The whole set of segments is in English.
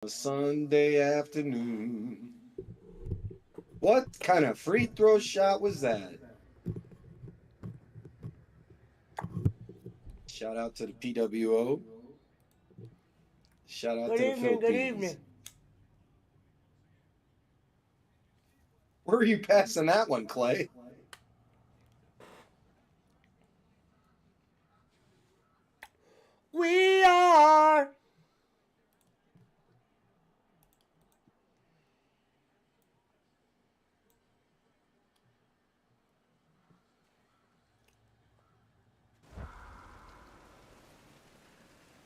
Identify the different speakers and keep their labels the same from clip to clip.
Speaker 1: A Sunday afternoon. What kind of free throw shot was that? Shout out to the PWO. Shout out
Speaker 2: Good
Speaker 1: to the
Speaker 2: evening, good
Speaker 1: Philippines.
Speaker 2: evening.
Speaker 1: Where are you passing that one, Clay?
Speaker 2: We are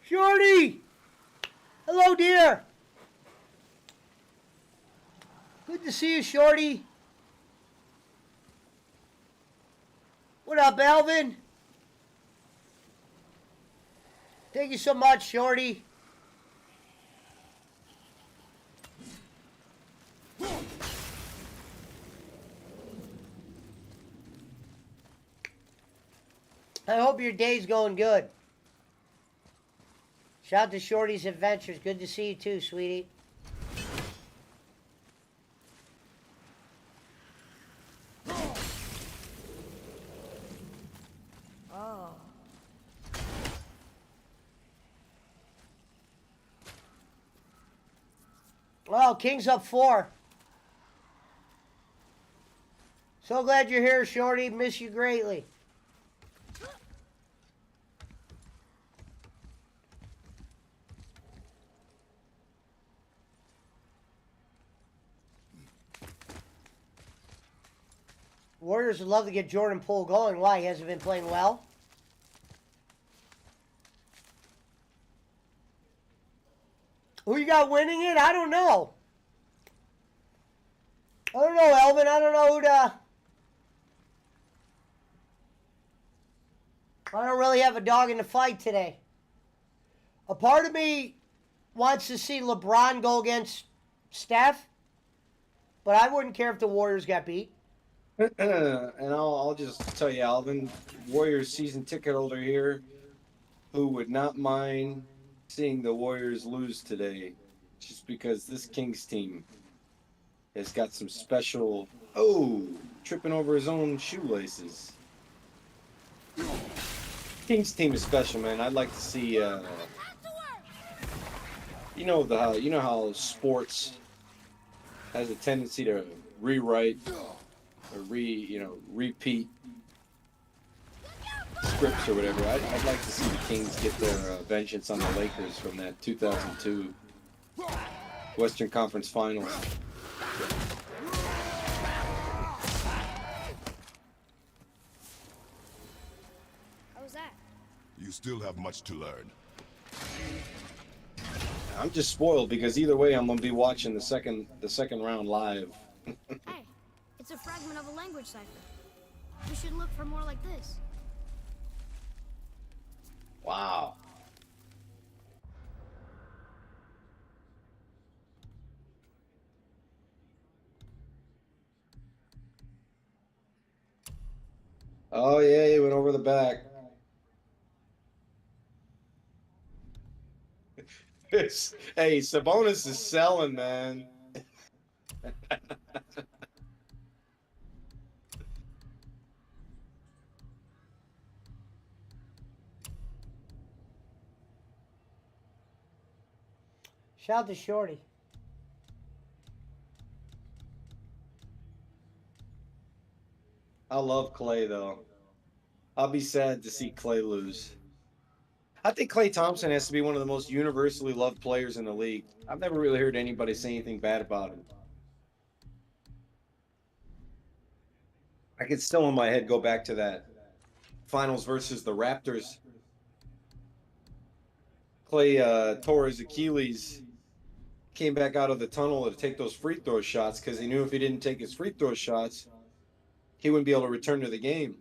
Speaker 2: Shorty! Hello, dear. Good to see you, Shorty. What up, Alvin? Thank you so much, Shorty. I hope your day's going good. Shout out to Shorty's Adventures. Good to see you too, sweetie.
Speaker 3: Oh.
Speaker 2: Well, King's up 4. So glad you're here, Shorty. Miss you greatly. Warriors would love to get Jordan Poole going. Why? He hasn't been playing well? Who you got winning it? I don't know. I don't know, Elvin. I don't know who to... I don't really have a dog in the fight today. A part of me wants to see LeBron go against Steph, but I wouldn't care if the Warriors got beat.
Speaker 1: And I'll just tell you, Alvin, Warriors season ticket holder here, who would not mind seeing the Warriors lose today, just because this Kings team has got some special. Oh, tripping over his own shoelaces. Kings team is special, man. I'd like to see. You know how sports has a tendency to rewrite or repeat scripts or whatever. I'd like to see the Kings get their vengeance on the Lakers from that 2002 Western Conference Finals.
Speaker 3: How was that?
Speaker 4: You still have much to learn.
Speaker 1: I'm just spoiled because either way, I'm gonna be watching the second round live.
Speaker 3: Hey, it's a fragment of a language cipher. We should look for more like this.
Speaker 1: Wow. Oh yeah, he went over the back. Hey, Sabonis is selling, man.
Speaker 2: Shout out to Shorty.
Speaker 1: I love Clay though. I'll be sad to see Clay lose. I think Clay Thompson has to be one of the most universally loved players in the league. I've never really heard anybody say anything bad about him. I can still in my head go back to that finals versus the Raptors. Clay tore his Achilles, came back out of the tunnel to take those free throw shots because he knew if he didn't take his free throw shots, he wouldn't be able to return to the game.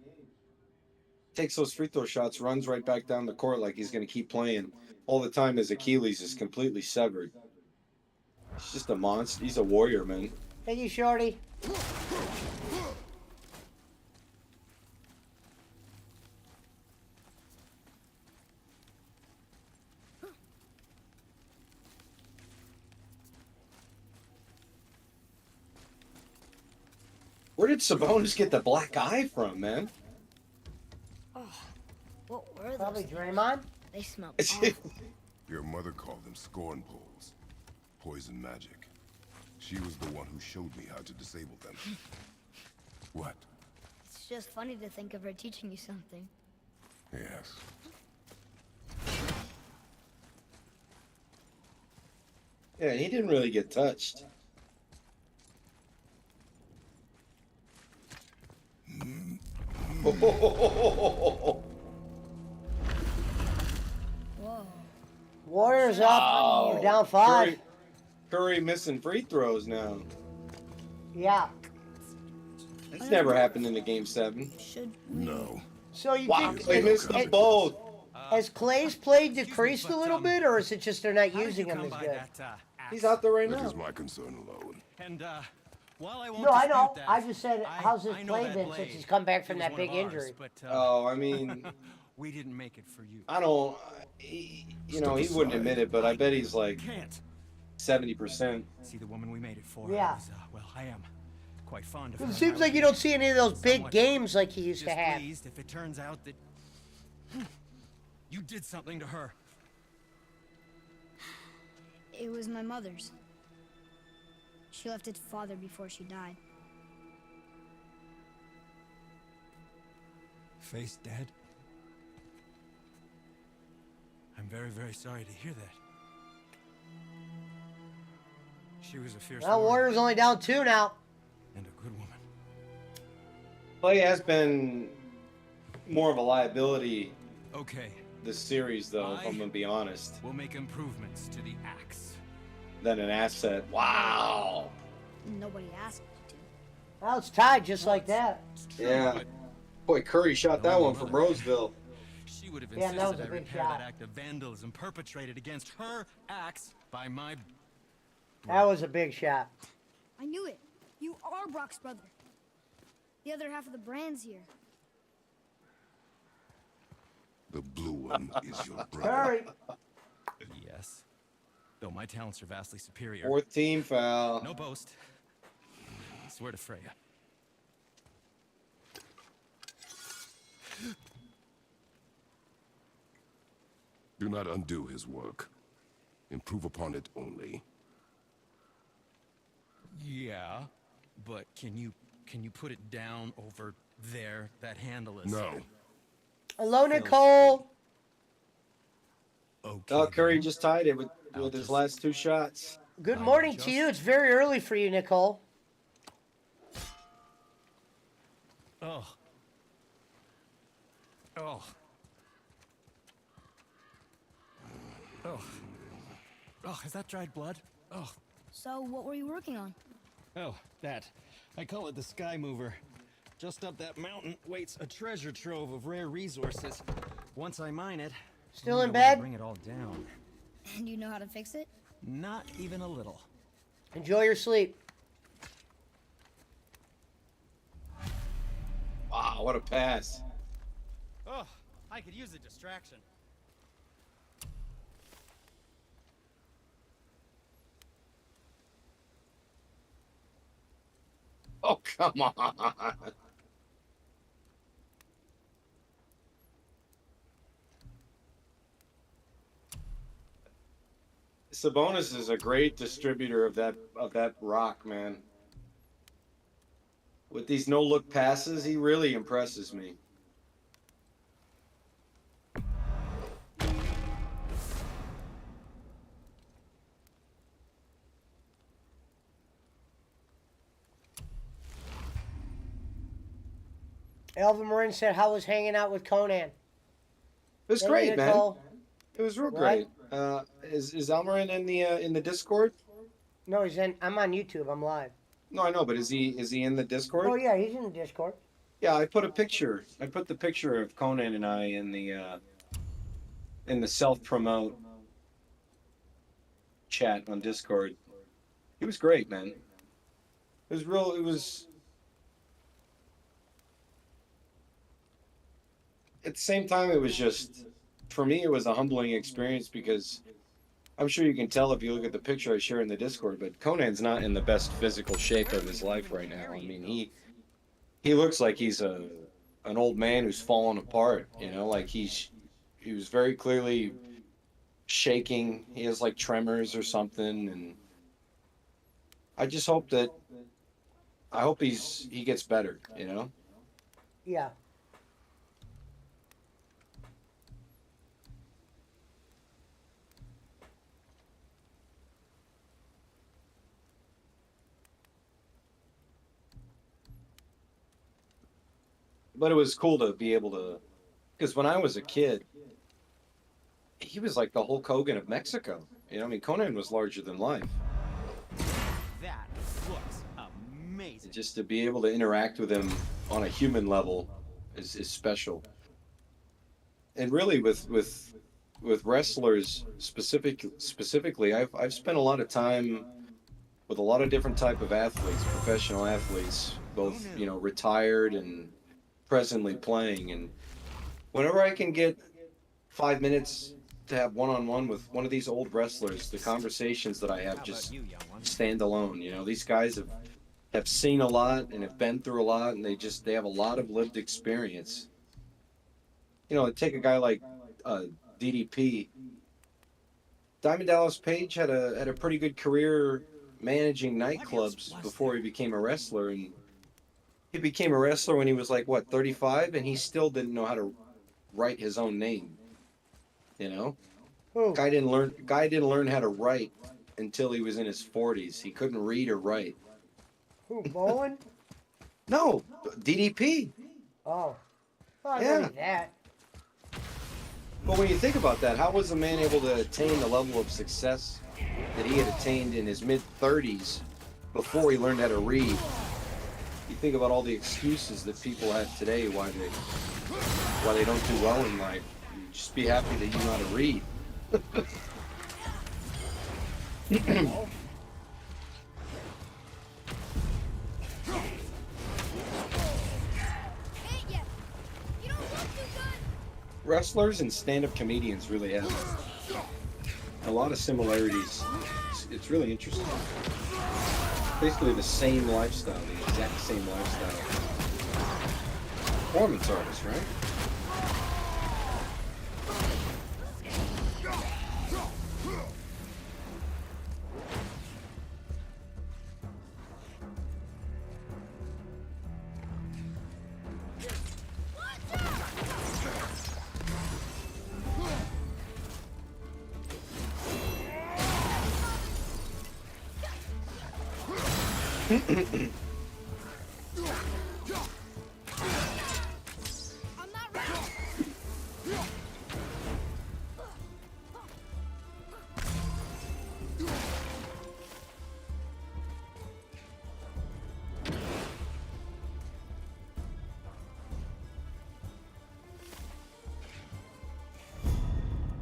Speaker 1: Takes those free throw shots, runs right back down the court like he's going to keep playing. All the time his Achilles is completely severed. He's just a monster. He's a warrior, man.
Speaker 2: Thank you, Shorty.
Speaker 1: Where did Sabonis get the black eye from, man?
Speaker 3: Oh, what were those?
Speaker 2: Probably
Speaker 3: things?
Speaker 2: Draymond.
Speaker 3: They smell awful.
Speaker 4: Your mother called them scorn poles. Poison magic. She was the one who showed me how to disable them. What?
Speaker 3: It's just funny to think of her teaching you something.
Speaker 4: Yes.
Speaker 1: Yeah, he didn't really get touched.
Speaker 3: Whoa.
Speaker 2: Warriors up. We're down 5.
Speaker 1: Curry missing free throws now.
Speaker 2: Yeah.
Speaker 1: That's never happened in a game 7.
Speaker 3: Should we?
Speaker 4: No.
Speaker 2: So you
Speaker 1: Wow,
Speaker 2: think
Speaker 1: they missed them both.
Speaker 2: has Clay's play decreased a little bit, or is it just they're not using him as good?
Speaker 1: He's out there right
Speaker 4: That
Speaker 1: now.
Speaker 4: is my concern alone.
Speaker 5: And while I won't
Speaker 2: No, I
Speaker 5: dispute
Speaker 2: know.
Speaker 5: that,
Speaker 2: I just said, how's his
Speaker 5: I know
Speaker 2: play
Speaker 5: that
Speaker 2: been
Speaker 5: blade,
Speaker 2: since he's come back from
Speaker 5: it
Speaker 2: that
Speaker 5: was one
Speaker 2: big
Speaker 5: of ours,
Speaker 2: injury?
Speaker 5: But,
Speaker 1: Oh, I mean,
Speaker 5: we didn't make it for you.
Speaker 1: I don't. You know, he wouldn't admit it, but I bet he's like
Speaker 5: Can't
Speaker 1: 70%.
Speaker 5: see the woman we made it for.
Speaker 2: Yeah.
Speaker 5: I was, well, I am quite fond of her.
Speaker 2: It
Speaker 5: and
Speaker 2: seems
Speaker 5: I
Speaker 2: like
Speaker 5: would
Speaker 2: you
Speaker 5: be
Speaker 2: don't see any of those big
Speaker 5: somewhat
Speaker 2: games like he used to have.
Speaker 5: displeased if it turns out that you did something to her.
Speaker 3: It was my mother's. She left it to father before she died.
Speaker 5: Face dead. I'm very, very sorry to hear that. She was a fierce
Speaker 2: Well,
Speaker 5: warrior
Speaker 2: Warriors only down 2 now.
Speaker 5: and a good woman.
Speaker 1: Clay has been more of a liability
Speaker 5: Okay,
Speaker 1: this series, though, if I'm gonna be honest,
Speaker 5: we'll make improvements to the axe.
Speaker 1: than an asset. Wow.
Speaker 3: Nobody asked me to.
Speaker 2: Well, it's tied just like that.
Speaker 5: It's true,
Speaker 1: Yeah.
Speaker 5: but
Speaker 1: Boy, Curry shot that one from Roseville.
Speaker 5: she would have
Speaker 2: Yeah,
Speaker 5: insisted
Speaker 2: that was a
Speaker 5: I
Speaker 2: big
Speaker 5: repair
Speaker 2: shot.
Speaker 5: that act of vandalism perpetrated against her axe by my...
Speaker 2: That was a big shot.
Speaker 3: I knew it. You are Brock's brother. The other half of the brand's here.
Speaker 4: The blue one is your brother.
Speaker 2: Curry.
Speaker 5: Yes. Though my talents are vastly superior.
Speaker 1: 4th team foul.
Speaker 5: No boast. I swear to Freya.
Speaker 4: Do not undo his work. Improve upon it only.
Speaker 5: Yeah, but can you put it down over there? That handle is...
Speaker 4: No.
Speaker 2: Hello, Nicole.
Speaker 5: Okay.
Speaker 1: Oh, Curry
Speaker 5: then.
Speaker 1: just tied it with
Speaker 5: I'll
Speaker 1: his
Speaker 5: just-
Speaker 1: last 2 shots.
Speaker 2: Good
Speaker 5: I
Speaker 2: morning
Speaker 5: just-
Speaker 2: to you. It's very early for you, Nicole.
Speaker 5: Oh. Oh. Oh. Oh, is that dried blood? Oh.
Speaker 3: So, what were you working on?
Speaker 5: Oh, that. I call it the Sky Mover. Just up that mountain waits a treasure trove of rare resources. Once I mine it,
Speaker 2: Still
Speaker 5: I'll
Speaker 2: in
Speaker 5: be able to
Speaker 2: bed?
Speaker 5: bring it all down.
Speaker 3: And you know how to fix it?
Speaker 5: Not even a little.
Speaker 2: Enjoy your sleep.
Speaker 1: Wow, what a pass.
Speaker 5: Oh, I could use a distraction.
Speaker 1: Oh, come on. Sabonis is a great distributor of that rock, man. With these no-look passes, he really impresses me.
Speaker 2: Elvin Marin said, how was hanging out with Conan?
Speaker 1: It was
Speaker 2: Thank you,
Speaker 1: great, man.
Speaker 2: Nicole.
Speaker 1: It was real
Speaker 2: Right.
Speaker 1: great. Is Almarin in the Discord?
Speaker 2: No, I'm on YouTube. I'm live.
Speaker 1: No, I know, but is he in the Discord?
Speaker 2: Oh, yeah, he's in the Discord.
Speaker 1: Yeah, I put a picture. I put the picture of Conan and I in the self-promote chat on Discord. He was great, man. It was real. It was. At the same time, it was just, for me, it was a humbling experience because I'm sure you can tell if you look at the picture I share in the Discord, but Conan's not in the best physical shape of his life right now. I mean, He looks like he's an old man who's fallen apart. Like he was very clearly shaking. He has like tremors or something, and I just hope that I hope he gets better.
Speaker 2: Yeah.
Speaker 1: But it was cool to be able to, because when I was a kid, he was like the Hulk Hogan of Mexico. I mean, Conan was larger than life.
Speaker 5: That looks amazing.
Speaker 1: Just to be able to interact with him on a human level is special. And really, with wrestlers specifically, I've spent a lot of time with a lot of different type of athletes, professional athletes, both retired and presently playing. And whenever I can get 5 minutes to have one-on-one with one of these old wrestlers, the conversations that I have
Speaker 5: How
Speaker 1: just
Speaker 5: about you, young one?
Speaker 1: stand alone. These guys have seen a lot and have been through a lot, and they have a lot of lived experience. Take a guy like DDP. Diamond Dallas Page had a pretty good career managing nightclubs before he became a wrestler, and he became a wrestler when he was like what, 35, and he still didn't know how to write his own name. You know,
Speaker 2: Who?
Speaker 1: guy didn't learn how to write until he was in his 40s. He couldn't read or write.
Speaker 2: Who? Bowen?
Speaker 1: No, DDP.
Speaker 2: Oh. Well, I
Speaker 1: Yeah.
Speaker 2: know that.
Speaker 1: But when you think about that, how was a man able to attain the level of success that he had attained in his mid-30s before he learned how to read? You think about all the excuses that people have today why they don't do well in life. You just be happy that you know how to read.
Speaker 3: Ain't ya? You don't look too good.
Speaker 1: Wrestlers and stand-up comedians really have a lot of similarities. It's really interesting. Basically the same lifestyle, the exact same lifestyle. Performance artists, right?
Speaker 3: I'm not ready.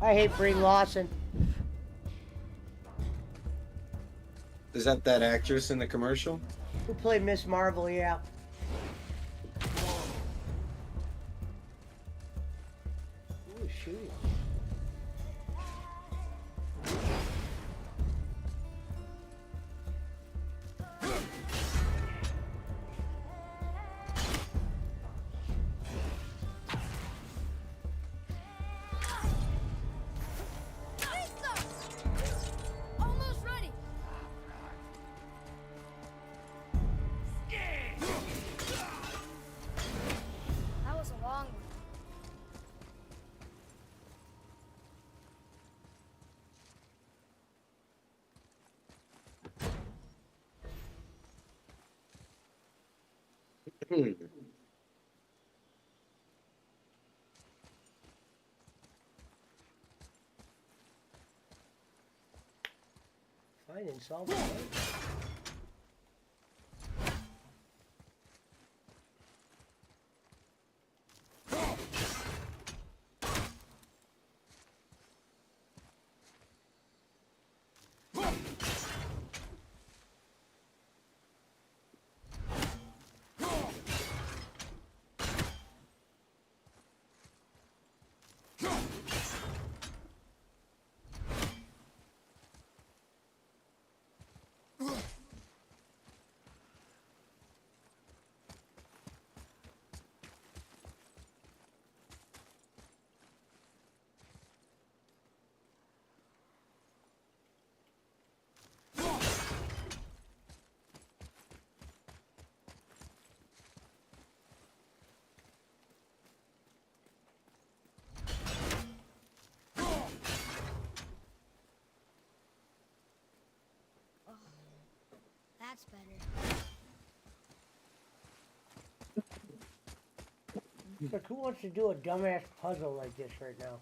Speaker 2: I hate Brie Larson.
Speaker 1: Is that actress in the commercial?
Speaker 2: Who played Miss Marvel? Yeah. Ooh, shooting.
Speaker 3: Almost ready. That was a long one.
Speaker 2: Fine and solid.
Speaker 3: That's better.
Speaker 2: Like, who wants to do a dumbass puzzle like this right now?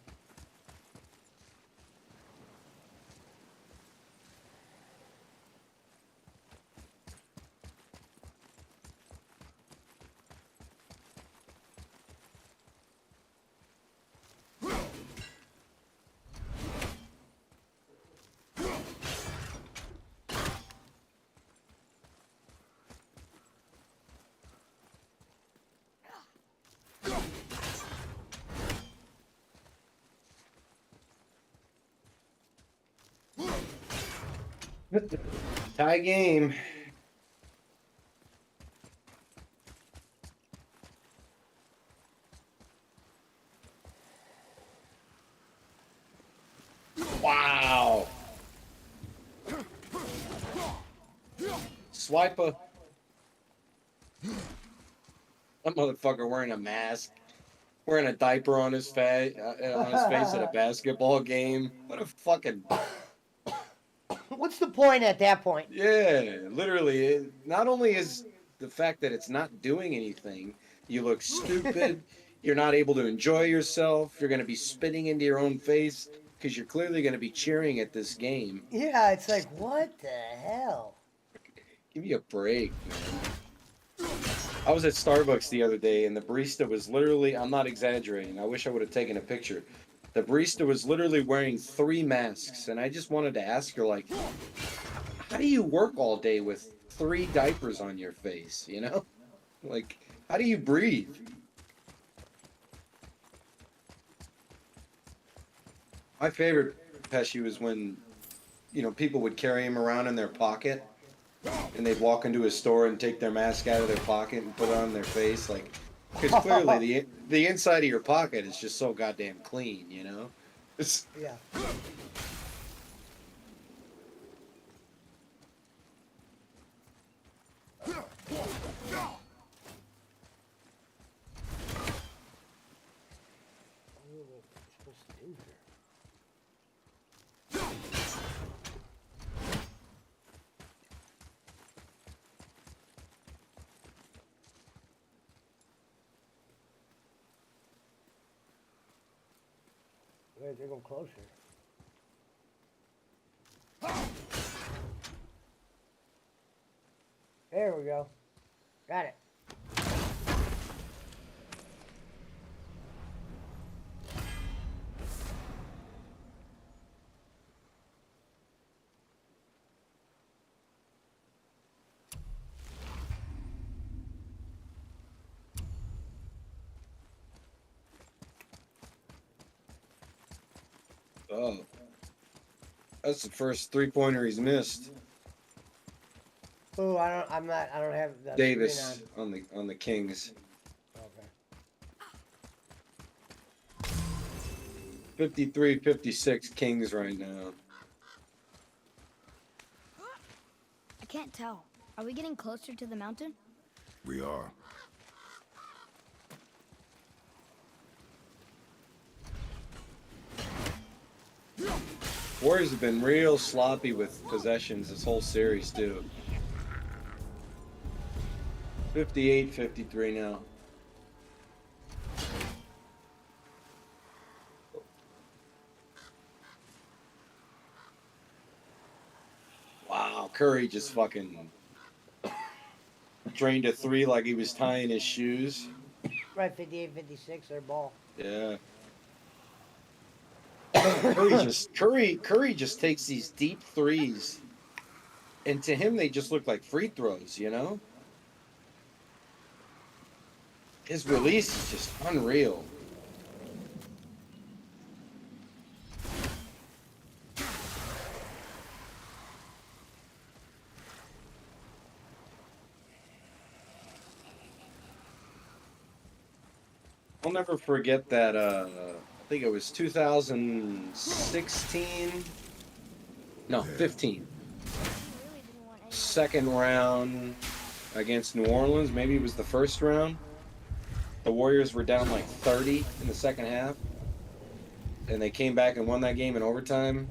Speaker 1: Tie game. Wow. Swiper. That motherfucker wearing a mask, wearing a diaper on his face, at a basketball game. What a fucking
Speaker 2: What's the point at that point?
Speaker 1: yeah! Literally, not only is the fact that it's not doing anything, you look stupid. You're not able to enjoy yourself. You're going to be spitting into your own face because you're clearly going to be cheering at this game.
Speaker 2: Yeah, it's like, what the hell?
Speaker 1: Give me a break, man. I was at Starbucks the other day, and the barista was literally, I'm not exaggerating, I wish I would have taken a picture. The barista was literally wearing 3 masks, and I just wanted to ask her, like, how do you work all day with 3 diapers on your face, you know? Like, how do you breathe? My favorite Pesci was when, you know, people would carry him around in their pocket, and they'd walk into a store and take their mask out of their pocket and put it on their face, like, because clearly the inside of your pocket is just so goddamn clean, you know? It's,
Speaker 2: Yeah. Wait, they're going closer. There we go. Got it.
Speaker 1: oh. That's the first 3-pointer he's missed.
Speaker 2: Oh, I don't have the
Speaker 1: Davis
Speaker 2: screen
Speaker 1: on the Kings.
Speaker 2: on. Okay.
Speaker 1: 53-56 Kings right now.
Speaker 3: I can't tell. Are we getting closer to the mountain?
Speaker 4: We are.
Speaker 1: Warriors have been real sloppy with possessions this whole series, too. 58-53 now. Wow, Curry just fucking drained a 3 like he was tying his shoes.
Speaker 2: Right, 58-56, their ball.
Speaker 1: Yeah. Curry just takes these deep threes, and to him they just look like free throws, you know? His release is just unreal. I'll never forget that I think it was 2016. No, 15.
Speaker 3: Really didn't want any.
Speaker 1: Second round against New Orleans. Maybe it was the first round. The Warriors were down like 30 in the second half, and they came back and won that game in overtime.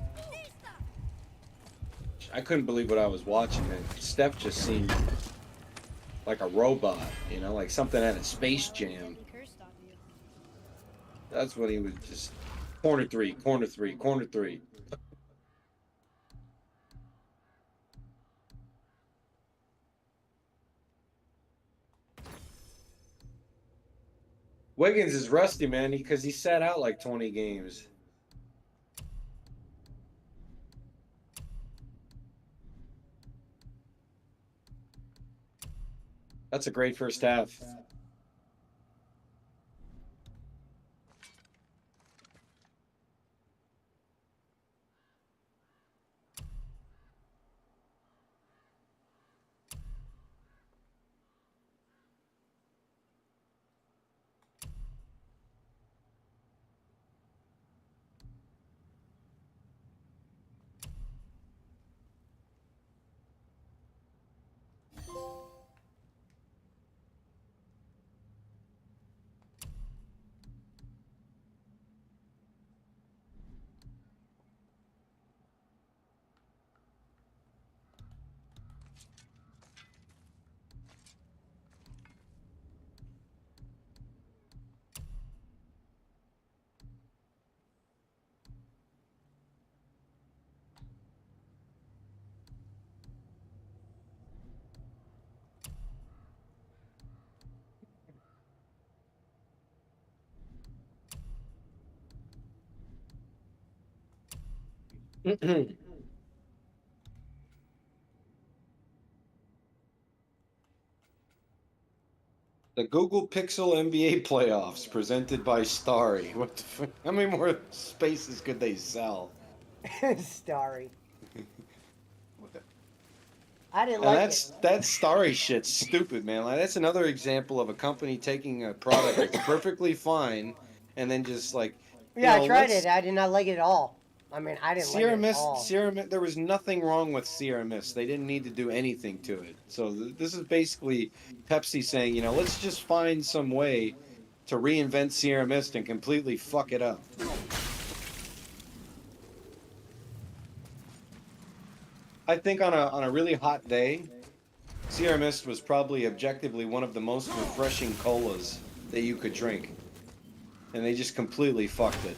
Speaker 1: I couldn't believe what I was watching, man. Steph just seemed like a robot, you know, like something out of Space Jam. That's when he was just corner three, corner three, corner three. Wiggins is rusty, man, because he sat out like 20 games. That's a great first half. The Google Pixel NBA playoffs presented by Starry. What the fuck? How many more spaces could they sell?
Speaker 2: Starry. I didn't
Speaker 1: And
Speaker 2: like
Speaker 1: that's that Starry shit's stupid, man. Like that's another example of a company taking a product that's perfectly fine and then just like
Speaker 2: it.
Speaker 1: you
Speaker 2: Yeah, I
Speaker 1: know,
Speaker 2: tried
Speaker 1: let's
Speaker 2: it. I did not like it at all. I mean, I didn't like it
Speaker 1: Sierra
Speaker 2: at
Speaker 1: Mist,
Speaker 2: all.
Speaker 1: there was nothing wrong with Sierra Mist. They didn't need to do anything to it. So this is basically Pepsi saying, you know, let's just find some way to reinvent Sierra Mist and completely fuck it up. I think on a really hot day, Sierra Mist was probably objectively one of the most refreshing colas that you could drink. And they just completely fucked it.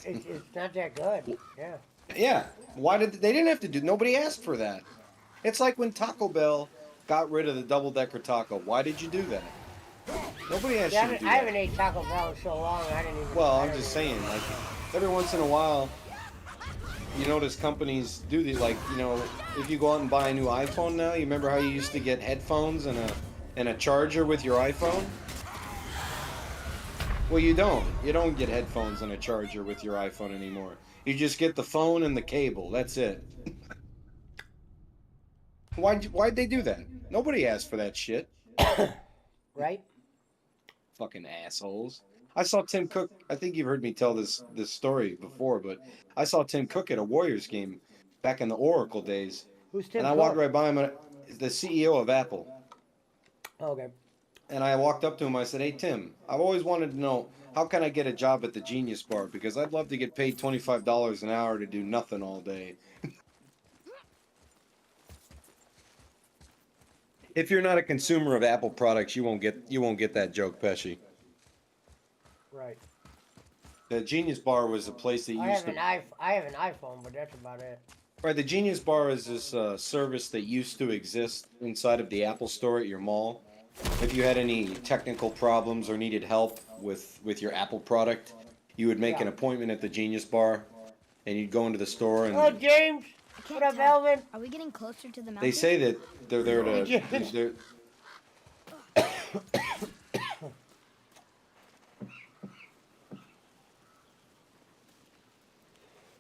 Speaker 2: It's not that good. Yeah.
Speaker 1: Yeah. Why did they didn't have to do nobody asked for that. It's like when Taco Bell got rid of the double decker taco. Why did you do that? Nobody asked
Speaker 2: Yeah,
Speaker 1: you to do
Speaker 2: I haven't
Speaker 1: that.
Speaker 2: ate Taco Bell in so long. I didn't even.
Speaker 1: Well,
Speaker 2: I
Speaker 1: I'm
Speaker 2: don't
Speaker 1: just
Speaker 2: even
Speaker 1: saying,
Speaker 2: know.
Speaker 1: like every once in a while, you notice companies do the like, you know, if you go out and buy a new iPhone now, you remember how you used to get headphones and a charger with your iPhone? Well, you don't. You don't get headphones and a charger with your iPhone anymore. You just get the phone and the cable. That's it. Why'd they do that? Nobody asked for that shit.
Speaker 2: Right?
Speaker 1: Fucking assholes. I saw Tim Cook. I think you've heard me tell this story before, but I saw Tim Cook at a Warriors game back in the Oracle days,
Speaker 2: Who's
Speaker 1: and
Speaker 2: Tim
Speaker 1: I walked
Speaker 2: Cook?
Speaker 1: right by him. The CEO of Apple.
Speaker 2: Oh, okay.
Speaker 1: And I walked up to him. I said, "Hey Tim, I've always wanted to know how can I get a job at the Genius Bar because I'd love to get paid $25 an hour to do nothing all day." If you're not a consumer of Apple products, you won't get that joke, Pesci.
Speaker 2: Right.
Speaker 1: The Genius Bar was a place that used to.
Speaker 2: I have an iPhone, but that's about it.
Speaker 1: Right, the Genius Bar is this service that used to exist inside of the Apple Store at your mall. If you had any technical problems or needed help with your Apple product, you would make
Speaker 2: Yeah.
Speaker 1: an appointment at the Genius Bar, and you'd go into the store
Speaker 2: Oh,
Speaker 1: and
Speaker 2: James.
Speaker 3: I can't
Speaker 2: What up,
Speaker 3: tell.
Speaker 2: Alvin?
Speaker 3: Are we getting closer to the mountain?
Speaker 1: they say that they're there
Speaker 2: Hey,
Speaker 1: to.
Speaker 2: James.
Speaker 1: They're,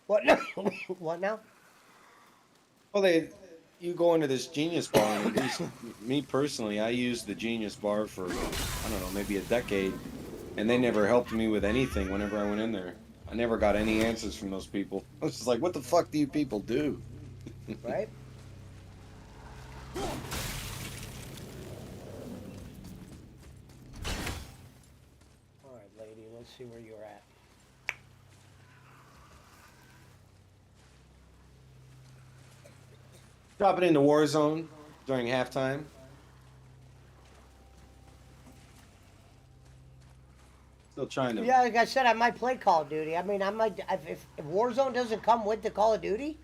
Speaker 2: What now? What now?
Speaker 1: well, you go into this Genius Bar, and at least me personally, I used the Genius Bar for I don't know maybe a decade, and they never helped me with anything whenever I went in there. I never got any answers from those people. I was just like, what the fuck do you people do?
Speaker 2: Right? All right, lady. Let's see where you're at.
Speaker 1: Drop it into Warzone during halftime. Still trying to.
Speaker 2: Yeah, like I said, I might play Call of Duty. I mean, I might if Warzone doesn't come with the Call of Duty.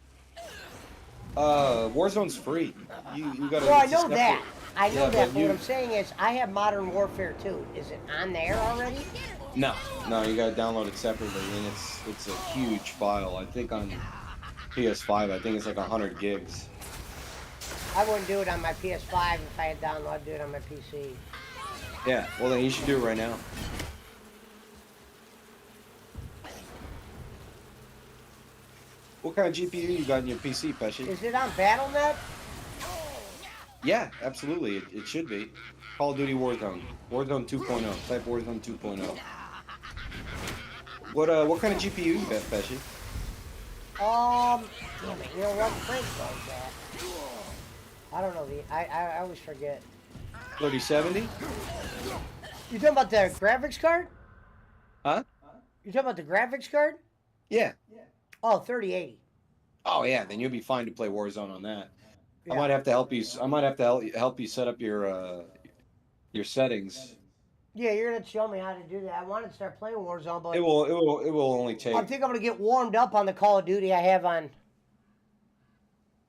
Speaker 1: Warzone's free. You gotta.
Speaker 2: Well, I
Speaker 1: it's a
Speaker 2: know
Speaker 1: separate-
Speaker 2: that. I know
Speaker 1: Yeah,
Speaker 2: that.
Speaker 1: but
Speaker 2: But what I'm saying is, I have Modern Warfare 2. Is it on there already?
Speaker 1: No, you gotta download it separately, and it's a huge file. I think on PS5, I think it's like 100 gigs.
Speaker 2: I wouldn't do it on my PS5 if I had downloaded. I'd do it on my PC.
Speaker 1: Yeah, well then you should do it right now. What kind of GPU you got in your PC, Pesci?
Speaker 2: Is it on BattleNet?
Speaker 1: Yeah, absolutely. It should be. Call of Duty Warzone. Warzone 2.0. Type Warzone 2.0. What kind of GPU you got, Pesci?
Speaker 2: Damn it, you know what? Frank knows that. I don't know I always forget.
Speaker 1: 3070?
Speaker 2: You talking about the graphics card?
Speaker 1: Huh?
Speaker 2: You talking about the graphics card?
Speaker 1: Yeah.
Speaker 2: Oh, 3080.
Speaker 1: Oh yeah, then you'll be fine to play Warzone on that.
Speaker 2: Yeah.
Speaker 1: I might have to help you. I might have to help you set up your settings.
Speaker 2: Yeah, you're gonna show me how to do that. I wanted to start playing Warzone, but
Speaker 1: It will only take.
Speaker 2: I think I'm gonna get warmed up on the Call of Duty I have on.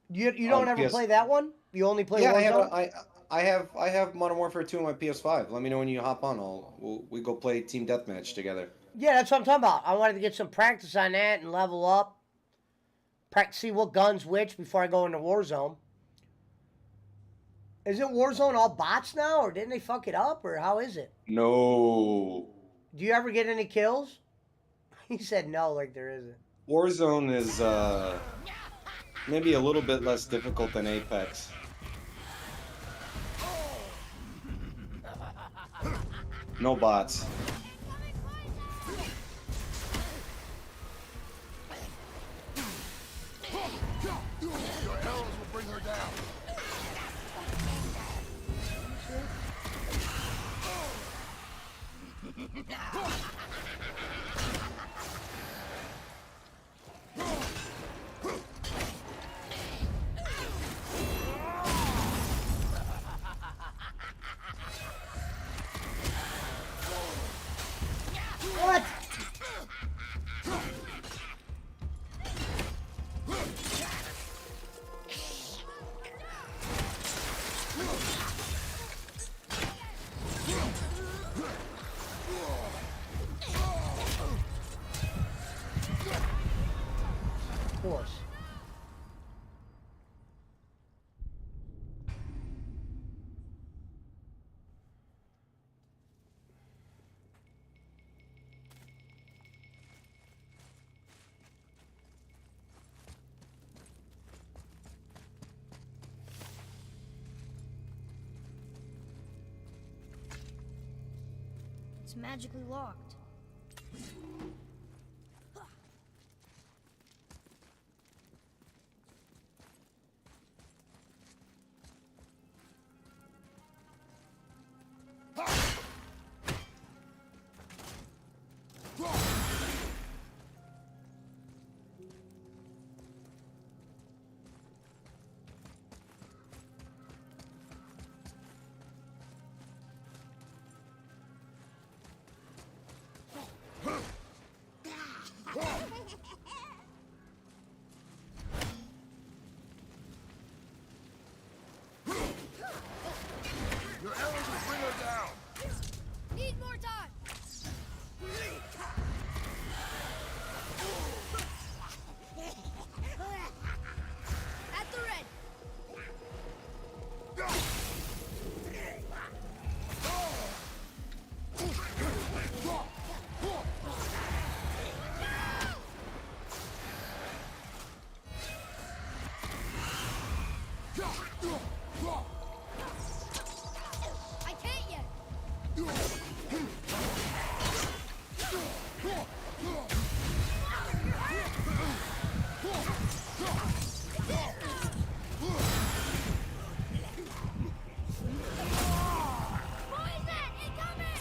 Speaker 2: You don't
Speaker 1: On
Speaker 2: ever
Speaker 1: PS
Speaker 2: play that one? You only play
Speaker 1: Yeah,
Speaker 2: Warzone?
Speaker 1: I have Modern Warfare 2 on my PS5. Let me know when you hop on. We go play team deathmatch together.
Speaker 2: Yeah, that's what I'm talking about. I wanted to get some practice on that and level up. Practice, see what guns which before I go into Warzone. Isn't Warzone all bots now, or didn't they fuck it up, or how is it?
Speaker 1: No.
Speaker 2: Do you ever get any kills? He said no, like there isn't.
Speaker 1: Warzone is maybe a little bit less difficult than Apex. No bots.
Speaker 4: Your arrows will bring her down.
Speaker 2: What? Of course.
Speaker 3: It's magically locked.
Speaker 4: Your arrows will bring her down.
Speaker 3: Need more time. At the red. I can't yet. Poison incoming.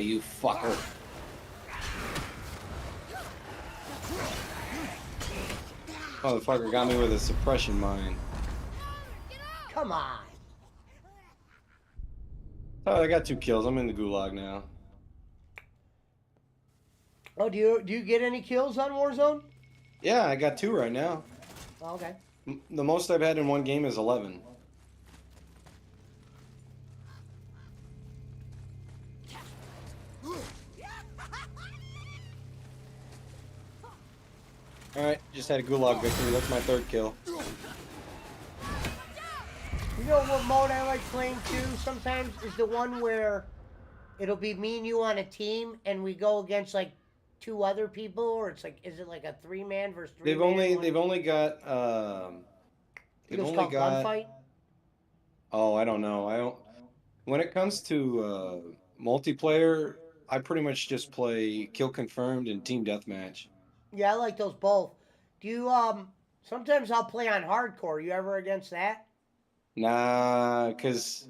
Speaker 1: you fucker. Motherfucker got me with a suppression mine.
Speaker 2: Come on.
Speaker 1: Oh, I got 2 kills. I'm in the gulag now.
Speaker 2: Oh, do you get any kills on Warzone?
Speaker 1: Yeah, I got 2 right now.
Speaker 2: Oh, okay.
Speaker 1: The most I've had in one game is 11. Alright, just had a gulag victory. That's my 3rd kill.
Speaker 2: You know what mode I like playing too sometimes is the one where it'll be me and you on a team and we go against like 2 other people, or it's like, is it like a 3-man versus 3-man?
Speaker 1: They've only got
Speaker 2: It was called Gunfight.
Speaker 1: Oh, I don't know. I don't. When it comes to multiplayer, I pretty much just play kill confirmed and team deathmatch.
Speaker 2: Yeah, I like those both. Do you sometimes I'll play on hardcore. You ever against that?
Speaker 1: Nah, because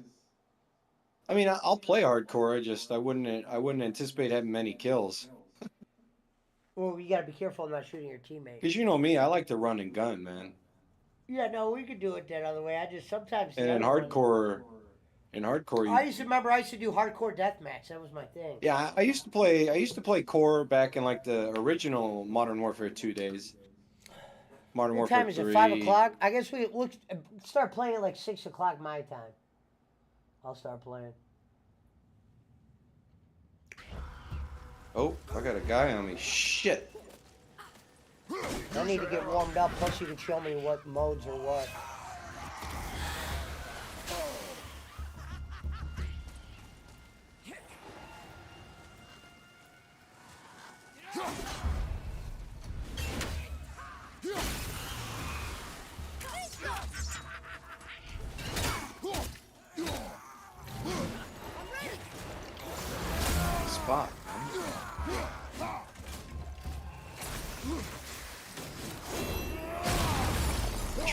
Speaker 1: I mean I'll play hardcore. I wouldn't anticipate having many kills.
Speaker 2: Well, you gotta be careful not shooting your teammate.
Speaker 1: Because you know me, I like to run and gun, man.
Speaker 2: Yeah, no, we could do it that other way. I just sometimes.
Speaker 1: And in hardcore,
Speaker 2: I used to remember I used to do hardcore deathmatch. That was my thing.
Speaker 1: Yeah, I used to play core back in like the original Modern Warfare 2 days. Modern
Speaker 2: What
Speaker 1: Warfare
Speaker 2: time is
Speaker 1: 3.
Speaker 2: it? 5 o'clock. I guess we'll start playing at like 6 o'clock my time. I'll start playing.
Speaker 1: Oh, I got a guy on me. Shit.
Speaker 2: I need to get warmed up. Plus, you can show me what modes or what.
Speaker 1: Spot.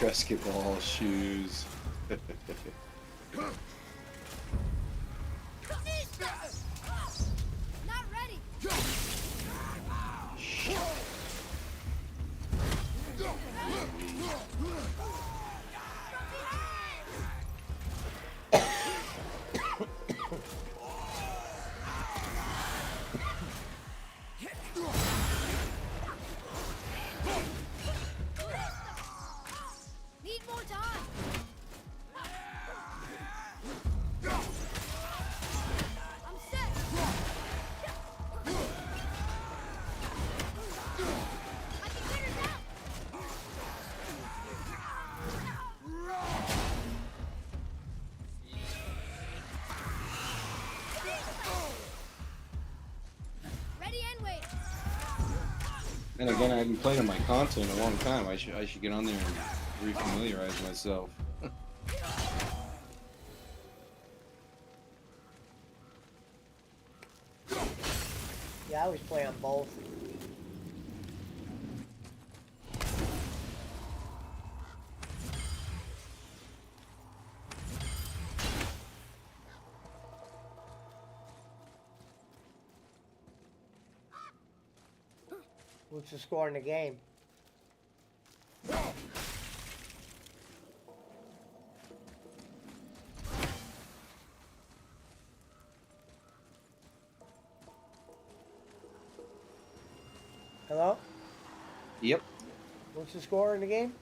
Speaker 1: Basketball shoes.
Speaker 3: Not ready. Need more time. I'm set. I can get her down. Ready and wait.
Speaker 1: And again, I haven't played on my console in a long time. I should get on there and refamiliarize myself.
Speaker 2: Yeah, I always play on both. What's the score in the game? Hello?
Speaker 1: Yep.
Speaker 2: What's the score in the game?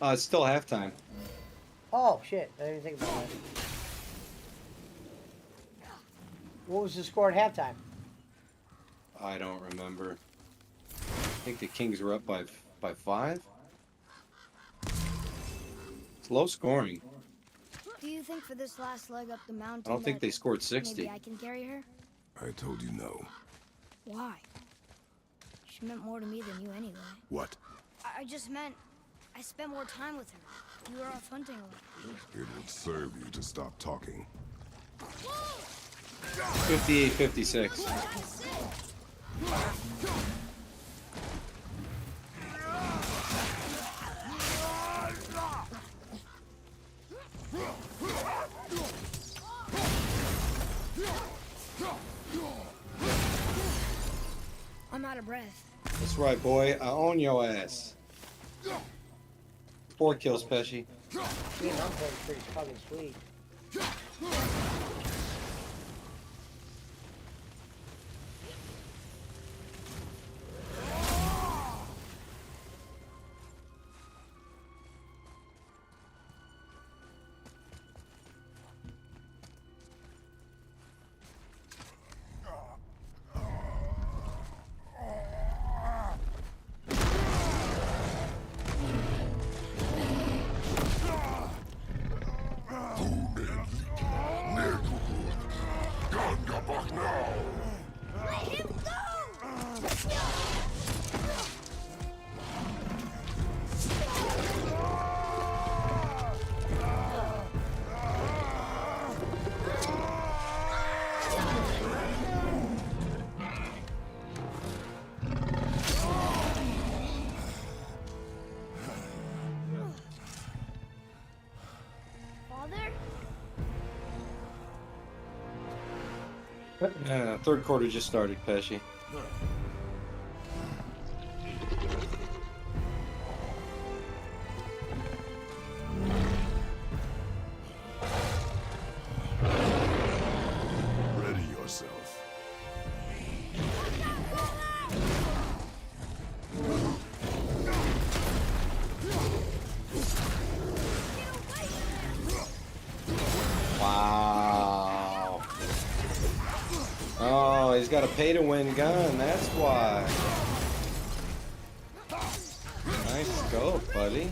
Speaker 1: It's still halftime.
Speaker 2: Oh, shit. I didn't think about that. What was the score at halftime?
Speaker 1: I don't remember. I think the Kings were up by 5. It's low scoring.
Speaker 3: Do you think for this last leg up the mountain?
Speaker 1: I don't think
Speaker 3: that
Speaker 1: they scored 60.
Speaker 3: Maybe I can carry her?
Speaker 4: I told you no.
Speaker 3: Why? She meant more to me than you anyway.
Speaker 4: What?
Speaker 3: I just meant I spent more time with her. You were off hunting a lot.
Speaker 4: It would serve you to stop talking.
Speaker 1: 58-56.
Speaker 3: I'm out of breath.
Speaker 1: That's right, boy. I own your ass. 4 kills, Pesci.
Speaker 2: Team I'm playing pretty fucking sweet.
Speaker 3: Let him go! Father?
Speaker 1: Third quarter just started, Pesci.
Speaker 4: Ready yourself.
Speaker 1: Wow. Oh, he's got a pay-to-win gun. That's why. Nice scope, buddy.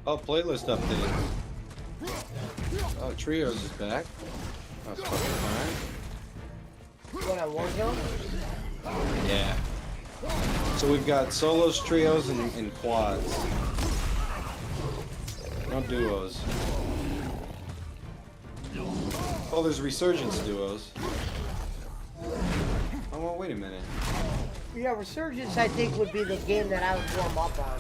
Speaker 1: Oh, playlist update. Oh, Trios is back. That's fucking fine.
Speaker 2: What on Warzone?
Speaker 1: Yeah. So we've got solos, trios, and quads. No duos. Oh, there's resurgence duos. Oh, well, wait a minute.
Speaker 2: Yeah, Resurgence I think would be the game that I would warm up on.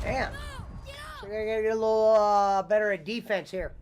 Speaker 2: Damn. So I gotta get a little better at defense here.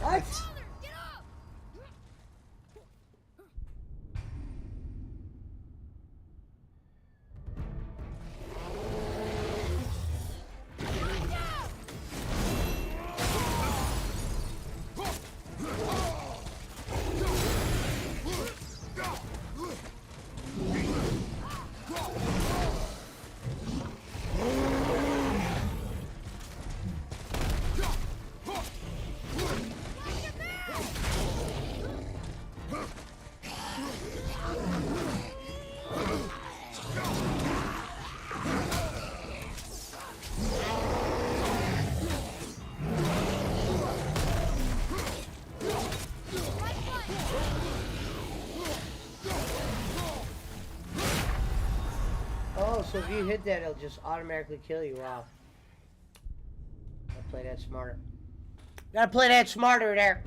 Speaker 2: What?
Speaker 3: Father, get up!
Speaker 2: Oh, so if you hit that, it'll just automatically kill you. Wow. Gotta play that smarter. Gotta play that smarter there.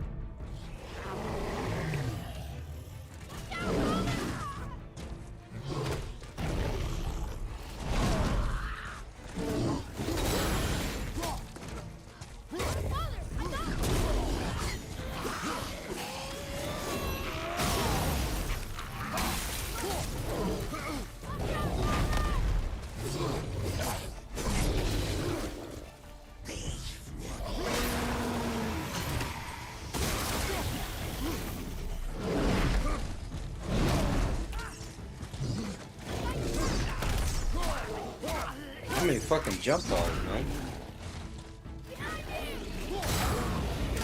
Speaker 1: How many fucking jump balls, man?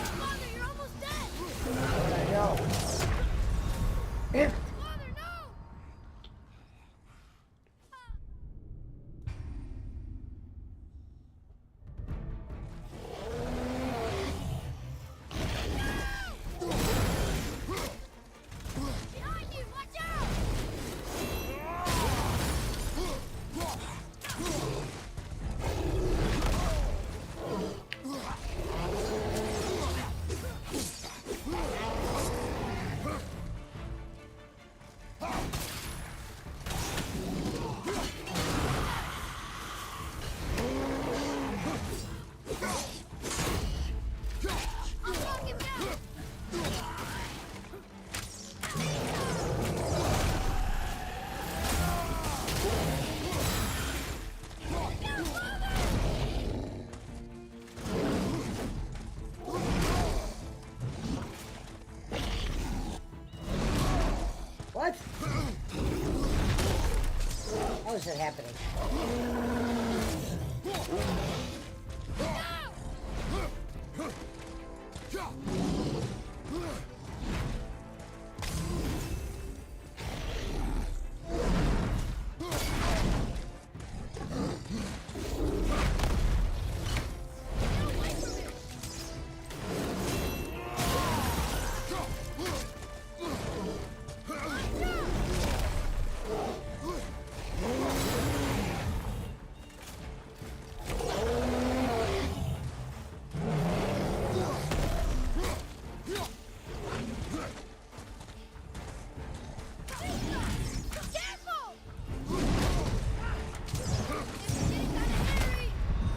Speaker 3: Father, you're almost dead!
Speaker 2: I know.
Speaker 3: Father, no! Behind you, watch out! I'll knock him down!
Speaker 2: What? How is that happening?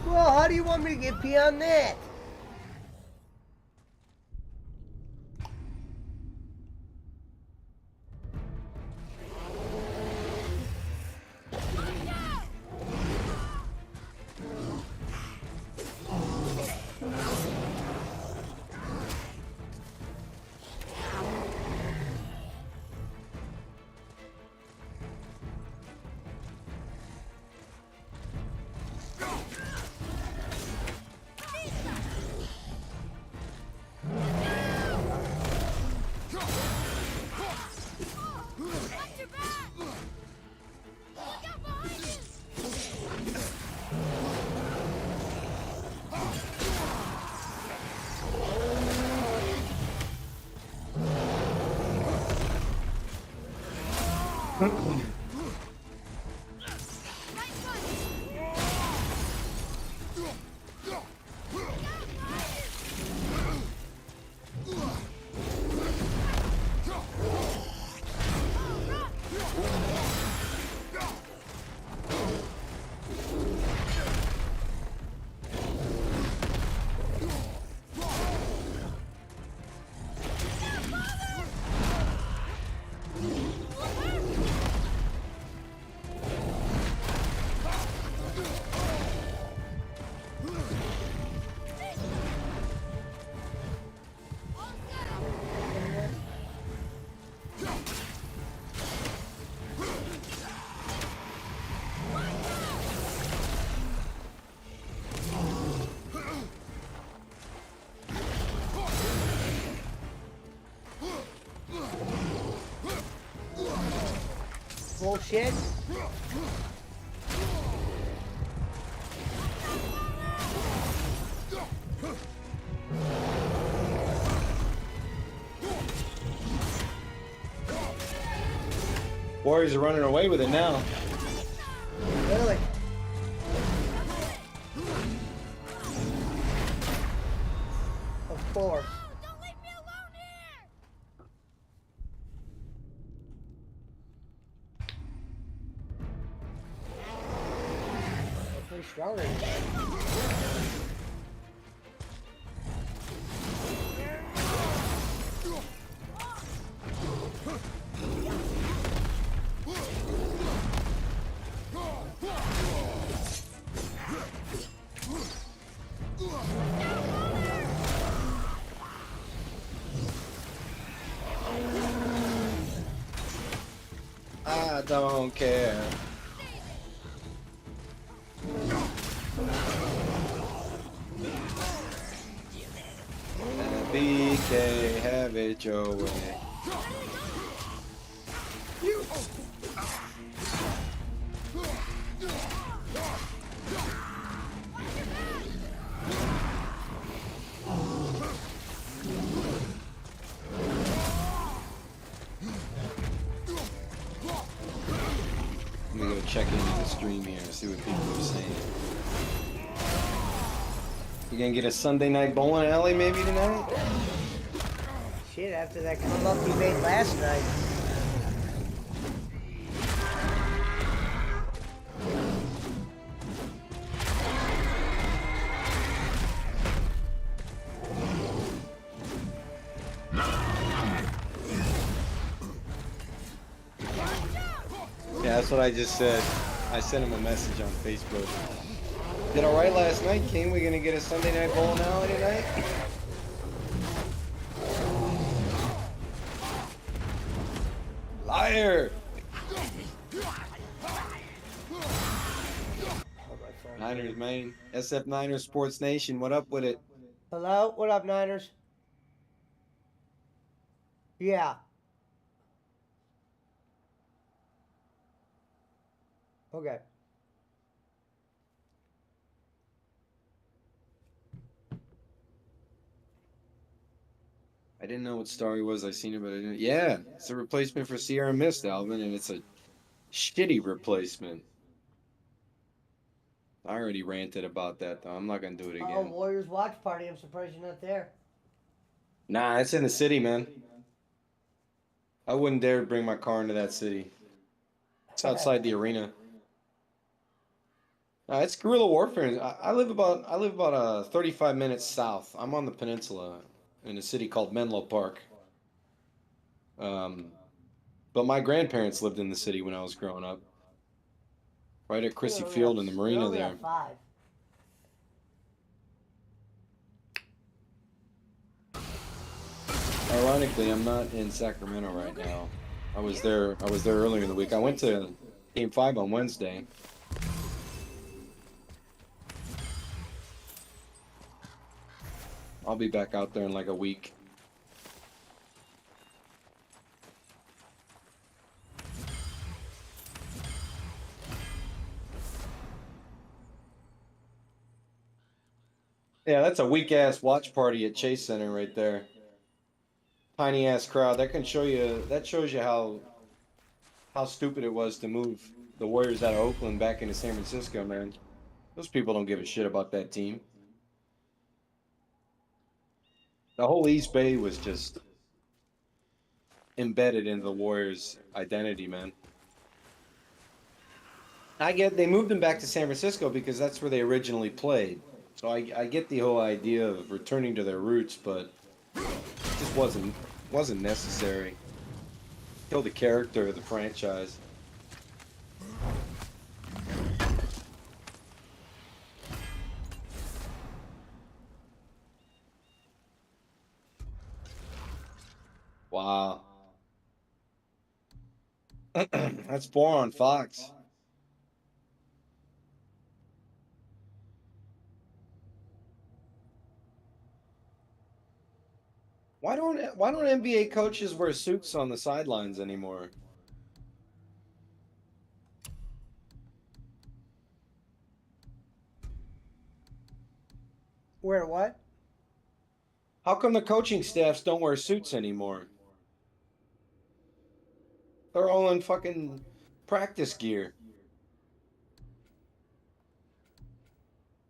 Speaker 2: Well, how do you want me to get beyond that? Bullshit.
Speaker 1: Warriors are running away with it now.
Speaker 2: Really? Of course.
Speaker 3: Don't leave me alone here!
Speaker 2: They're pretty stronger.
Speaker 1: I don't care. BK, have it your way. Let me go check into the stream here and see what people are saying. You gonna get a Sunday night bowling alley maybe tonight?
Speaker 2: Shit, after that come up you made last night.
Speaker 1: Yeah, that's what I just said. I sent him a message on Facebook. Did alright last night, King. We gonna get a Sunday night bowling alley tonight? Liar! Niners, man. SF Niners Sports Nation, what up with it?
Speaker 2: Hello? What up, Niners? Yeah. Okay.
Speaker 1: I didn't know what star he was. I seen it, but I didn't. Yeah, it's a replacement for Sierra Mist, Alvin, and it's a shitty replacement. I already ranted about that, though. I'm not gonna do it
Speaker 2: Oh,
Speaker 1: again.
Speaker 2: Warriors watch party. I'm surprised you're not there.
Speaker 1: Nah, it's in the city, man. I wouldn't dare bring my car into that city. It's outside the arena. It's guerrilla warfare. I live about 35 minutes south. I'm on the peninsula in a city called Menlo Park. But my grandparents lived in the city when I was growing up, right at Chrissy Field in the marina there.
Speaker 2: 5.
Speaker 1: Ironically, I'm not in Sacramento right now. I was there earlier in the week. I went to Game 5 on Wednesday. I'll be back out there in like a week. Yeah, that's a weak ass watch party at Chase Center right there. Tiny ass crowd. That shows you how stupid it was to move the Warriors out of Oakland back into San Francisco, man. Those people don't give a shit about that team. The whole East Bay was just embedded into the Warriors' identity, man. I get they moved them back to San Francisco because that's where they originally played. So I get the whole idea of returning to their roots, but it just wasn't necessary. Kill the character of the franchise. Wow. That's 4 on Fox. Why don't NBA coaches wear suits on the sidelines anymore?
Speaker 2: Where what?
Speaker 1: How come the coaching staffs don't wear suits anymore? They're all in fucking practice gear.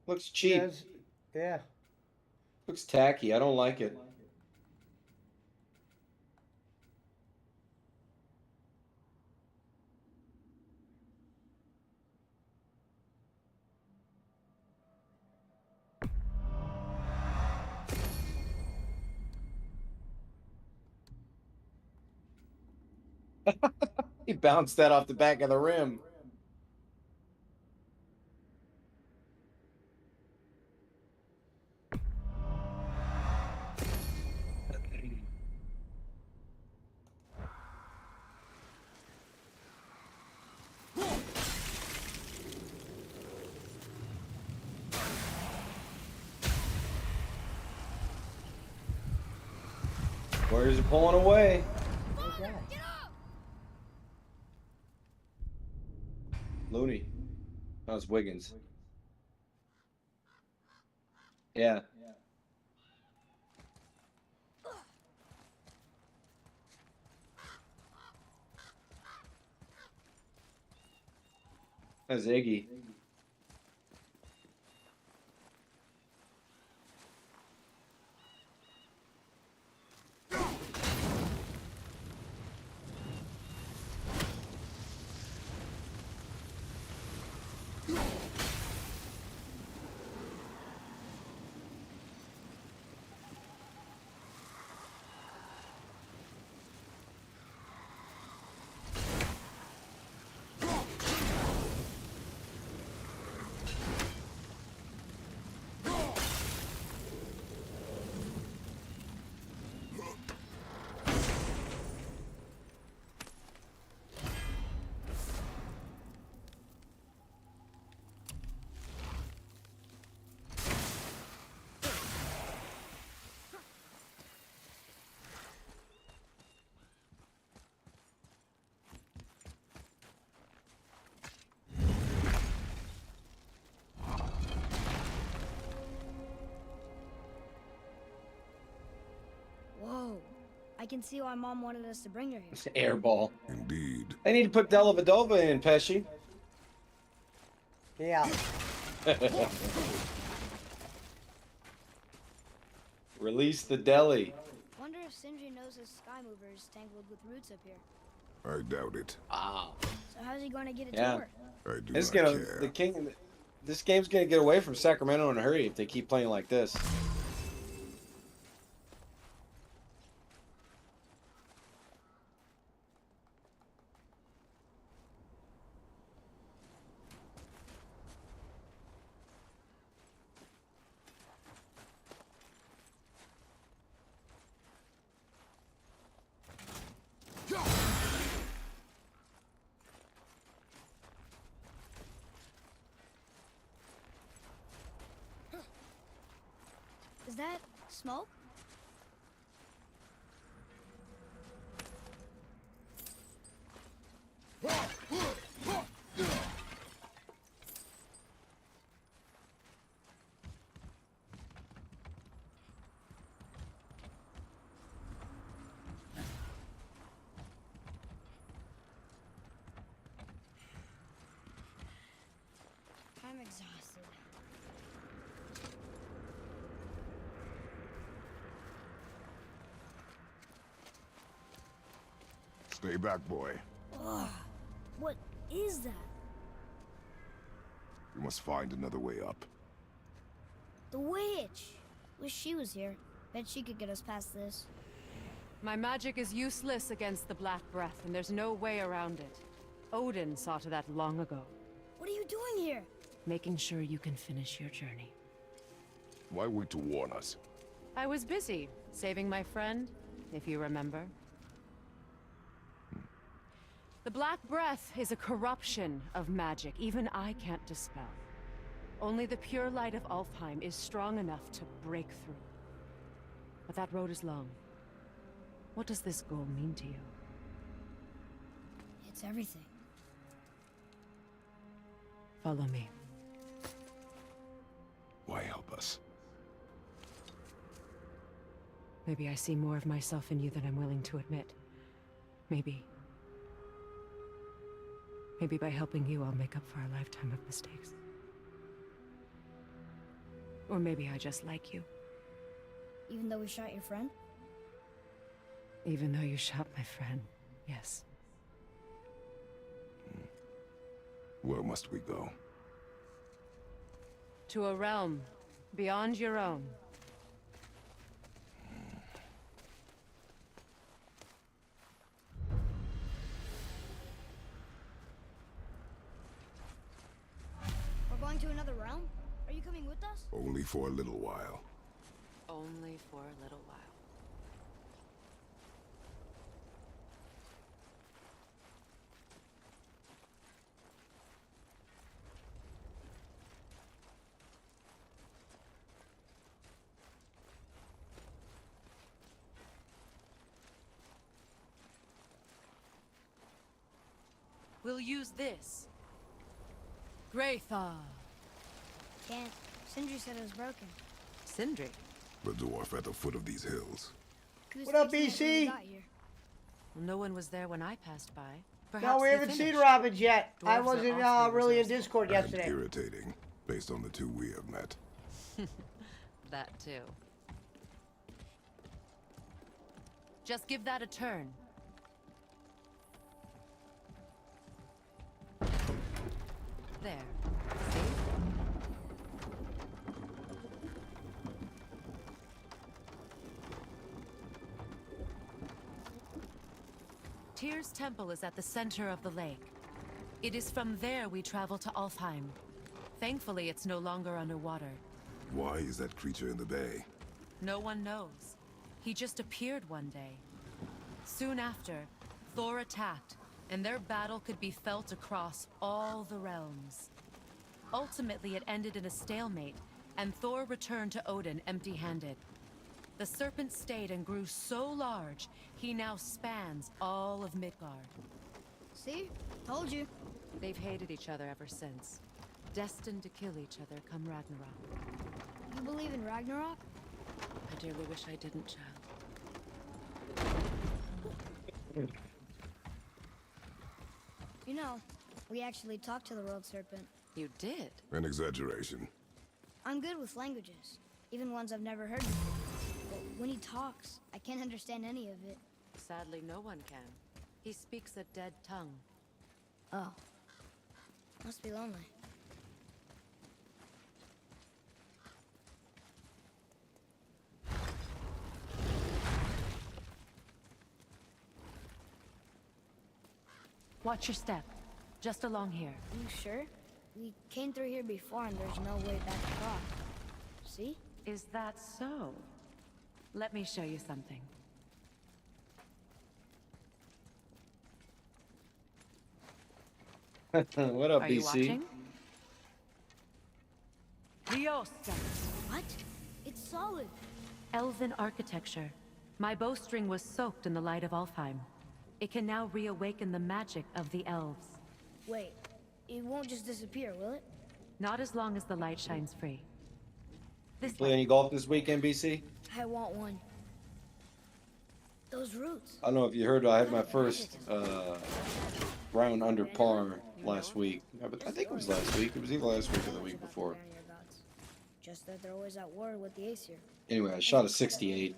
Speaker 1: Looks cheap.
Speaker 2: Does yeah.
Speaker 1: Looks tacky. I don't like it. He bounced that off the back of the rim. Warriors are pulling away.
Speaker 2: Okay.
Speaker 3: Get up!
Speaker 1: Looney. That was Wiggins. Yeah. That's Iggy.
Speaker 3: Whoa. I can see why Mom wanted us to bring her here.
Speaker 1: It's an air ball.
Speaker 4: Indeed.
Speaker 1: They need to put Delavadova in, Pesci.
Speaker 2: Yeah.
Speaker 1: Release the deli.
Speaker 3: Wonder if Sindri knows his sky mover is tangled with roots up here.
Speaker 4: I doubt it.
Speaker 1: Wow.
Speaker 3: So how's he gonna get it
Speaker 1: Yeah.
Speaker 3: to work?
Speaker 4: I do
Speaker 1: It's
Speaker 4: not
Speaker 1: gonna
Speaker 4: care.
Speaker 1: the king. This game's gonna get away from Sacramento in a hurry if they keep playing like this.
Speaker 3: Is that smoke? I'm exhausted.
Speaker 4: Stay back, boy.
Speaker 3: Ugh. What is that?
Speaker 4: We must find another way up.
Speaker 3: The witch! Wish she was here. Bet she could get us past this.
Speaker 6: My magic is useless against the Black Breath, and there's no way around it. Odin saw to that long ago.
Speaker 3: What are you doing here?
Speaker 6: Making sure you can finish your journey.
Speaker 4: Why wait to warn us?
Speaker 6: I was busy, saving my friend, if you remember. The Black Breath is a corruption of magic even I can't dispel. Only the pure light of Alfheim is strong enough to break through. But that road is long. What does this goal mean to you?
Speaker 3: It's everything.
Speaker 6: Follow me.
Speaker 4: Why help us?
Speaker 6: Maybe I see more of myself in you than I'm willing to admit. Maybe... Maybe by helping you, I'll make up for a lifetime of mistakes. Or maybe I just like you.
Speaker 3: Even though we shot your friend?
Speaker 6: Even though you shot my friend, yes.
Speaker 4: Where must we go?
Speaker 6: To a realm beyond your own.
Speaker 3: We're going to another realm? Are you coming with us?
Speaker 4: Only for a little while.
Speaker 6: Only for a little while. We'll use this. Graythaw.
Speaker 3: Can't. Sindri said it was broken.
Speaker 6: Sindri.
Speaker 4: The dwarf at the foot of these hills.
Speaker 3: Goose
Speaker 2: What up,
Speaker 3: fixing it when we
Speaker 2: BC?
Speaker 3: got here.
Speaker 6: Well, no one was there when I passed by.
Speaker 2: No,
Speaker 6: Perhaps
Speaker 2: we
Speaker 6: they
Speaker 2: haven't seen
Speaker 6: finished.
Speaker 2: Robbins yet.
Speaker 6: Dwarves
Speaker 2: I
Speaker 6: are
Speaker 2: wasn't
Speaker 6: awfully
Speaker 2: really in
Speaker 6: resourceful.
Speaker 2: Discord
Speaker 4: And
Speaker 2: yesterday.
Speaker 4: irritating, based on the two we have met.
Speaker 6: That too. Just give that a turn. There. See? Tyr's temple is at the center of the lake. It is from there we travel to Alfheim. Thankfully, it's no longer underwater.
Speaker 4: Why is that creature in the bay?
Speaker 6: No one knows. He just appeared one day. Soon after, Thor attacked, and their battle could be felt across all the realms. Ultimately, it ended in a stalemate, and Thor returned to Odin empty-handed. The serpent stayed and grew so large, he now spans all of Midgard.
Speaker 3: See? Told you.
Speaker 6: They've hated each other ever since, destined to kill each other come Ragnarok.
Speaker 3: You believe in Ragnarok?
Speaker 6: I dearly wish I didn't, child.
Speaker 3: You know, we actually talked to the world serpent.
Speaker 6: You did?
Speaker 4: An exaggeration.
Speaker 3: I'm good with languages, even ones I've never heard before. But when he talks, I can't understand any of it.
Speaker 6: Sadly, no one can. He speaks a dead tongue.
Speaker 3: Oh. Must be lonely.
Speaker 6: Watch your step. Just along here.
Speaker 3: You sure? We came through here before and there's no way back across. See?
Speaker 6: Is that so? Let me show you something.
Speaker 1: What up,
Speaker 6: Are
Speaker 1: BC?
Speaker 6: you watching? Liosta.
Speaker 3: What? It's solid.
Speaker 6: Elven architecture. My bowstring was soaked in the light of Alfheim. It can now reawaken the magic of the elves.
Speaker 3: Wait, it won't just disappear, will it?
Speaker 6: Not as long as the light shines free. This
Speaker 1: Play any golf this weekend, BC?
Speaker 3: I want one. Those roots.
Speaker 1: I don't know if you heard, I had my first round under par last week. I think it was last week. It was either last week or the week before.
Speaker 3: Just that they're always at war with the Aesir.
Speaker 1: Anyway, I shot a 68.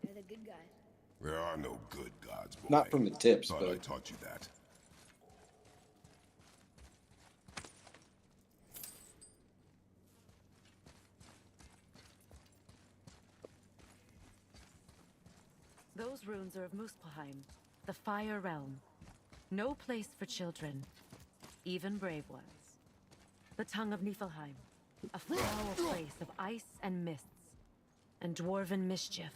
Speaker 3: They're the good guys.
Speaker 4: There are no good gods, boy.
Speaker 1: Not from the tips,
Speaker 4: Thought I
Speaker 1: but
Speaker 4: taught you that.
Speaker 6: Those runes are of Muspelheim, the Fire Realm. No place for children, even brave ones. The Tongue of Niflheim, a foul place of ice and mists, and dwarven mischief.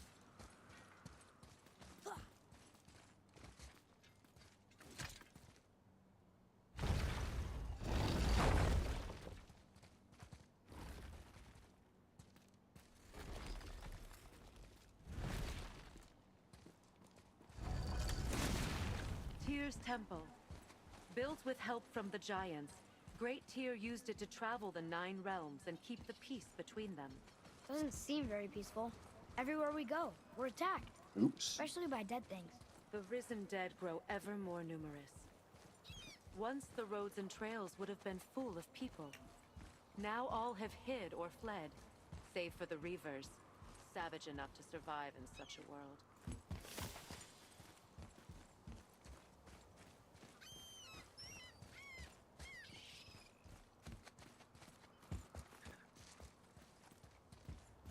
Speaker 6: Tyr's temple. Built with help from the giants, Great Tyr used it to travel the 9 realms and keep the peace between them.
Speaker 3: Doesn't seem very peaceful. Everywhere we go, We're attacked,
Speaker 1: Oops.
Speaker 3: especially by dead things.
Speaker 6: The risen dead grow ever more numerous. Once the roads and trails would have been full of people. Now all have hid or fled, save for the Reavers, savage enough to survive in such a world.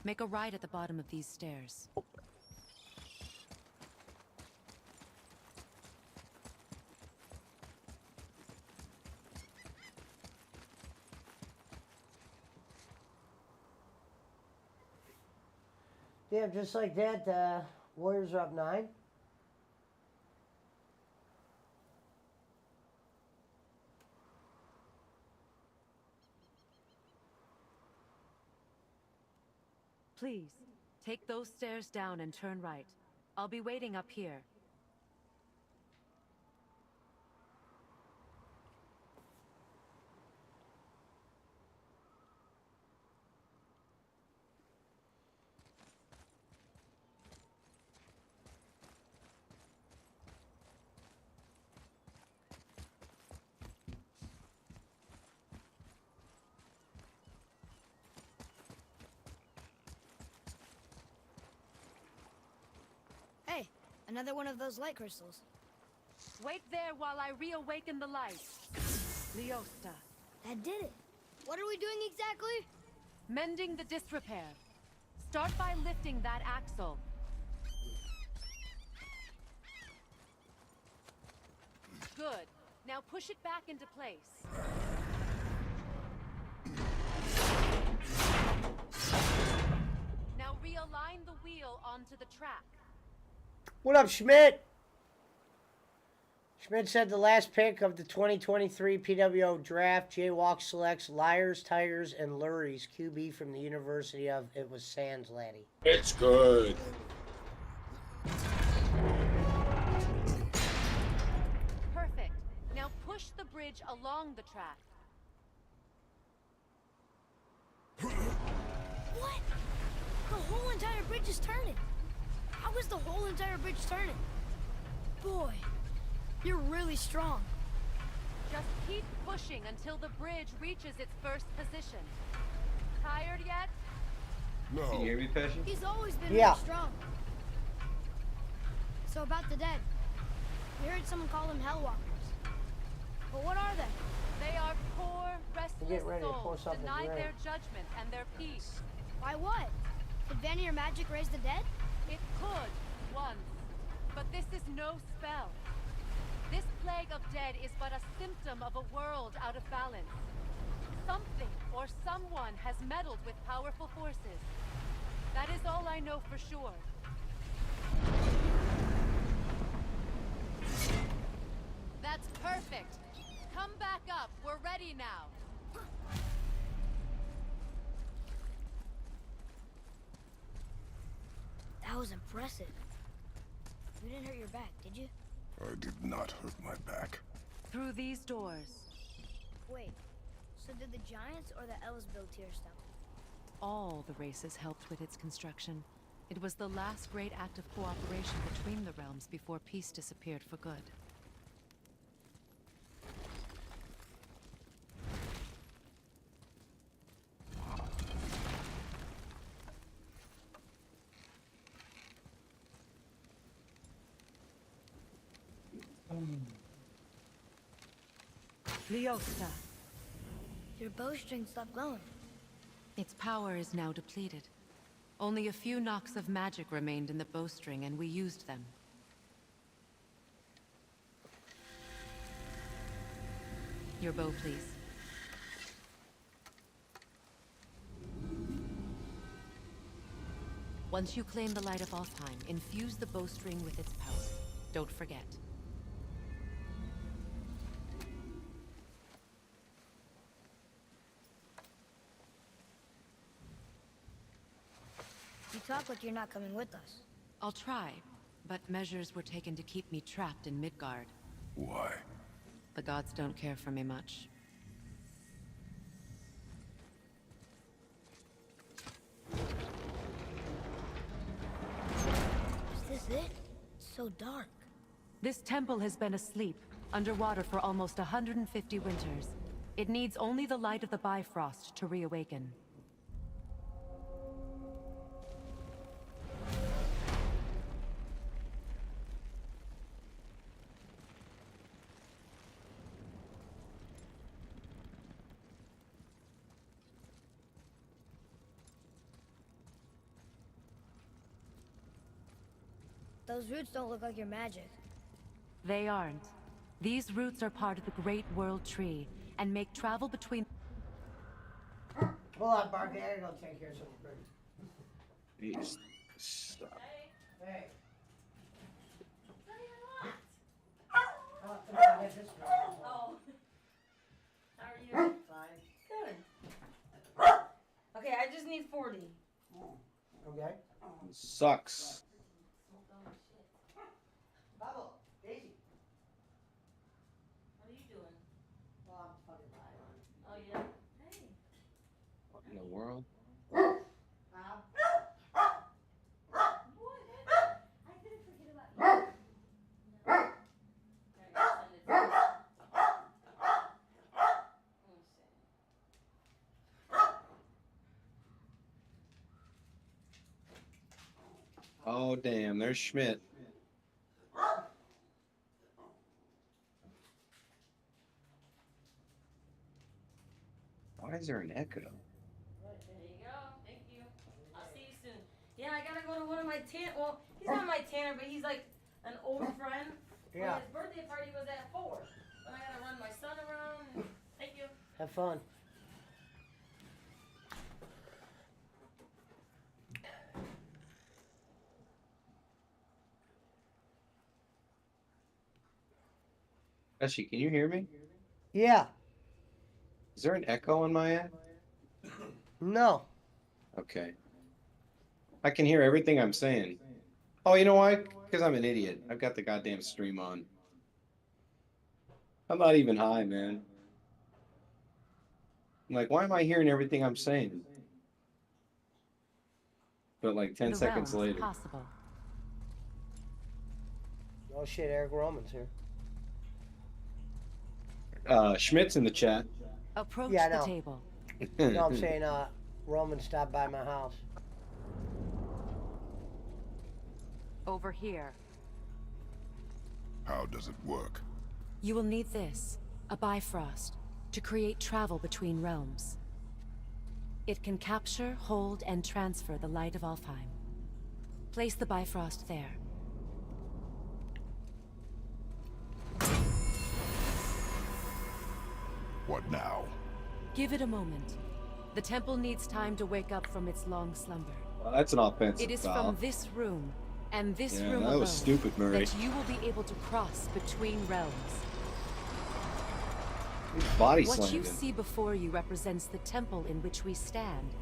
Speaker 6: Make a right at the bottom of these stairs.
Speaker 2: Damn, just like that, Warriors are up 9.
Speaker 6: Please, take those stairs down and turn right. I'll be waiting up here.
Speaker 3: Hey, another one of those light crystals.
Speaker 6: Wait there while I reawaken the light. Leosta.
Speaker 3: That did it. What are we doing exactly?
Speaker 6: Mending the disrepair. Start by lifting that axle. Good. Now push it back into place. Now realign the wheel onto the track.
Speaker 2: What up, Schmidt? Schmidt said the last pick of the 2023 PWO draft, Jaywalk selects Liars, Tigers, and Lurries, QB from the University of, it was Sands, laddie.
Speaker 1: It's good.
Speaker 6: Perfect. Now push the bridge along the track.
Speaker 3: What? The whole entire bridge is turning. How is the whole entire bridge turning? Boy, you're really strong.
Speaker 6: Just keep pushing until the bridge reaches its first position. Tired yet?
Speaker 4: No.
Speaker 1: Can you hear me, Passion?
Speaker 3: He's always been
Speaker 2: Yeah.
Speaker 3: really strong. So about the dead. We heard someone call them Hellwalkers. But what are they?
Speaker 6: They are poor, restless
Speaker 2: Get ready to pour
Speaker 6: souls,
Speaker 2: something
Speaker 6: denied
Speaker 2: great.
Speaker 6: their judgment and their peace.
Speaker 3: Why what? Did Vanny or magic raise the dead?
Speaker 6: It could, once. But this is no spell. This plague of dead is but a symptom of a world out of balance. Something or someone has meddled with powerful forces. That is all I know for sure. That's perfect. Come back up. We're ready now.
Speaker 3: That was impressive. You didn't hurt your back, did you?
Speaker 4: I did not hurt my back.
Speaker 6: Through these doors.
Speaker 3: Wait, so did the Giants or the Elves build Tearstone?
Speaker 6: All the races helped with its construction. It was the last great act of cooperation between the realms before peace disappeared for good. Leosta.
Speaker 3: Your bowstring stopped glowing.
Speaker 6: Its power is now depleted. Only a few knocks of magic remained in the bowstring, and we used them. Your bow, please. Once you claim the Light of Alfheim, infuse the bowstring with its power. Don't forget.
Speaker 3: You talk like you're not coming with us.
Speaker 6: I'll try, but measures were taken to keep me trapped in Midgard.
Speaker 4: Why?
Speaker 6: The gods don't care for me much.
Speaker 3: it? It's so dark.
Speaker 6: This temple has been asleep, underwater for almost 150 winters. It needs only the light of the Bifrost to reawaken.
Speaker 3: Those roots don't look like your magic.
Speaker 6: They aren't. These roots are part of the Great World Tree, and make travel between...
Speaker 2: Hold on, Barbie. I gotta go take care of something.
Speaker 1: Jeez. Stop.
Speaker 2: Hey.
Speaker 7: Oh. How are you?
Speaker 2: Fine.
Speaker 7: Good. Okay, I just need 40.
Speaker 2: Okay.
Speaker 1: Sucks.
Speaker 2: Bubble. Daisy.
Speaker 7: What are you doing?
Speaker 2: Well, I'm fucking lying.
Speaker 7: Oh, yeah? Hey.
Speaker 1: What in the world?
Speaker 2: Bob.
Speaker 7: I didn't forget about you. No. Here, I gotta send it to you. Let me see.
Speaker 1: Oh, damn. There's Schmidt. Why is there an echo?
Speaker 7: There you go. Thank you. I'll see you soon. Yeah, I gotta go to one of my well, he's not my tanner, but he's like an old friend.
Speaker 2: Yeah.
Speaker 7: His birthday party was at 4. Then I gotta run my son around. Thank you.
Speaker 2: Have fun.
Speaker 1: Actually, can you hear me?
Speaker 2: Yeah.
Speaker 1: Is there an echo on my end?
Speaker 2: No.
Speaker 1: Okay. I can hear everything I'm saying. Oh, you know why? Because I'm an idiot. I've got the goddamn stream on. I'm not even high, man. I'm like, why am I hearing everything I'm saying? But like 10
Speaker 6: The
Speaker 1: seconds
Speaker 6: realms
Speaker 1: later.
Speaker 6: possible.
Speaker 2: Oh shit, Eric Roman's here.
Speaker 1: Schmidt's in the chat.
Speaker 6: Approach
Speaker 2: Yeah, I
Speaker 6: the
Speaker 2: know.
Speaker 6: table.
Speaker 2: No, I'm saying Roman stopped by my house.
Speaker 6: Over here.
Speaker 4: How does it work?
Speaker 6: You will need this, a Bifrost, to create travel between realms. It can capture, hold, and transfer the light of Alfheim. Place the Bifrost there.
Speaker 4: What now?
Speaker 6: Give it a moment. The temple needs time to wake up from its long slumber.
Speaker 1: Well, that's an offensive
Speaker 6: It is
Speaker 1: foul.
Speaker 6: from this room, and this
Speaker 1: Yeah,
Speaker 6: room
Speaker 1: that
Speaker 6: alone,
Speaker 1: was stupid, Murray.
Speaker 6: that you will be able to cross between realms.
Speaker 1: Body
Speaker 6: What
Speaker 1: slammed
Speaker 6: you
Speaker 1: him.
Speaker 6: see before you represents the temple in which we stand,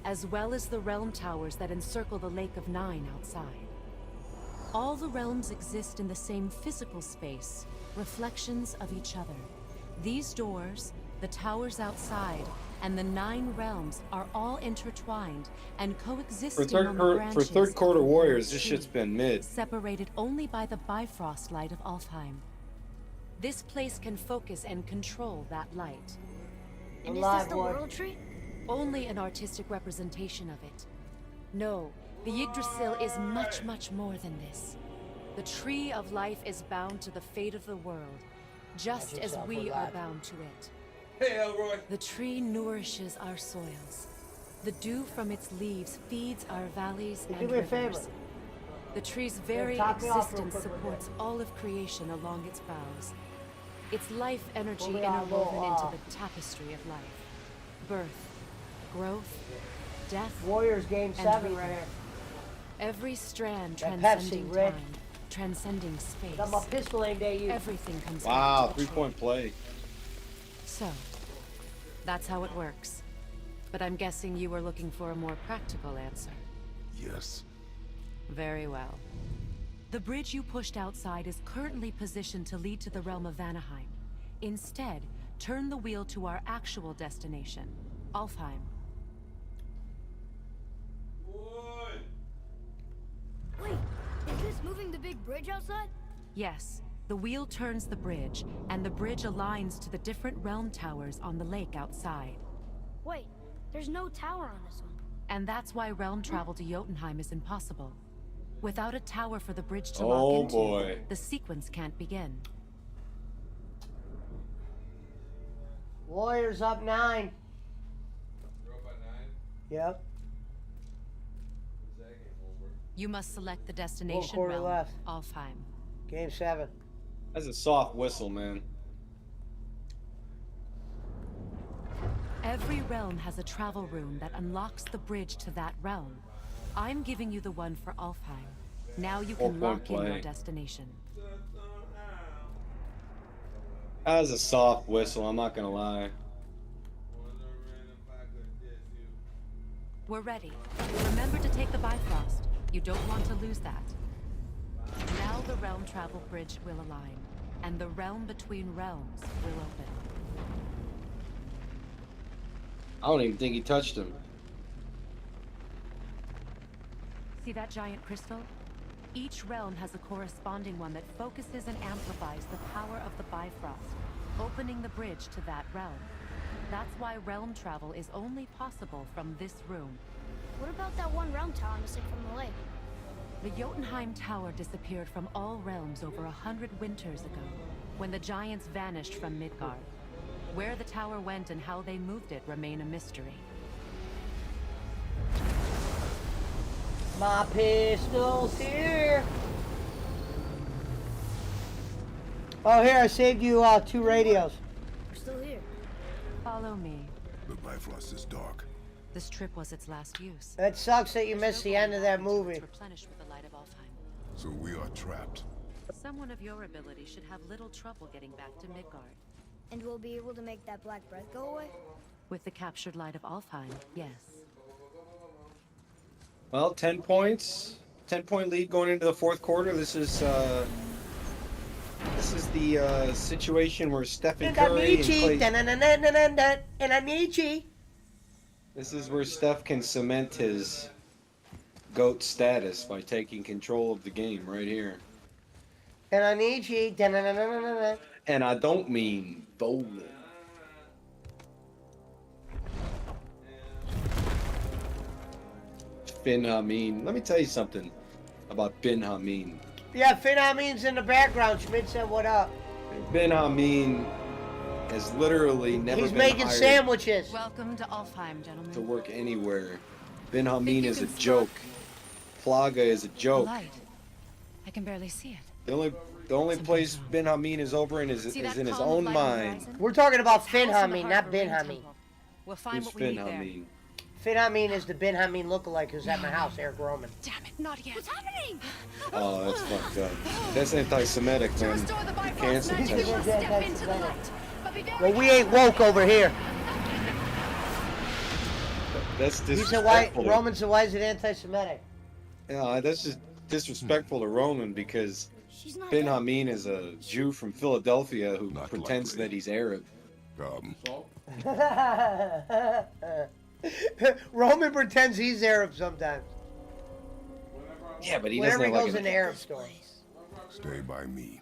Speaker 6: as well as the realm towers that encircle the Lake of Nine outside. All the realms exist in the same physical space, reflections of each other. These doors, the towers outside, and the 9 realms are all intertwined and coexisting on the branches
Speaker 1: For third quarter
Speaker 6: of the
Speaker 1: warriors,
Speaker 6: World
Speaker 1: this
Speaker 6: Tree,
Speaker 1: shit's been mid.
Speaker 6: separated only by the Bifrost light of Alfheim. This place can focus and control that light.
Speaker 3: And is
Speaker 2: Alive,
Speaker 3: this the
Speaker 2: boy.
Speaker 3: World Tree?
Speaker 6: Only an artistic representation of it. No, the Yggdrasil is much, much more than this. The Tree of Life is bound to the fate of the world, just
Speaker 2: Watch
Speaker 6: as
Speaker 2: yourself,
Speaker 6: we
Speaker 2: we're
Speaker 6: are
Speaker 2: live.
Speaker 6: bound to it.
Speaker 1: Hey, Elroy.
Speaker 6: The tree nourishes our soils. The dew from its leaves feeds our valleys
Speaker 2: Hey,
Speaker 6: and
Speaker 2: do me a favor.
Speaker 6: rivers. The tree's very
Speaker 2: top me off real
Speaker 6: existence
Speaker 2: quick with
Speaker 6: supports all of creation along its boughs. Its life energy
Speaker 2: Hold it on low,
Speaker 6: interwoven into the tapestry of life. Birth, growth, death,
Speaker 2: Warriors game 7
Speaker 6: rebirth.
Speaker 2: right here.
Speaker 6: Every strand
Speaker 2: That Pepsi,
Speaker 6: transcending
Speaker 2: Rick.
Speaker 6: time, transcending space.
Speaker 2: Got my pistol aimed at you.
Speaker 6: Everything comes
Speaker 1: Wow,
Speaker 6: back to the tree.
Speaker 1: 3-point play.
Speaker 6: So, that's how it works. But I'm guessing you were looking for a more practical answer.
Speaker 4: Yes.
Speaker 6: Very well. The bridge you pushed outside is currently positioned to lead to the realm of Vanaheim. Instead, turn the wheel to our actual destination, Alfheim.
Speaker 3: Wait, is this It's moving the big bridge outside?
Speaker 6: Yes, the wheel turns the bridge, and the bridge aligns to the different realm towers on the lake outside.
Speaker 3: Wait, there's no tower on this one.
Speaker 6: And that's why realm travel to Jotunheim is impossible. Without a tower for the bridge to
Speaker 1: Oh,
Speaker 6: lock into,
Speaker 1: boy.
Speaker 6: the sequence can't begin.
Speaker 2: Warriors up 9.
Speaker 1: You're up at 9?
Speaker 2: Yep.
Speaker 1: When's that game over?
Speaker 6: You must select the destination
Speaker 2: quarter
Speaker 6: realm,
Speaker 2: left.
Speaker 6: Alfheim.
Speaker 2: Game 7.
Speaker 1: That's a soft whistle, man.
Speaker 6: Every realm has a travel room that unlocks the bridge to that realm. I'm giving you the one for Alfheim. Now you can lock in your destination.
Speaker 1: That was a soft whistle, I'm not gonna lie.
Speaker 6: We're ready. Remember to take the Bifrost. You don't want to lose that. Now the realm travel bridge will align, and the realm between realms will open.
Speaker 1: I don't even think he touched him.
Speaker 6: See that giant crystal? Each realm has a corresponding one that focuses and amplifies the power of the Bifrost, opening the bridge to that realm. That's why realm travel is only possible from this room.
Speaker 3: What about that one realm tower missing from the lake?
Speaker 6: The Jotunheim Tower disappeared from all realms over 100 winters ago, when the giants vanished from Midgard. Where the tower went and how they moved it remain a mystery.
Speaker 2: My pistol's here. Oh, here, I saved you 2 radios.
Speaker 3: We're still here.
Speaker 6: Follow me.
Speaker 4: The Bifrost is dark.
Speaker 6: This trip was its last use.
Speaker 2: It sucks that you
Speaker 6: There's
Speaker 2: missed
Speaker 6: no
Speaker 2: the end of
Speaker 6: going
Speaker 2: that
Speaker 6: back until
Speaker 2: movie.
Speaker 6: it's replenished with the light of Alfheim.
Speaker 4: So we are trapped.
Speaker 6: Someone of your ability should have little trouble getting back to Midgard.
Speaker 3: And we'll be able to make that black breath go away?
Speaker 6: With the captured light of Alfheim, yes.
Speaker 1: Well, 10 points. 10-point lead going into the 4th quarter. This is the situation where Stephen Curry and Clay... This is where Steph can cement his GOAT status by taking control of the game right here.
Speaker 2: And I need you.
Speaker 1: And I don't mean bowling. Bin Hameen. Let me tell you something about Bin Hameen.
Speaker 2: Yeah, Finn Amin's in the background. Schmidt said, what up?
Speaker 1: Bin Hameen has literally never
Speaker 2: He's
Speaker 1: been
Speaker 2: making
Speaker 1: hired
Speaker 2: sandwiches.
Speaker 6: Welcome to Alfheim, gentlemen.
Speaker 1: to work anywhere. Bin Hameen
Speaker 6: Think you
Speaker 1: is a
Speaker 6: can
Speaker 1: joke. Plaga is a
Speaker 6: The
Speaker 1: joke.
Speaker 6: light. I can barely see it.
Speaker 1: The only place Bin Hameen is over in is
Speaker 6: See
Speaker 1: in
Speaker 6: that
Speaker 1: his
Speaker 6: column of
Speaker 1: own
Speaker 6: light on the
Speaker 1: mind.
Speaker 6: horizon?
Speaker 2: We're talking about Finn
Speaker 6: House in the
Speaker 2: Hamin,
Speaker 6: heart
Speaker 2: not
Speaker 6: of a
Speaker 2: Bin
Speaker 6: ring
Speaker 2: Hamin.
Speaker 6: temple. We'll find
Speaker 1: Who's
Speaker 6: what we
Speaker 1: Bin
Speaker 6: need there.
Speaker 1: Hameen?
Speaker 2: Finn Hamin is the Bin Hamin lookalike who's at my house, Eric Roman.
Speaker 6: Damn it, not yet.
Speaker 3: What's happening?
Speaker 1: Oh, that's fucked up. That's anti-Semitic,
Speaker 6: To
Speaker 1: man.
Speaker 6: restore the Bifrost
Speaker 1: Cancel
Speaker 6: magic, we
Speaker 1: that.
Speaker 6: must step into the light. But be very
Speaker 2: Well, we ain't woke over here.
Speaker 1: That's
Speaker 2: He said, why,
Speaker 1: disrespectful.
Speaker 2: Roman said, why is it anti-Semitic?
Speaker 1: Yeah, that's just disrespectful to Roman because
Speaker 3: She's not
Speaker 1: Bin
Speaker 3: dead.
Speaker 1: Hameen is a Jew from Philadelphia who
Speaker 4: Not
Speaker 1: pretends
Speaker 4: likely.
Speaker 1: that he's Arab.
Speaker 2: Roman pretends he's Arab sometimes.
Speaker 1: Yeah, but he
Speaker 2: Whenever
Speaker 1: doesn't
Speaker 2: he
Speaker 1: have
Speaker 2: goes
Speaker 1: like
Speaker 2: in the Arab store.
Speaker 4: Stay by me.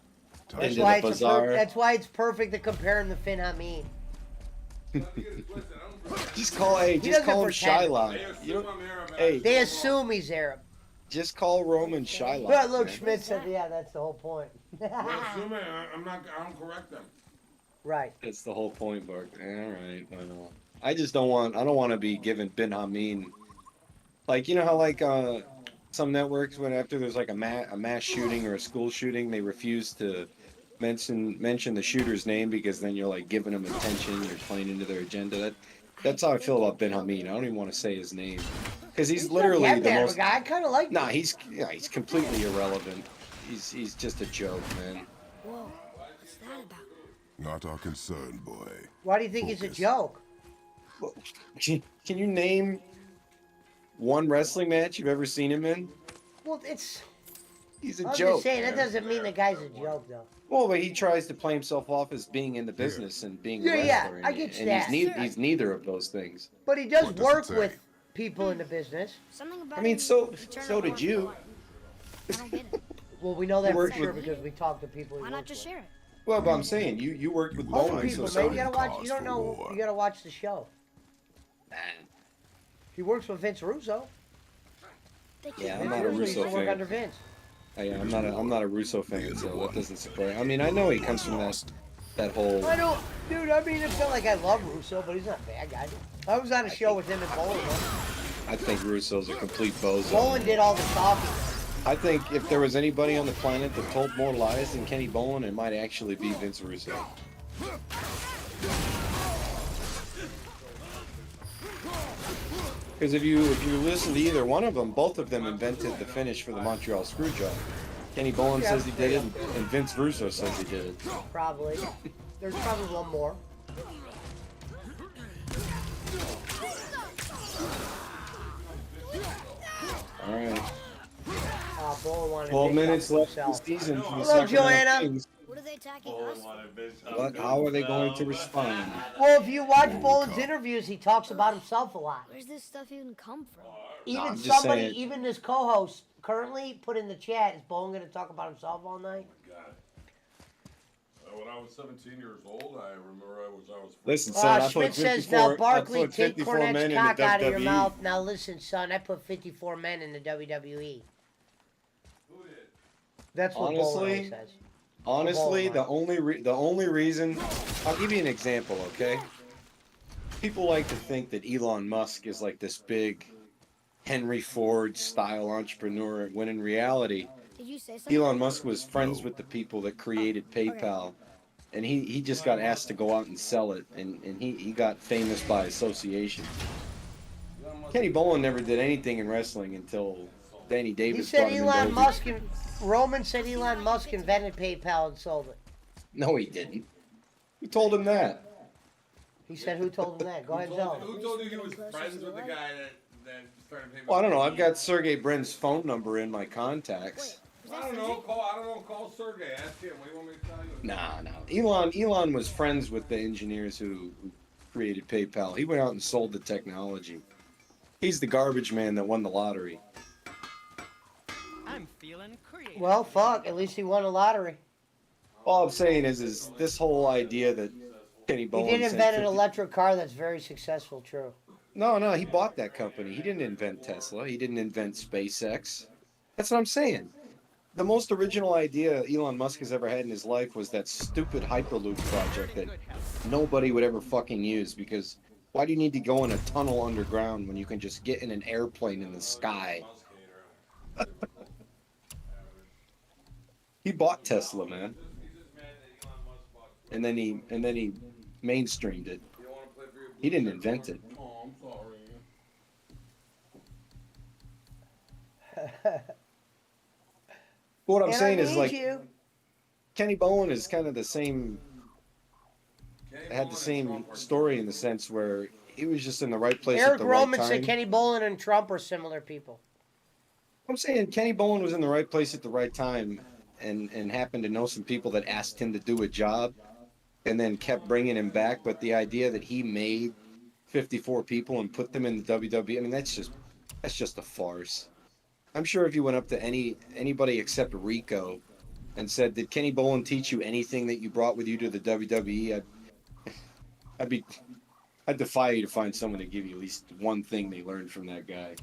Speaker 1: Into
Speaker 2: That's
Speaker 1: the
Speaker 2: why,
Speaker 1: bazaar.
Speaker 2: that's why it's perfect to compare him to Finn Hamin.
Speaker 1: Just call him
Speaker 2: doesn't pretend.
Speaker 1: Shylock. You don't, hey,
Speaker 2: They assume he's Arab.
Speaker 1: just call Roman Shylock.
Speaker 2: But look,
Speaker 1: man.
Speaker 2: Schmidt said, yeah, that's the whole point.
Speaker 8: Well, assuming I don't correct them.
Speaker 2: Right.
Speaker 1: That's the whole point, Bart. All right, well, I don't want to be given Bin Hameen. Like, you know how like some networks when after there's like a mass shooting or a school shooting, they refuse to mention the shooter's name because then you're like giving them attention, you're playing into their agenda. That's how I feel about Bin Hameen. I don't even want to say his name because he's literally
Speaker 2: not that
Speaker 1: the
Speaker 2: bad of a
Speaker 1: most.
Speaker 2: guy. I kind of like
Speaker 1: Nah,
Speaker 2: him.
Speaker 1: he's completely irrelevant. He's just a joke, man.
Speaker 3: Whoa, what's that about?
Speaker 4: Not our concern, boy.
Speaker 2: Why do you think he's a
Speaker 4: Focus.
Speaker 2: joke?
Speaker 1: Can you name one wrestling match you've ever seen him in?
Speaker 2: Well, it's...
Speaker 1: He's a
Speaker 2: I'm
Speaker 1: joke.
Speaker 2: just saying, that
Speaker 1: man.
Speaker 2: doesn't mean the guy's a joke, though.
Speaker 1: Well, but he tries to play himself off as being in the business and being a
Speaker 2: Yeah,
Speaker 1: wrestler.
Speaker 2: I
Speaker 1: and-
Speaker 2: get
Speaker 1: and
Speaker 2: that.
Speaker 1: he's neither of those things.
Speaker 2: But he does
Speaker 4: What does it
Speaker 2: work
Speaker 4: say?
Speaker 2: with people in the business.
Speaker 3: Something about
Speaker 1: I mean,
Speaker 3: him,
Speaker 1: so
Speaker 3: he turned
Speaker 1: so
Speaker 3: out
Speaker 1: did
Speaker 3: more
Speaker 1: you.
Speaker 3: for I don't get it.
Speaker 2: Well, we know that for
Speaker 1: worked
Speaker 2: sure
Speaker 1: with-
Speaker 2: because we talked to people. He
Speaker 3: Why not
Speaker 2: works
Speaker 3: just
Speaker 2: with.
Speaker 3: share it?
Speaker 1: Well, but I'm saying you worked with
Speaker 2: Other
Speaker 1: Bowen,
Speaker 2: people,
Speaker 1: so
Speaker 2: man, you
Speaker 1: so
Speaker 2: gotta watch. You
Speaker 4: Cause
Speaker 2: don't
Speaker 4: for
Speaker 2: know.
Speaker 4: war.
Speaker 2: You gotta watch the show. He works with Vince Russo.
Speaker 3: They keep
Speaker 1: Yeah, I'm
Speaker 2: Vince
Speaker 1: not a
Speaker 2: Russo used
Speaker 1: Russo
Speaker 2: to work
Speaker 1: fan.
Speaker 2: under Vince.
Speaker 1: Yeah, I'm not a Russo fan, so that doesn't surprise. I mean, I know he comes from that whole.
Speaker 2: I don't, dude. I mean, it's not like I love Russo, but he's not a bad guy. I was on a show with him and Bowen.
Speaker 1: I think Russo's a complete bozo.
Speaker 2: Bowen did all the talking.
Speaker 1: I think if there was anybody on the planet that told more lies than Kenny Bowen, it might actually be Vince Russo. Because if you listen to either one of them, both of them invented the finish for the Montreal Screwjob. Kenny Bowen says he did it, and Vince Russo says he did it.
Speaker 2: Probably. There's probably one more.
Speaker 1: All right,
Speaker 2: Bowen wanted
Speaker 1: 12
Speaker 2: to
Speaker 1: minutes left in the
Speaker 2: himself.
Speaker 1: season for the
Speaker 2: Hello,
Speaker 1: Sacramento
Speaker 2: Joanna.
Speaker 1: Kings.
Speaker 3: What are they attacking us for?
Speaker 1: What? How are they going to respond?
Speaker 2: Well, if you watch Bowen's interviews, he talks about himself a lot.
Speaker 3: Where's this stuff even come from?
Speaker 2: Even
Speaker 1: I'm just
Speaker 2: somebody,
Speaker 1: saying.
Speaker 2: even this co-host currently put in the chat, is Bowen going to talk about himself all night?
Speaker 8: God. When I was 17 years old, I remember I was.
Speaker 1: Listen, son, I
Speaker 2: Schmidt
Speaker 1: put
Speaker 2: says
Speaker 1: 54.
Speaker 2: now
Speaker 1: I
Speaker 2: Barkley
Speaker 1: put
Speaker 2: take
Speaker 1: 54 men
Speaker 2: Cornette's
Speaker 1: in the
Speaker 2: cock out of your
Speaker 1: WWE.
Speaker 2: mouth. Now listen, son, I put 54 men in the WWE. That's what Bowen
Speaker 1: Honestly,
Speaker 2: always says.
Speaker 1: Honestly,
Speaker 2: Bowen,
Speaker 1: the only reason, I'll give you an example, okay? People like to think that Elon Musk is like this big Henry Ford style entrepreneur, when in reality,
Speaker 3: Did you say something?
Speaker 1: Elon Musk was friends with the people that created PayPal, and he just got asked to go out and sell it, and he got famous by association. Kenny Bowen never did anything in wrestling until Danny
Speaker 2: He
Speaker 1: Davis
Speaker 2: said
Speaker 1: brought him
Speaker 2: Elon
Speaker 1: into
Speaker 2: Musk, Roman said Elon Musk invented PayPal and sold it.
Speaker 1: No, he didn't. Who told him that?
Speaker 2: He said, who told him that? Go ahead, tell him.
Speaker 8: Who told you he was friends with the guy that started paying?
Speaker 1: Well, I don't know. I've got Sergey Brin's phone number in my contacts.
Speaker 8: I don't know. Call Sergey. Ask him. What do you want me to tell you?
Speaker 1: No. Elon was friends with the engineers who created PayPal. He went out and sold the technology. He's the garbage man that won the lottery.
Speaker 5: I'm feeling creative.
Speaker 2: Well, fuck. At least he won a lottery.
Speaker 1: All I'm saying is this whole idea that Kenny
Speaker 2: He
Speaker 1: Bowen
Speaker 2: did
Speaker 1: sent
Speaker 2: invent an
Speaker 1: 50
Speaker 2: electric car that's very successful, true.
Speaker 1: No, he bought that company. He didn't invent Tesla. He didn't invent SpaceX. That's what I'm saying. The most original idea Elon Musk has ever had in his life was that stupid Hyperloop project that nobody would ever fucking use, because why do you need to go in a tunnel underground when you can just get in an airplane in the sky? He bought Tesla, man. And then he mainstreamed it. He didn't invent it.
Speaker 8: Oh, I'm sorry.
Speaker 1: What I'm
Speaker 2: And
Speaker 1: saying
Speaker 2: I
Speaker 1: is,
Speaker 2: need
Speaker 1: like,
Speaker 2: you.
Speaker 1: Kenny Bowen is kind of the same,
Speaker 8: Kenny
Speaker 1: had
Speaker 8: Bowen
Speaker 1: the
Speaker 8: and
Speaker 1: same
Speaker 8: Trump are
Speaker 1: story in the sense where he was just in the right place
Speaker 2: Eric
Speaker 1: at the right
Speaker 2: Roman
Speaker 1: time.
Speaker 2: said Kenny Bowen and Trump are similar people.
Speaker 1: I'm saying Kenny Bowen was in the right place at the right time, and happened to know some people that asked him to do a job, and then kept bringing him back. But the idea that he made 54 people and put them in the WWE, I mean, that's just a farce. I'm sure if you went up to anybody except Rico and said, "Did Kenny Bowen teach you anything that you brought with you to the WWE?" I'd defy you to find someone to give you at least one thing they learned from that guy.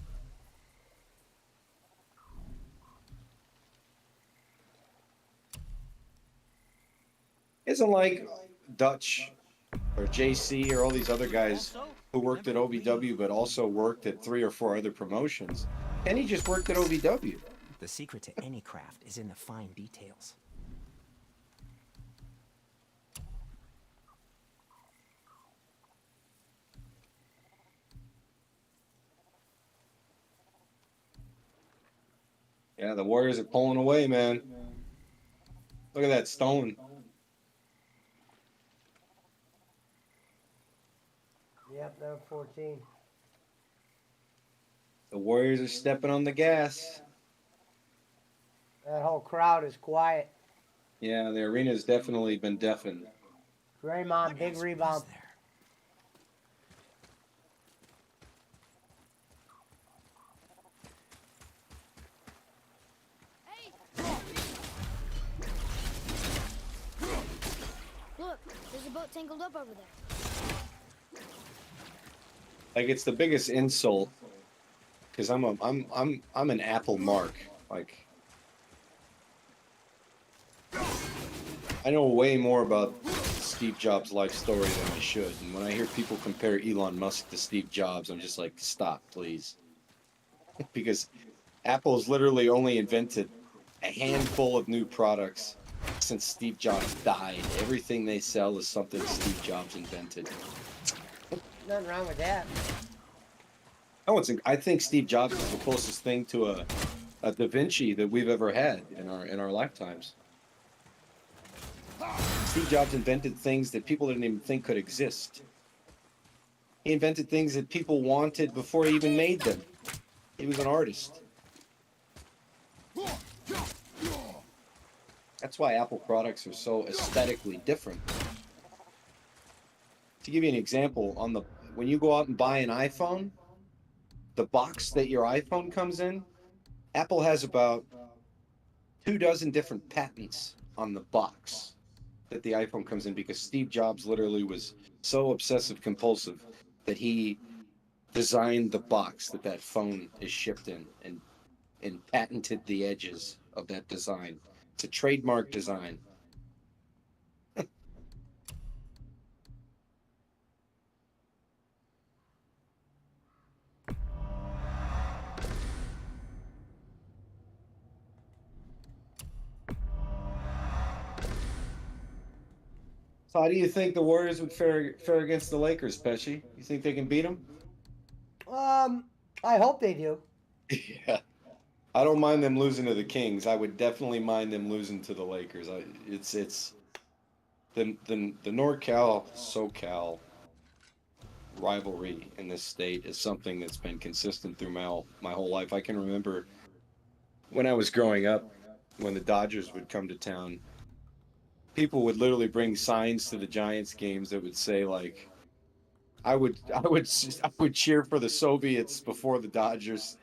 Speaker 1: Isn't like Dutch or JC or all these other guys who worked at OVW but also worked at 3 or 4 other promotions. And he just worked at OVW.
Speaker 9: The secret to any craft is in the fine details.
Speaker 1: Yeah, the Warriors are pulling away, man. Look at that stone.
Speaker 2: Yep, they're 14.
Speaker 1: The Warriors are stepping on the gas.
Speaker 2: That whole crowd is quiet.
Speaker 1: Yeah, the arena's definitely been deafened.
Speaker 2: Draymond, big rebound.
Speaker 9: There.
Speaker 3: tangled up over there.
Speaker 1: Like it's the biggest insult because I'm an Apple mark. Like I know way more about Steve Jobs' life story than I should. And when I hear people compare Elon Musk to Steve Jobs, I'm just like, stop, please. Because Apple's literally only invented a handful of new products since Steve Jobs died. Everything they sell is something Steve Jobs invented.
Speaker 2: Nothing wrong with that.
Speaker 1: I think Steve Jobs is the closest thing to a Da Vinci that we've ever had in our lifetimes. Steve Jobs invented things that people didn't even think could exist. He invented things that people wanted before he even made them. He was an artist. That's why Apple products are so aesthetically different. To give you an example, when you go out and buy an iPhone, the box that your iPhone comes in, Apple has about 24 different patents on the box that the iPhone comes in because Steve Jobs literally was so obsessive compulsive that he designed the box that phone is shipped in and patented the edges of that design. It's a trademark design. So how do you think the Warriors would fare against the Lakers, Pesci? You think they can beat them?
Speaker 2: I hope they do.
Speaker 1: Yeah. I don't mind them losing to the Kings. I would definitely mind them losing to the Lakers. It's the NorCal SoCal rivalry in this state is something that's been consistent through my whole life. I can remember when I was growing up, when the Dodgers would come to town, people would literally bring signs to the Giants games that would say like, I would cheer for the Soviets before the Dodgers.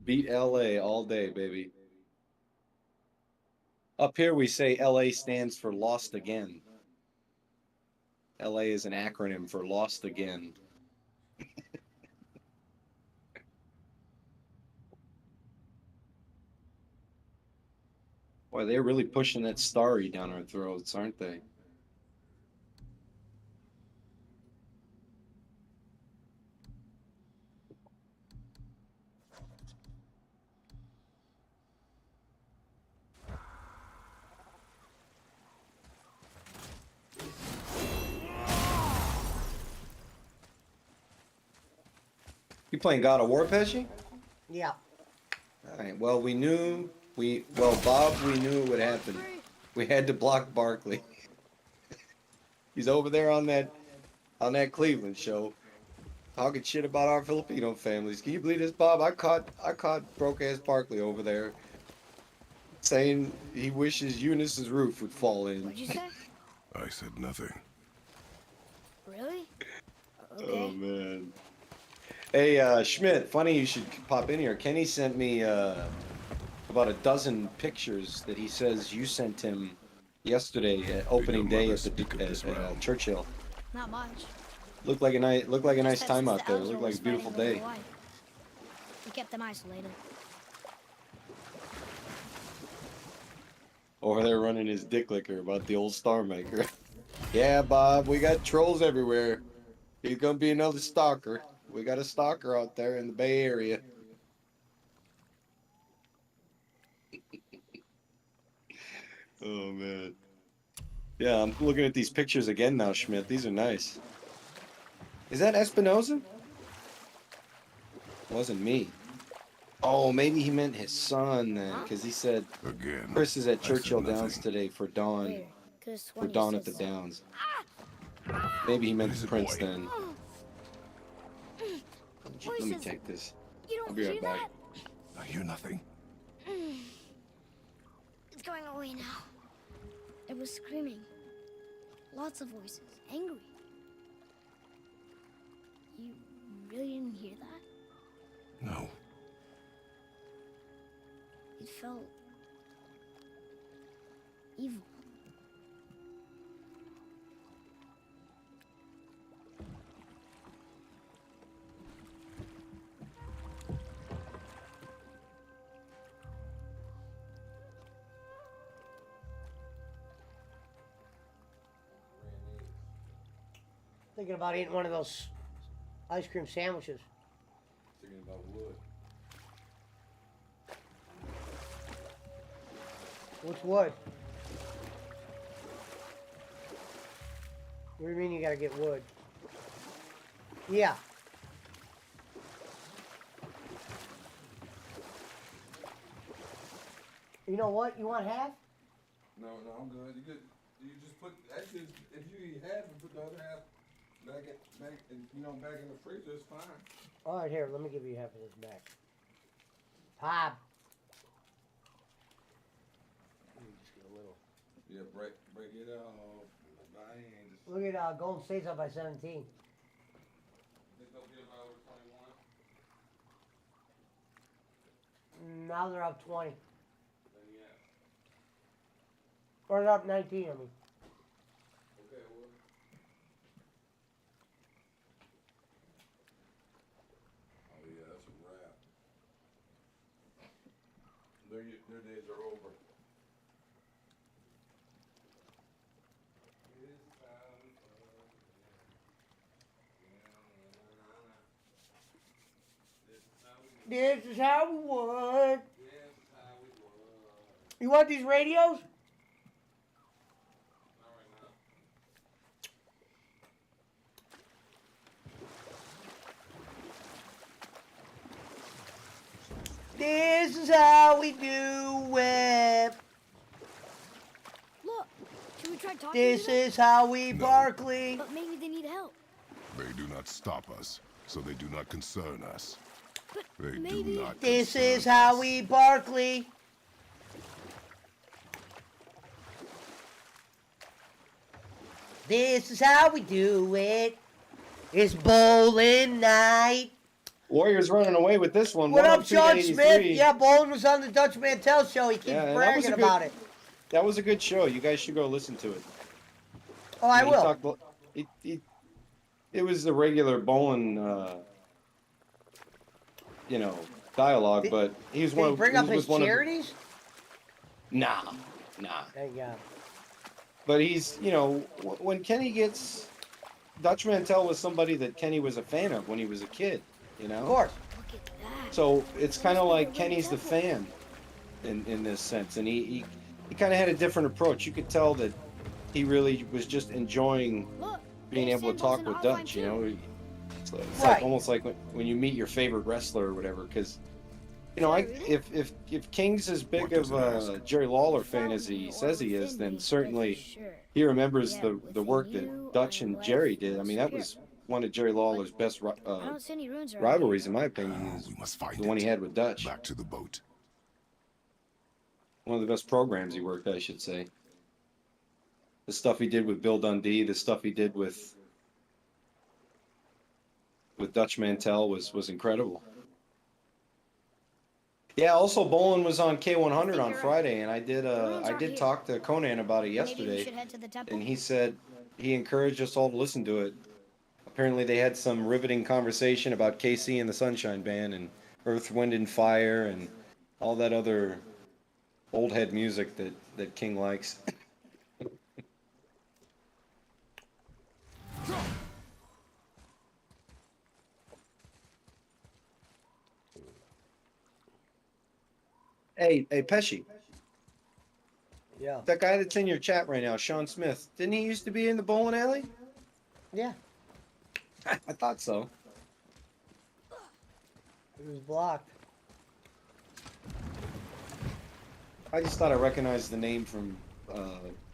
Speaker 1: Beat LA all day, baby. Up here we say LA stands for lost again. LA is an acronym for lost again. Boy, they're really pushing that starry down our throats, aren't they? You playing God of War, Pesci?
Speaker 2: Yeah.
Speaker 1: All right. Well, Bob, we knew it would happen. We had to block Barkley. He's over there on that Cleveland show, talking shit about our Filipino families. Can you believe this, Bob? I caught broke ass Barkley over there, saying he wishes Eunice's roof would fall in.
Speaker 3: What'd you say?
Speaker 4: I said nothing.
Speaker 3: Really?
Speaker 1: Oh
Speaker 3: Okay.
Speaker 1: man. Hey, Schmidt, funny you should pop in here. Kenny sent me about a dozen pictures that he says you sent him yesterday at opening day at Churchill.
Speaker 3: Not much.
Speaker 1: Looked like a nice
Speaker 3: Just
Speaker 1: time
Speaker 3: since
Speaker 1: out
Speaker 3: the
Speaker 1: there.
Speaker 3: elves
Speaker 1: Looked
Speaker 3: were
Speaker 1: like a beautiful
Speaker 3: spreading
Speaker 1: day.
Speaker 3: their light. We kept them isolated.
Speaker 1: Over there running his dick licker about the old Star Maker. Yeah, Bob, we got trolls everywhere. He's gonna be another stalker. We got a stalker out there in the Bay Area. Oh man. Yeah, I'm looking at these pictures again now, Schmidt. These are nice. Is that Espinoza? Wasn't me. Oh, maybe he meant his son then, because he said
Speaker 4: Again.
Speaker 1: Chris is at
Speaker 4: I said
Speaker 1: Churchill Downs
Speaker 4: nothing.
Speaker 1: today for Dawn.
Speaker 3: Where? Could've
Speaker 1: For
Speaker 3: sworn you
Speaker 1: Dawn
Speaker 3: said
Speaker 1: at the
Speaker 3: so.
Speaker 1: Downs. Maybe he meant
Speaker 4: What is it,
Speaker 1: Prince
Speaker 4: boy?
Speaker 1: then. Let me
Speaker 3: Voices.
Speaker 1: take this.
Speaker 3: You
Speaker 1: I'll
Speaker 3: don't
Speaker 1: be
Speaker 3: hear
Speaker 1: right back.
Speaker 3: that?
Speaker 4: I hear nothing.
Speaker 3: It's going away now. It was screaming. Lots of voices. Angry. You really didn't hear that?
Speaker 4: No.
Speaker 3: It felt evil.
Speaker 2: Thinking about eating one of those ice cream sandwiches.
Speaker 1: Thinking about wood.
Speaker 2: What's wood? What do you mean you gotta get wood? Yeah. You know what? You want half?
Speaker 8: No, I'm good. You could, you just put, actually, if you eat half and put the other half back in the freezer, it's fine.
Speaker 2: All right, here. Let me give you half of this back. Pop. Let me just get a little.
Speaker 8: Yeah, break it off. By hand. Just
Speaker 2: Look at Golden State's up by 17.
Speaker 8: think they'll be about over 21.
Speaker 2: Now they're up 20.
Speaker 8: Then yeah.
Speaker 2: Or they're up 19, I mean.
Speaker 8: Okay, well. Oh yeah, that's a wrap. Their days are over.
Speaker 2: This is how we would. You want these radios? This is how we do it.
Speaker 3: Look, should we try talking
Speaker 2: This
Speaker 3: to them?
Speaker 2: is how we Barkley.
Speaker 3: But maybe they need help.
Speaker 4: They do not stop us, so they do not concern us.
Speaker 3: But
Speaker 4: They
Speaker 3: maybe...
Speaker 4: do not
Speaker 2: This
Speaker 4: concern
Speaker 2: is how
Speaker 4: us.
Speaker 2: we Barkley. This is how we do it. It's bowling night.
Speaker 1: Warriors running away with this one.
Speaker 2: What up,
Speaker 1: 102 to
Speaker 2: Sean
Speaker 1: 83.
Speaker 2: Smith? Yeah, bowling was on the Dutch Mantel show. He keeps
Speaker 1: Yeah, and that was
Speaker 2: bragging
Speaker 1: a good-
Speaker 2: about it.
Speaker 1: That was a good show. You guys should go listen to it.
Speaker 2: Oh, I
Speaker 1: He
Speaker 2: will.
Speaker 1: talked- it was the regular Bolin, dialogue,
Speaker 2: Did-
Speaker 1: but he was
Speaker 2: Did
Speaker 1: one
Speaker 2: he
Speaker 1: of
Speaker 2: bring
Speaker 1: he
Speaker 2: up
Speaker 1: was
Speaker 2: his
Speaker 1: one of the-
Speaker 2: charities?
Speaker 1: Nah.
Speaker 2: Thank God.
Speaker 1: But he's, when Kenny gets, Dutch Mantel was somebody that Kenny was a fan of when he was a kid,
Speaker 2: Of course.
Speaker 3: Look at that.
Speaker 1: So it's kind of like Kenny's the fan in this sense, and he kind of had a different approach. You could tell that he really was just enjoying
Speaker 3: Look,
Speaker 1: being
Speaker 3: there's
Speaker 1: able to
Speaker 3: symbols
Speaker 1: talk
Speaker 3: in
Speaker 1: with
Speaker 3: Alpine
Speaker 1: Dutch.
Speaker 3: too.
Speaker 1: It's like
Speaker 2: Right.
Speaker 1: almost like when you meet your favorite wrestler or whatever, because. If King's as big
Speaker 4: What
Speaker 1: of
Speaker 4: does it
Speaker 1: a
Speaker 4: ask?
Speaker 1: Jerry Lawler fan as he says he is, then certainly he remembers the work that Dutch and Jerry did. I mean, that was one of Jerry Lawler's best
Speaker 3: I don't see any runes around
Speaker 1: rivalries, in my opinion.
Speaker 4: Now
Speaker 1: Is
Speaker 4: we must find
Speaker 1: the one he
Speaker 4: it.
Speaker 1: had with Dutch.
Speaker 4: Back to the boat.
Speaker 1: One of the best programs he worked, I should say. The stuff he did with Bill Dundee, the stuff he did with Dutch Mantel was incredible. Yeah, also Bolin was on K100 on Friday, and I did talk to Conan about it
Speaker 3: Maybe we
Speaker 1: yesterday,
Speaker 3: should head to the temple.
Speaker 1: and he said he encouraged us all to listen to it. Apparently, they had some riveting conversation about KC and the Sunshine Band and Earth, Wind, and Fire and all that other old head music that King likes. Hey, Pesci,
Speaker 2: Yeah.
Speaker 1: that guy that's in your chat right now, Sean Smith, didn't he used to be in the bowling alley?
Speaker 2: Yeah.
Speaker 1: I thought so.
Speaker 2: It was blocked.
Speaker 1: I just thought I recognized the name from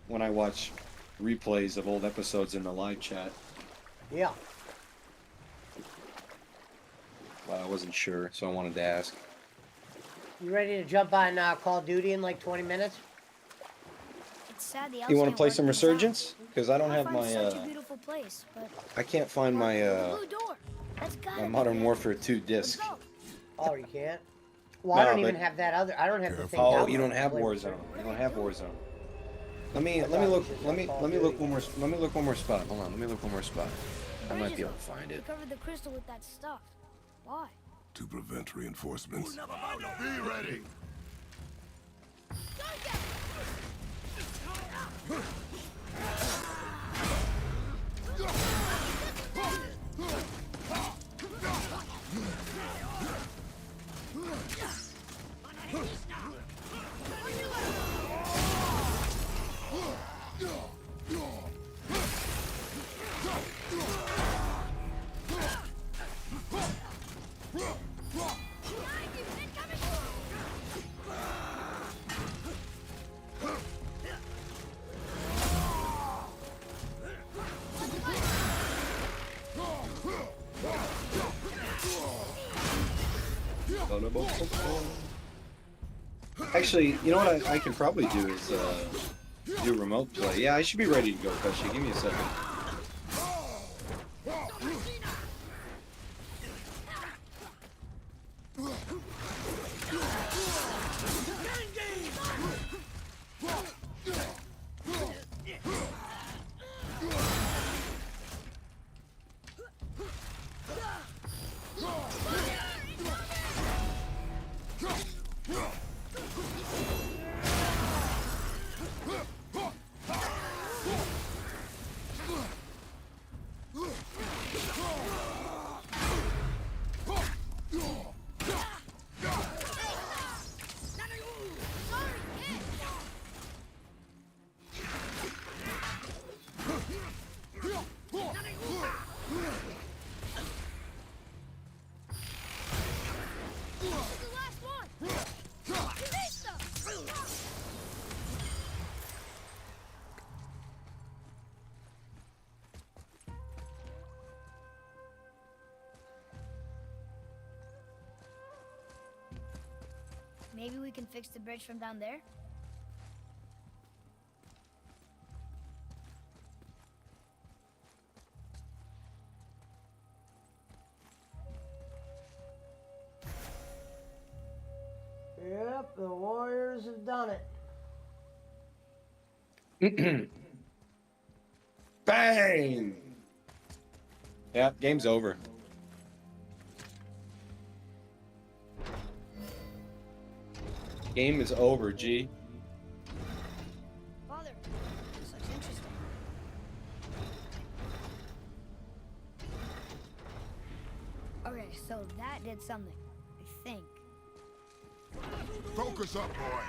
Speaker 1: when I watch replays of old episodes in the live chat.
Speaker 2: Yeah.
Speaker 1: Well, I wasn't sure, so I wanted to ask.
Speaker 2: You ready to jump on Call of Duty in like 20 minutes?
Speaker 3: It's sad the
Speaker 1: You want to
Speaker 3: elves
Speaker 1: play
Speaker 3: can't
Speaker 1: some
Speaker 3: work things out.
Speaker 1: Resurgence? Because I don't have
Speaker 3: find
Speaker 1: my
Speaker 3: such a beautiful place, but
Speaker 1: I can't find my
Speaker 3: the blue door. That's gotta
Speaker 1: my
Speaker 3: be
Speaker 1: Modern
Speaker 3: it.
Speaker 1: Warfare 2
Speaker 3: Let's
Speaker 1: disc.
Speaker 3: go.
Speaker 2: Oh, you can't? Well, I
Speaker 1: No,
Speaker 2: don't even
Speaker 1: but-
Speaker 2: have that other. I don't have the thing
Speaker 1: Oh,
Speaker 2: downloaded
Speaker 1: you don't
Speaker 2: to
Speaker 1: have
Speaker 2: play
Speaker 1: Warzone. You don't have Warzone. Let me look. Let me look one more. Let me look one more spot. Hold on. Let me look one more spot. I might be able to find
Speaker 3: You
Speaker 1: it.
Speaker 3: covered the crystal with that stuff. Why?
Speaker 4: To prevent reinforcements.
Speaker 10: Be ready.
Speaker 1: Actually, you know what I can probably do is do remote play. Yeah, I should be ready to go, Pesci. Give me a second.
Speaker 3: Maybe we can fix the bridge from down there?
Speaker 2: Yep, the Warriors have done it.
Speaker 1: Bang! Yeah, game's over. Game is over, G.
Speaker 3: Father, this looks interesting. Okay, so that did something, I think.
Speaker 10: Focus up, boy.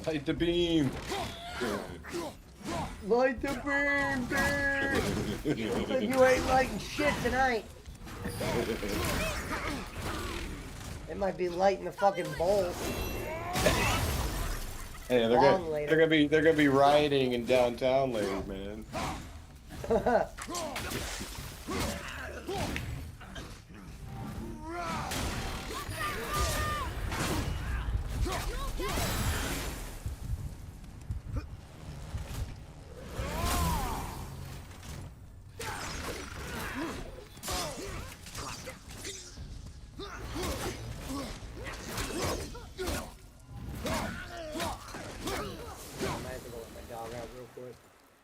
Speaker 1: Light the beam.
Speaker 2: Light the beam, dude! Looks like you ain't lighting shit tonight. It might be lighting the fucking bowl.
Speaker 1: Hey, they're gonna be rioting in downtown later, man.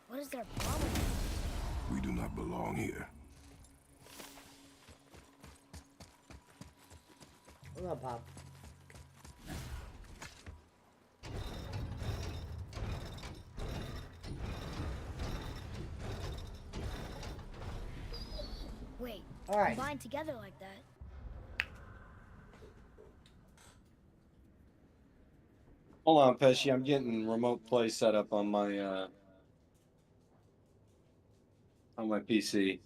Speaker 3: What is their problem?
Speaker 4: We do not belong here.
Speaker 2: Hold on, Pop.
Speaker 3: Wait,
Speaker 2: All right.
Speaker 3: combined together like that.
Speaker 1: Hold on, Pesci. I'm getting remote play set up on my PC.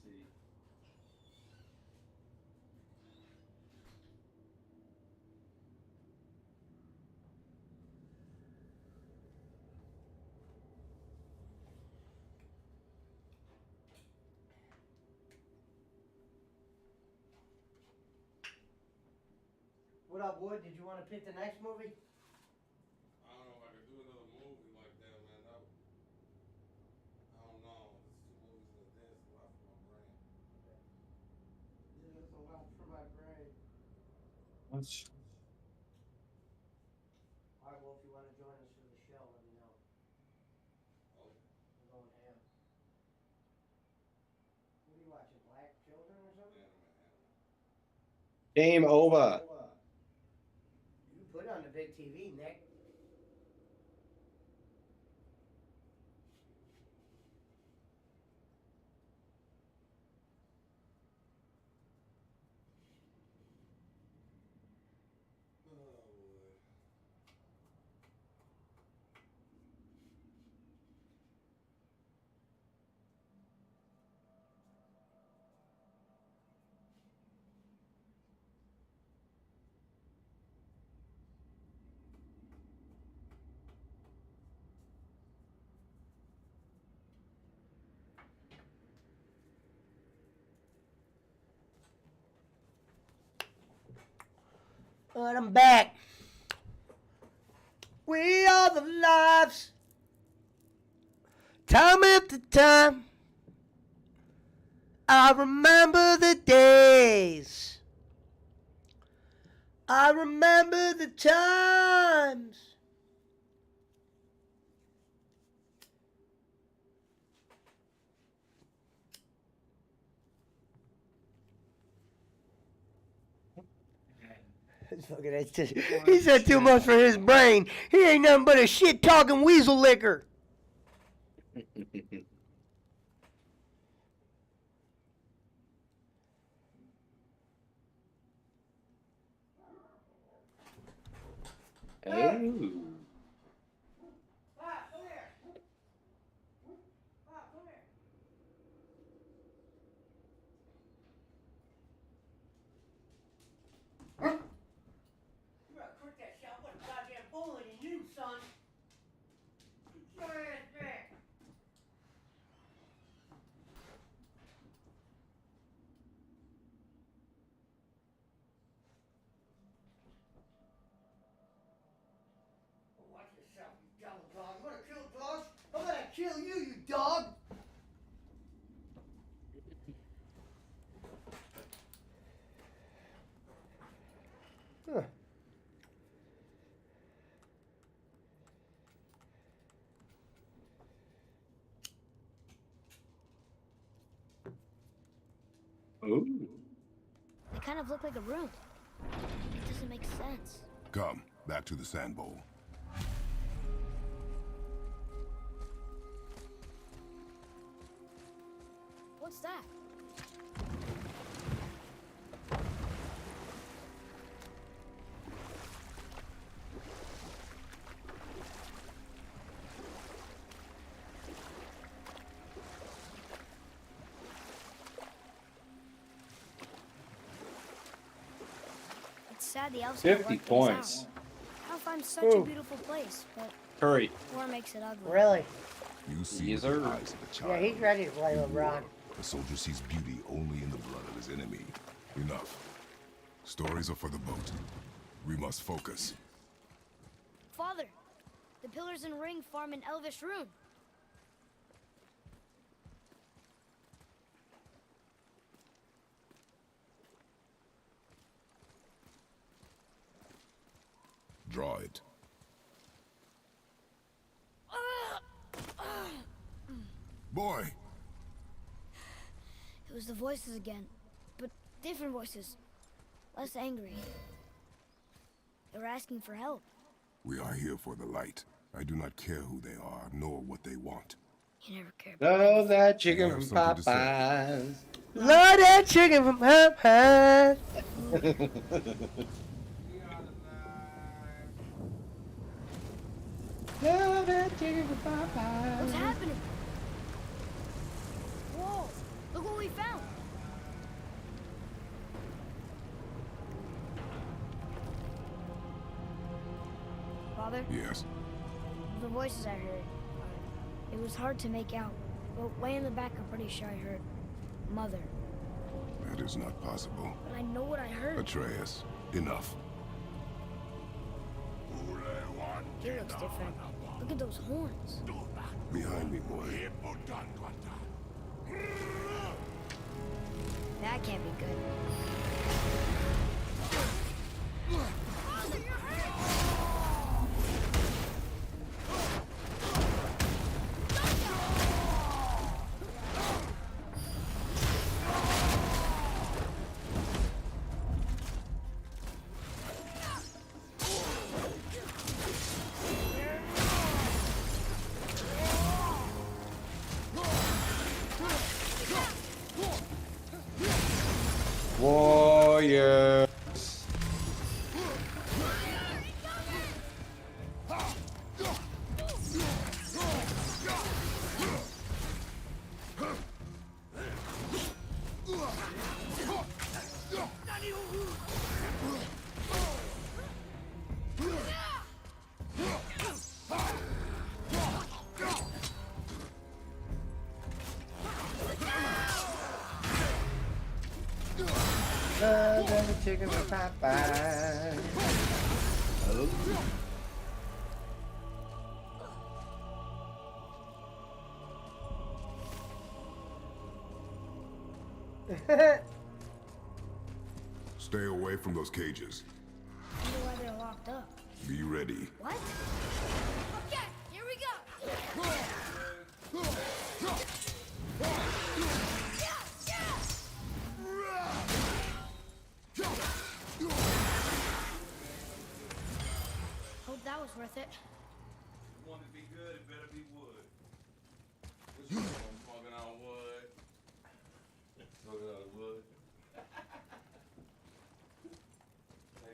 Speaker 2: What up, Wood? Did you want to pick the next movie?
Speaker 8: I don't know if I could do another movie like that.
Speaker 1: much.
Speaker 2: Alright, well, if you want to join us for the show, let me know. We're going ham. What are you watching? Black Children or something?
Speaker 1: Game over.
Speaker 2: You put on the big TV, Nick. Alright, I'm back. We are the lives. Time after time. I remember the days. I remember the times. He said too much for his brain. He ain't nothing but a shit talking weasel licker.
Speaker 1: Oh.
Speaker 2: Watch yourself, you devil dog. You wanna kill dogs? I'm gonna kill you, you dog! Huh.
Speaker 1: Ooh.
Speaker 3: They kind of look like a room. It doesn't make sense.
Speaker 4: Come, back to the sand bowl.
Speaker 3: What's that? It's sad the elves
Speaker 1: 50 points.
Speaker 3: Alfheim's such a beautiful place, but
Speaker 1: Curry.
Speaker 3: war makes it ugly.
Speaker 2: Really?
Speaker 4: You see
Speaker 1: Yes,
Speaker 4: with the
Speaker 1: sir.
Speaker 4: eyes of a child.
Speaker 2: Yeah, he's ready to play
Speaker 4: In
Speaker 2: LeBron.
Speaker 4: war, a soldier sees beauty only in the blood of his enemy. Enough. Stories are for the boat. We must focus.
Speaker 3: Father, the pillars and ring form an elvish rune.
Speaker 4: Draw it. Boy!
Speaker 3: It was the voices again, but different voices. Less angry. They were asking for help.
Speaker 4: We are here for the light. I do not care who they are, nor what they want.
Speaker 3: You never cared about
Speaker 1: Love that
Speaker 4: I
Speaker 1: chicken
Speaker 4: have
Speaker 1: from
Speaker 4: something to say.
Speaker 1: Popeyes.
Speaker 2: Love that chicken from Popeyes.
Speaker 1: Love that chicken from Popeyes.
Speaker 3: What's happening? Whoa! Look what we found! Father,
Speaker 4: Yes.
Speaker 3: the voices I heard, it was hard to make out, but way in the back I'm pretty sure I heard Mother.
Speaker 4: That is not possible.
Speaker 3: But I know what I heard.
Speaker 4: Atreus, enough.
Speaker 3: He looks different. Look at those horns.
Speaker 4: Behind me, boy.
Speaker 3: That can't be good.
Speaker 2: chicken for Popeye. Oh.
Speaker 4: Stay away from those cages.
Speaker 3: I wonder why they're locked up.
Speaker 4: Be ready.
Speaker 3: What? Okay, here we go. Hope that was worth it.
Speaker 8: Want to be good, it better be wood. What you doing? Smoking on wood. Smoking on wood. That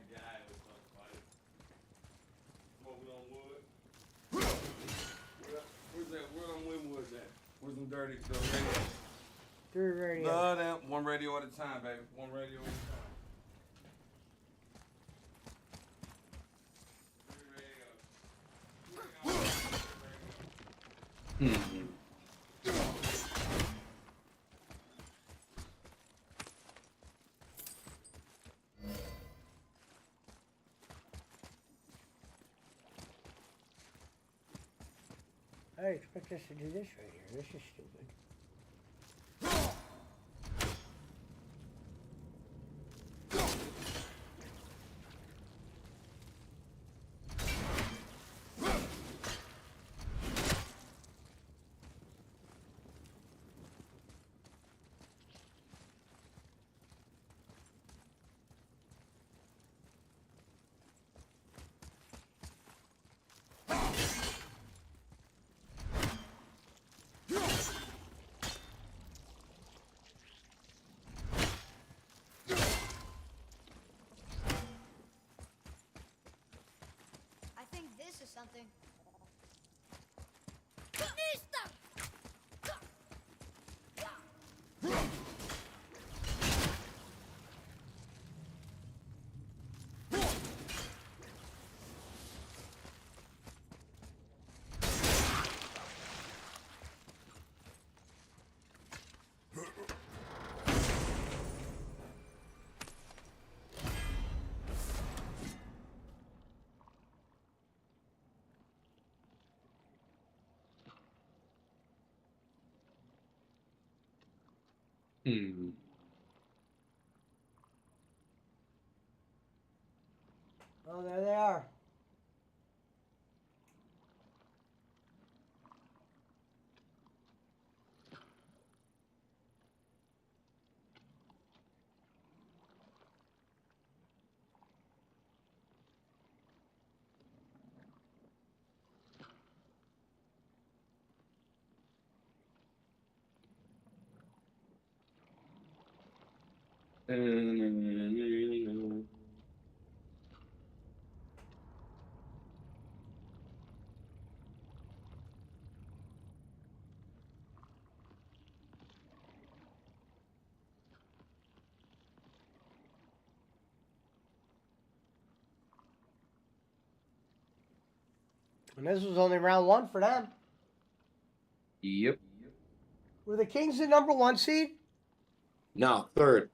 Speaker 8: guy was so funny. Smoking on wood. Where's that? Where on Winwood at? Where's them dirty radios?
Speaker 2: Dirty radio.
Speaker 8: Love them. One radio at a time, baby. One radio at a time.
Speaker 2: I expect us to do this right here. This is stupid.
Speaker 3: I think this is something.
Speaker 2: Oh, there they are. And this was only round one for them.
Speaker 1: Yep.
Speaker 2: Were the Kings the number one seed?
Speaker 1: No, third.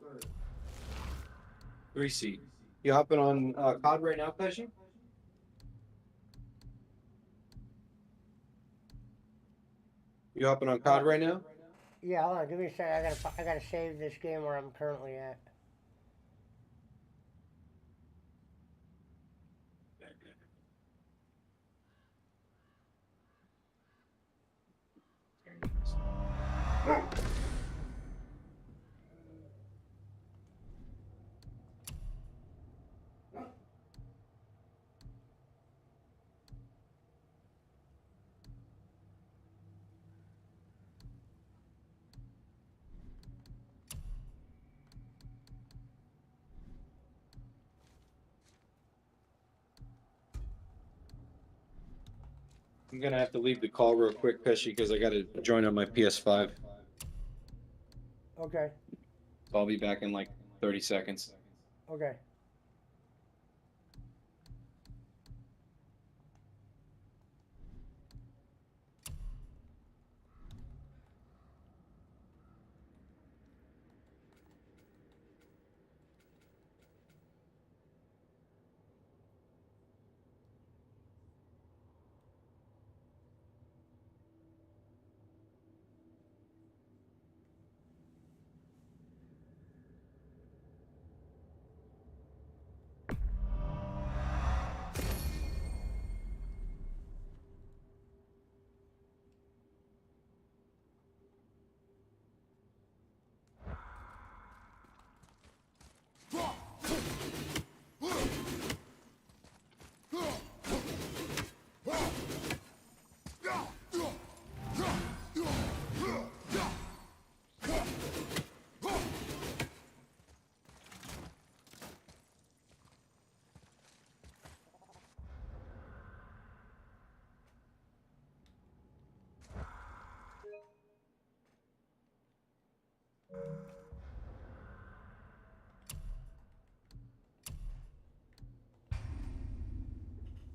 Speaker 1: 3 seed. You hopping on COD right now, Pesci? You hopping on COD right now?
Speaker 2: Yeah, hold on. Give me a second. I gotta save this game where I'm currently at.
Speaker 1: I'm gonna have to leave the call real quick, Pesci, because I gotta join on my PS5.
Speaker 2: Okay.
Speaker 1: So I'll be back in like 30 seconds.
Speaker 2: Okay.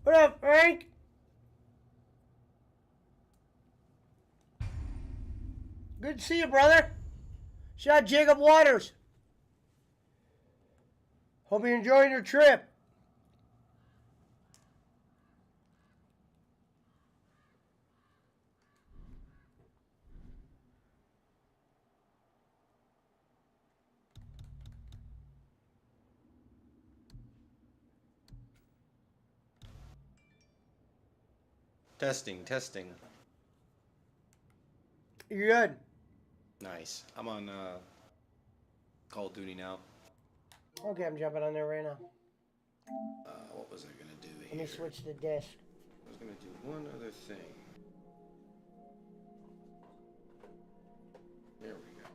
Speaker 2: What up, Frank? Good to see you, brother. Shout out Jacob Waters. Hope you're enjoying your trip.
Speaker 1: Testing, testing.
Speaker 2: You're good.
Speaker 1: Nice. I'm on Call of Duty now.
Speaker 2: Okay, I'm jumping on there right now.
Speaker 1: What was I gonna do here?
Speaker 2: Let me switch the disc.
Speaker 1: I was gonna do one other thing. There we go.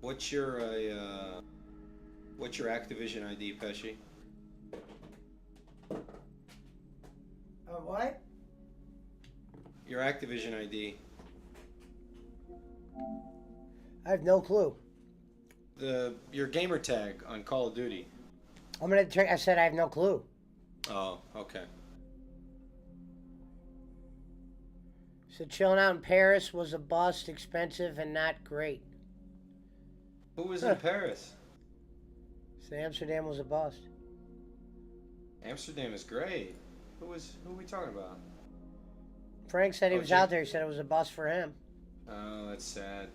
Speaker 1: What's your Activision ID, Pesci?
Speaker 2: What?
Speaker 1: Your Activision ID.
Speaker 2: I have no clue.
Speaker 1: Your gamer tag on Call of Duty.
Speaker 2: I'm gonna check. I said I have no clue.
Speaker 1: Oh, okay.
Speaker 2: So chilling out in Paris was a bust, expensive, and not great.
Speaker 1: Who was in Paris?
Speaker 2: So Amsterdam was a bust.
Speaker 1: Amsterdam is great. Who are we talking about?
Speaker 2: Frank said he was out there. He said it was a bust for him.
Speaker 1: Oh, that's sad.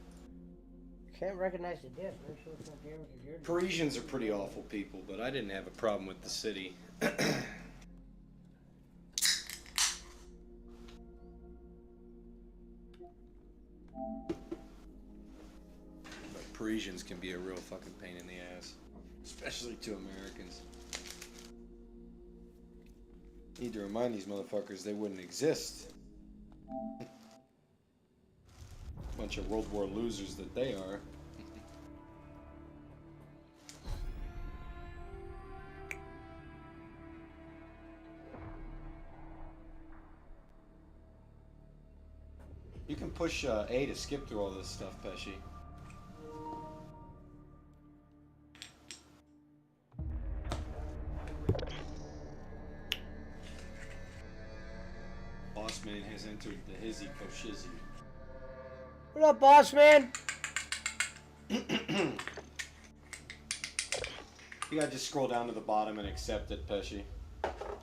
Speaker 2: Can't recognize the disc. Make sure it's not there with your
Speaker 1: Parisians are pretty awful people, but I didn't have a problem with the city. But Parisians can be a real fucking pain in the ass, especially to Americans. Need to remind these motherfuckers they wouldn't exist. Bunch of World War losers that they are. You can push A to skip through all this stuff, Pesci. Boss man has entered the hizzy koshizzy.
Speaker 2: What up, boss man?
Speaker 1: You gotta just scroll down to the bottom and accept it, Pesci.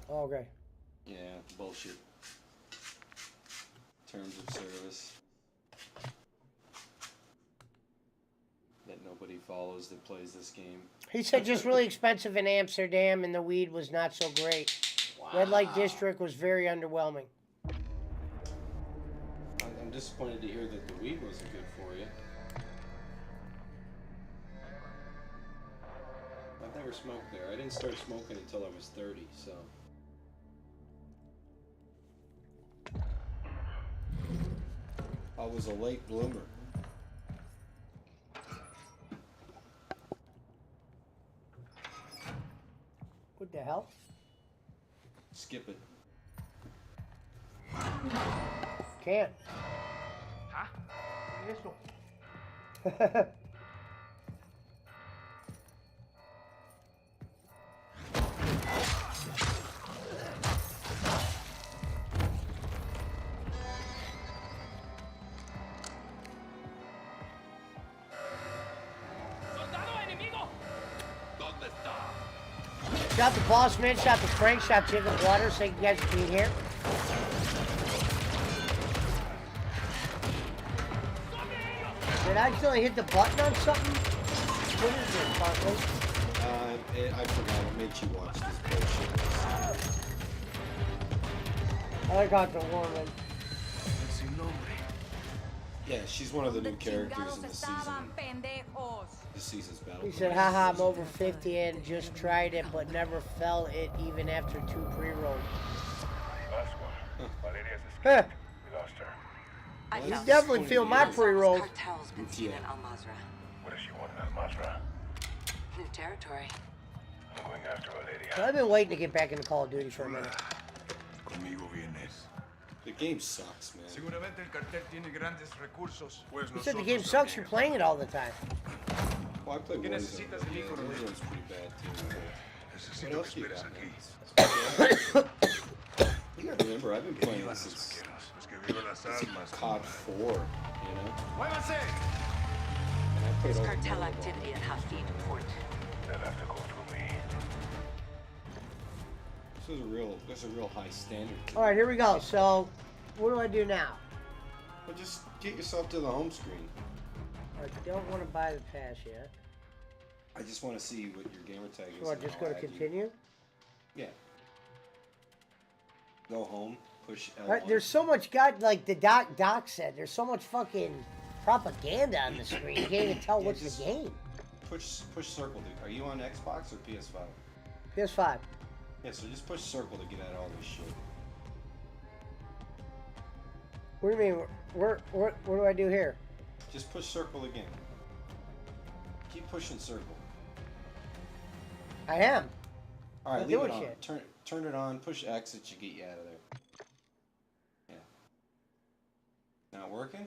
Speaker 2: Oh, okay.
Speaker 1: Yeah, bullshit. Terms of service. That nobody follows that plays this game.
Speaker 2: He said just really expensive in Amsterdam and the weed was not so great.
Speaker 1: Wow.
Speaker 2: Red Light District was very underwhelming.
Speaker 1: I'm disappointed to hear that the weed wasn't good for you. I've never smoked there. I didn't start smoking until I was 30, so... I was a late bloomer.
Speaker 2: What the hell?
Speaker 1: Skip it.
Speaker 2: Can't.
Speaker 11: Huh?
Speaker 2: Shout out to Boss Man, shout out to Frank, shout out to Jacob Waters. Thank you guys for being here. Did I accidentally hit the button on something? What is this, Barkley?
Speaker 1: I forgot. It made you watch this bullshit.
Speaker 2: I got the woman.
Speaker 1: Yeah, she's one of the new characters in the season. This season's battle.
Speaker 2: He said, haha, I'm over 50 and just tried it, but never felt it even after 2 pre-rolls.
Speaker 10: Valeria's
Speaker 2: Huh.
Speaker 10: escaped. We lost her.
Speaker 11: I
Speaker 1: Well,
Speaker 2: You
Speaker 11: found
Speaker 1: this is
Speaker 2: definitely feel my
Speaker 1: 20 years.
Speaker 2: pre-rolls.
Speaker 11: cartel's been seen in Al-Mazrah.
Speaker 10: What does she want in Al-Mazrah?
Speaker 11: New territory.
Speaker 10: I'm going after Valeria.
Speaker 2: So I've been waiting to get back into Call of Duty for a minute.
Speaker 4: Conmigo vienes.
Speaker 1: The game sucks, man.
Speaker 12: Seguramente el cartel tiene grandes recursos.
Speaker 10: Pues
Speaker 2: You said the game sucks, you're playing it all the time.
Speaker 1: Well, I played
Speaker 12: ¿Qué
Speaker 1: Warzone.
Speaker 12: necesitas
Speaker 1: but
Speaker 12: de mí,
Speaker 1: yeah,
Speaker 12: coronel?
Speaker 1: Warzone's pretty bad too. What
Speaker 10: Necesito que
Speaker 1: else you
Speaker 10: esperes
Speaker 1: got,
Speaker 10: aquí.
Speaker 1: man? You gotta remember, I've been playing
Speaker 10: Vivan
Speaker 1: this
Speaker 10: los
Speaker 1: since
Speaker 10: vaqueros, los que viven las almas.
Speaker 1: COD 4, you know?
Speaker 12: ¡Muévanse!
Speaker 1: And I played
Speaker 11: There's
Speaker 1: all
Speaker 11: cartel
Speaker 1: the
Speaker 11: activity at Hafid Port.
Speaker 10: They'll have to go through me.
Speaker 1: This is a real high standard.
Speaker 2: Alright, here we go. So, what do I do now?
Speaker 1: Well, just get yourself to the home screen.
Speaker 2: I don't want to buy the pass yet.
Speaker 1: I just want to see what your gamer tag is.
Speaker 2: So I
Speaker 1: and
Speaker 2: just
Speaker 1: I'll
Speaker 2: go to
Speaker 1: add you.
Speaker 2: continue?
Speaker 1: Yeah. Go home, push L1.
Speaker 2: Alright, there's so much, like the Doc said, there's so much fucking propaganda on the screen. You can't even tell
Speaker 1: Yeah,
Speaker 2: what's
Speaker 1: just-
Speaker 2: the game.
Speaker 1: Push circle, dude. Are you on Xbox or PS5?
Speaker 2: PS5.
Speaker 1: Yeah, so just push circle to get at all this shit.
Speaker 2: What do you mean? What do I do here?
Speaker 1: Just push circle again. Keep pushing circle.
Speaker 2: I am.
Speaker 1: All right,
Speaker 2: Not
Speaker 1: leave
Speaker 2: doing
Speaker 1: it on.
Speaker 2: shit.
Speaker 1: Turn it on. Push X. It should get you out of there. Yeah. Not working?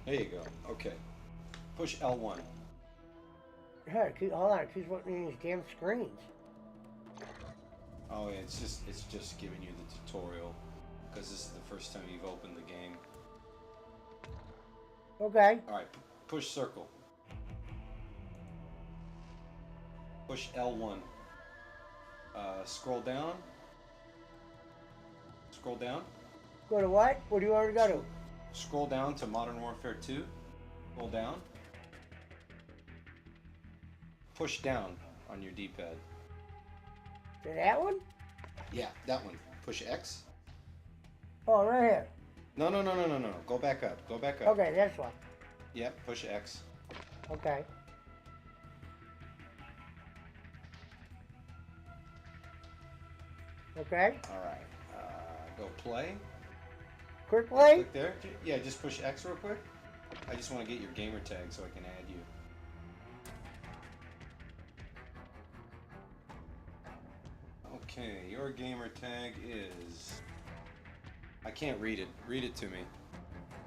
Speaker 1: There you go. Okay. Push L1.
Speaker 2: Hey, hold on. Keep watching these damn screens.
Speaker 1: Oh yeah, it's just giving you the tutorial because this is the first time you've opened the game.
Speaker 2: Okay.
Speaker 1: All right, push circle. Push L1. Scroll down. Scroll down.
Speaker 2: Go to what? What do you want me to go to?
Speaker 1: Scroll down to Modern Warfare 2. Scroll down. Push down on your D-pad.
Speaker 2: To that one?
Speaker 1: Yeah, that one. Push X.
Speaker 2: Oh, right here.
Speaker 1: No. Go back up. Go back up.
Speaker 2: Okay, that's one.
Speaker 1: Yep, push X.
Speaker 2: Okay. Okay.
Speaker 1: All right. Go play.
Speaker 2: Quick play?
Speaker 1: Click there. Yeah, just push X real quick. I just want to get your gamer tag so I can add you. Okay, your gamer tag is... I can't read it. Read it to me.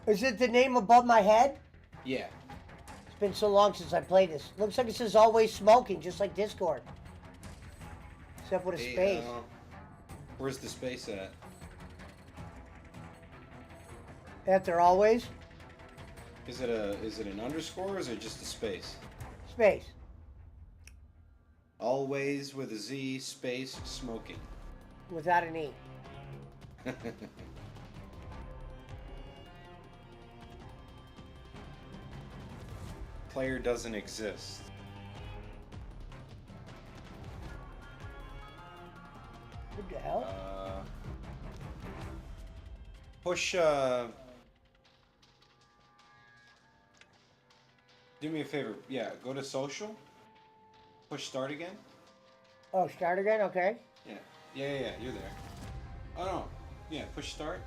Speaker 2: Is it the name above my head?
Speaker 1: Yeah.
Speaker 2: It's been so long since I played this. Looks like it says always smoking, just like Discord. Except with a space.
Speaker 1: Where's the space at?
Speaker 2: After always?
Speaker 1: Is it an underscore or is it just a space?
Speaker 2: Space.
Speaker 1: Always with a Z, space, smoking.
Speaker 2: Without an E.
Speaker 1: Player doesn't exist.
Speaker 2: What the hell?
Speaker 1: Push, do me a favor. Yeah, go to social. Push start again.
Speaker 2: Oh, start again? Okay.
Speaker 1: Yeah, you're there. Oh, no. Yeah, push start.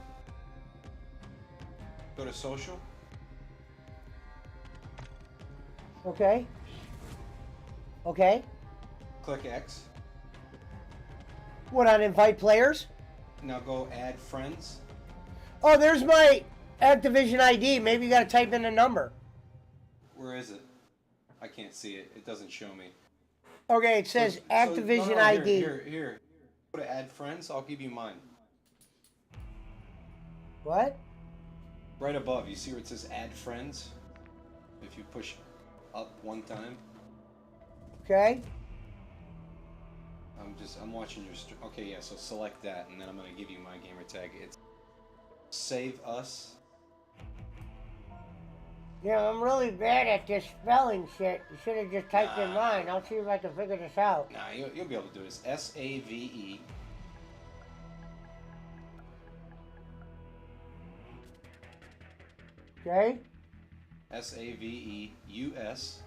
Speaker 1: Go to social.
Speaker 2: Okay. Okay.
Speaker 1: Click X.
Speaker 2: What, on invite players?
Speaker 1: Now go add friends.
Speaker 2: Oh, there's my Activision ID. Maybe you gotta type in a number.
Speaker 1: Where is it? I can't see it. It doesn't show me.
Speaker 2: Okay, it says Activision ID.
Speaker 1: Here. Go to add friends. I'll give you mine.
Speaker 2: What?
Speaker 1: Right above. You see where it says add friends? If you push up one time.
Speaker 2: Okay.
Speaker 1: I'm watching your stream. Okay, yeah, so select that, and then I'm gonna give you my gamer tag. It's Save Us.
Speaker 2: Yeah, I'm really bad at this spelling shit. You should have just typed in mine. I'll see if I can figure this out.
Speaker 1: Nah, you'll be able to do this. SAVE.
Speaker 2: Okay?
Speaker 1: SAVEUS.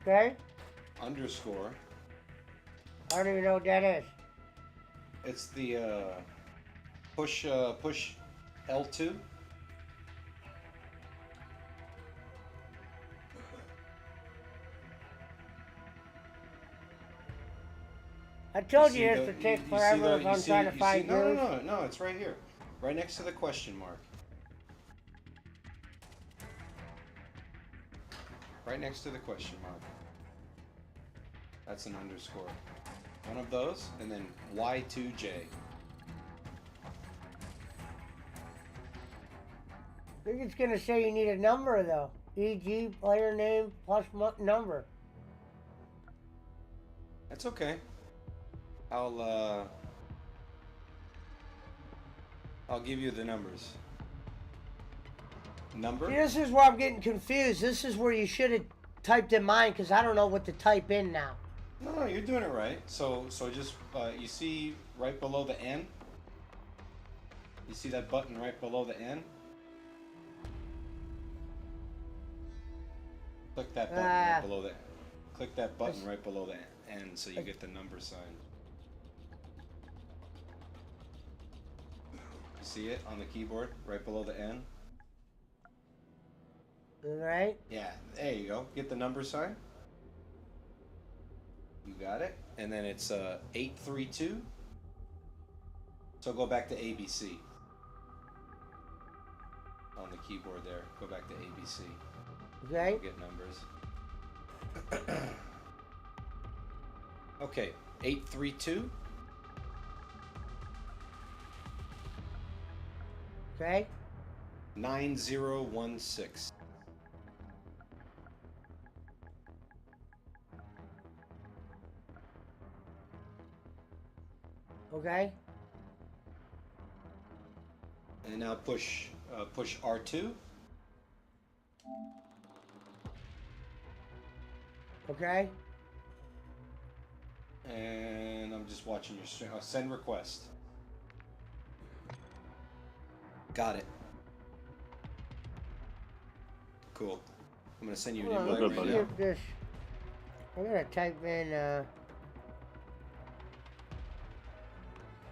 Speaker 2: Okay.
Speaker 1: underscore.
Speaker 2: I don't even know what that is.
Speaker 1: It's the push L2.
Speaker 2: I told
Speaker 1: see
Speaker 2: you this
Speaker 1: the-
Speaker 2: would take
Speaker 1: you see
Speaker 2: forever
Speaker 1: the-
Speaker 2: if
Speaker 1: you
Speaker 2: I'm
Speaker 1: see-
Speaker 2: trying to
Speaker 1: you
Speaker 2: find
Speaker 1: see, no,
Speaker 2: news.
Speaker 1: no, it's right here, right next to the question mark. Right next to the question mark. That's an underscore. One of those, and then Y2J.
Speaker 2: I think it's gonna say you need a number though. E.g. player name plus number.
Speaker 1: That's okay. I'll give you the numbers. Number?
Speaker 2: See, this is where I'm getting confused. This is where you should have typed in mine because I don't know what to type in now.
Speaker 1: No, you're doing it right. So just you see right below the N. You see that button right below the N? Click that button right below the. Click that button right below the N, so you get the number sign. See it on the keyboard right below the N?
Speaker 2: Right?
Speaker 1: Yeah, there you go. Get the number sign. You got it. And then it's 832. So go back to ABC. On the keyboard there. Go back to ABC.
Speaker 2: Okay.
Speaker 1: You'll get numbers. Okay, 832.
Speaker 2: Okay.
Speaker 1: 9016.
Speaker 2: Okay.
Speaker 1: And now push R2.
Speaker 2: Okay.
Speaker 1: And I'm just watching your stream. Send request. Got it. Cool. I'm gonna send you an
Speaker 2: Hold on,
Speaker 1: invite
Speaker 2: let me
Speaker 1: right
Speaker 2: see
Speaker 1: now.
Speaker 2: if this. I'm gonna type in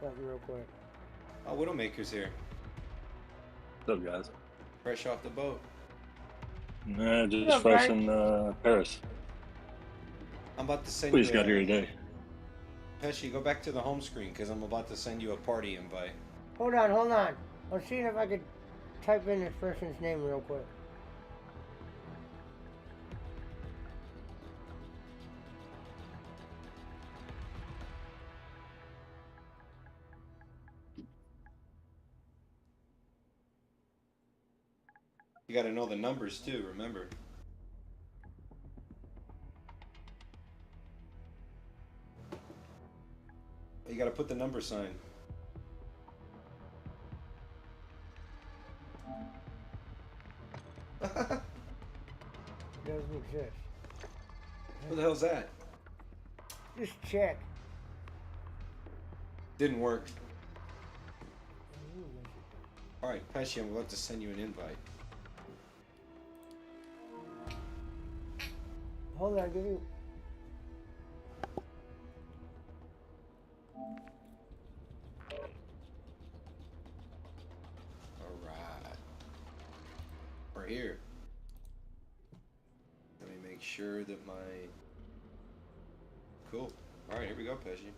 Speaker 2: something real quick.
Speaker 1: Oh, Widowmaker's here.
Speaker 13: What's up, guys?
Speaker 1: Fresh off the boat.
Speaker 13: Nah, just
Speaker 2: What's up,
Speaker 13: fresh
Speaker 2: Frank?
Speaker 13: in Paris.
Speaker 1: I'm about to send
Speaker 13: We
Speaker 1: you.
Speaker 13: just got here today.
Speaker 1: Pesci, go back to the home screen because I'm about to send you a party invite.
Speaker 2: Hold on. I'm seeing if I could type in this person's name real quick.
Speaker 1: You got to know the numbers too. Remember. You got to put the number sign.
Speaker 2: Doesn't exist.
Speaker 1: What the hell's that?
Speaker 2: Just check.
Speaker 1: Didn't work. All right, Pesci, I'm about to send you an invite.
Speaker 2: Hold on, give me.
Speaker 1: All right. We're here. Let me make sure that my... Cool. All right, here we go, Pesci.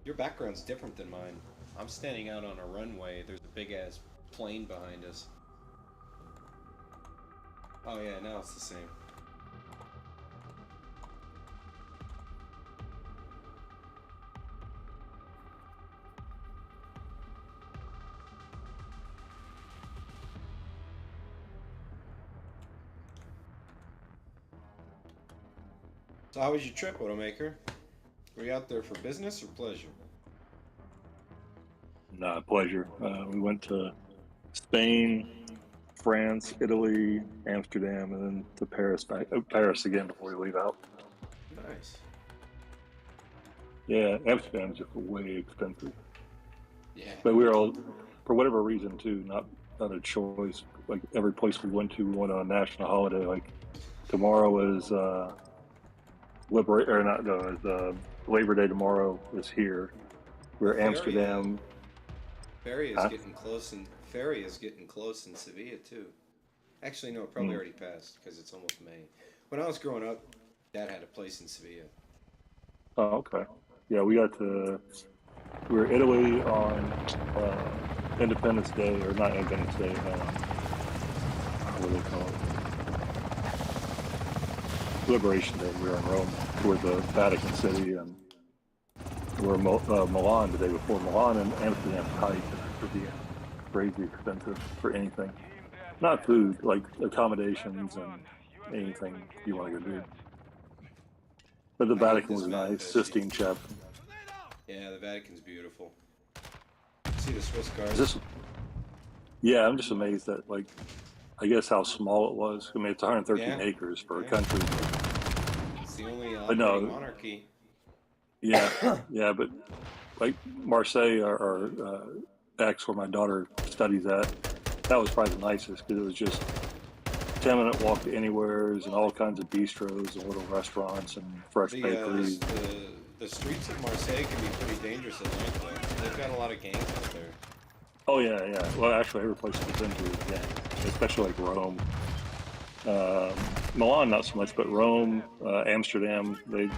Speaker 1: Your background's different than mine. I'm standing out on a runway. There's a big-ass plane behind us. Oh yeah, now it's the same. So how was your trip, Widowmaker? Were you out there for business or pleasure?
Speaker 13: Nah, pleasure. We went to Spain, France, Italy, Amsterdam, and then to Paris. Paris again before we leave out.
Speaker 1: Nice.
Speaker 13: Yeah, Amsterdam's just way expensive.
Speaker 1: Yeah.
Speaker 13: But we were all, for whatever reason, too, not a choice. Like every place we went to, we went on a national holiday. Like tomorrow is or not, no, the Labor Day tomorrow is here. We're
Speaker 1: Ferry,
Speaker 13: Amsterdam.
Speaker 1: Ferry is
Speaker 13: Huh?
Speaker 1: getting close, and Ferry is getting close in Sevilla too. Actually, no, it probably already passed because it's almost May. When I was growing up, Dad had a place in Sevilla.
Speaker 13: Oh, okay. Yeah, we were Italy on Independence Day, or not Independence Day, what do they call it? Liberation Day. We were in Rome toward the Vatican City, and we're in Milan the day before. Milan and Amsterdam tight for being crazy expensive for anything. Not food, like accommodations and anything you want to go do. But the
Speaker 1: I hate
Speaker 13: Vatican
Speaker 1: this
Speaker 13: was nice,
Speaker 1: manifesto.
Speaker 13: Sistine Chapel.
Speaker 1: Yeah, the Vatican's beautiful. See the Swiss guards?
Speaker 13: Yeah, I'm just amazed at, like, I guess how small it was. I mean, it's 113
Speaker 1: Yeah.
Speaker 13: acres for a country.
Speaker 1: It's the only
Speaker 13: But no,
Speaker 1: operating monarchy.
Speaker 13: yeah, yeah, but like Marseille or Aix, where my daughter studies at, that was probably the nicest because it was just 10-minute walk to anywheres and all kinds of bistros and little restaurants and fresh bakeries.
Speaker 1: The streets of Marseille can be pretty dangerous at night, though. They've got a lot of gangs out there.
Speaker 13: Oh yeah, yeah. Well, actually, every place we've been to, yeah, especially like Rome. Milan, not so much, but Rome, Amsterdam. They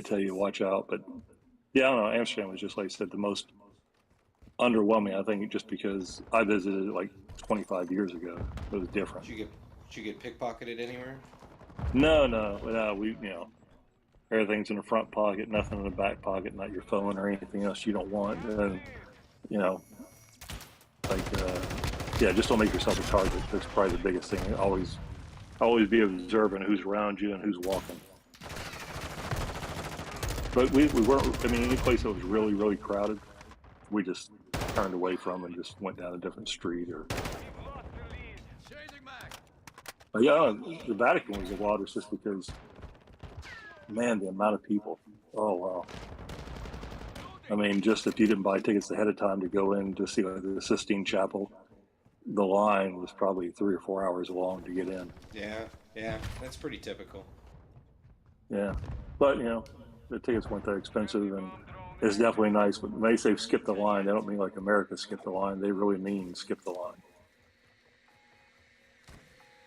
Speaker 13: tell you to watch out. But yeah, I don't know. Amsterdam was just, like I said, the most underwhelming. I think just because I visited it like 25 years ago, it was different.
Speaker 1: Did you get pickpocketed anywhere?
Speaker 13: No. We everything's in the front pocket, nothing in the back pocket, not your phone or anything else you don't want. And yeah, just don't make yourself a target. That's probably the biggest thing. Always be observant of who's around you and who's walking. But we weren't. I mean, any place that was really, really crowded, we just turned away from and just went down a different street. But yeah, the Vatican was the wildest just because, man, the amount of people. Oh wow. I mean, just if you didn't buy tickets ahead of time to go in to see the Sistine Chapel, the line was probably 3 or 4 hours long to get in.
Speaker 1: Yeah, that's pretty typical.
Speaker 13: Yeah, but the tickets weren't that expensive, and it's definitely nice. But when they say skip the line, they don't mean like America skip the line. They really mean skip the line.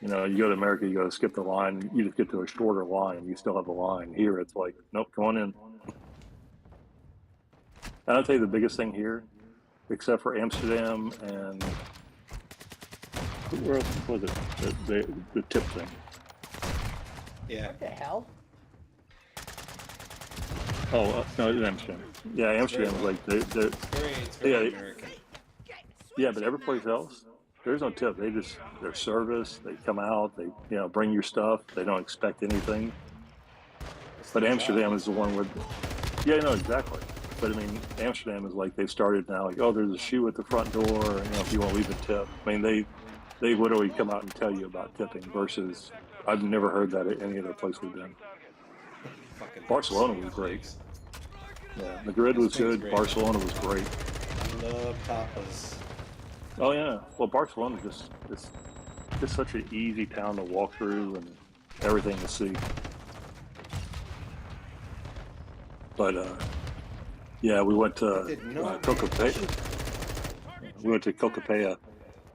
Speaker 13: You go to America, you go to skip the line, you just get to a shorter line, you still have a line. Here, it's like, nope, come on in. And I'll tell you the biggest thing here, except for Amsterdam and where else was it? The tip thing.
Speaker 1: Yeah.
Speaker 2: What the hell?
Speaker 13: Oh no, Amsterdam. Yeah, Amsterdam was like
Speaker 1: It's very American.
Speaker 13: Yeah, but every place else, there's no tip. Their service. They come out. They bring your stuff. They don't expect anything. But Amsterdam is the one where, yeah, no, exactly. But I mean, Amsterdam is like they've started now. Like, oh, there's a shoe at the front door. If you want to leave a tip. I mean, they literally come out and tell you about tipping. Versus, I've never heard that at any other place we've been. Barcelona was great. Yeah, Madrid was good. Barcelona was great.
Speaker 1: I love tapas.
Speaker 13: Oh yeah. Well, Barcelona is just such an easy town to walk through and everything to see. But yeah, we went to Kokopea. We went to Kokopea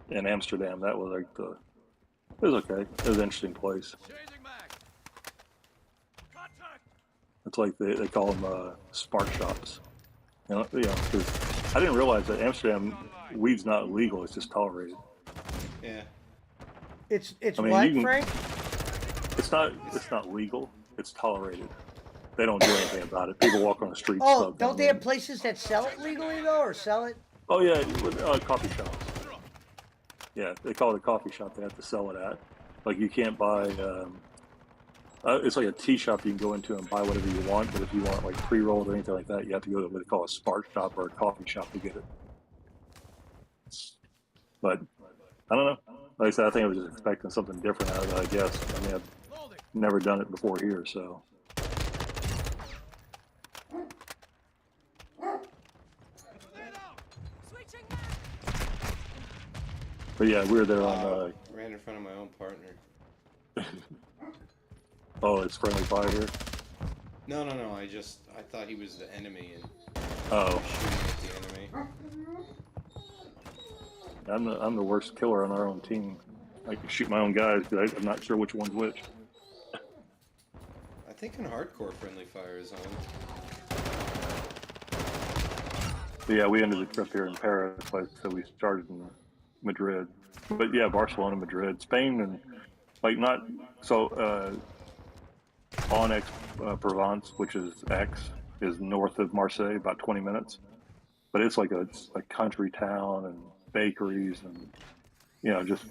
Speaker 13: in Amsterdam. That was like it was okay. It was an interesting place. It's like they call them spark shops. Because I didn't realize that Amsterdam weed's not legal; it's just tolerated.
Speaker 1: Yeah.
Speaker 2: It's
Speaker 13: what,
Speaker 2: Frank?
Speaker 13: It's not legal. It's tolerated. They don't do anything about it. People walk on the streets.
Speaker 2: Oh, don't they have places that sell it legally though, or sell it?
Speaker 13: Oh yeah, coffee shops. Yeah, they call it a coffee shop. They have to sell it at. Like you can't buy. It's like a tea shop you can go into and buy whatever you want. But if you want like pre-rolled or anything like that, you have to go to what they call a spark shop or a coffee shop to get it. But I don't know. Like I said, I think I was just expecting something different out of it, I guess. I mean, I've never done it before here, so. But yeah, we were there on.
Speaker 1: Ran in front of my own partner.
Speaker 13: Oh, it's friendly fire here.
Speaker 1: No. I thought he was the enemy and
Speaker 13: Oh,
Speaker 1: shooting at the enemy.
Speaker 13: I'm the worst killer on our own team. I can shoot my own guys because I'm not sure which one's which.
Speaker 1: I think in hardcore friendly fire is on.
Speaker 13: But yeah, we ended the trip here in Paris, so we started in Madrid. But yeah, Barcelona, Madrid, Spain, and like not so. Aix Provence, which is Aix, is north of Marseille, about 20 minutes. But it's like a country town and bakeries and just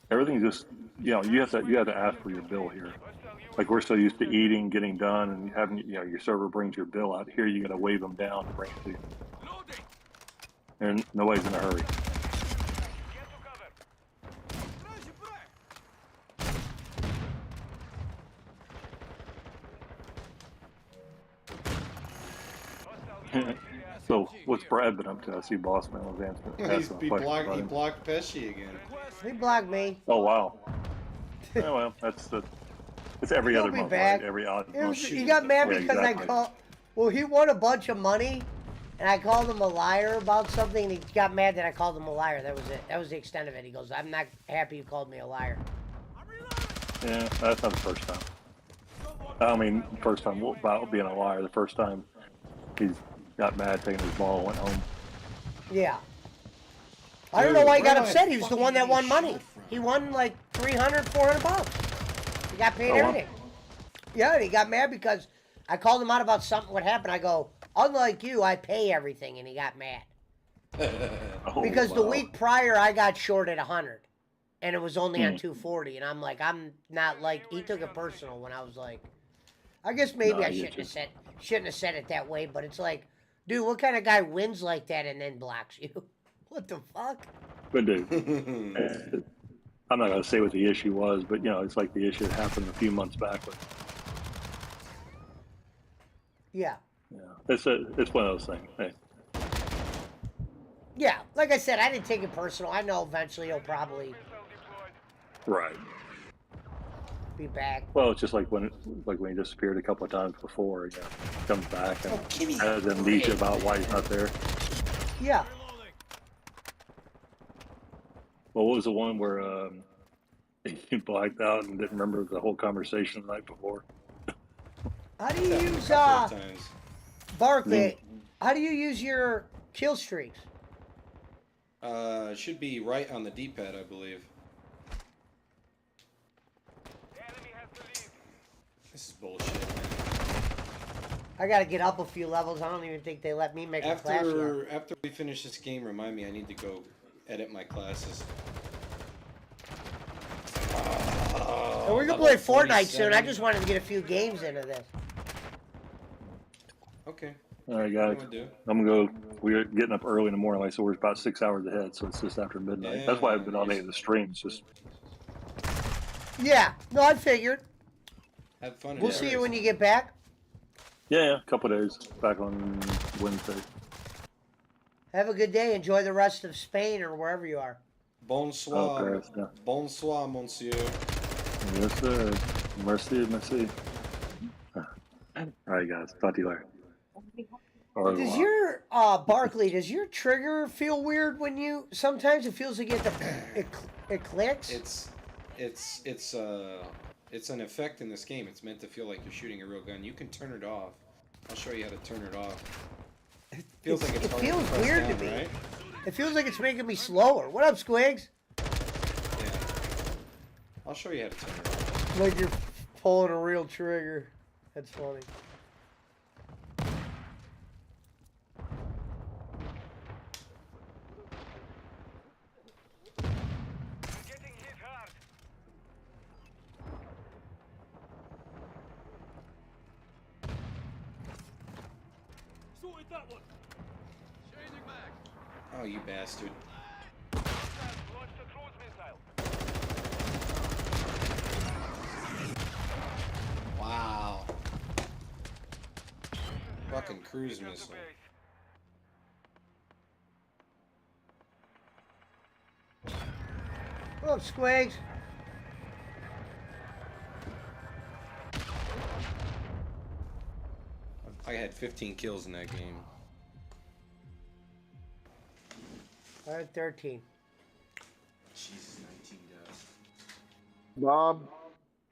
Speaker 13: everything. Just you have to ask for your bill here. Like we're so used to eating, getting done, and having your server brings your bill out. Here you got to wave them down to bring it to you, and nobody's in a hurry. So what's Brad been up to? I see Boss Man was asking
Speaker 1: He blocked Pesci again.
Speaker 2: He blocked me.
Speaker 13: Oh wow. Yeah, well, it's every
Speaker 2: He'll
Speaker 13: other
Speaker 2: be
Speaker 13: month,
Speaker 2: back.
Speaker 13: right? Every odd
Speaker 2: It
Speaker 13: month.
Speaker 2: was, he got mad
Speaker 13: Yeah,
Speaker 2: because
Speaker 13: exactly.
Speaker 2: I called. Well, he won a bunch of money, and I called him a liar about something. And he got mad that I called him a liar. That was it. That was the extent of it. He goes, "I'm not happy you called me a liar."
Speaker 13: Yeah, that's not the first time. I mean, first time about being a liar. The first time he's got mad, taking his ball, and went home.
Speaker 2: Yeah. I don't know why he
Speaker 1: Dude,
Speaker 2: got
Speaker 1: where am I
Speaker 2: upset. He was the one that
Speaker 1: fucking
Speaker 2: won money.
Speaker 1: shot from?
Speaker 2: He won like 300, 400 bucks. He got paid
Speaker 13: Oh, wow.
Speaker 2: everything. Yeah, and he got mad because I called him out about something. What happened? I go, unlike you, I pay everything, and he got mad
Speaker 13: Oh,
Speaker 2: because the
Speaker 13: wow.
Speaker 2: week prior I got short at 100, and it was only on
Speaker 13: Hmm.
Speaker 2: 240, and I'm like, I'm not like he took it personal when I was like, I guess maybe
Speaker 13: No,
Speaker 2: I
Speaker 13: I get
Speaker 2: shouldn't have said it that way, but it's like, dude, what kind of guy wins like that and then blocks you? What the fuck?
Speaker 13: Good dude. I'm not gonna say what the issue was, but it's like the issue that happened a few months back. With,
Speaker 2: Yeah.
Speaker 13: it's one of those things. Hey,
Speaker 2: Yeah, like I said, I didn't take it personal. I know eventually he'll probably
Speaker 13: right.
Speaker 2: be back.
Speaker 13: Well, it's just like when he disappeared a couple of times before. He comes back and has amnesia about why he's not there.
Speaker 2: Yeah.
Speaker 13: Well, what was the one where he blacked out and didn't remember the whole conversation the night before?
Speaker 2: How do you use
Speaker 1: times.
Speaker 2: Barkley? How do you use your kill streaks?
Speaker 1: Should be right on the D-pad, I believe. This is bullshit, man.
Speaker 2: I gotta get up a few levels. I don't even think they let me make a class yet.
Speaker 1: After we finish this game, remind me I need to go edit my classes.
Speaker 2: And we're gonna play Fortnite soon. I just wanted to get a few games into this.
Speaker 1: Okay.
Speaker 13: All right, guys. I'm gonna go. We're getting up early in the morning, like so. We're about 6 hours ahead, so it's just after midnight. That's why I've been on any of the streams. Just
Speaker 2: Yeah. No, I figured.
Speaker 1: Have fun.
Speaker 2: We'll see you when you get back.
Speaker 13: yeah, a couple of days. Back on Wednesday.
Speaker 2: Have a good day. Enjoy the rest of Spain or wherever you are.
Speaker 1: Bonsoir.
Speaker 13: Paris, yeah.
Speaker 1: Bonsoir, monsieur.
Speaker 13: Yes, sir. Merci, merci. All right, guys. Talk to you later.
Speaker 2: Does your Barkley? Does your trigger feel weird when you? Sometimes it feels like it clicks.
Speaker 1: It's an effect in this game. It's meant to feel like you're shooting a real gun. You can turn it off. I'll show you how to turn it off. It feels like it's
Speaker 2: it
Speaker 1: hard
Speaker 2: feels
Speaker 1: to press
Speaker 2: weird
Speaker 1: down,
Speaker 2: to me.
Speaker 1: right?
Speaker 2: It feels like it's making me slower. What up, Squigs?
Speaker 1: Yeah. I'll show you how to turn it off.
Speaker 2: Like you're pulling a real trigger. That's funny.
Speaker 1: Oh, you bastard. Wow. Fucking cruise missile.
Speaker 2: What up, Squigs?
Speaker 1: I had 15 kills in that game.
Speaker 2: I had 13.
Speaker 1: Jesus, 19 deaths.
Speaker 14: Bob,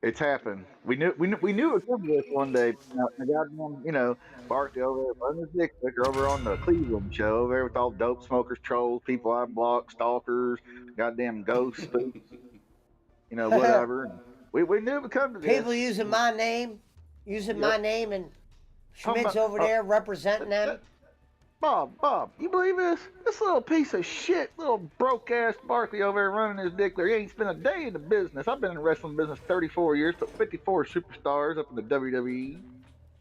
Speaker 14: it's happened. We knew it would come to this one day. I got Barkley over there running his dick liquor over on the Cleveland show over there with all dope smokers, trolls, people I block, stalkers, goddamn ghosts, whatever. We knew it would come to this.
Speaker 2: People using my name, and Schmidt's over there representing them.
Speaker 14: Bob, you believe this? This little piece of shit, little broke ass Barkley over there running his dick there. He ain't spent a day in the business. I've been in the wrestling business 34 years, put 54 superstars up in the WWE.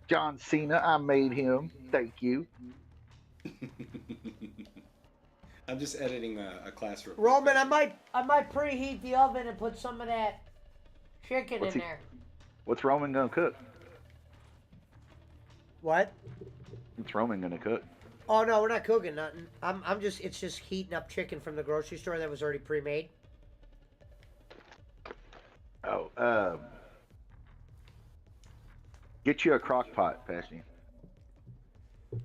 Speaker 14: John Cena, I made him. Thank you.
Speaker 1: I'm just editing a class report.
Speaker 2: Roman, I might preheat the oven and put some of that chicken in there.
Speaker 14: What's Roman gonna cook?
Speaker 2: What?
Speaker 14: What's Roman gonna cook?
Speaker 2: Oh no, we're not cooking nothing. It's just heating up chicken from the grocery store that was already pre-made.
Speaker 14: Oh, get you a crock pot, Pesci.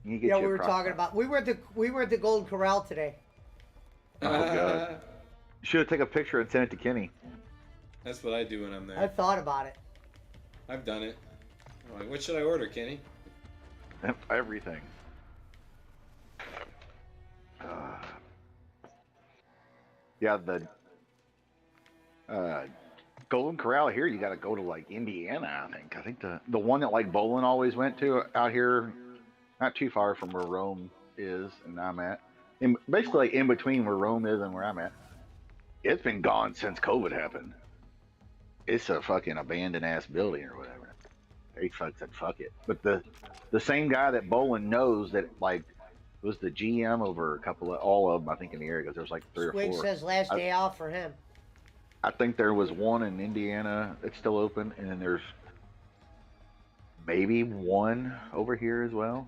Speaker 2: We were talking about. We were at the Golden Corral today.
Speaker 14: Oh god. You should have taken a picture and sent it to Kenny.
Speaker 1: That's what I do when I'm there.
Speaker 2: I thought about it.
Speaker 1: I've done it. I'm like, what should I order, Kenny?
Speaker 14: Everything. Yeah, the Golden Corral here, you got to go to like Indiana, I think. I think the one that like Bolin always went to out here, not too far from where Rome is and I'm at. Basically like in between where Rome is and where I'm at. It's been gone since COVID happened. It's a fucking abandoned ass building or whatever. They said fuck it. But the same guy that Bolin knows that like was the GM over all of them, I think, in the area, because there was like 3 or 4.
Speaker 2: Squig says last day off for him.
Speaker 14: I think there was one in Indiana that's still open, and then there's maybe one over here as well.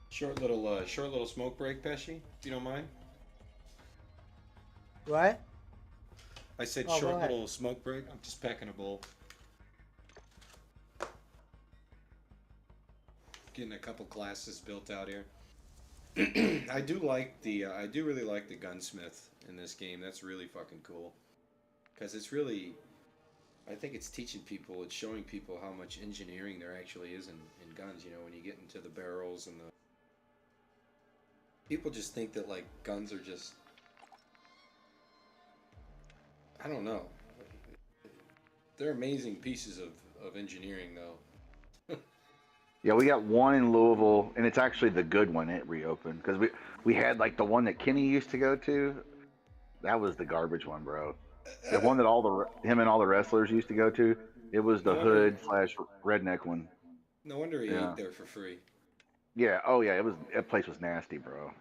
Speaker 1: Short little smoke break, Pesci, if you don't mind.
Speaker 2: What?
Speaker 1: I said short little smoke break. I'm just packing a bowl. Getting a couple classes built out here. I do really like the gunsmith in this game. That's really fucking cool. Because it's really, I think it's teaching people, it's showing people how much engineering there actually is in guns. You know, when you get into the barrels and the... People just think that, like, guns are just... I don't know. They're amazing pieces of engineering, though.
Speaker 14: Yeah, we got one in Louisville, and it's actually the good one. It reopened because we had like the one that Kenny used to go to. That was the garbage one, bro. The one that him and all the wrestlers used to go to. It was the hood / redneck one.
Speaker 1: No wonder he ate there for free.
Speaker 14: Yeah. Oh yeah. That place was nasty, bro.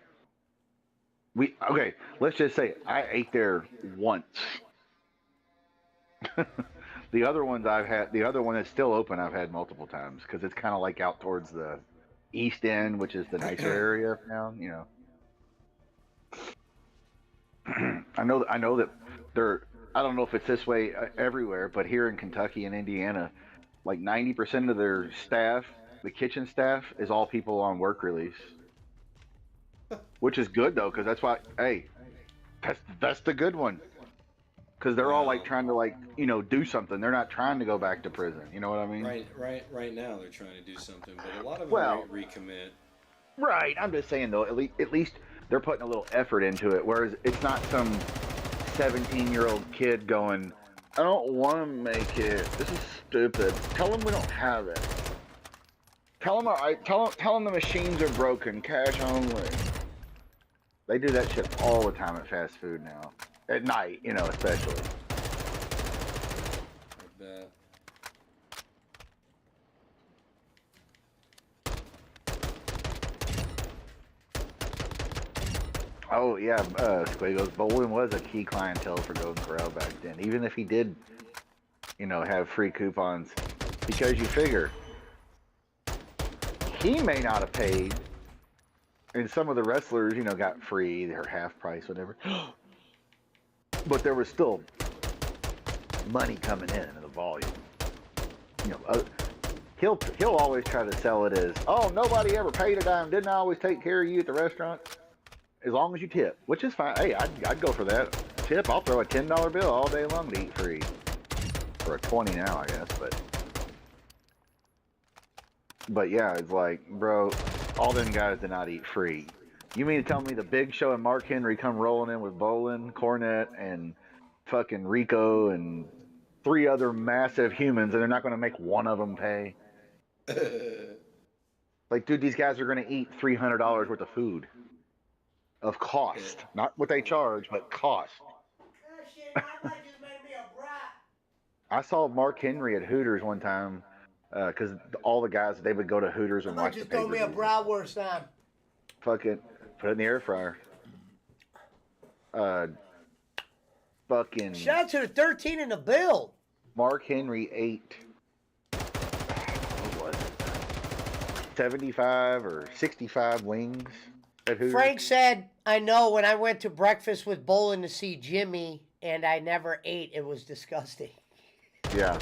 Speaker 14: Let's just say I ate there once. The other ones the other one that's still open, I've had multiple times because it's kind of like out towards the East End, which is the nicer area of town, you know. I know that I don't know if it's this way everywhere, but here in Kentucky and Indiana, like 90% of their staff, the kitchen staff, is all people on work release, which is good though, because that's why. Hey, that's the good one. Because they're all like trying to do something. They're not trying to go back to prison. You know what I mean?
Speaker 1: Right now they're trying to do something, but a lot of them recommit.
Speaker 14: Right. I'm just saying though. At least they're putting a little effort into it. Whereas it's not some 17-year-old kid going, "I don't want to make it. This is stupid. Tell them we don't have it. Tell them the machines are broken. Cash only." They do that shit all the time at fast food now. At night, especially.
Speaker 1: I bet.
Speaker 14: Oh yeah, Squigos. Bolin was a key clientele for Golden Corral back then. Even if he did, have free coupons, because you figure he may not have paid, and some of the wrestlers, got free, they're half price, whatever. But there was still money coming in the volume. he'll always try to sell it as, oh, nobody ever paid a dime. Didn't I always take care of you at the restaurant? As long as you tip, which is fine. Hey, I'd go for that. Tip, I'll throw a $10 bill all day long to eat free. For a 20 now, I guess, but yeah, it's like, bro, all them guys did not eat free. You mean to tell me the Big Show and Mark Henry come rolling in with Bolin, Cornette, and fucking Rico and 3 other massive humans, and they're not going to make one of them pay? Like, dude, these guys are going to eat $300 worth of food. Of cost. Not what they charge, but cost. I saw Mark Henry at Hooters one time, because all the guys, they would go to Hooters and watch the
Speaker 2: just throw me a bratwurst on.
Speaker 14: Fucking put it in the air fryer. Fucking.
Speaker 2: Shout out to the 13 in the bill.
Speaker 14: Mark Henry ate, what, 75 or 65 wings at Hooters.
Speaker 2: Frank said, I know when I went to breakfast with Bolin to see Jimmy and I never ate, it was disgusting.
Speaker 14: Yeah.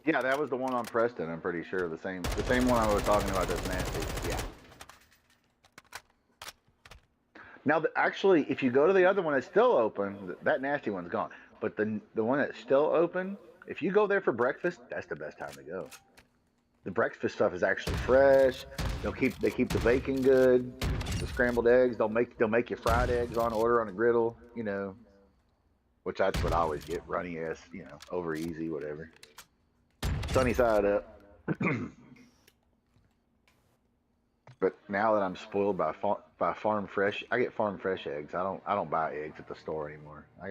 Speaker 14: Yeah, that was the one on Preston, I'm pretty sure. The same one I was talking about that's nasty. Yeah. Now, actually, if you go to the other one that's still open, that nasty one's gone. But the one that's still open, if you go there for breakfast, that's the best time to go. The breakfast stuff is actually fresh. They keep the bacon good. The scrambled eggs, they'll make you fried eggs on order on a griddle, you know. Which that's what I always get, runny ass, you know, over easy, whatever. Sunny side up. But now that I'm spoiled by farm fresh, I get farm fresh eggs. I don't buy eggs at the store anymore. I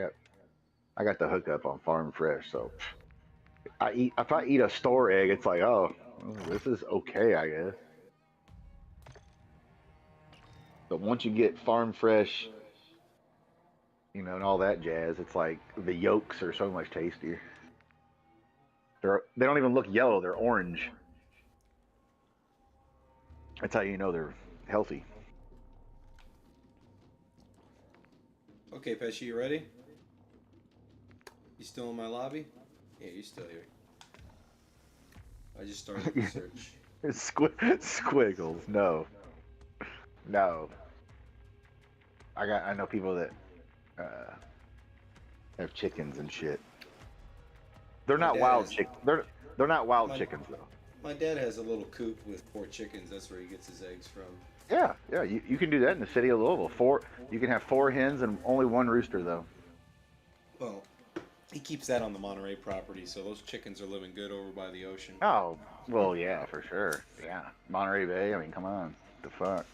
Speaker 14: got the hookup on farm fresh, so if I eat a store egg, it's like, oh, this is okay, I guess. But once you get farm fresh, you know, and all that jazz, it's like the yolks are so much tastier. They don't even look yellow, they're orange. That's how you know they're healthy.
Speaker 1: Okay, Pesci, you ready? You still in my lobby? Yeah, you're still here. I just started the search.
Speaker 14: Squiggles, no. I know people that have chickens and shit. They're not wild chickens. They're not wild chickens though.
Speaker 1: My dad has a little coop with 4 chickens. That's where he gets his eggs from.
Speaker 14: Yeah. You can do that in the city of Louisville. You can have 4 hens and only 1 rooster though.
Speaker 1: Well, he keeps that on the Monterey property, so those chickens are living good over by the ocean.
Speaker 14: Oh, well, yeah, for sure. Yeah, Monterey Bay. I mean, come on, the fuck.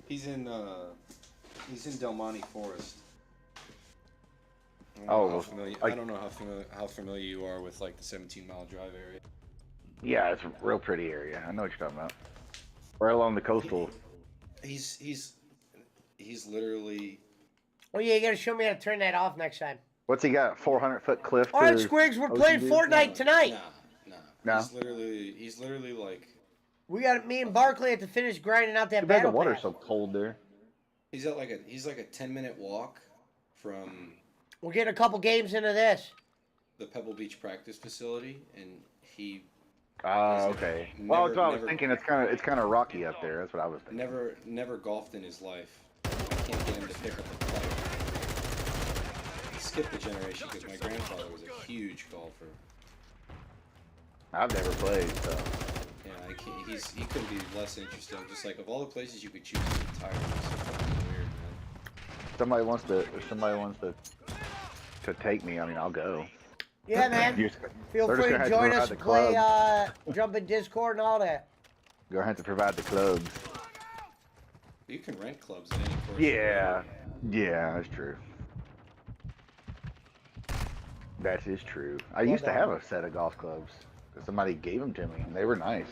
Speaker 1: He's in Del Monte Forest. I don't know how familiar you are with like the 17-mile drive area.
Speaker 14: Yeah, it's a real pretty area. I know what you're talking about. Right along the coastal.
Speaker 1: He's literally.
Speaker 2: Oh yeah, you gotta show me how to turn that off next time.
Speaker 14: What's he got? 400-foot cliff.
Speaker 2: All right, Squigs, we're playing Fortnite tonight.
Speaker 14: No.
Speaker 1: He's literally like.
Speaker 2: Me and Barkley have to finish grinding out that
Speaker 14: Too bad
Speaker 2: battle
Speaker 14: the water's
Speaker 2: pass.
Speaker 14: so cold there.
Speaker 1: He's like a 10-minute walk from.
Speaker 2: We'll get a couple games into this.
Speaker 1: The Pebble Beach practice facility, and he.
Speaker 14: Okay. Well, that's what I was thinking. It's kind of rocky up there. That's what I was thinking.
Speaker 1: Never golfed in his life. I can't get him to pick up a club. He skipped a generation because my grandfather was a huge golfer.
Speaker 14: I've never played, so.
Speaker 1: Yeah, he couldn't be less interested. Just like of all the places you could choose to retire, it's so fucking weird, man.
Speaker 14: If somebody wants to take me, I mean, I'll go.
Speaker 2: Yeah, man. Feel free to join us and play, jump in Discord and all that.
Speaker 14: You're gonna have to provide the clubs.
Speaker 1: You can rent clubs at any course.
Speaker 14: Yeah, that's true. That is true. I used to have a set of golf clubs. Somebody gave them to me, and they were nice.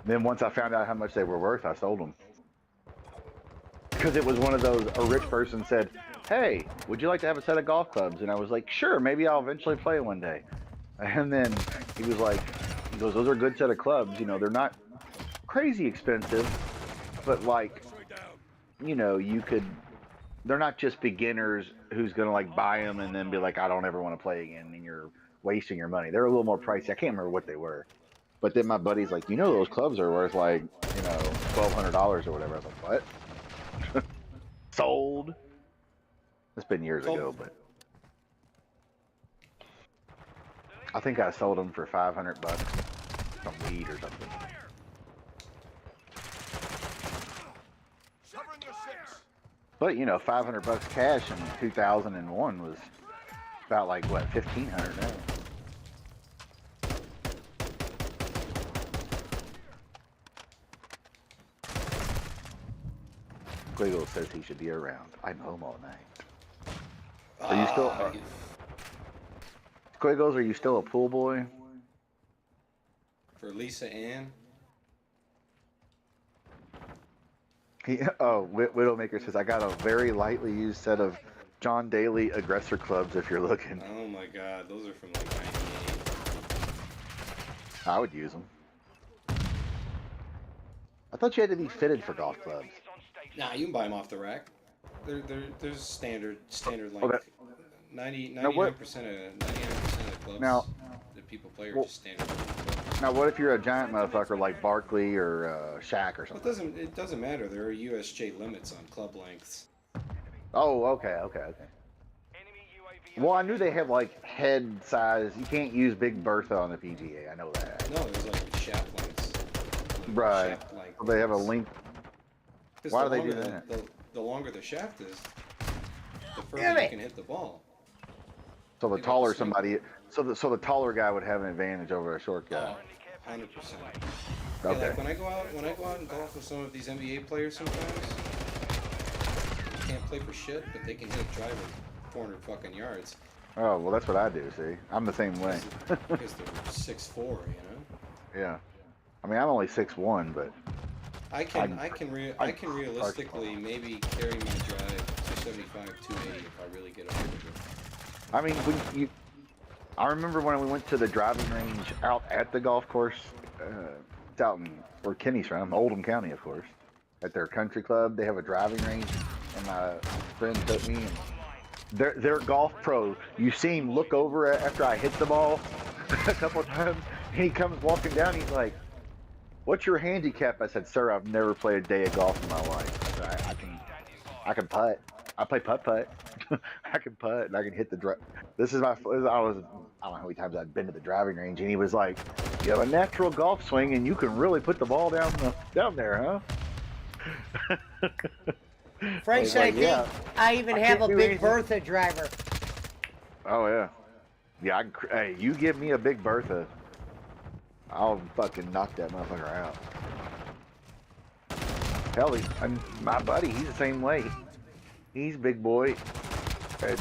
Speaker 14: Then once I found out how much they were worth, I sold them. Because it was one of those, a rich person said, hey, would you like to have a set of golf clubs? And I was like, sure, maybe I'll eventually play one day. And then he was like, those are a good set of clubs. You know, they're not crazy expensive, but like, you know, they're not just beginners who's going to like buy them and then be like, I don't ever want to play again. And you're wasting your money. They're a little more pricey. I can't remember what they were. But then my buddy's like, you know, those clubs are worth like, you know, $1,200 or whatever. I was like, what? Sold. It's been years ago, but I think I sold them for $500, some weed or something. But you know, $500 cash in 2001 was about like what, 1,500 now. Squiggle says he should be around. I'm home all night. Are you still? Squiggles, are you still a pool boy?
Speaker 1: For Lisa Ann?
Speaker 14: Widowmaker says, I got a very lightly used set of John Daly aggressor clubs if you're looking.
Speaker 1: Oh my god, those are from like 98.
Speaker 14: I would use them. I thought you had to be fitted for golf clubs.
Speaker 1: Nah, you can buy them off the rack. There's standard like
Speaker 14: Okay.
Speaker 1: 99% of the clubs that people play are just standard.
Speaker 14: Now, what if you're a giant motherfucker like Barkley or Shaq or something?
Speaker 1: Well, it doesn't matter. There are USJ limits on club lengths.
Speaker 14: Oh, okay. Well, I knew they have like head size. You can't use Big Bertha on the PGA. I know that.
Speaker 1: No, there's like shaft lengths.
Speaker 14: Right.
Speaker 1: Shaft length.
Speaker 14: So they have a length. Why do they do that?
Speaker 1: The longer the shaft is, the further you can hit the ball.
Speaker 14: So the taller somebody, so the taller guy would have an advantage over a short guy.
Speaker 1: 100%.
Speaker 14: Okay.
Speaker 1: Yeah, like when I go out and golf with some of these NBA players, sometimes they can't play for shit, but they can hit a driver 400 fucking yards.
Speaker 14: Oh well, that's what I do. See, I'm the same way.
Speaker 1: Because they're 6'4", you know.
Speaker 14: Yeah. I mean, I'm only 6'1", but
Speaker 1: I can realistically maybe carry my drive 275, 280 if I really get over it.
Speaker 14: I mean, I remember when we went to the driving range out at the golf course. It's out in where Kenny's from, Oldham County, of course. At their country club, they have a driving range, and my friend took me. And they're golf pros. You see him look over after I hit the ball a couple of times. And he comes walking down. He's like, "What's your handicap?" I said, "Sir, I've never played a day of golf in my life. I can putt. I play putt. I can putt and I can hit the drive." This is I don't know how many times I've been to the driving range, and he was like, "You have a natural golf swing, and you can really put the ball down there, huh?"
Speaker 2: Frank said,
Speaker 14: yeah.
Speaker 2: I even have a Big Bertha driver.
Speaker 14: Oh yeah, yeah. Hey, you give me a Big Bertha, I'll fucking knock that motherfucker out. Hell, my buddy, he's the same way. He's big boy, and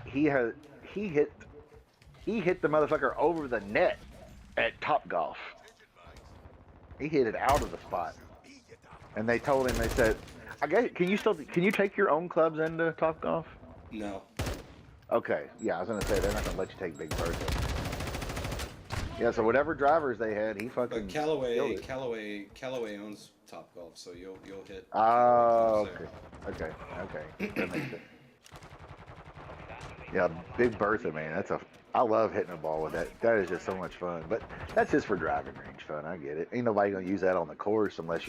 Speaker 14: he hit the motherfucker over the net at Top Golf. He hit it out of the spot, and they told him, they said, "I guess can you take your own clubs into Top Golf?"
Speaker 1: No.
Speaker 14: Okay, yeah, I was gonna say they're not gonna let you take Big Bertha. Yeah, so whatever drivers they had, he fucking.
Speaker 1: But Callaway owns Top Golf, so you'll hit.
Speaker 14: Oh, okay. That makes sense. Yeah, Big Bertha, man. I love hitting a ball with that. That is just so much fun. But that's just for driving range fun. I get it. Ain't nobody gonna use that on the course unless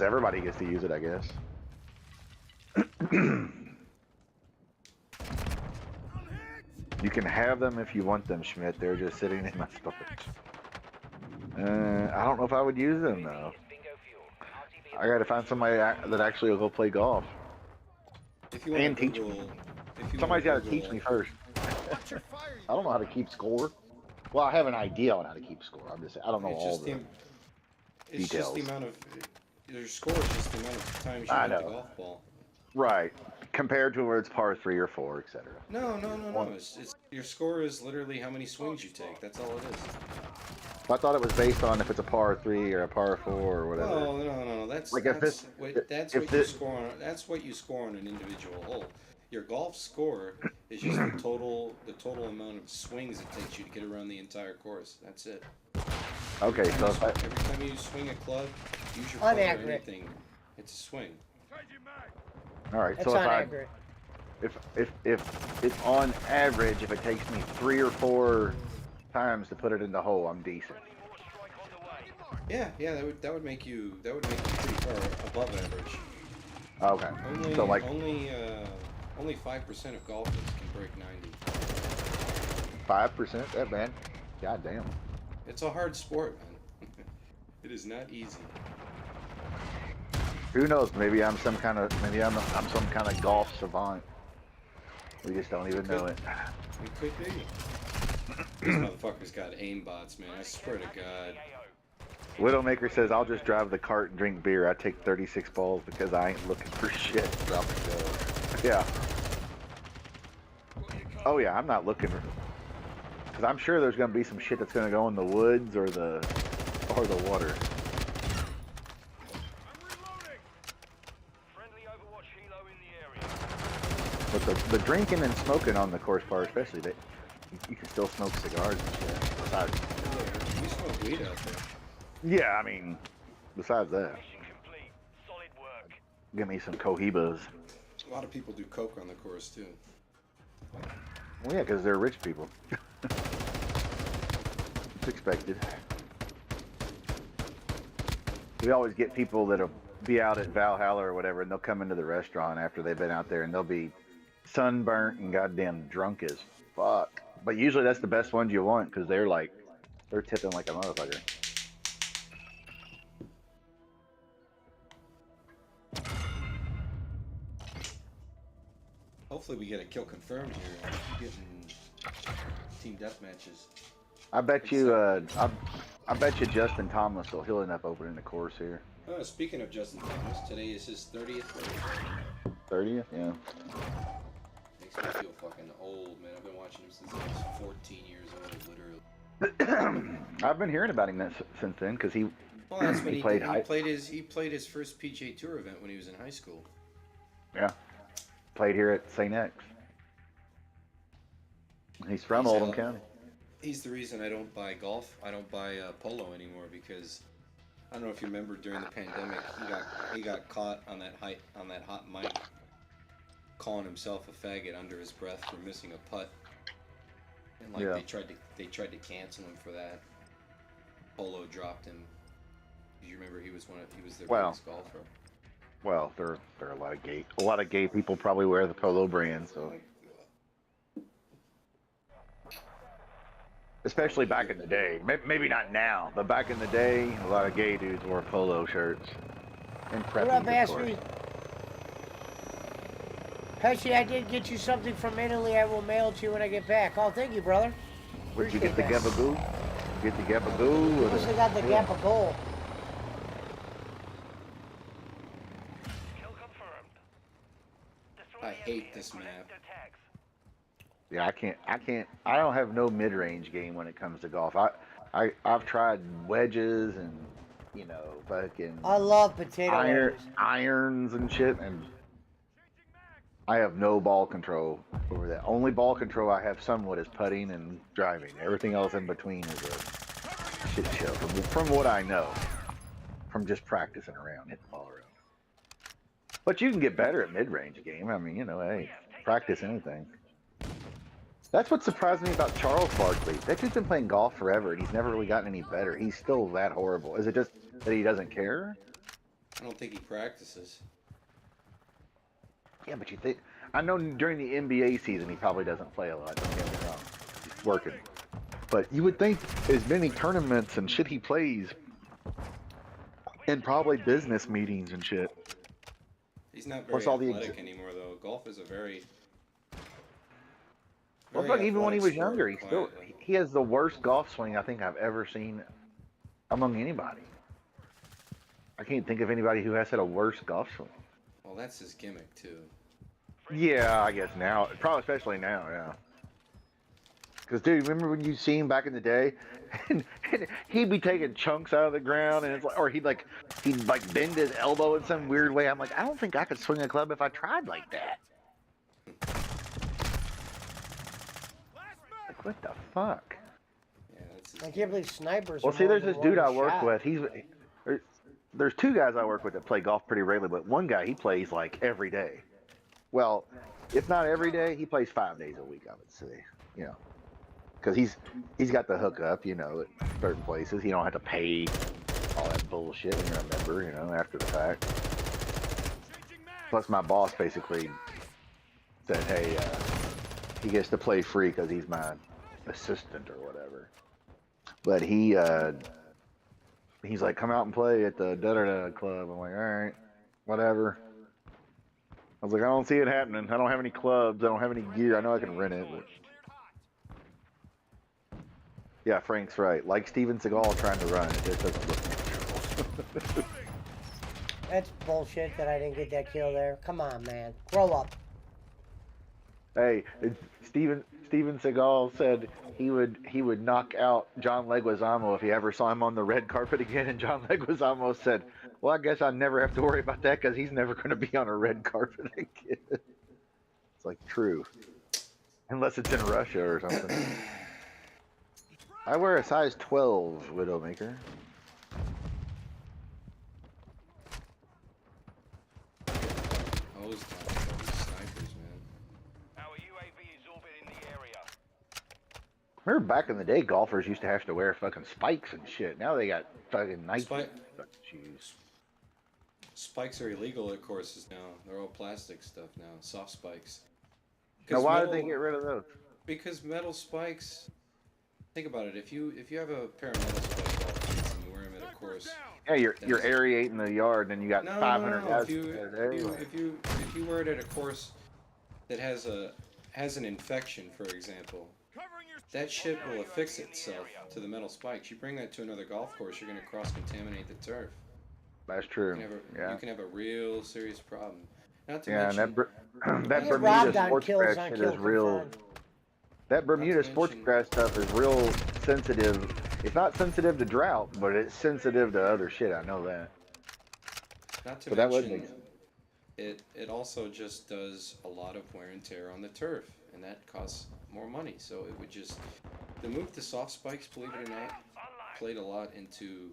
Speaker 14: everybody gets to use it, I guess. You can have them if you want them, Schmidt. They're just sitting in my storage. I don't know if I would use them though. I gotta find somebody that actually will go play golf.
Speaker 1: If you want
Speaker 14: and teach me. Somebody's gotta teach me first. I don't know how to keep score. Well, I have an idea on how to keep score. I'm just saying, I don't know all the details.
Speaker 1: It's just the amount of your score is just the amount of times you hit the golf ball.
Speaker 14: Right. Compared to where it's par 3 or 4, etc.
Speaker 1: No. It's your score is literally how many swings you take. That's all it is.
Speaker 14: I thought it was based on if it's a par 3 or a par 4 or whatever.
Speaker 1: Oh no. That's what you score on an individual hole. Your golf score is just the total amount of swings it takes you to get around the entire course. That's it.
Speaker 14: Okay, so
Speaker 1: every time you swing a club, use your club or anything, it's a swing.
Speaker 14: All right, so if on average, if it takes me 3 or 4 times to put it in the hole, I'm decent.
Speaker 1: Yeah, that would make you pretty far above average.
Speaker 14: Okay.
Speaker 1: Only
Speaker 14: So like
Speaker 1: only 5% of golfers can break 90.
Speaker 14: 5%? That bad? God damn.
Speaker 1: It's a hard sport, man. It is not easy.
Speaker 14: Who knows? Maybe I'm some kind of golf savant. We just don't even know it.
Speaker 1: It could be. These motherfuckers got aimbots, man. I swear to God.
Speaker 14: Widowmaker says, I'll just drive the cart and drink beer. I take 36 balls because I ain't looking for shit. Drop and go. Yeah. Oh yeah, I'm not looking for... Because I'm sure there's going to be some shit that's going to go in the woods or the water. But the drinking and smoking on the course part, especially, you can still smoke cigars and shit. Besides,
Speaker 1: We smoke weed out there.
Speaker 14: yeah, I mean, besides that, give me some cohibas.
Speaker 1: A lot of people do coke on the course too.
Speaker 14: Well, yeah, because they're rich people. It's expected. We always get people that'll be out at Valhalla or whatever, and they'll come into the restaurant after they've been out there, and they'll be sunburnt and goddamn drunk as fuck. But usually that's the best ones you want, because they're tipping like a motherfucker.
Speaker 1: Hopefully we get a kill confirmed here. I'm getting team death matches.
Speaker 14: I bet you Justin Thomas will he'll end up opening the course here.
Speaker 1: Speaking of Justin Thomas, today is his 30th birthday.
Speaker 14: 30th, yeah.
Speaker 1: Makes me feel fucking old, man. I've been watching him since I was 14 years old, literally.
Speaker 14: I've been hearing about him since then, because he
Speaker 1: that's when
Speaker 14: he
Speaker 1: played his first PGA Tour event when he was in high school.
Speaker 14: Yeah, played here at St. X. He's from Oldham County.
Speaker 1: He's the reason I don't buy golf. I don't buy polo anymore, because I don't know if you remember during the pandemic, he got caught on that hot mic, calling himself a faggot under his breath for missing a putt, and they tried to cancel him for that. Polo dropped him. Do you remember he was their biggest golfer?
Speaker 14: Well, there are a lot of gay people probably wear the polo brand, so. Especially back in the day. Maybe not now, but back in the day, a lot of gay dudes wore polo shirts. And
Speaker 2: What up, Ashley? Pesci, I did get you something from Italy. I will mail to you when I get back. Oh, thank you, brother.
Speaker 14: Where'd you get the gabagoo? Get the gabagoo?
Speaker 2: I got the gabagoo.
Speaker 1: I hate this map.
Speaker 14: Yeah, I don't have no mid-range game when it comes to golf. I've tried wedges and, fucking...
Speaker 2: I love potato wedges.
Speaker 14: Irons and shit, and I have no ball control over that. Only ball control I have somewhat is putting and driving. Everything else in between is a shit show, from what I know. From just practicing around, hitting the ball around. But you can get better at mid-range game. I mean, hey, practice anything. That's what surprised me about Charles Barkley. That dude's been playing golf forever, and he's never really gotten any better. He's still that horrible. Is it just that he doesn't care?
Speaker 1: I don't think he practices.
Speaker 14: Yeah, but you think... I know during the NBA season he probably doesn't play a lot. Don't get me wrong. He's working. But you would think as many tournaments and shit he plays, and probably business meetings and shit.
Speaker 1: He's not very athletic anymore, though. Golf is a very...
Speaker 14: Well, look, even when he was younger, he has the worst golf swing I think I've ever seen among anybody. I can't think of anybody who has had a worse golf swing.
Speaker 1: Well, that's his gimmick too.
Speaker 14: Yeah, I guess now, probably especially now, yeah. Because, dude, remember when you see him back in the day, and he'd be taking chunks out of the ground, and it's like, or he'd bend his elbow in some weird way. I'm like, I don't think I could swing a club if I tried like that. What the fuck?
Speaker 2: I can't believe snipers.
Speaker 14: Well, see, there's this dude I work with. There's two guys I work with that play golf pretty regularly, but one guy, he plays like every day. Well, if not every day, he plays 5 days a week, I would say. Because he's got the hookup, at certain places. He don't have to pay bullshit when you're a member, after the fact. Plus, my boss basically said, hey, he gets to play free because he's my assistant or whatever. But he's like, come out and play at the da-da-da club. I'm like, all right, whatever. I was like, I don't see it happening. I don't have any clubs. I don't have any gear. I know I can rent it. But... Yeah, Frank's right. Like Steven Seagal trying to run, it just doesn't look natural.
Speaker 2: That's bullshit that I didn't get that kill there. Come on, man. Grow up.
Speaker 14: Hey, Steven Seagal said he would knock out John Leguizamo if he ever saw him on the red carpet again, and John Leguizamo said, well, I guess I never have to worry about that because he's never going to be on a red carpet again. It's like true. Unless it's in Russia or something. I wear a size 12 Widowmaker.
Speaker 1: Always talking about these snipers, man.
Speaker 10: Our UAV is orbiting the area.
Speaker 14: Remember back in the day, golfers used to have to wear fucking spikes and shit. Now they got fucking Nike shoes.
Speaker 1: Spikes are illegal at courses now. They're all plastic stuff now, soft spikes.
Speaker 14: Now why did they get rid of those?
Speaker 1: Because metal spikes. Think about it. If you have a pair of metal spikes and you wear them at a course.
Speaker 14: Yeah, you're aerating the yard, and you got 500 guys.
Speaker 1: If you wear it at a course that has an infection, for example, that shit will affix itself to the metal spikes. You bring that to another golf course, you're going to cross-contaminate the turf.
Speaker 14: That's true.
Speaker 1: You can have a real serious problem. Not to
Speaker 14: and
Speaker 1: mention,
Speaker 14: that Bermuda sports grass shit is real. That Bermuda sports grass stuff is real sensitive. It's not sensitive to drought, but it's sensitive to other shit. I know that.
Speaker 1: Not to mention, it also just does a lot of wear and tear on the turf, and that costs more money. So it would just the move to soft spikes, believe it or not, played a lot into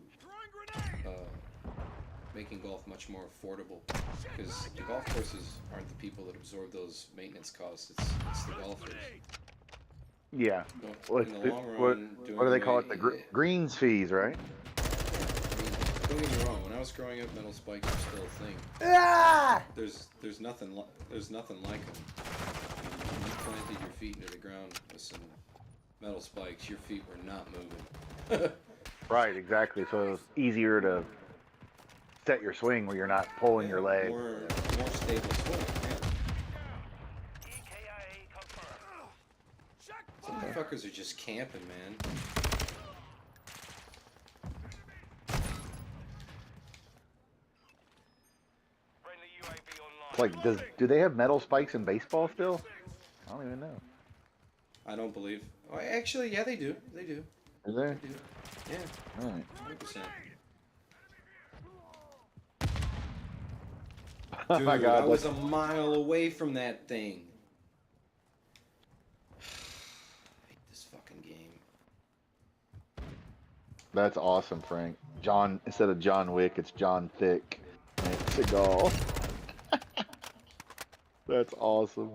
Speaker 1: making golf much more affordable, because the golf courses aren't the people that absorb those maintenance costs. It's the golfers.
Speaker 14: Yeah.
Speaker 1: In the long run,
Speaker 14: what do they call it? The greens fees, right?
Speaker 1: Don't get me wrong. When I was growing up, metal spikes were still a thing.
Speaker 2: Ah!
Speaker 1: There's nothing like them. When you planted your feet into the ground with some metal spikes, your feet were not moving.
Speaker 14: Right, exactly. So it's easier to set your swing where you're not pulling your leg.
Speaker 1: More stable swing. Some motherfuckers are just camping, man.
Speaker 14: Like, do they have metal spikes in baseball still? I don't even know.
Speaker 1: I don't believe. Oh, actually, yeah, they do. They do.
Speaker 14: Is there?
Speaker 1: They do. Yeah.
Speaker 14: All right.
Speaker 1: 100%.
Speaker 14: Oh
Speaker 1: Dude,
Speaker 14: my God!
Speaker 1: I was a mile away from that thing. I hate this fucking game.
Speaker 14: That's awesome, Frank. John, instead of John Wick, it's John Thick. And it's Seagal. That's awesome.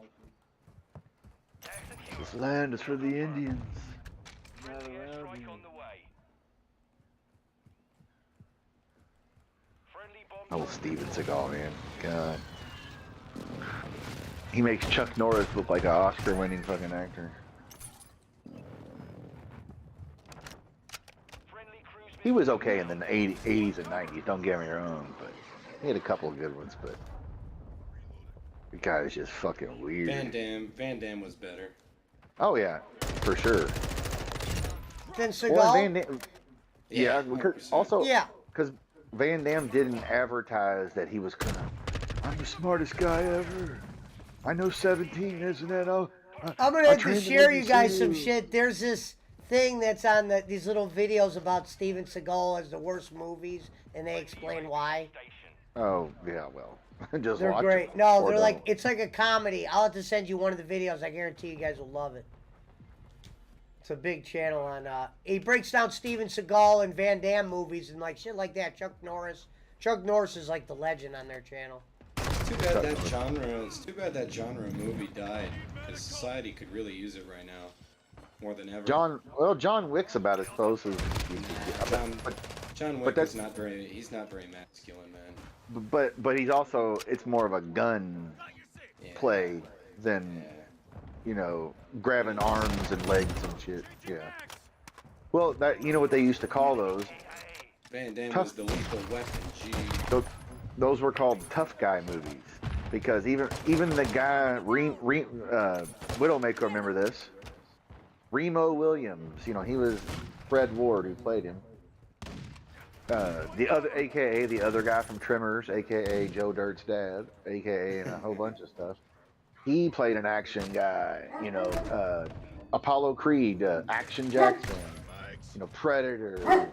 Speaker 14: This land is for the Indians. Oh, Steven Seagal, man. God. He makes Chuck Norris look like an Oscar-winning fucking actor. He was okay in the 80s and 90s, don't get me wrong, but he had a couple of good ones, but the guy is just fucking weird.
Speaker 1: Van Damme was better.
Speaker 14: Oh yeah, for sure.
Speaker 2: Then Seagal?
Speaker 14: Yeah, because also, because Van Damme didn't advertise that he was I'm the smartest guy ever. I know 17, isn't it?
Speaker 2: I'm gonna have to share you guys some shit. There's this thing that's on these little videos about Steven Seagal as the worst movies, and they explain why.
Speaker 14: Oh yeah, well, just
Speaker 2: they're
Speaker 14: watch
Speaker 2: great.
Speaker 14: it.
Speaker 2: No,
Speaker 14: Or
Speaker 2: they're
Speaker 14: don't.
Speaker 2: like it's like a comedy. I'll have to send you one of the videos. I guarantee you guys will love it. It's a big channel on. He breaks down Steven Seagal and Van Damme movies and like shit like that. Chuck Norris. Chuck Norris is like the legend on their channel.
Speaker 1: It's too bad that genre movie died, because society could really use it right now, more than ever.
Speaker 14: John Wick's about as close as you could get.
Speaker 1: John
Speaker 14: But
Speaker 1: Wick
Speaker 14: that's
Speaker 1: is not very. He's not very masculine, man.
Speaker 14: but he's also it's more of a gun
Speaker 1: Yeah.
Speaker 14: play than grabbing arms and legs and shit. Yeah. Well, that what they used to call those.
Speaker 1: Van Damme
Speaker 14: Tough.
Speaker 1: was the lethal weapon. Gee.
Speaker 14: Those were called tough guy movies because even the guy Widowmaker, remember this? Remo Williams, he was Fred Ward who played him. The other, AKA the other guy from Tremors, AKA Joe Dirt's dad, AKA and a whole bunch of stuff. He played an action guy, Apollo Creed, Action Jackson, Predator,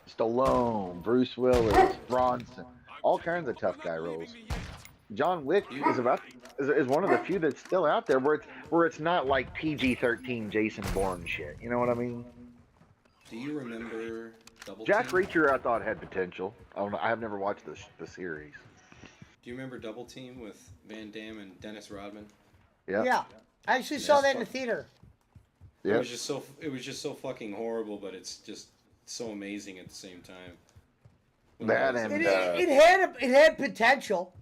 Speaker 14: Stallone, Bruce Willis, Bronson, all kinds of tough guy roles. John Wick is one of the few that's still out there where it's not like PG-13 Jason Bourne shit. You know what I mean?
Speaker 1: Do you remember Double
Speaker 14: Jack
Speaker 1: Team?
Speaker 14: Reacher? I thought had potential. I have never watched the series.
Speaker 1: Do you remember Double Team with Van Damme and Dennis Rodman?
Speaker 14: Yeah.
Speaker 2: Yeah, I actually saw that in the theater.
Speaker 1: Yeah. It was just so fucking horrible, but it's just so amazing at the same time.
Speaker 2: It had potential.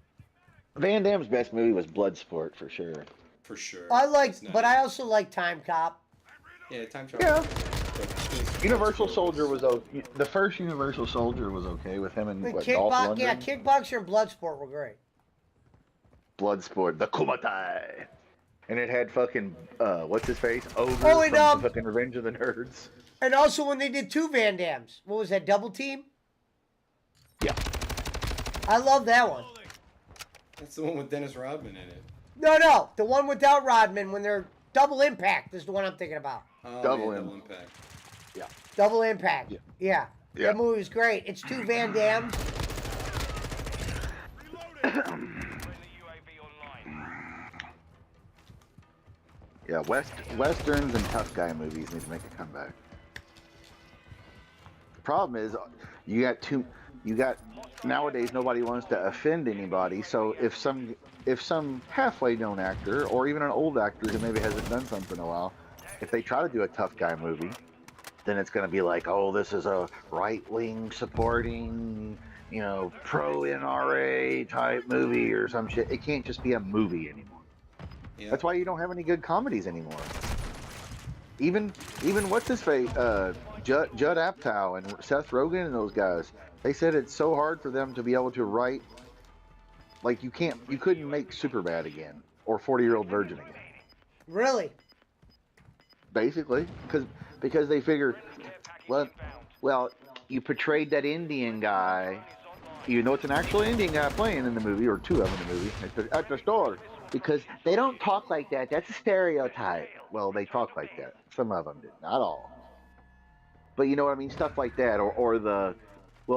Speaker 14: Van Damme's best movie was Bloodsport for sure.
Speaker 1: For sure.
Speaker 2: But I also like Time Cop.
Speaker 1: Yeah, Time Cop.
Speaker 14: Yeah. Universal Soldier was okay. The first Universal Soldier was okay with him and Dolph Lundgren.
Speaker 2: Yeah, Kickboxer and Bloodsport were great.
Speaker 14: Bloodsport, the Kumatai. And it had fucking, what's his face? Ogre
Speaker 2: and
Speaker 14: from fucking Revenge of the Nerds.
Speaker 2: And also when they did 2 Van Dams. What was that, Double Team?
Speaker 14: Yeah.
Speaker 2: I love that one.
Speaker 1: That's the one with Dennis Rodman in it.
Speaker 2: No. The one without Rodman when they're Double Impact is the one I'm thinking about.
Speaker 1: Oh,
Speaker 14: Double
Speaker 1: Impact.
Speaker 14: Yeah.
Speaker 2: Double Impact. Yeah.
Speaker 14: Yeah.
Speaker 2: That movie was great. It's 2 Van Dams.
Speaker 14: Yeah, westerns and tough guy movies need to make a comeback. The problem is, nowadays nobody wants to offend anybody. So if some halfway known actor or even an old actor who maybe hasn't done something in a while, if they try to do a tough guy movie, then it's going to be like, oh, this is a right-wing supporting, pro NRA type movie or some shit. It can't just be a movie anymore.
Speaker 1: Yeah.
Speaker 14: That's why you don't have any good comedies anymore. Even what's his face, Judd Apatow and Seth Rogen and those guys. They said it's so hard for them to be able to write. Like you couldn't make Superbad again or 40-Year-Old Virgin again.
Speaker 2: Really?
Speaker 14: Basically, because they figure, well, you portrayed that Indian guy. You know it's an actual Indian guy playing in the movie, or 2 of them in the movie at the store. Because they don't talk like that. That's a stereotype. Well, they talk like that. Some of them do, not all. But you know what I mean? Stuff like that, or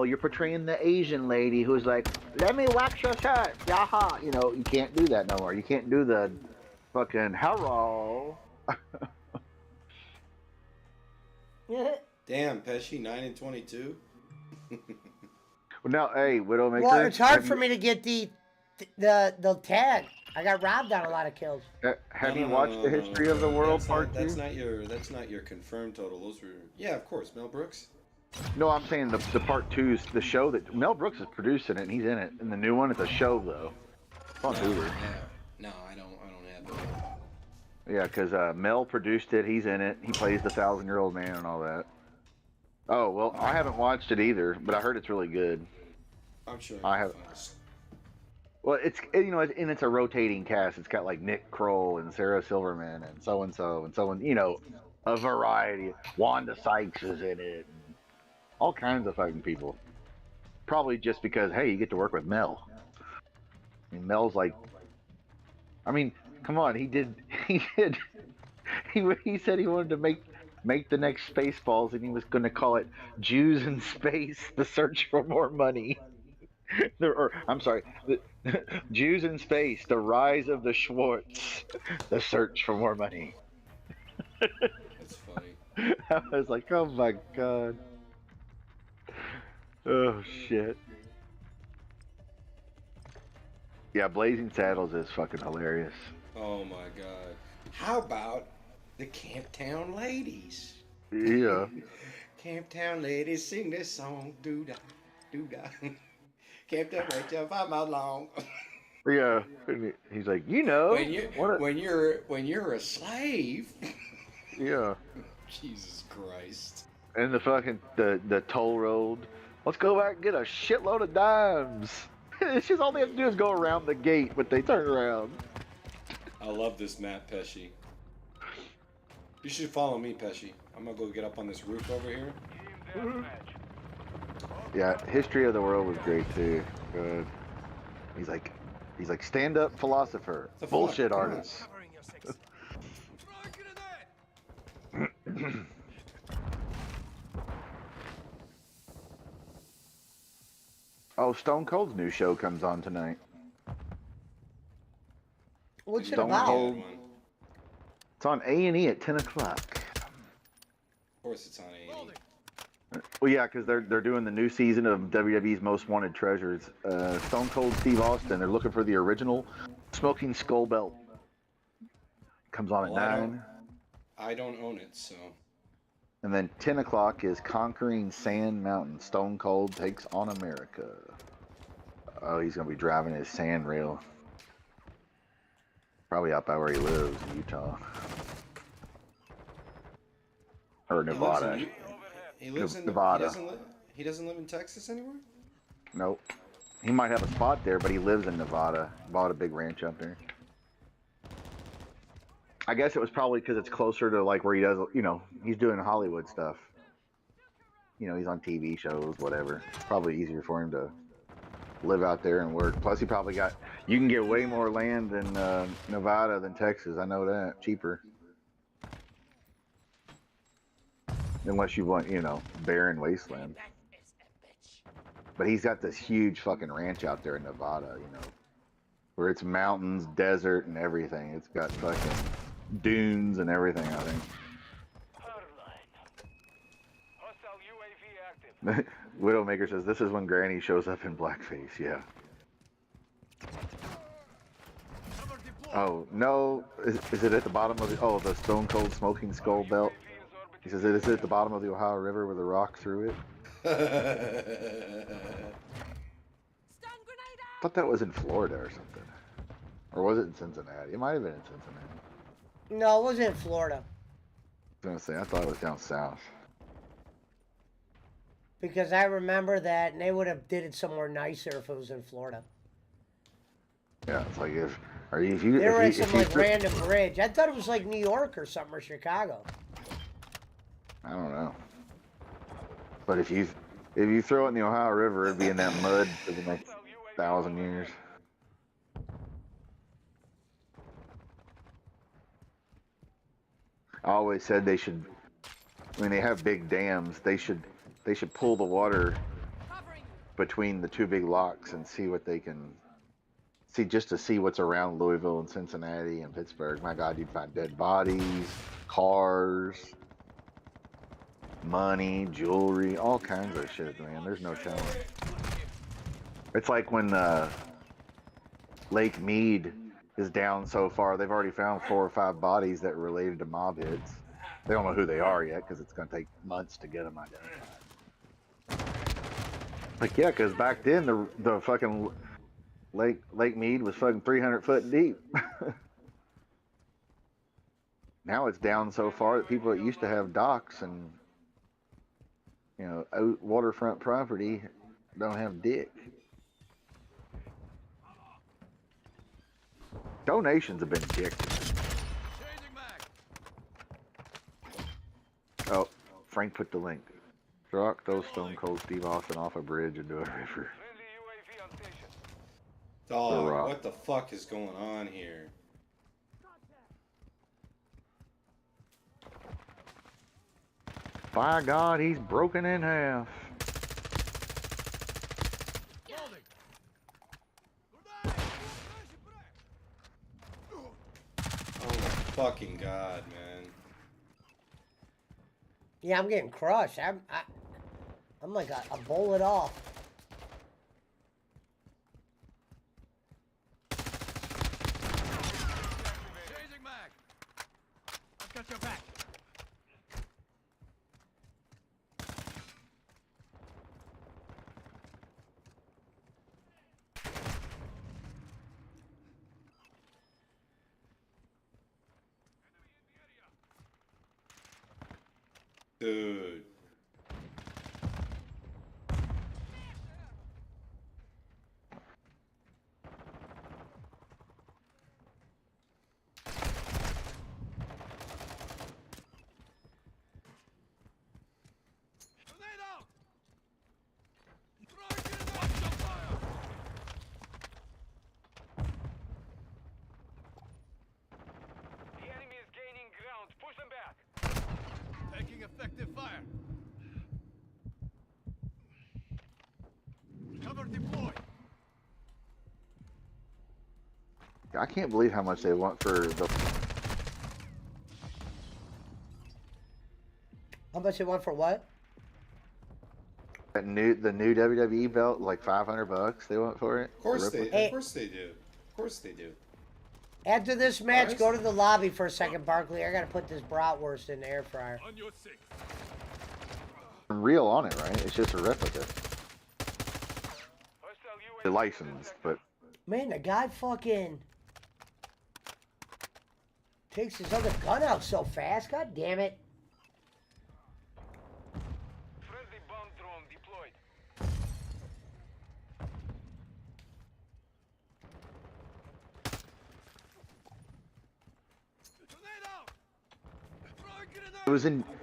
Speaker 14: you're portraying the Asian lady who's like, let me wax your shirt, yaha. You can't do that no more. You can't do the fucking hello.
Speaker 1: Damn, Pesci 9 and 22.
Speaker 14: Well, now, hey, Widowmaker.
Speaker 2: Well, it's hard for me to get the tag. I got robbed on a lot of kills.
Speaker 14: Have you watched The History of the World Part 2?
Speaker 1: That's not your confirmed total. Those were of course, Mel Brooks.
Speaker 14: No, I'm saying the Part 2's the show that Mel Brooks is producing it and he's in it. And the new one, it's a show though. It's on Hulu.
Speaker 1: No, I don't have that.
Speaker 14: Yeah, because Mel produced it. He's in it. He plays the 1,000-year-old man and all that. Oh well, I haven't watched it either, but I heard it's really good.
Speaker 1: I'm sure.
Speaker 14: I have. Well, it's a rotating cast. It's got like Nick Kroll and Sarah Silverman and so and so, a variety. Wanda Sykes is in it. And all kinds of fucking people. Probably just because, hey, you get to work with Mel. I mean, Mel's like, come on, he said he wanted to make the next Spaceballs, and he was going to call it Jews in Space: The Search for More Money. Jews in Space: The Rise of the Schwartz, The Search for More Money.
Speaker 1: That's funny.
Speaker 14: I was like, oh my god. Oh shit. Yeah, Blazing Saddles is fucking hilarious.
Speaker 1: Oh my god. How about the Camptown Ladies?
Speaker 14: Yeah.
Speaker 1: Camptown ladies sing this song, doo-dah, doo-dah. Camptown radio 5 miles long.
Speaker 14: Yeah, he's like, you know,
Speaker 1: when you're a slave.
Speaker 14: Yeah.
Speaker 1: Jesus Christ.
Speaker 14: And the fucking the toll road. Let's go back and get a shitload of dimes. It's just all they have to do is go around the gate, but they turn around.
Speaker 1: I love this map, Pesci. You should follow me, Pesci. I'm gonna go get up on this roof over here.
Speaker 14: Yeah, History of the World was great too. Good. He's like stand up philosopher, bullshit artist. Oh, Stone Cold's new show comes on tonight.
Speaker 2: What's it
Speaker 14: Stone
Speaker 2: about?
Speaker 14: Cold. It's on A&E at 10 o'clock.
Speaker 1: Of course it's on A&E.
Speaker 14: Well, yeah, because they're doing the new season of WWE's Most Wanted Treasures. Stone Cold Steve Austin. They're looking for the original Smoking Skull belt. Comes on at 9.
Speaker 1: I don't own it, so.
Speaker 14: And then 10 o'clock is Conquering Sand Mountain. Stone Cold takes on America. Oh, he's going to be driving his sand rail. Probably out by where he lives in Utah. Or Nevada.
Speaker 1: He lives in
Speaker 14: Nevada.
Speaker 1: He doesn't live in Texas anymore?
Speaker 14: Nope. He might have a spot there, but he lives in Nevada. Bought a big ranch up there. I guess it was probably because it's closer to like where he does, you know, he's doing Hollywood stuff. You know, he's on TV shows, whatever. It's probably easier for him to live out there and work. Plus, he probably got, you can get way more land in Nevada than Texas. I know that. Cheaper. Unless you want, you know, barren wasteland. But he's got this huge fucking ranch out there in Nevada, you know, where it's mountains, desert, and everything. It's got fucking dunes and everything, I think. Widowmaker says, this is when Granny shows up in blackface, yeah. Oh, no. Is it at the bottom of the, the Stone Cold Smoking Skull belt? He says, is it at the bottom of the Ohio River with a rock through it? I thought that was in Florida or something. Or was it in Cincinnati? It might have been in Cincinnati.
Speaker 2: No, it wasn't in Florida.
Speaker 14: I was gonna say, I thought it was down south.
Speaker 2: Because I remember that, and they would have did it somewhere nicer if it was in Florida.
Speaker 14: Yeah, it's like if
Speaker 2: They were at some like random bridge. I thought it was like New York or something, or Chicago.
Speaker 14: I don't know. But if you throw it in the Ohio River, it'd be in that mud for the next 1,000 years. I always said they should, when they have big dams, they should pull the water between the two big locks and see what they can see, just to see what's around Louisville and Cincinnati and Pittsburgh. My God, you'd find dead bodies, cars, money, jewelry, all kinds of shit, man. There's no telling. It's like when Lake Mead is down so far, they've already found 4 or 5 bodies that were related to mob hits. They don't know who they are yet because it's going to take months to get them identified. Like, yeah, because back then the fucking Lake Mead was fucking 300 foot deep. Now it's down so far that people that used to have docks and, you know, waterfront property don't have dick. Donations have been kicked. Oh, Frank put the link. Rock those Stone Cold Steve Austin off a bridge into a river.
Speaker 1: Dog, what the fuck is going on here?
Speaker 14: By God, he's broken in half.
Speaker 1: Oh my fucking God, man.
Speaker 2: Yeah, I'm getting crushed. I'm like a bullet off.
Speaker 12: I've got your back.
Speaker 1: Dude.
Speaker 10: The enemy is gaining ground. Push them back.
Speaker 12: Taking effective fire. Cover deployed.
Speaker 14: I can't believe how much they want for the.
Speaker 2: How much they want for what?
Speaker 14: The new WWE belt, like $500 they want for it.
Speaker 1: Of course
Speaker 14: The
Speaker 1: they.
Speaker 14: replica.
Speaker 1: Of course they do. Of course they do.
Speaker 2: After this match,
Speaker 1: Alright.
Speaker 2: go to the lobby for a second, Barkley. I gotta put this bratwurst in the air fryer.
Speaker 12: On your six.
Speaker 14: Real on it, right? It's just a replica. The license, but
Speaker 2: Man, the guy fucking takes his other gun out so fast. God damn it.
Speaker 10: Friendly bomb drone deployed.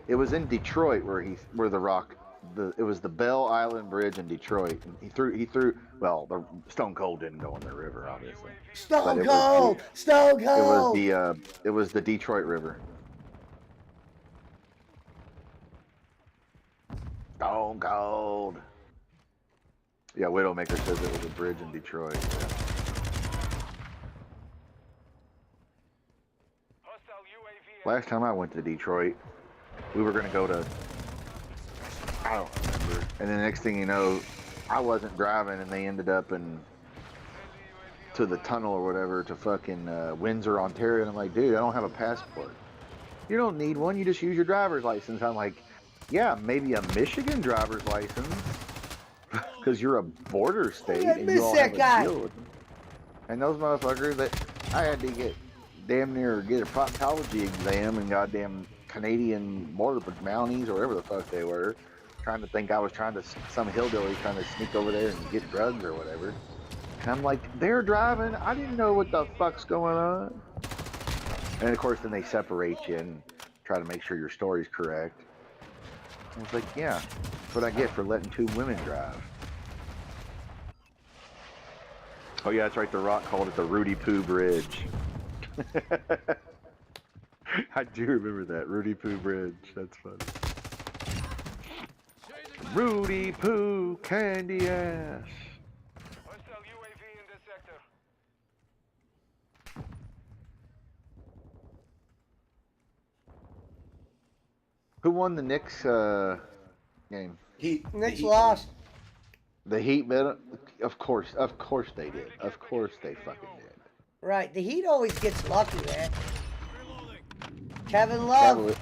Speaker 14: it was in Detroit where the Rock it was the Bell Island Bridge in Detroit. And he threw well, the Stone Cold didn't go in the river, obviously. But
Speaker 2: Stone
Speaker 14: it
Speaker 2: Cold!
Speaker 14: was
Speaker 2: Stone
Speaker 14: the,
Speaker 2: Cold!
Speaker 14: it was the Detroit River. Stone Cold. Yeah, Widowmaker says it was a bridge in Detroit. Yeah. Last time I went to Detroit, we were gonna go to, I don't remember. And then the next thing you know, I wasn't driving, and they ended up to the tunnel or whatever to fucking Windsor, Ontario. And I'm like, dude, I don't have a passport. You don't need one. You just use your driver's license. I'm like, yeah, maybe a Michigan driver's license, because you're a border state and you all have a deal with them. And those motherfuckers that I had to get damn near get a proctology exam and goddamn Canadian border mounties or whatever the fuck they were, trying to think I was some hillbilly trying to sneak over there and get drugs or whatever. And I'm like, they're driving. I didn't know what the fuck's going on. And of course, then they separate you and try to make sure your story's correct. And it's like, yeah, that's what I get for letting two women drive. Oh yeah, that's right. The Rock called it the Rudy Poo Bridge. I do remember that. Rudy Poo Bridge. That's funny. Rudy Poo Candy Ass.
Speaker 10: Hostile UAV in the sector.
Speaker 14: Who won the Knicks game?
Speaker 1: Heat.
Speaker 2: Knicks lost.
Speaker 14: The Heat, of course they did. Of course they fucking did.
Speaker 2: Right, the Heat always gets lucky, man. Kevin Love.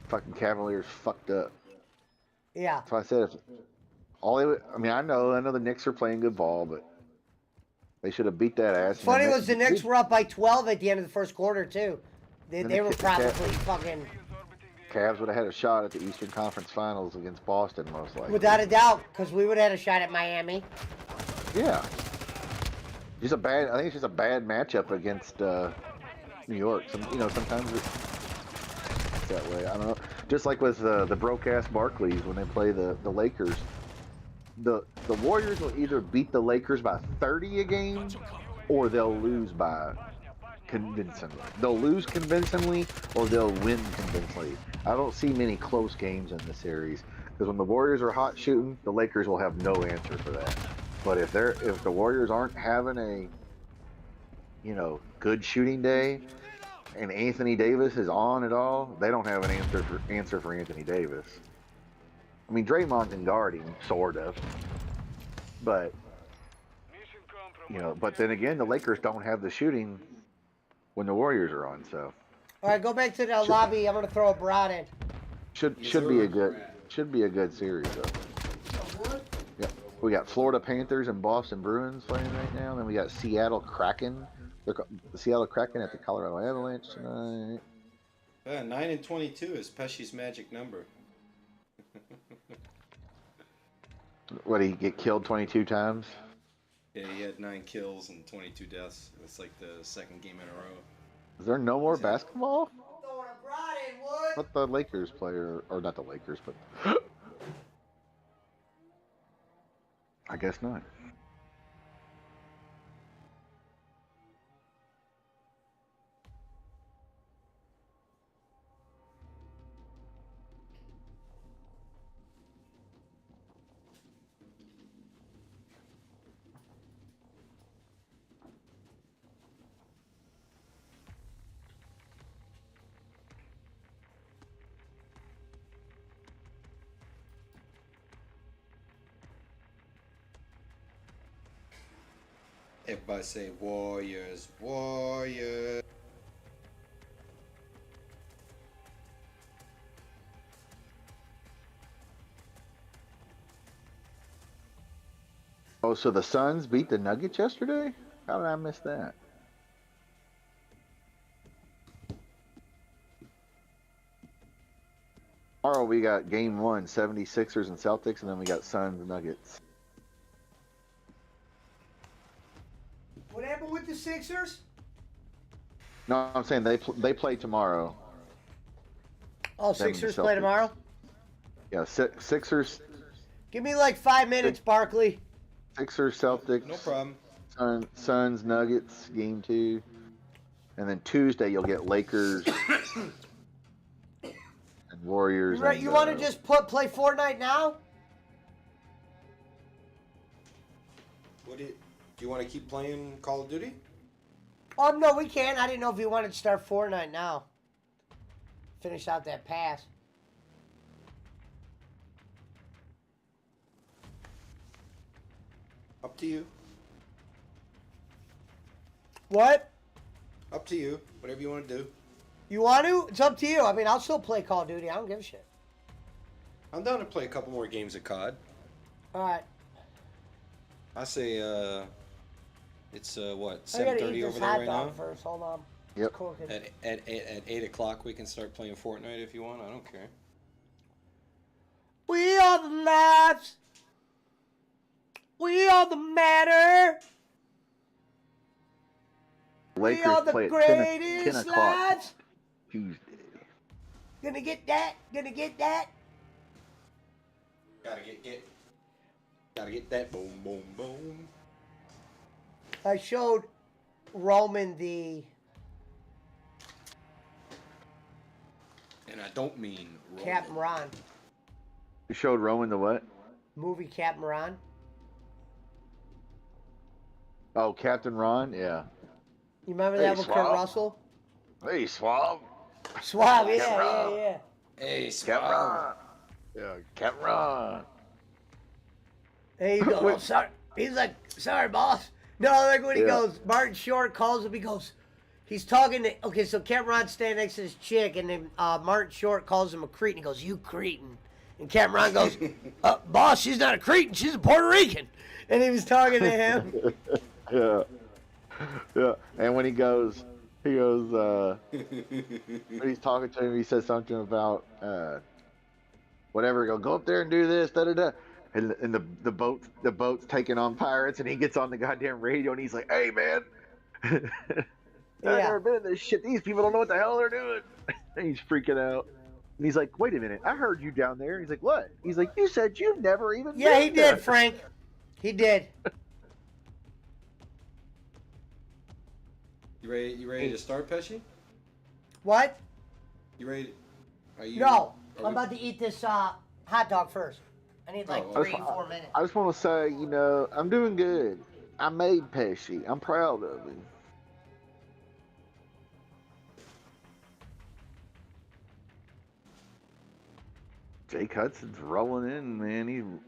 Speaker 14: Fucking Cavaliers fucked up.
Speaker 2: Yeah.
Speaker 14: So I said, I mean, I know the Knicks are playing good ball, but they should have beat that ass.
Speaker 2: Funny was the Knicks were up by 12 at the end of the first quarter too. They were probably fucking.
Speaker 14: Cavs would have had a shot at the Eastern Conference Finals against Boston, most likely.
Speaker 2: Without a doubt, because we would have had a shot at Miami.
Speaker 14: Yeah. I think it's just a bad matchup against New York. Sometimes it's that way. I don't know. Just like with the broke-ass Barclays when they play the Lakers. The Warriors will either beat the Lakers by 30 a game, or they'll lose by convincingly. They'll lose convincingly, or they'll win convincingly. I don't see many close games in the series, because when the Warriors are hot shooting, the Lakers will have no answer for that. But if the Warriors aren't having a good shooting day, and Anthony Davis is on at all, they don't have an answer for Anthony Davis. I mean, Draymond can guard him, sort of, but but then again, the Lakers don't have the shooting when the Warriors are on. So,
Speaker 2: all right, go back to the lobby. I'm gonna throw a brat in.
Speaker 14: Should be a good series though. Yeah, we got Florida Panthers and Boston Bruins playing right now. Then we got Seattle Kraken. The Seattle Kraken at the Colorado Avalanche tonight.
Speaker 1: 9 and 22 is Pesci's magic number.
Speaker 14: What, did he get killed 22 times?
Speaker 1: Yeah, he had 9 kills and 22 deaths. It's like the second game in a row.
Speaker 14: Is there no more
Speaker 1: He's had-
Speaker 14: basketball?
Speaker 2: Throwing a broad in, Wood.
Speaker 14: What the Lakers player, or not the Lakers, but I guess not.
Speaker 1: Everybody say Warriors, Warriors.
Speaker 14: Oh, so the Suns beat the Nuggets yesterday? How did I miss that? Tomorrow we got game 1, 76ers and Celtics, and then we got Suns and Nuggets.
Speaker 2: What happened with the Sixers?
Speaker 14: No, I'm saying they play tomorrow.
Speaker 2: Oh,
Speaker 14: Them and the
Speaker 2: Sixers play
Speaker 14: Celtics.
Speaker 2: tomorrow?
Speaker 14: Yeah, Sixers,
Speaker 2: Give me like 5 minutes, Barkley.
Speaker 14: Sixers, Celtics.
Speaker 1: No problem.
Speaker 14: Suns, Nuggets, game 2. And then Tuesday you'll get Lakers and Warriors.
Speaker 2: Right,
Speaker 14: and,
Speaker 2: you want to just play Fortnite now?
Speaker 1: Do you want to keep playing Call of Duty?
Speaker 2: Oh, no, we can. I didn't know if you wanted to start Fortnite now. Finish out that pass.
Speaker 1: Up to you.
Speaker 2: What?
Speaker 1: Up to you. Whatever you want to do.
Speaker 2: You want to? It's up to you. I mean, I'll still play Call of Duty. I don't give a shit.
Speaker 1: I'm down to play a couple more games of COD.
Speaker 2: All right.
Speaker 1: I say, it's what,
Speaker 2: I gotta
Speaker 1: 7:30
Speaker 2: eat
Speaker 1: over
Speaker 2: this
Speaker 1: there
Speaker 2: hot
Speaker 1: right
Speaker 2: dog
Speaker 1: now?
Speaker 2: first. Hold on.
Speaker 14: Yep.
Speaker 2: Cooking.
Speaker 1: At 8 o'clock we can start playing Fortnite if you want. I don't care.
Speaker 2: We are the lives. We are the matter.
Speaker 14: Lakers
Speaker 2: we are the
Speaker 14: play at 10
Speaker 2: greatest
Speaker 14: o'clock
Speaker 2: lives.
Speaker 14: Tuesday.
Speaker 2: Gonna get that. Gonna get that.
Speaker 1: Gotta get that boom, boom, boom.
Speaker 2: I showed Roman the
Speaker 1: And I don't mean Roman.
Speaker 2: Captain Ron
Speaker 14: You showed Roman the what?
Speaker 2: movie. Captain Ron.
Speaker 14: Oh, Captain Ron? Yeah.
Speaker 2: You remember
Speaker 14: Hey,
Speaker 2: that with Kurt
Speaker 14: Swab.
Speaker 2: Russell?
Speaker 14: Hey, Swab.
Speaker 2: Swab. Yeah,
Speaker 14: Captain
Speaker 2: yeah,
Speaker 14: Ron.
Speaker 2: yeah.
Speaker 1: Hey,
Speaker 14: Captain Ron. Yeah, Captain Ron.
Speaker 2: There you go.
Speaker 14: Wait.
Speaker 2: Oh, sorry. He's like, sorry, boss. No, like when he
Speaker 14: Yeah.
Speaker 2: goes, Martin Short calls him, he goes, he's talking to, okay, so Captain Ron's standing next to this chick, and then Martin Short calls him a cretin. He goes, you cretin. And Captain Ron goes, boss, she's not a cretin, she's a Puerto Rican. And he was talking to him.
Speaker 14: Yeah. Yeah. And when he goes, when he's talking to him, he says something about, whatever, go up there and do this, da da da. And the boat's taking on pirates, and he gets on the goddamn radio, and he's like, hey, man. I've never been in this shit. These people don't know what the hell they're doing. And he's freaking out. And he's like, wait a minute. I heard you down there. He's like, what? He's like, you said you've never even
Speaker 2: Yeah,
Speaker 14: been
Speaker 2: he
Speaker 14: there.
Speaker 2: did, Frank. He did.
Speaker 1: You ready to start, Pesci?
Speaker 2: What?
Speaker 1: You ready? Are you?
Speaker 2: No,
Speaker 1: are
Speaker 2: I'm
Speaker 1: we-
Speaker 2: about to eat this hot dog first. I need like
Speaker 1: Oh,
Speaker 2: 3-4 minutes.
Speaker 14: I just want to say, I'm doing good. I made Pesci. I'm proud of him. Jake Hudson's rolling in, man.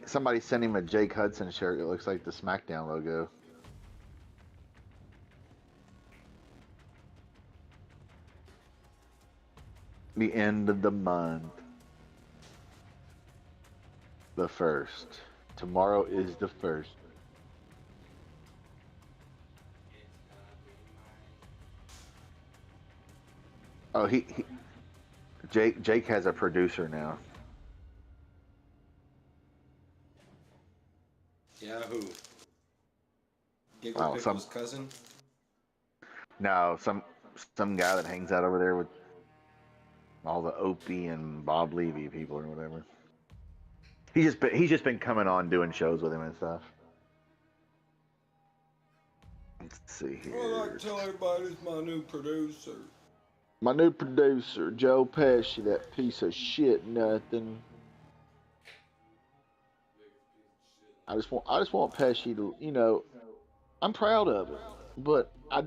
Speaker 14: Somebody sent him a Jake Hudson shirt. It looks like the SmackDown logo. The end of the month. The 1st. Tomorrow is the 1st. Oh, Jake has a producer now.
Speaker 1: Yeah, who? Giggle
Speaker 14: Oh,
Speaker 1: Pickle's cousin?
Speaker 14: no, some guy that hangs out over there with all the Opie and Bob Levy people or whatever. He's just been coming on doing shows with him and stuff. Let's see here.
Speaker 8: I like to tell everybody this is my new producer.
Speaker 14: My new producer, Joe Pesci, that piece of shit nothing. I just want Pesci to, you know, I'm proud of it, but I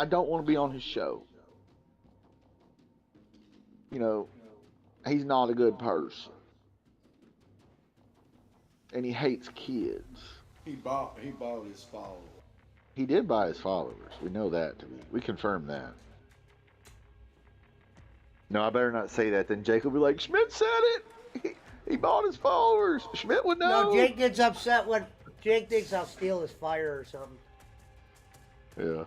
Speaker 14: don't want to be on his show. You know, he's not a good person, and he hates kids.
Speaker 1: He bought his followers.
Speaker 14: He did buy his followers. We know that. We confirmed that. No, I better not say that. Then Jake will be like, Schmidt said it. He bought his followers. Schmidt would know.
Speaker 2: No, Jake gets upset when Jake thinks I'll steal his fire or something.
Speaker 14: Yeah.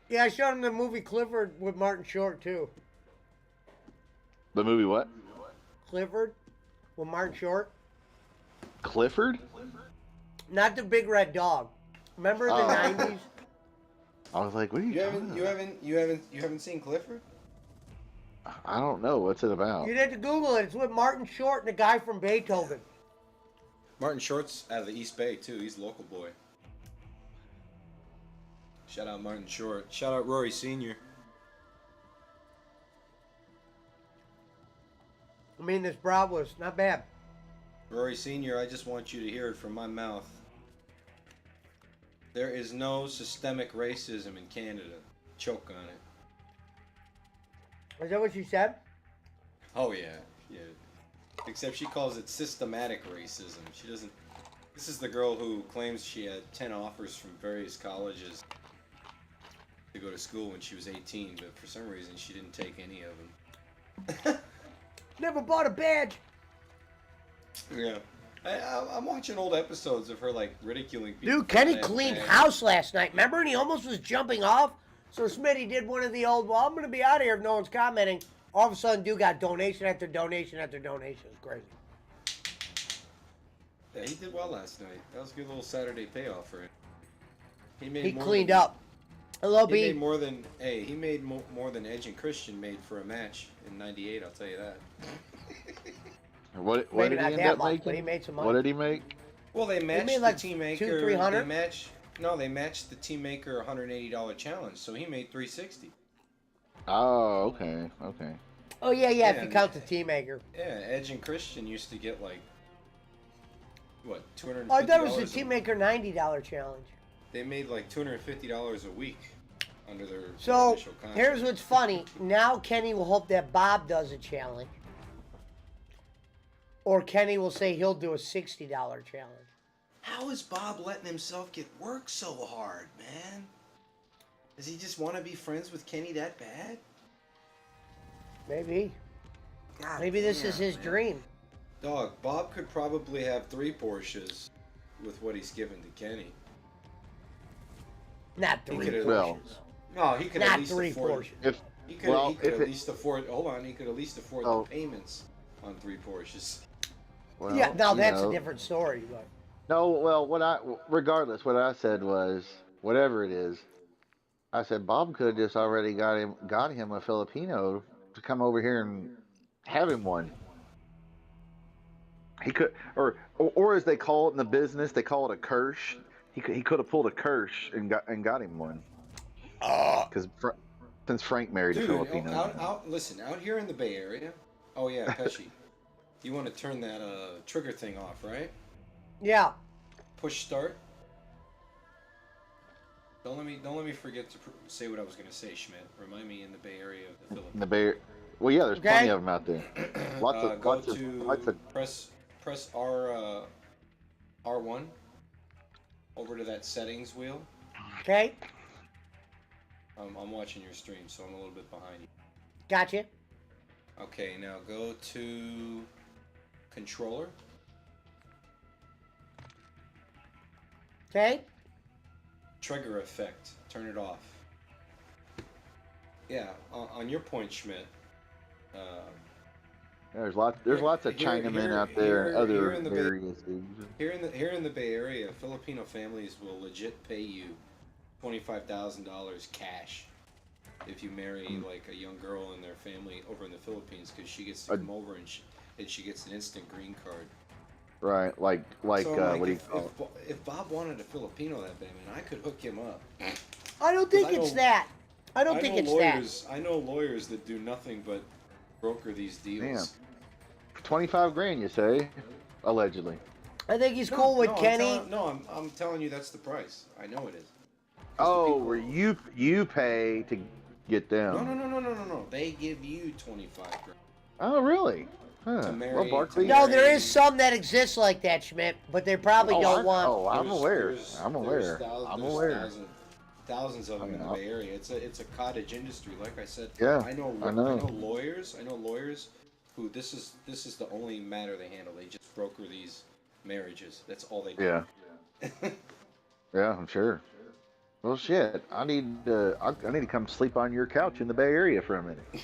Speaker 2: Yeah, I showed him the movie Clifford with Martin Short too.
Speaker 14: The movie what?
Speaker 2: Clifford with Martin Short.
Speaker 14: Clifford?
Speaker 2: Not the big red dog. Remember the 90s?
Speaker 14: I was like, what are you talking about?
Speaker 1: You haven't seen Clifford?
Speaker 14: I don't know. What's it about?
Speaker 2: You'd have to Google it. It's with Martin Short and the guy from Beethoven.
Speaker 1: Martin Short's out of the East Bay too. He's a local boy. Shout out Martin Short. Shout out Rory Sr.
Speaker 2: I mean, this broad was not bad.
Speaker 1: Rory Sr., I just want you to hear it from my mouth. There is no systemic racism in Canada. Choke on it.
Speaker 2: Is that what you said?
Speaker 1: Oh, yeah. Yeah. Except she calls it systematic racism. She doesn't... This is the girl who claims she had 10 offers from various colleges to go to school when she was 18, but for some reason she didn't take any of them.
Speaker 2: Never bought a badge.
Speaker 1: Yeah. I'm watching old episodes of her, like, ridiculing people.
Speaker 2: Dude, Kenny
Speaker 1: that have
Speaker 2: cleaned
Speaker 1: bags.
Speaker 2: house last night. Remember? And he almost was jumping off. So Smitty did one of the old, well, I'm going to be out of here if no one's commenting. All of a sudden, dude got donation after donation after donation. It's crazy.
Speaker 1: Yeah, he did well last night. That was a good little Saturday payoff for him.
Speaker 2: He cleaned up. Hello,
Speaker 1: He
Speaker 2: B.
Speaker 1: made more than he made more than Edge and Christian made for a match in '98. I'll tell you that.
Speaker 14: What
Speaker 2: Maybe
Speaker 14: did he
Speaker 2: not
Speaker 14: end
Speaker 2: that
Speaker 14: up
Speaker 2: much,
Speaker 14: making?
Speaker 2: but he made some money.
Speaker 14: What did he make?
Speaker 1: Well, they matched
Speaker 2: made like
Speaker 1: the Team Maker.
Speaker 2: 200-300?
Speaker 1: They matched the Team Maker $180 challenge, so he made $360.
Speaker 14: Oh, okay, okay.
Speaker 2: Oh, yeah, if you
Speaker 1: and-
Speaker 2: count the team maker.
Speaker 1: Yeah, Edge and Christian used to get like what $250.
Speaker 2: Oh, I thought it was the
Speaker 1: a-
Speaker 2: team maker $90 challenge.
Speaker 1: They made like $250 a week under their
Speaker 2: So,
Speaker 1: initial contract.
Speaker 2: here's what's funny. Now Kenny will hope that Bob does a challenge. Or Kenny will say he'll do a $60 challenge.
Speaker 1: How is Bob letting himself get work so hard, man? Does he just want to be friends with Kenny that bad?
Speaker 2: Maybe.
Speaker 1: God
Speaker 2: Maybe this
Speaker 1: damn,
Speaker 2: is his
Speaker 1: man.
Speaker 2: dream.
Speaker 1: Dog, Bob could probably have 3 Porsches with what he's given to Kenny.
Speaker 2: Not
Speaker 1: He
Speaker 2: 3
Speaker 1: could have-
Speaker 14: Well,
Speaker 1: No, he could
Speaker 2: Not
Speaker 1: at least
Speaker 2: 3
Speaker 1: afford.
Speaker 2: Porsches.
Speaker 1: He could at least afford. Hold on, he could at least afford the payments on 3 Porsches.
Speaker 14: Well,
Speaker 2: Yeah, now
Speaker 14: you
Speaker 2: that's
Speaker 14: know.
Speaker 2: a different story. But
Speaker 14: No, well, regardless, what I said was, whatever it is, I said Bob could have just already got him a Filipino to come over here and have him one. He could, or as they call it in the business, they call it a Kirsch. He could have pulled a Kirsch and got him one. Because since Frank married a
Speaker 1: Dude,
Speaker 14: Filipino.
Speaker 1: listen, out here in the Bay Area. Oh yeah, Pesci. You want to turn that trigger thing off, right?
Speaker 2: yeah.
Speaker 1: Push start. Don't let me forget to say what I was gonna say, Schmidt. Remind me in the Bay Area of the Philippines.
Speaker 14: In the Bay. Well, yeah, there's plenty of them out there.
Speaker 1: Go to press R1 over to that settings wheel.
Speaker 2: Okay.
Speaker 1: I'm watching your stream, so I'm a little bit behind you.
Speaker 2: Gotcha.
Speaker 1: Okay, now go to controller.
Speaker 2: Okay.
Speaker 1: trigger effect. Turn it off. Yeah, on your point, Schmidt.
Speaker 14: There's lots of Chinamen out there and other areas.
Speaker 1: Here in the Bay Area, Filipino families will legit pay you $25,000 cash if you marry like a young girl in their family over in the Philippines, because she gets to come over and she gets an instant green card.
Speaker 14: Right, like
Speaker 1: So
Speaker 14: what do you call it?
Speaker 1: if Bob wanted a Filipino that bad, man, I could hook him up.
Speaker 2: I don't think it's that. I don't think it's that.
Speaker 1: I know lawyers that do nothing but broker these deals.
Speaker 14: Damn. 25 grand, you say? Allegedly.
Speaker 2: I think he's cool with Kenny.
Speaker 1: I'm telling you that's the price. I know it is.
Speaker 14: Oh, where you pay to get them?
Speaker 1: No. They give you 25 grand.
Speaker 14: Oh, really? Huh.
Speaker 1: To marry,
Speaker 14: well, Barkley.
Speaker 2: No, there is some that exists like that, Schmidt, but they probably don't want.
Speaker 14: Oh, I'm aware. I'm aware.
Speaker 1: Thousands of them in the Bay Area. It's a cottage industry, like I said.
Speaker 14: Yeah,
Speaker 1: I know lawyers. I know lawyers who this is the only matter they handle. They just broker these marriages. That's all they do.
Speaker 14: Yeah. Yeah, I'm sure. Well, shit. I need to come sleep on your couch in the Bay Area for a minute.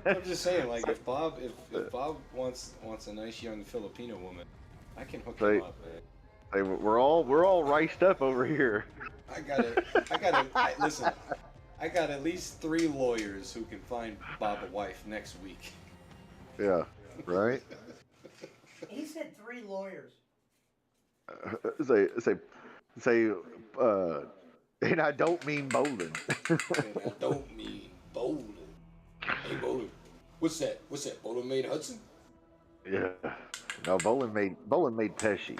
Speaker 1: I'm just saying, like if Bob wants a nice young Filipino woman, I can hook him up, man.
Speaker 14: We're all riced up over here.
Speaker 1: Listen, I got at least 3 lawyers who can find Bob a wife next week.
Speaker 14: Yeah, right?
Speaker 2: He said 3 lawyers.
Speaker 14: Say, and I don't mean bowling.
Speaker 1: And I don't mean bowling. Hey, bowling. What's that? Bowling made Hudson?
Speaker 14: Yeah. No, bowling made Pesci.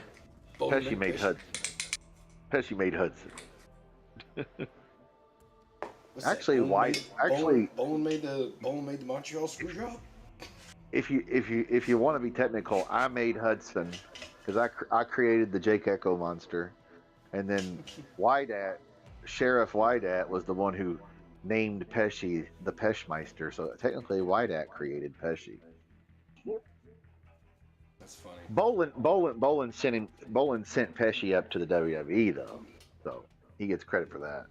Speaker 14: Pesci made Hudson. Pesci made Hudson. Actually,
Speaker 1: Bowling made the Montreal Screwjob.
Speaker 14: If you want to be technical, I made Hudson because I created the Jake Echo monster, and then Sheriff Wydat was the one who named Pesci the Peschmeister. So technically, Wydat created Pesci.
Speaker 1: That's funny.
Speaker 14: Bolin sent Pesci up to the WWE though, so he gets credit for that.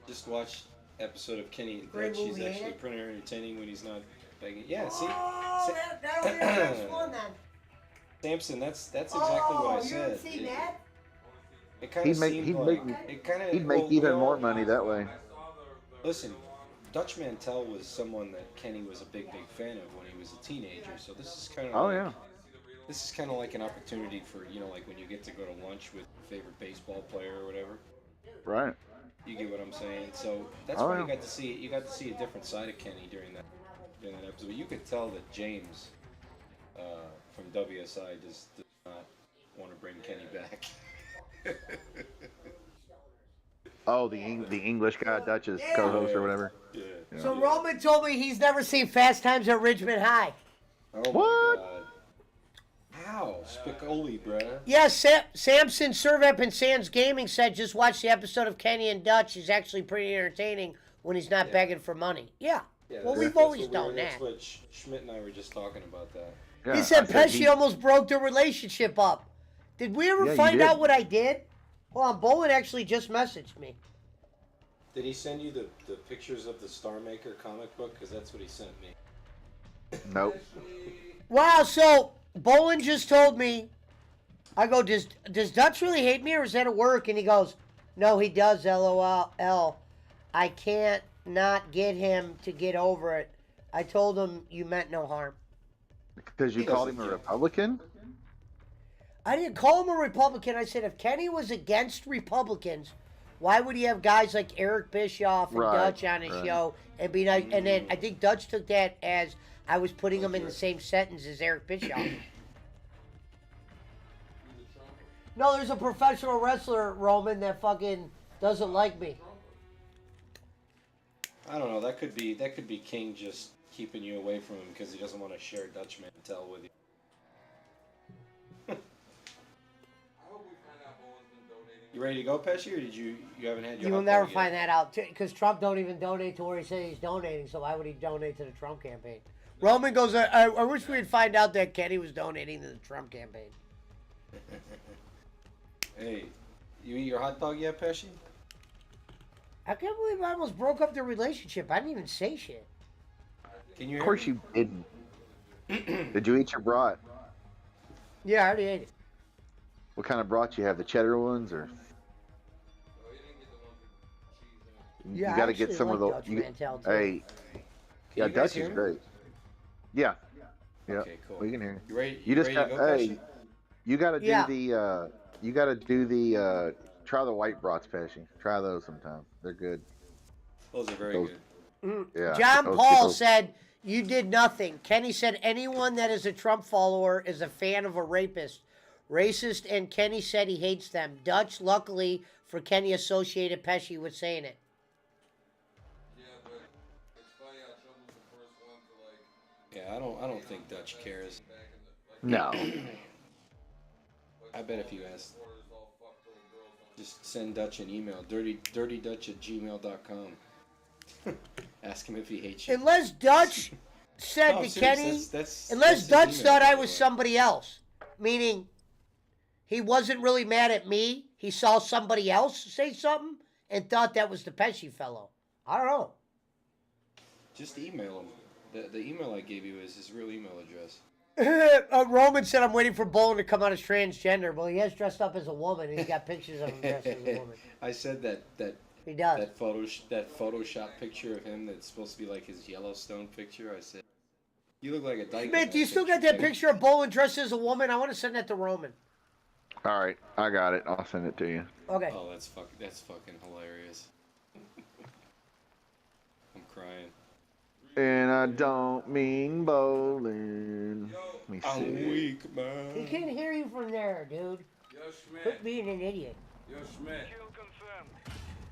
Speaker 1: Just watched episode of Kenny and Dutch. He's actually pretty entertaining when he's not begging. Yeah, see.
Speaker 2: Oh, that'll be the next one then.
Speaker 1: Samson, that's exactly what I said.
Speaker 2: You haven't seen that?
Speaker 1: It kind of seemed like
Speaker 14: he'd make even more money that way.
Speaker 1: Listen, Dutch Mantel was someone that Kenny was a big fan of when he was a teenager. So this is kind of this is kind of like an opportunity for, you know, like when you get to go to lunch with your favorite baseball player or whatever.
Speaker 14: Right.
Speaker 1: You get what I'm saying? So that's why you got to see it. You got to see a different side of Kenny during that episode. You could tell that James from WSI does not want to bring Kenny back.
Speaker 14: Oh, the English guy, Dutch's co-host or whatever.
Speaker 1: Yeah.
Speaker 2: So Roman told me he's never seen Fast Times at Ridgemont High.
Speaker 1: Oh
Speaker 14: what?
Speaker 1: My God. How? Spicoli, bruh.
Speaker 2: Yes, Samson Servep and Sands Gaming said just watch the episode of Kenny and Dutch. He's actually pretty entertaining when he's not begging for money. Yeah. Well, we've always done that.
Speaker 1: That's what Schmidt and I were just talking about that.
Speaker 14: Yeah,
Speaker 2: he said Pesci almost broke their relationship up. Did we ever find out what I did? Well, Bowen actually just messaged me.
Speaker 1: Did he send you the pictures of the Star Maker comic book? Because that's what he sent me.
Speaker 14: Nope.
Speaker 2: Wow, so Bowen just told me, I go, does Dutch really hate me or is that at work? And he goes, no, he does, LOL. I can't not get him to get over it. I told him you meant no harm.
Speaker 14: Because you called him a Republican?
Speaker 2: I didn't call him a Republican. I said if Kenny was against Republicans, why would he have guys like Eric Bischoff and Dutch on his show and be nice? And then I think Dutch took that as I was putting him in the same sentence as Eric Bischoff. No, there's a professional wrestler, Roman, that fucking doesn't like me.
Speaker 1: I don't know. That could be King just keeping you away from him because he doesn't want to share Dutch Mantel with you. You ready to go, Pesci, or you haven't had your...
Speaker 2: You will never find that out, because Trump don't even donate to where he says he's donating, so why would he donate to the Trump campaign? Roman goes, I wish we'd find out that Kenny was donating to the Trump campaign.
Speaker 1: Hey, you eat your hot dog yet, Pesci?
Speaker 2: I can't believe I almost broke up their relationship. I didn't even say shit.
Speaker 1: Can you
Speaker 14: Of
Speaker 1: hear
Speaker 14: course
Speaker 1: me?
Speaker 14: you didn't. Did you eat your brat?
Speaker 2: Yeah, I already ate it.
Speaker 14: What kind of brat you have? The cheddar ones, or
Speaker 2: Yeah,
Speaker 14: you
Speaker 2: I
Speaker 14: got to get
Speaker 2: actually
Speaker 14: some of
Speaker 2: like
Speaker 14: the.
Speaker 2: Dutch Mantel too.
Speaker 14: Hey,
Speaker 1: Can
Speaker 14: yeah,
Speaker 1: you guys
Speaker 14: Dutch
Speaker 1: hear
Speaker 14: is
Speaker 1: me?
Speaker 14: great. Yeah, yeah,
Speaker 1: Okay, cool.
Speaker 14: we can hear you.
Speaker 1: You ready?
Speaker 14: You
Speaker 1: You
Speaker 14: just
Speaker 1: ready to
Speaker 14: got.
Speaker 1: go, Pesci?
Speaker 14: Hey, you got to do
Speaker 2: Yeah.
Speaker 14: the. You got to do the. Try the white brats, Pesci. Try those sometime. They're good.
Speaker 1: Those are very
Speaker 14: Those.
Speaker 1: good.
Speaker 14: Yeah.
Speaker 2: John
Speaker 14: those
Speaker 2: Paul
Speaker 14: people-
Speaker 2: said you did nothing. Kenny said anyone that is a Trump follower is a fan of a rapist. Racist, and Kenny said he hates them. Dutch, luckily for Kenny, associated Pesci with saying it.
Speaker 8: Yeah, but it's funny how Trouble's the first one to like.
Speaker 1: Yeah, I don't think Dutch cares.
Speaker 14: No.
Speaker 1: I bet if you ask, just send Dutch an email, dirtydutch@gmail.com. Ask him if he hates you.
Speaker 2: Unless Dutch said
Speaker 1: No,
Speaker 2: to
Speaker 1: serious,
Speaker 2: Kenny,
Speaker 1: that's
Speaker 2: unless
Speaker 1: his
Speaker 2: Dutch
Speaker 1: email,
Speaker 2: thought
Speaker 1: by
Speaker 2: I
Speaker 1: the
Speaker 2: was
Speaker 1: way.
Speaker 2: somebody else, meaning he wasn't really mad at me. He saw somebody else say something and thought that was the Pesci fellow. I don't know.
Speaker 1: Just email him. The email I gave you is his real email address.
Speaker 2: Roman said I'm waiting for Bolin to come out as transgender. Well, he has dressed up as a woman, and he's got pictures of him dressed as a woman.
Speaker 1: I said that
Speaker 2: He does.
Speaker 1: that Photoshop picture of him that's supposed to be like his Yellowstone picture. I said, you look like a dyke. in
Speaker 2: Smith,
Speaker 1: that
Speaker 2: do you still got that
Speaker 1: too."
Speaker 2: picture of Bolin dressed as a woman? I want to send that to Roman.
Speaker 14: All right, I got it. I'll send it to you.
Speaker 2: Okay.
Speaker 1: Oh, that's fucking hilarious. I'm crying.
Speaker 14: And I don't mean bowling. Let me
Speaker 1: I'm
Speaker 14: see.
Speaker 1: weak,
Speaker 2: He
Speaker 1: man.
Speaker 2: can't hear you from there, dude.
Speaker 8: Yo, Schmidt.
Speaker 2: Quit being an idiot.
Speaker 8: Yo, Schmidt.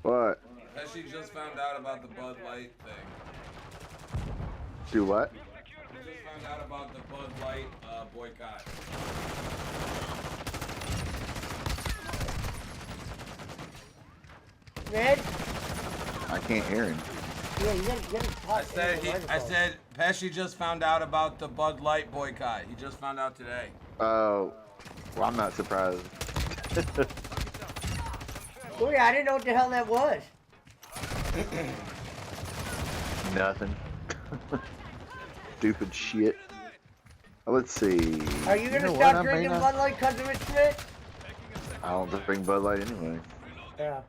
Speaker 14: What?
Speaker 8: Pesci just found out about the Bud Light thing.
Speaker 14: Do what?
Speaker 8: He just found out about the Bud Light boycott.
Speaker 2: Ned?
Speaker 14: I can't hear him.
Speaker 2: Yeah, you gotta talk.
Speaker 8: I said Pesci just found out about the Bud Light boycott. He just found out today.
Speaker 14: Oh, well, I'm not surprised.
Speaker 2: Oh yeah, I didn't know what the hell that was.
Speaker 14: Nothing. Stupid shit. Let's see.
Speaker 2: Are you gonna
Speaker 14: know what,
Speaker 2: stop
Speaker 14: I may
Speaker 2: drinking
Speaker 14: not-
Speaker 2: Bud Light because of it, Schmidt?
Speaker 14: I don't drink Bud Light anyway.
Speaker 2: Yeah.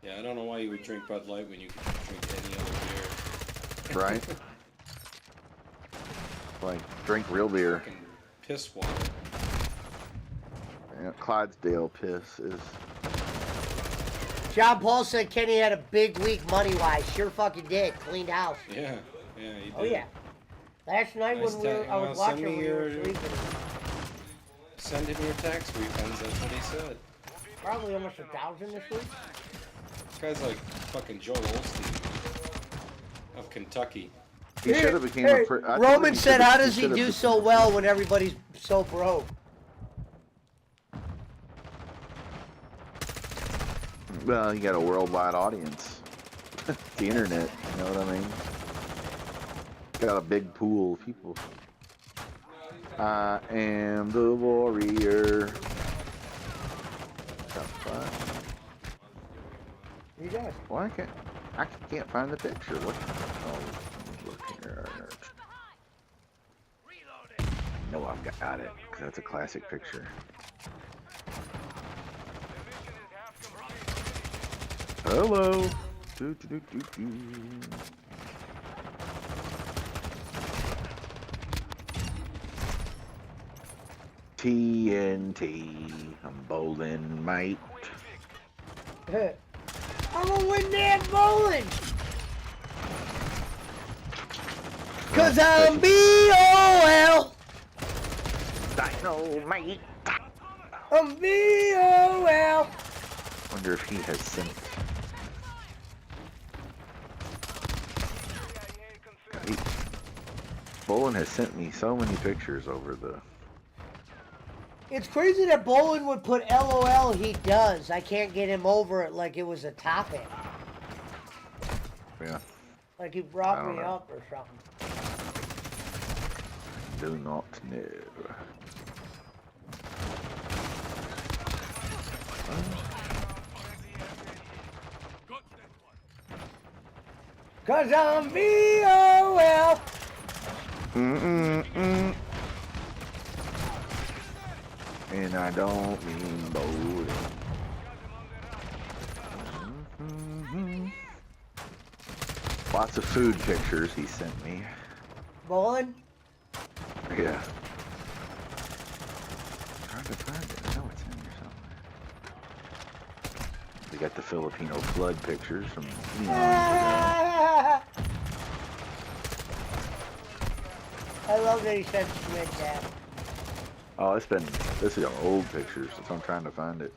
Speaker 1: Yeah, I don't know why you would drink Bud Light when you could drink any other beer.
Speaker 14: Right? Like, drink real beer.
Speaker 1: Fucking piss water.
Speaker 14: Yeah, Clydesdale piss is.
Speaker 2: John Paul said Kenny had a big week money-wise. Sure fucking did. Cleaned house.
Speaker 1: Yeah, he did.
Speaker 2: Oh yeah. Last night
Speaker 1: Nice
Speaker 2: when I was
Speaker 1: well,
Speaker 2: watching when we were sleeping,
Speaker 1: Send him your tax refunds, that's what he said.
Speaker 2: probably almost 1,000 this week.
Speaker 1: This guy's like fucking Joel Osteen of Kentucky.
Speaker 14: He should have became
Speaker 2: Hey,
Speaker 14: a. I told him
Speaker 2: Roman
Speaker 14: he
Speaker 2: said,
Speaker 14: should've-
Speaker 2: "How does he
Speaker 14: should've
Speaker 2: do
Speaker 14: be-
Speaker 2: so well when everybody's so broke?"
Speaker 14: Well, you got a worldwide audience. The internet, you know what I mean? Got a big pool of people. I am the warrior. The fuck?
Speaker 2: He does.
Speaker 14: Why I can't find the picture. What? Oh, look here. No, I've got it. 'Cause that's a classic picture. Hello. Do, do, do, do, do. TNT. I'm bowling, mate.
Speaker 2: I'm gonna win that bowling. Cause I'm B-O-L.
Speaker 14: Dynamite.
Speaker 2: I'm B-O-L.
Speaker 14: Wonder if he has sent. He, Bolin has sent me so many pictures over the.
Speaker 2: It's crazy that Bolin would put LOL he does. I can't get him over it like it was a topic.
Speaker 14: Yeah.
Speaker 2: Like he
Speaker 14: I
Speaker 2: brought
Speaker 14: don't
Speaker 2: me
Speaker 14: know.
Speaker 2: up or something.
Speaker 14: Do not know.
Speaker 2: Cause I'm VOL.
Speaker 14: And I don't mean bowling. Lots of food pictures he sent me.
Speaker 2: Bowling?
Speaker 14: Yeah. Trying to find it. I know it's in here somewhere. We got the Filipino flood pictures from eons ago.
Speaker 2: I love that he sent Schmidt that.
Speaker 14: Oh, this is old pictures, so I'm trying to find it.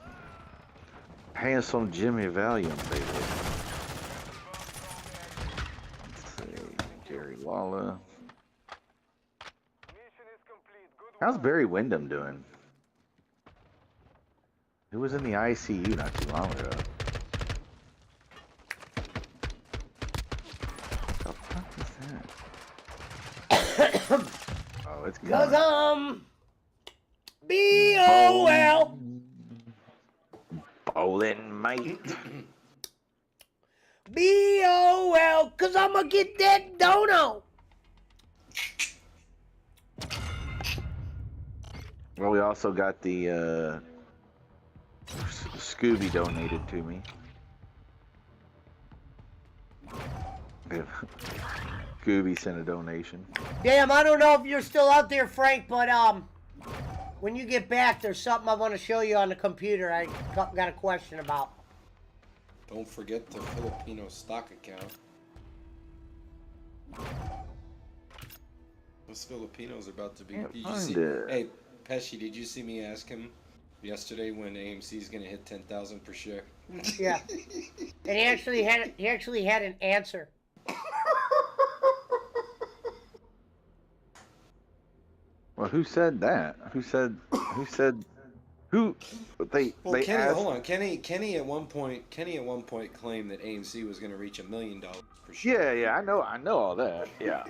Speaker 14: Handsome Jimmy Valiant, baby. Let's see, Jerry Lawler. How's Barry Windham doing? He was in the ICU not too long ago. The fuck is that? Oh, it's
Speaker 2: Cause
Speaker 14: gone.
Speaker 2: BOL.
Speaker 14: Bowling, mate.
Speaker 2: BOL. Cause I'ma get that dono.
Speaker 14: Well, we also got the Scooby donated to me. Scooby sent a donation.
Speaker 2: Damn, I don't know if you're still out there, Frank, but when you get back, there's something I want to show you on the computer. I got a question about.
Speaker 1: Don't forget the Filipino stock account. Those Filipinos are about to be. Did you see? Hey, Pesci, did you see me ask him yesterday when AMC is gonna hit 10,000 per share?
Speaker 2: Yeah, and he actually had an answer.
Speaker 14: Well, who said that? Who said? Who? They
Speaker 1: Kenny,
Speaker 14: asked.
Speaker 1: hold on. Kenny at one point claimed that AMC was going to reach $1 million per share.
Speaker 14: Yeah, I know all that. Yeah.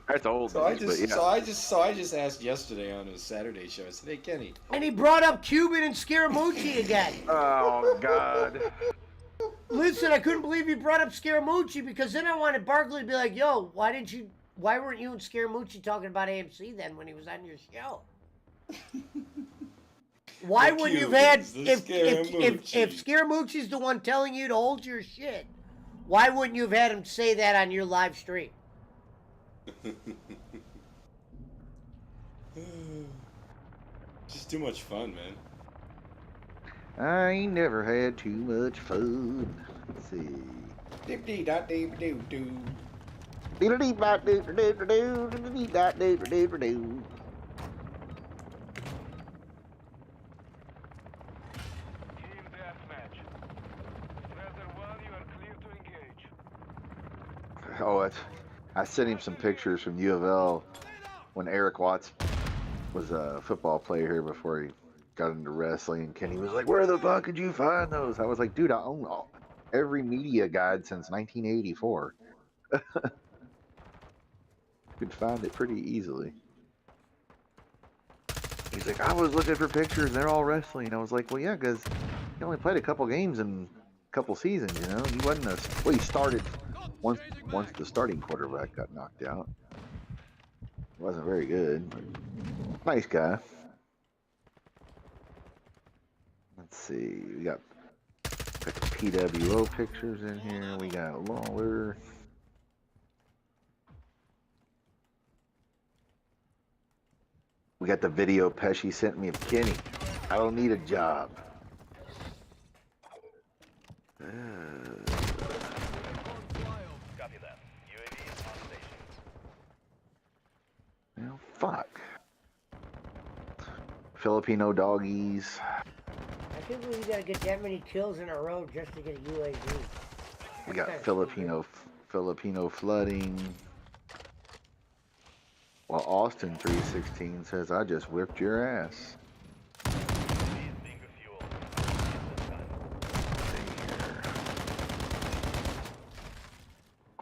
Speaker 14: That's old.
Speaker 1: So
Speaker 14: news,
Speaker 1: I just asked yesterday on his Saturday show. I said, "Hey, Kenny."
Speaker 2: And he brought up Cuban and Scaramucci again.
Speaker 14: Oh God.
Speaker 2: Listen, I couldn't believe he brought up Scaramucci because then I wanted Barkley to be like, "Yo, why weren't you and Scaramucci talking about AMC then when he was on your show?" Why wouldn't you have had if Scaramucci's the one telling you to hold your shit? Why wouldn't you have had him say that on your live stream?
Speaker 1: Just too much fun, man.
Speaker 14: I ain't never had too much fun. Let's see. Oh, I sent him some pictures from U of L when Eric Watts was a football player here before he got into wrestling. And Kenny was like, "Where the fuck did you find those?" I was like, "Dude, I own every media guide since 1984. Could find it pretty easily." He's like, "I was looking for pictures, and they're all wrestling." I was like, "Well, yeah, because he only played a couple games in a couple seasons, you know. He wasn't he started once the starting quarterback got knocked out. Wasn't very good, but nice guy." Let's see, we got the PWO pictures in here. We got Lawler. We got the video Pesci sent me of Kenny. I don't need a job. Well, fuck. Filipino doggies.
Speaker 2: I can't believe you gotta get that many kills in a row just to get a UAV.
Speaker 14: We got Filipino flooding. While Austin 316 says, "I just whipped your ass."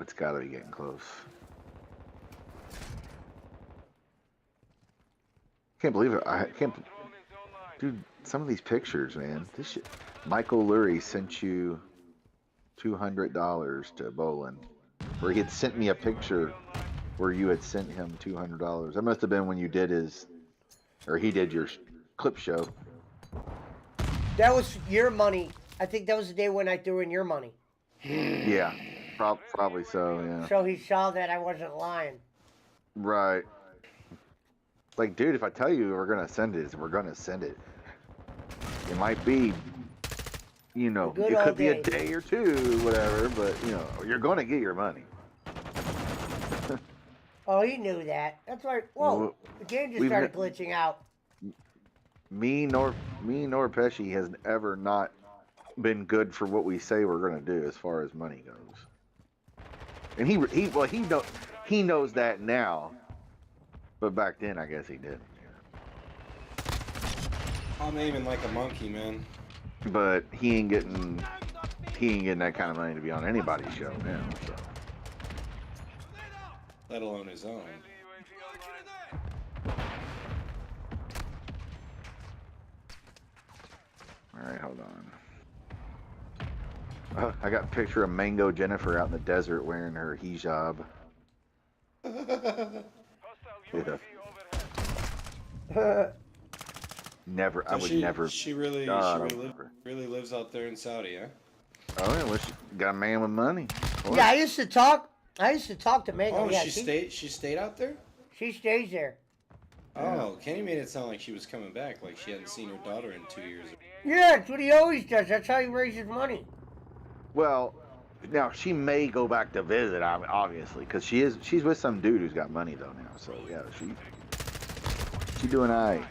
Speaker 14: It's gotta be getting close. Can't believe it. I can't. Dude, some of these pictures, man. This shit. Michael Lurie sent you $200 to Bolin, where he had sent me a picture where you had sent him $200. That must have been when you did his, or he did your clip show.
Speaker 2: That was your money. I think that was the day when I threw in your money.
Speaker 14: Yeah, probably so. Yeah.
Speaker 2: So he saw that I wasn't lying.
Speaker 14: Right. Like, dude, if I tell you we're gonna send it, we're gonna send it. It might be, you know, it could be a day or two, whatever, but you know, you're gonna get your money.
Speaker 2: Oh, he knew that. That's right. Whoa,
Speaker 14: Well,
Speaker 2: the game just started glitching out.
Speaker 14: Me nor Pesci has ever not been good for what we say we're gonna do as far as money goes. And he knows that now, but back then I guess he didn't.
Speaker 1: I'm aiming like a monkey, man.
Speaker 14: But he ain't getting that kind of money to be on anybody's show now. So.
Speaker 1: Let alone his own.
Speaker 14: All right, hold on. I got a picture of Mango Jennifer out in the desert wearing her hijab. Yeah. Never.
Speaker 1: So
Speaker 14: I would never.
Speaker 1: She really lives out there in Saudi, huh?
Speaker 14: Oh yeah, well, she got a man with money.
Speaker 2: Yeah, I used to talk to Megan.
Speaker 1: Oh,
Speaker 2: yeah,
Speaker 1: she stayed out there?
Speaker 2: She stays there.
Speaker 1: Oh, Kenny made it sound like she was coming back, like she hadn't seen her daughter in 2 years.
Speaker 2: Yeah, that's what he always does. That's how he raises money.
Speaker 14: Well, now she may go back to visit, obviously, because she's with some dude who's got money though now. So yeah, she doing alright.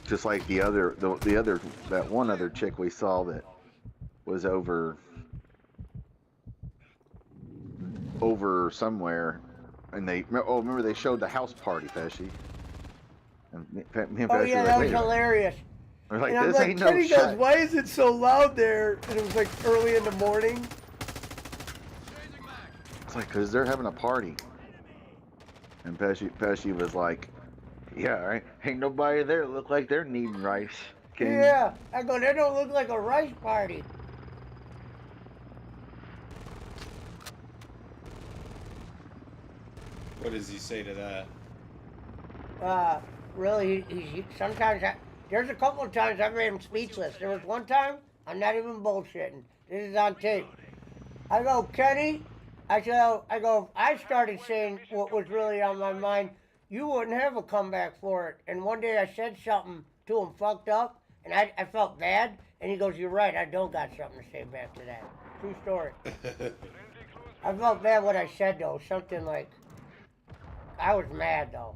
Speaker 14: Just like that one other chick we saw that was over somewhere, and remember they showed the house party, Pesci. And me and
Speaker 2: Oh
Speaker 14: Pesci
Speaker 2: yeah,
Speaker 14: were
Speaker 2: that
Speaker 14: like,
Speaker 2: was hilarious.
Speaker 14: We're like,
Speaker 2: and I'm
Speaker 14: this
Speaker 2: like,
Speaker 14: ain't no
Speaker 2: Kenny goes,
Speaker 14: shot.
Speaker 2: why is it so loud there? And it was like early in the morning.
Speaker 14: It's like, because they're having a party. And Pesci was like, yeah, right. Ain't nobody there look like they're needing rice. King.
Speaker 2: Yeah, I go, that don't look like a rice party.
Speaker 1: What does he say to that?
Speaker 2: Really, sometimes there's a couple of times I've made him speechless. There was one time, I'm not even bullshitting. This is on tape. I go, Kenny, I go, if I started saying what was really on my mind, you wouldn't have a comeback for it. And one day I said something to him fucked up, and I felt bad, and he goes, you're right, I don't got something to say back to that. True story. I felt bad what I said, though. Something like, I was mad, though.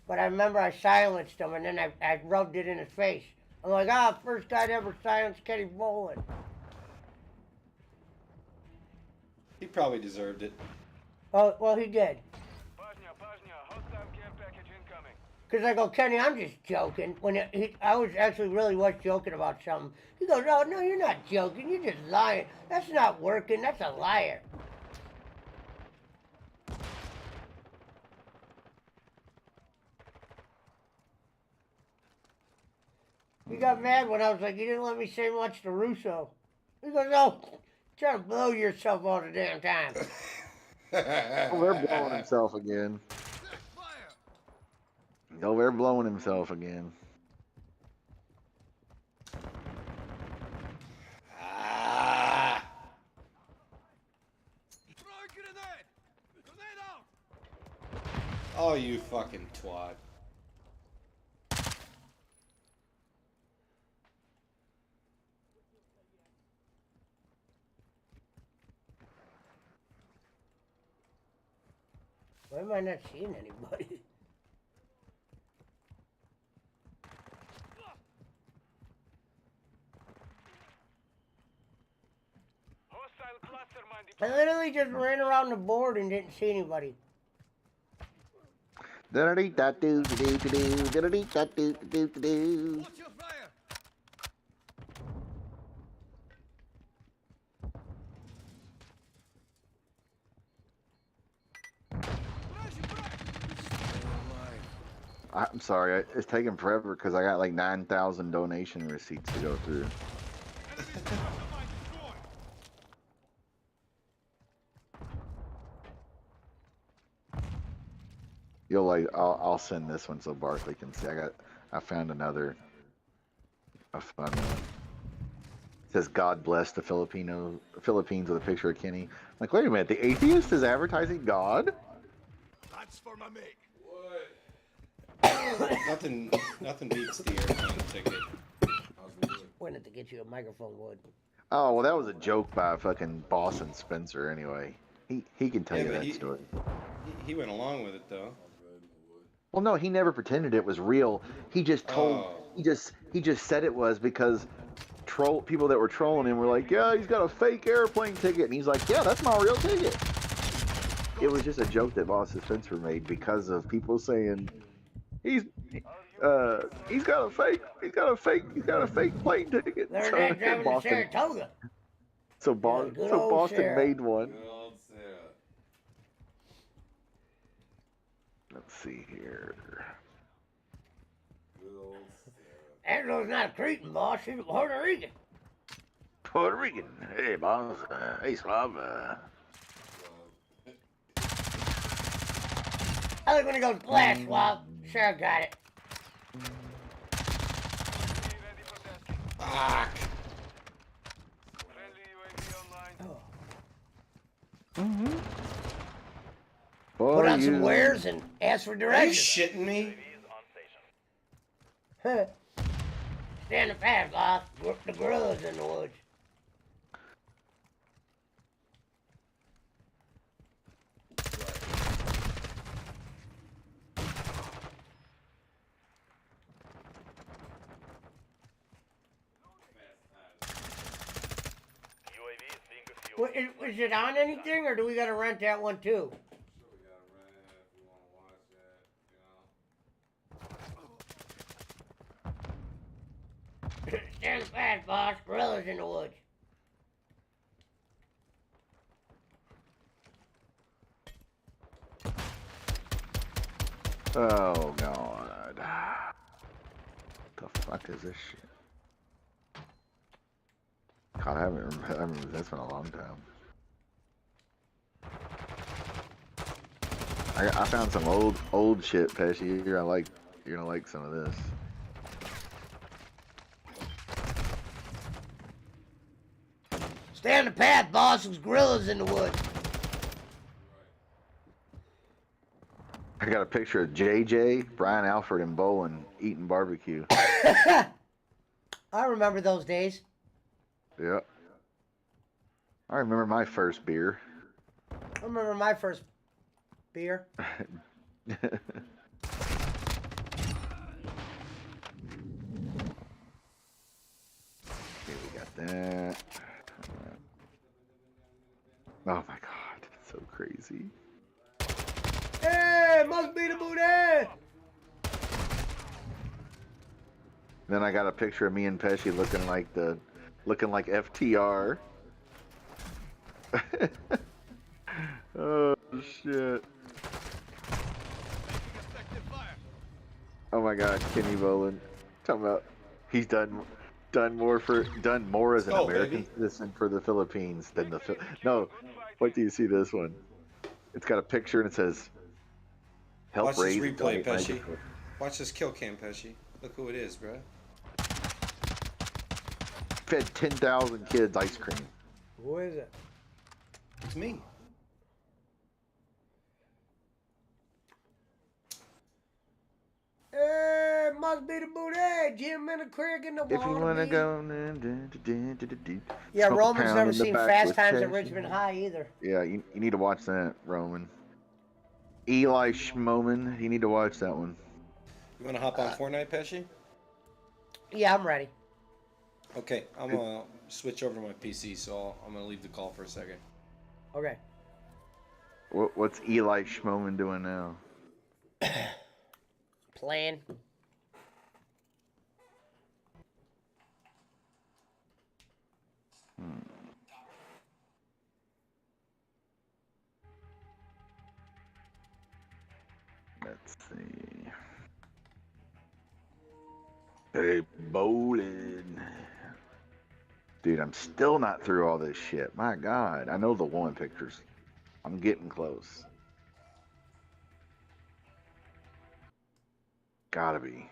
Speaker 2: But I remember I silenced him, and then I rubbed it in his face. I'm like, first guy to ever silence Kenny Bolin.
Speaker 1: He probably deserved it.
Speaker 2: Oh, well, he did. Because I go, Kenny, I'm just joking. I was joking about something. He goes, oh, no, you're not joking. You're just lying. That's not working. That's a liar. He got mad when I was like, you didn't let me say much to Russo. He goes, oh, try to blow yourself all the damn time.
Speaker 14: Oh, they're blowing himself again. Oh, they're blowing himself again.
Speaker 1: Oh, you fucking twat.
Speaker 2: Why am I not seeing anybody? I literally just ran around the board and didn't see anybody.
Speaker 14: I'm sorry, it's taking forever because I got like 9,000 donation receipts to go through. You'll like, I'll send this one so Barkley can see. I found another, a fun one. It says God bless the Philippines with a picture of Kenny. I'm like, wait a minute, the atheist is advertising God?
Speaker 4: That's for my mate.
Speaker 1: What? nothing beats the airplane ticket.
Speaker 2: Wanted to get you a microphone, Wood.
Speaker 14: Oh, well, that was a joke by fucking Boston Spencer anyway. He can tell you that story.
Speaker 1: He went along with it though.
Speaker 14: Well, no, he never pretended it was real. He just told he just said it was because people that were trolling him were like, yeah, he's got a fake airplane ticket, and he's like, yeah, that's my real ticket. It was just a joke that Boston Spencer made because of people saying he's got a fake plane ticket.
Speaker 2: They're not driving to Saratoga.
Speaker 14: So Boston
Speaker 2: Sarah.
Speaker 14: made one. Let's see here.
Speaker 2: Angela's not a Cretan, boss. She's a Puerto Rican.
Speaker 14: Puerto Rican. Hey, boss. Hey, Slav.
Speaker 2: I think when he goes blast swab, Sarah got it.
Speaker 1: Fuck.
Speaker 2: Put on some wares and ask for
Speaker 1: Are you
Speaker 2: directions.
Speaker 1: shitting me?
Speaker 2: Stand the path, boss. The gorillas in the woods. Is it on anything, or do we gotta rent that one too? Stand fast, boss. Gorillas in the woods.
Speaker 14: Oh God. What the fuck is this shit? God, I haven't remember this in a long time. I found some old shit, Pesci. You're gonna like some of this.
Speaker 2: Stay on the path, boss. There's gorillas in the woods.
Speaker 14: I got a picture of JJ, Brian Alfred, and Bowen eating barbecue.
Speaker 2: I remember those days.
Speaker 14: Yeah. I remember my first beer.
Speaker 2: I remember my first beer.
Speaker 14: Okay, we got that. Oh my God, it's so crazy.
Speaker 2: Hey, must be the booty.
Speaker 14: Then I got a picture of me and Pesci looking like FTR. Oh shit. Oh my God, Kenny Boland. Talking about he's done more as an American citizen for the Philippines than the No, wait till you see this one. It's got a picture and it says help
Speaker 1: Watch
Speaker 14: raise
Speaker 1: this replay,
Speaker 14: and donate
Speaker 1: Pesci.
Speaker 14: legacy.
Speaker 1: Watch this kill cam, Pesci. Look who it is, bro.
Speaker 14: Fed 10,000 kids ice cream.
Speaker 2: Who is it?
Speaker 1: It's me.
Speaker 2: Hey, must be the booty. Jim and the Craig and the
Speaker 14: If you wanna go,
Speaker 2: yeah,
Speaker 14: smoke a
Speaker 2: Roman's
Speaker 14: pound
Speaker 2: never
Speaker 14: in the
Speaker 2: seen
Speaker 14: back
Speaker 2: Fast
Speaker 14: with
Speaker 2: Times at
Speaker 14: Pesci.
Speaker 2: Richmond High either.
Speaker 14: Yeah, you need to watch that, Roman. Eli Schmoman, you need to watch that one.
Speaker 1: You wanna hop on Fortnite, Pesci?
Speaker 2: Yeah, I'm ready.
Speaker 1: Okay, I'm gonna switch over to my PC, so I'm gonna leave the call for a second.
Speaker 2: Okay.
Speaker 14: What's Eli Schmoman doing now?
Speaker 2: Playing.
Speaker 14: Let's see. Hey, bowling. Dude, I'm still not through all this shit. My God, I know the woman pictures. I'm getting close. Gotta be.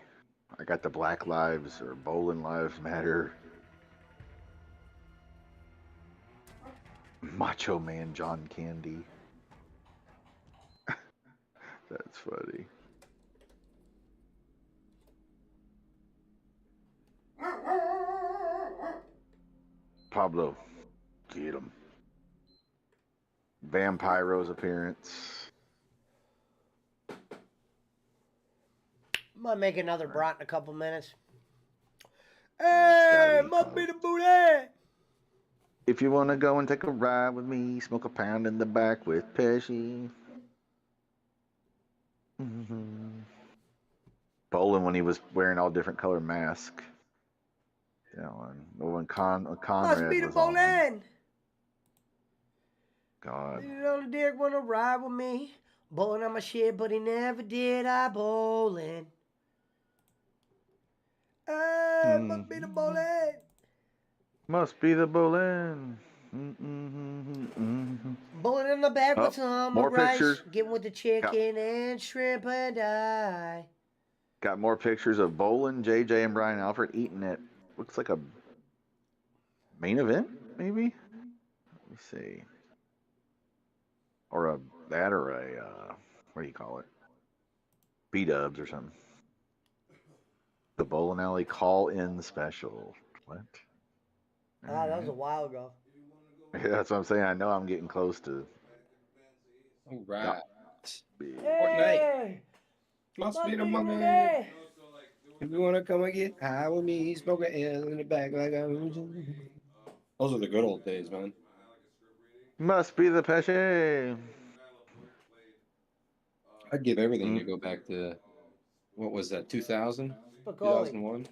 Speaker 14: I got the Black Lives or Bowling Lives Matter. Macho Man John Candy. That's funny. Pablo, get him. Vampiro's appearance.
Speaker 2: Might make another brat in a couple minutes.
Speaker 14: It's gotta
Speaker 2: Hey,
Speaker 14: be
Speaker 2: must be
Speaker 14: close.
Speaker 2: the booty.
Speaker 14: If you wanna go and take a ride with me, smoke a pound in the back with Pesci. Bowling when he was wearing all different color masks. That one. When
Speaker 2: Must
Speaker 14: Conrad
Speaker 2: be the
Speaker 14: was on.
Speaker 2: bowling.
Speaker 14: God.
Speaker 2: He on the dick wanna ride with me. Bowling on my shit, but he never did. I bowling. Hey, must be the bowling.
Speaker 14: Must be the bowling.
Speaker 2: Bowling in the back
Speaker 14: Oh,
Speaker 2: with some
Speaker 14: more
Speaker 2: rice.
Speaker 14: pictures.
Speaker 2: Getting with the chicken and shrimp and I.
Speaker 14: Got more pictures of Bolin, JJ, and Brian Alfred eating it. Looks like a main event, maybe? Let me see. Or a what do you call it? B-dubs or something. The Bowling Alley call-in special. What?
Speaker 2: Ah, that was a while ago.
Speaker 14: Yeah, that's what I'm saying. I know I'm getting close to.
Speaker 1: All right.
Speaker 2: Hey,
Speaker 1: Must be the money. If you wanna come and get high with me, smoke an L in the back like I was. Those are the good old days, man.
Speaker 14: Must be the Pesce.
Speaker 1: I'd give everything to go back to what was that, 2000? 2001?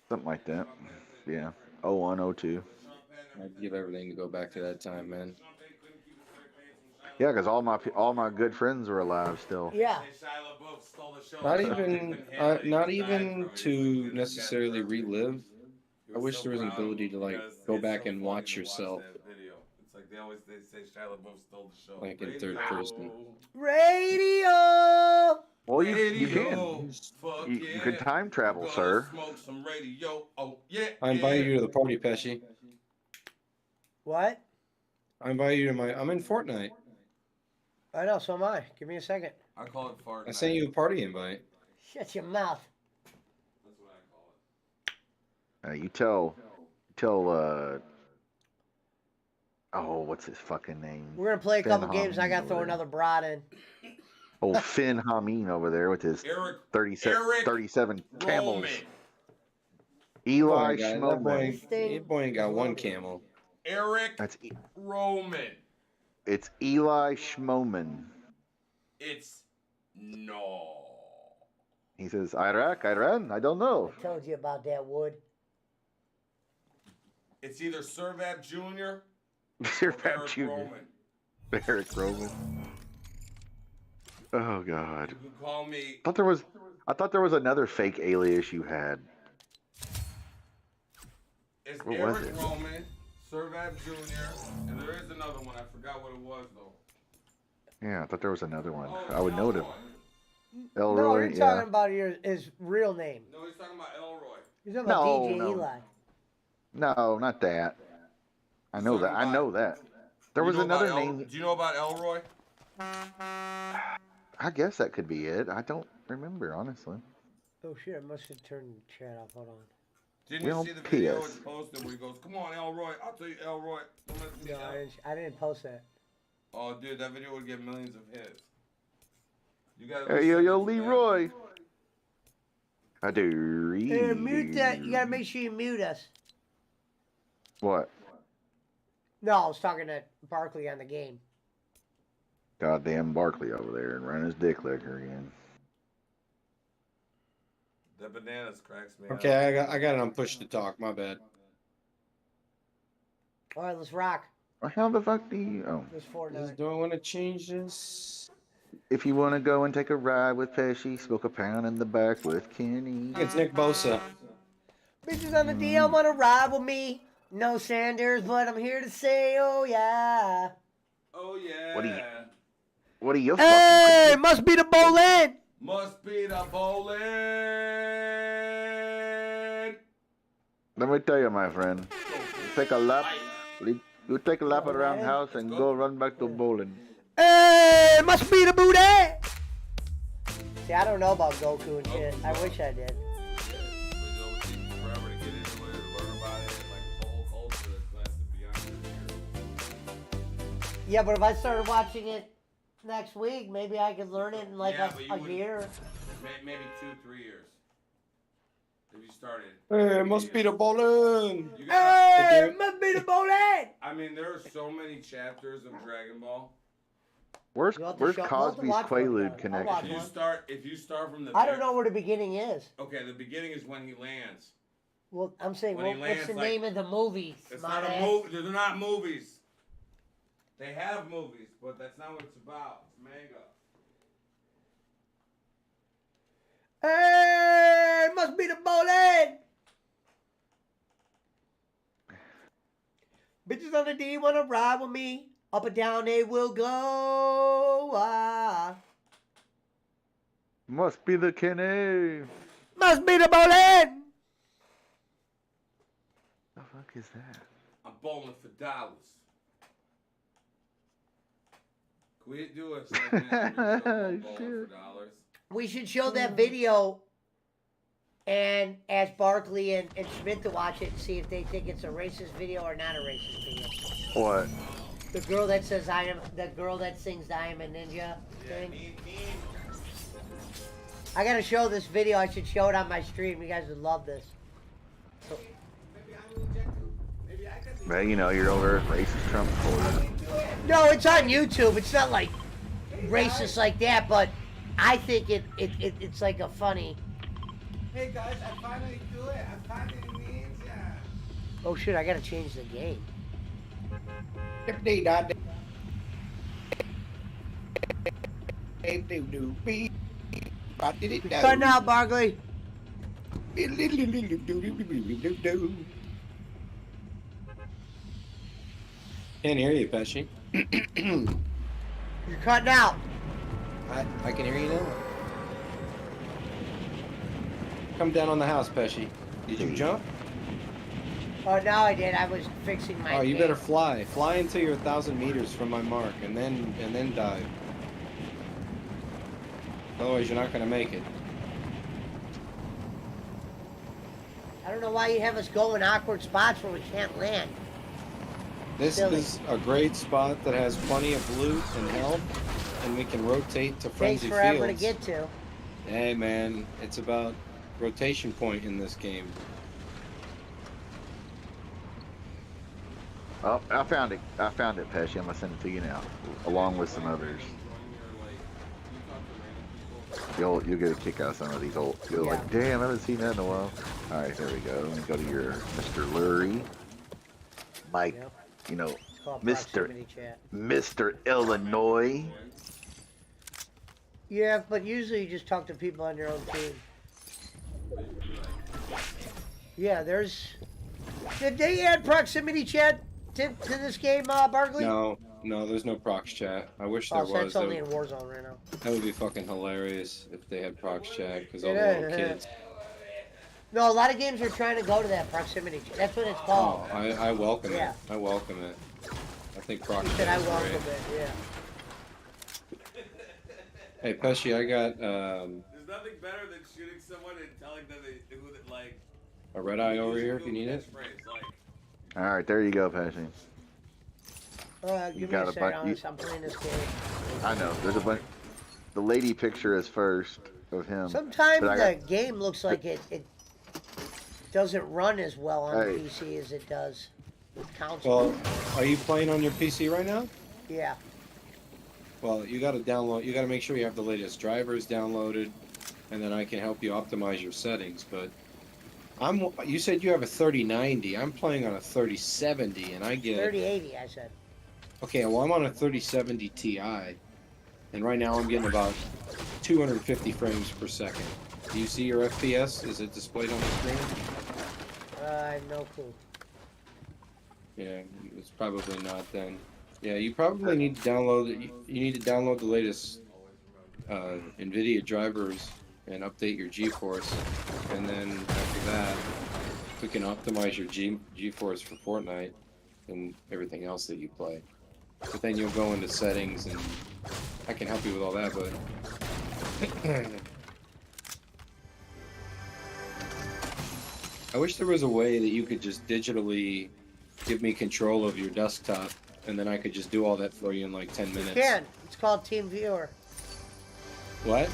Speaker 14: Something like that. Yeah. 01, 02.
Speaker 1: I'd give everything to go back to that time, man.
Speaker 14: Yeah, because all my good friends are alive still.
Speaker 2: Yeah.
Speaker 1: Not even to necessarily relive. I wish there was an ability to like go back and watch yourself.
Speaker 8: It's like they say Shia LaBeouf stole the show.
Speaker 1: Like in third person.
Speaker 2: Radio.
Speaker 14: Well, you can. You could time travel, sir.
Speaker 8: Smoke some radio. Oh yeah.
Speaker 1: I invite you to the party, Pesci.
Speaker 2: What?
Speaker 1: I invite you to I'm in Fortnite.
Speaker 2: I know, so am I. Give me a second.
Speaker 8: I call it Fortnite.
Speaker 1: I sent you a party invite.
Speaker 2: Shut your mouth.
Speaker 8: That's what I call it.
Speaker 14: You tell oh, what's his fucking name?
Speaker 2: We're gonna play a
Speaker 14: Finn
Speaker 2: couple games. I
Speaker 14: Hameen
Speaker 2: gotta throw
Speaker 14: over there.
Speaker 2: another brat in.
Speaker 14: Old Finn Hameen over there with his 37 camels. Eli Schmoman.
Speaker 1: That boy ain't got one camel.
Speaker 8: That's Roman.
Speaker 14: It's Eli Schmoman.
Speaker 8: It's no.
Speaker 14: He says, Iran, I don't know.
Speaker 2: I told you about that wood.
Speaker 8: It's either Servab Jr.
Speaker 14: Servab Jr.
Speaker 8: Roman.
Speaker 14: Eric Roman. Oh God.
Speaker 8: You can call me.
Speaker 14: I thought there was another fake alias you had.
Speaker 8: It's
Speaker 14: What
Speaker 8: Eric
Speaker 14: was it?
Speaker 8: Roman, Servab Jr., and there is another one. I forgot what it was though.
Speaker 14: Yeah, I thought there was another one. I would know it.
Speaker 2: No,
Speaker 14: Elroy,
Speaker 2: you're talking about his real name.
Speaker 8: No, he's talking about Elroy.
Speaker 2: You're talking about DJ
Speaker 14: No.
Speaker 2: Eli.
Speaker 14: No, not that. I know that. I know that. There was another name.
Speaker 8: Do you know about Elroy?
Speaker 14: I guess that could be it. I don't remember, honestly.
Speaker 2: Oh shit, I must have turned the chat off. Hold on.
Speaker 8: Didn't you see the video he posted where he goes, "Come on, Elroy, I'll tell you, Elroy." Don't let me
Speaker 2: No, I didn't post that.
Speaker 8: Oh, dude, that video would get millions of hits. You got.
Speaker 14: Hey, yo, Leroy. I do.
Speaker 2: Hey, mute that. You gotta make sure you mute us.
Speaker 14: What?
Speaker 2: No, I was talking to Barkley on the game.
Speaker 14: Goddamn Barkley over there and running his dick liquor again.
Speaker 8: The bananas cracks me.
Speaker 1: Okay, I got it on push to talk. My bad.
Speaker 2: All right, let's rock.
Speaker 14: How the fuck do you? Oh.
Speaker 2: This Fortnite.
Speaker 1: Do I want to change this?
Speaker 14: If you want to go and take a ride with Pesci, smoke a pound in the back with Kenny.
Speaker 1: It's Nick Bosa.
Speaker 2: Bitches on the DM wanna ride with me. No Sanders, but I'm here to say, oh yeah.
Speaker 8: Oh yeah.
Speaker 14: What are you
Speaker 2: Hey, must be the bowling.
Speaker 8: Must be the bowling.
Speaker 14: Let me tell you, my friend. Take a lap. You take a lap around the house and go run back to bowling.
Speaker 2: Hey, must be the booty. See, I don't know about Goku and shit. I wish I did.
Speaker 8: Forever to get into it, learn about it, like the whole culture that's lasted beyond your years.
Speaker 2: Yeah, but if I started watching it next week, maybe I could learn it in like
Speaker 8: Yeah, but you
Speaker 2: a
Speaker 8: wouldn't-
Speaker 2: year.
Speaker 8: Maybe 2-3 years. If you started.
Speaker 1: Hey, must be the bowling.
Speaker 8: You
Speaker 2: Hey, must be the bowling.
Speaker 8: I mean, there are so many chapters of Dragon Ball.
Speaker 14: Where's
Speaker 2: You'll have to
Speaker 14: Where's
Speaker 2: show- we'll have to
Speaker 14: Cosby's
Speaker 2: watch one
Speaker 14: Quaalude
Speaker 2: together. I'll watch
Speaker 14: connection?
Speaker 2: one.
Speaker 8: If you start from the.
Speaker 2: I don't know where the beginning is.
Speaker 8: Okay, the beginning is when he lands.
Speaker 2: Well, I'm saying,
Speaker 8: When he
Speaker 2: what's
Speaker 8: lands,
Speaker 2: the
Speaker 8: like-
Speaker 2: name of the movie?
Speaker 8: It's not a
Speaker 2: smartass?
Speaker 8: movie. They're not movies. They have movies, but that's not what it's about. It's manga.
Speaker 2: Hey, must be the bowling. Bitches on the D wanna ride with me. Up and down they will go. Ah.
Speaker 14: Must be the Kenny.
Speaker 2: Must be the bowling.
Speaker 14: The fuck is that?
Speaker 8: I'm bowling for dollars. Can we do a segment where we show bowling for dollars?
Speaker 2: We should show that video and ask Barkley and Schmidt to watch it and see if they think it's a racist video or not a racist video.
Speaker 14: What?
Speaker 2: The girl that says the girl that sings I Am a Ninja thing. I gotta show this video. I should show it on my stream. You guys would love this. So,
Speaker 14: Man, you know, you're over at racist Trump supporter.
Speaker 2: no, it's on YouTube. It's not like racist like that, but I think it's like a funny.
Speaker 12: Hey guys, I finally do it. I finally ninja.
Speaker 2: Oh shit! I gotta change the game. Cut now, Barkley.
Speaker 1: Can't hear you, Pesci.
Speaker 2: You're cutting out.
Speaker 1: I can hear you now. Come down on the house, Pesci. Did you jump?
Speaker 2: Oh, now I did. I was fixing my.
Speaker 1: Oh, you
Speaker 2: game.
Speaker 1: better fly. Fly until you're 1,000 meters from my mark, and then dive. Otherwise, you're not gonna make it.
Speaker 2: I don't know why you have us go in awkward spots where we can't land.
Speaker 1: This
Speaker 2: Silly.
Speaker 1: is a great spot that has plenty of loot and health, and we can rotate to
Speaker 2: Takes
Speaker 1: frenzy
Speaker 2: forever
Speaker 1: fields.
Speaker 2: to get to.
Speaker 1: Hey, man, it's about rotation point in this game.
Speaker 14: Oh, I found it. I found it, Pesci. I'm gonna send it to you now, along with some others. You'll get a kick out of some of these old. You're like, damn, I haven't seen that in a while. All right, there we go. Let me go to your Mr. Lurie, Mike.
Speaker 2: Yep.
Speaker 14: You know,
Speaker 2: It's called
Speaker 14: Mr.
Speaker 2: proximity chat.
Speaker 14: Mr. Illinois.
Speaker 2: Yeah, but usually you just talk to people on your own team. Yeah, there's. Did they add proximity chat to this game, Barkley?
Speaker 1: No, there's no prox chat. I wish there
Speaker 2: Oh, so
Speaker 1: was.
Speaker 2: it's only in Warzone right now.
Speaker 1: That would be fucking hilarious if they had prox chat, because all
Speaker 2: It
Speaker 1: the
Speaker 2: is,
Speaker 1: little
Speaker 2: it
Speaker 1: kids.
Speaker 2: No, a lot of games are trying to go to that proximity chat. That's what it's
Speaker 1: Oh,
Speaker 2: called.
Speaker 1: I welcome
Speaker 2: Yeah.
Speaker 1: it. I welcome it. I think prox
Speaker 2: He said I
Speaker 1: chat is
Speaker 2: welcome
Speaker 1: great.
Speaker 2: it, yeah.
Speaker 1: Hey, Pesci, I got
Speaker 8: There's nothing better than shooting someone and telling them who they like.
Speaker 1: a red eye over here if you need it.
Speaker 14: All right, there you go, Pesci.
Speaker 2: Give
Speaker 14: You
Speaker 2: me
Speaker 14: got
Speaker 2: a
Speaker 14: a
Speaker 2: second,
Speaker 14: bunch.
Speaker 2: I'm playing this game.
Speaker 14: I know. There's a bunch. The lady picture is first of him.
Speaker 2: Sometimes
Speaker 14: But I
Speaker 2: the
Speaker 14: got-
Speaker 2: game looks like it doesn't run as well on
Speaker 1: Hey.
Speaker 2: PC as it does with console.
Speaker 1: Well, are you playing on your PC right now?
Speaker 2: Yeah.
Speaker 1: Well, you got to download. You got to make sure you have the latest drivers downloaded, and then I can help you optimize your settings. But you said you have a 3090. I'm playing on a 3070, and I get
Speaker 2: 3080, I said.
Speaker 1: Okay, well, I'm on a 3070 Ti, and right now I'm getting about 250 frames per second. Do you see your FPS? Is it displayed on the screen?
Speaker 2: I have no clue.
Speaker 1: Yeah, it's probably not then. Yeah, you probably need to download it. You need to download the latest NVIDIA drivers and update your GeForce, and then after that, we can optimize your GeForce for Fortnite and everything else that you play. But then you'll go into settings, and I can help you with all that, but I wish there was a way that you could just digitally give me control of your desktop, and then I could just do all that for you in like 10 minutes.
Speaker 2: You can. It's called Team Viewer.
Speaker 1: What?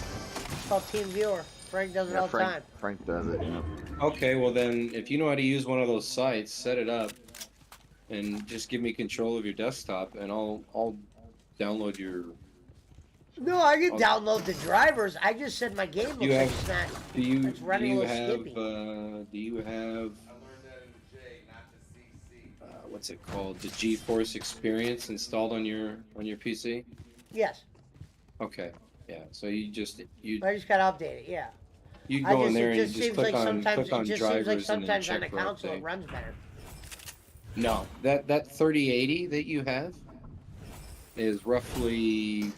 Speaker 2: It's called Team Viewer. Frank does it all the time.
Speaker 14: Frank does it. Yeah.
Speaker 1: Okay, well then, if you know how to use one of those sites, set it up, and just give me control of your desktop, and I'll download your.
Speaker 2: No, I can download the drivers. I just said my game looks like it's not. It's running a little skippy.
Speaker 1: Do you have? What's it called? The GeForce Experience installed on your PC?
Speaker 2: Yes.
Speaker 1: Okay. Yeah. So you
Speaker 2: I just gotta update it. Yeah.
Speaker 1: You go in there and you just click on
Speaker 2: It just seems like
Speaker 1: drivers and then
Speaker 2: sometimes on
Speaker 1: check
Speaker 2: the
Speaker 1: for
Speaker 2: console
Speaker 1: update.
Speaker 2: it runs better.
Speaker 1: No, that 3080 that you have is roughly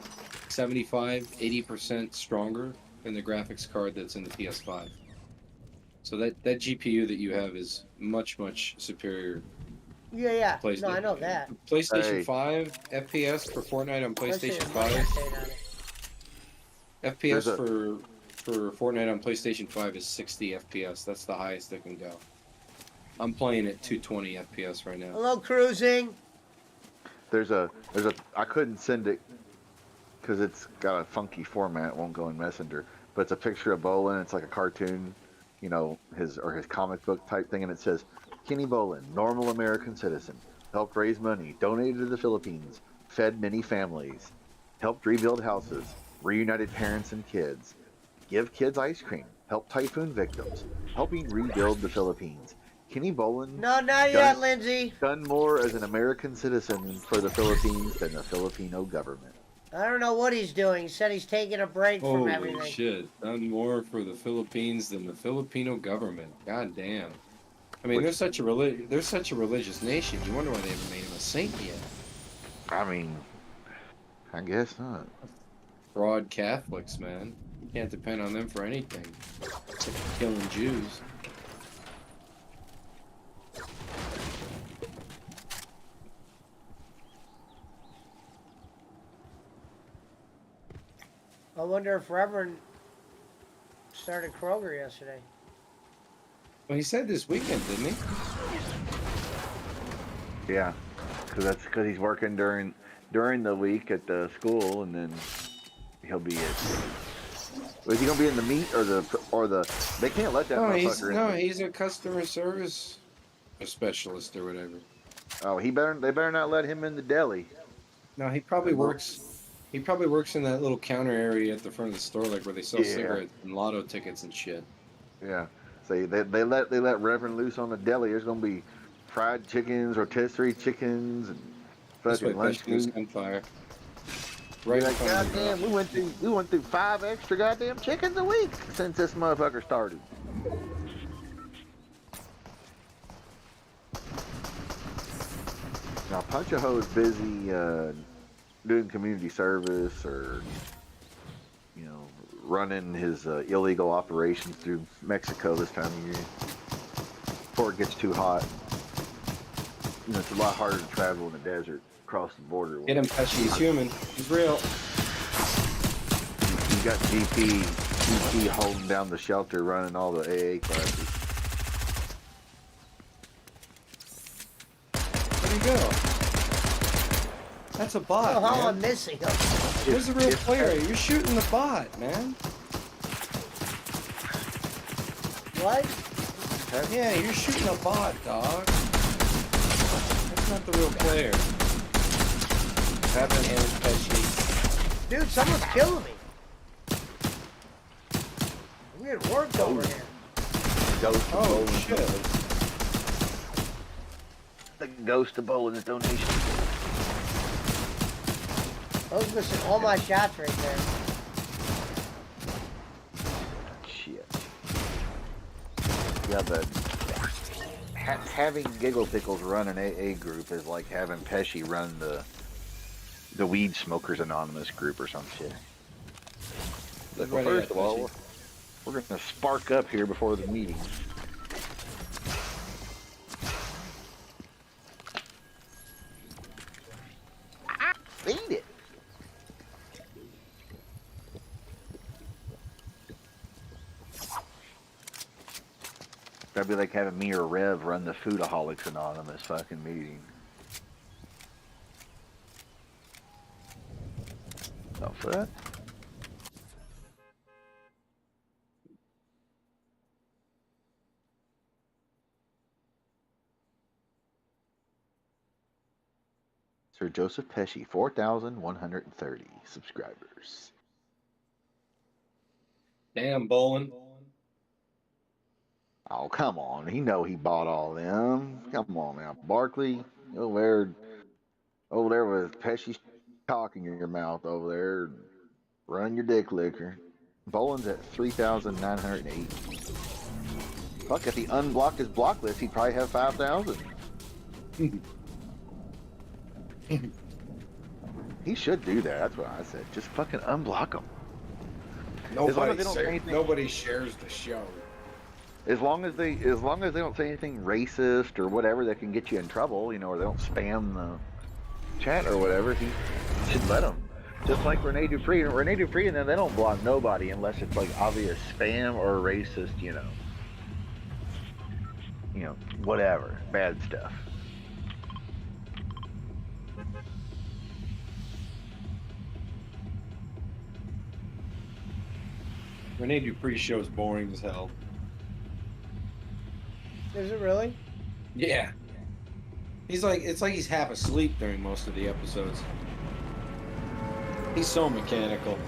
Speaker 1: 75-80% stronger than the graphics card that's in the PS5. So that GPU that you have is much superior.
Speaker 2: Yeah. No, I know that.
Speaker 1: PlayStation 5 FPS for Fortnite on PlayStation 5. FPS for Fortnite on PlayStation 5 is 60 FPS. That's the highest it can go. I'm playing at 220 FPS right now.
Speaker 2: Hello, cruising.
Speaker 14: I couldn't send it because it's got a funky format. It won't go in Messenger. But it's a picture of Bolin. It's like a cartoon, you know, his comic book type thing, and it says, Kenny Bolin, normal American citizen, helped raise money, donated to the Philippines, fed many families, helped rebuild houses, reunited parents and kids, give kids ice cream, helped typhoon victims, helping rebuild the Philippines. Kenny Bolin.
Speaker 2: No, not yet, Lindsay.
Speaker 14: Done more as an American citizen for the Philippines than the Filipino government.
Speaker 2: I don't know what he's doing. He said he's taking a break from everything.
Speaker 1: Holy shit! Done more for the Philippines than the Filipino government. God damn. I mean, they're such a religious nation. You wonder why they haven't made him a saint yet.
Speaker 14: I mean, I guess not.
Speaker 1: Fraud Catholics, man. You can't depend on them for anything. Except for killing Jews.
Speaker 2: I wonder if Reverend started Kroger yesterday.
Speaker 1: Well, he said this weekend, didn't he?
Speaker 14: Yeah, because he's working during the week at the school, and then he'll be at. Is he gonna be in the meat or the? They can't let that motherfucker in.
Speaker 1: No, he's a customer service specialist or whatever.
Speaker 14: Oh, they better not let him in the deli.
Speaker 1: No, he probably works. He probably works in that little counter area at the front of the store, like where they sell cigarettes and lotto tickets and shit.
Speaker 14: Yeah. So they let Reverend loose on the deli. There's gonna be fried chickens, rotisserie chickens, and fucking lunch meat.
Speaker 1: Gunfire.
Speaker 14: Right. Like, goddamn, we went through 5 extra goddamn chickens a week since this motherfucker started. Now Punch a Hoe is busy doing community service or, you know, running his illegal operations through Mexico this time of year before it gets too hot. You know, it's a lot harder to travel in the desert across the border.
Speaker 1: Get him, Pesci. He's human. He's real.
Speaker 14: You got GP holding down the shelter, running all the AA classes.
Speaker 1: Where'd he go? That's a bot, man.
Speaker 2: I'm missing him.
Speaker 1: Where's the real player? You're shooting the bot, man.
Speaker 2: What?
Speaker 1: Yeah, you're shooting a bot, dog. That's not the real player. Happened, Pesci.
Speaker 2: Dude, someone's killing me. Weird work over here.
Speaker 14: Oh
Speaker 1: shit.
Speaker 14: The ghost of Bolin's donation.
Speaker 2: I was missing all my shots right there.
Speaker 14: Shit. Yeah, but having Giggle Pickles run an AA group is like having Pesci run the Weed Smokers Anonymous group or some shit. Well, first of all, we're gonna spark up here before the meeting. Eat it. That'd be like having me or Rev run the Foodaholics Anonymous fucking meeting. Oh, for that? Sir Joseph Pesci, 4,130 subscribers.
Speaker 1: Damn, Bolin.
Speaker 14: Oh, come on. He know he bought all them. Come on now. Barkley, over there with Pesci's cock in your mouth over there. Run your dick liquor. Bolin's at 3,908. Fuck, if he unblocked his block list, he'd probably have 5,000. He should do that. That's what I said. Just fucking unblock them.
Speaker 1: Nobody shares the show.
Speaker 14: As long as they don't say anything racist or whatever that can get you in trouble, you know, or they don't spam the chat or whatever, he should let them. Just like Rene Dupree. Rene Dupree, and then they don't block nobody unless it's like obvious spam or racist, you know, whatever, bad stuff.
Speaker 1: Rene Dupree's show is boring as hell.
Speaker 2: Is it really?
Speaker 1: Yeah. It's like he's half asleep during most of the episodes. He's so mechanical.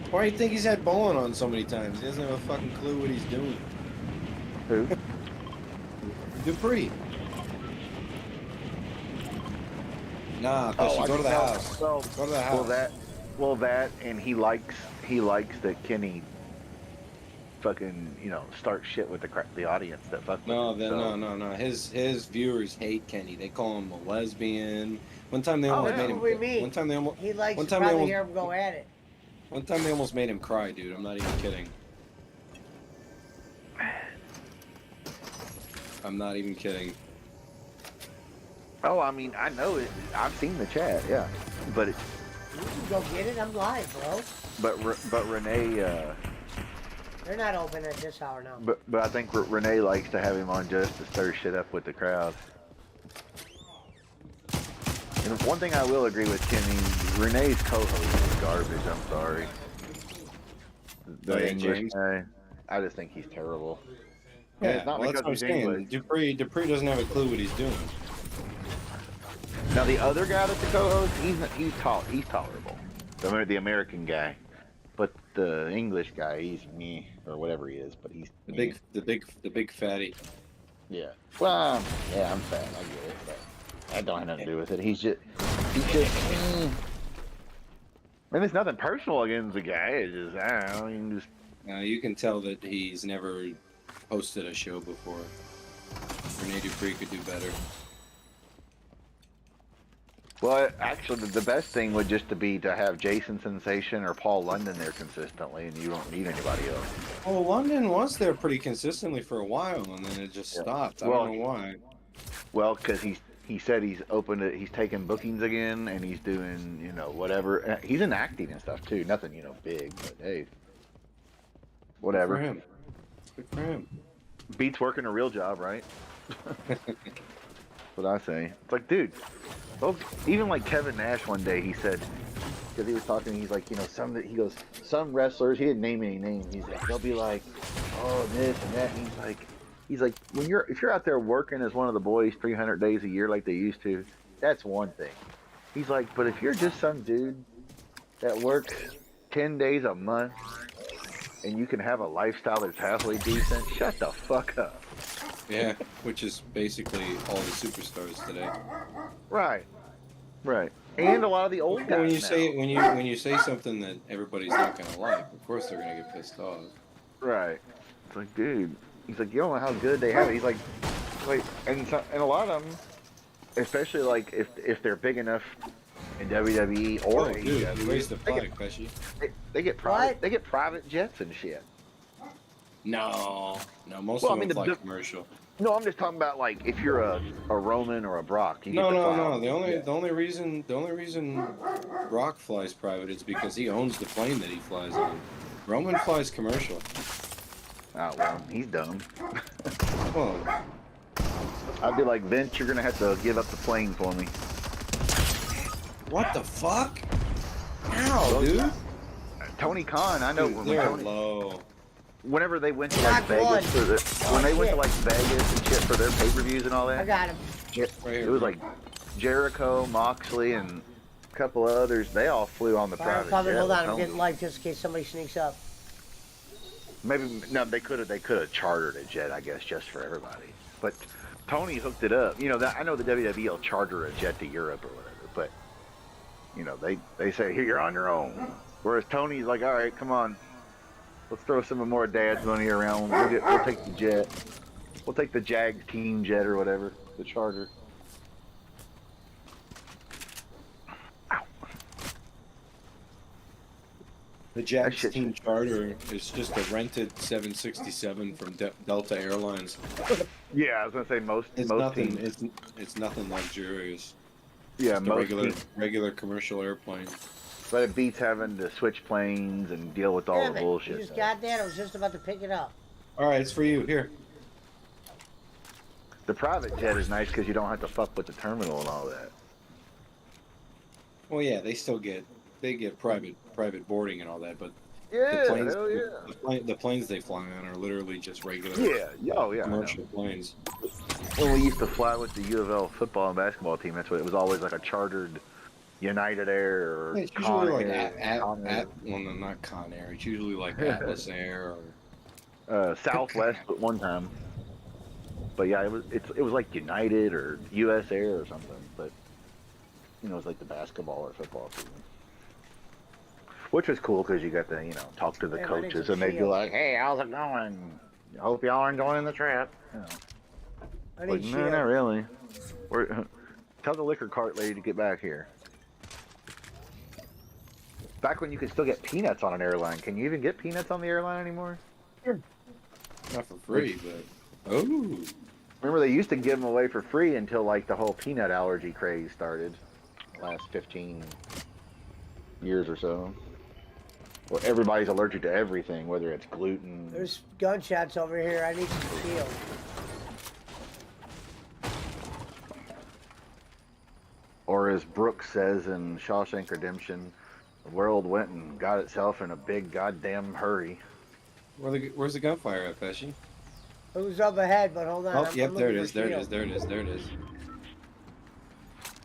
Speaker 1: Why do you think he's had Bolin on so many times? He doesn't have a fucking clue what he's doing.
Speaker 14: Who?
Speaker 1: Dupree. Nah, Pesci, go to the house.
Speaker 14: Well,
Speaker 1: go to the house.
Speaker 14: Well, that, and he likes that Kenny fucking, start shit with the audience that fuck with him.
Speaker 1: No. His viewers hate Kenny. They call him a lesbian. One time they almost made him. One time they almost.
Speaker 2: He likes to probably hear him go at it.
Speaker 1: One time they almost made him cry, dude. I'm not even kidding. I'm not even kidding.
Speaker 14: Oh, I mean, I know it. I've seen the chat, yeah, but it's.
Speaker 2: You can go get it. I'm live, bro.
Speaker 14: But Renee.
Speaker 2: They're not open at this hour now.
Speaker 14: But I think Renee likes to have him on just to stir shit up with the crowd. And one thing I will agree with Kenny, Renee's co-host is garbage. I'm sorry. The English guy, I just think he's terrible.
Speaker 1: Yeah,
Speaker 14: it's not because
Speaker 1: that's what I'm
Speaker 14: he's
Speaker 1: saying.
Speaker 14: English.
Speaker 1: Dupree doesn't have a clue what he's doing.
Speaker 14: Now the other guy that's the co-host, he's tolerable. The American guy, but the English guy, he's me or whatever he is. But he's
Speaker 1: the big fatty.
Speaker 14: Yeah. Well, yeah, I'm fat. I get it, but that don't have nothing to do with it. He's just. And it's nothing personal against the guy. It's just I don't know.
Speaker 1: You can tell that he's never hosted a show before. Rene Dupree could do better.
Speaker 14: Well, actually, the best thing would just to have Jason Sensation or Paul London there consistently, and you don't need anybody else.
Speaker 1: Well, London was there pretty consistently for a while, and then it just stopped. I don't know why.
Speaker 14: Well, because he said he's he's taking bookings again, and he's doing whatever. He's in acting and stuff too. Nothing big, but hey, whatever.
Speaker 1: Good for him. Good for him.
Speaker 14: Beats working a real job, right? That's what I say. It's like, dude. Well, even like Kevin Nash one day, he said, because he was talking, he's like, some wrestlers, he didn't name any names. He's like, they'll be like, oh, this and that. And he's like, if you're out there working as one of the boys 300 days a year like they used to, that's one thing. He's like, but if you're just some dude that works 10 days a month and you can have a lifestyle that's halfway decent, shut the fuck up.
Speaker 1: Yeah, which is basically all the superstars today.
Speaker 14: Right. And a lot of the old guys.
Speaker 1: When you say something that everybody's not gonna like, of course they're gonna get pissed off.
Speaker 14: Right. It's like, dude, He's like, you don't know how good they have it. He's like, and a lot of them, especially like if they're big enough in WWE or
Speaker 1: Dude,
Speaker 14: AEW,
Speaker 1: you raised the flag, Pesci.
Speaker 14: they get private jets and shit.
Speaker 1: No, most
Speaker 14: Well,
Speaker 1: of
Speaker 14: I mean,
Speaker 1: them fly commercial.
Speaker 14: No, I'm just talking about like if you're a Roman or a Brock, you get
Speaker 1: No,
Speaker 14: to fly.
Speaker 1: no. The only reason Brock flies private is because he owns the plane that he flies on. Roman flies commercial.
Speaker 14: Oh well, he's dumb.
Speaker 1: Well,
Speaker 14: I'd be like, Vince, you're gonna have to give up the plane for me.
Speaker 1: what the fuck? Ow, dude.
Speaker 14: Tony Khan, I know.
Speaker 1: Dude, they're low.
Speaker 14: Whenever they went to like Vegas when they went to like Vegas and shit for their pay-per-views and all that.
Speaker 2: I got him.
Speaker 14: It was like Jericho, Moxley, and a couple of others. They all flew on the private jet.
Speaker 2: Hold on, I'm getting light just in case somebody sneaks up.
Speaker 14: Maybe no, they could have chartered a jet, I guess, just for everybody. But Tony hooked it up. You know, I know the WWE will charter a jet to Europe or whatever, but you know, they say, here, you're on your own. Whereas Tony's like, all right, come on, let's throw some more dad's money around. We'll take the jet. We'll take the Jag team jet or whatever, the charter.
Speaker 1: The Jags team charter is just a rented 767 from Delta Airlines.
Speaker 14: Yeah, I was gonna say most
Speaker 1: nothing.
Speaker 14: teams.
Speaker 1: It's nothing luxurious.
Speaker 14: Yeah,
Speaker 1: Just a
Speaker 14: most
Speaker 1: regular commercial airplane.
Speaker 14: But it beats having to switch planes and deal with all
Speaker 2: Damn
Speaker 14: the
Speaker 2: it,
Speaker 14: bullshit.
Speaker 2: you just got that. I was just about to pick it up.
Speaker 1: All right, it's for you. Here.
Speaker 14: The private jet is nice because you don't have to fuck with the terminal and all that.
Speaker 1: Well, yeah, they get private boarding and all that, but
Speaker 14: Yeah,
Speaker 1: the planes,
Speaker 14: hell yeah.
Speaker 1: the planes they fly on are literally just regular
Speaker 14: commercial
Speaker 1: planes.
Speaker 14: When we used to fly with the U of L football and basketball team, that's what it was always like a chartered United Air or
Speaker 1: It's
Speaker 14: Con
Speaker 1: usually like
Speaker 14: Air.
Speaker 1: well, no, not Con Air. It's usually like Atlas Air or
Speaker 14: Southwest at one time. But yeah, it was like United or US Air or something. But you know, it was like the basketball or football team. Which was cool because you got to, talk to the coaches and they'd be like, hey, how's it going? I hope y'all are enjoying the trip. Like, no, not really. Tell the liquor cart lady to get back here. Back when you could still get peanuts on an airline. Can you even get peanuts on the airline anymore?
Speaker 1: Sure. Not for free, but
Speaker 14: remember they used to give them away for free until like the whole peanut allergy craze started. Last 15 years or so. Where everybody's allergic to everything, whether it's gluten.
Speaker 2: There's gunshots over here. I need some shield.
Speaker 14: Or as Brooks says in Shawshank Redemption, the world went and got itself in a big goddamn hurry.
Speaker 1: Where's the gunfire at, Pesci?
Speaker 2: It was up ahead, but hold on.
Speaker 1: Oh, yep, there it is. There it is. There it is. There it is.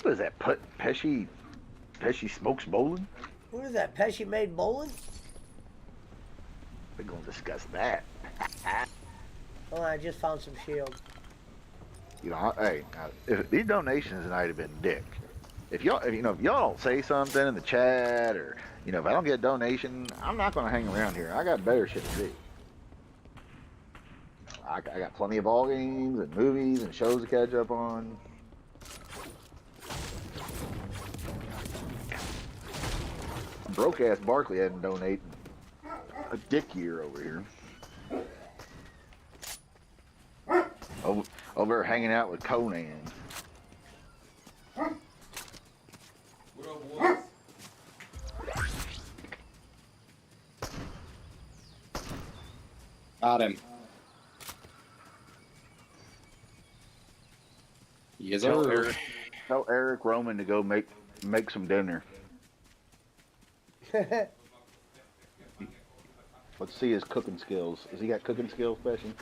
Speaker 14: What is that? Pesci smokes bowling?
Speaker 2: What is that? Pesci made bowling?
Speaker 14: We're gonna discuss that.
Speaker 2: Hold on, I just found some shield.
Speaker 14: Hey, if these donations tonight have been dick. If y'all don't say something in the chat, or if I don't get a donation, I'm not gonna hang around here. I got better shit to do. I got plenty of ball games and movies and shows to catch up on. Broke ass Barkley hadn't donated a dick year over here. Over there hanging out with Conan.
Speaker 8: What up, boys?
Speaker 1: Got him. Yes, sir.
Speaker 14: Tell Eric Roman to go make some dinner. Let's see his cooking skills. Has he got cooking skills, Pesci?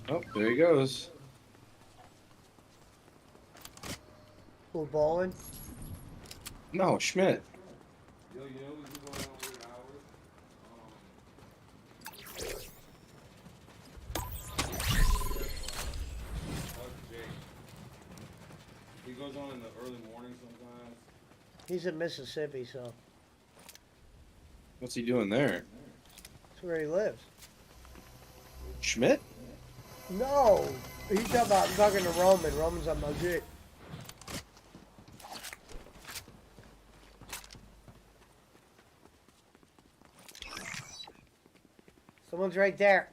Speaker 1: Oh, there he goes.
Speaker 2: Who bowling?
Speaker 1: No, Schmidt.
Speaker 8: Yo, you know what's going on with hours? Jake. He goes on in the early morning sometimes.
Speaker 2: He's in Mississippi, so
Speaker 1: What's he doing there?
Speaker 2: that's where he lives.
Speaker 1: Schmidt?
Speaker 2: No, he's talking about. I'm talking to Roman. Roman's on my dick. Someone's right there.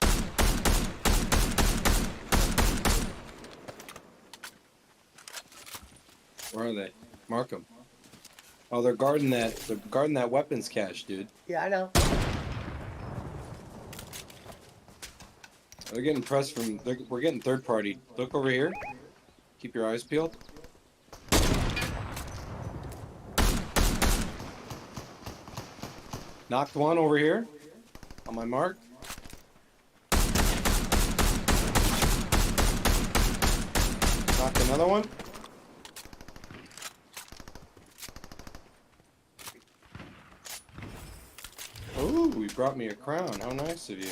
Speaker 1: Where are they? Mark them. Oh, they're guarding that. They're guarding that weapons cache, dude.
Speaker 2: Yeah, I know.
Speaker 1: They're getting pressed from. We're getting third party. Look over here. Keep your eyes peeled. Knocked one over here. On my mark. Knocked another one. Oh, you brought me a crown. How nice of you.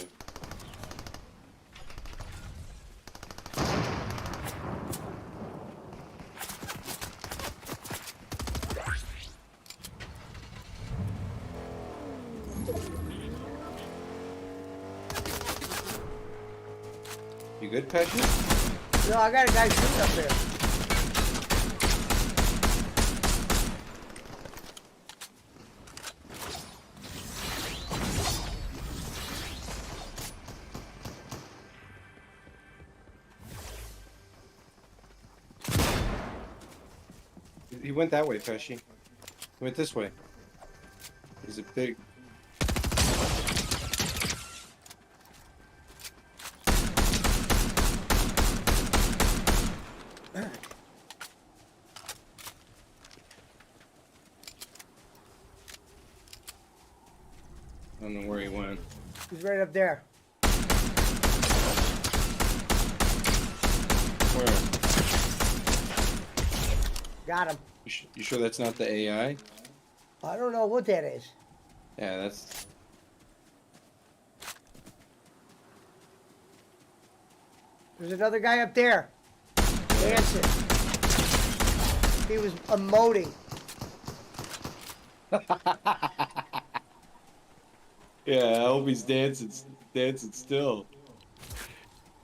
Speaker 1: You good, Pesci?
Speaker 2: No, I got a guy shooting up there.
Speaker 1: He went that way, Pesci. He went this way. He's a big... I don't know where he went.
Speaker 2: He's right up there.
Speaker 1: Where?
Speaker 2: Got him.
Speaker 1: You sure that's not the AI?
Speaker 2: I don't know what that is.
Speaker 1: Yeah, that's...
Speaker 2: There's another guy up there. Dancing. He was emoting.
Speaker 1: Yeah, I hope he's dancing still.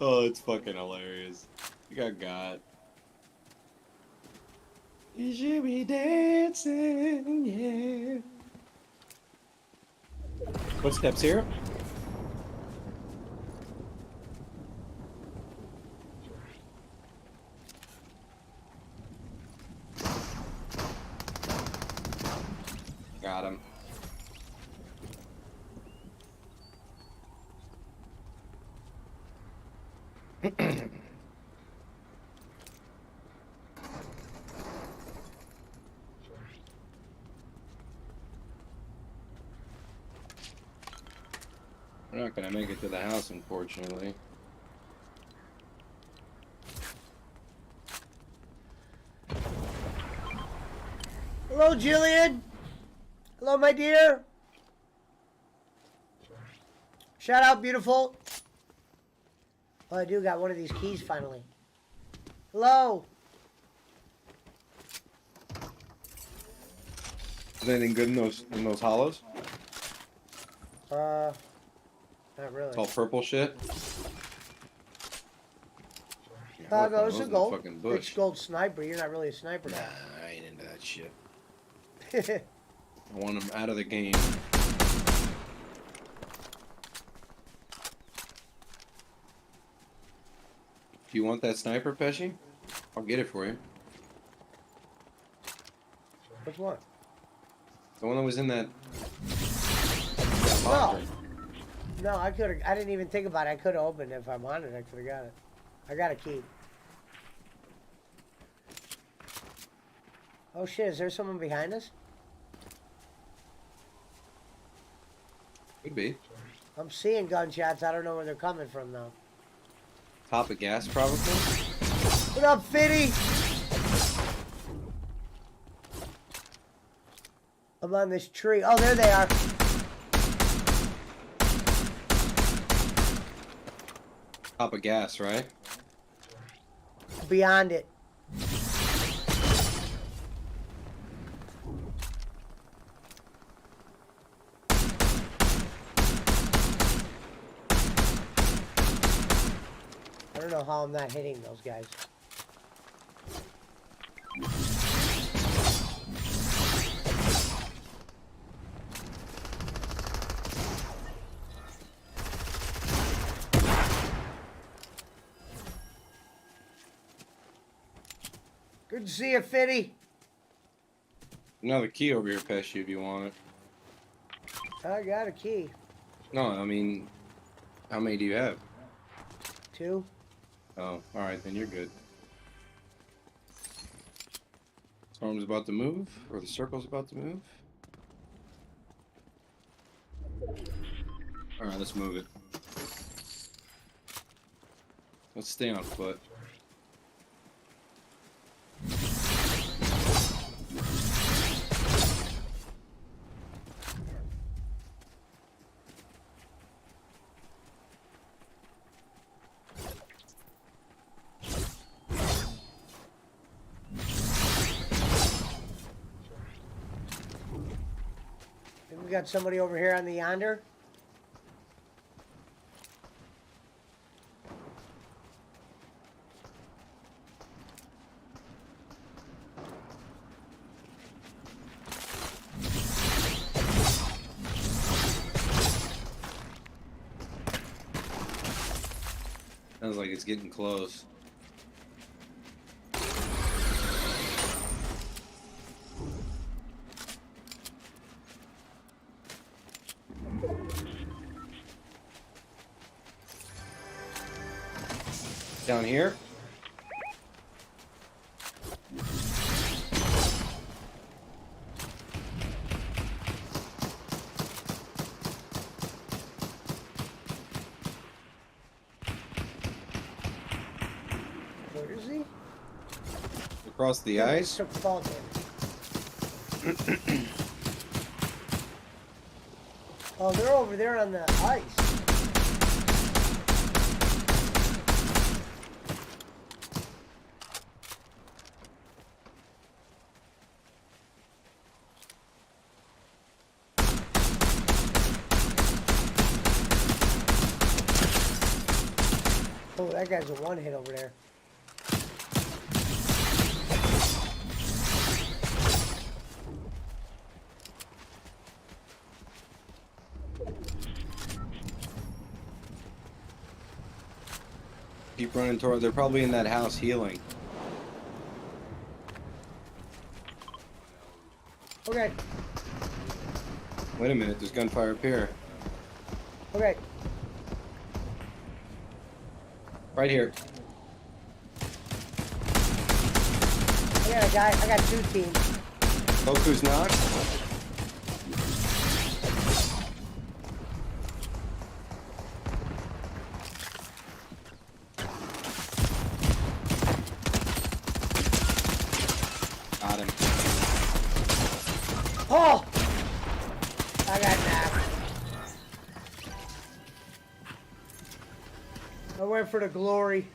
Speaker 1: Oh, it's fucking hilarious. You got. You should be dancing, yeah. Footsteps here. Got him. We're not gonna make it to the house, unfortunately.
Speaker 2: Hello, Jillian. Hello, my dear. Shout out, beautiful. Oh, I do got one of these keys finally. Hello.
Speaker 1: Is anything good in those hollows?
Speaker 2: Not really.
Speaker 1: It's all purple shit.
Speaker 2: No, it's a gold.
Speaker 1: Fucking bush.
Speaker 2: It's gold sniper. You're not really a sniper
Speaker 1: Nah,
Speaker 2: guy.
Speaker 1: I ain't into that shit. I want him out of the game. Do you want that sniper, Pesci? I'll get it for you.
Speaker 2: Which one?
Speaker 1: The one that was in that.
Speaker 2: No. No, I could have. I didn't even think about it. I could have opened it if I wanted. I could have got it. I got a key. Oh shit! Is there someone behind us?
Speaker 1: Could be.
Speaker 2: I'm seeing gunshots. I don't know where they're coming from though.
Speaker 1: Top of gas, probably.
Speaker 2: What up, Fitty? I'm on this tree. Oh, there they are.
Speaker 1: Top of gas, right?
Speaker 2: Beyond it. I don't know how I'm not hitting those guys. Good to see you, Fitty.
Speaker 1: Another key over here past you if you want it.
Speaker 2: I got a key.
Speaker 1: No, I mean, how many do you have?
Speaker 2: 2.
Speaker 1: Oh, alright, then you're good. Storm's about to move, or the circle's about to move. Alright, let's move it. Let's stay on foot.
Speaker 2: We got somebody over here on the yonder.
Speaker 1: Sounds like it's getting close. Down here?
Speaker 2: Where is he?
Speaker 1: Across the ice?
Speaker 2: Took fall damage. Oh, they're over there on the ice. Oh, that guy's a one hit over there.
Speaker 1: Keep running toward. They're probably in that house healing.
Speaker 2: Okay,
Speaker 1: Wait a minute, there's gunfire up here.
Speaker 2: okay.
Speaker 1: Right here.
Speaker 2: I got a guy. I got 2 teams.
Speaker 1: Goku's knocked. Got him.
Speaker 2: Oh! I got knocked. I went for the glory.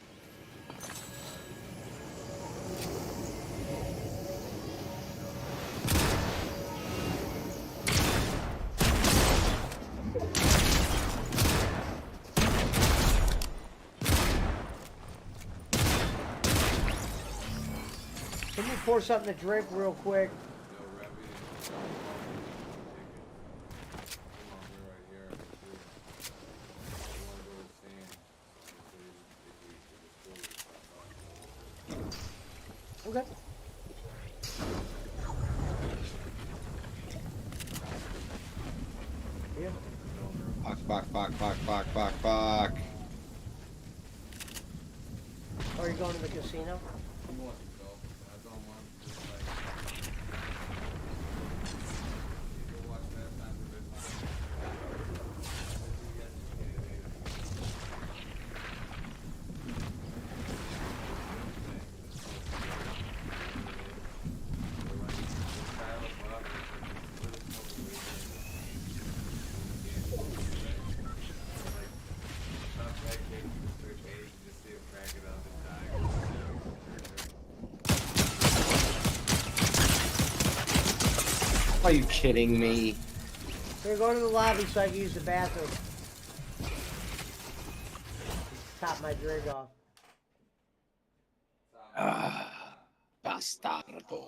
Speaker 2: Can you pour something to drink real quick? Okay. Yeah.
Speaker 1: Fuck.
Speaker 2: Are you going to the casino?
Speaker 1: Are you kidding me?
Speaker 2: Here, go to the lobby so I can use the bathroom. Top my drink off.
Speaker 1: Ah, bastardo.
Speaker 8: It's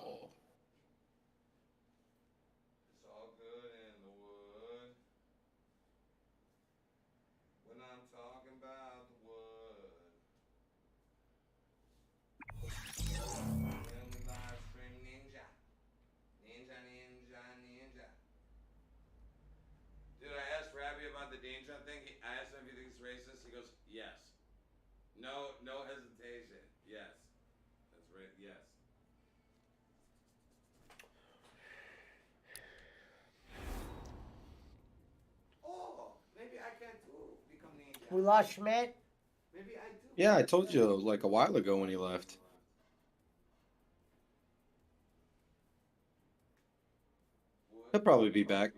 Speaker 8: all good in the wood. When I'm talking about the wood. When we live stream Ninja. Ninja. Dude, I asked Rabbi about the Ninja thing. I asked him if he thinks it's racist. He goes, yes. No hesitation. Yes. That's right. Yes. Oh, maybe I can too become Ninja.
Speaker 2: We lost Schmidt.
Speaker 8: Maybe I do.
Speaker 1: Yeah, I told you like a while ago when he left. He'll probably be back.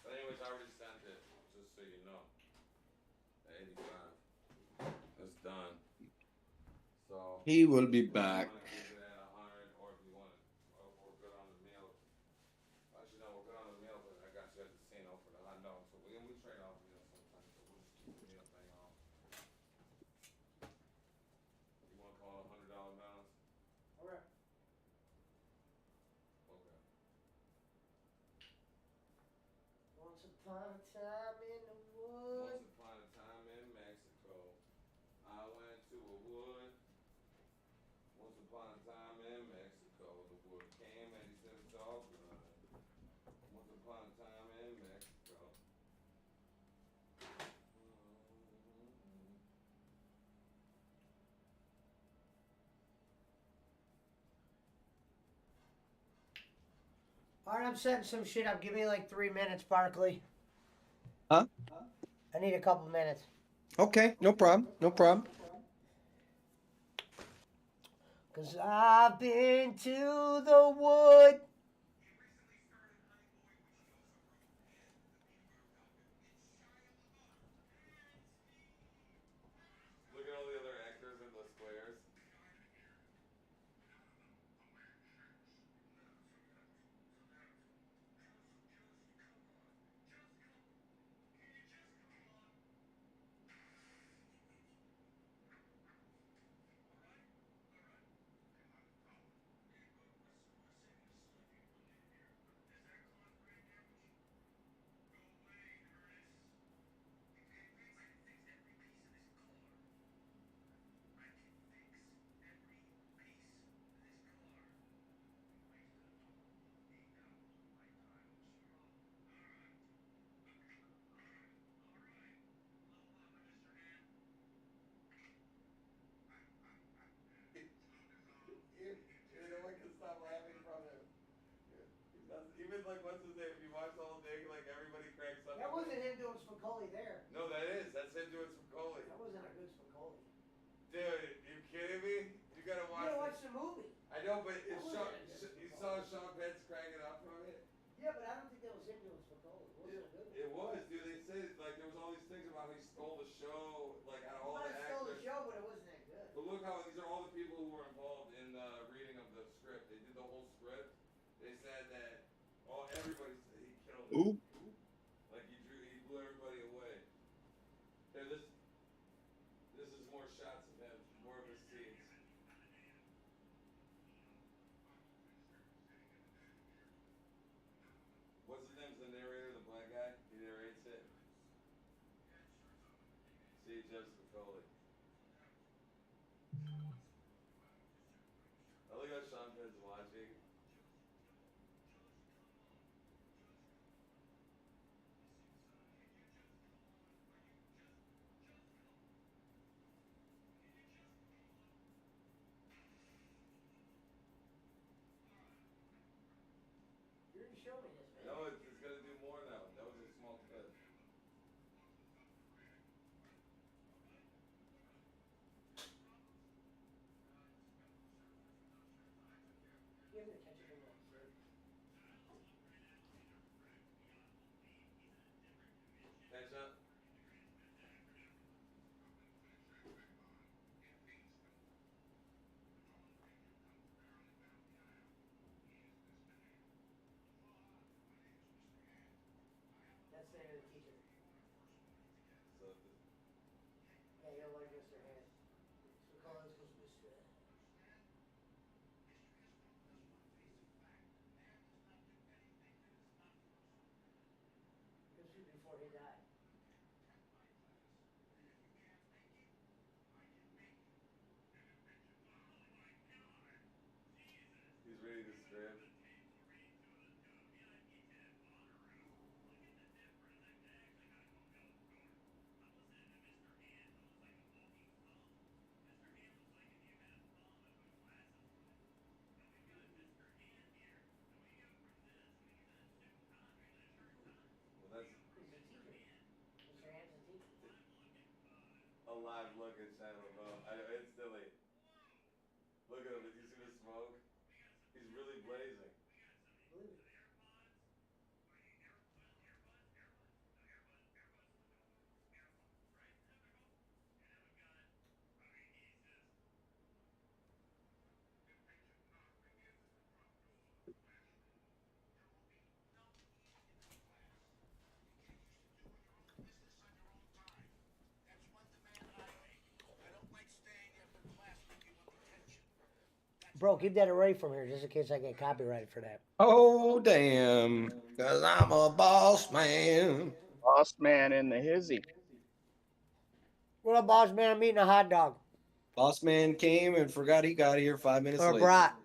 Speaker 8: But anyways, I already sent it, just so you know. The 85. It's done. So
Speaker 1: He will be back.
Speaker 8: if you want to keep it at 100, or if you want to, we're good on the meal. Actually, no, we're good on the meal, but I got you at the casino for the hot dog. So we trade off meals sometimes. So we'll just keep the meal thing off. You want to call it $100 balance?
Speaker 2: Alright.
Speaker 8: Okay.
Speaker 2: Once upon a time in the
Speaker 8: Once
Speaker 2: woods.
Speaker 8: upon a time in Mexico, I went to a wood. Once upon a time in Mexico, the wood came and he said it's all good. Once upon a time in Mexico.
Speaker 2: Alright, I'm setting some shit up. Give me like 3 minutes, Barkley.
Speaker 1: Huh?
Speaker 2: I need a couple minutes.
Speaker 1: Okay, no problem. No problem.
Speaker 2: Cause I've been to the wood.
Speaker 8: Look at all the other actors in the squares. No one can stop laughing from him. He does, even like what's his name? If you watch the whole thing, like everybody cracks up.
Speaker 2: That wasn't him doing Spicoli there.
Speaker 8: No, that's him doing Spicoli.
Speaker 2: That wasn't a good Spicoli.
Speaker 8: Dude, you kidding me? You gotta watch.
Speaker 2: You gotta watch the movie.
Speaker 8: I know, but it's
Speaker 2: That
Speaker 8: Sean,
Speaker 2: wasn't a good
Speaker 8: you saw Sean Penn's cracking up from it.
Speaker 2: Yeah, but I don't think that was him doing Spicoli. It wasn't a good one.
Speaker 8: It was, dude. They said like there was all these things about how he stole the show, like out of all the
Speaker 2: He stole the
Speaker 8: actors.
Speaker 2: show, but it wasn't that good.
Speaker 8: But look how these are all the people who were involved in the reading of the script. They did the whole script. They said that everybody said he killed it.
Speaker 1: Ooh.
Speaker 8: Like he blew everybody away. Here, this is more shots of him, more of his scenes. What's his name's the narrator, the black guy? He narrates it. See, Joseph Foley. I look how Sean Penn's watching.
Speaker 2: You already showed me this, man.
Speaker 8: No, it's gonna do more now. That was a small clip.
Speaker 2: Give me the ketchup and milk, sir.
Speaker 8: Ketchup.
Speaker 2: you'll like Mr. Hand. So call this goes Mr. This was before he died.
Speaker 8: He's reading the script. Well, that's
Speaker 2: He's a teacher. Mr. Hand's a teacher.
Speaker 8: a live look at Shia LaBeouf. I instantly look at him. Did you see the smoke? He's really blazing.
Speaker 2: Believe it. Bro, keep that away from here just in case I get copyrighted for that.
Speaker 1: Oh, damn. Because I'm a boss man.
Speaker 15: Boss man in the hizzy.
Speaker 2: What up, boss man? I'm eating a hot dog.
Speaker 1: Boss man came and forgot he got here 5 minutes
Speaker 2: Or
Speaker 1: late.
Speaker 2: brat.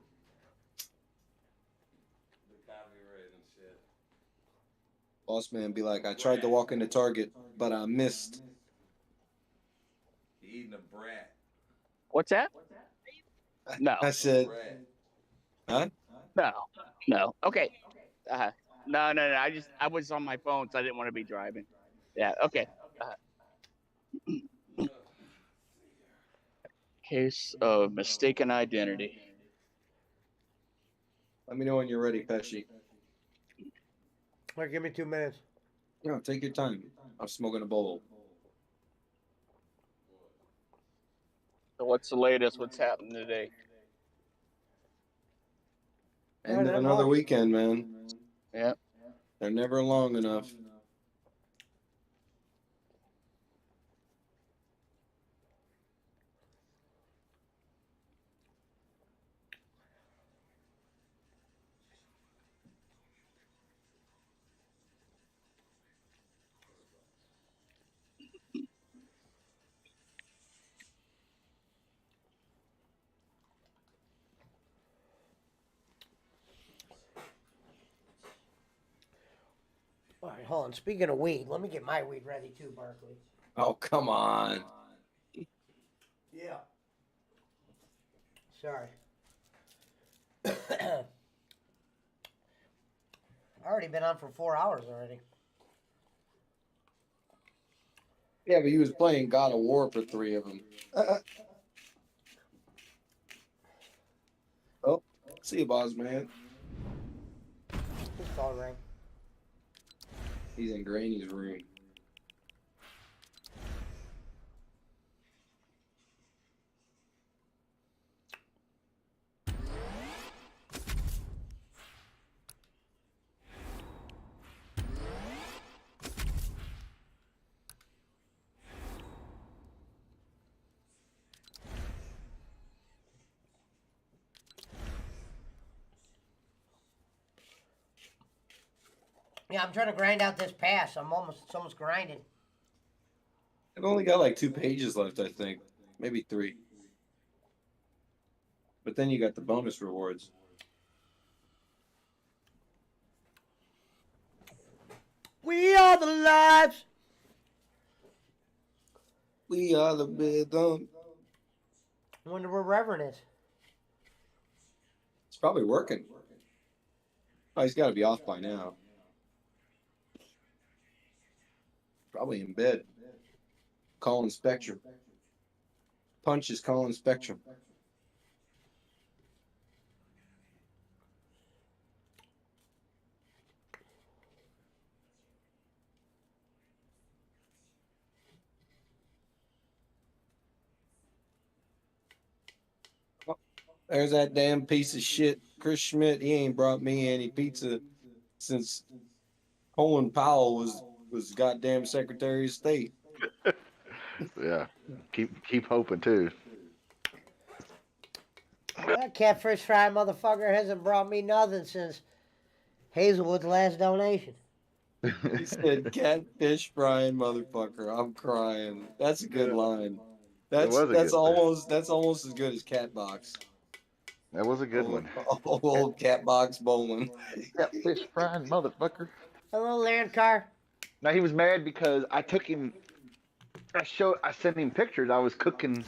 Speaker 8: The copyright and shit.
Speaker 1: Boss man be like, I tried to walk into Target, but I missed.
Speaker 8: He eating a brat.
Speaker 15: What's that? No.
Speaker 1: I said,
Speaker 8: Brat.
Speaker 1: huh?
Speaker 15: No. Okay. No. I was on my phone, so I didn't want to be driving. Yeah. Okay. Case of mistaken identity.
Speaker 1: Let me know when you're ready, Pesci.
Speaker 2: All right, give me 2 minutes.
Speaker 1: No, take your time. I'm smoking a bowl.
Speaker 15: So what's the latest? What's happening today?
Speaker 1: End of another weekend, man.
Speaker 15: Yeah.
Speaker 1: They're never long enough.
Speaker 2: All right, hold on. Speaking of weed, let me get my weed ready too, Barkley.
Speaker 1: Oh, come on.
Speaker 2: Yeah. Sorry. Already been on for 4 hours already.
Speaker 1: Yeah, but he was playing God of War for 3 of them. Oh, see you, boss man.
Speaker 2: His phone rang.
Speaker 1: He's in Granny's room.
Speaker 2: Yeah, I'm trying to grind out this pass. It's almost grinded.
Speaker 1: I've only got like 2 pages left, I think. Maybe 3. But then you got the bonus rewards.
Speaker 2: We are the lives.
Speaker 1: We are the rhythm.
Speaker 2: I wonder where Reverend is.
Speaker 1: It's probably working. Oh, he's got to be off by now. Probably in bed. Calling Spectrum. Punch is calling Spectrum. Oh, there's that damn piece of shit, Chris Schmidt. He ain't brought me any pizza since Colin Powell was goddamn Secretary of State.
Speaker 14: Yeah. Keep hoping too.
Speaker 2: That catfish fry motherfucker hasn't brought me nothing since Hazelwood's last donation.
Speaker 1: He said, "Catfish frying motherfucker." I'm crying. That's a good line.
Speaker 14: It was a good one.
Speaker 1: That's almost as good as Catbox.
Speaker 14: That was a good
Speaker 1: Old,
Speaker 14: one.
Speaker 1: old Catbox bowling.
Speaker 14: Catfish frying motherfucker.
Speaker 2: Hello, land car.
Speaker 14: Now he was mad because I took him. I sent him pictures. I was cooking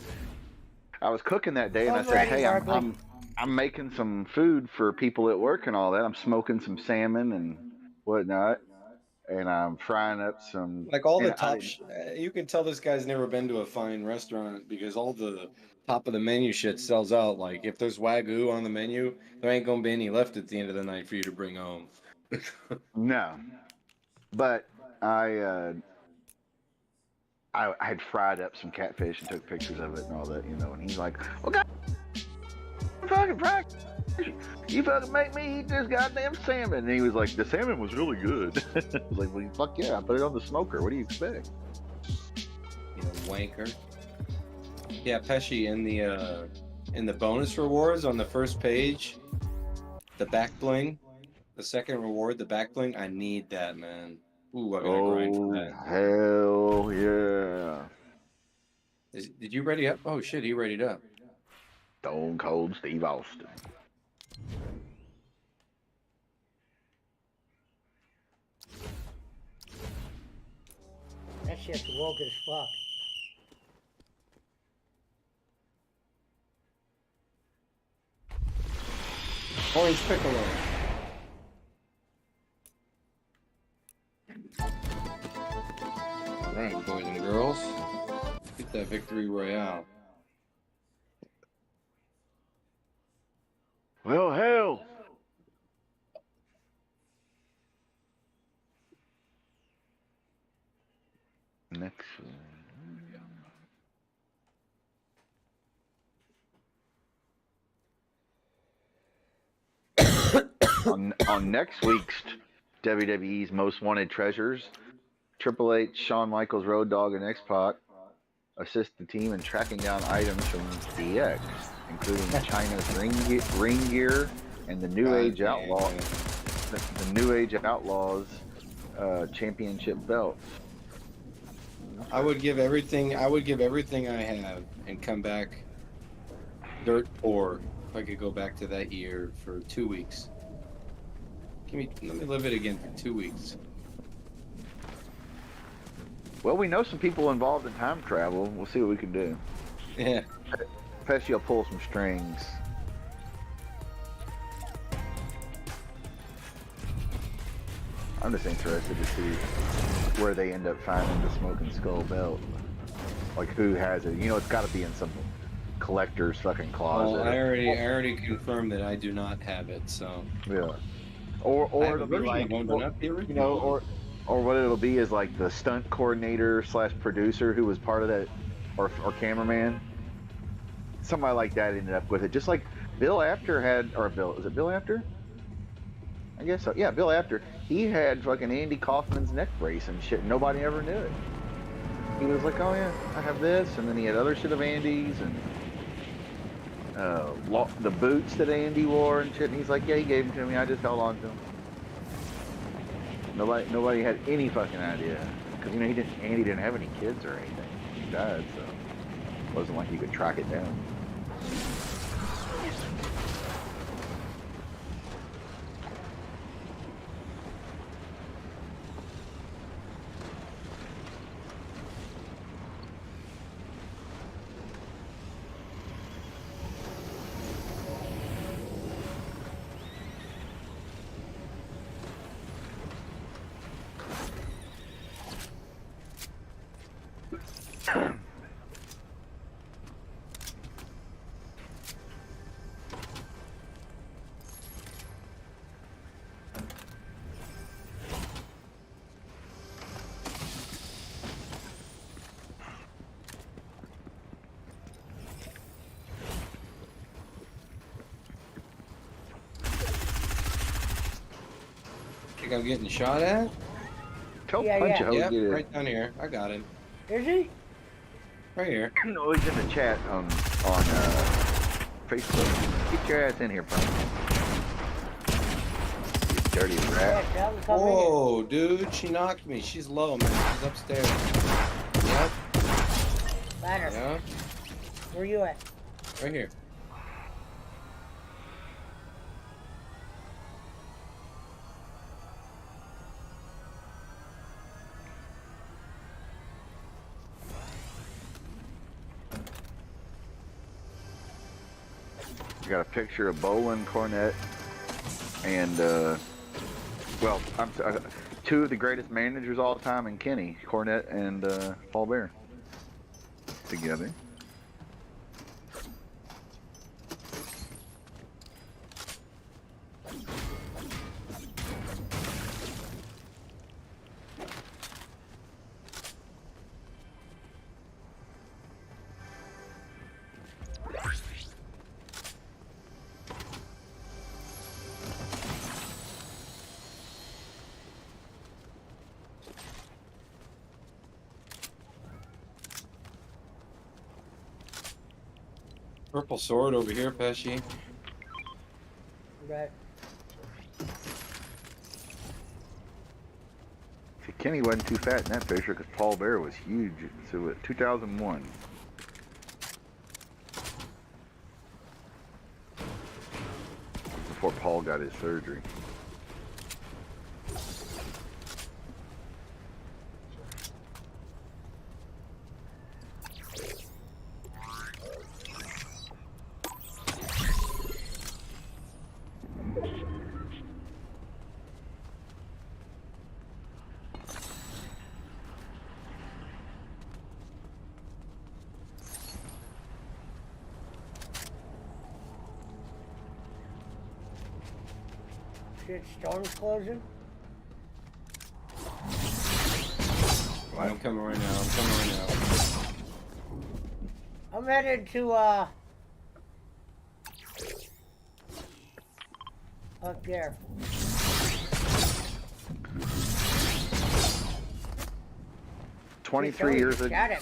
Speaker 14: that day, and I
Speaker 2: I'm
Speaker 14: said,
Speaker 2: ready,
Speaker 14: "Hey,
Speaker 2: Barkley.
Speaker 14: I'm making some food for people at work and all that. I'm smoking some salmon and whatnot, and I'm frying up some."
Speaker 1: Like all the
Speaker 14: And I
Speaker 1: top,
Speaker 14: didn't.
Speaker 1: you can tell this guy's never been to a fine restaurant because all the top of the menu shit sells out. Like if there's Wagyu on the menu, there ain't gonna be any left at the end of the night for you to bring home.
Speaker 14: No, but I had fried up some catfish and took pictures of it and all that, And he's like, "Well, God, fucking fried. You fucking make me eat this goddamn salmon." And he was like, "The salmon was really good." I was like, "Well, fuck yeah, I put it on the smoker. What do you expect?"
Speaker 1: You know, wanker. Yeah, Pesci in the bonus rewards on the first page, the back bling, the second reward, the back bling. I need that, man. Ooh, I gotta grind for that.
Speaker 14: Hell yeah.
Speaker 1: Did you ready up? Oh shit, he readied up.
Speaker 14: Stone Cold Steve Austin.
Speaker 2: That shit's woke as fuck.
Speaker 1: Orange piccolo. All right, boys and girls, get that victory royale.
Speaker 14: Well, hell. Next on next week's WWE's Most Wanted Treasures, Triple H, Shawn Michaels, Road Dogg, and X-Pac assist the team in tracking down items from DX, including China's ring gear and the New Age Outlaw, the New Age Outlaws championship belts.
Speaker 1: I would give everything I have and come back dirt poor if I could go back to that year for 2 weeks. Let me live it again for 2 weeks.
Speaker 14: Well, we know some people involved in time travel. We'll see what we can do.
Speaker 1: Yeah.
Speaker 14: Pesci will pull some strings. I'm just interested to see where they end up finding the Smoking Skull belt. Like, who has it? It's got to be in some collector's fucking closet.
Speaker 1: Well, I already confirmed that I do not have it, so.
Speaker 14: Yeah. Or it'll be like, or what it'll be is like the stunt coordinator / producer who was part of that, or cameraman. Somebody like that ended up with it. Just like Bill Apter had, is it Bill Apter? I guess so. Yeah, Bill Apter. He had fucking Andy Kaufman's neck brace and shit. Nobody ever knew it. He was like, "Oh yeah, I have this," and then he had other shit of Andy's and the boots that Andy wore and shit. And he's like, "Yeah, he gave them to me. I just held on to them." Nobody had any fucking idea because Andy didn't have any kids or anything. He died, so it wasn't like you could track it down.
Speaker 1: Think I'm getting shot at?
Speaker 14: Tell
Speaker 2: Yeah,
Speaker 14: Punch
Speaker 2: yeah.
Speaker 14: how to
Speaker 1: Yep,
Speaker 14: get it.
Speaker 1: right down here. I got him.
Speaker 2: Is he?
Speaker 1: Right here.
Speaker 14: No, he's in the chat on Facebook. Get your ass in here, bro. You dirty rat.
Speaker 1: Whoa, dude, she knocked me. She's low, man. She's upstairs. Yep.
Speaker 2: Ladder.
Speaker 1: Yeah.
Speaker 2: Where you at?
Speaker 1: Right here.
Speaker 14: I got a picture of Bolin, Cornette, and well, I'm sorry, two of the greatest managers of all time, and Kenny, Cornette, and Paul Bear together.
Speaker 1: Purple sword over here, Pesci.
Speaker 2: Right.
Speaker 14: See, Kenny wasn't too fat in that picture because Paul Bear was huge. So 2001. Before Paul got his surgery.
Speaker 2: Shit, storm's closing.
Speaker 1: I'm coming right now. I'm coming right now.
Speaker 2: I'm headed to up there.
Speaker 14: Got it.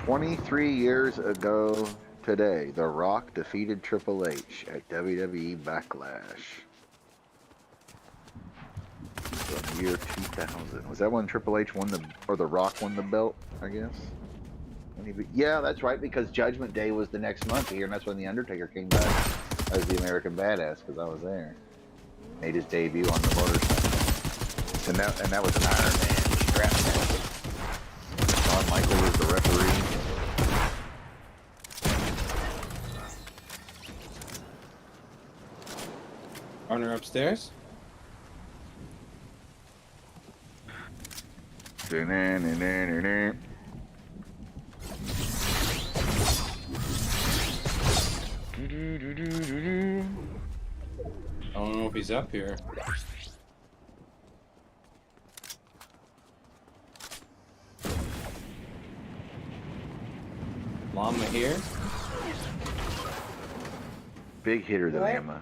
Speaker 14: 23 years ago today, The Rock defeated Triple H at WWE Backlash. So in the year 2000. Was that when Triple H won or The Rock won the belt, I guess? Yeah, that's right, because Judgment Day was the next month here, and that's when The Undertaker came back as the American Badass, because I was there. Made his debut on the motorcycle. And that was an Iron Man strap match. Shawn Michaels was the referee.
Speaker 1: Arner upstairs. I don't know if he's up here. Llama here.
Speaker 14: Big hitter, the
Speaker 2: What?
Speaker 14: Llama.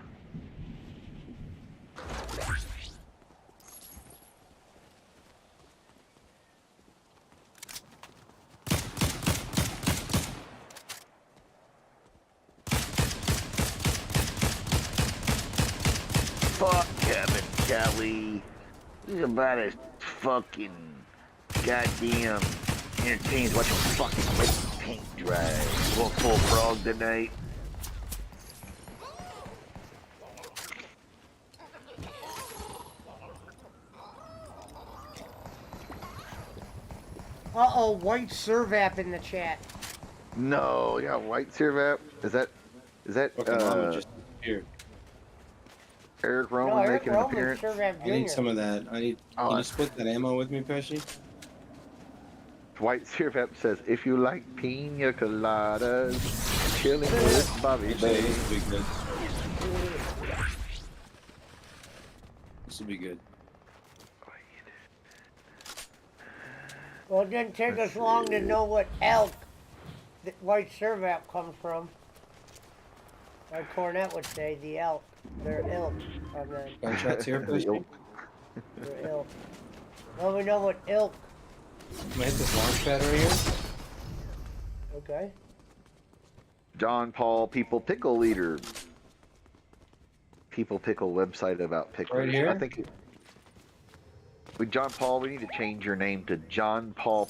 Speaker 14: Fuck Kevin Kelly. He's about as fucking goddamn entertained watching fucking red paint dry. Going full frog tonight.
Speaker 2: Uh-oh, white servap in the chat.
Speaker 14: No, yeah, white Servap. Is that
Speaker 1: Fucking llama just appeared.
Speaker 14: Eric Roman
Speaker 2: Eric
Speaker 14: making
Speaker 2: Roman,
Speaker 14: an appearance?
Speaker 2: Servap
Speaker 1: I need
Speaker 2: Jr.
Speaker 1: some of that. Can you split that ammo with me, Pesci?
Speaker 14: White Servap says, if you like pina coladas, chilling with Bobby
Speaker 1: Actually,
Speaker 14: Bay.
Speaker 1: this will be good. This will be good.
Speaker 2: Well, it didn't take us long to know what elk the white servap comes from. Like Cornette would say, the elk. They're ilk. On the,
Speaker 1: Gunshots here, Pesci.
Speaker 2: they're ilk. Well, we know what ilk.
Speaker 1: Can I hit this launch pad right here?
Speaker 2: Okay.
Speaker 14: John Paul People Pickle Leader. People Pickle website about pickles.
Speaker 1: Right here?
Speaker 14: I think with John Paul, we need to change your name to John Paul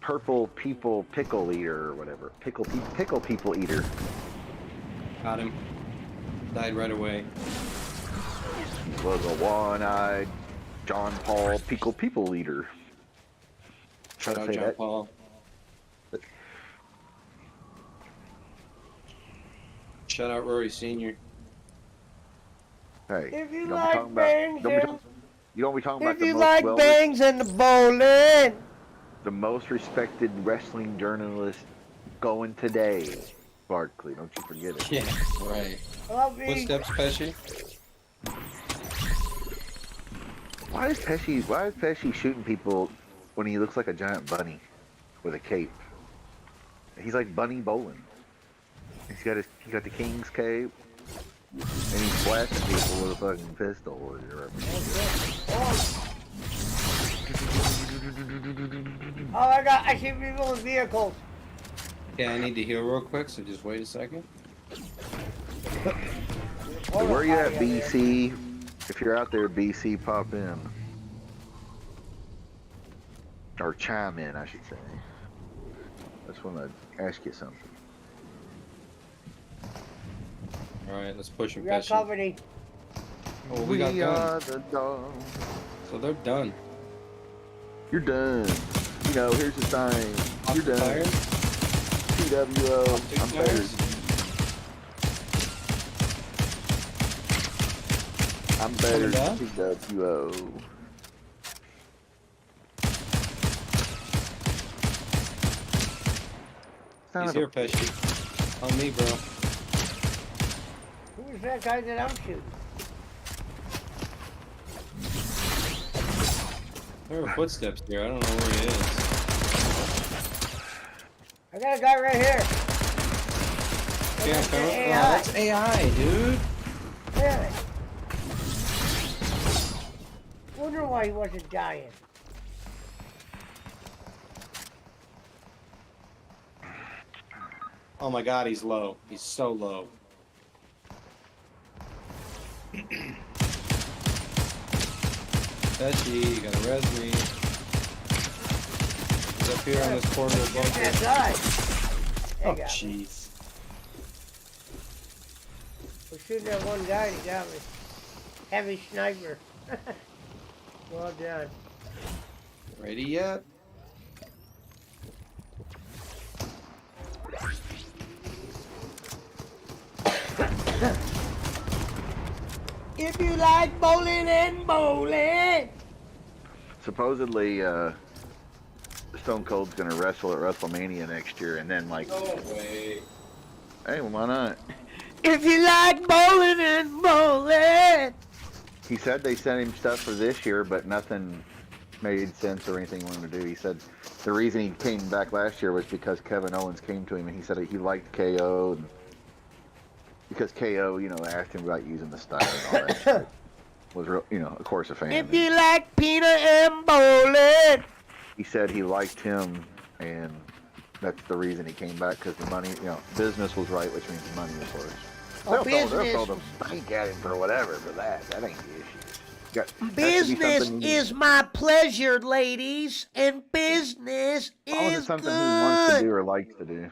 Speaker 14: Purple People Pickle Eater or whatever. Pickle People Eater.
Speaker 1: Got him. Died right away.
Speaker 14: Was a one-eyed John Paul People Eater.
Speaker 1: Shout out John Paul. Shout out Rory Senior.
Speaker 14: Hey,
Speaker 2: If you
Speaker 14: don't be
Speaker 2: like
Speaker 14: talking
Speaker 2: bangs,
Speaker 14: you don't be talking about
Speaker 2: if
Speaker 14: the
Speaker 2: you
Speaker 14: most
Speaker 2: like
Speaker 14: well,
Speaker 2: bangs and the bowling.
Speaker 14: the most respected wrestling journalist going today, Barkley. Don't you forget it.
Speaker 1: Yeah, right.
Speaker 2: Love me.
Speaker 1: Footsteps, Pesci.
Speaker 14: Why is Pesci shooting people when he looks like a giant bunny with a cape? He's like Bunny Bolin. He got the King's cape, and he's blasting people with a fucking pistol or whatever.
Speaker 2: Oh my god, I see people in vehicles.
Speaker 1: Yeah, I need to heal real quick, so just wait a second.
Speaker 14: So where you at, BC? If you're out there, BC, pop in. Or chime in, I should say. I just want to ask you something.
Speaker 1: Alright, let's push him,
Speaker 2: We got
Speaker 1: Pesci.
Speaker 2: company.
Speaker 1: Oh, we got
Speaker 14: are
Speaker 1: guns.
Speaker 14: the dogs.
Speaker 1: So they're done.
Speaker 14: You're done. You know, here's the thing. You're done.
Speaker 1: Fire?
Speaker 14: TWO. I'm better. I'm better than TWO.
Speaker 1: He's here, Pesci. On me, bro.
Speaker 2: Who is that guy that I'm shooting?
Speaker 1: There are footsteps here. I don't know where he is.
Speaker 2: I got a guy right here.
Speaker 1: Yeah,
Speaker 2: That's
Speaker 1: oh,
Speaker 2: AI.
Speaker 1: that's AI, dude.
Speaker 2: Really? Wonder why he wasn't dying.
Speaker 1: Oh my god, he's low. He's so low. Pesci, you gotta res me. He's up here on this corner of the bunker.
Speaker 2: That guy.
Speaker 1: Oh,
Speaker 2: They got me.
Speaker 1: jeez.
Speaker 2: We're shooting at one guy and he got me. Heavy sniper. Well done.
Speaker 1: Ready yet?
Speaker 2: If you like bowling and bowling.
Speaker 14: Supposedly, Stone Cold's gonna wrestle at WrestleMania next year, and then like,
Speaker 1: No way.
Speaker 14: hey, well, why not?
Speaker 2: If you like bowling and bowling.
Speaker 14: He said they sent him stuff for this year, but nothing made sense or anything he wanted to do. He said the reason he came back last year was because Kevin Owens came to him and he said he liked KO, and because KO, you know, asked him about using the style and all that shit. Was real, you know, of course, a fan.
Speaker 2: If you like peanut and bowling.
Speaker 14: He said he liked him, and that's the reason he came back, because the money, you know, business was right, which means the money was worse.
Speaker 2: Oh,
Speaker 14: They'll throw
Speaker 2: business.
Speaker 14: the bank at him for whatever for that. That ain't the issue. That should be
Speaker 2: Business
Speaker 14: something
Speaker 2: is my pleasure, ladies, and business
Speaker 14: As long as
Speaker 2: is
Speaker 14: it's something he wants to
Speaker 2: good.
Speaker 14: do or likes to do.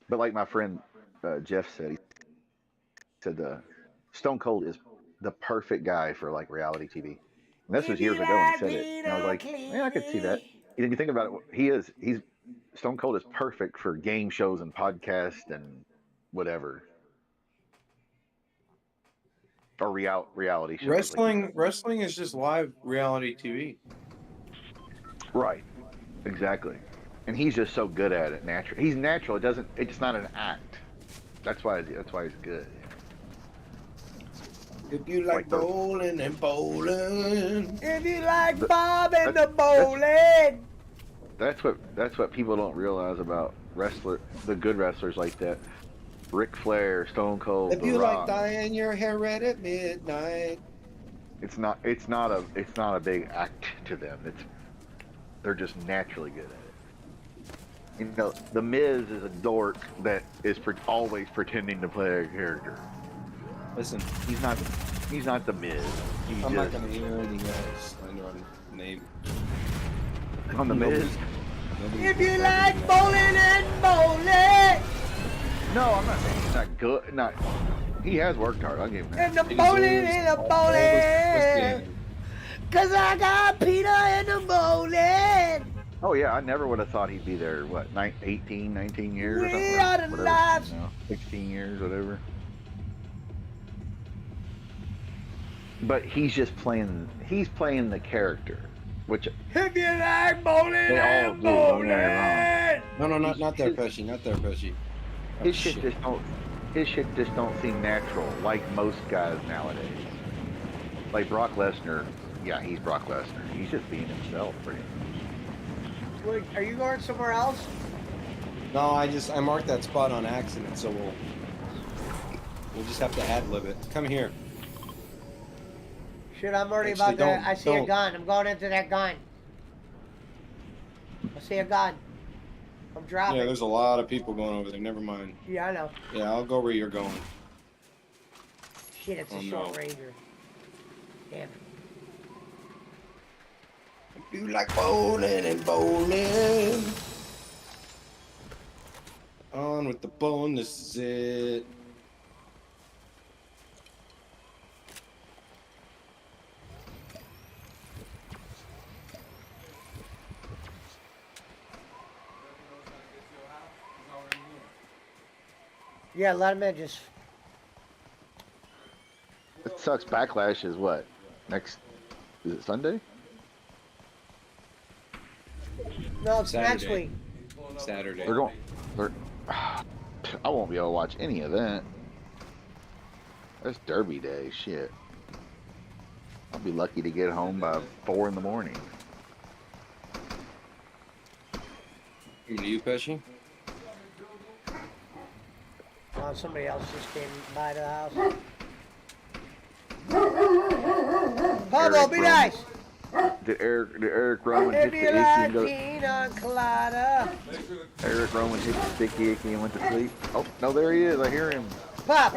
Speaker 14: But like my friend Jeff said, he said Stone Cold is the perfect guy for like reality TV. And this was years ago when he said it. And I was like, yeah, I could see that. And if you think about it, he's Stone Cold is perfect for game shows and podcasts and whatever. Or reality shows.
Speaker 1: Wrestling is just live reality TV.
Speaker 14: Right. Exactly. And he's just so good at it. Natural. He's natural. It's not an act. That's why he's good.
Speaker 1: If you like bowling and bowling.
Speaker 2: If you like Bob and the bowling.
Speaker 14: That's what people don't realize about the good wrestlers like that. Ric Flair, Stone Cold,
Speaker 1: If
Speaker 14: The
Speaker 1: you like
Speaker 14: Rock.
Speaker 1: dyeing your hair red at midnight.
Speaker 14: It's not a big act to them. They're just naturally good at it. You know, The Miz is a dork that is always pretending to play a character.
Speaker 1: Listen,
Speaker 14: He's not The Miz.
Speaker 1: I'm not gonna hear anything else. I know a name.
Speaker 14: On The Miz.
Speaker 2: If you like bowling and bowling.
Speaker 14: No, I'm not saying he's not good. Not. He has worked hard. I'll give him that.
Speaker 2: And the bowling and the bowling. Cause I got Peter in the bowling.
Speaker 14: Oh yeah, I never would have thought he'd be there. What, 18, 19 years or
Speaker 2: We
Speaker 14: something?
Speaker 2: are the
Speaker 14: Whatever,
Speaker 2: lives.
Speaker 14: 16 years, whatever. But he's just playing. He's playing the character, which
Speaker 2: if you like bowling
Speaker 14: they all
Speaker 2: and
Speaker 14: do. Don't
Speaker 2: bowling.
Speaker 14: get me wrong.
Speaker 1: No, not there, Pesci. Not there, Pesci.
Speaker 14: His shit just don't. His shit just don't seem natural, like most guys nowadays. Like Brock Lesnar. Yeah, he's Brock Lesnar. He's just being himself, pretty much.
Speaker 2: Wait, are you going somewhere else?
Speaker 1: No, I marked that spot on accident, so we'll just have to ad-lib it. Come here.
Speaker 2: Shit, I'm already
Speaker 1: Actually,
Speaker 2: about there. I see a
Speaker 1: don't.
Speaker 2: gun. I'm going into that gun. I see a gun. I'm dropping.
Speaker 1: Yeah, there's a lot of people going over there. Never mind.
Speaker 2: Yeah, I know.
Speaker 1: Yeah, I'll go where you're going.
Speaker 2: Shit, it's a
Speaker 1: Oh,
Speaker 2: short
Speaker 1: no.
Speaker 2: ranger. Damn it.
Speaker 1: You like bowling and bowling. On with the bone, this is it.
Speaker 2: Yeah, let him in. Just
Speaker 14: It sucks. Backlash is what? Next? Is it Sunday?
Speaker 2: no, it's next
Speaker 1: Saturday.
Speaker 2: week.
Speaker 1: Saturday.
Speaker 14: They're going. I won't be able to watch any of that. That's Derby Day. Shit. I'll be lucky to get home by 4 in the morning.
Speaker 1: You, Pesci?
Speaker 2: Oh, somebody else just came by the house. Pablo, be nice.
Speaker 14: Did Eric Rowan hit
Speaker 2: If
Speaker 14: the
Speaker 2: you
Speaker 14: icky
Speaker 2: like
Speaker 14: and go?
Speaker 2: pina colada.
Speaker 14: Eric Rowan hit the sticky icky and went to sleep. Oh no, there he is. I hear him.
Speaker 2: Pop.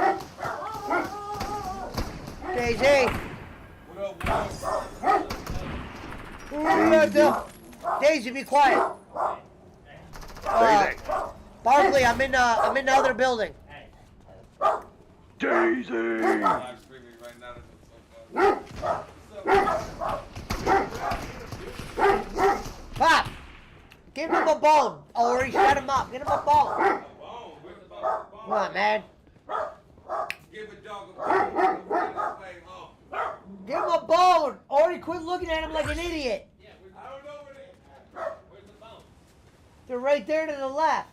Speaker 2: Daisy. Daisy, be quiet.
Speaker 14: Daisy.
Speaker 2: Barkley, I'm in the other building.
Speaker 14: Daisy.
Speaker 2: Pop. Give him a bone. Oh, or he shut him up. Get him a bone. Come on, man. Give him a bone. Or he quit looking at him like an idiot. They're right there to the left.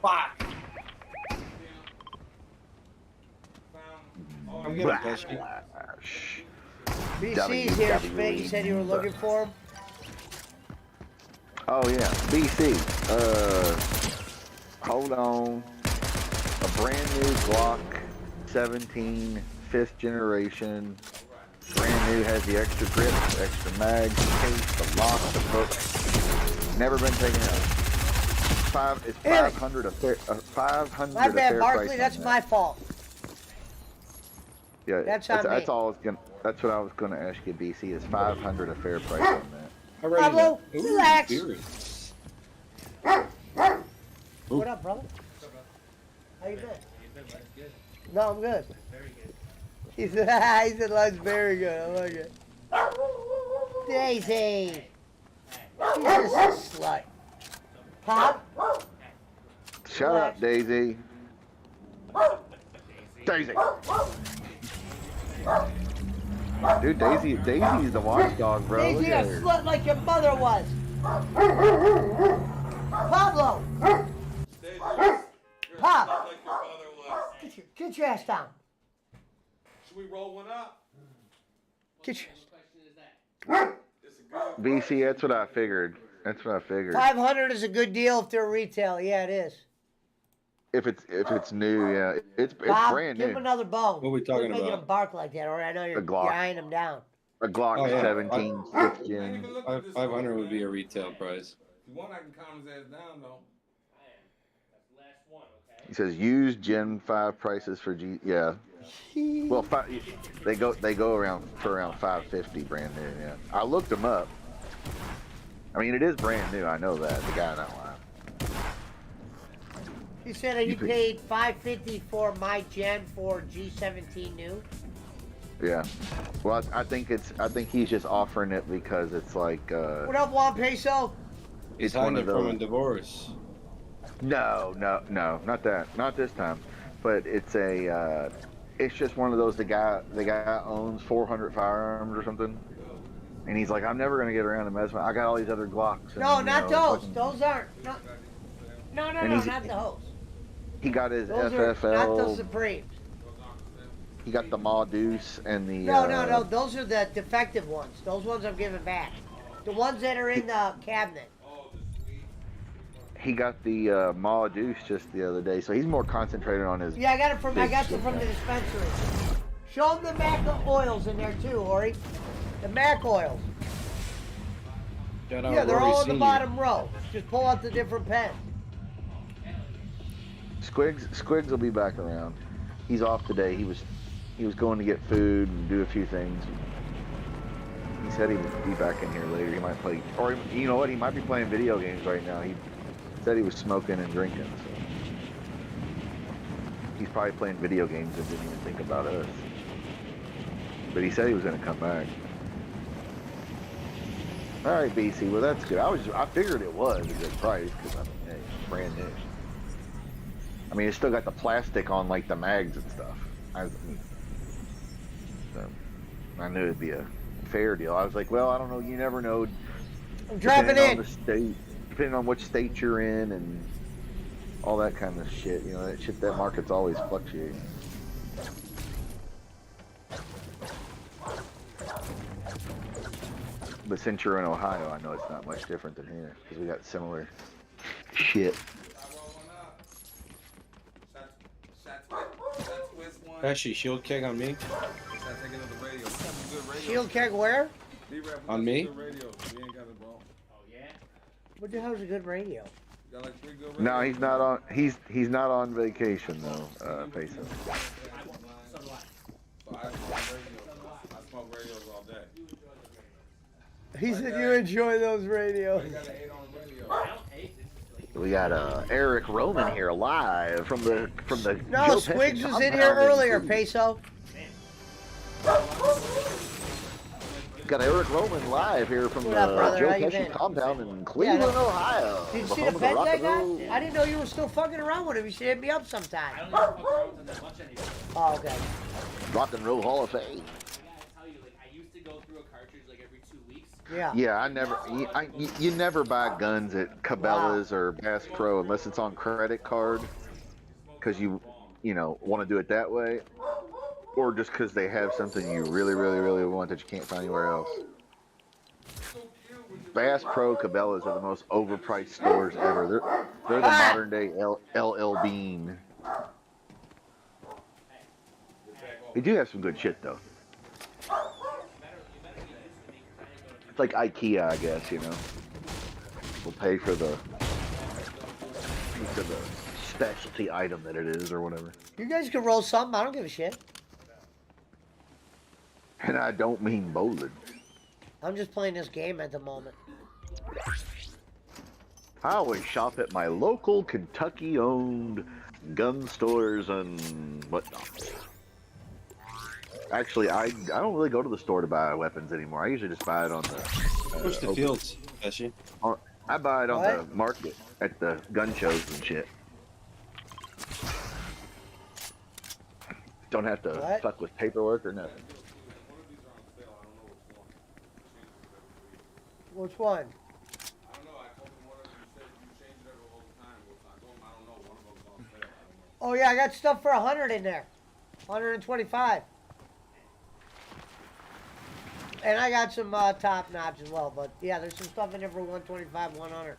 Speaker 1: Fuck. I'm getting Pesci.
Speaker 2: BC's here, Spade. You said you were looking for him?
Speaker 14: Oh yeah, BC. Hold on. A brand new Glock 17, 5th generation. Brand new, has the extra grip, the extra mag, the case, the lock, the hook. Never been taken out. It's 500 a fair, 500
Speaker 2: My
Speaker 14: a
Speaker 2: bad,
Speaker 14: fair
Speaker 2: Barkley.
Speaker 14: price
Speaker 2: That's
Speaker 14: on
Speaker 2: my
Speaker 14: that.
Speaker 2: fault.
Speaker 14: Yeah,
Speaker 2: That's on me.
Speaker 14: that's all I was gonna. That's what I was gonna ask you, BC. Is 500 a fair price on that?
Speaker 2: Pablo,
Speaker 1: Ooh,
Speaker 2: relax.
Speaker 1: beer.
Speaker 2: What up, brother? How you been? No, I'm good. He said, he said, life's very good. I like it. Daisy. She's just a slut. Pop?
Speaker 14: Shut up, Daisy. Daisy. Dude, Daisy's the watchdog, bro.
Speaker 2: Daisy,
Speaker 14: Look
Speaker 2: a
Speaker 14: at her.
Speaker 2: slut like your mother was. Pablo. Pop. Get your ass down.
Speaker 8: Should we roll one up?
Speaker 2: Get your ass down.
Speaker 14: BC, that's what I figured. That's what I figured.
Speaker 2: 500 is a good deal if they're retail. Yeah, it is.
Speaker 14: If it's new, yeah, it's
Speaker 2: Bob,
Speaker 14: brand
Speaker 2: give
Speaker 14: new.
Speaker 2: him another bone.
Speaker 1: What are we talking
Speaker 2: Quit making
Speaker 1: about?
Speaker 2: him bark like that, or I know
Speaker 14: A
Speaker 2: you're
Speaker 14: Glock.
Speaker 2: eyeing him down.
Speaker 14: A Glock
Speaker 1: Oh, yeah.
Speaker 14: 17 6th gen.
Speaker 1: 500 would be a retail price.
Speaker 8: If you want, I can calm his ass down though.
Speaker 14: He says used Gen 5 prices for G. Yeah. Well, they go around for around 550 brand new. Yeah. I looked them up. I mean, it is brand new. I know that. The guy not lying.
Speaker 2: He said that he paid $550 for my Gen for G17 new.
Speaker 14: Yeah. Well, I think he's just offering it because it's like.
Speaker 2: What up, Juan Peso?
Speaker 1: He's hiding it from a divorce.
Speaker 14: No, not that. Not this time. But it's a. It's just one of those. The guy owns 400 firearms or something, and he's like, I'm never gonna get around to mess with. I got all these other Glocks.
Speaker 2: No,
Speaker 14: and,
Speaker 2: not
Speaker 14: know,
Speaker 2: those.
Speaker 14: fucking,
Speaker 2: Those aren't. No, not those.
Speaker 14: He got his
Speaker 2: Those
Speaker 14: FFL.
Speaker 2: are not the Supremes.
Speaker 14: He got the Ma Deuce and the.
Speaker 2: No. Those are the defective ones. Those ones I'm giving back. The ones that are in the cabinet.
Speaker 14: He got the Ma Deuce just the other day, so he's more concentrated on his.
Speaker 2: Yeah, I got them from the dispensary. Show them the Mac oils in there too, Ori. The Mac oils. Yeah, they're all on the bottom row. Just pull out the different pens.
Speaker 14: Squigs will be back around. He's off today. He was going to get food and do a few things. He said he would be back in here later. He might play, or you know what? He might be playing video games right now. He said he was smoking and drinking. So he's probably playing video games and didn't even think about us. But he said he was going to come back. All right, BC. Well, that's good. I figured it was a good price because I mean, hey, it's brand new. I mean, it's still got the plastic on like the mags and stuff. I knew it'd be a fair deal. I was like, well, I don't know. You never know.
Speaker 2: I'm dropping in.
Speaker 14: The state, depending on which state you're in and all that kind of shit. You know, that market's always fluctuating. But since you're in Ohio, I know it's not much different than here because we got similar shit.
Speaker 1: Actually, shield keg on me.
Speaker 2: Shield keg where?
Speaker 1: On me?
Speaker 2: What the hell's a good radio?
Speaker 14: No, he's not on. He's not on vacation though, Peso.
Speaker 8: I smoke radios all day.
Speaker 2: He said you enjoy those radios.
Speaker 14: We got Eric Roman here live from the
Speaker 2: No,
Speaker 14: Joe
Speaker 2: Squigs
Speaker 14: Pesci
Speaker 2: was in here
Speaker 14: compound
Speaker 2: earlier,
Speaker 14: in
Speaker 2: Peso.
Speaker 14: Got Eric Roman live here from
Speaker 2: What up,
Speaker 14: the
Speaker 2: brother?
Speaker 14: Joe
Speaker 2: How you
Speaker 14: Pesci
Speaker 2: been?
Speaker 14: compound in Cleveland,
Speaker 2: Yeah, no.
Speaker 14: Ohio.
Speaker 2: Did you
Speaker 14: the
Speaker 2: see
Speaker 14: home
Speaker 2: the
Speaker 14: of
Speaker 2: pets
Speaker 14: rock
Speaker 2: I
Speaker 14: and
Speaker 2: got?
Speaker 14: roll.
Speaker 2: I didn't know you were still fucking around with him. You should hit me up sometime.
Speaker 10: I don't fuck around with them that much anymore.
Speaker 2: Oh, okay.
Speaker 14: Rock and Roll Hall of Fame.
Speaker 10: I gotta tell you, like, I used to go through a cartridge like every 2 weeks.
Speaker 2: Yeah.
Speaker 14: Yeah, you never buy guns at Cabela's or Bass Pro unless it's on credit card, because you want to do it that way, or just because they have something you really, really, really want that you can't find anywhere else. Bass Pro Cabela's are the most overpriced stores ever. They're the modern day LL Bean. They do have some good shit though. It's like IKEA, I guess, you know. We'll pay for the specialty item that it is or whatever.
Speaker 2: You guys can roll something. I don't give a shit.
Speaker 14: And I don't mean bowling.
Speaker 2: I'm just playing this game at the moment.
Speaker 14: I always shop at my local Kentucky-owned gun stores and whatnot. Actually, I don't really go to the store to buy weapons anymore. I usually just buy it on the...
Speaker 1: Push the fields, Pesci.
Speaker 14: I buy it on the market at the gun shows and shit. Don't have to fuck with paperwork or nothing.
Speaker 2: Which one? Oh yeah, I got stuff for 100 in there. 125. and I got some top notch as well. But yeah, there's some stuff in there for 125, 100.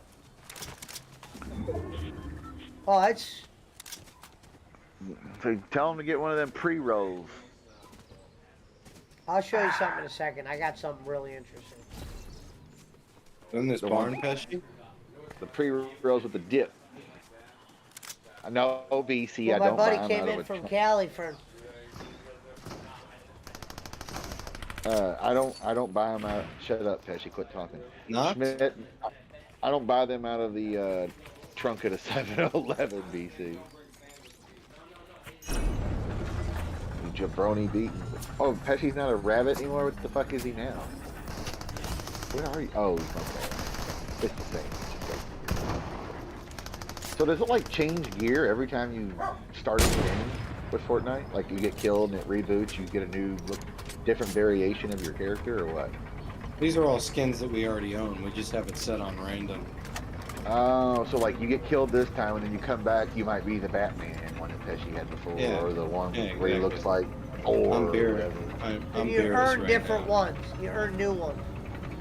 Speaker 2: Oh, it's.
Speaker 14: So tell them to get one of them pre-rolls.
Speaker 2: I'll show you something in a second. I got something really interesting.
Speaker 1: In this barn, Pesci?
Speaker 14: The pre-rolls with the dip. I know BC.
Speaker 2: Well,
Speaker 14: I
Speaker 2: my
Speaker 14: don't buy
Speaker 2: buddy
Speaker 14: them
Speaker 2: came
Speaker 14: out
Speaker 2: in
Speaker 14: of
Speaker 2: from
Speaker 14: a
Speaker 2: Cali for.
Speaker 14: I don't buy them out. Shut up, Pesci. Quit talking.
Speaker 1: Not?
Speaker 14: Schmidt, I don't buy them out of the trunk at a 7-Eleven, BC. You jabroni beaten. Oh, Pesci's not a rabbit anymore? What the fuck is he now? Where are you? Oh, okay. It's the same. So does it like change gear every time you start a game with Fortnite? Like you get killed and it reboots, you get a new different variation of your character or what?
Speaker 1: These are all skins that we already own. We just have it set on random.
Speaker 14: Oh, so like you get killed this time and then you come back, you might be the Batman one that Pesci had before,
Speaker 1: Yeah.
Speaker 14: or the one
Speaker 1: Yeah,
Speaker 14: where he
Speaker 1: exactly.
Speaker 14: looks like Thor
Speaker 1: I'm
Speaker 14: or
Speaker 1: Beer.
Speaker 14: whatever.
Speaker 1: I'm
Speaker 2: You
Speaker 1: Beerus
Speaker 2: earn
Speaker 1: right
Speaker 2: different
Speaker 1: now.
Speaker 2: ones. You earn new ones.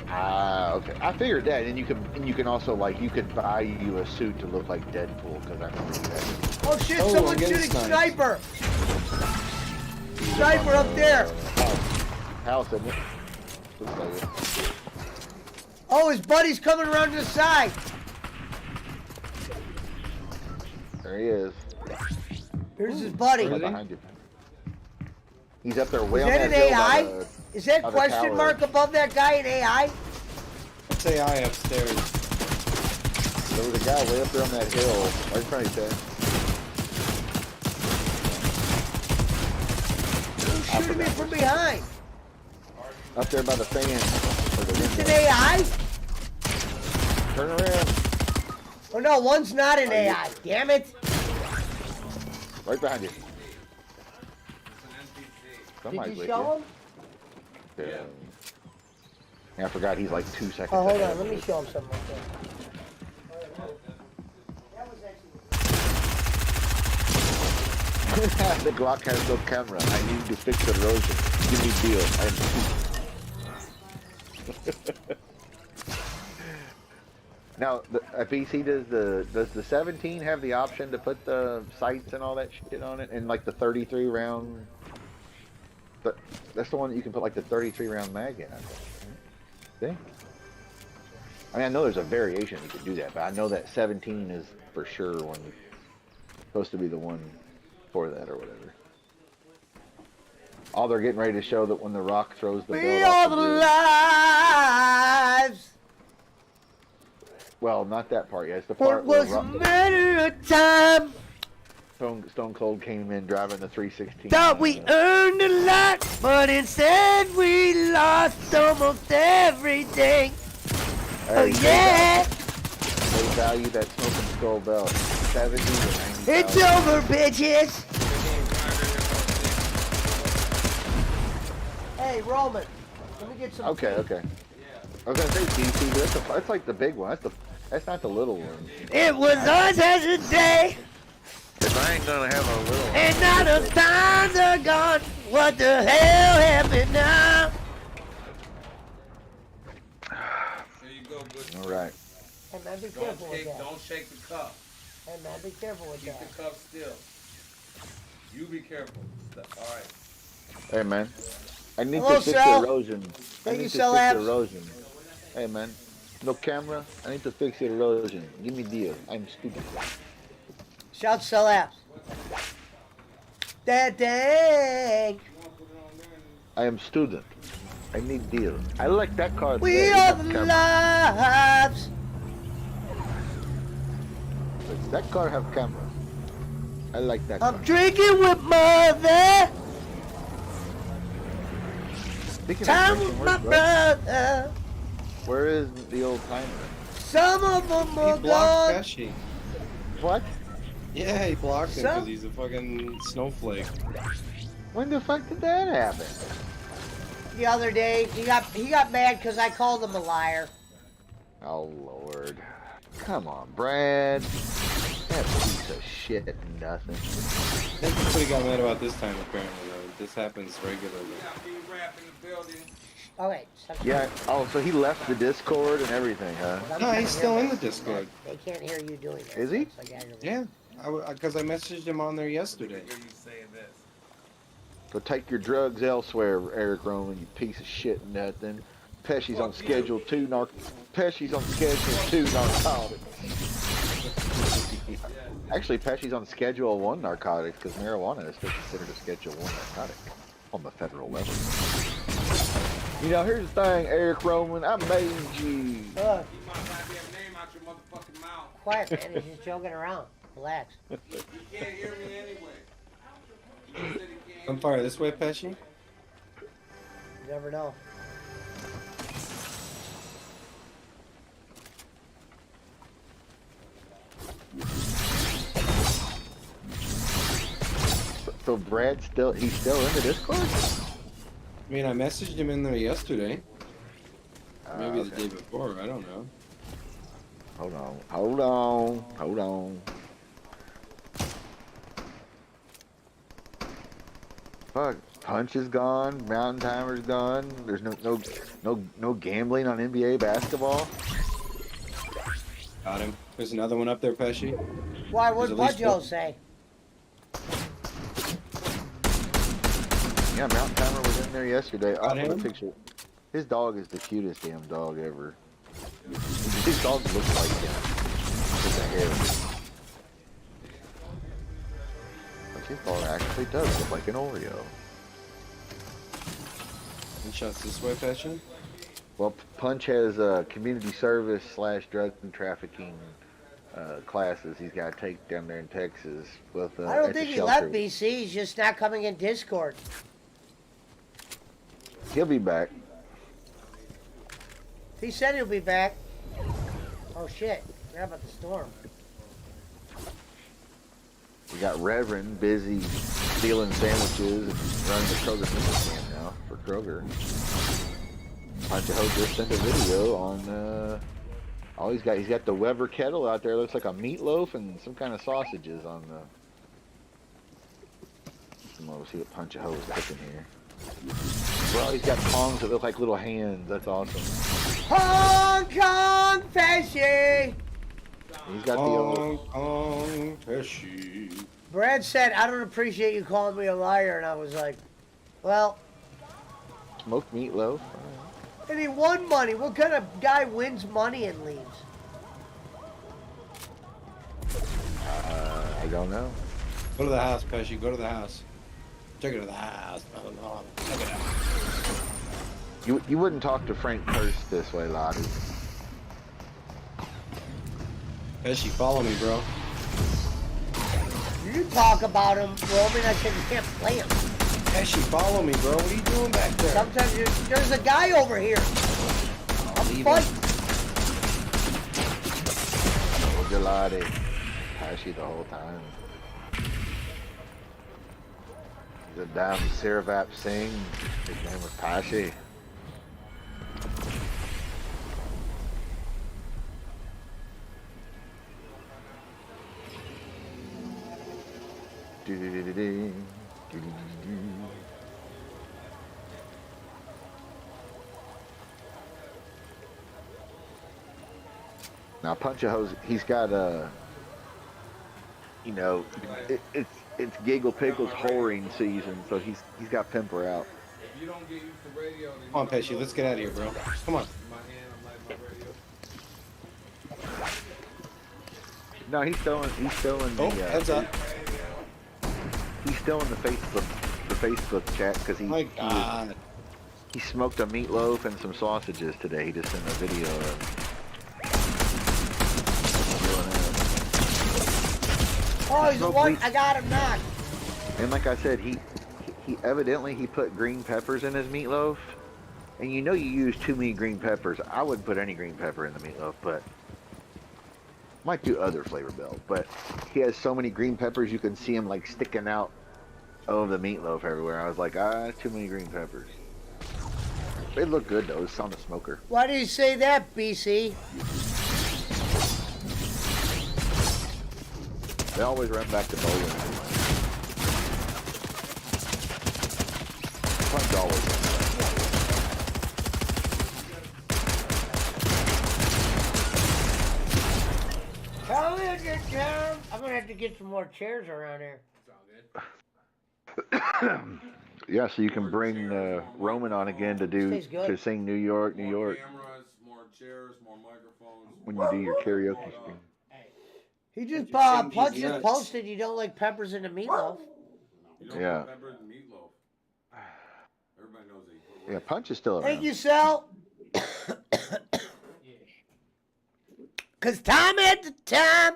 Speaker 14: Ah, okay. I figured that, and you can also like you could buy you a suit to look like Deadpool because I remember you had.
Speaker 2: Oh shit!
Speaker 1: Oh,
Speaker 2: Someone's
Speaker 1: I'm getting
Speaker 2: shooting
Speaker 1: sniped.
Speaker 2: sniper. Sniper up there.
Speaker 14: House, isn't it? Looks like it.
Speaker 2: Oh, his buddy's coming around to the side.
Speaker 14: There he is.
Speaker 2: Here's his buddy.
Speaker 14: Right behind you. He's up there way
Speaker 2: Is
Speaker 14: on
Speaker 2: that
Speaker 14: that
Speaker 2: an
Speaker 14: hill
Speaker 2: AI?
Speaker 14: by the
Speaker 2: Is that
Speaker 14: other
Speaker 2: question
Speaker 14: tower.
Speaker 2: mark above that guy an AI?
Speaker 1: What's AI upstairs?
Speaker 14: There was a guy way up there on that hill, right in front of you, Ted.
Speaker 2: Who's shooting me from behind?
Speaker 14: Up there by the fan. Or the
Speaker 2: Is it an
Speaker 14: window.
Speaker 2: AI?
Speaker 14: Turn around.
Speaker 2: Oh no, one's not an AI. Damn it.
Speaker 14: Right behind you.
Speaker 2: Did
Speaker 14: Somebody's
Speaker 2: you
Speaker 14: with
Speaker 2: show him?
Speaker 14: you. Yeah, I forgot he's like 2 seconds.
Speaker 2: Oh, hold
Speaker 14: ahead
Speaker 2: on. Let
Speaker 14: of
Speaker 2: me
Speaker 14: us.
Speaker 2: show him something.
Speaker 14: The Glock has no camera. I need to fix erosion. Give me deal. Now, at PC, does the 17 have the option to put the sights and all that shit on it, and like the 33 round? But that's the one that you can put like the 33 round mag in. I think. I mean, I know there's a variation you can do that, but I know that 17 is for sure one supposed to be the one for that or whatever. Oh, they're getting ready to show that when the Rock throws the
Speaker 2: We
Speaker 14: belt
Speaker 2: are
Speaker 14: off
Speaker 2: the
Speaker 14: the bridge.
Speaker 2: lives.
Speaker 14: Well, not that part yet. It's the
Speaker 2: What
Speaker 14: part where
Speaker 2: was a matter of time?
Speaker 14: Stone Cold came in driving the 316.
Speaker 2: Thought we earned a lot, but instead we lost almost everything. Oh yeah,
Speaker 14: They value that Smoking Skull belt. 70 to 90.
Speaker 2: it's over, bitches. Hey, Roman, let me get some.
Speaker 14: Okay, okay. I was gonna say DC, but that's like the big one. That's not the little one.
Speaker 2: It was us as a day,
Speaker 14: If I ain't gonna have a little one.
Speaker 2: and now the times are gone. What the hell happened now?
Speaker 8: There you go, good.
Speaker 14: All right.
Speaker 2: Hey man, be
Speaker 8: Don't
Speaker 2: careful with that.
Speaker 8: don't shake the cup.
Speaker 2: Hey man, be careful with
Speaker 8: Keep
Speaker 2: that.
Speaker 8: the cup still. You be careful. All right.
Speaker 14: Hey man, I need
Speaker 2: Hello,
Speaker 14: to fix
Speaker 2: Sal.
Speaker 14: the erosion.
Speaker 2: Thank
Speaker 14: I need
Speaker 2: you,
Speaker 14: to
Speaker 2: Sal
Speaker 14: fix
Speaker 2: Abs.
Speaker 14: the erosion. Hey man, no camera. I need to fix the erosion. Give me deal. I'm stupid.
Speaker 2: Shout sell apps. That dang.
Speaker 14: I am student. I need deal. I like that card.
Speaker 2: We
Speaker 14: there.
Speaker 2: are
Speaker 14: You
Speaker 2: the
Speaker 14: have camera.
Speaker 2: lives.
Speaker 14: Does that car have camera? I like that
Speaker 2: I'm
Speaker 14: car.
Speaker 2: drinking with mother.
Speaker 14: Speaking
Speaker 2: Time
Speaker 14: of
Speaker 2: with
Speaker 14: drinking,
Speaker 2: my brother.
Speaker 14: where is the old timer?
Speaker 2: Some of them
Speaker 1: He
Speaker 2: are
Speaker 1: blocked
Speaker 2: gone.
Speaker 1: Pesci.
Speaker 14: What?
Speaker 1: Yeah, he blocked him
Speaker 2: So-
Speaker 1: because he's a fucking snowflake.
Speaker 14: When the fuck did that happen?
Speaker 2: The other day, he got mad because I called him a liar.
Speaker 14: Oh Lord. Come on, Brad. That piece of shit nothing.
Speaker 1: That's what he got mad about this time, apparently, though. This happens regularly.
Speaker 8: Be rap in the building.
Speaker 2: Okay. Stop
Speaker 14: Yeah. Oh, so he left the Discord and everything, huh?
Speaker 1: No, he's still in the Discord.
Speaker 2: They can't hear you doing that.
Speaker 14: Is he?
Speaker 2: It's like aggravating.
Speaker 1: Yeah, because I messaged him on there yesterday.
Speaker 8: Hear you saying this.
Speaker 14: So take your drugs elsewhere, Eric Roman, you piece of shit nothing. Pesci's on schedule 2 Pesci's on schedule 2 narcotics. Actually, Pesci's on schedule 1 narcotics because marijuana is still considered a schedule 1 narcotic on the federal level. You know, here's the thing, Eric Roman, I made you.
Speaker 8: Keep my goddamn name out your motherfucking mouth.
Speaker 2: Quiet, man. He's just joking around. Relax.
Speaker 8: You can't hear me anyway. You said he can't
Speaker 1: I'm fire this way, Pesci.
Speaker 2: You never know.
Speaker 14: So Brad's he's still in the Discord?
Speaker 1: I mean, I messaged him in there yesterday. Maybe the day before. I don't know.
Speaker 14: Hold on. Fuck, Punch is gone. Mountain Timer's gone. There's no gambling on NBA basketball.
Speaker 1: Got him. There's another one up there, Pesci.
Speaker 2: Why? What'd
Speaker 1: There's at least
Speaker 2: Budjo
Speaker 1: one.
Speaker 2: say?
Speaker 14: Yeah, Mountain Timer was in there yesterday. I'll
Speaker 1: Got
Speaker 14: put a
Speaker 1: him?
Speaker 14: picture. His dog is the cutest damn dog ever. His dog looks like him with the hair. But his dog actually does look like an Oreo.
Speaker 1: Any shots this way, Pesci?
Speaker 14: Well, Punch has community service / drug and trafficking classes he's got to take down there in Texas. With
Speaker 2: I don't
Speaker 14: at the
Speaker 2: think he
Speaker 14: shelter.
Speaker 2: left BC. He's just not coming in Discord.
Speaker 14: He'll be back.
Speaker 2: He said he'll be back. Oh shit! Forgot about the storm.
Speaker 14: We got Reverend busy stealing sandwiches and running the Kroger meal stand now for Kroger. Punch a Ho just sent a video on oh he's got the Weber kettle out there. Looks like a meatloaf and some kind of sausages on the. We'll see what Punch a Ho is cooking here. Well, he's got tongs that look like little hands. That's awesome.
Speaker 2: Hong Kong Pesci!
Speaker 14: He's got
Speaker 1: Hong Kong Pesci.
Speaker 2: Brad said, I don't appreciate you calling me a liar. And I was like, well.
Speaker 14: Smoked meatloaf.
Speaker 2: And he won money. What kind of guy wins money and leaves?
Speaker 14: I don't know.
Speaker 1: Go to the house, Pesci. Go to the house. Take it to the house. Check it out.
Speaker 14: You wouldn't talk to Frank Hurst this way, Lottie.
Speaker 1: Pesci, follow me, bro.
Speaker 2: You talk about him, Roman. I said you can't play him.
Speaker 1: Pesci, follow me, bro. What are you doing back there?
Speaker 2: Sometimes there's a guy over here. I'm fighting.
Speaker 14: Told you, Lottie. Pesci the whole time. The damn Sirvap Singh. His name was Pesci. Now Punch a Hose, he's got a, you know, it's Giggle Pickle's whoring season, so he's got Pimper out.
Speaker 8: If you don't get used to radio, then
Speaker 1: Come on, Pesci. Let's get out of here, bro. Come on.
Speaker 8: my hand, I'm like my radio.
Speaker 14: No, he's still in
Speaker 1: Oh,
Speaker 14: the.
Speaker 1: heads up.
Speaker 14: He's still in the Facebook chat because
Speaker 1: My God.
Speaker 14: he smoked a meatloaf and some sausages today. He just sent a video of.
Speaker 2: Oh, he's the one. I got him knocked.
Speaker 14: And like I said, he evidently he put green peppers in his meatloaf, and you know you use too many green peppers. I wouldn't put any green pepper in the meatloaf, but might do other flavor bells. But he has so many green peppers you can see him like sticking out of the meatloaf everywhere. I was like, too many green peppers. They look good though. It's on the smoker.
Speaker 2: Why do you say that, BC?
Speaker 14: They always run back to bowling. Punch always runs back.
Speaker 2: morning, Tom. I'm gonna have to get some more chairs around here.
Speaker 14: Yeah, so you can bring Roman on again to sing New York, New York.
Speaker 8: Cameras, more chairs, more microphones.
Speaker 14: When you do your karaoke stream.
Speaker 2: He just Punch just posted you don't like peppers in the meatloaf.
Speaker 8: You don't
Speaker 14: Yeah.
Speaker 8: put peppers in meatloaf. Everybody knows that you put
Speaker 14: Yeah, Punch is still around.
Speaker 2: Thank you, Sal. Cause time at the time.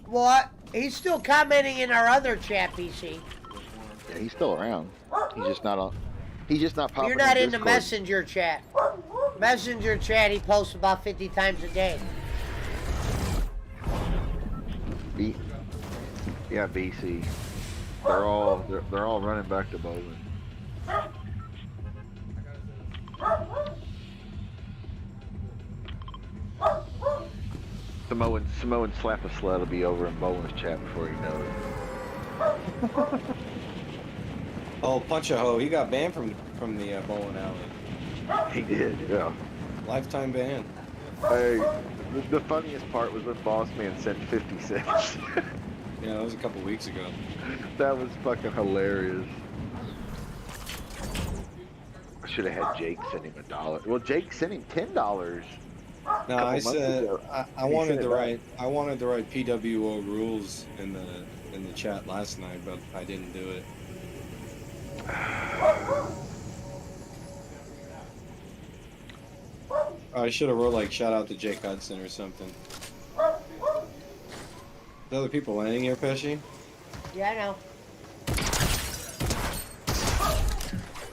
Speaker 2: What? He's still commenting in our other chat, PC.
Speaker 14: Yeah, he's still around. He's just not on. He's just not popping.
Speaker 2: You're not in the
Speaker 14: Discord.
Speaker 2: messenger chat. Messenger chat, he posts about 50 times a day.
Speaker 14: Yeah, BC. They're all running back to bowling. Samoan slap a sled will be over in Bowlin's chat before you know it.
Speaker 1: Oh, Punch a Hoe. He got banned from the bowling alley.
Speaker 14: He did, yeah.
Speaker 1: Lifetime ban.
Speaker 14: Hey, the funniest part was when Boss Man sent 50 cents.
Speaker 1: Yeah, that was a couple weeks ago.
Speaker 14: That was fucking hilarious. I should have had Jake send him $1. Well, Jake sent him $10.
Speaker 1: No, I said I wanted the right PWO rules in the chat last night, but I didn't do it. I should have wrote like shout out to Jake Hudson or something. The other people landing here, Pesci?
Speaker 2: Yeah, I know.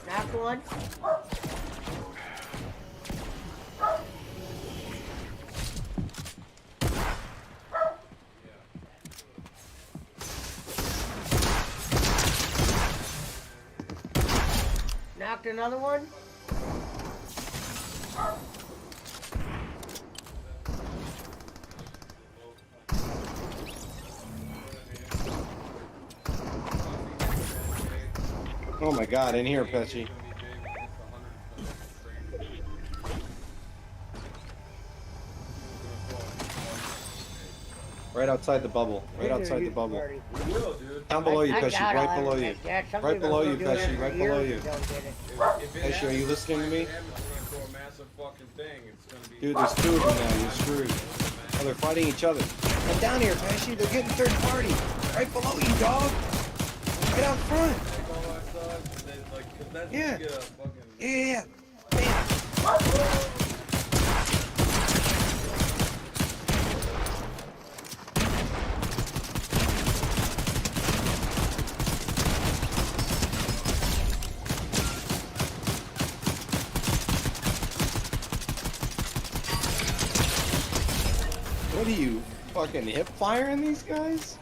Speaker 2: Knocked one. Knocked another one.
Speaker 1: Oh my God! In here, Pesci. Right outside the bubble. Right outside the bubble. Down below you, Pesci. Right below you. Right below you, Pesci. Right below you. Pesci, are you listening to me? Dude, there's two of them now. You're screwed. Oh, they're fighting each other. Come down here, Pesci. They're getting third party. Right below you, dog. Right out front. Yeah. Yeah. Bam. What are you, fucking hip firing these guys?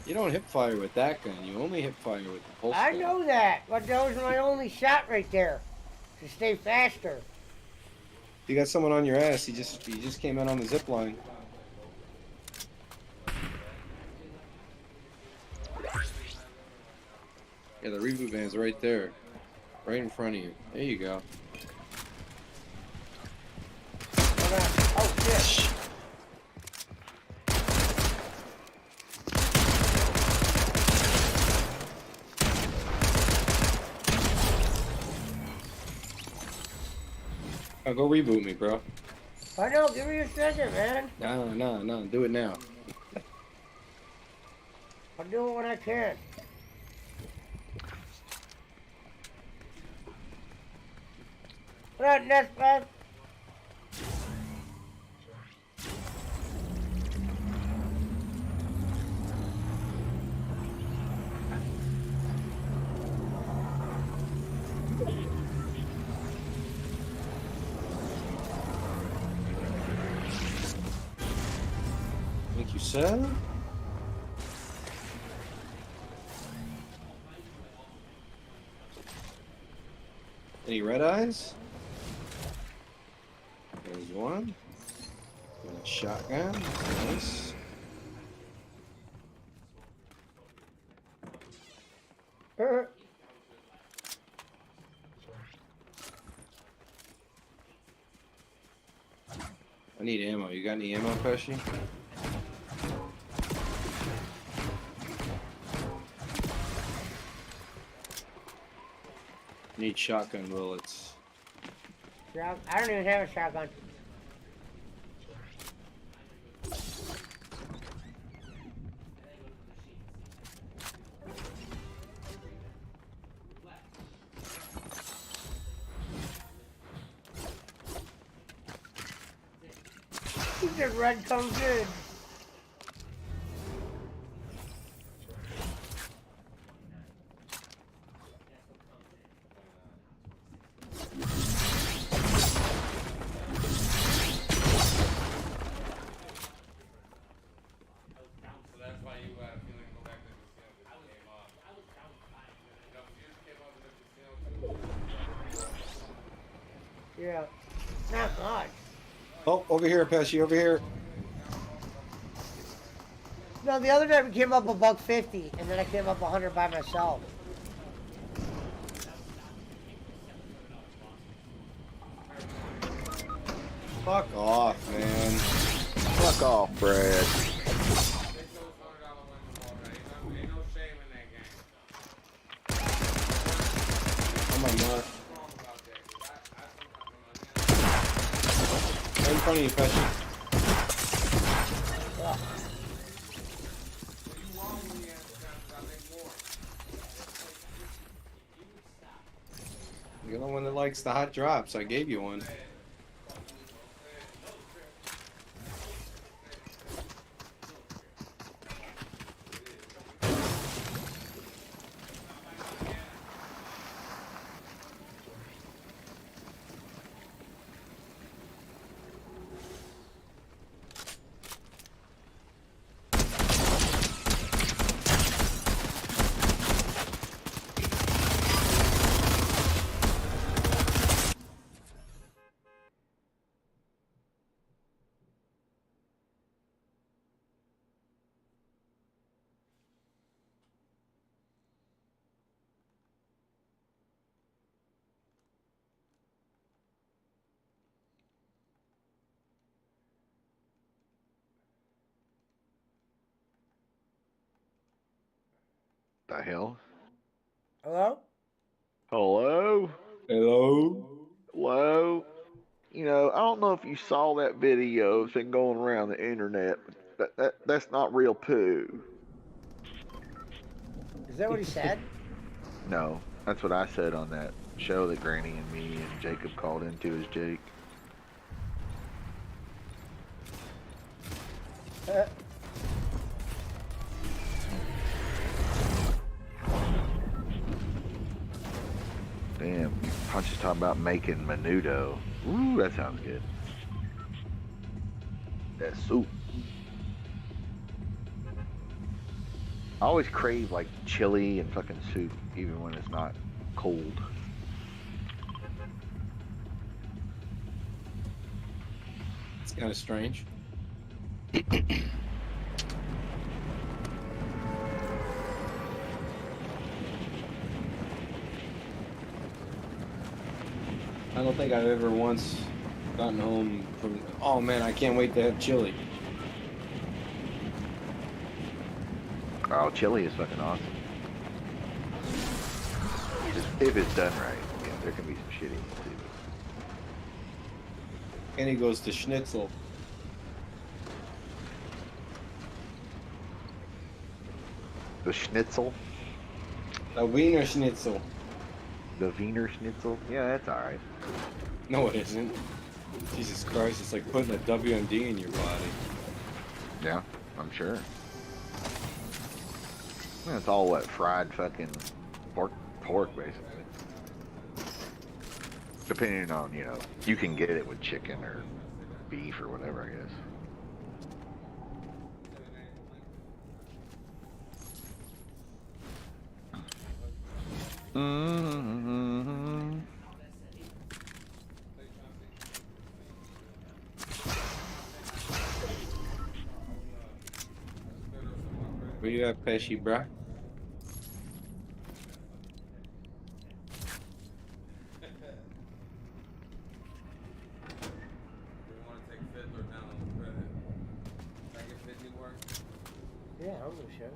Speaker 1: You don't hip fire with that gun. You only hip fire with the pulse
Speaker 2: I
Speaker 1: gun.
Speaker 2: know that, but that was my only shot right there to stay faster.
Speaker 1: You got someone on your ass. He just came out on the zip line. Yeah, the reboot van's right there, right in front of you. There you go.
Speaker 2: Oh shit!
Speaker 1: Oh, go reboot me, bro.
Speaker 2: I know. Give me a second, man.
Speaker 1: No. Do it now.
Speaker 2: I'll do it when I can. What up, Nesbeth?
Speaker 1: Thank you, sir. Any red eyes? one. Got a shotgun. Nice. I need ammo. You got any ammo, Pesci? Need shotgun bullets.
Speaker 2: I don't even have a shotgun. He said red comes in. Yeah. Not much.
Speaker 1: Oh, over here, Pesci, over here.
Speaker 2: No, the other time we came up $150, and then I came up 100 by myself.
Speaker 1: Fuck off, man.
Speaker 14: Fuck off, Brad.
Speaker 1: Oh my god. Right in front of you, Pesci. You're the one that likes the hot drops. I gave you one.
Speaker 14: The hell?
Speaker 2: Hello?
Speaker 14: Hello?
Speaker 1: Hello?
Speaker 14: Hello? You know, I don't know if you saw that video that's been going around the internet, but that's not real poo.
Speaker 2: Is that what he said?
Speaker 14: No, that's what I said on that show that Granny and me and Jacob called into as Jake. Damn, Punch is talking about making menudo. Ooh, that sounds good. That soup. I always crave like chili and fucking soup, even when it's not cold.
Speaker 1: It's kind of strange. I don't think I've ever once gotten home from, oh man, I can't wait to have chili.
Speaker 14: Oh, chili is fucking awesome. If it's done right. Yeah, there can be some shitty ones too.
Speaker 1: And he goes to schnitzel.
Speaker 14: The schnitzel?
Speaker 1: The Wiener Schnitzel.
Speaker 14: The Wiener Schnitzel? Yeah, that's alright.
Speaker 1: No, it isn't. Jesus Christ, it's like putting a WMD in your body.
Speaker 14: Yeah, I'm sure. Yeah, it's all what, fried fucking pork basically. Depending on, you know, you can get it with chicken or beef or whatever, I guess. Mm-hmm.
Speaker 1: Where you at, Pesci, bruh?
Speaker 8: We want to take Fiddler down on the credit. Can I get 50 work?
Speaker 2: Yeah, I'm gonna show.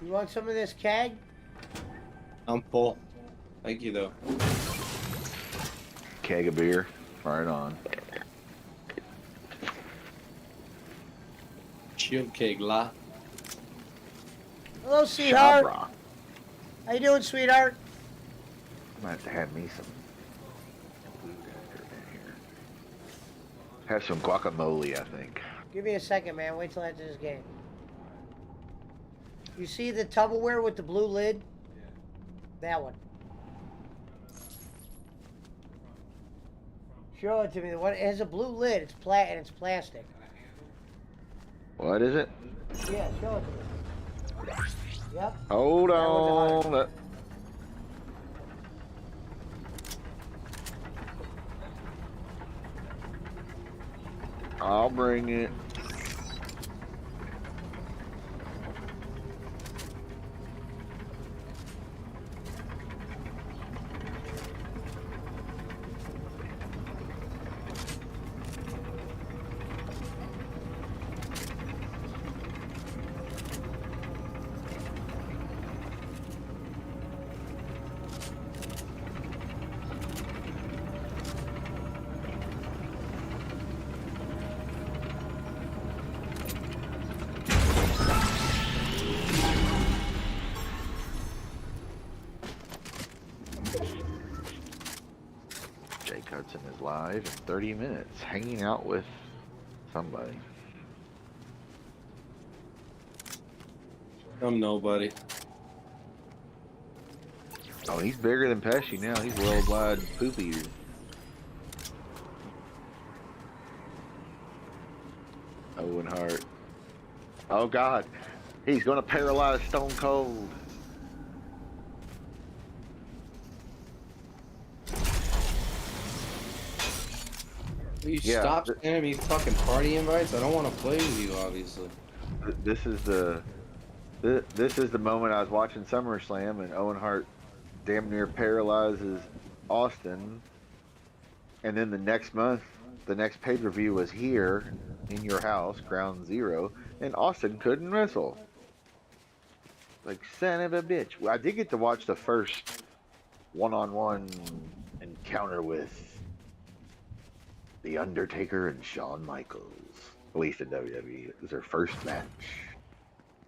Speaker 2: You want some of this keg?
Speaker 1: I'm full. Thank you, though.
Speaker 14: Keg of beer. Right on.
Speaker 1: Shield keg, la.
Speaker 2: Hello, sweetheart.
Speaker 14: Shabra.
Speaker 2: How you doing, sweetheart?
Speaker 14: Might have to have me some food after in here. Have some guacamole, I think.
Speaker 2: Give me a second, man. Wait till after this game. You see the Tupperware with the blue lid? That one. Show it to me. The one it has a blue lid. It's and it's plastic.
Speaker 14: What is it?
Speaker 2: Yeah, show it to me. Yep.
Speaker 14: Hold
Speaker 2: That one's
Speaker 14: on. I'll bring it. Jake Hudson is live in 30 minutes, hanging out with somebody.
Speaker 1: I'm nobody.
Speaker 14: Oh, he's bigger than Pesci now. He's worldwide poop eater. Owen Hart. Oh God, he's gonna paralyze Stone Cold.
Speaker 1: Will you
Speaker 14: Yeah,
Speaker 1: stop sending me fucking party invites? I don't want to play with you, obviously.
Speaker 14: This is the moment I was watching SummerSlam and Owen Hart damn near paralyzes Austin, and then the next month, the next pay-per-view was here in your house, Ground Zero, and Austin couldn't wrestle. Like, son of a bitch. Well, I did get to watch the first one-on-one encounter with The Undertaker and Shawn Michaels, at least in WWE. It was their first match.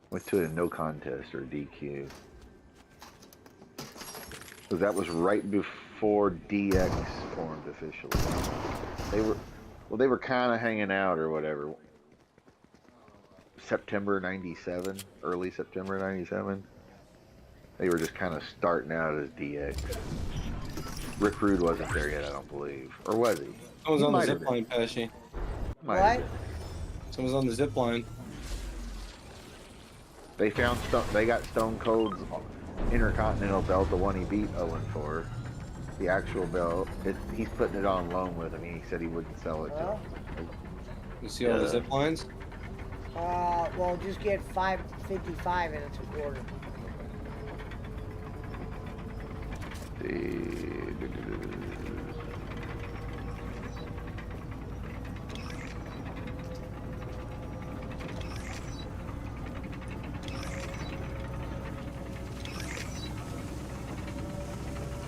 Speaker 14: Went to a no contest or DQ. So that was right before DX formed officially. They were kind of hanging out or whatever. September '97, early September '97. They were just kind of starting out as DX. Rick Rude wasn't there yet, I don't believe, or was he?
Speaker 1: Someone's
Speaker 14: He
Speaker 1: on the
Speaker 14: might have
Speaker 1: zip line, Pesci.
Speaker 14: Might have been.
Speaker 1: Someone's on the zip line.
Speaker 14: They found they got Stone Cold's Intercontinental belt, the one he beat Owen for. The actual belt. He's putting it on loan with him. He said he wouldn't sell it to him.
Speaker 1: You see all the zip lines?
Speaker 2: Well, just get 555 and it's a quarter.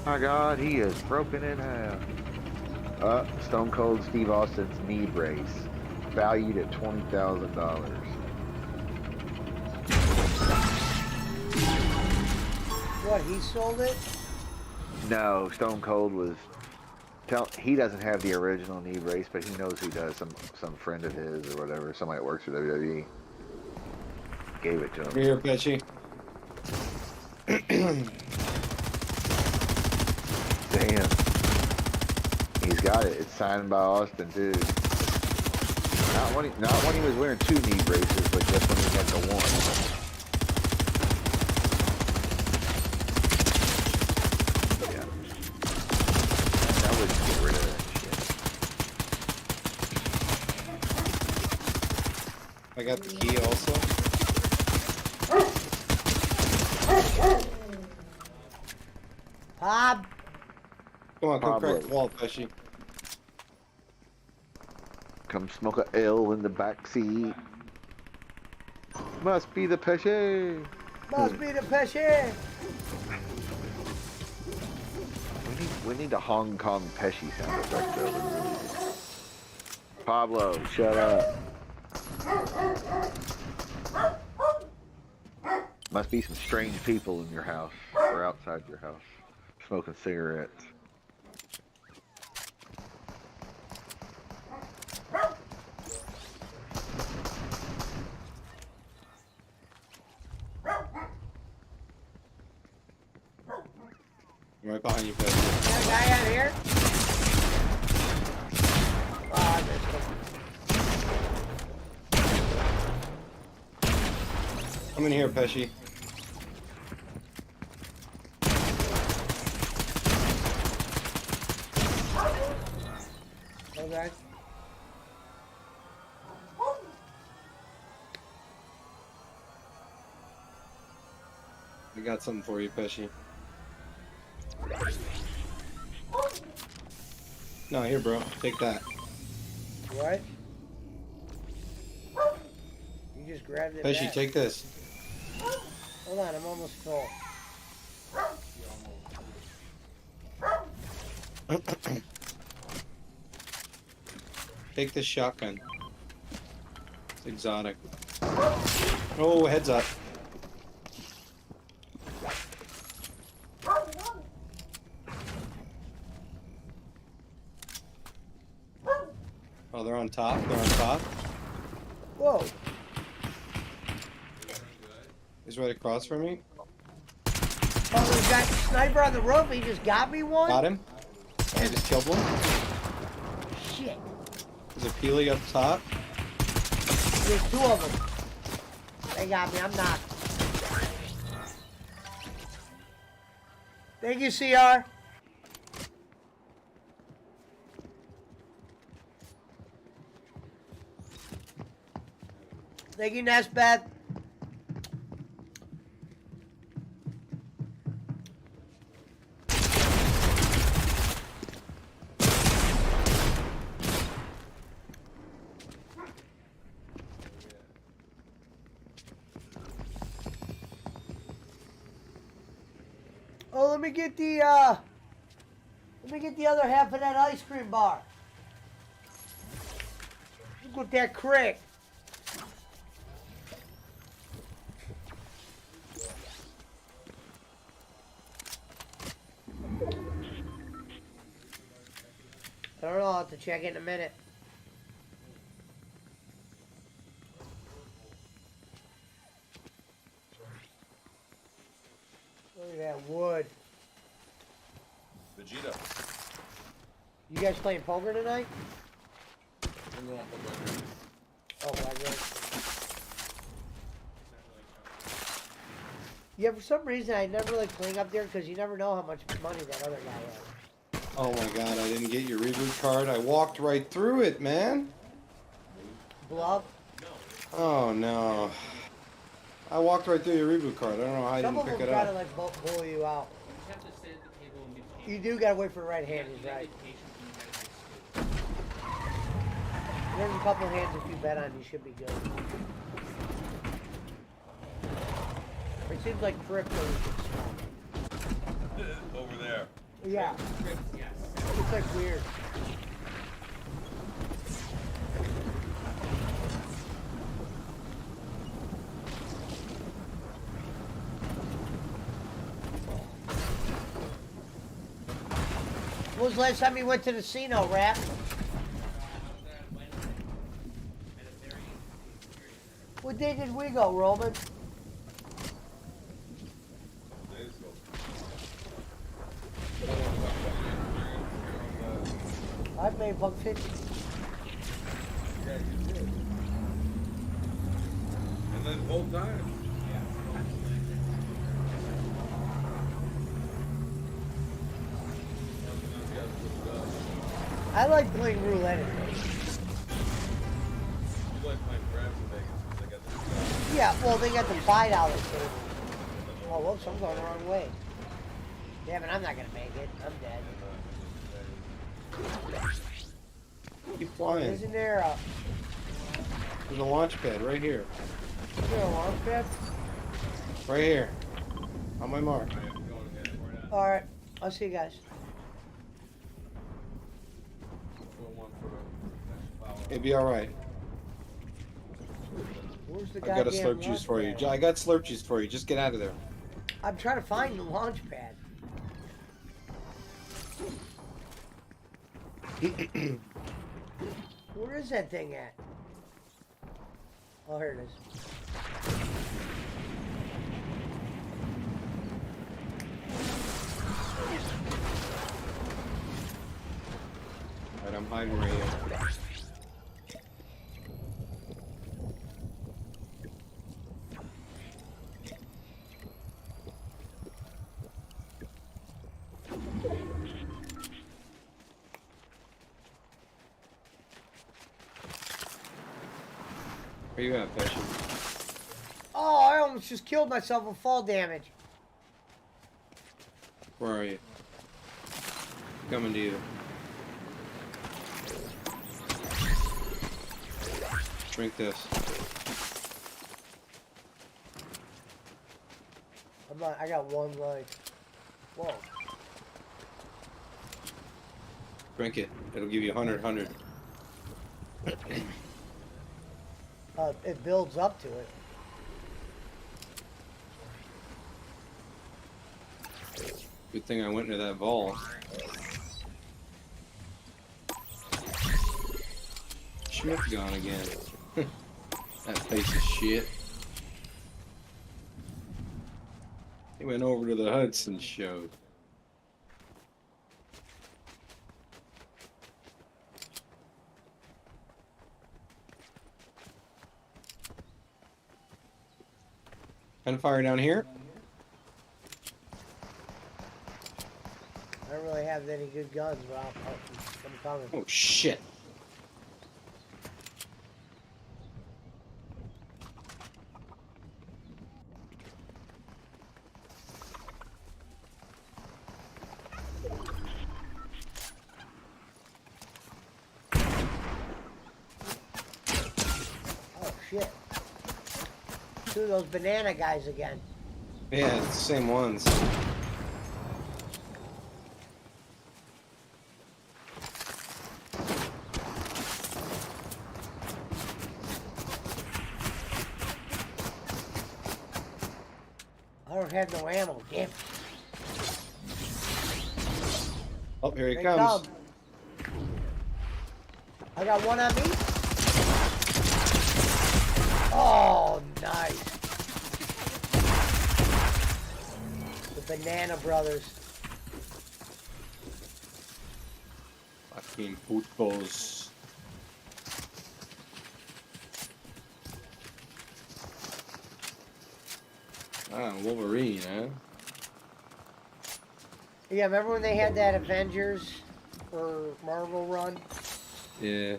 Speaker 14: My God, he is broken in half. Stone Cold Steve Austin's knee brace, valued at $20,000.
Speaker 2: What, he sold it?
Speaker 14: No, Stone Cold was. He doesn't have the original knee brace, but he knows who does. Some friend of his or whatever, somebody that works for WWE, gave it to him.
Speaker 1: Here, Pesci.
Speaker 14: Damn. He's got it. It's signed by Austin too. Not when he was wearing two knee braces, but just when he had the one. Yeah. That would get rid of that shit.
Speaker 1: I got the key also.
Speaker 2: Hob.
Speaker 1: Come on, come
Speaker 16: Pablo.
Speaker 1: crack the wall, Pesci.
Speaker 16: Come smoke a L in the back seat. Must be the Pesce.
Speaker 2: Must be the Pesci.
Speaker 16: We need a Hong Kong Pesci sound effect though. We really do. Pablo, shut up. Must be some strange people in your house or outside your house smoking cigarettes.
Speaker 1: Right behind you, Pesci.
Speaker 2: Is there a guy out here? Oh, I missed him.
Speaker 1: Come in here, Pesci.
Speaker 2: Okay.
Speaker 1: I got something for you, Pesci. No, here, bro. Take that.
Speaker 2: What? You just grabbed it
Speaker 1: Pesci,
Speaker 2: back.
Speaker 1: take this.
Speaker 2: Hold on, I'm almost full.
Speaker 1: Take this shotgun. It's exotic. Oh, heads up. Oh, they're on top. They're on top.
Speaker 2: Whoa.
Speaker 1: He's right across from me.
Speaker 2: Oh, there's that sniper on the roof. He just got me one.
Speaker 1: Got him. I just killed one.
Speaker 2: Shit.
Speaker 1: There's a Peely up top.
Speaker 2: There's two of them. They got me. I'm knocked. Thank you, CR. Thank you, Nesbeth. Oh, let me get the other half of that ice cream bar. Look at that crick. I don't know, I'll have to check in a minute. Look at that wood.
Speaker 8: Vegeta.
Speaker 2: You guys playing poker tonight?
Speaker 8: I'm going for
Speaker 2: Oh, my God. Yeah, for some reason I never like playing up there because you never know how much money that other guy has.
Speaker 1: Oh my god, I didn't get your reboot card. I walked right through it, man.
Speaker 2: Bluff?
Speaker 1: Oh no. I walked right through your reboot card. I don't know how I
Speaker 2: Some
Speaker 1: didn't
Speaker 2: of
Speaker 1: pick
Speaker 2: them
Speaker 1: it
Speaker 2: try to
Speaker 1: up.
Speaker 2: like bully you out. You do gotta wait for right handers, right? There's a couple hands if you bet on, you should be good. It seems like crypto is small.
Speaker 8: Over there.
Speaker 2: Yeah. It's like weird. When was the last time you went to the casino, Rap? What day did we go, Roman? I paid $150.
Speaker 8: Yeah, you did. And then whole time.
Speaker 2: I like playing roulette.
Speaker 8: You like playing craps in Vegas.
Speaker 2: Yeah, well, they got the $5 table. Oh, whoops, I'm going the wrong way. Damn it, I'm not gonna make it. I'm dead.
Speaker 1: Keep flying.
Speaker 2: Isn't there a...
Speaker 1: There's a launch pad right here.
Speaker 2: Is there a launch pad?
Speaker 1: Right here. On my mark.
Speaker 2: Alright, I'll see you guys.
Speaker 1: It'd be alright.
Speaker 2: Where's the
Speaker 1: I got a
Speaker 2: goddamn
Speaker 1: slurp juice
Speaker 2: launch
Speaker 1: for you.
Speaker 2: pad?
Speaker 1: I got slurp juice for you. Just get out of there.
Speaker 2: I'm trying to find the launch pad. Where is that thing at? Oh, here it is.
Speaker 1: Alright, I'm hiding right here. Where you at, Pesci?
Speaker 2: Oh, I almost just killed myself with fall damage.
Speaker 1: Where are you? Coming to you. Drink this.
Speaker 2: I got one life. Whoa.
Speaker 1: Drink it. It'll give you 100.
Speaker 2: It builds up to it.
Speaker 1: Good thing I went into that vault. Schmidt's gone again. That piece of shit. He went over to the Hudson show. Gunfire down here.
Speaker 2: I don't really have any good guns, but I'm coming.
Speaker 1: Oh shit.
Speaker 2: Oh shit. Two of those banana guys again.
Speaker 1: Yeah, it's the same ones.
Speaker 2: I don't have no ammo, damn it.
Speaker 1: Oh, here he
Speaker 2: They
Speaker 1: comes.
Speaker 2: come. I got one on me. Oh, nice. The Banana Brothers.
Speaker 1: Fucking putos. Ah, Wolverine, huh?
Speaker 2: Yeah, remember when they had that Avengers or Marvel run?
Speaker 1: Yeah.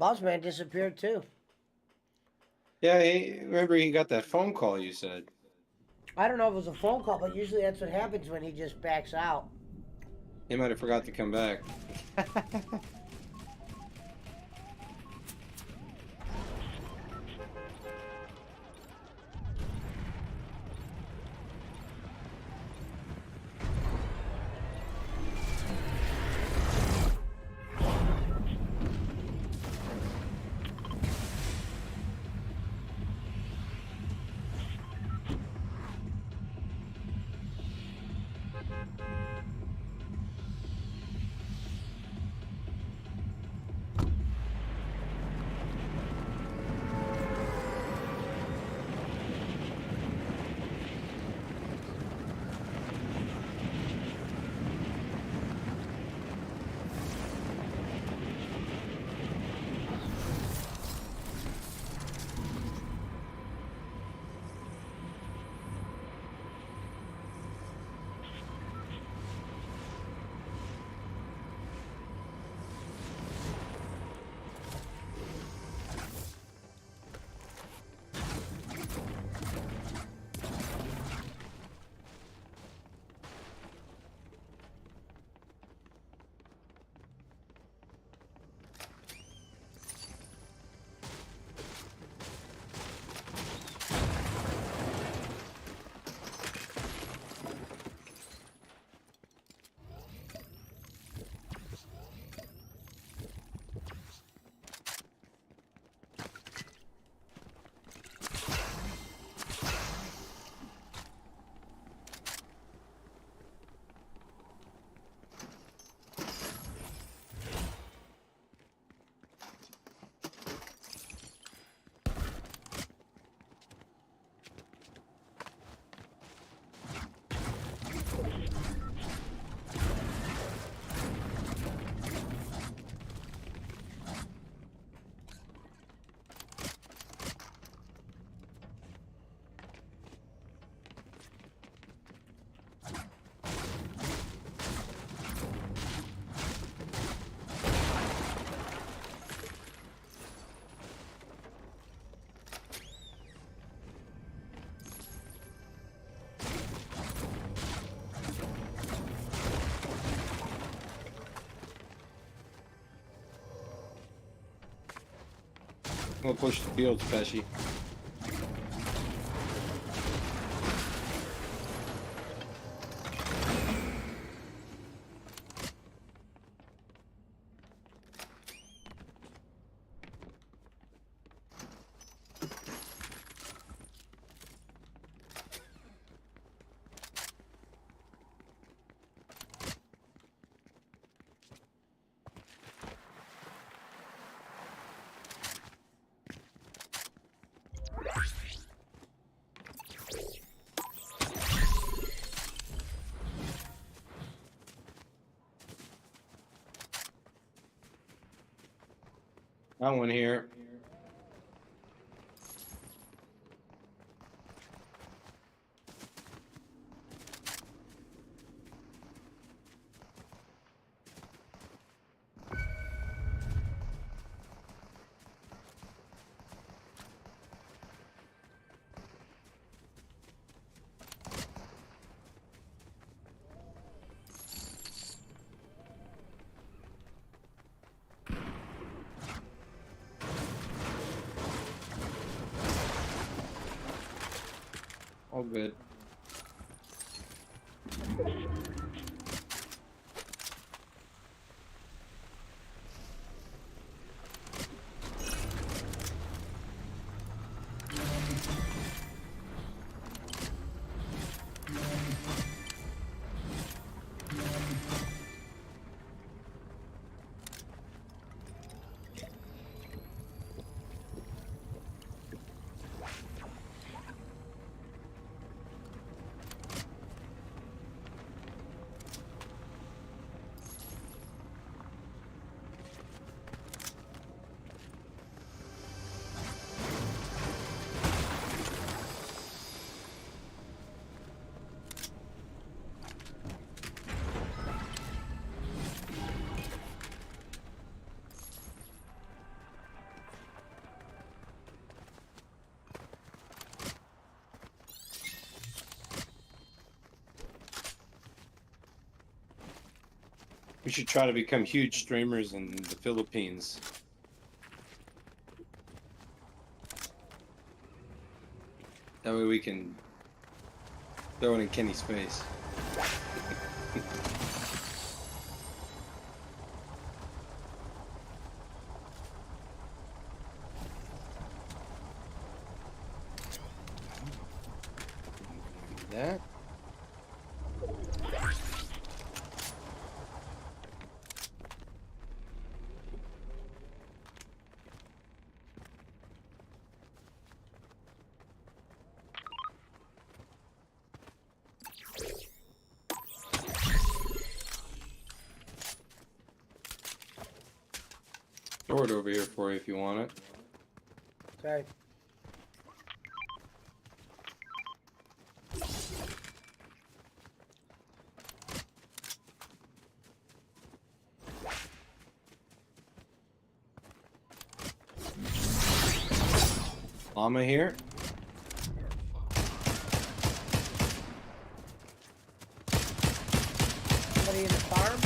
Speaker 2: Bossman disappeared too.
Speaker 1: Yeah, remember he got that phone call you said.
Speaker 2: I don't know if it was a phone call, but usually that's what happens when he just backs out.
Speaker 1: He might have forgot to come back. We'll push the fields, Pesci. That one here. All good. We should try to become huge streamers in the Philippines. That way we can throw it in Kenny's face. That. Throw it over here for you if you want it.
Speaker 2: Okay.
Speaker 1: Llama here.
Speaker 2: Somebody in the farm?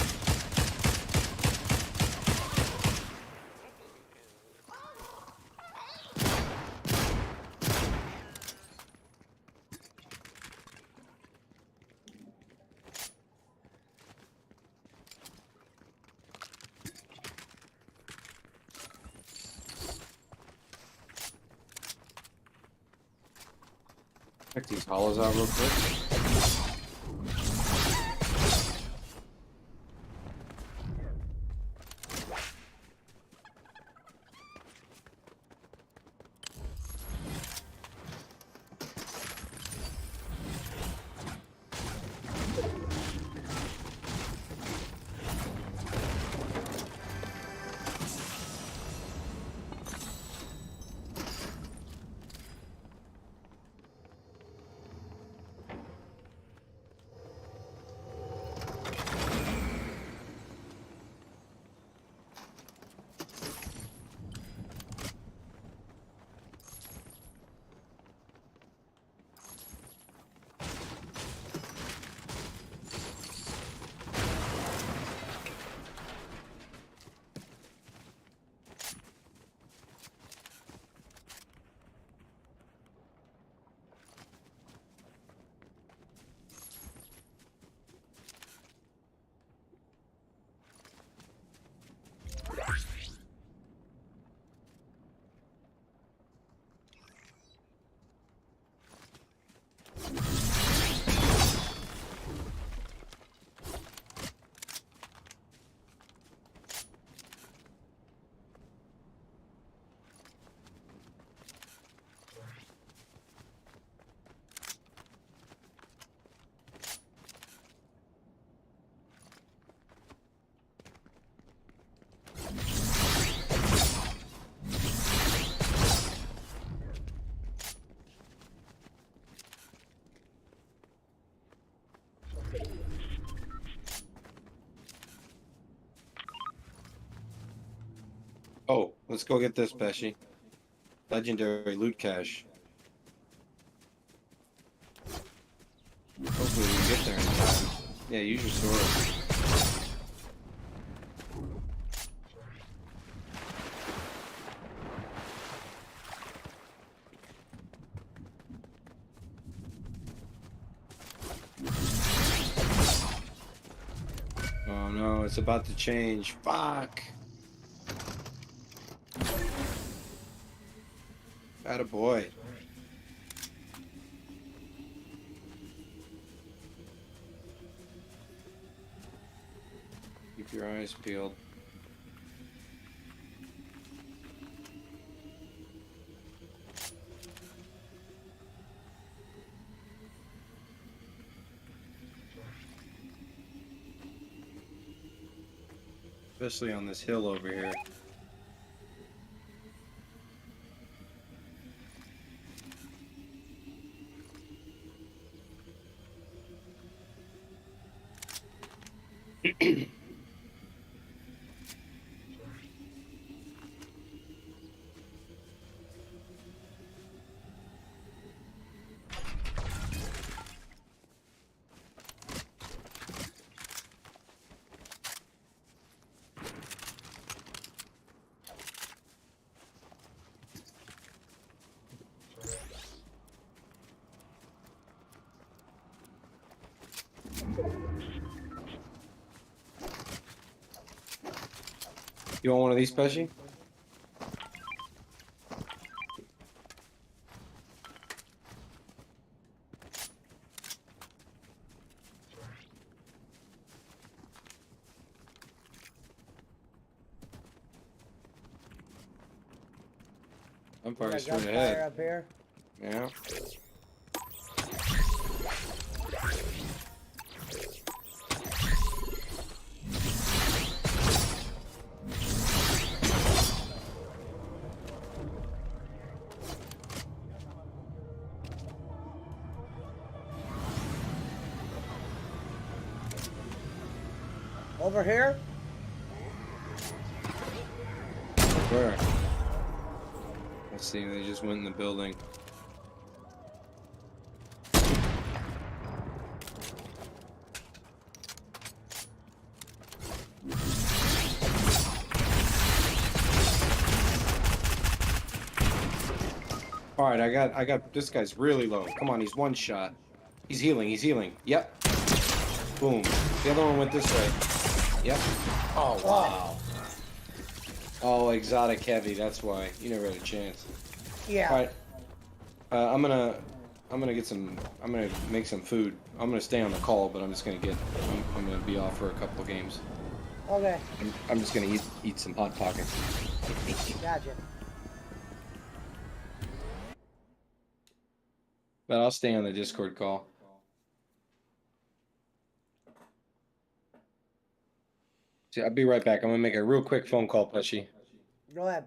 Speaker 1: Check these hollows out real quick. Oh, let's go get this, Pesci. Legendary loot cache. Hopefully we can get there in time. Yeah, use your sword. Oh no, it's about to change. Fuck! Attaboy. Keep your eyes peeled. Especially on this hill over here. You want one of these, Pesci? I'm
Speaker 2: We got
Speaker 1: fire straight
Speaker 2: gunfire
Speaker 1: ahead.
Speaker 2: up here.
Speaker 1: Yeah.
Speaker 2: Over here?
Speaker 1: Where? Let's see, they just went in the building. All right, I got this guy's really low. Come on, he's one shot. He's healing, he's healing. Yep. Boom. The other one went this way. Yep. Oh, wow. Oh, exotic heavy, that's why. You never had a chance.
Speaker 2: Yeah.
Speaker 1: All right. I'm gonna make some food. I'm gonna stay on the call, but I'm gonna be off for a couple of games.
Speaker 2: Okay.
Speaker 1: I'm just gonna eat some Hot Pockets.
Speaker 2: Gotcha.
Speaker 1: But I'll stay on the Discord call. See, I'll be right back. I'm gonna make a real quick phone call, Pesci.
Speaker 2: Go ahead.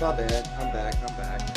Speaker 1: My bad. I'm back.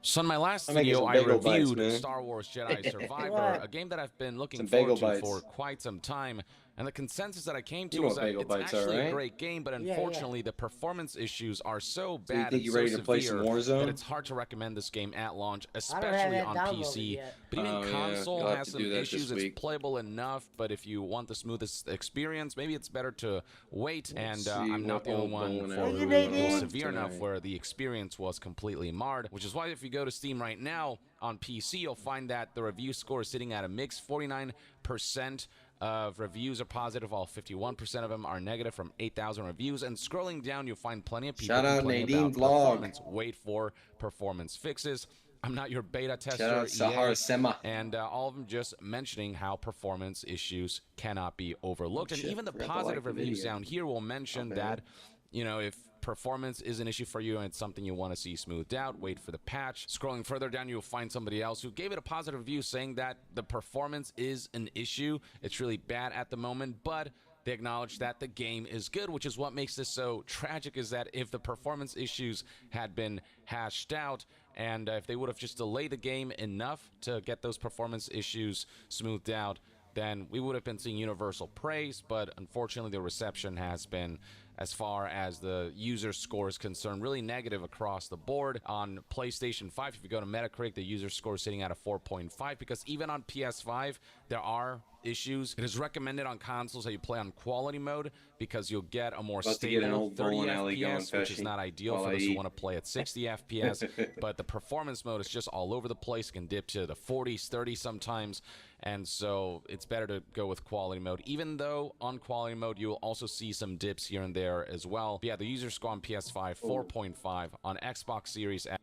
Speaker 17: So in my last
Speaker 1: I'm making
Speaker 17: video,
Speaker 1: some
Speaker 17: I
Speaker 1: bagel bites,
Speaker 17: reviewed
Speaker 1: man.
Speaker 17: Star Wars Jedi Survivor, a game that I've been looking
Speaker 1: Some
Speaker 17: forward
Speaker 1: bagel
Speaker 17: to
Speaker 1: bites.
Speaker 17: for quite some time. And the consensus that I came to
Speaker 1: You know
Speaker 17: was
Speaker 1: what
Speaker 17: that
Speaker 1: bagel
Speaker 17: it's
Speaker 1: bites are,
Speaker 17: actually a
Speaker 1: right?
Speaker 17: great game, but
Speaker 2: Yeah,
Speaker 17: unfortunately the performance issues are so
Speaker 1: So you
Speaker 17: bad
Speaker 1: think
Speaker 17: and
Speaker 1: you're
Speaker 17: so
Speaker 1: ready to play some
Speaker 17: severe
Speaker 1: Warzone?
Speaker 17: that it's hard to recommend this game at launch,
Speaker 2: I don't have
Speaker 17: especially
Speaker 2: that
Speaker 17: on
Speaker 2: downloaded
Speaker 17: PC.
Speaker 2: yet.
Speaker 17: But even
Speaker 1: Oh, yeah.
Speaker 17: console
Speaker 1: You'll have
Speaker 17: has
Speaker 1: to
Speaker 17: some
Speaker 1: do that this
Speaker 17: issues. It's
Speaker 1: week.
Speaker 17: playable enough, but if you want the smoothest experience, maybe it's better to wait.
Speaker 1: Let's
Speaker 17: And
Speaker 1: see
Speaker 17: I'm not
Speaker 1: what
Speaker 17: the only
Speaker 1: old
Speaker 17: one
Speaker 1: bone
Speaker 17: for
Speaker 1: alley
Speaker 17: who
Speaker 2: we
Speaker 17: it was
Speaker 2: want
Speaker 17: severe enough
Speaker 1: tonight.
Speaker 17: where the experience was completely marred, which is why if you go to Steam right now on PC, you'll find that the review score is sitting at a mixed 49% of reviews are positive, while 51% of them are negative from 8,000 reviews. And scrolling down, you'll find plenty of people
Speaker 1: Shout out
Speaker 17: complaining
Speaker 1: Nadine
Speaker 17: about
Speaker 1: Vlog.
Speaker 17: performance. Wait for performance fixes. I'm not your beta tester,
Speaker 1: Shout out Sahara
Speaker 17: EA,
Speaker 1: Sema.
Speaker 17: and all of them just mentioning how performance issues cannot be overlooked. And
Speaker 1: Shit,
Speaker 17: even the
Speaker 1: forgot to
Speaker 17: positive
Speaker 1: like the
Speaker 17: reviews
Speaker 1: video.
Speaker 17: down here will mention
Speaker 1: Not bad.
Speaker 17: that, you know, if performance is an issue for you and it's something you want to see smoothed out, wait for the patch. Scrolling further down, you'll find somebody else who gave it a positive review saying that the performance is an issue. It's really bad at the moment, but they acknowledge that the game is good, which is what makes this so tragic, is that if the performance issues had been hashed out, and if they would have just delayed the game enough to get those performance issues smoothed out, then we would have been seeing universal praise. But unfortunately, the reception has been, as far as the user score is concerned, really negative across the board. On PlayStation 5, if you go to Metacritic, the user score is sitting at a 4.5, because even on PS5, there are issues. It is recommended on consoles that you play on quality mode, because you'll get a more
Speaker 1: About to get an
Speaker 17: stable
Speaker 1: old
Speaker 17: 30
Speaker 1: bowling alley going,
Speaker 17: FPS, which is
Speaker 1: Pesci,
Speaker 17: not ideal
Speaker 1: while
Speaker 17: for
Speaker 1: I
Speaker 17: those who
Speaker 1: eat.
Speaker 17: want to play at 60 FPS. But the performance mode is just all over the place. It can dip to the 40s, 30s sometimes. And so it's better to go with quality mode, even though on quality mode you will also see some dips here and there as well. But yeah, the user score on PS5, 4.5. On Xbox Series X.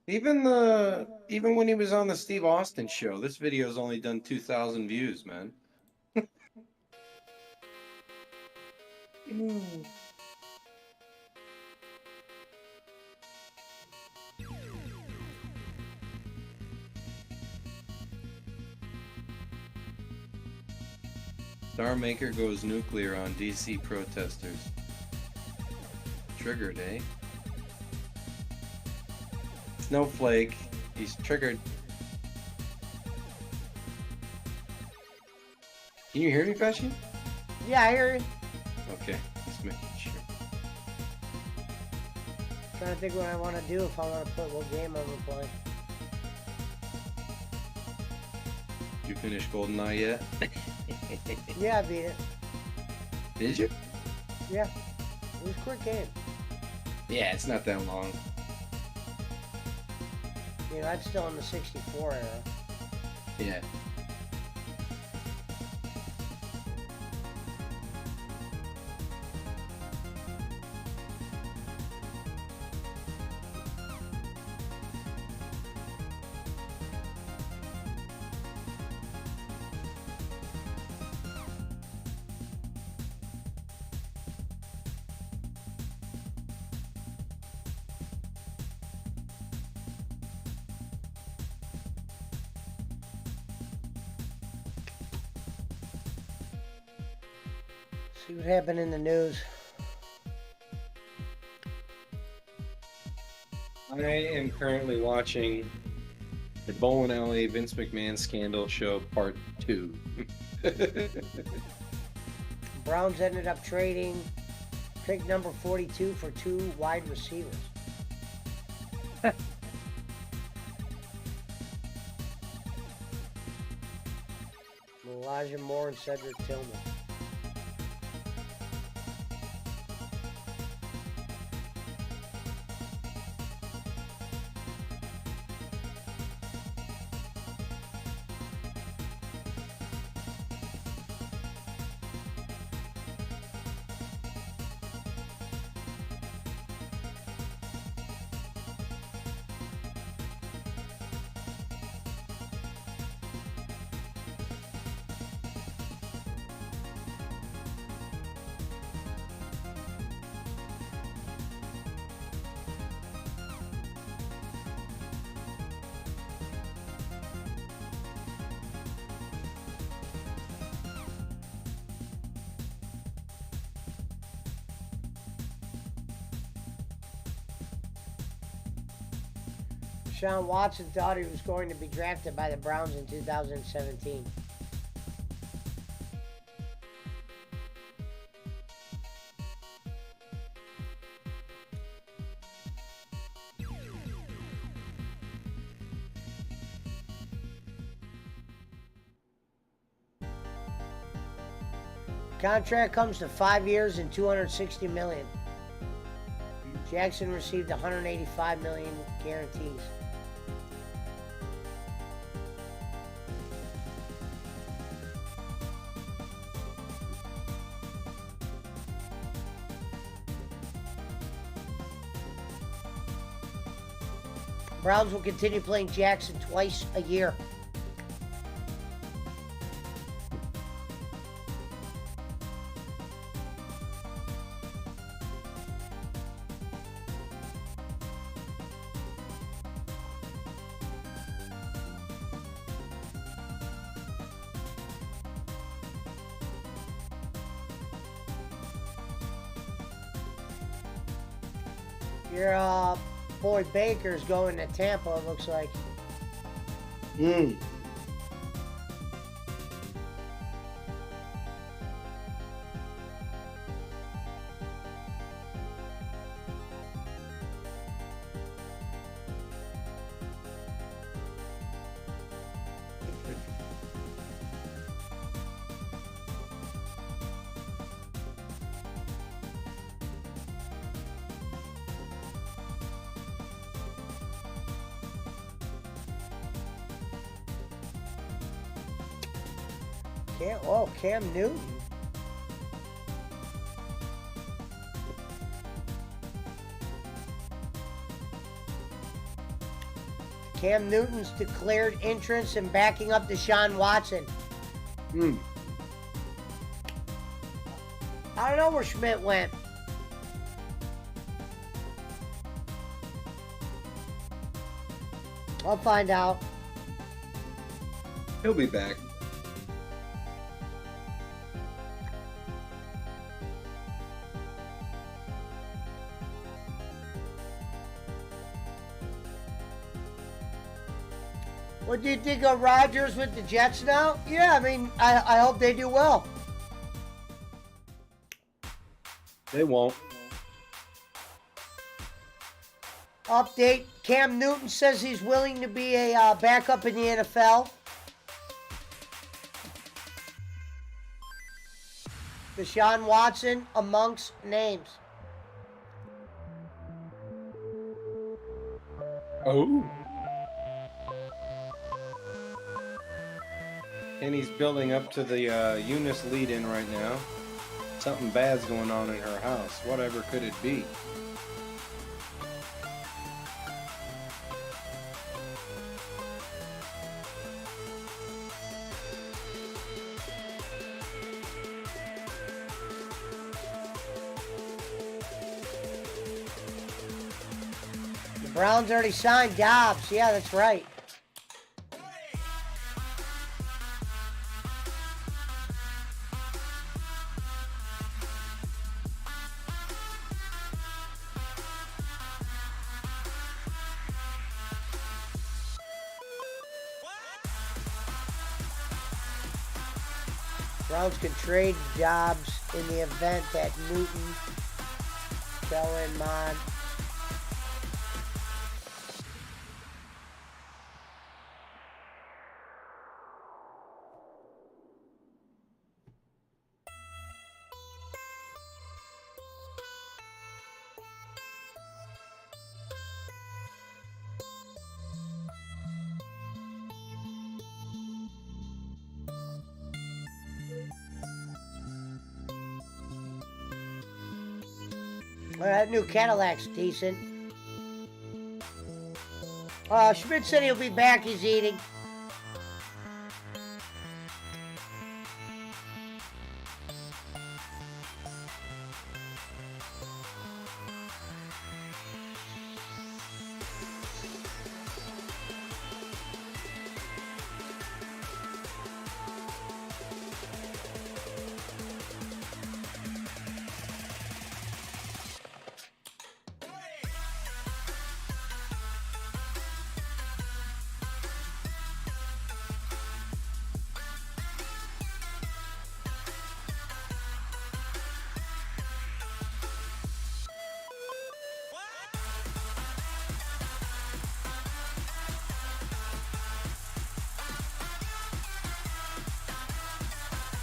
Speaker 1: Even when he was on the Steve Austin show, this video's only done 2,000 views, man. Star Maker goes nuclear on DC protesters. Triggered, eh? Snowflake, he's triggered. Can you hear me, Pesci?
Speaker 2: Yeah, I hear you.
Speaker 1: Okay, just making sure.
Speaker 2: Trying to think what I want to do, if I want to play, what game I'm gonna play.
Speaker 1: Did you finish GoldenEye yet?
Speaker 2: Yeah, I beat it.
Speaker 1: Did you?
Speaker 2: Yeah, it was a quick game.
Speaker 1: Yeah, it's not that long.
Speaker 2: You know, that's still in the 64 era.
Speaker 1: Yeah.
Speaker 2: See what happened in the news.
Speaker 1: I am currently watching the Bowling Alley Vince McMahon Scandal Show Part 2.
Speaker 2: Browns ended up trading pick number 42 for 2 wide receivers. Elijah Moore and Cedric Tillman. Deshaun Watson thought he was going to be drafted by the Browns in 2017. Contract comes to 5 years and $260 million. Jackson received $185 million guarantees. Browns will continue playing Jackson twice a year. Your boy Baker's going to Tampa, it looks like. Cam Newton. Cam Newton's declared interest in backing up Deshaun Watson. I don't know where Schmidt went. I'll find out.
Speaker 1: He'll be back.
Speaker 2: What do you think of Rodgers with the Jets now? Yeah, I mean, I hope they do well.
Speaker 1: They won't.
Speaker 2: Update, Cam Newton says he's willing to be a backup in the NFL. Deshaun Watson amongst names.
Speaker 1: Oh. Kenny's building up to the Eunice lead-in right now. Something bad's going on in her house. Whatever could it be?
Speaker 2: The Browns already signed Dobbs. Yeah, that's right. Browns can trade Dobbs in the event that Newton, Kellen Mond. Well, that new Cadillac's decent. Schmidt said he'll be back. He's eating.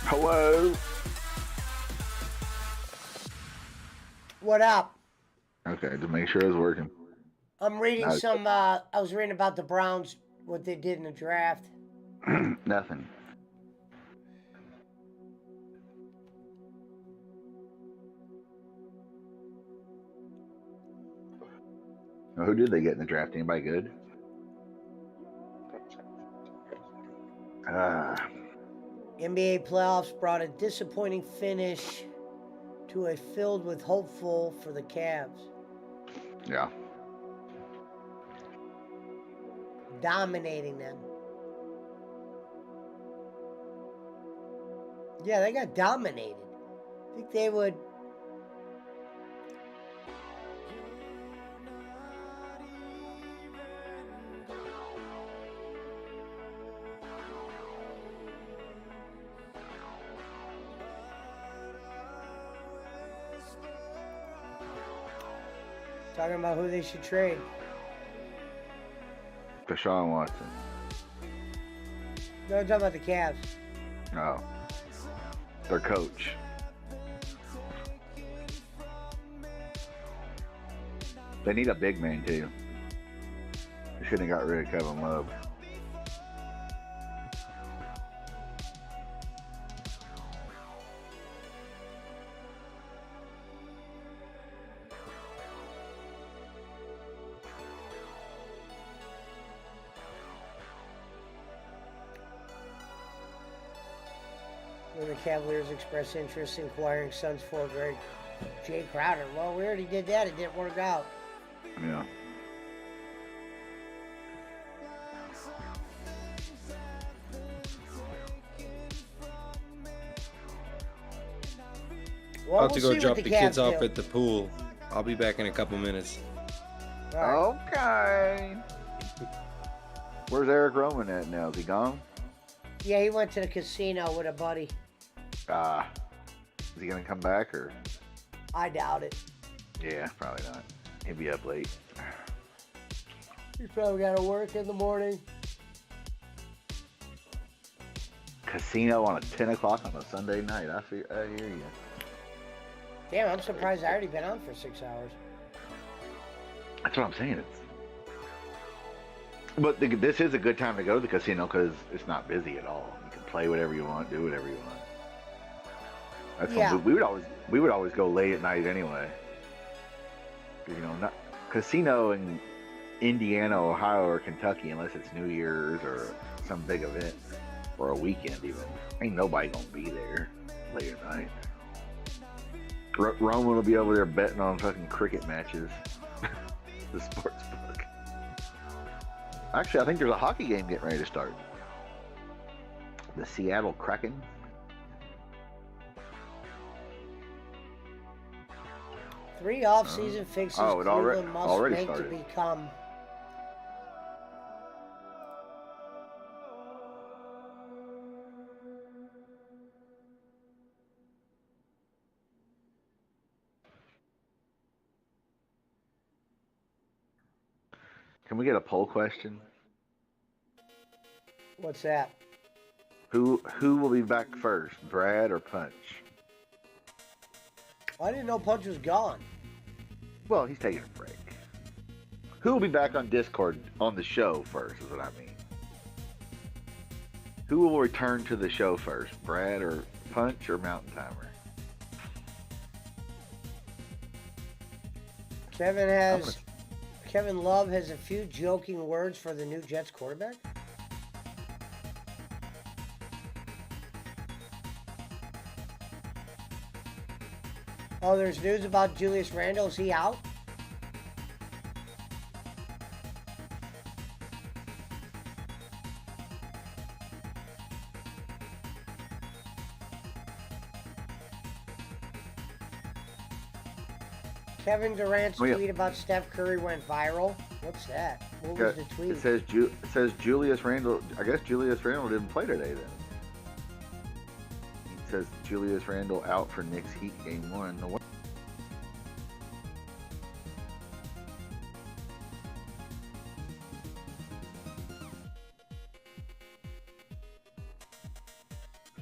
Speaker 14: Hello.
Speaker 2: What up?
Speaker 14: Okay, to make sure it's working.
Speaker 2: I'm reading
Speaker 14: No.
Speaker 2: some, I was reading about the Browns, what they did in the draft.
Speaker 14: Nothing. Now, who did they get in the draft? Anybody good?
Speaker 2: NBA playoffs brought a disappointing finish to a filled with hopeful for the Cavs.
Speaker 14: Yeah.
Speaker 2: Dominating them. Yeah, they got dominated. I think they would. Talking about who they should trade.
Speaker 14: Deshaun Watson.
Speaker 2: No, I'm talking about the Cavs.
Speaker 14: Oh. Their coach. They need a big man too. They shouldn't have got rid of Kevin Love.
Speaker 2: When the Cavaliers express interest in acquiring Suns forward Greg Jay Crowder. Well, we already did that. It didn't work out.
Speaker 14: Yeah.
Speaker 2: Well,
Speaker 1: I'll have to
Speaker 2: we'll
Speaker 1: go
Speaker 2: see
Speaker 1: drop
Speaker 2: what
Speaker 1: the
Speaker 2: Cavs
Speaker 1: kids off
Speaker 2: do.
Speaker 1: at the pool. I'll be back in a couple minutes.
Speaker 14: Okay. Where's Eric Roman at now? Is he gone?
Speaker 2: Yeah, he went to the casino with a buddy.
Speaker 14: Is he gonna come back or?
Speaker 2: I doubt it.
Speaker 14: Yeah, probably not. He'll be up late.
Speaker 2: He's probably got to work in the morning.
Speaker 14: Casino on a 10 o'clock on a Sunday night. I hear you.
Speaker 2: Damn, I'm surprised I already been on for 6 hours.
Speaker 14: That's what I'm saying. But this is a good time to go to the casino because it's not busy at all. You can play whatever you want, do whatever you want. That's
Speaker 2: Yeah.
Speaker 14: we would always go late at night anyway. 'Cause, not casino in Indiana, Ohio, or Kentucky unless it's New Year's or some big event or a weekend even. Ain't nobody gonna be there late at night. Roman will be over there betting on fucking cricket matches. The sports book. Actually, I think there's a hockey game getting ready to start. The Seattle Kraken.
Speaker 2: Three off-season fixes
Speaker 14: Oh, it
Speaker 2: Cleveland must
Speaker 14: already
Speaker 2: make
Speaker 14: started.
Speaker 2: to become.
Speaker 14: Can we get a poll question?
Speaker 2: What's that?
Speaker 14: Who will be back first, Brad or Punch?
Speaker 2: I didn't know Punch was gone.
Speaker 14: Well, he's taking a break. Who will be back on Discord on the show first, is what I mean. Who will return to the show first, Brad or Punch or Mountain Timer?
Speaker 2: Kevin Love has a few joking words for the new Jets quarterback. Oh, there's news about Julius Randle. Is he out? Kevin Durant's tweet about Steph Curry went viral. What's that? What was the tweet?
Speaker 14: It says Julius Randle. I guess Julius Randle didn't play today then. It says Julius Randle out for Knicks Heat game 1. No,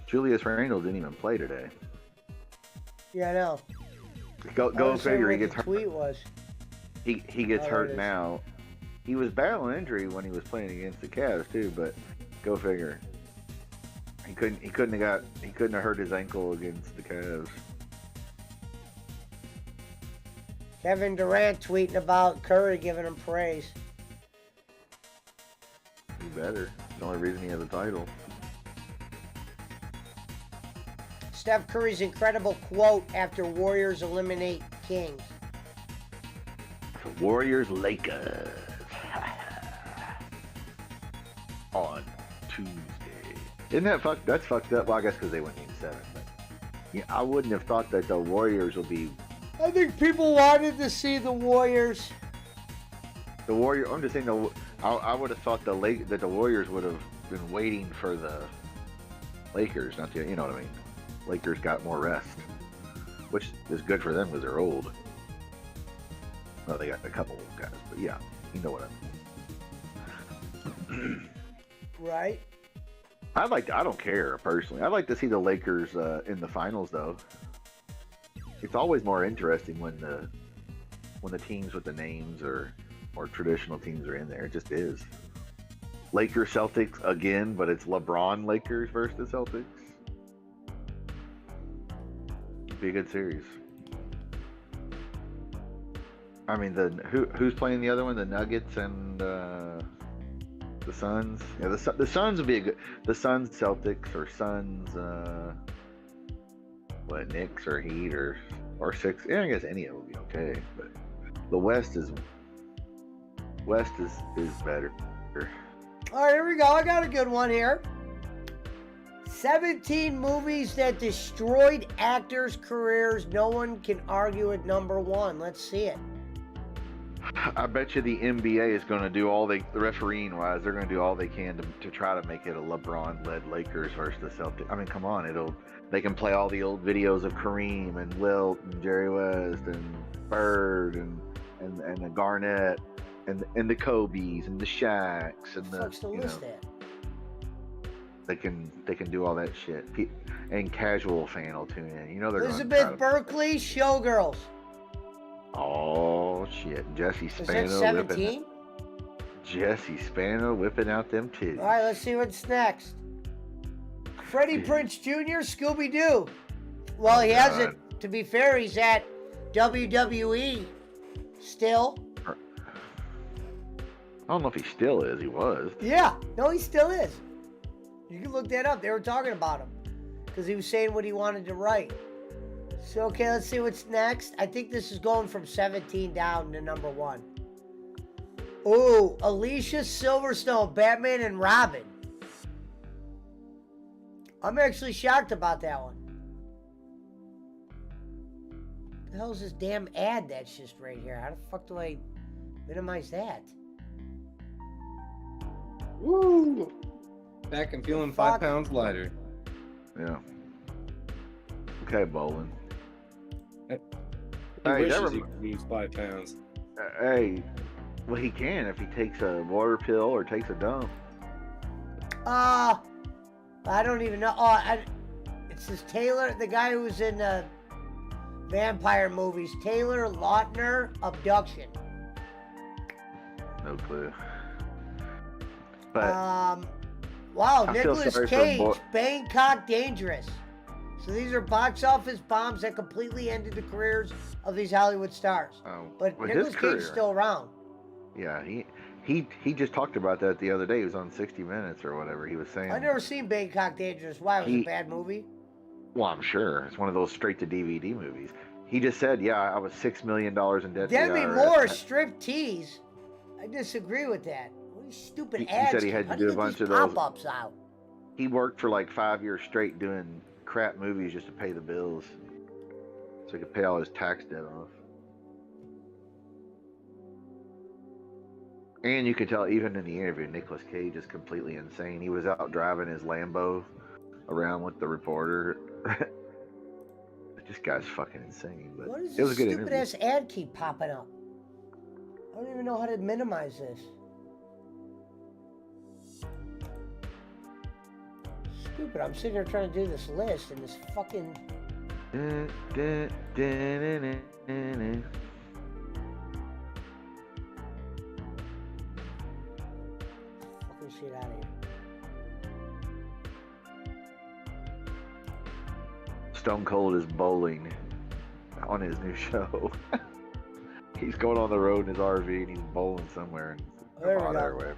Speaker 14: Julius Randle didn't even play today.
Speaker 2: Yeah, I know.
Speaker 14: Go figure. He gets
Speaker 2: hurt. Tweet was.
Speaker 14: He gets hurt now. He was battling injury when he was playing against the Cavs too, but go figure. He couldn't have hurt his ankle against the Cavs.
Speaker 2: Kevin Durant tweeting about Curry giving him praise.
Speaker 14: He better. It's the only reason he has a title.
Speaker 2: Steph Curry's incredible quote after Warriors eliminate Kings.
Speaker 14: Warriors Lakers on Tuesday. Isn't that fucked? That's fucked up. Well, I guess because they went Game 7. But yeah, I wouldn't have thought that the Warriors will be.
Speaker 2: I think people wanted to see the Warriors.
Speaker 14: The Warrior. I'm just saying. I would have thought that the Warriors would have been waiting for the Lakers. Not the. You know what I mean? Lakers got more rest, which is good for them because they're old. Well, they got a couple of guys, but yeah, you know what I mean.
Speaker 2: Right.
Speaker 14: I don't care personally. I'd like to see the Lakers in the finals, though. It's always more interesting when the teams with the names or traditional teams are in there. It just is. Lakers Celtics again, but it's LeBron Lakers versus the Celtics. Be a good series. I mean, who's playing the other one? The Nuggets and the Suns. Yeah, the Suns would be a good. The Suns Celtics or Suns. What, Knicks or Heat or Six? Yeah, I guess any of them would be okay. But the West is better.
Speaker 2: All right, here we go. I got a good one here. 17 movies that destroyed actors' careers. No one can argue at number one. Let's see it.
Speaker 14: I bet you the NBA is going to do all the refereeing wise. They're going to do all they can to try to make it a LeBron-led Lakers versus the Celtics. I mean, come on, they can play all the old videos of Kareem and Wilt and Jerry West and Bird and the Garnett and the Kobe's and the Shaqs and the
Speaker 2: list that?
Speaker 14: They can do all that shit. And casual fan will tune in. You know they're
Speaker 2: Elizabeth Berkley, Showgirls.
Speaker 14: Oh shit, Jesse Spano.
Speaker 2: Is that 17?
Speaker 14: Jesse Spano whipping out them titties.
Speaker 2: All right, let's see what's next. Freddie Prinze Jr., Scooby-Doo. Well, he hasn't. To be fair, he's at WWE still.
Speaker 14: I don't know if he still is. He was.
Speaker 2: Yeah, no, he still is. You can look that up. They were talking about him because he was saying what he wanted to write. So, okay, let's see what's next. I think this is going from 17 down to number one. Ooh, Alicia Silverstone, Batman and Robin. I'm actually shocked about that one. The hell's this damn ad that's just right here? How the fuck do I minimize that?
Speaker 1: Woo! Back and feeling 5 pounds lighter.
Speaker 14: Yeah. Okay, Bolin.
Speaker 1: He
Speaker 14: Hey,
Speaker 1: wishes
Speaker 14: never-
Speaker 1: he could lose 5 pounds.
Speaker 14: Hey, well, he can if he takes a water pill or takes a dump.
Speaker 2: I don't even know. It's this Taylor, the guy who was in the vampire movies. Taylor Lautner, Abduction.
Speaker 14: No clue. But
Speaker 2: wow,
Speaker 14: I feel
Speaker 2: Nicolas
Speaker 14: sorry for
Speaker 2: Cage, Bangkok Dangerous. So these are box office bombs that completely ended the careers of these Hollywood stars. But
Speaker 14: well,
Speaker 2: Nicolas
Speaker 14: his
Speaker 2: Cage
Speaker 14: career.
Speaker 2: is still around.
Speaker 14: Yeah, he just talked about that the other day. He was on 60 Minutes or whatever. He was saying.
Speaker 2: I've never seen Bangkok Dangerous. Why? It was a bad movie?
Speaker 14: Well, I'm sure it's one of those straight to DVD movies. He just said, "Yeah, I was $6 million in debt."
Speaker 2: Demi Moore, strip tease. I disagree with that. What these stupid
Speaker 14: He
Speaker 2: ads?
Speaker 14: said he had
Speaker 2: How
Speaker 14: to
Speaker 2: do
Speaker 14: do
Speaker 2: you
Speaker 14: a
Speaker 2: get
Speaker 14: bunch
Speaker 2: these
Speaker 14: of those.
Speaker 2: pop-ups out?
Speaker 14: He worked for like 5 years straight doing crap movies just to pay the bills, so he could pay all his tax debt off. And you could tell even in the interview, Nicolas Cage is completely insane. He was out driving his Lambo around with the reporter. This guy's fucking insane. But
Speaker 2: What does
Speaker 14: it was
Speaker 2: this
Speaker 14: a good
Speaker 2: stupid
Speaker 14: interview.
Speaker 2: ass ad keep popping up? I don't even know how to minimize this. Stupid. I'm sitting here trying to do this list and this fucking. Fucking shit out of here.
Speaker 14: Stone Cold is bowling on his new show. He's going on the road in his RV and he's bowling somewhere in
Speaker 2: There we
Speaker 14: Nevada
Speaker 2: go.
Speaker 14: or whatever.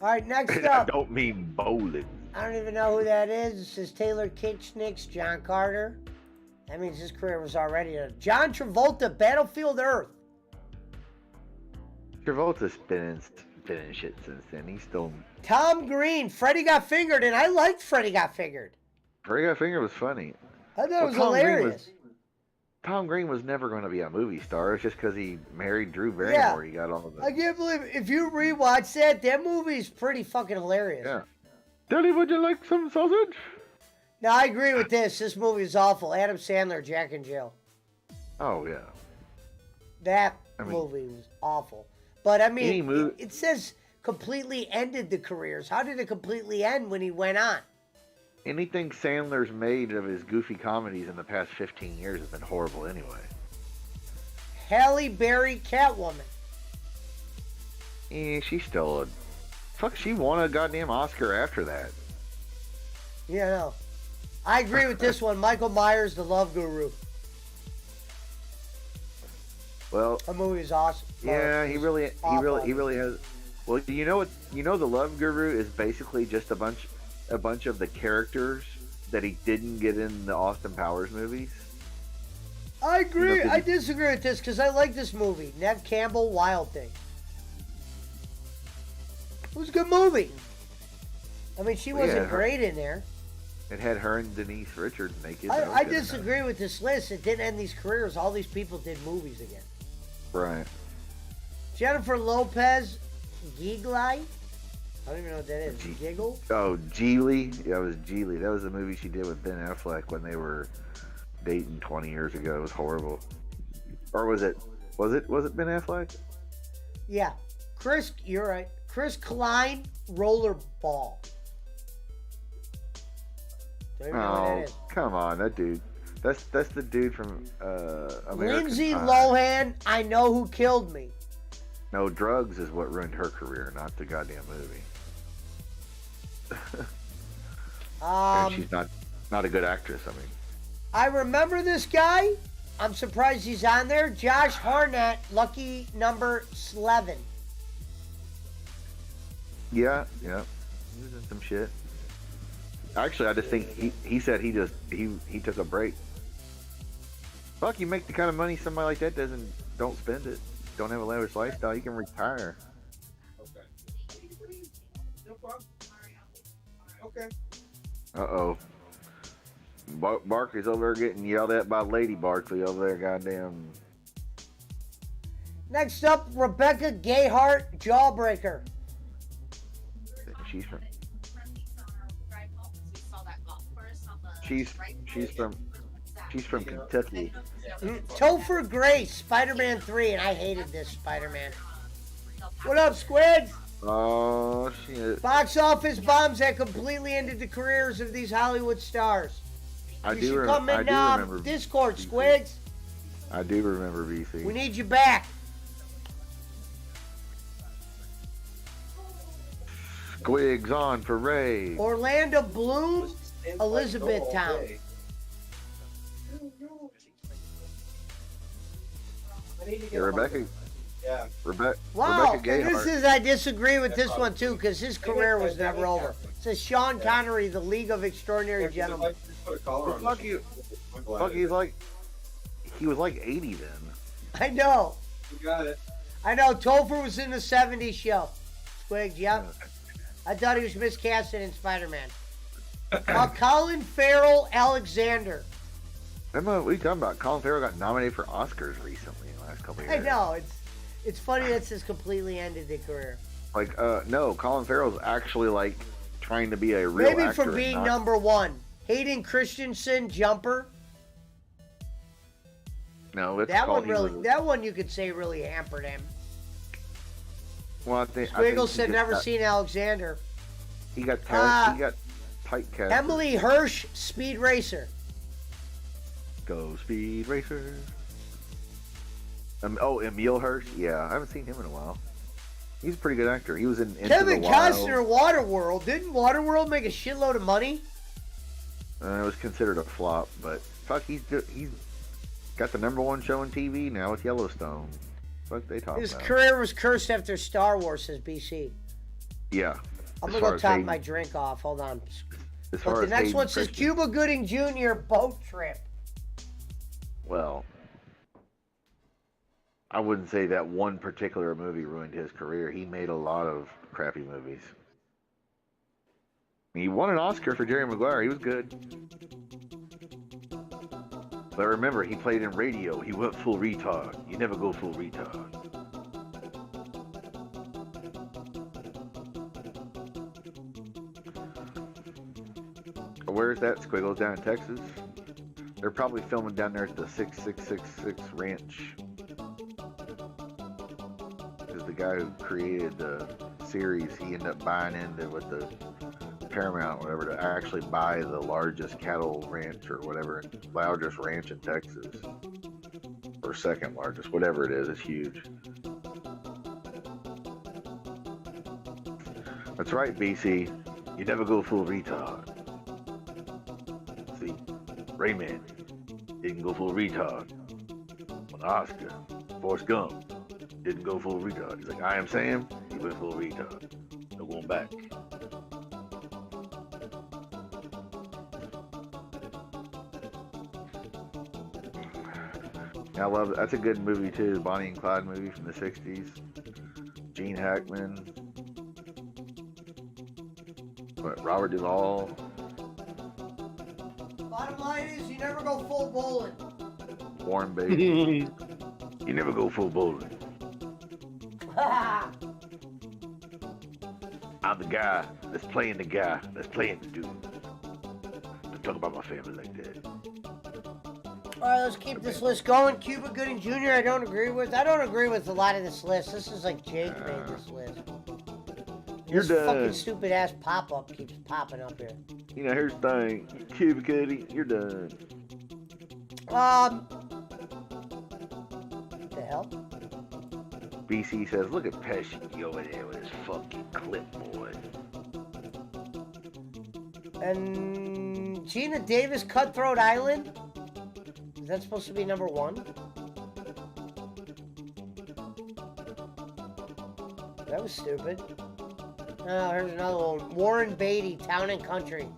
Speaker 2: All right, next
Speaker 14: I
Speaker 2: up.
Speaker 14: don't mean bowling.
Speaker 2: I don't even know who that is. This is Taylor Kitschnick's John Carter. That means his career was already done. John Travolta, Battlefield Earth.
Speaker 14: Travolta's been in shit since then. He's still.
Speaker 2: Tom Green, Freddy Got Fingered, and I liked Freddy Got Fingered.
Speaker 14: Freddy Got Fingered was funny.
Speaker 2: I thought it was hilarious.
Speaker 14: Tom Green was never going to be a movie star. It's just because he married Drew Barrymore. He got all of
Speaker 2: I
Speaker 14: it.
Speaker 2: can't believe if you rewatch that movie's pretty fucking hilarious.
Speaker 14: Yeah. Daddy, would you like some sausage?
Speaker 2: Now, I agree with this. This movie is awful. Adam Sandler, Jack and Jill.
Speaker 14: Oh, yeah.
Speaker 2: That
Speaker 16: I mean,
Speaker 2: movie was awful. But I
Speaker 16: any
Speaker 2: mean,
Speaker 16: movie,
Speaker 2: it says completely ended the careers. How did it completely end when he went on?
Speaker 16: anything Sandler's made of his goofy comedies in the past 15 years has been horrible anyway.
Speaker 2: Halle Berry, Catwoman.
Speaker 16: She's still a fuck. She won a goddamn Oscar after that.
Speaker 2: Yeah, no. I agree with this one. Michael Myers, The Love Guru.
Speaker 16: Well,
Speaker 2: that movie is awesome.
Speaker 16: Yeah, he really has. Well, you know what? You know, The Love Guru is basically just a bunch of the characters that he didn't get in the Austin Powers movies.
Speaker 2: I agree.
Speaker 16: You know,
Speaker 2: I disagree with this because I like this movie. Neve Campbell, Wild Thing. It was a good movie. I mean, she wasn't great in there.
Speaker 16: It had her and Denise Richards naked.
Speaker 2: I disagree with this list. It didn't end these careers. All these people did movies again.
Speaker 16: Right.
Speaker 2: Jennifer Lopez, Gigli. I don't even know what that is. Giggle?
Speaker 16: Oh, Geely. Yeah, it was Geely. That was the movie she did with Ben Affleck when they were dating 20 years ago. It was horrible. Or was it Ben Affleck?
Speaker 2: Yeah. You're right. Chris Klein, Rollerball. Don't even know what that is.
Speaker 16: Come on, that dude. That's the dude from American
Speaker 2: Lindsay
Speaker 16: Pie.
Speaker 2: Lohan, I Know Who Killed Me.
Speaker 16: No, drugs is what ruined her career, not the goddamn movie. And she's not a good actress. I mean,
Speaker 2: I remember this guy. I'm surprised he's on there. Josh Hartnett, Lucky Number 11.
Speaker 16: yeah. He was in some shit. Actually, I just think he said he took a break. Fuck, you make the kind of money somebody like that don't spend it. Don't have a lavish lifestyle. You can retire.
Speaker 1: Okay. No problem. Okay.
Speaker 16: Uh-oh. Barkley's over there getting yelled at by Lady Barkley over there, goddamn.
Speaker 2: Next up, Rebecca Gayheart, Jawbreaker.
Speaker 16: She's from Kentucky.
Speaker 2: Topher Grace, Spider-Man 3, and I hated this Spider-Man. What up, Squid?
Speaker 16: Oh, shit.
Speaker 2: Box office bombs that completely ended the careers of these Hollywood stars. You should come in
Speaker 16: remember
Speaker 2: Discord,
Speaker 16: VC.
Speaker 2: Squigs.
Speaker 16: I do remember VC.
Speaker 2: We need you back.
Speaker 16: Squigs on for Ray.
Speaker 2: Orlando Bloom, Elizabethtown.
Speaker 16: Yeah, Rebecca.
Speaker 1: Yeah.
Speaker 2: Wow,
Speaker 16: Rebecca
Speaker 2: and
Speaker 16: Gayheart.
Speaker 2: I disagree with this one too, because his career was never over. It says Sean Connery, The League of Extraordinary Gentlemen.
Speaker 16: Fuck you. Fuck, he was like 80 then.
Speaker 2: I know.
Speaker 1: You got it.
Speaker 2: I know. Topher was in the 70s show. Squigs, yeah. I thought he was miscasted in Spider-Man. Colin Farrell, Alexander.
Speaker 16: Remember what are you talking about? Colin Farrell got nominated for Oscars recently in the last couple of years.
Speaker 2: I know. It's funny that this completely ended their career.
Speaker 16: Like, no, Colin Farrell's actually like trying to be a real actor.
Speaker 2: Maybe for being number one. Hayden Christensen, Jumper.
Speaker 16: No, it's
Speaker 2: that
Speaker 16: called,
Speaker 2: one really. That one you could say really hampered him.
Speaker 16: Well, I think
Speaker 2: Squiggles said never seen Alexander.
Speaker 16: He got cast. He got typecast.
Speaker 2: Emily Hirsch, Speed Racer.
Speaker 16: Go Speed Racer. Emil Hirsch. Yeah, I haven't seen him in a while. He's a pretty good actor. He was in Into
Speaker 2: Kevin
Speaker 16: the Wild.
Speaker 2: Costner, Waterworld. Didn't Waterworld make a shitload of money?
Speaker 16: It was considered a flop, but fuck, he's got the #1 show on TV now with Yellowstone. Fuck, they talk
Speaker 2: His
Speaker 16: about.
Speaker 2: career was cursed after Star Wars, says BC.
Speaker 16: Yeah.
Speaker 2: I'm gonna go top my drink off. Hold on.
Speaker 16: As
Speaker 2: But
Speaker 16: far
Speaker 2: the
Speaker 16: as
Speaker 2: next
Speaker 16: Hayden
Speaker 2: one says
Speaker 16: Christensen.
Speaker 2: Cuba Gooding Jr. boat trip.
Speaker 16: Well, I wouldn't say that one particular movie ruined his career. He made a lot of crappy movies. He won an Oscar for Jerry Maguire. He was good. But remember, he played in radio. He went full retard. You never go full retard. Where's that, Squiggles? Down in Texas? They're probably filming down there at the 6666 Ranch. guy who created the series, he ended up buying into with the Paramount, whatever, to actually buy the largest cattle ranch or whatever, largest ranch in Texas, or second largest, whatever it is. It's huge. That's right, BC. You never go full retard. See, Rayman didn't go full retard. On Oscar, Forrest Gump didn't go full retard. He's like, I Am Sam, he went full retard. No going back. I love it. That's a good movie too, the Bonnie and Clyde movie from the 60s. Gene Hackman. Robert Duvall.
Speaker 2: Bottom line is, you never go full bowling.
Speaker 16: Warren Beatty. You never go full bowling. I'm the guy that's playing the guy that's playing the dude. Don't talk about my family like that.
Speaker 2: All right, let's keep this list going. Cuba Gooding Jr. I don't agree with. I don't agree with a lot of this list. This is like Jake made this list.
Speaker 16: You're
Speaker 2: This
Speaker 16: done.
Speaker 2: fucking stupid ass pop up keeps popping up here.
Speaker 16: You know, here's the thing. Cuba Gooding, you're done.
Speaker 2: What the hell?
Speaker 16: BC says, look at Pesci over there with his fucking clipboard.
Speaker 2: And Gina Davis, Cutthroat Island? Is that supposed to be number 1? That was stupid. Oh, here's another one. Warren Beatty, Town and Country.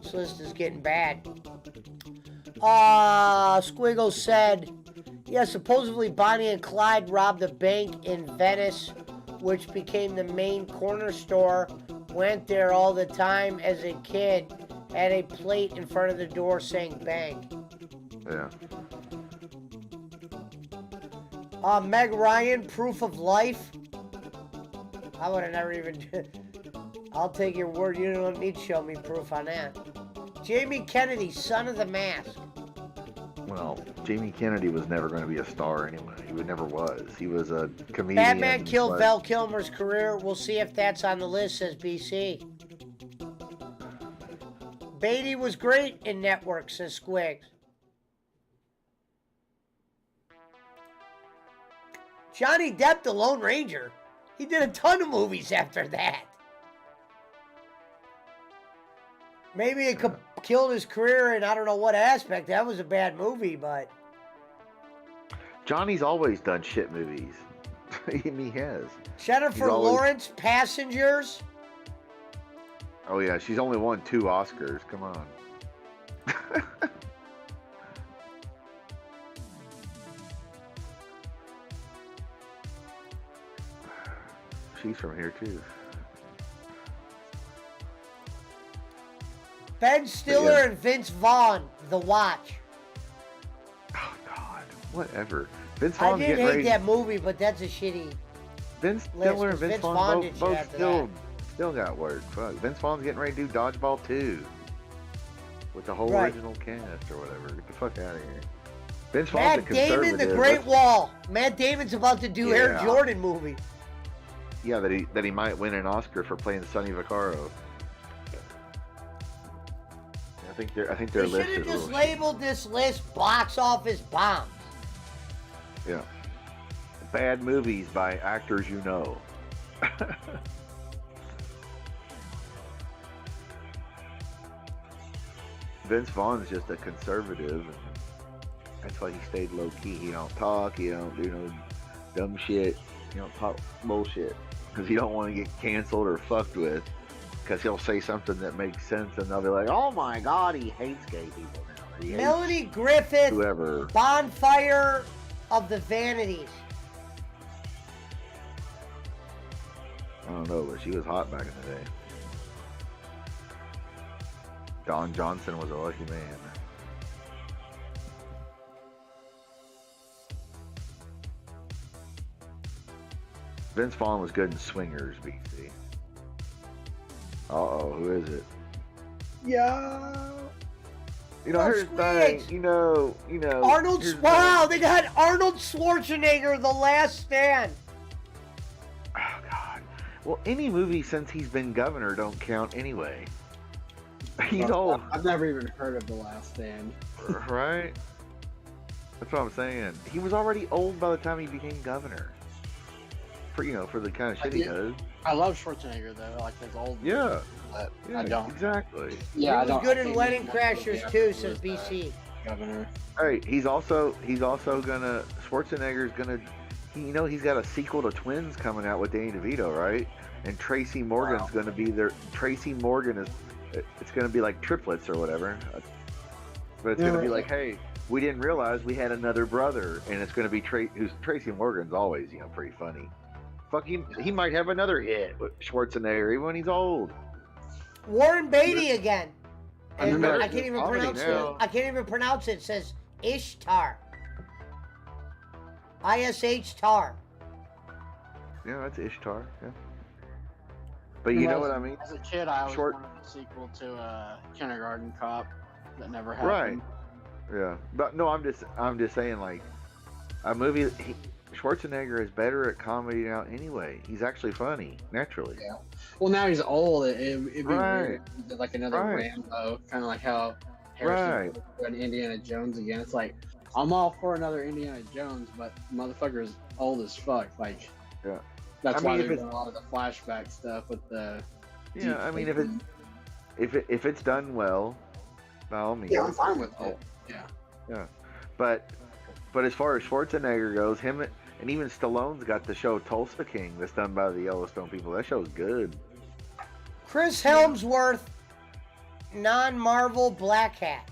Speaker 2: This list is getting bad. Squiggle said, yeah, supposedly Bonnie and Clyde robbed a bank in Venice, which became the main corner store. Went there all the time as a kid. Had a plate in front of the door saying bank.
Speaker 16: Yeah.
Speaker 2: Meg Ryan, Proof of Life. I would have never even... I'll take your word. You don't need to show me proof on that. Jamie Kennedy, Son of the Mask.
Speaker 16: Well, Jamie Kennedy was never going to be a star anyway. He never was. He was a comedian.
Speaker 2: Batman killed Val Kilmer's career. We'll see if that's on the list, says BC. Beatty was great in Network, says Squigs. Johnny Depp, the Lone Ranger. He did a ton of movies after that. Maybe it killed his career in I don't know what aspect. That was a bad movie, but...
Speaker 16: Johnny's always done shit movies. He has.
Speaker 2: Jennifer Lawrence, Passengers.
Speaker 16: Oh yeah, she's only won 2 Oscars. Come on. She's from here too.
Speaker 2: Ben Stiller and Vince Vaughn, The Watch.
Speaker 16: Oh God, whatever. Vince
Speaker 2: I
Speaker 16: Vaughn's
Speaker 2: did
Speaker 16: getting
Speaker 2: hate
Speaker 16: ready.
Speaker 2: that movie, but that's a shitty
Speaker 16: Vince
Speaker 2: list,
Speaker 16: Stiller and
Speaker 2: 'cause
Speaker 16: Vince
Speaker 2: Vince
Speaker 16: Vaughn
Speaker 2: Vaughn
Speaker 16: both,
Speaker 2: did shit
Speaker 16: both
Speaker 2: after
Speaker 16: still got work. Fuck. Vince Vaughn's getting ready to do Dodgeball 2 with the whole
Speaker 2: Right.
Speaker 16: original cast or whatever. Get the fuck out of here. Vince Vaughn's a
Speaker 2: Matt Damon, The
Speaker 16: conservative.
Speaker 2: Great
Speaker 16: Let's-
Speaker 2: Wall. Matt Damon's about to do Air
Speaker 16: Yeah.
Speaker 2: Jordan movie.
Speaker 16: Yeah, that he might win an Oscar for playing Sonny Vaccaro. I think their
Speaker 2: They
Speaker 16: list
Speaker 2: should
Speaker 16: is
Speaker 2: have
Speaker 16: a
Speaker 2: just
Speaker 16: little
Speaker 2: labeled this list box office bombs.
Speaker 16: shit. Yeah. Bad movies by actors you know. Vince Vaughn's just a conservative, and that's why he stayed low key. He don't talk. He don't do no dumb shit. He don't talk bullshit because he don't want to get canceled or fucked with. Because he'll say something that makes sense, and they'll be like, "Oh my God, he hates gay people now." He hates
Speaker 2: Melanie Griffith,
Speaker 16: whoever.
Speaker 2: Bonfire of the Vanities.
Speaker 16: I don't know, but she was hot back in the day. Don Johnson was a lucky man. Vince Vaughn was good in Swingers, BC. Uh-oh, who is it? Yeah. You know,
Speaker 2: Oh,
Speaker 16: here's the thing.
Speaker 2: Squigs.
Speaker 16: You know.
Speaker 2: Arnold,
Speaker 16: here's the
Speaker 2: wow, they got Arnold Schwarzenegger, The Last Stand.
Speaker 16: Well, any movie since he's been governor don't count anyway. He's old,
Speaker 18: I've never even heard of The Last Stand.
Speaker 16: right? That's what I'm saying. He was already old by the time he became governor. For for the kind of shit he does.
Speaker 18: I love Schwarzenegger though, like his old.
Speaker 16: Yeah.
Speaker 18: But
Speaker 16: Yeah,
Speaker 18: I don't.
Speaker 16: exactly.
Speaker 18: Yeah,
Speaker 2: He was good in Wedding Crashers too, says BC.
Speaker 18: Governor.
Speaker 16: Hey, he's also gonna Schwarzenegger's gonna he's got a sequel to Twins coming out with Danny DeVito, right? And Tracy Morgan's gonna be there. Tracy Morgan it's gonna be like triplets or whatever. But it's gonna be like, hey, we didn't realize we had another brother, and it's gonna be Tracy Morgan's always pretty funny. Fuck him, he might have another hit with Schwarzenegger even when he's old.
Speaker 2: Warren Beatty again. And
Speaker 16: I
Speaker 2: I can't even pronounce it. I can't even pronounce it. It says Ishtar. ISH Tar.
Speaker 16: Yeah, that's Ishtar. Yeah. But you know what I mean?
Speaker 18: As a kid, I always wanted a sequel to Kindergarten Cop that never happened.
Speaker 16: Right. Yeah. But no, I'm just saying, like, a movie. Schwarzenegger is better at comedy now anyway. He's actually funny naturally.
Speaker 18: Yeah. Well, now he's old. It'd be weird. Like another
Speaker 16: Right.
Speaker 18: Rambo, kind of like how Harrison did Indiana Jones again. It's like, I'm all for another Indiana Jones, but motherfucker is old as fuck. Like,
Speaker 16: yeah.
Speaker 18: That's
Speaker 16: I
Speaker 18: why
Speaker 16: mean,
Speaker 18: there's a lot of the flashback stuff with the.
Speaker 16: Yeah, I mean, if it's done well, by all means.
Speaker 18: Yeah, I'm fine with it. Yeah.
Speaker 16: Yeah, but as far as Schwarzenegger goes, him and even Stallone's got the show Tulsa King that's done by the Yellowstone people. That show's good.
Speaker 2: Chris Helmsworth, non-Marvel Black Hat.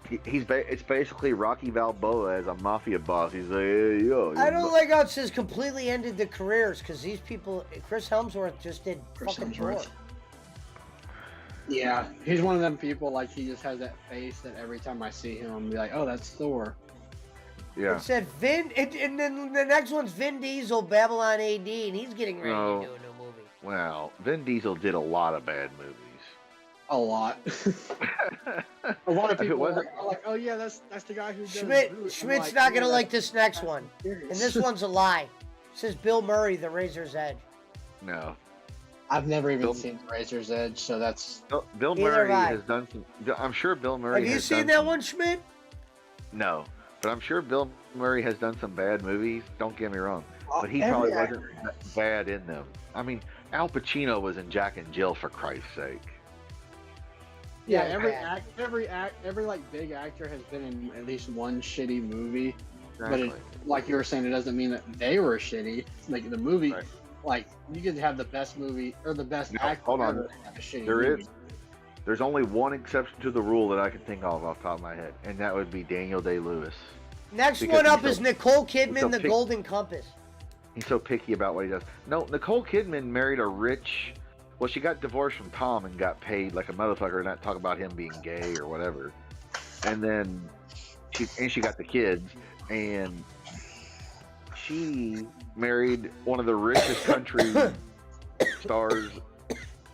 Speaker 16: It's basically Rocky Balboa as a mafia boss. He's like, hey, yo.
Speaker 2: I don't like how it says completely ended the careers, because these people, Chris Helmsworth just did fucking Thor.
Speaker 18: Yeah, he's one of them people, like, he just has that face that every time I see him, I'm be like, oh, that's Thor.
Speaker 16: Yeah.
Speaker 2: It said and then the next one's Vin Diesel, Babylon AD, and he's getting ready to do a new movie.
Speaker 16: Well, Vin Diesel did a lot of bad movies.
Speaker 18: A lot. A lot of people are like, oh yeah, that's the guy who does
Speaker 2: Schmidt's
Speaker 18: like,
Speaker 2: not gonna like this next one. And this one's a lie. It says Bill Murray, The Razor's Edge.
Speaker 16: No.
Speaker 18: I've never even seen Razor's Edge, so that's...
Speaker 16: Bill Murray has done some... I'm sure Bill Murray
Speaker 2: Have you seen that one, Schmidt?
Speaker 16: No. But I'm sure Bill Murray has done some bad movies. Don't get me wrong. But he probably wasn't bad in them. I mean, Al Pacino was in Jack and Jill, for Christ's sake.
Speaker 18: Yeah, every like big actor has been in at least one shitty movie.
Speaker 16: Exactly.
Speaker 18: But like you were saying, it doesn't mean that they were shitty. Like the movie, like you could have the best movie or the best actor.
Speaker 16: Hold on.
Speaker 18: ever and have a shitty
Speaker 16: There
Speaker 18: movie.
Speaker 16: is. There's only one exception to the rule that I can think of off the top of my head, and that would be Daniel Day-Lewis.
Speaker 2: Next
Speaker 16: Because
Speaker 2: one up
Speaker 16: he's
Speaker 2: is
Speaker 16: so-
Speaker 2: Nicole
Speaker 16: he's
Speaker 2: Kidman,
Speaker 16: so
Speaker 2: The
Speaker 16: pick-
Speaker 2: Golden Compass.
Speaker 16: He's so picky about what he does. No, Nicole Kidman married a rich... Well, she got divorced from Tom and got paid like a motherfucker, not talk about him being gay or whatever. And then she got the kids, and she married one of the richest country stars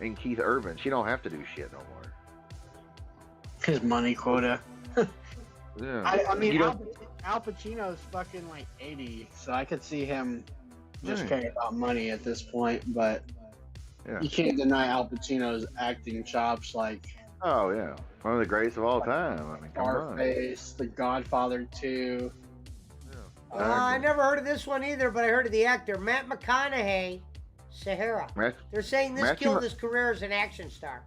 Speaker 16: in Keith Urban. She don't have to do shit no more.
Speaker 18: His money quota.
Speaker 16: Yeah.
Speaker 18: I mean,
Speaker 16: You don't-
Speaker 18: Al Pacino's fucking like 80, so I could see him just
Speaker 16: Right.
Speaker 18: caring about money at this point. But
Speaker 16: Yeah.
Speaker 18: you can't deny Al Pacino's acting chops, like
Speaker 16: Oh yeah, one of the greatest of all time. I mean, come on.
Speaker 18: Scarface, The Godfather 2.
Speaker 2: I never heard of this one either, but I heard of the actor Matt McConaughey, Sahara. They're saying this
Speaker 16: Matthew
Speaker 2: killed
Speaker 16: Mc-
Speaker 2: his career as an action star.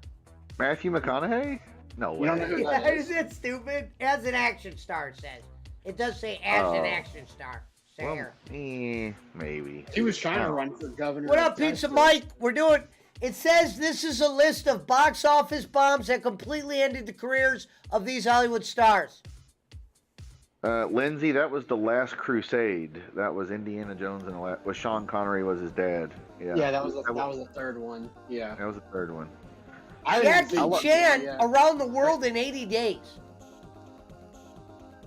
Speaker 16: Matthew McConaughey? No way.
Speaker 18: You don't know who that
Speaker 2: Yeah,
Speaker 18: is?
Speaker 2: is it stupid? As an action star, it says. It does say as an
Speaker 16: Oh.
Speaker 2: action star. Sahara.
Speaker 16: Maybe.
Speaker 18: He was trying to run for governor.
Speaker 2: What
Speaker 18: of
Speaker 2: up, Pizza
Speaker 18: Texas.
Speaker 2: Mike? We're doing. It says this is a list of box office bombs that completely ended the careers of these Hollywood stars.
Speaker 16: Lindsay, that was The Last Crusade. That was Indiana Jones and with Sean Connery was his dad. Yeah.
Speaker 18: Yeah, that was the third one. Yeah.
Speaker 16: That was the third one.
Speaker 2: Jackie Chan around the world in 80 days.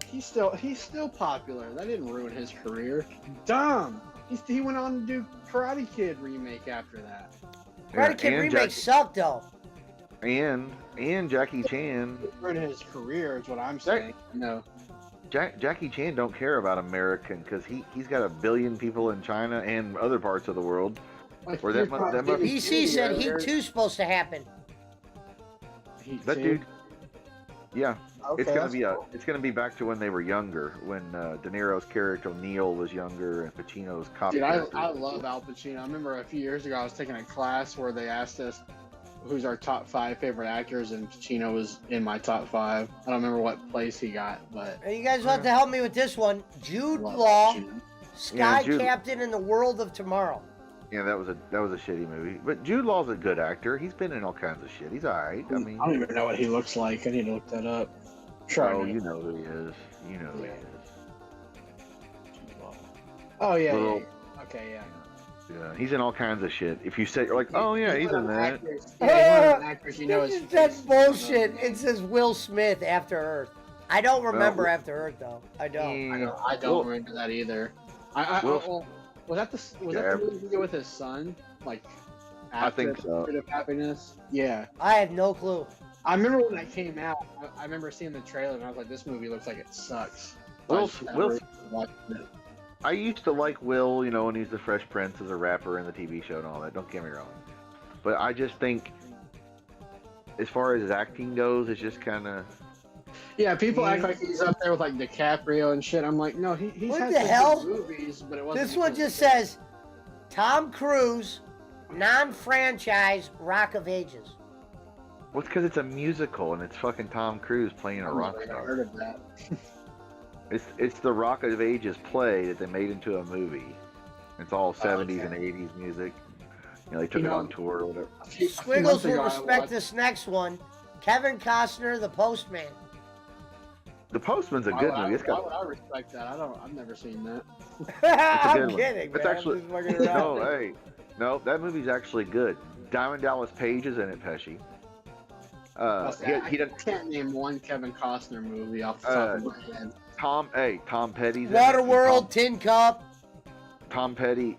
Speaker 18: He's still popular. That didn't ruin his career. Dumb. He went on to do Karate Kid remake after that.
Speaker 2: Karate Kid
Speaker 16: and
Speaker 2: remake sucked though.
Speaker 16: And Jackie Chan.
Speaker 18: Ruined his career is what I'm saying. No.
Speaker 16: Jackie Chan don't care about American because he's got 1 billion people in China and other parts of the world.
Speaker 18: Like,
Speaker 14: Or that must
Speaker 2: BC said Heat 2's supposed to happen.
Speaker 18: Heat
Speaker 14: that
Speaker 18: 2?
Speaker 14: dude. Yeah,
Speaker 18: Okay,
Speaker 14: it's gonna be back to when they were younger, when De Niro's character Neil was younger and Pacino's cop.
Speaker 18: Dude,
Speaker 14: character.
Speaker 18: I love Al Pacino. I remember a few years ago I was taking a class where they asked us who's our top 5 favorite actors, and Pacino was in my top 5. I don't remember what place he got, but
Speaker 2: Hey, you guys want to help me with this one? Jude Law, Sky
Speaker 14: Jude-
Speaker 2: Captain in the World of Tomorrow.
Speaker 14: Yeah, that was a shitty movie. But Jude Law's a good actor. He's been in all kinds of shit. He's all right. I mean,
Speaker 18: I don't even know what he looks like. I need to look that up.
Speaker 14: you know who he is. You know who he is.
Speaker 18: Oh yeah,
Speaker 14: Little-
Speaker 18: yeah. Okay, yeah.
Speaker 14: Yeah, he's in all kinds of shit. If you say, you're like, oh yeah, he's in that.
Speaker 18: Yeah, he's one of the actors you know
Speaker 2: This
Speaker 18: is
Speaker 2: is that bullshit. It says Will Smith After Earth. I don't remember
Speaker 14: Well,
Speaker 2: After Earth though. I don't.
Speaker 18: I don't remember that either. Was that the
Speaker 14: Yeah.
Speaker 18: movie with his son? Like,
Speaker 14: I think
Speaker 18: after
Speaker 14: so.
Speaker 18: Pursuit of Happiness? Yeah.
Speaker 2: I have no clue.
Speaker 18: I remember when that came out. I remember seeing the trailer and I was like, "This movie looks like it sucks."
Speaker 14: Will- Will-
Speaker 18: watched it.
Speaker 14: I used to like Will, you know, when he's the Fresh Prince as a rapper in the TV show and all that. Don't get me wrong. But I just think, as far as his acting goes, it's just kind of.
Speaker 18: Yeah, people act like he's up there with like DiCaprio and shit. I'm like, no, he's
Speaker 2: What
Speaker 18: had
Speaker 2: the
Speaker 18: some
Speaker 2: hell?
Speaker 18: good movies, but it wasn't.
Speaker 2: This one just says Tom Cruise, non-franchise Rock of Ages.
Speaker 14: Well, it's because it's a musical and it's fucking Tom Cruise playing a rock
Speaker 18: I
Speaker 14: star.
Speaker 18: heard of that.
Speaker 14: It's the Rock of Ages play that they made into a movie. It's all 70s and 80s music. You know, they took it on tour or whatever.
Speaker 2: Squiggles will respect this next one. Kevin Costner, The Postman.
Speaker 14: The Postman's a
Speaker 18: Why
Speaker 14: good
Speaker 18: would
Speaker 14: movie. It's
Speaker 18: why
Speaker 14: got.
Speaker 18: would I respect that? I've never seen that.
Speaker 14: It's a
Speaker 2: I'm
Speaker 14: good one.
Speaker 2: kidding,
Speaker 14: It's
Speaker 2: man.
Speaker 14: actually
Speaker 2: I'm just fucking around.
Speaker 14: no, hey, no, that movie's actually good. Diamond Dallas Page is in it, Pesci. He
Speaker 18: I can't name one Kevin Costner movie off the top of my head.
Speaker 14: Tom Petty's in it.
Speaker 2: Waterworld, Tin Cup.
Speaker 14: Tom Petty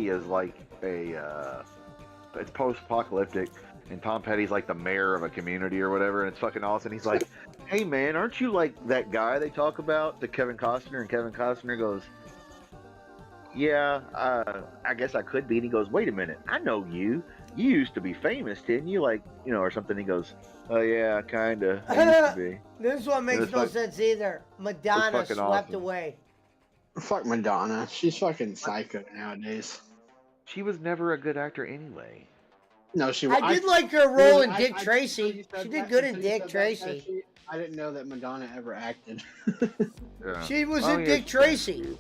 Speaker 14: is like it's post-apocalyptic, and Tom Petty's like the mayor of a community or whatever, and it's fucking awesome. He's like, "Hey man, aren't you like that guy they talk about, the Kevin Costner?" And Kevin Costner goes, "Yeah, I guess I could be." And he goes, "Wait a minute, I know you. You used to be famous, didn't you? Like, you know, or something." He goes, "Oh yeah, kinda. I used to be."
Speaker 2: This one makes
Speaker 14: it's
Speaker 2: no
Speaker 14: like-
Speaker 2: sense either. Madonna
Speaker 14: fucking
Speaker 2: swept
Speaker 14: awesome.
Speaker 2: away.
Speaker 18: Fuck Madonna. She's fucking psycho nowadays.
Speaker 14: She was never a good actor anyway.
Speaker 18: No, she.
Speaker 2: I did like her role in
Speaker 18: I-
Speaker 2: Dick
Speaker 18: I-
Speaker 2: Tracy.
Speaker 18: until you said
Speaker 2: She did
Speaker 18: that-
Speaker 2: good in
Speaker 18: until you
Speaker 2: Dick
Speaker 18: said that,
Speaker 2: Tracy.
Speaker 18: Pesci, I didn't know that Madonna ever acted.
Speaker 14: Yeah.
Speaker 2: She was
Speaker 14: Oh,
Speaker 2: in
Speaker 14: yeah,
Speaker 2: Dick
Speaker 14: she-
Speaker 2: Tracy.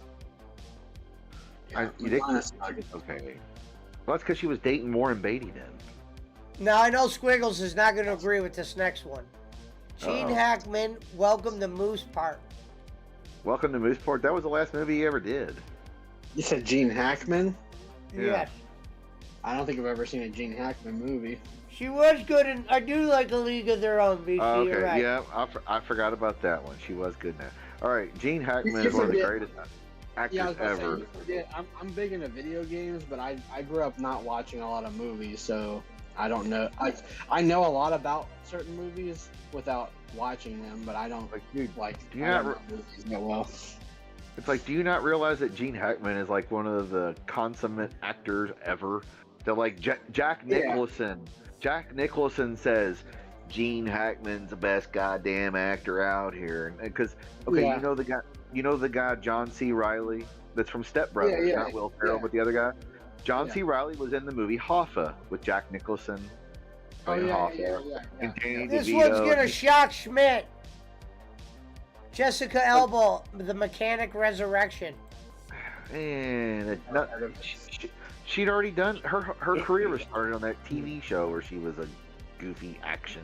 Speaker 14: You did-
Speaker 18: Madonna sucked.
Speaker 14: Okay. Well, that's because she was dating Warren Beatty then.
Speaker 2: Now I know Squiggles is not going to agree with this next one. Gene
Speaker 14: Uh-oh.
Speaker 2: Hackman, Welcome to Moose Park.
Speaker 14: Welcome to Mooseport. That was the last movie he ever did.
Speaker 18: You said Gene Hackman?
Speaker 14: Yeah.
Speaker 2: Yes.
Speaker 18: I don't think I've ever seen a Gene Hackman movie.
Speaker 2: She was good in. I do like A League of Their Own, BC.
Speaker 14: Okay,
Speaker 2: You're right.
Speaker 14: yeah, I forgot about that one. She was good now. All right, Gene Hackman
Speaker 18: You
Speaker 14: is one of the
Speaker 18: forget-
Speaker 14: greatest actors
Speaker 18: Yeah, I was gonna say,
Speaker 14: ever.
Speaker 18: you forget, I'm big into video games, but I grew up not watching a lot of movies, so I don't know. I know a lot about certain movies without watching them, but I don't
Speaker 14: Like, dude,
Speaker 18: like.
Speaker 14: do you
Speaker 18: I
Speaker 14: not
Speaker 18: don't know movies that well.
Speaker 14: It's like, do you not realize that Gene Hackman is like one of the consummate actors ever? That like Jack
Speaker 18: Yeah.
Speaker 14: Nicholson. Jack Nicholson says Gene Hackman's the best goddamn actor out here, because okay,
Speaker 18: Yeah.
Speaker 14: you know the guy John C. Riley that's from Step Brothers,
Speaker 18: yeah,
Speaker 14: not Will Ferrell,
Speaker 18: yeah.
Speaker 14: but the other guy. John
Speaker 18: Yeah.
Speaker 14: C. Riley was in the movie Hoffa with Jack Nicholson.
Speaker 18: Oh
Speaker 14: playing
Speaker 18: yeah,
Speaker 14: Hoffa,
Speaker 18: yeah.
Speaker 14: and Danny
Speaker 2: This
Speaker 14: DeVito.
Speaker 2: one's gonna shock Schmidt. Jessica Alba, The Mechanic Resurrection.
Speaker 14: And she'd already done her career was started on that TV show where she was a goofy action.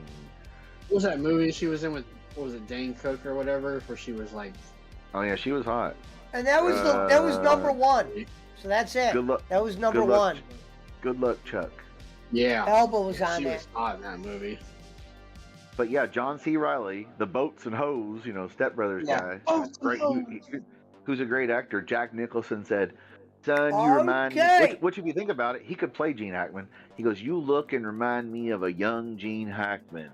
Speaker 18: What was that movie she was in with? What was it, Dane Cook or whatever? Where she was like,
Speaker 14: Oh yeah, she was hot.
Speaker 2: And that was that was number one. So that's it.
Speaker 14: Good luck.
Speaker 2: That was number
Speaker 14: good luck,
Speaker 2: one.
Speaker 14: Good luck, Chuck.
Speaker 18: yeah,
Speaker 2: Elba was on
Speaker 18: she
Speaker 2: there.
Speaker 18: was hot in that movie.
Speaker 14: But yeah, John C. Riley, the Boats and Hoes, you know, Step Brothers
Speaker 18: Yeah.
Speaker 14: guy,
Speaker 18: Boats and
Speaker 14: great,
Speaker 18: Hoes.
Speaker 14: who's a great actor. Jack Nicholson said, "Son, you remind me."
Speaker 2: Okay.
Speaker 14: Which, if you think about it, he could play Gene Hackman. He goes, "You look and remind me of a young Gene Hackman."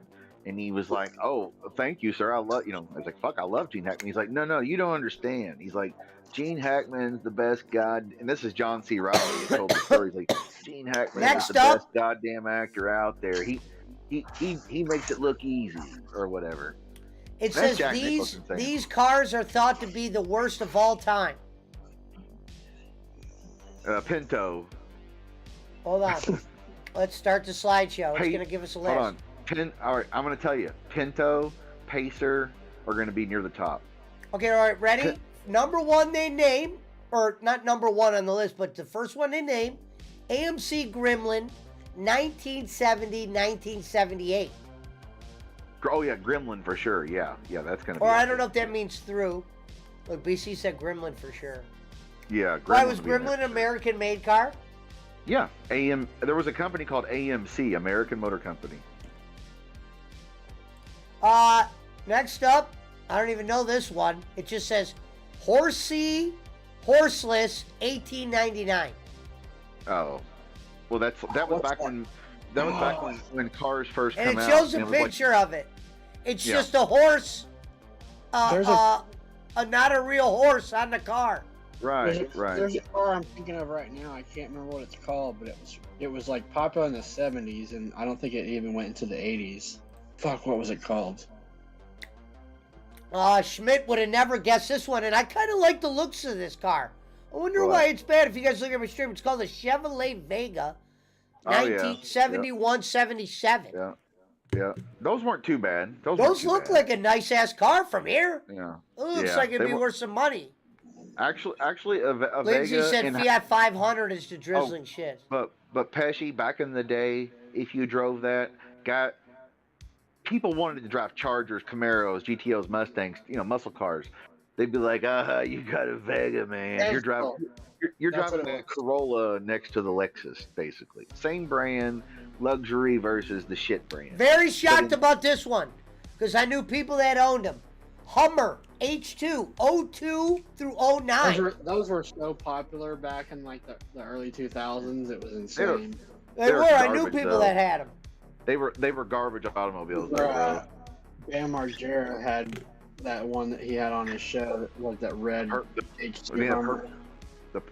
Speaker 14: And he was like, "Oh, thank you, sir. I love, you know." I was like, "Fuck, I love Gene Hackman." He's like, "No, you don't understand." He's like, "Gene Hackman's the best guy." And this is John C. Riley. He told the story. He's like,
Speaker 16: Gene Hackman
Speaker 2: Next
Speaker 16: is the
Speaker 2: up-
Speaker 16: best goddamn actor out there. He makes it look easy or whatever.
Speaker 2: It
Speaker 16: That
Speaker 2: says
Speaker 16: Jack Nicholson thing.
Speaker 2: these cars are thought to be the worst of all time.
Speaker 16: Pinto.
Speaker 2: Hold on. Let's start the slideshow. It's
Speaker 16: Hey,
Speaker 2: going to give us a list.
Speaker 16: Hold on. All right, I'm going to tell you. Pinto, Pacer are going to be near the top.
Speaker 2: Okay, all right, ready? Number one they name, or not number one on the list, but the first one they name, AMC Gremlin, 1970, 1978.
Speaker 16: Oh, yeah, Gremlin for sure. Yeah, that's going to be.
Speaker 2: Or I don't know if that means through. Look, BC said Gremlin for sure.
Speaker 16: Yeah, Gremlin.
Speaker 2: Why was
Speaker 16: will be next.
Speaker 2: Gremlin an American-made car?
Speaker 16: Yeah, there was a company called AMC, American Motor Company.
Speaker 2: Next up, I don't even know this one. It just says Horsey, Horseless, 1899.
Speaker 16: Oh, well, that was back when when cars first
Speaker 2: And
Speaker 16: come
Speaker 2: it
Speaker 16: out.
Speaker 2: shows a
Speaker 16: and it was like-
Speaker 2: picture of it. It's
Speaker 16: Yeah.
Speaker 2: just a horse,
Speaker 18: There's
Speaker 2: not a real horse on the car.
Speaker 16: Right.
Speaker 18: There's a car I'm thinking of right now. I can't remember what it's called, but it was like popular in the 70s, and I don't think it even went into the 80s. Fuck, what was it called?
Speaker 2: Schmidt would have never guessed this one, and I kind of like the looks of this car. I wonder
Speaker 16: What?
Speaker 2: why it's bad. If you guys look at my stream, it's called a Chevrolet Vega,
Speaker 16: Oh, yeah.
Speaker 2: 1971, 77.
Speaker 16: Yeah, those weren't too bad. Those
Speaker 2: look like a nice ass car from here.
Speaker 16: Yeah.
Speaker 2: It looks
Speaker 16: Yeah,
Speaker 2: like it'd
Speaker 16: they
Speaker 2: be
Speaker 16: were-
Speaker 2: worth some money.
Speaker 16: Actually, a
Speaker 2: Lindsay
Speaker 16: Vega.
Speaker 2: said
Speaker 16: in-
Speaker 2: Fiat 500 is the drizzling shit.
Speaker 16: But Pesci, back in the day, if you drove that, people wanted to drive Chargers, Camaros, GTOs, Mustangs, muscle cars. They'd be like, you got a Vega, man.
Speaker 18: That's
Speaker 16: You're driving.
Speaker 18: cool.
Speaker 16: You're
Speaker 18: That's
Speaker 16: driving
Speaker 18: what it
Speaker 16: a Corolla next to the Lexus, basically. Same brand, luxury versus the shit brand.
Speaker 2: Very shocked about this one, because I knew people that owned them. Hummer H2, 02 through 09.
Speaker 18: Those were so popular back in like the early 2000s. It was insane.
Speaker 2: They were. I knew
Speaker 16: garbage,
Speaker 2: people
Speaker 16: though.
Speaker 2: that had them.
Speaker 16: They were garbage automobiles.
Speaker 18: Bam Margera had that one that he had on his show, like that red H2
Speaker 16: He had a
Speaker 18: Hummer.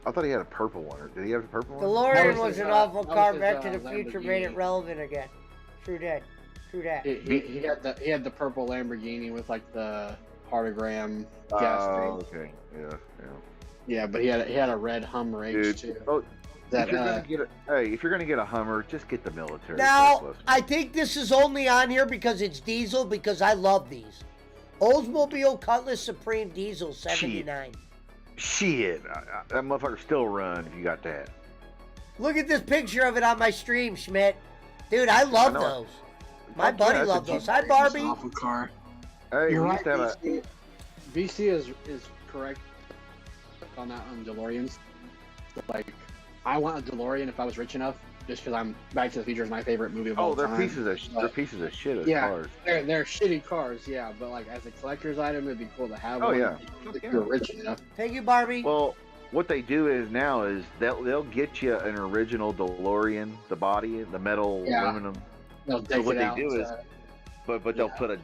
Speaker 16: I thought he had a purple one. Did he have a purple one?
Speaker 2: DeLorean was an awful
Speaker 18: that
Speaker 2: car.
Speaker 18: was
Speaker 2: Back
Speaker 18: his,
Speaker 2: to the Future
Speaker 18: Lamborghini.
Speaker 2: made it relevant again. True that.
Speaker 18: He had the purple Lamborghini with like the heartogram gas tank.
Speaker 16: Okay. Yeah.
Speaker 18: Yeah, but he had a red Hummer H2.
Speaker 16: Dude,
Speaker 18: That,
Speaker 16: if you're gonna get a Hummer, just get the military.
Speaker 2: Now, I think this is only on here because it's diesel, because I love these. Oldsmobile Cutlass Supreme Diesel, 79.
Speaker 16: Shit, that motherfucker still run if you got that.
Speaker 2: Look at this picture of it on my stream, Schmidt. Dude, I love
Speaker 16: I know.
Speaker 2: those. My buddy
Speaker 16: that's a
Speaker 2: loved those.
Speaker 16: Jeep.
Speaker 2: Hi, Barbie.
Speaker 18: Awful car.
Speaker 16: Hey,
Speaker 18: You're
Speaker 16: we
Speaker 18: right,
Speaker 16: used to have
Speaker 18: BC is correct on that on DeLoreans. Like, I want a DeLorean if I was rich enough, just because Back to the Future is my favorite movie of all
Speaker 16: they're
Speaker 18: time.
Speaker 16: pieces of they're pieces of shit as
Speaker 18: Yeah,
Speaker 16: cars.
Speaker 18: they're shitty cars, yeah, but like as a collector's item, it'd be cool to have
Speaker 16: Oh,
Speaker 18: one.
Speaker 16: yeah.
Speaker 18: If you're rich enough.
Speaker 2: Thank you, Barbie.
Speaker 16: Well, what they do is now is they'll get you an original DeLorean, the body, the metal,
Speaker 18: Yeah.
Speaker 16: aluminum.
Speaker 18: They'll
Speaker 16: So
Speaker 18: deck
Speaker 16: what
Speaker 18: it
Speaker 16: they
Speaker 18: out
Speaker 16: do is,
Speaker 18: to-
Speaker 16: but they'll put a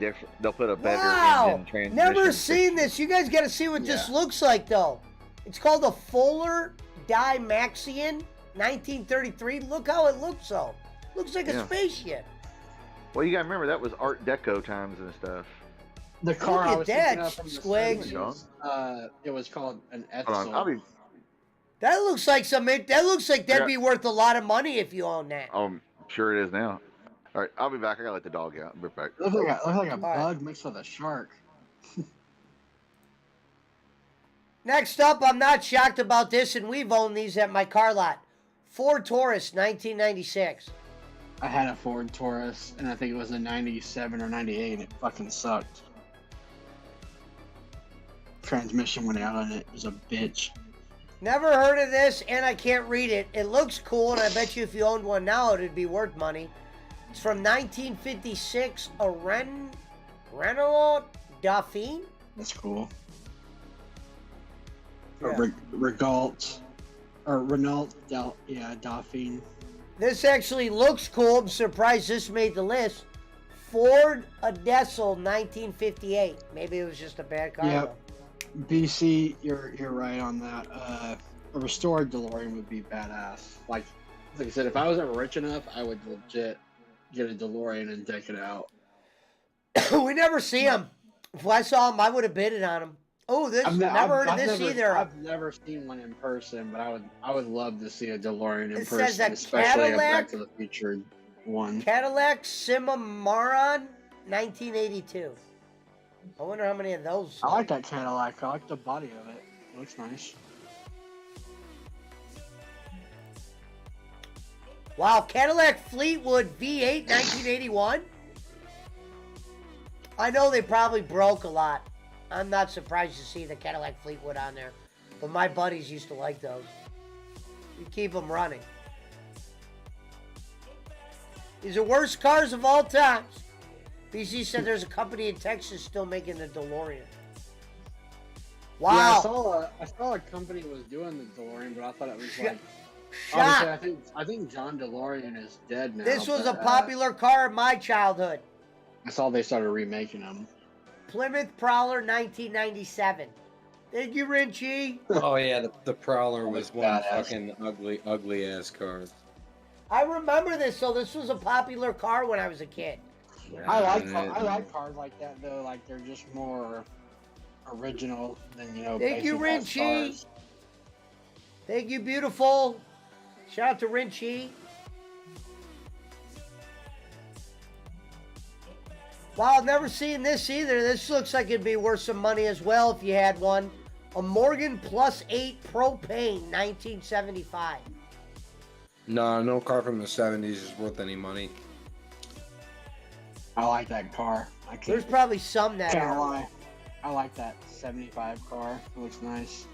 Speaker 16: better
Speaker 2: Wow.
Speaker 16: engine transmission.
Speaker 2: Never seen this. You guys got to see what this looks like, though. It's called a Fuller Dymaxion 1933. Look how it looks, though. Looks like a
Speaker 16: Yeah.
Speaker 2: spaceship.
Speaker 16: Well, you gotta remember that was Art Deco times and stuff.
Speaker 18: The car
Speaker 2: Look
Speaker 18: I
Speaker 2: at
Speaker 18: was
Speaker 2: that,
Speaker 18: thinking of from the
Speaker 2: Squigs.
Speaker 18: 70s, it was called an
Speaker 16: Hold on, I'll
Speaker 18: Edsel.
Speaker 16: be.
Speaker 2: That looks like That looks like that'd
Speaker 16: Yeah.
Speaker 2: be worth a lot of money if you own that.
Speaker 16: I'm sure it is now. All right, I'll be back. I gotta let the dog out. I'll be back.
Speaker 18: It looked like a bug mixed with a shark.
Speaker 2: Next up, I'm not shocked about this, and we've owned these at my car lot. Ford Taurus, 1996.
Speaker 18: I had a Ford Taurus, and I think it was a 97 or 98, and it fucking sucked. Transmission went out on it. It was a bitch.
Speaker 2: Never heard of this, and I can't read it. It looks cool, and I bet you if you owned one now, it'd be worth money. It's from 1956, a Renault Dauphine.
Speaker 18: That's cool.
Speaker 2: Yeah.
Speaker 18: Dauphine.
Speaker 2: This actually looks cool. I'm surprised this made the list. Ford Adesil, 1958. Maybe it was just a bad car.
Speaker 18: Yep. BC, you're right on that. A restored DeLorean would be badass. Like Like I said, if I was ever rich enough, I would legit get a DeLorean and deck it out.
Speaker 2: We never see him. If I saw him, I would have bidded on him. Oh, this never heard of this either.
Speaker 18: I've never seen one in person, but I would love to see a DeLorean in
Speaker 2: It
Speaker 18: person,
Speaker 2: says a
Speaker 18: especially a Back
Speaker 2: Cadillac-
Speaker 18: to the Future one.
Speaker 2: Cadillac Cimarron, 1982. I wonder how many of those.
Speaker 18: I like that Cadillac. I like the body of it. It looks nice.
Speaker 2: Wow, Cadillac Fleetwood V8, 1981. I know they probably broke a lot. I'm not surprised to see the Cadillac Fleetwood on there. But my buddies used to like those. You keep them running. These are worst cars of all times. BC said there's a company in Texas still making the DeLorean. Wow.
Speaker 18: Yeah, I saw a company was doing the DeLorean, but I thought it was like... Obviously, I think John DeLorean is dead now.
Speaker 2: This was
Speaker 18: but,
Speaker 2: a popular car in my childhood.
Speaker 18: I saw they started remaking them.
Speaker 2: Plymouth Prowler, 1997. Thank you, Rinchy.
Speaker 1: Oh yeah, the Prowler was one
Speaker 18: badass.
Speaker 1: fucking ugly ass car.
Speaker 2: I remember this, so this was a popular car when I was a kid.
Speaker 18: I like cars like that though. Like they're just more original than
Speaker 2: Thank you,
Speaker 18: basic ass
Speaker 2: Rinchy.
Speaker 18: cars.
Speaker 2: Thank you, beautiful. Shout out to Rinchy. Wow, I've never seen this either. This looks like it'd be worth some money as well if you had one. A Morgan Plus 8 Propane, 1975.
Speaker 1: No car from the 70s is worth any money.
Speaker 18: I like that car.
Speaker 2: There's probably some that
Speaker 18: Can't
Speaker 2: are.
Speaker 18: lie. I like that 75 car. It looks nice.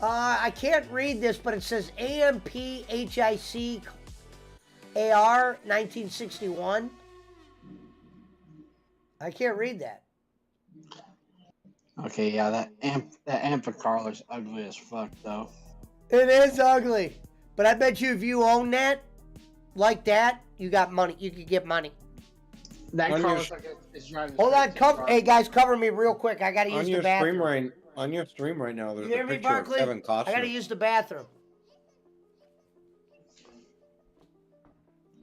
Speaker 2: I can't read this, but it says AMP HIC AR 1961. I can't read that.
Speaker 18: Okay, yeah, that Amphicar looks ugly as fuck though.
Speaker 2: It is ugly. But I bet you if you own that, like that, you got money. You could get money.
Speaker 18: That
Speaker 1: On
Speaker 18: car
Speaker 1: your-
Speaker 18: looks like it's driving.
Speaker 2: Hold on,
Speaker 18: straight to the
Speaker 2: hey guys, cover me real quick. I gotta use
Speaker 1: On
Speaker 2: the
Speaker 1: your
Speaker 2: bathroom.
Speaker 1: on your stream right now, there's
Speaker 2: You hear
Speaker 1: a
Speaker 2: me,
Speaker 1: picture
Speaker 2: Barkley?
Speaker 1: of Kevin Costner.
Speaker 2: I gotta use the bathroom.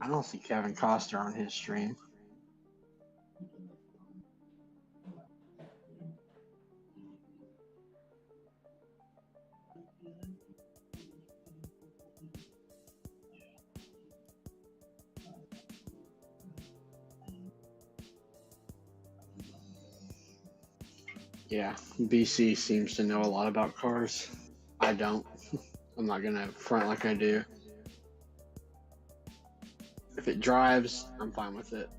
Speaker 18: I don't see Kevin Costner on his stream. Yeah, BC seems to know a lot about cars. I don't. I'm not gonna front like I do. If it drives, I'm fine with it.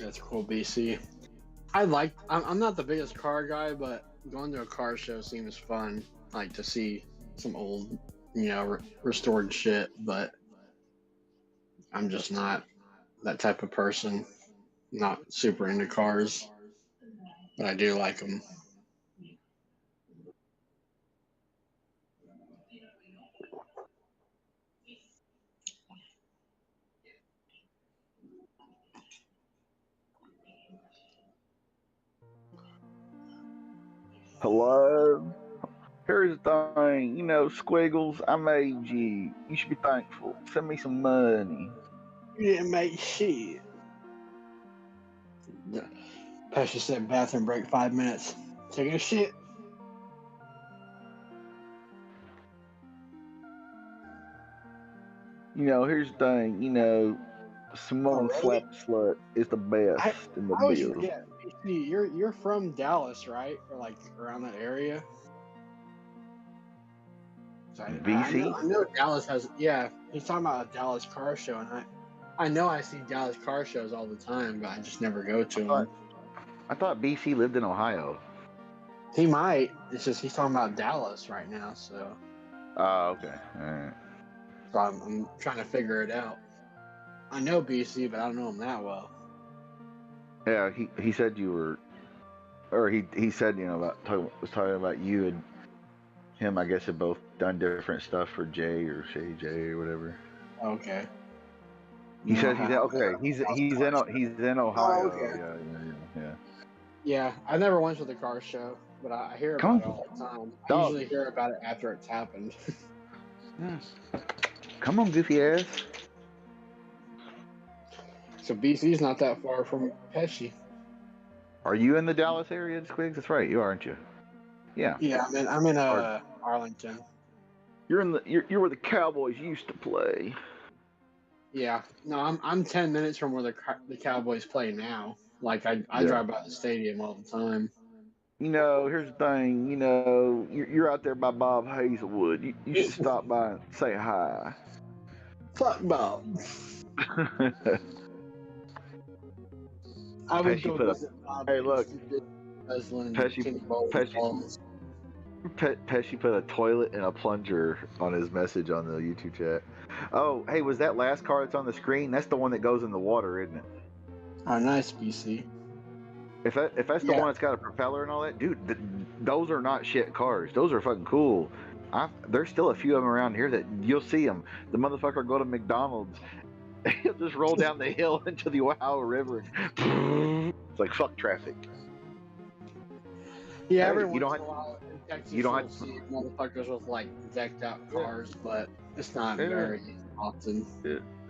Speaker 18: That's cool, BC. I'm not the biggest car guy, but going to a car show seems fun. Like to see some old, restored shit, but I'm just not that type of person. Not super into cars, but I do like them.
Speaker 16: Hello? Here's the thing, Squiggles, I made you. You should be thankful. Send me some money.
Speaker 18: You didn't make shit. Pastor said bathroom break 5 minutes. Taking a shit.
Speaker 16: Here's the thing, Simone Slap Slut is the best in the
Speaker 18: I always
Speaker 16: build.
Speaker 18: forget. BC, you're from Dallas, right? Or like around that area? So
Speaker 16: BC?
Speaker 18: I know Dallas has. Yeah, he's talking about a Dallas car show, and I know I see Dallas car shows all the time, but I just never go to them.
Speaker 16: I thought BC lived in Ohio.
Speaker 18: He might. It's just he's talking about Dallas right now, so.
Speaker 16: Oh, okay. All right.
Speaker 18: So I'm trying to figure it out. I know BC, but I don't know him that well.
Speaker 16: Yeah, he said you were, or he said, you know, was talking about you and him. I guess had both done different stuff for Jay or Shay J or whatever.
Speaker 18: Okay.
Speaker 16: He says he's okay. He's in Ohio.
Speaker 18: Oh, okay.
Speaker 16: Yeah.
Speaker 18: Yeah, I never went to the car show, but I hear about it all the time. I
Speaker 16: Dog.
Speaker 18: usually hear about it after it's happened.
Speaker 16: Come on, goofy ass.
Speaker 18: So BC's not that far from Pesci.
Speaker 16: Are you in the Dallas area, Squigs? That's right, you are, aren't you? Yeah.
Speaker 18: Yeah, I'm in Arlington.
Speaker 16: You're where the Cowboys used to play.
Speaker 18: Yeah, no, I'm 10 minutes from where the Cowboys play now. Like I drive by the stadium all the time.
Speaker 16: You know, here's the thing. You know, you're out there by Bob Hazelwood. You should stop by and say hi.
Speaker 18: Fuck Bob. I would go visit Bob.
Speaker 16: Hey, look.
Speaker 18: Pesci
Speaker 16: Pesci put a toilet and a plunger on his message on the YouTube chat. Oh, hey, was that last car that's on the screen? That's the one that goes in the water, isn't it?
Speaker 18: Oh, nice, BC.
Speaker 16: If that's the one that's got a propeller and all that, dude, those are not shit cars. Those are fucking cool. There's still a few of them around here that you'll see them. The motherfucker will go to McDonald's, he'll just roll down the hill into the Ohio River. It's like fuck traffic.
Speaker 18: Yeah,
Speaker 16: Hey,
Speaker 18: every
Speaker 16: you don't
Speaker 18: once in a while in Texas,
Speaker 16: you don't have
Speaker 18: see motherfuckers with like decked out cars, but it's not very often.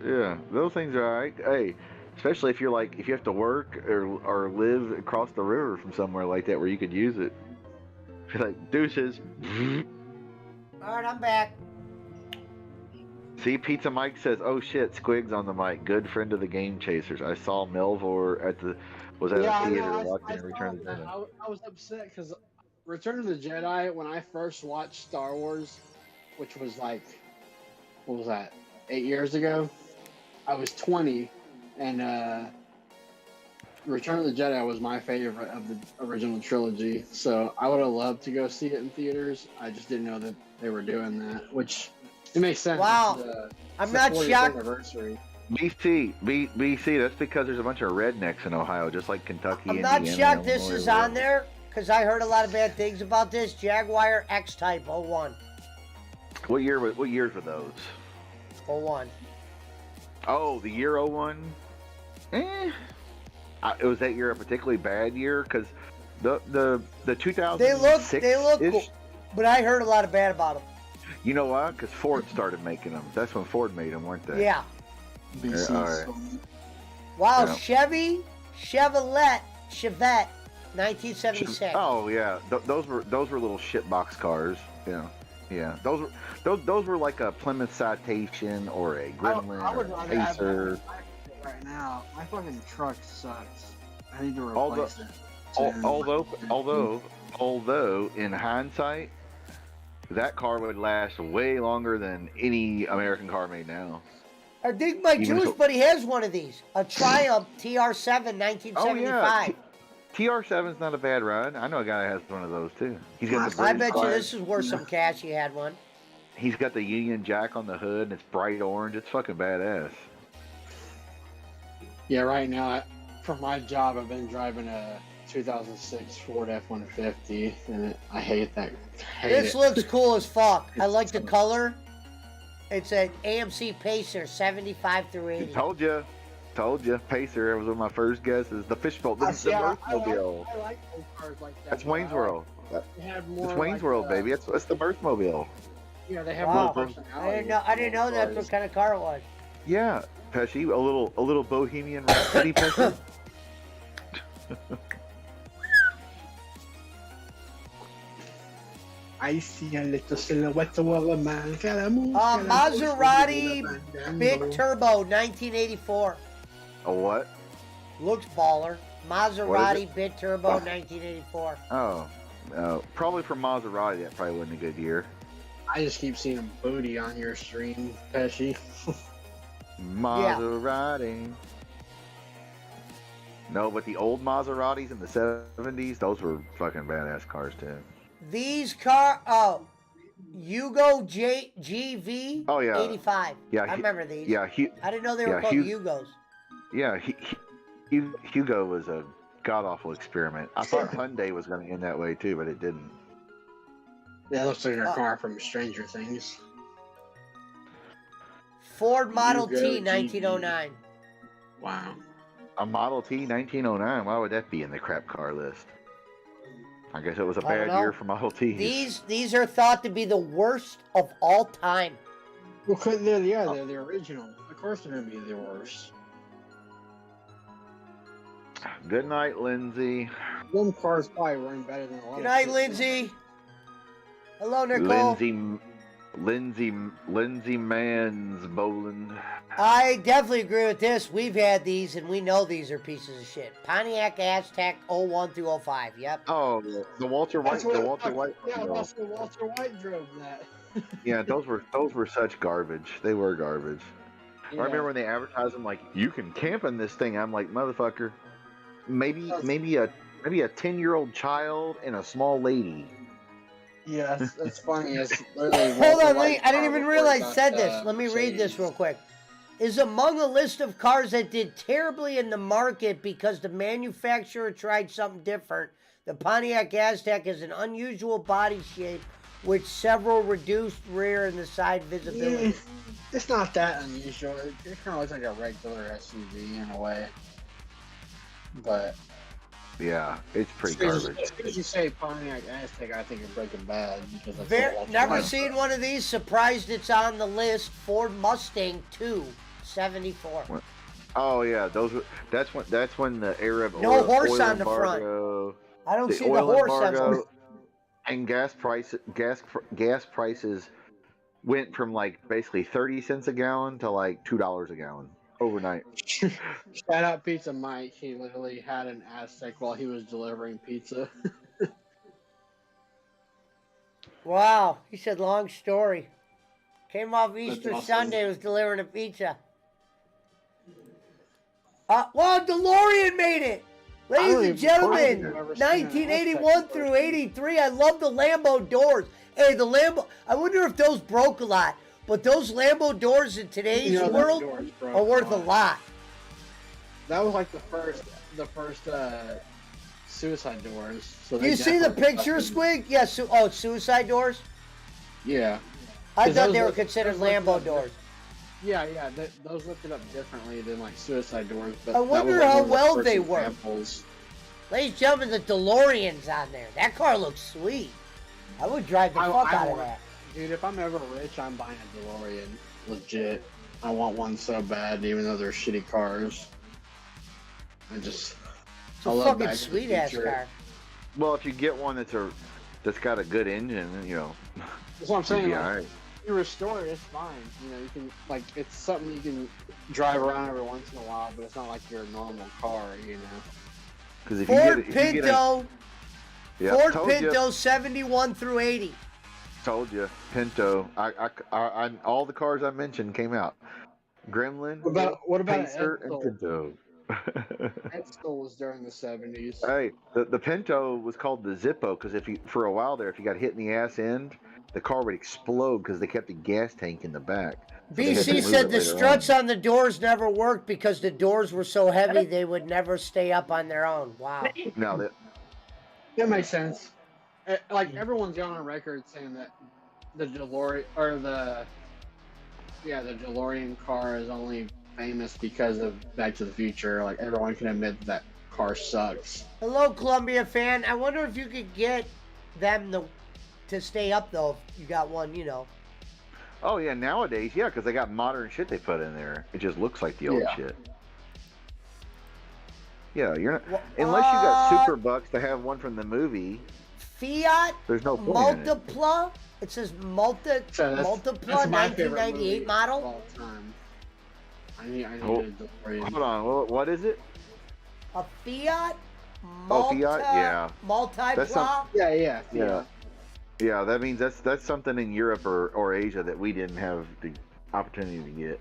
Speaker 16: Yeah, those things are alright. Hey, especially if you have to work or live across the river from somewhere like that where you could use it. You're like, deuces.
Speaker 2: All right, I'm back.
Speaker 16: See, Pizza Mike says, "Oh shit, Squig's on the mic. Good friend of the Game Chasers. I saw Melvor at the theater watching Return of the Jedi."
Speaker 18: I was upset because Return of the Jedi, when I first watched Star Wars, which was like, what was that, 8 years ago? I was 20, and Return of the Jedi was my favorite of the original trilogy. So I would have loved to go see it in theaters. I just didn't know that they were doing that, which it makes sense.
Speaker 2: Wow. I'm not
Speaker 18: 40th
Speaker 2: shocked.
Speaker 18: Anniversary.
Speaker 16: BC, that's because there's a bunch of rednecks in Ohio, just like Kentucky.
Speaker 2: I'm
Speaker 16: Indiana,
Speaker 2: not shocked this
Speaker 16: Illinois,
Speaker 2: is on there because I heard a lot of bad things about this. Jaguar X-Type 01.
Speaker 16: What years were those?
Speaker 2: 01.
Speaker 16: Oh, the year 01? Was that year a particularly bad year? Because the 2006
Speaker 2: They look cool, but I heard a lot of bad about them.
Speaker 16: You know why? Because Ford started making them. That's when Ford made them, weren't they?
Speaker 2: Yeah.
Speaker 16: All right.
Speaker 2: Wow,
Speaker 16: Yeah.
Speaker 2: Chevette, 1976.
Speaker 16: Oh yeah, those were little shitbox cars. Yeah. Those were like a Plymouth Citation or a Gremlin
Speaker 18: I would
Speaker 16: or a
Speaker 18: rather have
Speaker 16: Pacer.
Speaker 18: that right now. My fucking truck sucks. I need to replace it.
Speaker 16: Although in hindsight, that car would last way longer than any American car made now.
Speaker 2: I think my
Speaker 16: Even
Speaker 2: Jewish
Speaker 16: so-
Speaker 2: buddy has one of these. A Triumph TR7 1975.
Speaker 16: TR7's not a bad ride. I know a guy that has one of those too. He's got the
Speaker 2: I
Speaker 16: British
Speaker 2: bet you
Speaker 16: flag.
Speaker 2: this is worth some cash. He had one.
Speaker 16: He's got the Union Jack on the hood, and it's bright orange. It's fucking badass.
Speaker 18: Yeah, right now, for my job, I've been driving a 2006 Ford F-150, and I hate that.
Speaker 2: This looks cool as fuck. I like the color. It's an AMC Pacer 75 through 80.
Speaker 16: Told you. Pacer. That was one of my first guesses. The fishbowl. This is the Mirthmobile.
Speaker 18: I like those cars like that.
Speaker 16: That's Wayne's World.
Speaker 18: They have more
Speaker 16: It's Wayne's
Speaker 18: like,
Speaker 16: World, baby. That's the Mirthmobile.
Speaker 18: Yeah, they have
Speaker 2: Wow.
Speaker 18: more personality.
Speaker 2: I didn't know that's what kind of car it was.
Speaker 16: Yeah, Pesci, a little Bohemian Rhapsody, Pesci.
Speaker 18: I see a little silhouette of a man.
Speaker 2: Maserati Big Turbo 1984.
Speaker 16: A what?
Speaker 2: Looks baller. Maserati
Speaker 16: it?
Speaker 2: Big Turbo 1984.
Speaker 16: Oh, probably for Maserati, that probably wasn't a good year.
Speaker 18: I just keep seeing booty on your stream, Pesci.
Speaker 16: Maserati. No, but the old Maseratis in the 70s, those were fucking badass cars too.
Speaker 2: These Yugo GV
Speaker 16: Oh yeah,
Speaker 2: 85.
Speaker 16: yeah.
Speaker 2: I remember these.
Speaker 16: Yeah,
Speaker 2: I didn't know they were called Yugos.
Speaker 16: Yeah, Hugo was a god awful experiment. I thought Hyundai was going to end that way too, but it didn't.
Speaker 18: That looks like a car from Stranger Things.
Speaker 2: Ford Model
Speaker 18: Yugo
Speaker 2: T
Speaker 18: GV.
Speaker 2: 1909.
Speaker 18: Wow.
Speaker 16: A Model T 1909. Why would that be in the crap car list? I guess it was a
Speaker 2: I don't
Speaker 16: bad
Speaker 2: know.
Speaker 16: year for Model Ts.
Speaker 2: These are thought to be the worst of all time.
Speaker 18: Well, they're the original. Of course they're gonna be the worst.
Speaker 16: Good night, Lindsay.
Speaker 18: Them cars probably run better than a lot
Speaker 2: Good
Speaker 18: of
Speaker 2: night,
Speaker 18: shit.
Speaker 2: Lindsay. Hello, Nicole.
Speaker 16: Lindsay Mans Boland.
Speaker 2: I definitely agree with this. We've had these, and we know these are pieces of shit. Pontiac Aztek 01 through 05. Yep.
Speaker 16: Oh, the Walter White.
Speaker 18: That's
Speaker 16: The
Speaker 18: what-
Speaker 16: Walter White.
Speaker 18: Yeah,
Speaker 16: no.
Speaker 18: that's what Walter White drove that.
Speaker 16: Yeah, those were such garbage. They were garbage.
Speaker 18: Yeah.
Speaker 16: I remember when they advertised them like, you can camp in this thing. I'm like, motherfucker, maybe a 10-year-old child and a small lady.
Speaker 18: Yeah, that's funny. It's literally
Speaker 2: Hold
Speaker 18: Walter
Speaker 2: on,
Speaker 18: White
Speaker 2: I didn't
Speaker 18: car
Speaker 2: even
Speaker 18: before
Speaker 2: realize
Speaker 18: it
Speaker 2: I
Speaker 18: got,
Speaker 2: said this. Let me read this
Speaker 18: changed.
Speaker 2: real quick. Is among a list of cars that did terribly in the market because the manufacturer tried something different. The Pontiac Aztek is an unusual body shape with several reduced rear and the side visibility.
Speaker 18: It's not that unusual. It kind of looks like a regular SUV in a way. But
Speaker 16: Yeah, it's pretty
Speaker 18: as
Speaker 16: garbage.
Speaker 18: soon as you say Pontiac Aztek, I think you're Breaking Bad because that's what Walter
Speaker 2: Never
Speaker 18: White
Speaker 2: seen
Speaker 18: drove.
Speaker 2: one of these. Surprised it's on the list. Ford Mustang 2, 74.
Speaker 16: Oh yeah, that's when the era of
Speaker 2: No
Speaker 16: oil,
Speaker 2: horse
Speaker 16: oil
Speaker 2: on the front.
Speaker 16: embargo,
Speaker 2: I don't see the
Speaker 16: oil
Speaker 2: horse
Speaker 16: embargo,
Speaker 2: on the
Speaker 16: and gas prices went from like basically 30 cents a gallon to like $2 a gallon overnight.
Speaker 18: Shout out Pizza Mike. He literally had an Aztek while he was delivering pizza.
Speaker 2: Wow, he said long story. Came off Easter
Speaker 18: awesome.
Speaker 2: Sunday, was delivering a pizza. Well, DeLorean made it! Ladies and gentlemen, 1981 through 83, I love the Lambo doors. Hey, the Lambo, I wonder if those broke a lot, but those Lambo doors in today's
Speaker 18: You know, those
Speaker 2: world
Speaker 18: doors broke
Speaker 2: are worth a lot.
Speaker 18: That was like the first suicide doors. So
Speaker 2: Do you see the picture, Squig? Yeah, it's suicide doors?
Speaker 18: Yeah.
Speaker 2: I
Speaker 18: 'Cause
Speaker 2: thought
Speaker 18: those
Speaker 2: they were
Speaker 18: look-
Speaker 2: considered
Speaker 18: those look
Speaker 2: Lambo
Speaker 18: like-
Speaker 2: doors.
Speaker 18: Yeah, those lifted up differently than like suicide doors. But
Speaker 2: I
Speaker 18: that was,
Speaker 2: wonder
Speaker 18: like,
Speaker 2: how
Speaker 18: one of the
Speaker 2: well
Speaker 18: first
Speaker 2: they work.
Speaker 18: examples.
Speaker 2: Ladies and gentlemen, the DeLorean's on there. That car looks sweet. I would drive the fuck out of that.
Speaker 18: Dude, if I'm ever rich, I'm buying a DeLorean. Legit. I want one so bad, even though they're shitty cars.
Speaker 2: It's
Speaker 18: I
Speaker 2: a
Speaker 18: love
Speaker 2: fucking
Speaker 18: Back to the
Speaker 2: sweet ass
Speaker 18: Future.
Speaker 2: car.
Speaker 16: Well, if you get one that's got a good engine, you know,
Speaker 18: That's what I'm saying.
Speaker 16: you'll be
Speaker 18: Like,
Speaker 16: all right.
Speaker 18: you restore it, it's fine. You know, you can it's something you can drive around every once in a while, but it's not like your normal car, you know.
Speaker 16: Because if
Speaker 2: Ford
Speaker 16: you get
Speaker 2: Pinto.
Speaker 16: yeah,
Speaker 2: Ford
Speaker 16: told
Speaker 2: Pinto
Speaker 16: you,
Speaker 2: 71 through 80.
Speaker 16: told you, Pinto. I all the cars I mentioned came out. Gremlin,
Speaker 18: What about an
Speaker 16: Pacer, and
Speaker 18: Edsel?
Speaker 16: Pinto.
Speaker 18: Edsel was during the 70s.
Speaker 16: Hey, the Pinto was called the Zippo because for a while there, if you got hit in the ass end, the car would explode because they kept the gas tank in the back. So they had to
Speaker 2: BC
Speaker 16: move
Speaker 2: said
Speaker 16: it
Speaker 2: the
Speaker 16: later
Speaker 2: struts
Speaker 16: on.
Speaker 2: on the doors never worked because the doors were so heavy they would never stay up on their own. Wow.
Speaker 16: No, that
Speaker 18: That makes sense. Like everyone's gone on record saying that the DeLorean or the DeLorean car is only famous because of Back to the Future. Like everyone can admit that car sucks.
Speaker 2: Hello, Columbia fan. I wonder if you could get them to stay up, though, if you got one, you know.
Speaker 16: Oh yeah, nowadays, yeah, because they got modern shit they put in there. It just looks like the old
Speaker 18: Yeah.
Speaker 16: shit. Yeah, you're not unless you got super bucks to have one from the movie.
Speaker 2: Fiat
Speaker 16: There's no point in it.
Speaker 2: Multipla. It says Multipla
Speaker 18: That's my favorite
Speaker 2: 1998
Speaker 18: movie
Speaker 2: model.
Speaker 18: of all time. I need a DeLorean.
Speaker 16: Hold on, what is it?
Speaker 2: A Fiat
Speaker 16: Oh, Fiat, yeah.
Speaker 2: Multipla.
Speaker 16: That's some-
Speaker 18: Yeah.
Speaker 16: Yeah. Yeah, that means that's something in Europe or Asia that we didn't have the opportunity to get.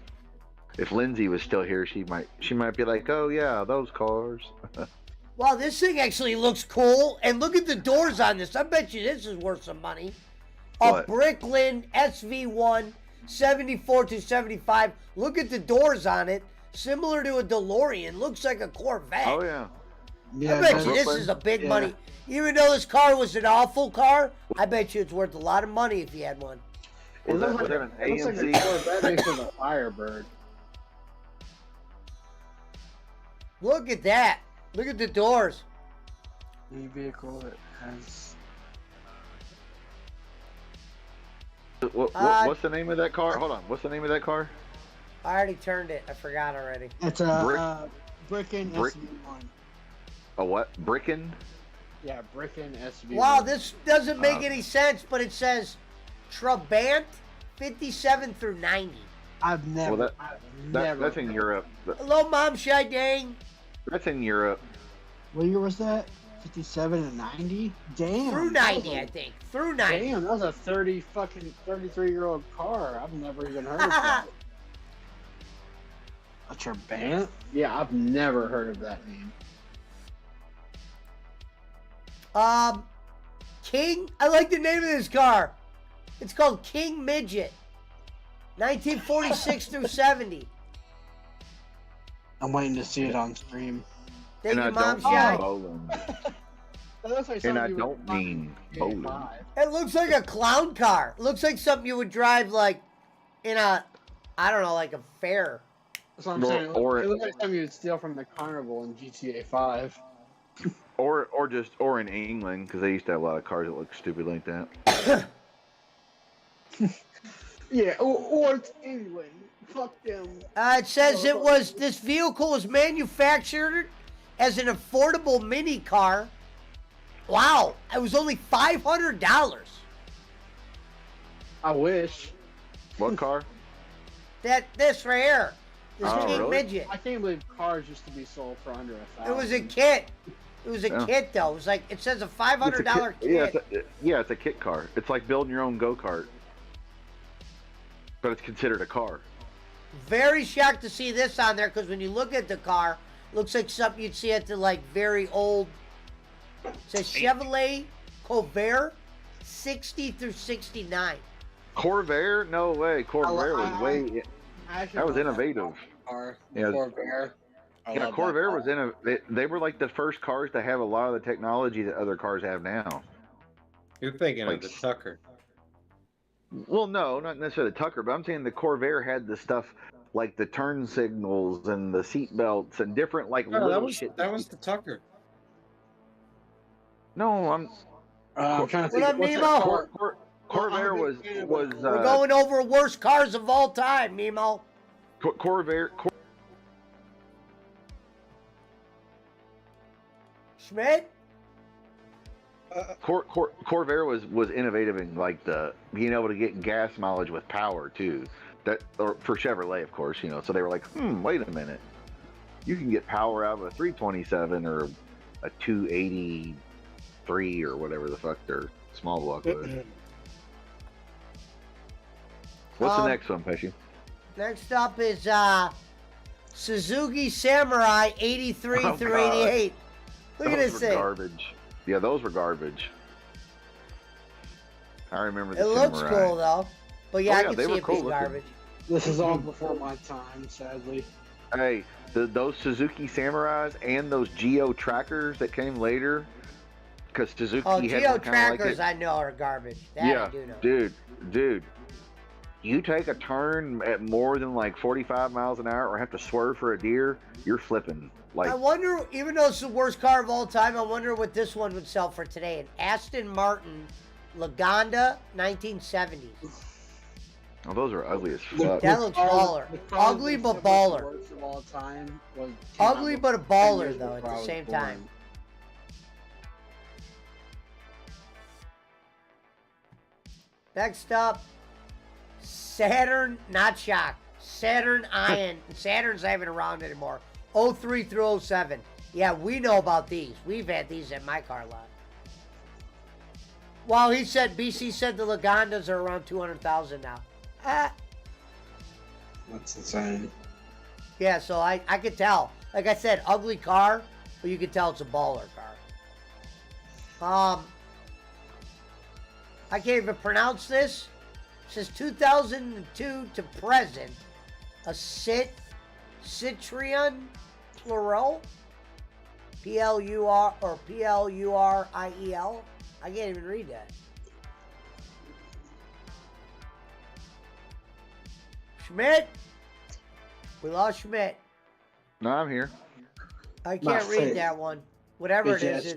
Speaker 16: If Lindsay was still here, she might be like, "Oh yeah, those cars."
Speaker 2: Wow, this thing actually looks cool. And look at the doors on this. I bet you this is worth some money. A
Speaker 16: What?
Speaker 2: Bricklin SV1 74 to 75. Look at the doors on it. Similar to a DeLorean. Looks like a Corvette.
Speaker 16: Oh yeah.
Speaker 2: I bet you this is a big money. Even though this car was an awful car, I bet you it's worth a lot of money if you had one.
Speaker 16: Was that an
Speaker 18: It looks like a
Speaker 16: AMC?
Speaker 18: Corvette mixed with a Firebird.
Speaker 2: Look at that. Look at the doors.
Speaker 18: Any vehicle that has.
Speaker 16: What's the name of that car? Hold on. What's the name of that car?
Speaker 2: I already turned it. I forgot already.
Speaker 18: It's a Brickin SV1.
Speaker 16: A what? Brickin?
Speaker 18: Yeah, Brickin SV1.
Speaker 2: Wow, this doesn't make any sense, but it says Trabant 57 through 90.
Speaker 18: I've never.
Speaker 16: Well,
Speaker 18: never.
Speaker 16: that's in Europe.
Speaker 2: Hello, Mom Shy Dang.
Speaker 16: That's in Europe.
Speaker 18: What year was that? 57 and 90? Damn.
Speaker 2: Through 90, I think. Through 90.
Speaker 18: Damn, that was a 33-year-old car. I've never even heard of that. A Trabant? Yeah, I've never heard of that name.
Speaker 2: King. I like the name of this car. It's called King Midget. 1946 through 70.
Speaker 18: I'm waiting to see it on stream.
Speaker 2: Thank
Speaker 16: And
Speaker 2: you,
Speaker 16: I
Speaker 2: Mom
Speaker 16: don't
Speaker 2: Shy.
Speaker 16: mean bowling.
Speaker 18: That looks like
Speaker 16: And I
Speaker 18: something you would
Speaker 16: don't mean
Speaker 18: find
Speaker 16: bowling.
Speaker 2: It looks like a clown car. It looks like something you would drive like in a, I don't know, like a fair.
Speaker 18: That's what I'm saying. It looks like something you would steal from the carnival in GTA 5.
Speaker 16: Or in England, because they used to have a lot of cars that look stupid like that.
Speaker 18: Yeah, or it's England. Fuck them.
Speaker 2: It says this vehicle was manufactured as an affordable mini car. Wow, it was only $500.
Speaker 18: I wish.
Speaker 16: What car?
Speaker 2: This right here. This
Speaker 16: Oh,
Speaker 2: King
Speaker 16: really?
Speaker 2: Midget.
Speaker 18: I can't believe cars used to be sold for under $1,000.
Speaker 2: It was a kit. It was a
Speaker 16: Yeah.
Speaker 2: kit though. It was like, it says a $500 kit.
Speaker 16: Yeah, it's a kit car. It's like building your own go-kart. But it's considered a car.
Speaker 2: Very shocked to see this on there because when you look at the car, it looks like something you'd see at the like very old. It says Chevrolet Corvair 60 through 69.
Speaker 16: Corvair? No way. Corvair was way. That was innovative.
Speaker 18: Car,
Speaker 16: Yeah.
Speaker 18: Corvair. I
Speaker 16: Yeah,
Speaker 18: love
Speaker 16: Corvair
Speaker 18: that
Speaker 16: was innovative. They were like the first cars to have a lot of the technology that other cars have now.
Speaker 1: You're thinking
Speaker 16: Like-
Speaker 1: of the Tucker.
Speaker 16: Well, no, not necessarily the Tucker, but I'm saying the Corvair had the stuff like the turn signals and the seat belts and different like
Speaker 1: No,
Speaker 16: little
Speaker 1: that was
Speaker 16: shit.
Speaker 1: the Tucker.
Speaker 16: No, I'm
Speaker 18: trying to
Speaker 2: What
Speaker 18: think.
Speaker 2: up,
Speaker 18: What's that
Speaker 2: Nemo?
Speaker 18: car?
Speaker 16: Corvair was
Speaker 2: We're going over worst cars of all time, Nemo.
Speaker 16: Corvair.
Speaker 2: Schmidt?
Speaker 16: Corvair was innovative in like the being able to get gas mileage with power too. Or for Chevrolet, of course, so they were like, wait a minute, you can get power out of a 327 or a 283 or whatever the fuck their small block was. What's the next one, Pesci?
Speaker 2: Next up is Suzuki Samurai 83
Speaker 16: Oh,
Speaker 2: through
Speaker 16: God.
Speaker 2: 88. Look at
Speaker 16: Those
Speaker 2: this
Speaker 16: were
Speaker 2: thing.
Speaker 16: garbage. Yeah, those were garbage. I remember the
Speaker 2: It looks
Speaker 16: Samurai.
Speaker 2: cool though. But yeah,
Speaker 16: Oh,
Speaker 2: I
Speaker 16: yeah,
Speaker 2: can
Speaker 16: they
Speaker 2: see
Speaker 16: were
Speaker 2: it
Speaker 16: cool
Speaker 2: being
Speaker 16: looking.
Speaker 2: garbage.
Speaker 18: This is all before my time, sadly.
Speaker 16: Hey, those Suzuki Samurais and those Geo Trackers that came later, because Suzuki
Speaker 2: Oh,
Speaker 16: had
Speaker 2: Geo
Speaker 16: one kinda like
Speaker 2: Trackers
Speaker 16: it.
Speaker 2: I know are garbage. That
Speaker 16: Yeah,
Speaker 2: I do know.
Speaker 16: dude. You take a turn at more than like 45 miles an hour or have to swerve for a deer, you're flipping. Like,
Speaker 2: I wonder, even though it's the worst car of all time, I wonder what this one would sell for today. An Aston Martin Lagonda 1970s.
Speaker 16: oh, those are ugly as fuck.
Speaker 2: That looks baller.
Speaker 18: The car
Speaker 2: Ugly
Speaker 18: that
Speaker 2: but
Speaker 18: was
Speaker 2: baller.
Speaker 18: the worst of all time was
Speaker 2: Ugly but a
Speaker 18: 10
Speaker 2: baller
Speaker 18: years
Speaker 2: though at
Speaker 18: before I
Speaker 2: the
Speaker 18: was
Speaker 2: same
Speaker 18: born.
Speaker 2: time. Next up, Saturn, not shocked. Saturn Iron. Saturn's not even around anymore. 03 through 07. Yeah, we know about these. We've had these at my car lot. Well, he said BC said the Lagondas are around 200,000 now.
Speaker 18: That's insane.
Speaker 2: Yeah, so I could tell. Like I said, ugly car, but you could tell it's a baller car. I can't even pronounce this. It says 2002 to present. A Citroen plural. P-L-U-R or P-L-U-R-I-E-L. I can't even read that. Schmidt? We lost Schmidt.
Speaker 16: No, I'm here.
Speaker 2: I can't read that one. Whatever it is,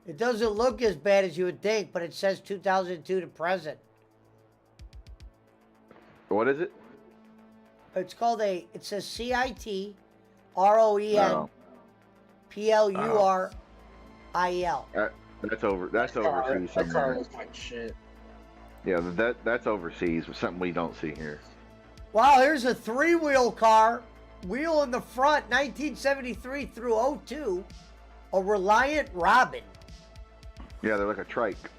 Speaker 2: it doesn't look as bad as you would think, but it says 2002 to present.
Speaker 16: What is it?
Speaker 2: It's called it says C-I-T-R-O-E-N P-L-U-R-I-L.
Speaker 16: That's overseas
Speaker 18: That car
Speaker 16: somewhere.
Speaker 18: is like shit.
Speaker 16: Yeah, that's overseas. Something we don't see here.
Speaker 2: Wow, here's a 3-wheel car. Wheel in the front, 1973 through 02. A Reliant Robin.
Speaker 16: Yeah, they're like a trike.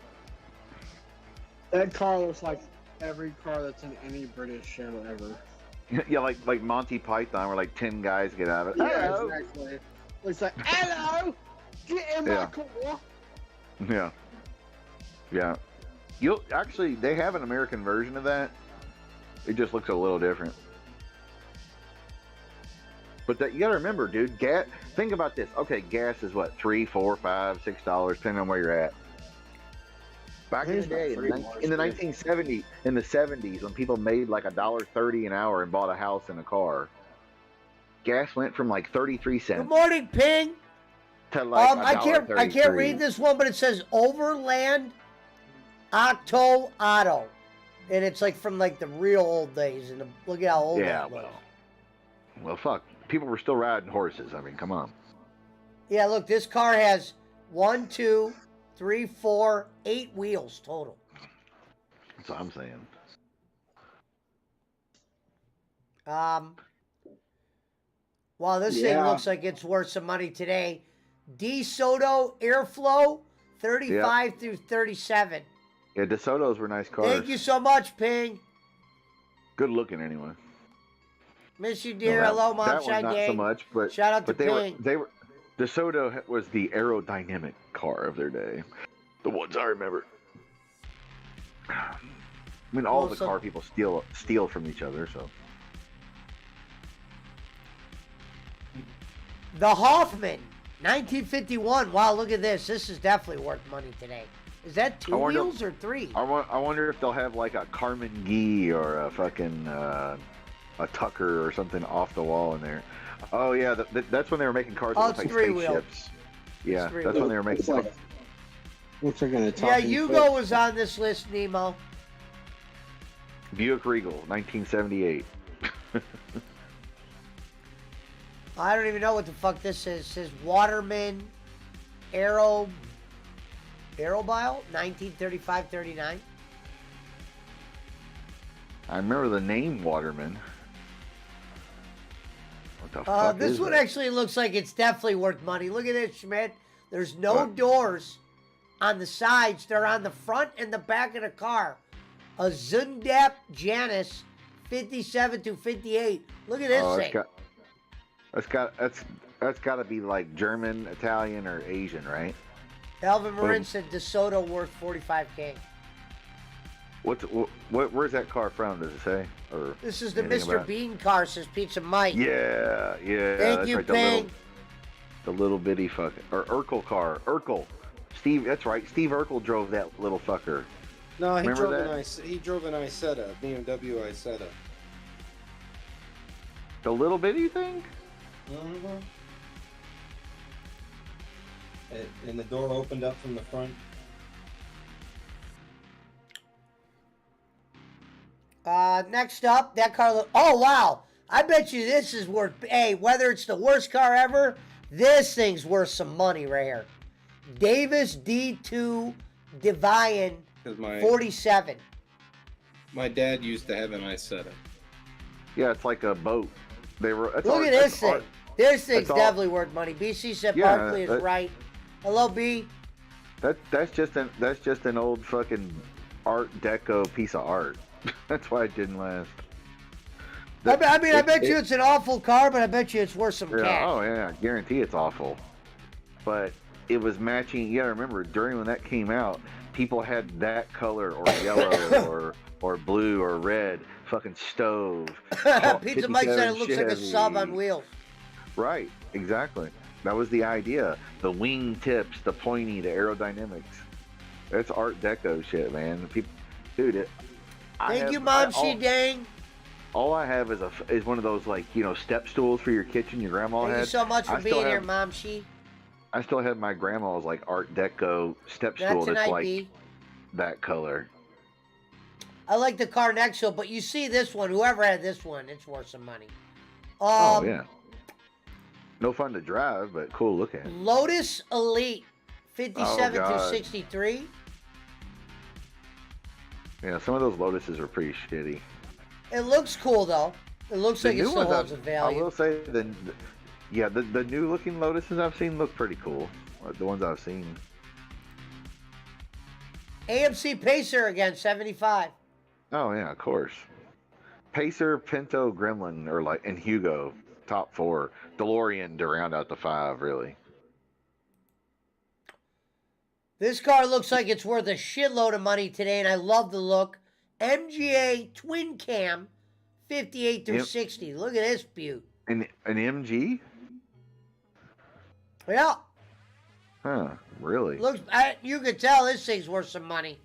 Speaker 18: That car looks like every car that's in any British show ever.
Speaker 16: Yeah, like Monty Python, where like 10 guys get out of it.
Speaker 18: Yeah,
Speaker 16: Hello.
Speaker 18: exactly. It's like, hello, get in my car.
Speaker 16: Yeah. Yeah. They have an American version of that. It just looks a little different. But you gotta remember, dude, gas, think about this. Okay, gas is what, $3, $4, $5, $6, depending on where you're at. Back in the day, in the 1970s, in the 70s, when people made like $1.30 an hour and bought a house and a car, gas went from like 33 cents.
Speaker 2: Good morning, Ping.
Speaker 16: To like
Speaker 2: I can't read this one, but it says Overland Octo Auto. And it's like from like the real old days. And look at how old that was.
Speaker 16: Well, fuck. People were still riding horses. I mean, come on.
Speaker 2: Yeah, look, this car has 1, 2, 3, 4, 8 wheels total.
Speaker 16: That's what I'm saying.
Speaker 2: Wow, this thing looks like it's worth some money today. DeSoto Airflow, 35 through 37.
Speaker 16: Yeah, DeSotos were nice cars.
Speaker 2: Thank you so much, Ping.
Speaker 16: Good looking, anyway.
Speaker 2: Miss you, dear. Hello, Mom.
Speaker 16: That one not
Speaker 2: Gang.
Speaker 16: so much, but
Speaker 2: shout out to Ping.
Speaker 16: They were. DeSoto was the aerodynamic car of their day. The ones I remember. I mean, all the car people steal from each other. So.
Speaker 2: The Hoffman, 1951. Wow, look at this. This is definitely worth money today. Is that 2 wheels or 3?
Speaker 16: I wonder if they'll have like a Carmen Gee or a fucking a Tucker or something off the wall in there. Oh yeah, that's when they were making cars that looked like spaceships. Yeah, that's when they were making cars.
Speaker 18: Looks like an
Speaker 2: Yeah, Yugo was on this list, Nemo.
Speaker 16: Buick Regal, 1978.
Speaker 2: I don't even know what the fuck this is. It says Waterman Aerobile, 1935-39.
Speaker 16: I remember the name Waterman. What the fuck
Speaker 2: This
Speaker 16: is
Speaker 2: one
Speaker 16: that?
Speaker 2: actually looks like it's definitely worth money. Look at this, Schmidt. There's no doors on the sides. They're on the front and the back of the car. A Zundap Janus 57 to 58. Look at this thing.
Speaker 16: That's got to be like German, Italian, or Asian, right?
Speaker 2: Alvin Marin said DeSoto worth $45K.
Speaker 16: Where's that car from? Does it say? Or
Speaker 2: this is the
Speaker 16: anything
Speaker 2: Mr.
Speaker 16: about it?
Speaker 2: Bean car, says Pizza Mike.
Speaker 16: Yeah.
Speaker 2: Thank
Speaker 16: that's
Speaker 2: you,
Speaker 16: right,
Speaker 2: Ping.
Speaker 16: the little bitty fucking or Urkel car. Urkel. Steve. That's right. Steve Urkel drove that little fucker.
Speaker 1: No, he
Speaker 16: Remember
Speaker 1: drove
Speaker 16: that?
Speaker 1: he drove an Isetta, BMW Isetta.
Speaker 16: The little bitty thing.
Speaker 1: Mm-hmm. And the door opened up from the front.
Speaker 2: Next up, that car. Oh wow! I bet you this is worth. Hey, whether it's the worst car ever, this thing's worth some money right here. Davis D2 Devian 47.
Speaker 1: My dad used to have an Isetta.
Speaker 16: Yeah, it's like a boat.
Speaker 2: Look at this thing. This thing's definitely worth money. BC said Barkley is right. Hello, B.
Speaker 16: That's just an old fucking Art Deco piece of art. That's why it didn't last.
Speaker 2: I bet you it's an awful car, but I bet you it's worth some cash.
Speaker 16: Oh yeah, I guarantee it's awful. But it was matching. You gotta remember, during when that came out, people had that color or yellow or blue or red fucking stove.
Speaker 2: Pizza Mike said it looks like a sub on wheels.
Speaker 16: Right, exactly. That was the idea. The wing tips, the pointy, the aerodynamics. That's Art Deco shit, man. People, dude.
Speaker 2: Thank you, Mom. She dang.
Speaker 16: All I have is one of those, like, you know, step stools for your kitchen your grandma had.
Speaker 2: Thank you so much for being here, Mom. She.
Speaker 16: I still have my grandma's like Art Deco step stool that's like that color.
Speaker 2: I like the car next to it, but you see this one. Whoever had this one, it's worth some money.
Speaker 16: Oh yeah. No fun to drive, but cool looking.
Speaker 2: Lotus Elite, 57 through 63.
Speaker 16: Yeah, some of those Lotuses are pretty shitty.
Speaker 2: It looks cool though. It looks like it still holds a value.
Speaker 16: I will say the new looking Lotuses I've seen look pretty cool. The ones I've seen.
Speaker 2: AMC Pacer again, 75.
Speaker 16: Oh yeah, of course. Pacer, Pinto, Gremlin, and Hugo, top 4. DeLorean to round out the 5, really.
Speaker 2: This car looks like it's worth a shitload of money today, and I love the look. MGA Twin Cam, 58 through 60. Look at this beaut.
Speaker 16: An MG?
Speaker 2: Yeah.
Speaker 16: Huh, really?
Speaker 2: Looks. You could tell this thing's worth some money.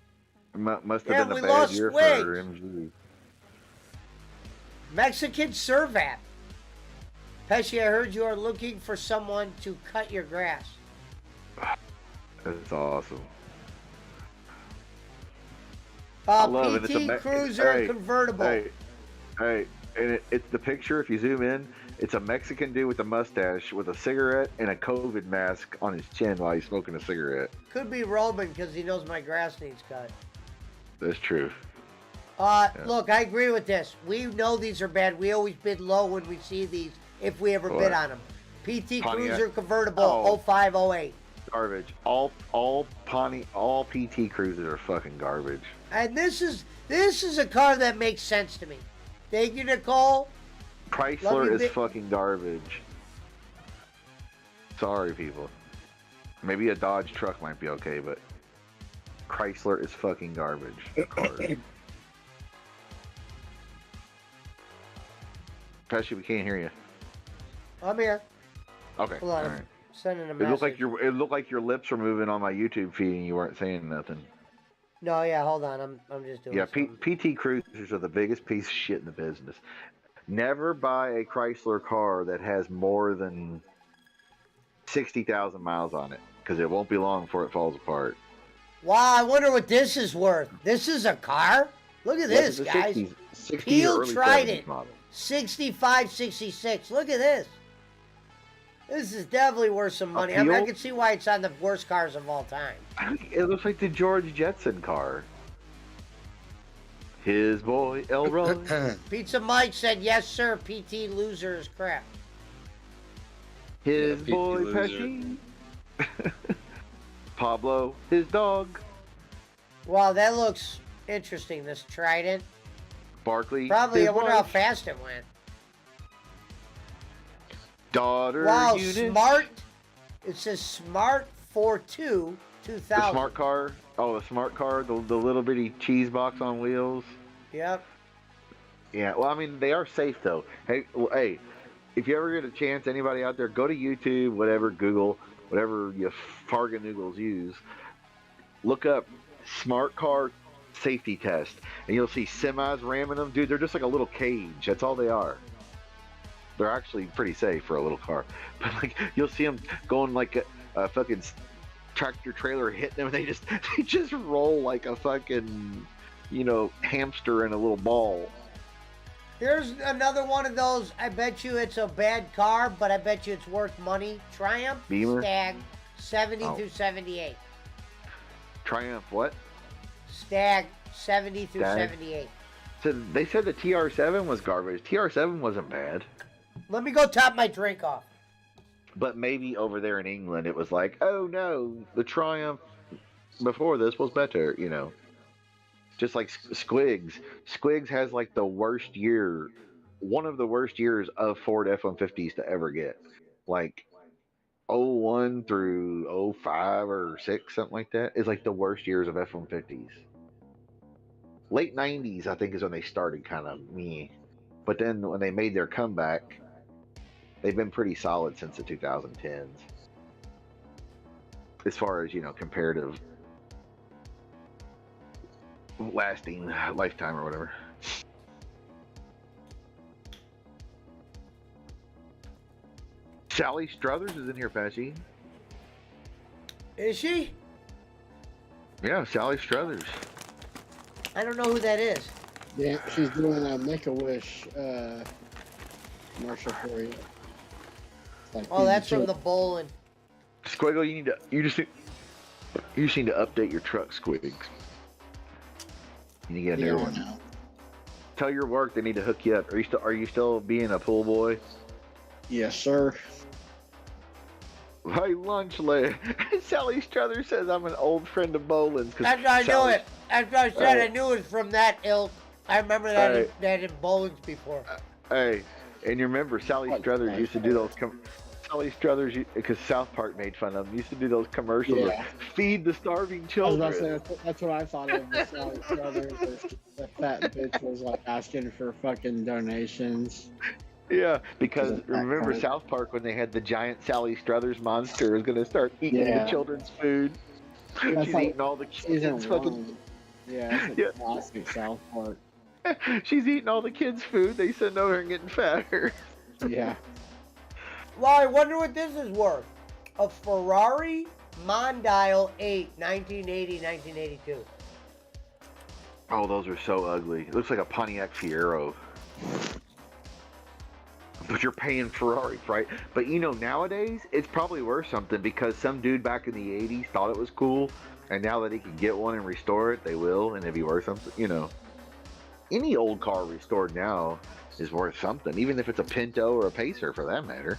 Speaker 16: Must have been a bad year for MG.
Speaker 2: Mexican Servat. Pesci, I heard you are looking for someone to cut your grass.
Speaker 16: That's awesome.
Speaker 2: PT Cruiser convertible.
Speaker 16: Hey, and it's the picture. If you zoom in, it's a Mexican dude with a mustache with a cigarette and a COVID mask on his chin while he's smoking a cigarette.
Speaker 2: Could be Roman because he knows my grass needs cut.
Speaker 16: That's true.
Speaker 2: Look, I agree with this. We know these are bad. We always bid low when we see these, if we ever bid on them. PT Cruiser convertible 0508.
Speaker 16: Garbage. All PT Cruisers are fucking garbage.
Speaker 2: And this is a car that makes sense to me. Thank you, Nicole.
Speaker 16: Chrysler is fucking garbage. Sorry, people. Maybe a Dodge truck might be okay, but Chrysler is fucking garbage. Pesci, we can't hear you.
Speaker 2: I'm here.
Speaker 16: Okay.
Speaker 2: Hold on.
Speaker 16: All right.
Speaker 2: Sending a message.
Speaker 16: It looked like your lips were moving on my YouTube feed and you weren't saying nothing.
Speaker 2: No, yeah, hold on. I'm just doing
Speaker 16: PT Cruisers are the biggest piece of shit in the business. Never buy a Chrysler car that has more than 60,000 miles on it, because it won't be long before it falls apart.
Speaker 2: Wow, I wonder what this is worth. This is a car? Look at this, guys.
Speaker 16: 60
Speaker 2: Peel Trident. 65, 66. Look at this. This is definitely worth some money. I can see why it's on the worst cars of all time.
Speaker 16: It looks like the George Jetson car. His boy, Elroy.
Speaker 2: Pizza Mike said, yes, sir, PT Loser is crap.
Speaker 16: His boy, Pesci. Pablo, his dog.
Speaker 2: Wow, that looks interesting, this Trident.
Speaker 16: Barkley.
Speaker 2: Probably, I wonder how fast it went.
Speaker 16: Daughter unit.
Speaker 2: Smart. It says Smart 42 2000.
Speaker 16: The smart car. Oh, the smart car. The little bitty cheese box on wheels.
Speaker 2: Yep.
Speaker 16: Yeah. Well, I mean, they are safe though. Hey, if you ever get a chance, anybody out there, go to YouTube, whatever, Google, whatever you farganoogles use. Look up smart car safety test, and you'll see semis ramming them. Dude, they're just like a little cage. That's all they are. They're actually pretty safe for a little car, but like you'll see them going like a fucking tractor trailer hitting them, and they just roll like a fucking, hamster in a little ball.
Speaker 2: Here's another one of those. I bet you it's a bad car, but I bet you it's worth money. Triumph
Speaker 16: Beamer?
Speaker 2: Stag 70 through 78.
Speaker 16: Triumph what?
Speaker 2: Stag 70 through
Speaker 16: Stag?
Speaker 2: 78.
Speaker 16: So they said the TR7 was garbage. TR7 wasn't bad.
Speaker 2: Let me go top my drink off.
Speaker 16: But maybe over there in England, it was like, oh no, the Triumph before this was better, you know. Just like Squigs. Squigs has like the worst year, one of the worst years of Ford F-150s to ever get. Like '01 through '05 or 6, something like that, is like the worst years of F-150s. Late '90s, I think, is when they started kind of me. But then when they made their comeback, they've been pretty solid since the 2010s. As far as, you know, comparative lasting lifetime or whatever. Sally Struthers is in here, Patchy.
Speaker 2: Is she?
Speaker 16: Yeah, Sally Struthers.
Speaker 2: I don't know who that is.
Speaker 18: Yeah, she's doing a Make-A-Wish commercial for you. Like
Speaker 2: Oh, that's from the bowling.
Speaker 16: Squiggle, you just need to update your truck, Squigs. You need to get a new one. Tell your work they need to hook you up. Are you still being a pool boy?
Speaker 18: Yes, sir.
Speaker 16: Hey, lunch lady. Sally Struthers says I'm an old friend of Boland's.
Speaker 2: That's how I knew it. That's what I said. I knew it was from that ilk. I remember that in Boland's before.
Speaker 16: Hey, and you remember Sally Struthers used to do those. Sally Struthers, because South Park made fun of them, used to do those commercials.
Speaker 18: Yeah.
Speaker 16: Of, feed the starving
Speaker 18: I was
Speaker 16: children.
Speaker 18: about to say, that's what I thought of. The Sally Struthers. The fat bitch was like asking for fucking donations.
Speaker 16: Yeah, because remember South Park when they had the giant Sally Struthers monster was going to start eating the children's food.
Speaker 18: That's
Speaker 16: She's
Speaker 18: like
Speaker 16: eating all the kids'
Speaker 18: fucking. Yeah, that's a classic South Park.
Speaker 16: She's eating all the kids' food. They send over and getting fatter.
Speaker 18: Yeah.
Speaker 2: Well, I wonder what this is worth. A Ferrari Mondial 8, 1980-1982.
Speaker 16: Oh, those are so ugly. It looks like a Pontiac Fiero. But you're paying Ferrari, right? But you know, nowadays, it's probably worth something because some dude back in the 80s thought it was cool, and now that he can get one and restore it, they will, and it'd be worth something, you know. Any old car restored now is worth something, even if it's a Pinto or a Pacer for that matter.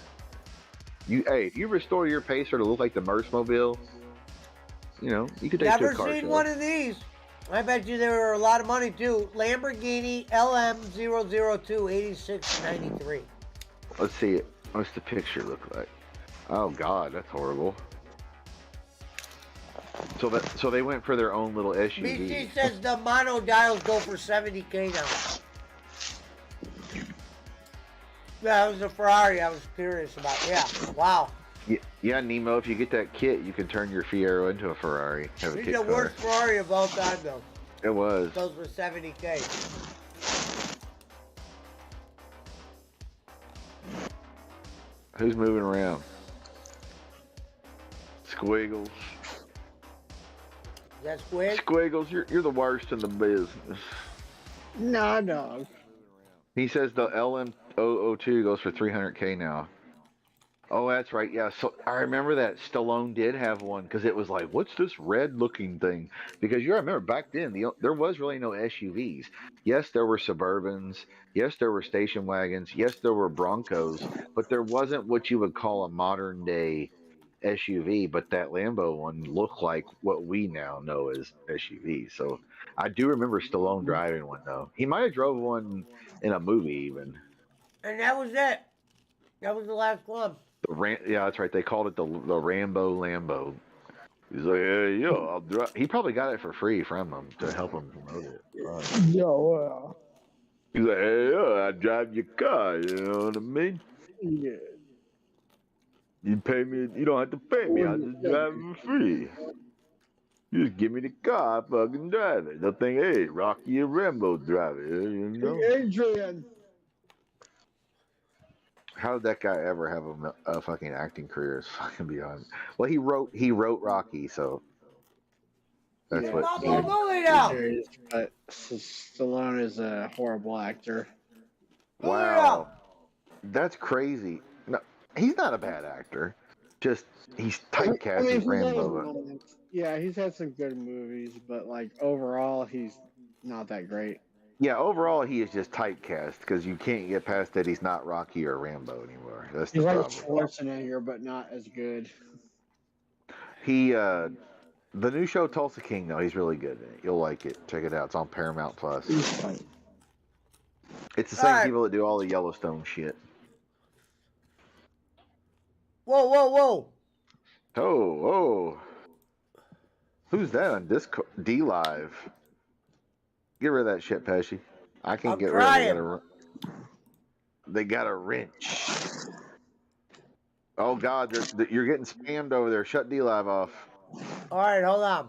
Speaker 16: If you restore your Pacer to look like the Mercemobile, you know, you could take
Speaker 2: Never
Speaker 16: to a car
Speaker 2: seen
Speaker 16: show.
Speaker 2: one of these. I bet you they were a lot of money too. Lamborghini LM002 8693.
Speaker 16: Let's see it. What's the picture look like? Oh God, that's horrible. So they went for their own little SUV.
Speaker 2: BC says the mono dials go for 70K now. Yeah, it was a Ferrari I was curious about. Yeah, wow.
Speaker 16: Yeah, Nemo, if you get that kit, you can turn your Fiero into a Ferrari. Have a
Speaker 2: It's
Speaker 16: kit
Speaker 2: the
Speaker 16: car.
Speaker 2: worst Ferrari of all time, though.
Speaker 16: It was.
Speaker 2: Goes for 70K.
Speaker 16: Who's moving around? Squiggles.
Speaker 2: That's Squig?
Speaker 16: Squiggles, you're the worst in the business.
Speaker 18: No, no.
Speaker 16: He says the LM002 goes for 300K now. Oh, that's right. Yeah, so I remember that Stallone did have one because it was like, what's this red-looking thing? Because you remember back then, there was really no SUVs. Yes, there were Suburbans. Yes, there were station wagons. Yes, there were Broncos. But there wasn't what you would call a modern-day SUV. But that Lambo one looked like what we now know as SUVs. So I do remember Stallone driving one, though. He might have drove one in a movie even.
Speaker 2: And that was it. That was the last one.
Speaker 16: Yeah, that's right. They called it the Rambo Lambo. He's like, yeah, I'll drive. He probably got it for free from him to help him promote it.
Speaker 18: Yo,
Speaker 16: He's like, hey, I drive your car. You know what I mean?
Speaker 18: yeah.
Speaker 16: You pay me. You don't have to pay me. I'll just drive it for free. You just give me the car, I fucking drive it. They'll think, hey, Rocky and Rambo drive it. You know?
Speaker 18: Adrian.
Speaker 16: How did that guy ever have a fucking acting career? It's fucking beyond. Well, he wrote Rocky, so that's what.
Speaker 18: But Stallone is a horrible actor.
Speaker 16: Wow, that's crazy. No, he's not a bad actor. Just he's typecast as Rambo.
Speaker 18: Yeah, he's had some good movies, but like overall, he's not that great.
Speaker 16: Yeah, overall he is just typecast because you can't get past that he's not Rocky or Rambo anymore. That's the
Speaker 18: He's like
Speaker 16: problem.
Speaker 18: Schwarzenegger, but not as good.
Speaker 16: He The new show Tulsa King, though, he's really good in it. You'll like it. Check it out. It's on Paramount Plus. It's the same
Speaker 2: Alright.
Speaker 16: people that do all the Yellowstone shit.
Speaker 2: Whoa, whoa, whoa.
Speaker 16: Oh. Who's that on Discord? D Live. Get rid of that shit, Pesci. I can't get rid of it. They got a wrench. Oh God, you're getting spammed over there. Shut D Live off.
Speaker 2: All right, hold on.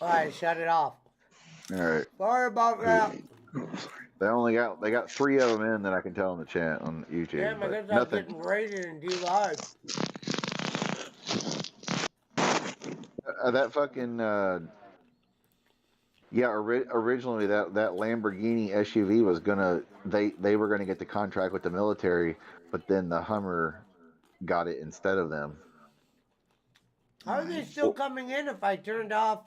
Speaker 2: All right, shut it off.
Speaker 16: All right.
Speaker 2: Sorry about that.
Speaker 16: They got 3 of them in that I can tell in the chat on YouTube.
Speaker 2: Damn, I
Speaker 16: but
Speaker 2: guess I'm
Speaker 16: nothing.
Speaker 2: getting rated in D Live.
Speaker 16: That fucking originally that Lamborghini SUV was gonna they were gonna get the contract with the military, but then the Hummer got it instead of them.
Speaker 2: How are they still coming in if I turned off?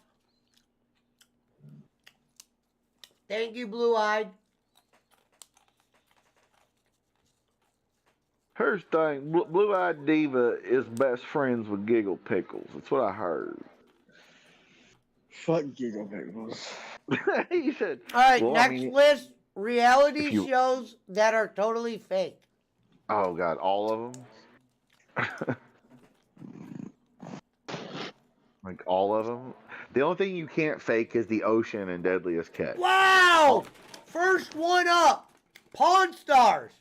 Speaker 2: Thank you, Blue Eyed.
Speaker 16: Here's the thing, Blue Eyed Diva is best friends with Giggle Pickles. That's what I heard.
Speaker 18: Fuck Giggle Pickles.
Speaker 16: He said.
Speaker 2: All right, next list: reality shows that are totally fake.
Speaker 16: Oh God, all of them. Like all of them. The only thing you can't fake is the ocean and Deadliest Catch.
Speaker 2: Wow! First one up, Pawn Stars.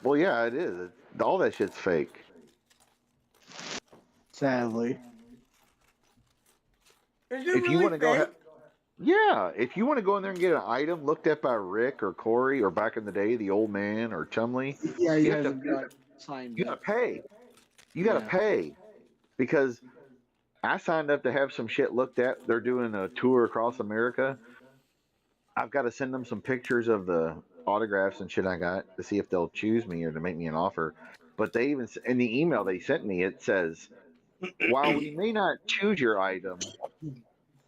Speaker 16: Well, yeah, it is. All that shit's fake.
Speaker 18: Sadly.
Speaker 2: Is it
Speaker 16: If
Speaker 2: really
Speaker 16: you want to go,
Speaker 2: fake?
Speaker 16: yeah. If you want to go in there and get an item looked at by Rick or Corey or back in the day, the old man or Chumley,
Speaker 18: Yeah,
Speaker 16: you
Speaker 18: guys
Speaker 16: have
Speaker 18: have
Speaker 16: to,
Speaker 18: got signed.
Speaker 16: you gotta pay. You gotta pay because I signed up to have some shit looked at. They're doing a tour across America. I've got to send them some pictures of the autographs and shit I got to see if they'll choose me or to make me an offer. But they even in the email they sent me, it says, while we may not choose your item,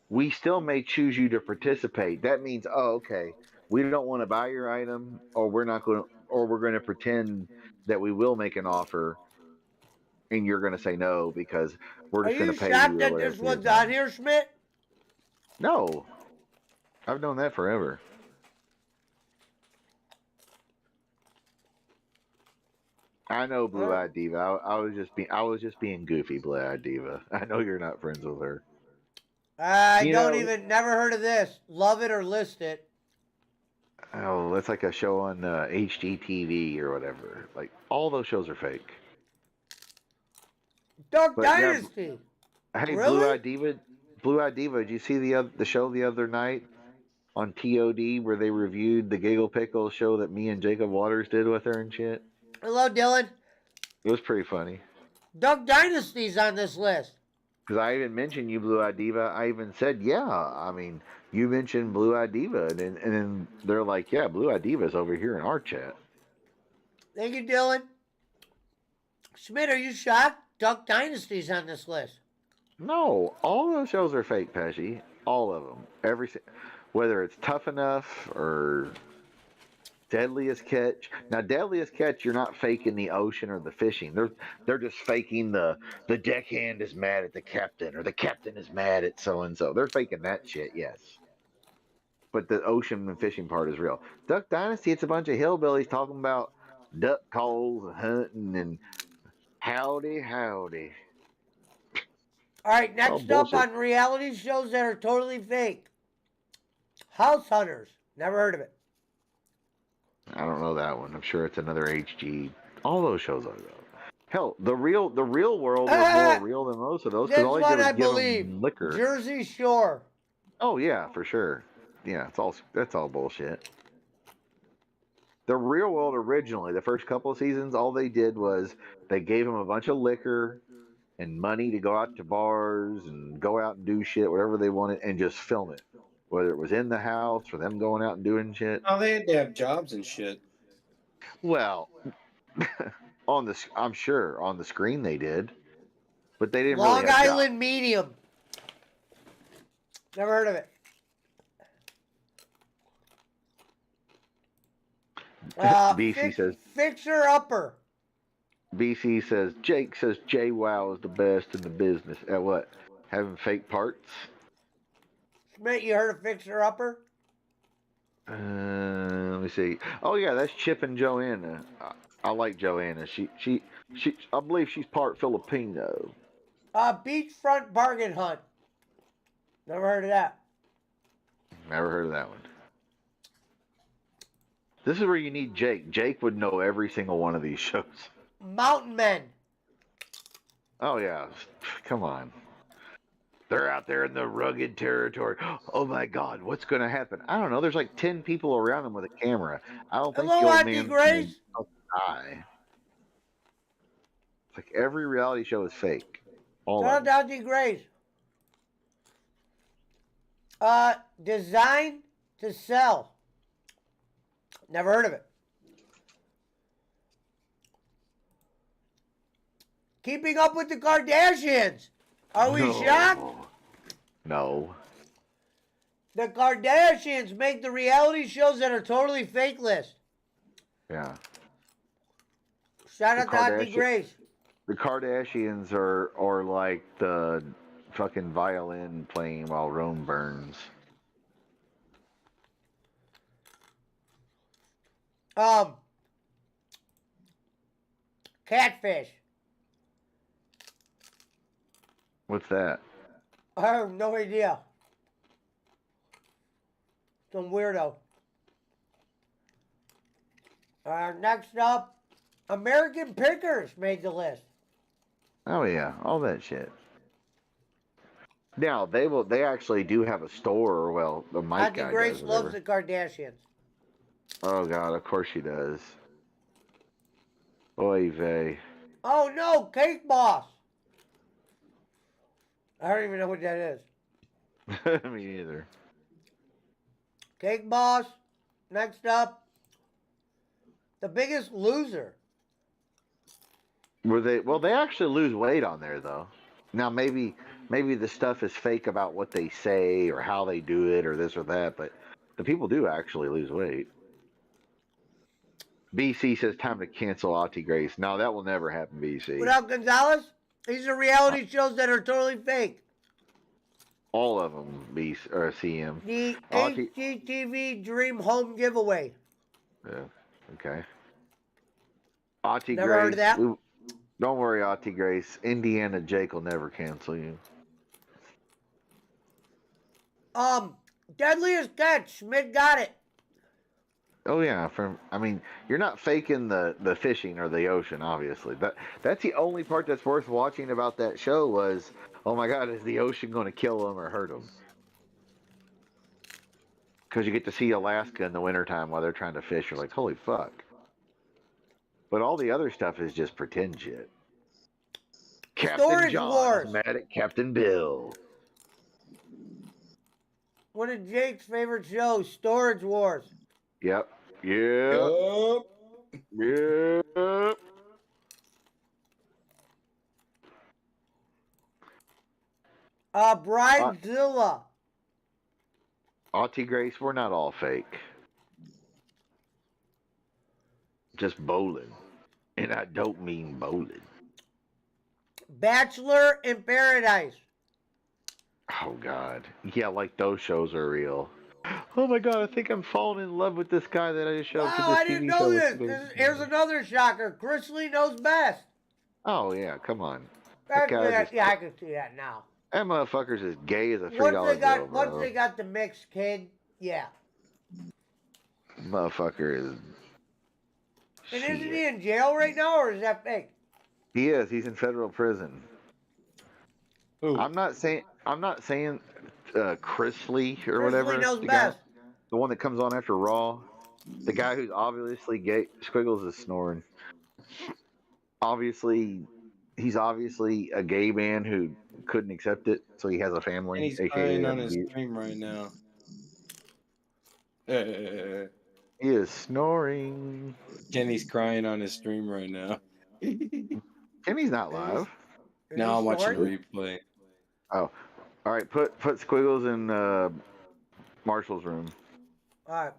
Speaker 16: we still may choose you to participate. That means, oh, okay, we don't want to buy your item, or we're not going to, or we're going to pretend that we will make an offer, and you're going to say no because we're
Speaker 2: Are
Speaker 16: just going
Speaker 2: you
Speaker 16: to pay
Speaker 2: shocked
Speaker 16: you or
Speaker 2: that
Speaker 16: whatever.
Speaker 2: this one's on here, Schmidt?
Speaker 16: No, I've known that forever. I know Blue Eyed Diva. I was just being goofy, Blue Eyed Diva. I know you're not friends with her.
Speaker 2: I never heard of this. Love it or list it.
Speaker 16: Oh, that's like a show on HGTV or whatever. Like all those shows are fake.
Speaker 2: Duck
Speaker 16: But,
Speaker 2: Dynasty.
Speaker 16: Yeah, hey,
Speaker 2: Really?
Speaker 16: Blue Eyed Diva. Did you see the show the other night on TOD where they reviewed the Giggle Pickle show that me and Jacob Waters did with her and shit?
Speaker 2: Hello, Dylan.
Speaker 16: It was pretty funny.
Speaker 2: Duck Dynasty's on this list.
Speaker 16: Because I even mentioned you, Blue Eyed Diva. I even said, yeah, I mean, you mentioned Blue Eyed Diva. And then they're like, yeah, Blue Eyed Diva's over here in our chat.
Speaker 2: Thank you, Dylan. Schmidt, are you shocked? Duck Dynasty's on this list.
Speaker 16: No, all those shows are fake, Pesci. All of them. Whether it's Tough Enough or Deadliest Catch. Now, Deadliest Catch, you're not faking the ocean or the fishing. They're just faking the deckhand is mad at the captain or the captain is mad at so and so. They're faking that shit, yes. But the ocean and fishing part is real. Duck Dynasty, it's a bunch of hillbillies talking about duck calls and hunting and howdy.
Speaker 2: All right, next up on reality shows that are totally fake. House Hunters. Never heard of it.
Speaker 16: I don't know that one. I'm sure it's another HG. All those shows are though. Hell, the real world was more real than most of those.
Speaker 2: This
Speaker 16: all
Speaker 2: one,
Speaker 16: they
Speaker 2: I
Speaker 16: did was give
Speaker 2: believe.
Speaker 16: them liquor.
Speaker 2: Jersey Shore.
Speaker 16: Oh yeah, for sure. Yeah, that's all bullshit. The real world originally, the first couple of seasons, all they did was they gave them a bunch of liquor and money to go out to bars and go out and do shit, whatever they wanted, and just film it. Whether it was in the house or them going out and doing shit.
Speaker 1: Oh, they had to have jobs and shit.
Speaker 16: Well, I'm sure on the screen they did, but they didn't
Speaker 2: Long
Speaker 16: really have
Speaker 2: Island
Speaker 16: jobs.
Speaker 2: Medium. Never heard of it.
Speaker 16: BC says
Speaker 2: Fixer Upper.
Speaker 16: BC says Jake says JWoww is the best in the business at what? Having fake parts.
Speaker 2: Schmidt, you heard of Fixer Upper?
Speaker 16: Let me see. Oh yeah, that's Chip and Joanna. I like Joanna. She. I believe she's part Filipino.
Speaker 2: Beachfront Bargain Hunt. Never heard of that.
Speaker 16: Never heard of that one. This is where you need Jake. Jake would know every single one of these shows.
Speaker 2: Mountain Men.
Speaker 16: Oh yeah, come on. They're out there in the rugged territory. Oh my God, what's going to happen? I don't know. There's like 10 people around them with a camera. I don't think
Speaker 2: Hello,
Speaker 16: the old
Speaker 2: Auntie
Speaker 16: man's
Speaker 2: Grace.
Speaker 16: gonna die. It's like every reality show is fake. All of
Speaker 2: Shout
Speaker 16: them.
Speaker 2: out to Auntie Grace. Design to Sell. Never heard of it. Keeping Up with the Kardashians. Are we shocked?
Speaker 16: No.
Speaker 2: The Kardashians make the reality shows that are totally fake list.
Speaker 16: Yeah.
Speaker 2: Shout out to Auntie Grace.
Speaker 16: The Kardashians are like the fucking violin playing while Rome burns.
Speaker 2: Catfish.
Speaker 16: What's that?
Speaker 2: I have no idea. Some weirdo. Next up, American Pickers made the list.
Speaker 16: Oh yeah, all that shit. Now they actually do have a store. Well, the Mike
Speaker 2: Auntie
Speaker 16: guy
Speaker 2: Grace
Speaker 16: does,
Speaker 2: loves
Speaker 16: whatever.
Speaker 2: the Kardashians.
Speaker 16: Oh God, of course she does. Oy vey.
Speaker 2: Oh no, Cake Boss. I don't even know what that is.
Speaker 16: Me either.
Speaker 2: Cake Boss. Next up, The Biggest Loser.
Speaker 16: Were they? Well, they actually lose weight on there though. Now maybe the stuff is fake about what they say or how they do it or this or that, but the people do actually lose weight. BC says time to cancel Auntie Grace. No, that will never happen, BC.
Speaker 2: Without Gonzalez, these are reality shows that are totally fake.
Speaker 16: All of them, BC or CM.
Speaker 2: The
Speaker 16: Auntie-
Speaker 2: HGTV Dream Home Giveaway.
Speaker 16: Yeah. Okay. Auntie
Speaker 2: Never
Speaker 16: Grace.
Speaker 2: heard of that?
Speaker 16: Don't worry, Auntie Grace. Indiana Jake will never cancel you.
Speaker 2: Deadliest Catch. Schmidt got it.
Speaker 16: Oh yeah, you're not faking the fishing or the ocean, obviously. That's the only part that's worth watching about that show was, oh my God, is the ocean going to kill them or hurt them? Because you get to see Alaska in the wintertime while they're trying to fish. You're like, holy fuck. But all the other stuff is just pretend shit. Captain
Speaker 2: Storage
Speaker 16: John
Speaker 2: Wars.
Speaker 16: is mad at Captain Bill.
Speaker 2: One of Jake's favorite shows, Storage Wars.
Speaker 16: Yep. Yep. Yep.
Speaker 2: Bridezilla.
Speaker 16: Auntie Grace, we're not all fake. Just bowling. And I don't mean bowling.
Speaker 2: Bachelor in Paradise.
Speaker 16: Oh, God. Yeah, like those shows are real. Oh, my God, I think I'm falling in love with this guy that I just showed to
Speaker 2: Wow,
Speaker 16: this
Speaker 2: I
Speaker 16: TV
Speaker 2: didn't
Speaker 16: show.
Speaker 2: know this. Here's another shocker. Chris Lee knows best.
Speaker 16: Oh, yeah, come on. That guy's
Speaker 2: Yeah,
Speaker 16: just-
Speaker 2: I can see that now.
Speaker 16: That motherfucker's as gay as a $3 bill,
Speaker 2: Once
Speaker 16: bro.
Speaker 2: they got the mixed kid, yeah.
Speaker 16: Motherfucker is...
Speaker 2: And isn't he in jail right now, or is that fake?
Speaker 16: He is. He's in federal prison. I'm not saying Chris Lee or whatever.
Speaker 2: Lee knows
Speaker 16: the
Speaker 2: best.
Speaker 16: Guy, the one that comes on after Raw. The guy who's obviously gay. Squiggles is snoring. He's obviously a gay man who couldn't accept it, so he has a family.
Speaker 1: And he's
Speaker 16: aka
Speaker 1: crying on
Speaker 16: a
Speaker 1: his
Speaker 16: mute.
Speaker 1: stream right now.
Speaker 16: He is snoring.
Speaker 1: Kenny's crying on his stream right now.
Speaker 16: Kenny's not live.
Speaker 1: Now I'm watching the replay.
Speaker 16: Oh, all right. Put Squiggles in Marshall's room.
Speaker 2: All right.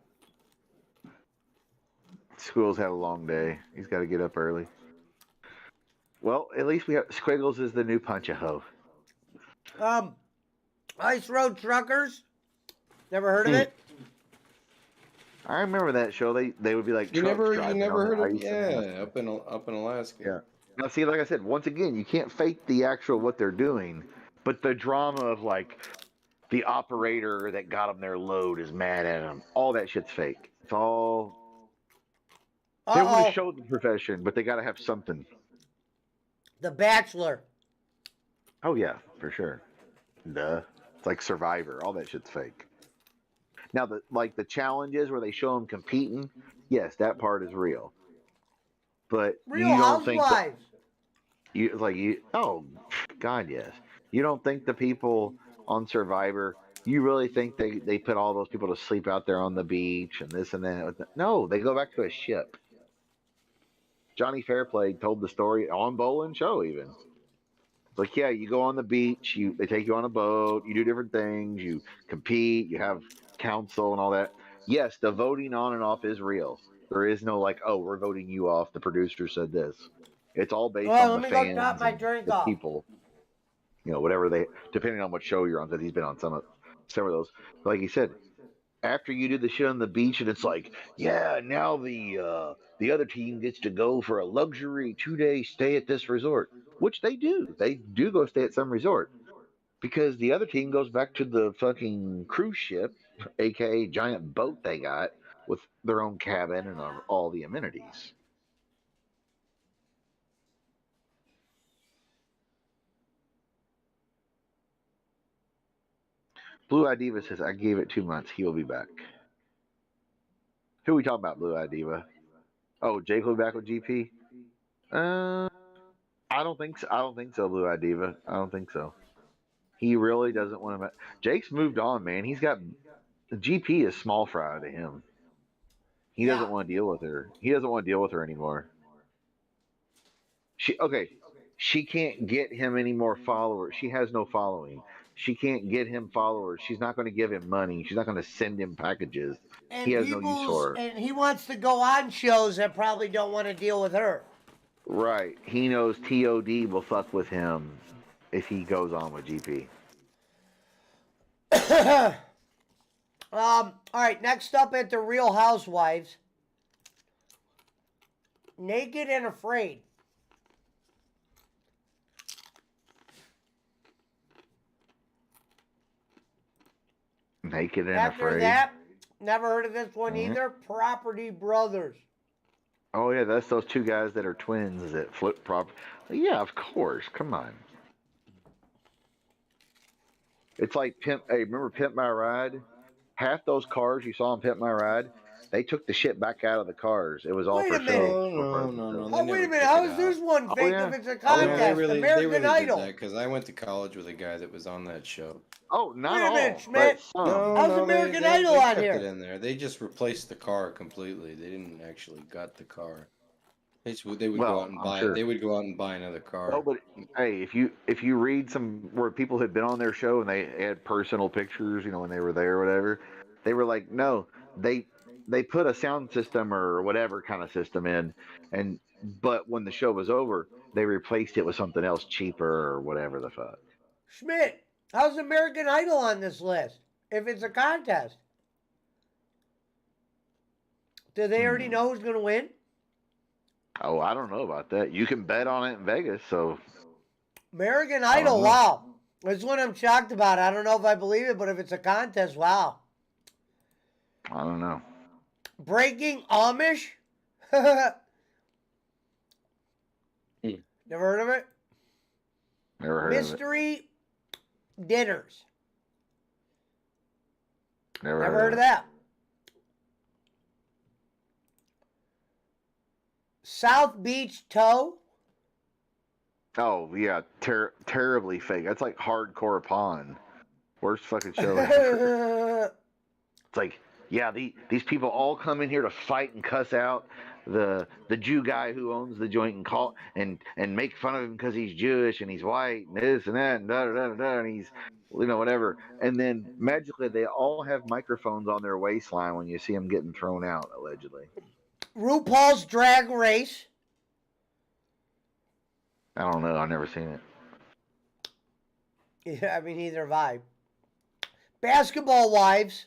Speaker 16: Squiggles had a long day. He's got to get up early. Well, at least we have Squiggles is the new Punch-A-Ho.
Speaker 2: Ice Road Truckers. Never heard of it?
Speaker 16: I remember that show. They would be like
Speaker 1: You
Speaker 16: trucks
Speaker 1: never
Speaker 16: driving on
Speaker 1: heard
Speaker 16: the
Speaker 1: of
Speaker 16: ice.
Speaker 1: up in Alaska.
Speaker 16: Yeah. Now, see, like I said, once again, you can't fake the actual what they're doing, but the drama of like the operator that got them their load is mad at them. All that shit's fake. It's all. They want to show the profession, but they got to have something.
Speaker 2: The Bachelor.
Speaker 16: Oh yeah, for sure. Duh. It's like Survivor. All that shit's fake. Now, the challenges where they show them competing, yes, that part is real. But
Speaker 2: Real
Speaker 16: you don't think that,
Speaker 2: Housewives.
Speaker 16: oh, God, yes. You don't think the people on Survivor, you really think they put all those people to sleep out there on the beach and this and that? No, they go back to a ship. Johnny Fairplay told the story on Boland's show even. It's like, yeah, you go on the beach, they take you on a boat, you do different things, you compete, you have council and all that. Yes, the voting on and off is real. There is no like, oh, we're voting you off. The producer said this. It's all based on the fans and the people. You know, whatever depending on what show you're on, because he's been on some of those. But like he said, after you do the shit on the beach, and it's like, yeah, now the other team gets to go for a luxury 2-day stay at this resort, which they do. They do go stay at some resort because the other team goes back to the fucking cruise ship, aka giant boat they got with their own cabin and all the amenities. Blue Eye Diva says, I gave it 2 months. He'll be back. Who are we talking about, Blue Eye Diva? Oh, Jake will be back with GP? I don't think so. I don't think so, Blue Eye Diva. I don't think so. He really doesn't want to. Jake's moved on, man. The GP is small fry to him. He doesn't want to deal with her. He doesn't want to deal with her anymore. She can't get him any more followers. She has no following. She can't get him followers. She's not going to give him money. She's not going to send him packages. He has no use for her.
Speaker 2: And he wants to go on shows that probably don't want to deal with her.
Speaker 16: Right. He knows TOD will fuck with him if he goes on with GP.
Speaker 2: All right, next up at the Real Housewives. Naked and Afraid.
Speaker 16: Naked and
Speaker 2: After
Speaker 16: Afraid.
Speaker 2: that, never heard of this one either. Property Brothers.
Speaker 16: Oh yeah, that's those two guys that are twins that flip prop. Yeah, of course. Come on. It's like Pimp. Hey, remember Pimp My Ride? Half those cars you saw in Pimp My Ride, they took the shit back out of the cars. It was all for show.
Speaker 1: No.
Speaker 2: Oh, wait a minute. How is this one fake if it's a contest? American Idol.
Speaker 1: Because I went to college with a guy that was on that show.
Speaker 16: Oh, not
Speaker 2: Wait a
Speaker 16: all.
Speaker 2: minute, Schmidt. How's American Idol
Speaker 1: they
Speaker 2: on
Speaker 1: kept
Speaker 2: here?
Speaker 1: it in there. They just replaced the car completely. They didn't actually gut the car. They would go out and buy.
Speaker 16: Sure.
Speaker 1: They would go out and buy another car.
Speaker 16: No, but hey, if you read some where people had been on their show and they had personal pictures, you know, when they were there or whatever, they were like, no, they put a sound system or whatever kind of system in, but when the show was over, they replaced it with something else cheaper or whatever the fuck.
Speaker 2: Schmidt, how's American Idol on this list? If it's a contest, do they already know who's going to win?
Speaker 16: Oh, I don't know about that. You can bet on it in Vegas, so.
Speaker 2: American Idol, wow. That's what I'm shocked about. I don't know if I believe it, but if it's a contest, wow.
Speaker 16: I don't know.
Speaker 2: Breaking Amish? Never heard of it?
Speaker 16: Never heard of it.
Speaker 2: Mystery Dinners.
Speaker 16: Never
Speaker 2: heard of that. South Beach Tow.
Speaker 16: Oh yeah, terribly fake. That's like hardcore pawn. Worst fucking show. It's like, yeah, these people all come in here to fight and cuss out the Jew guy who owns the joint and call and make fun of him because he's Jewish and he's white and this and that and da da da da and he's, you know, whatever. And then magically they all have microphones on their waistline when you see them getting thrown out, allegedly.
Speaker 2: RuPaul's Drag Race.
Speaker 16: I don't know. I've never seen it.
Speaker 2: Yeah, I mean, neither have I. Basketball Wives.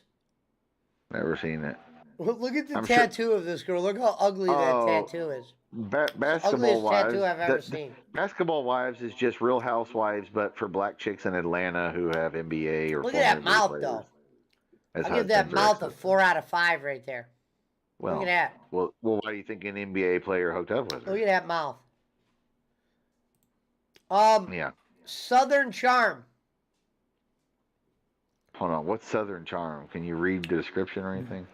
Speaker 16: Never seen it.
Speaker 2: Look at the
Speaker 16: I'm sure.
Speaker 2: tattoo of this girl. Look how ugly that tattoo is. It's the
Speaker 16: Basketball
Speaker 2: ugliest
Speaker 16: Wives.
Speaker 2: tattoo I've ever seen.
Speaker 16: Basketball Wives is just Real Housewives, but for black chicks in Atlanta who have NBA or
Speaker 2: Look
Speaker 16: former
Speaker 2: at that
Speaker 16: NBA
Speaker 2: mouth,
Speaker 16: players.
Speaker 2: though.
Speaker 16: That's
Speaker 2: I'll
Speaker 16: how
Speaker 2: give
Speaker 16: it's been
Speaker 2: that mouth a
Speaker 16: directed.
Speaker 2: 4 out of 5 right there.
Speaker 16: Well,
Speaker 2: Look at that.
Speaker 16: Well, why do you think an NBA player hooked up with her?
Speaker 2: Look at that mouth.
Speaker 16: Yeah.
Speaker 2: Southern Charm.
Speaker 16: Hold on. What's Southern Charm? Can you read the description or anything?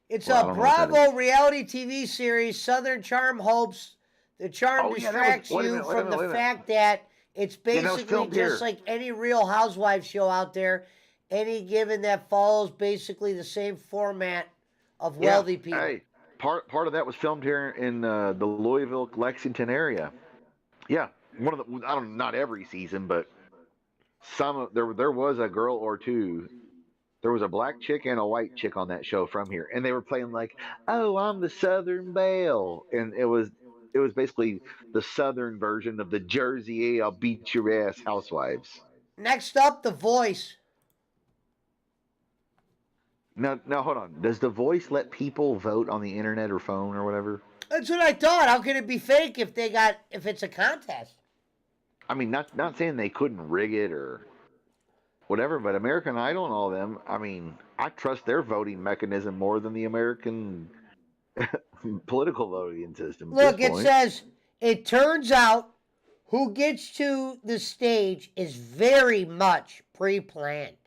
Speaker 2: It's
Speaker 16: Well, I
Speaker 2: a
Speaker 16: don't know what that
Speaker 2: Bravo reality TV series. Southern Charm hopes the charm
Speaker 16: Oh, yeah, that was-
Speaker 2: distracts
Speaker 16: wait a
Speaker 2: you
Speaker 16: minute, wait a
Speaker 2: from
Speaker 16: minute,
Speaker 2: the
Speaker 16: wait a minute.
Speaker 2: fact that it's
Speaker 16: Yeah, that was
Speaker 2: basically
Speaker 16: filmed
Speaker 2: just
Speaker 16: here.
Speaker 2: like any Real Housewives show out there. Any given that follows basically the same format of wealthy people.
Speaker 16: Hey, part of that was filmed here in the Louisville, Lexington area. Yeah, one of the I don't not every season, but there was a girl or two. There was a black chick and a white chick on that show from here, and they were playing like, "Oh, I'm the Southern Belle," and it was basically the Southern version of the Jersey "I'll beat your ass" housewives.
Speaker 2: Next up, The Voice.
Speaker 16: Now, hold on. Does The Voice let people vote on the internet or phone or whatever?
Speaker 2: That's what I thought. How can it be fake if it's a contest?
Speaker 16: I mean, not saying they couldn't rig it or whatever, but American Idol and all them. I mean, I trust their voting mechanism more than the American political voting system. At
Speaker 2: Look,
Speaker 16: this
Speaker 2: it
Speaker 16: point.
Speaker 2: says, it turns out who gets to the stage is very much pre-planned.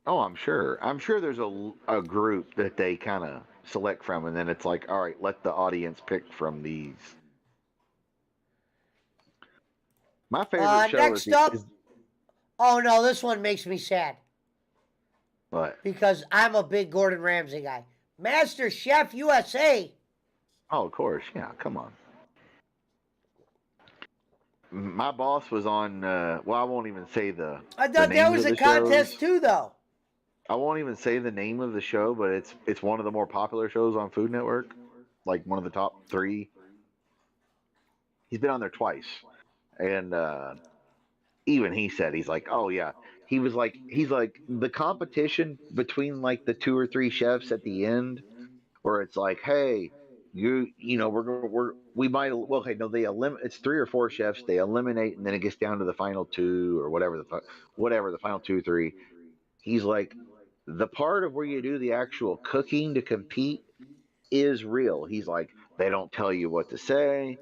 Speaker 16: Oh, I'm sure. I'm sure there's a group that they kind of select from, and then it's like, all right, let the audience pick from these. My favorite show
Speaker 2: next
Speaker 16: is,
Speaker 2: up. Oh no, this one makes me sad.
Speaker 16: What?
Speaker 2: Because I'm a big Gordon Ramsay guy. Master Chef USA.
Speaker 16: Oh, of course. Yeah, come on. My boss was on. Well, I won't even say the.
Speaker 2: I thought that was a contest too, though.
Speaker 16: I won't even say the name of the show, but it's one of the more popular shows on Food Network, like one of the top 3. He's been on there twice, and even he said he's like, oh yeah, he's like the competition between like the 2 or 3 chefs at the end, where it's like, hey, you know we might well okay no they eliminate it's 3 or 4 chefs they eliminate and then it gets down to the final 2 or whatever the final 2 3. He's like, the part of where you do the actual cooking to compete is real. He's like, they don't tell you what to say,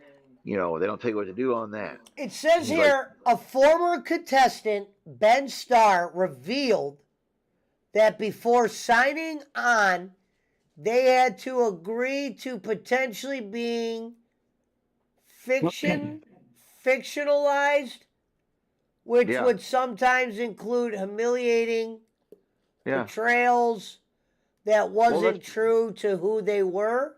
Speaker 16: they don't tell you what to do on that.
Speaker 2: It says here, a former contestant, Ben Starr, revealed that before signing on, they had to agree to potentially being fictionalized, which would sometimes include humiliating portrayals that wasn't true to who they were.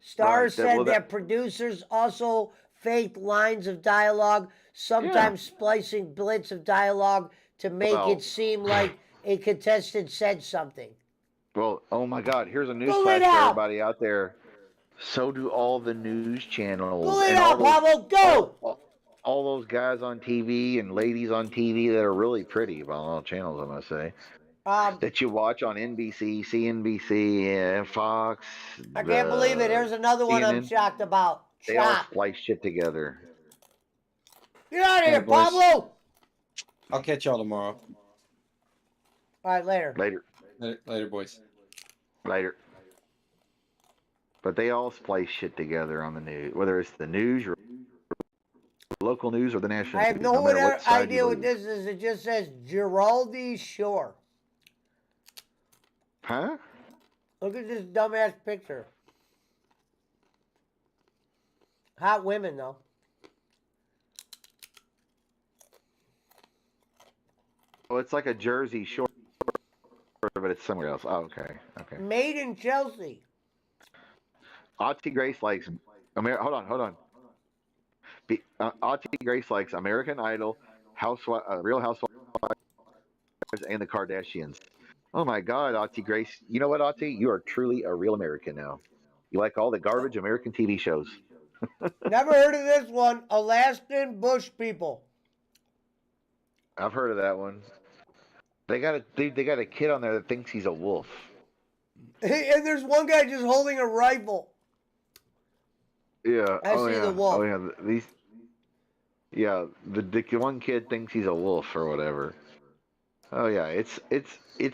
Speaker 2: Starr said that producers also faked lines of dialogue, sometimes splicing bits of dialogue to make it seem like a contestant said something.
Speaker 16: Well, oh my God, here's a newsflash for everybody out there. So do all the news channels.
Speaker 2: Go it out, Pablo, go!
Speaker 16: All those guys on TV and ladies on TV that are really pretty, on all channels, I must say. That you watch on NBC, CNBC, Fox.
Speaker 2: I can't believe it. Here's another one I'm shocked about.
Speaker 16: They all splice shit together.
Speaker 2: Get out of here, Pablo!
Speaker 1: I'll catch y'all tomorrow.
Speaker 2: All right, later.
Speaker 1: Later, boys.
Speaker 16: Later. But they all splice shit together on the news, whether it's the news or local news or the national.
Speaker 2: I have no idea what this is. It just says Geraldi Shore.
Speaker 16: Huh?
Speaker 2: Look at this dumbass picture. Hot women, though.
Speaker 16: Oh, it's like a Jersey Shore, but it's somewhere else. Oh, okay.
Speaker 2: Made in Chelsea.
Speaker 16: Auntie Grace likes hold on. Auntie Grace likes American Idol, Real Housewives, and the Kardashians. Oh my God, Auntie Grace! You know what, Auntie? You are truly a real American now. You like all the garbage American TV shows.
Speaker 2: Never heard of this one. Alaskan bush people.
Speaker 16: I've heard of that one. They got a dude. They got a kid on there that thinks he's a wolf.
Speaker 2: And there's one guy just holding a rifle.
Speaker 16: Yeah.
Speaker 2: I
Speaker 16: oh
Speaker 2: see
Speaker 16: yeah.
Speaker 2: the wolf.
Speaker 16: Oh yeah. These. Yeah. The one kid thinks he's a wolf or whatever. Oh yeah. It's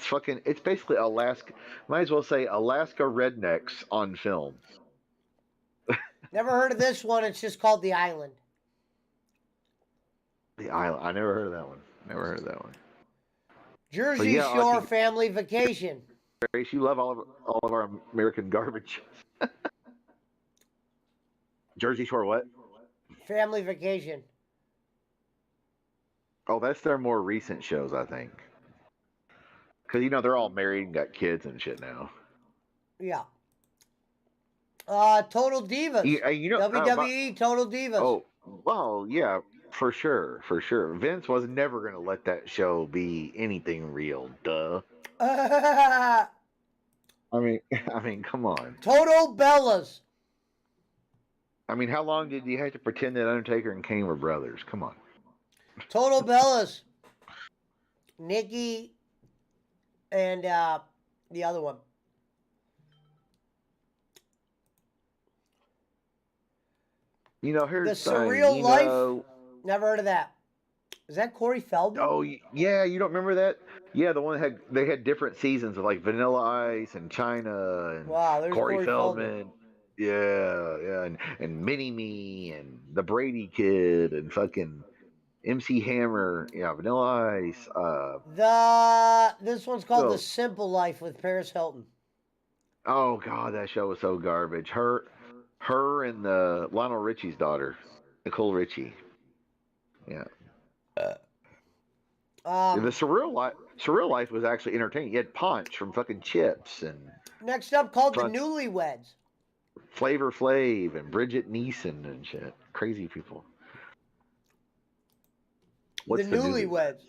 Speaker 16: fucking. It's basically Alaska. Might as well say Alaska rednecks on film.
Speaker 2: Never heard of this one. It's just called The Island.
Speaker 16: The island. I never heard of that one. Never heard of that one.
Speaker 2: Jersey
Speaker 16: yeah,
Speaker 2: Shore
Speaker 16: Auntie
Speaker 2: Family Vacation.
Speaker 16: Grace, you love all of our American garbage. Jersey Shore, what?
Speaker 2: Family Vacation.
Speaker 16: Oh, that's their more recent shows, I think. Because they're all married and got kids and shit now.
Speaker 2: Yeah. Total Divas. WWE Total Divas.
Speaker 16: Oh, well, yeah, for sure, for sure. Vince was never gonna let that show be anything real. Duh. I mean, come on.
Speaker 2: Total Bellas.
Speaker 16: I mean, how long did you have to pretend that Undertaker and Kane were brothers? Come on.
Speaker 2: Total Bellas. Nikki and the other one.
Speaker 16: Here's
Speaker 2: The Surreal Life. Never heard of that. Is that Corey Feldman?
Speaker 16: Oh yeah, you don't remember that? Yeah, the one that they had different seasons of like Vanilla Ice and China and
Speaker 2: Wow,
Speaker 16: Corey Feldman. Yeah, and Mini Me and the Brady Kid and fucking MC Hammer. Yeah, Vanilla Ice.
Speaker 2: This one's called The Simple Life with Paris Hilton.
Speaker 16: Oh god, that show was so garbage. Her and the Lionel Richie's daughter, Nicole Richie. Yeah. The Surreal Life was actually entertaining. You had Punch from fucking Chips and
Speaker 2: next up called The Newlyweds.
Speaker 16: Flavor Flav and Bridget Neeson and shit. Crazy people. What's
Speaker 2: the Newlyweds?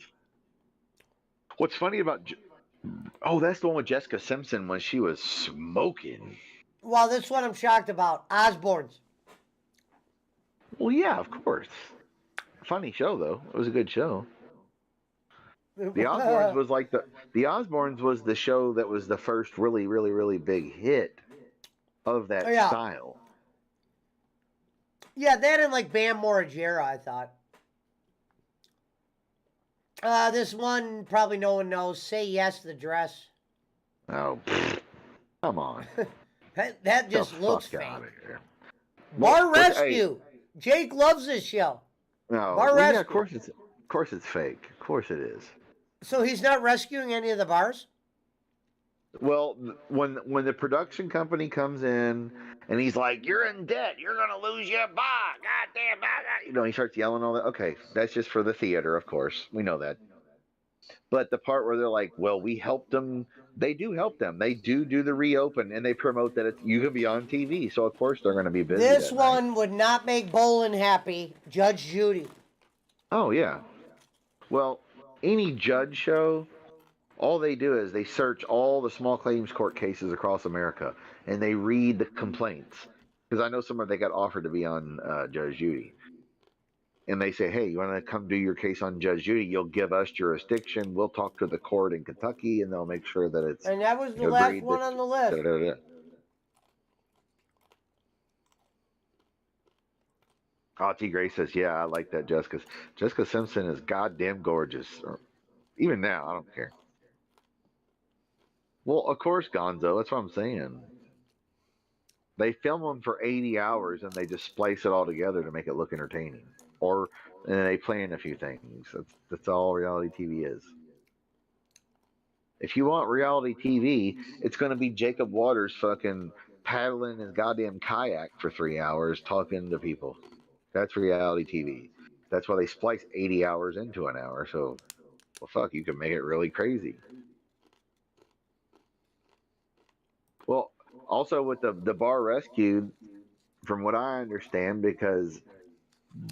Speaker 16: What's funny about? Oh, that's the one with Jessica Simpson when she was smoking.
Speaker 2: Well, this one I'm shocked about. Osbournes.
Speaker 16: Well, yeah, of course. Funny show though. It was a good show. The Osbournes was like the Osbournes was the show that was the first really, really, really big hit of that style.
Speaker 2: Yeah, that and like Bam Margera, I thought. This one probably no one knows. Say Yes, the Dress.
Speaker 16: Oh, come on.
Speaker 2: that just looks fake.
Speaker 16: Well,
Speaker 2: Bar Rescue. Jake loves this show.
Speaker 16: No,
Speaker 2: Bar Rescue.
Speaker 16: Yeah, of course it's fake. Of course it is.
Speaker 2: So he's not rescuing any of the bars?
Speaker 16: Well, when the production company comes in and he's like, "You're in debt. You're gonna lose your bar. Goddamn, he starts yelling all that. Okay, that's just for the theater, of course. We know that. But the part where they're like, "Well, we helped them." They do help them. They do the reopen, and they promote that you can be on TV. So of course they're going to be busy.
Speaker 2: This one would not make Bolin happy. Judge Judy.
Speaker 16: Oh yeah. Well, any judge show, all they do is they search all the small claims court cases across America, and they read the complaints. Because I know somewhere they got offered to be on Judge Judy. And they say, "Hey, you want to come do your case on Judge Judy? You'll give us jurisdiction. We'll talk to the court in Kentucky, and they'll make sure that it's."
Speaker 2: And that was the last one on the list.
Speaker 16: T. Gray says, "Yeah, I like that, Jessica. Jessica Simpson is goddamn gorgeous. Even now, I don't care." Well, of course, Gonzo. That's what I'm saying. They film them for 80 hours, and they just splice it all together to make it look entertaining. And they plan a few things. That's all reality TV is. If you want reality TV, it's going to be Jacob Waters fucking paddling his goddamn kayak for 3 hours talking to people. That's reality TV. That's why they splice 80 hours into an hour. So, well, fuck, you can make it really crazy. Well, also with the Bar Rescue, from what I understand, because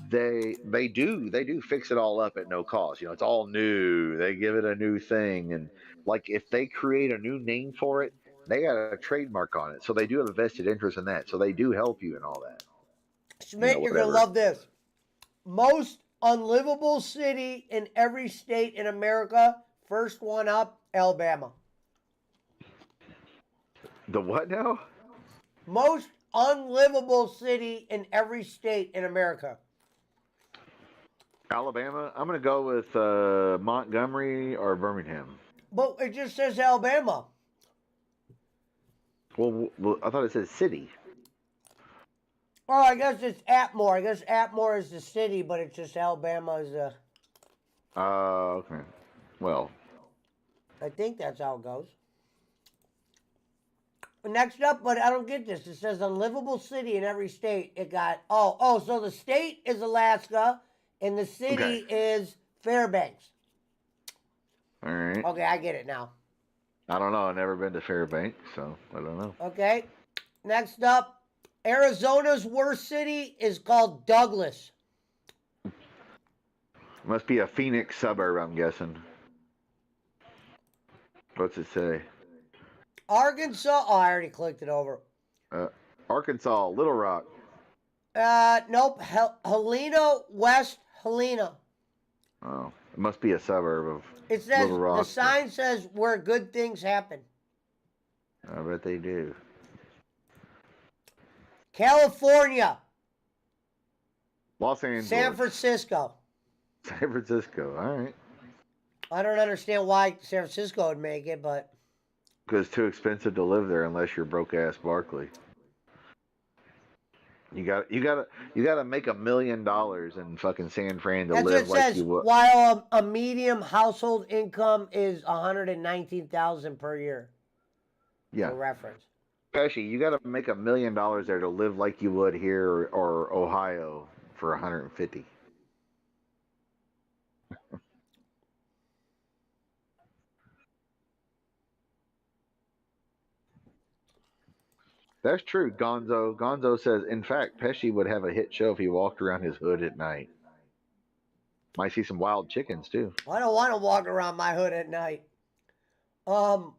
Speaker 16: they do fix it all up at no cost. It's all new. They give it a new thing, and like if they create a new name for it, they got a trademark on it. So they do have a vested interest in that. So they do help you and all that.
Speaker 2: Schmidt, you're going to love this. Most unlivable city in every state in America. First one up, Alabama.
Speaker 16: The what now?
Speaker 2: Most unlivable city in every state in America.
Speaker 16: Alabama. I'm gonna go with Montgomery or Birmingham.
Speaker 2: But it just says Alabama.
Speaker 16: Well, I thought it said city.
Speaker 2: Oh, I guess it's Atmore. I guess Atmore is the city, but it's just Alabama is the.
Speaker 16: Okay. Well,
Speaker 2: I think that's how it goes. Next up, but I don't get this. It says unlivable city in every state. It got so the state is Alaska, and the city is Fairbanks.
Speaker 16: all right.
Speaker 2: Okay, I get it now.
Speaker 16: I don't know. I've never been to Fairbanks, so I don't know.
Speaker 2: Okay. Next up, Arizona's worst city is called Douglas.
Speaker 16: Must be a Phoenix suburb, I'm guessing. What's it say?
Speaker 2: Arkansas. Oh, I already clicked it over.
Speaker 16: Arkansas, Little Rock.
Speaker 2: Nope. Helena, West Helena.
Speaker 16: Oh, it must be a suburb of
Speaker 2: It says
Speaker 16: Little Rock.
Speaker 2: the sign says where good things happen.
Speaker 16: I bet they do.
Speaker 2: California.
Speaker 16: Los Angeles.
Speaker 2: San Francisco.
Speaker 16: San Francisco. All right.
Speaker 2: I don't understand why San Francisco would make it, but
Speaker 16: Because it's too expensive to live there unless you're broke ass Barkley. You got to make $1 million in fucking San Fran to
Speaker 2: that's what
Speaker 16: live
Speaker 2: it
Speaker 16: like
Speaker 2: says.
Speaker 16: you would.
Speaker 2: While a medium household income is $119,000 per year.
Speaker 16: Yeah.
Speaker 2: For reference.
Speaker 16: Pesci, you got to make $1 million there to live like you would here or Ohio for 150. That's true, Gonzo. Gonzo says, in fact, Pesci would have a hit show if he walked around his hood at night. Might see some wild chickens too.
Speaker 2: I don't want to walk around my hood at night. Colorado?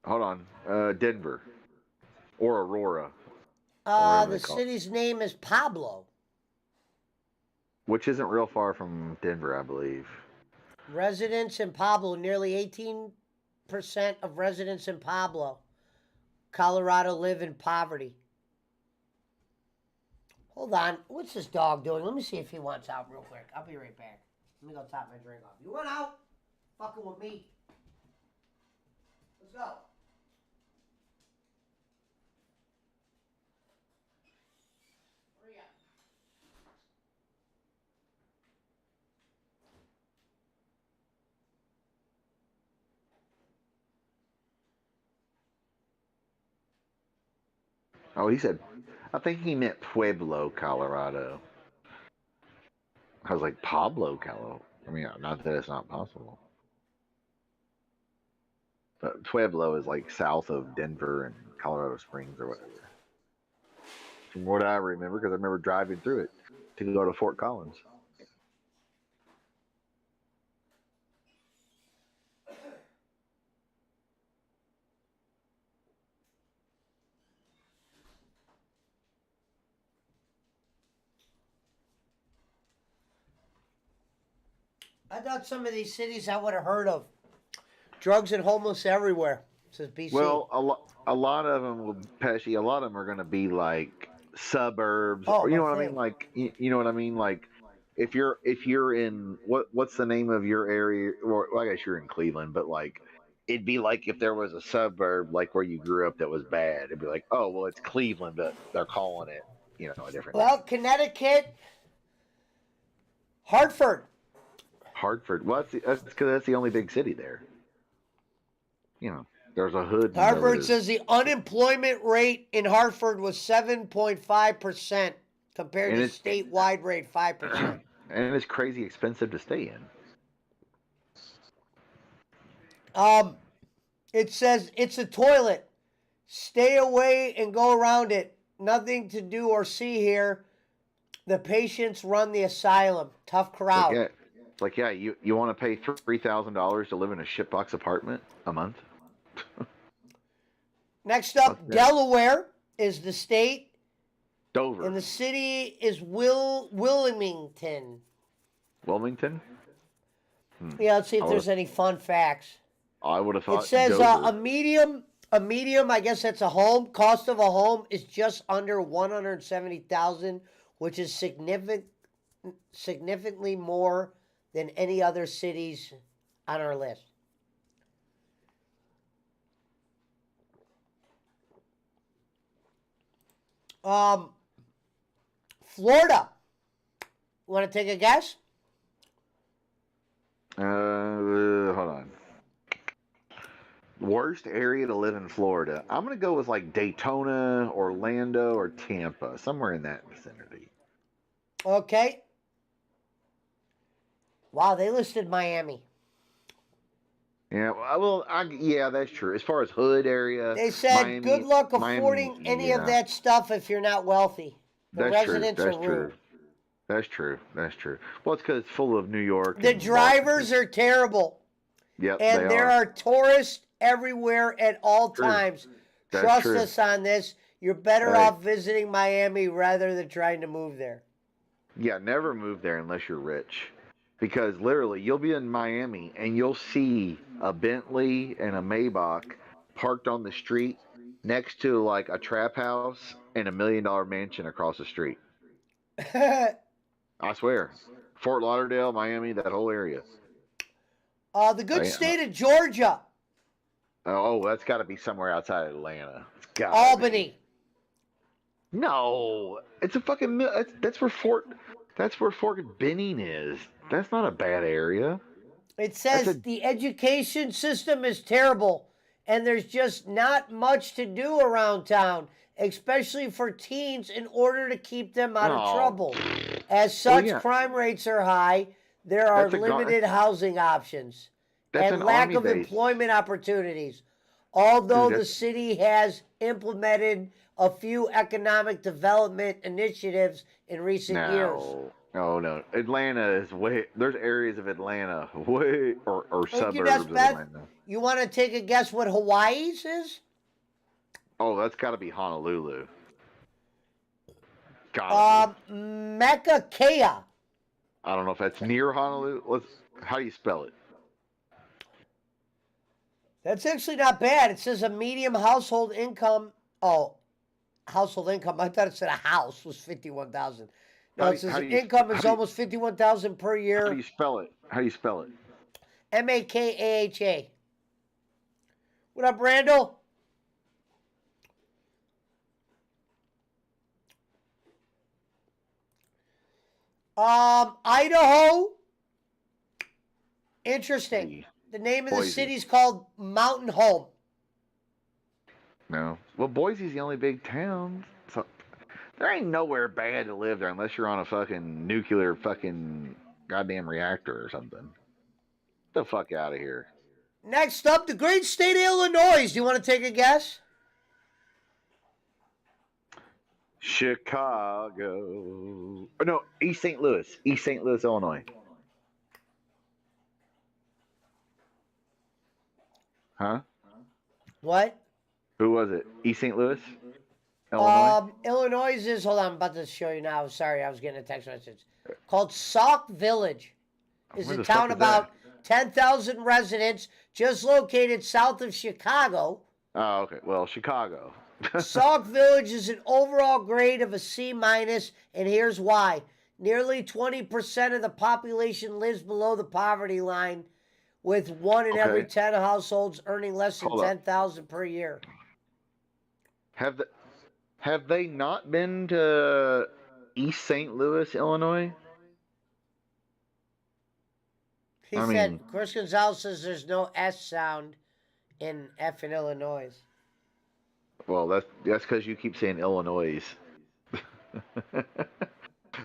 Speaker 16: Hold on. Denver. Or Aurora.
Speaker 2: The city's name is Pablo.
Speaker 16: Which isn't real far from Denver, I believe.
Speaker 2: Residents in Pablo, nearly 18% of residents in Pablo, Colorado, live in poverty. Hold on. What's this dog doing? Let me see if he wants out real quick. I'll be right back. Let me go top my drink off. You want out? Fucking with me. Let's go. Hurry up.
Speaker 16: Oh, he said, I think he meant Pueblo, Colorado. I was like, Pablo, Colorado. I mean, not that it's not possible. But Pueblo is like south of Denver and Colorado Springs or whatever. From what I remember, because I remember driving through it to go to Fort Collins.
Speaker 2: I thought some of these cities I would have heard of. Drugs and homeless everywhere, says BC.
Speaker 16: Well, a lot of them will, Pesci, a lot of them are going to be like suburbs.
Speaker 2: Oh,
Speaker 16: or, you know
Speaker 2: no
Speaker 16: what I mean?
Speaker 2: thing.
Speaker 16: Like, you know what I mean? Like, if you're in, what's the name of your area? Or, well, I guess you're in Cleveland, but like, it'd be like if there was a suburb like where you grew up that was bad. It'd be like, oh, well, it's Cleveland, but they're calling it, you know, a different name.
Speaker 2: Well, Connecticut, Hartford.
Speaker 16: Hartford. Well, that's because that's the only big city there. You know, there's a hood.
Speaker 2: Hartford says the unemployment rate in Hartford was 7.5% compared to statewide rate 5%.
Speaker 16: And it's crazy expensive to stay in.
Speaker 2: It says it's a toilet. Stay away and go around it. Nothing to do or see here. The patients run the asylum. Tough crowd.
Speaker 16: You want to pay $3,000 to live in a shitbox apartment a month?
Speaker 2: Next up, Delaware is the state.
Speaker 16: Dover.
Speaker 2: And the city is Wilmington.
Speaker 16: Wilmington?
Speaker 2: Yeah, let's see if
Speaker 16: I
Speaker 2: there's
Speaker 16: would've-
Speaker 2: any fun facts.
Speaker 16: I would have
Speaker 2: It
Speaker 16: thought
Speaker 2: says
Speaker 16: Dover.
Speaker 2: a medium, I guess that's a home. Cost of a home is just under 170,000, which is significantly more than any other cities on our list. Florida. Want to take a guess?
Speaker 16: Hold on. Worst area to live in Florida. I'm gonna go with like Daytona, Orlando, or Tampa, somewhere in that vicinity.
Speaker 2: Okay. Wow, they listed Miami.
Speaker 16: Yeah, yeah, that's true. As far as hood area,
Speaker 2: They said,
Speaker 16: Miami,
Speaker 2: good luck affording
Speaker 16: Miami,
Speaker 2: any of
Speaker 16: yeah,
Speaker 2: that stuff if you're not wealthy. The
Speaker 16: that's true.
Speaker 2: residents
Speaker 16: That's
Speaker 2: are
Speaker 16: true.
Speaker 2: rude.
Speaker 16: That's true. That's true. Well, it's because it's full of New York.
Speaker 2: The
Speaker 16: and
Speaker 2: drivers
Speaker 16: Boston.
Speaker 2: are terrible.
Speaker 16: Yep,
Speaker 2: And
Speaker 16: they
Speaker 2: there are tourists everywhere at all
Speaker 16: True.
Speaker 2: times.
Speaker 16: That's
Speaker 2: Trust
Speaker 16: true.
Speaker 2: us on this. You're better
Speaker 16: Hey.
Speaker 2: off visiting Miami rather than trying to move there.
Speaker 16: Yeah, never move there unless you're rich. Because literally, you'll be in Miami and you'll see a Bentley and a Maybach parked on the street next to like a trap house and $1 million mansion across the street. I swear. Fort Lauderdale, Miami, that whole area.
Speaker 2: The good state of Georgia.
Speaker 16: Oh, that's got to be somewhere outside Atlanta. It's gotta
Speaker 2: Albany.
Speaker 16: be. No, it's a fucking. That's where Fort Benning is. That's not a bad area.
Speaker 2: It says the education system is terrible, and there's just not much to do around town, especially for teens, in order to keep them out of trouble. As such, crime rates are high. There are limited housing options and lack of employment opportunities. Although the city has implemented a few economic development initiatives in recent years.
Speaker 16: No. Atlanta is way. There's areas of Atlanta way or suburbs
Speaker 2: Guess,
Speaker 16: of
Speaker 2: Beth,
Speaker 16: Atlanta.
Speaker 2: you want to take a guess what Hawaii's is?
Speaker 16: Oh, that's got to be Honolulu.
Speaker 2: Mecca Kea.
Speaker 16: I don't know if that's near Honolulu. How do you spell it?
Speaker 2: That's actually not bad. It says a medium household income. Oh, household income. I thought it said a house was 51,000. No, it says income is almost 51,000 per year.
Speaker 16: How do you spell it?
Speaker 2: Makaha. What up, Randall? Idaho. Interesting. The name of the city's called Mountain Home.
Speaker 16: No. Well, Boise's the only big town. So there ain't nowhere bad to live there unless you're on a fucking nuclear fucking goddamn reactor or something. Get the fuck out of here.
Speaker 2: Next up, the great state of Illinois. Do you want to take a guess?
Speaker 16: Chicago. Oh, no, East St. Louis. East St. Louis, Illinois. Huh?
Speaker 2: What?
Speaker 16: Who was it? East St. Louis? Illinois?
Speaker 2: Illinois is, hold on, I'm about to show you now. Sorry, I was getting a text message. Called Sauk Village. Is a town about 10,000 residents, just located south of Chicago.
Speaker 16: Oh, okay. Well, Chicago.
Speaker 2: Sauk Village is an overall grade of a C minus, and here's why. Nearly 20% of the population lives below the poverty line, with 1 in every 10 households earning less than $10,000 per year.
Speaker 16: Have they not been to East St. Louis, Illinois?
Speaker 2: He said, Chris Gonzalez says there's no S sound in F in Illinois.
Speaker 16: Well, that's because you keep saying Illinois.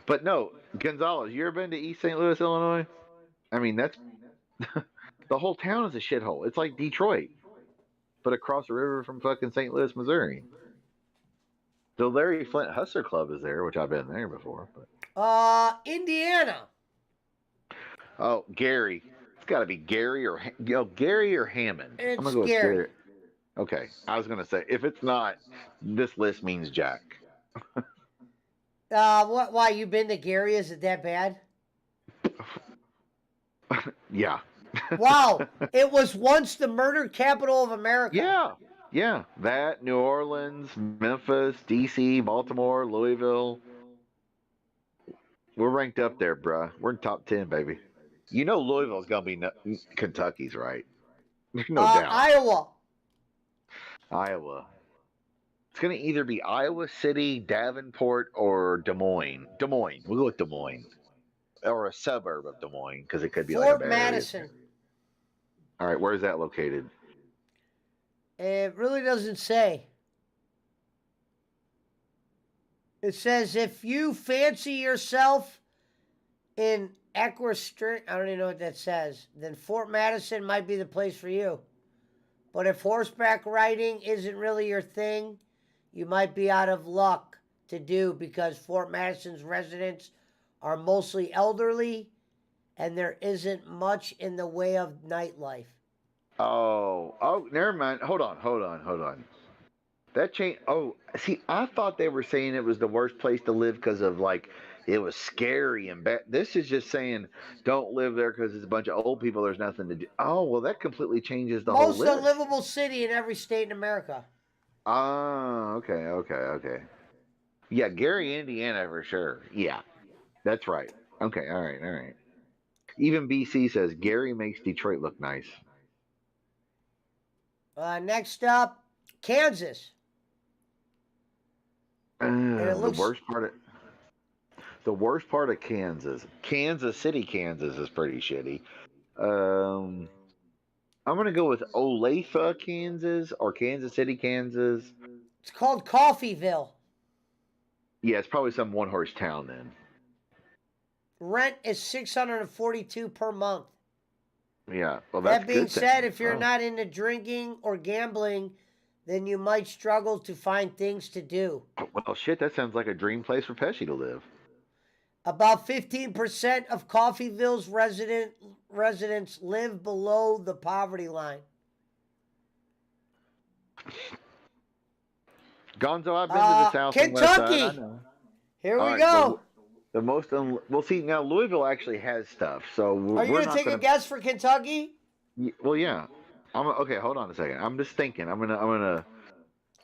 Speaker 16: But no, Gonzalez, you ever been to East St. Louis, Illinois? I mean, that's the whole town is a shithole. It's like Detroit, but across the river from fucking St. Louis, Missouri. The Larry Flint Hustler Club is there, which I've been there before. But
Speaker 2: Indiana.
Speaker 16: Oh, Gary. It's got to be Gary or Hammond.
Speaker 2: It's
Speaker 16: I'm gonna go
Speaker 2: Gary.
Speaker 16: with Gary. Okay, I was gonna say if it's not, this list means Jack.
Speaker 2: What? Why you been to Gary? Is it that bad?
Speaker 16: Yeah.
Speaker 2: Wow! It was once the murder capital of America.
Speaker 16: Yeah. Yeah. That, New Orleans, Memphis, D.C., Baltimore, Louisville. We're ranked up there, bruh. We're in top 10, baby. You know Louisville's going to be Kentucky's, right? There's no doubt.
Speaker 2: Iowa.
Speaker 16: Iowa. It's going to either be Iowa City, Davenport, or Des Moines. Des Moines. We'll go with Des Moines. Or a suburb of Des Moines, because it could be like a
Speaker 2: Fort
Speaker 16: bad
Speaker 2: Madison.
Speaker 16: area. All right, where's that located?
Speaker 2: It really doesn't say. It says if you fancy yourself in equestrian, I don't even know what that says, then Fort Madison might be the place for you. But if horseback riding isn't really your thing, you might be out of luck to do because Fort Madison's residents are mostly elderly and there isn't much in the way of nightlife.
Speaker 16: Oh, never mind. Hold on. That change. Oh, see, I thought they were saying it was the worst place to live because of like it was scary and bad. This is just saying don't live there because it's a bunch of old people. There's nothing to do. Oh, well, that completely changes the whole
Speaker 2: Most
Speaker 16: list.
Speaker 2: unlivable city in every state in America.
Speaker 16: Oh, okay. Yeah, Gary, Indiana for sure. Yeah, that's right. Okay, all right. Even BC says Gary makes Detroit look nice.
Speaker 2: Next up, Kansas.
Speaker 16: The worst part of Kansas City, Kansas is pretty shitty. I'm gonna go with Olathe, Kansas, or Kansas City, Kansas.
Speaker 2: It's called Coffeeville.
Speaker 16: Yeah, it's probably some one-horse town then.
Speaker 2: Rent is $642 per month.
Speaker 16: Yeah, well, that's
Speaker 2: that being
Speaker 16: good
Speaker 2: said,
Speaker 16: then.
Speaker 2: if you're not into drinking or gambling, then you might struggle to find things to do.
Speaker 16: Well, shit, that sounds like a dream place for Pesci to live.
Speaker 2: About 15% of Coffeeville's residents live below the poverty line.
Speaker 16: Gonzo, I've been to the South and West Side.
Speaker 2: Kentucky.
Speaker 16: I know.
Speaker 2: Here we go.
Speaker 16: The most, well, see, now Louisville actually has stuff, so
Speaker 2: Are you
Speaker 16: we're
Speaker 2: going to take a guess for Kentucky?
Speaker 16: Well, yeah. Okay, hold on a second. I'm just thinking. I'm gonna.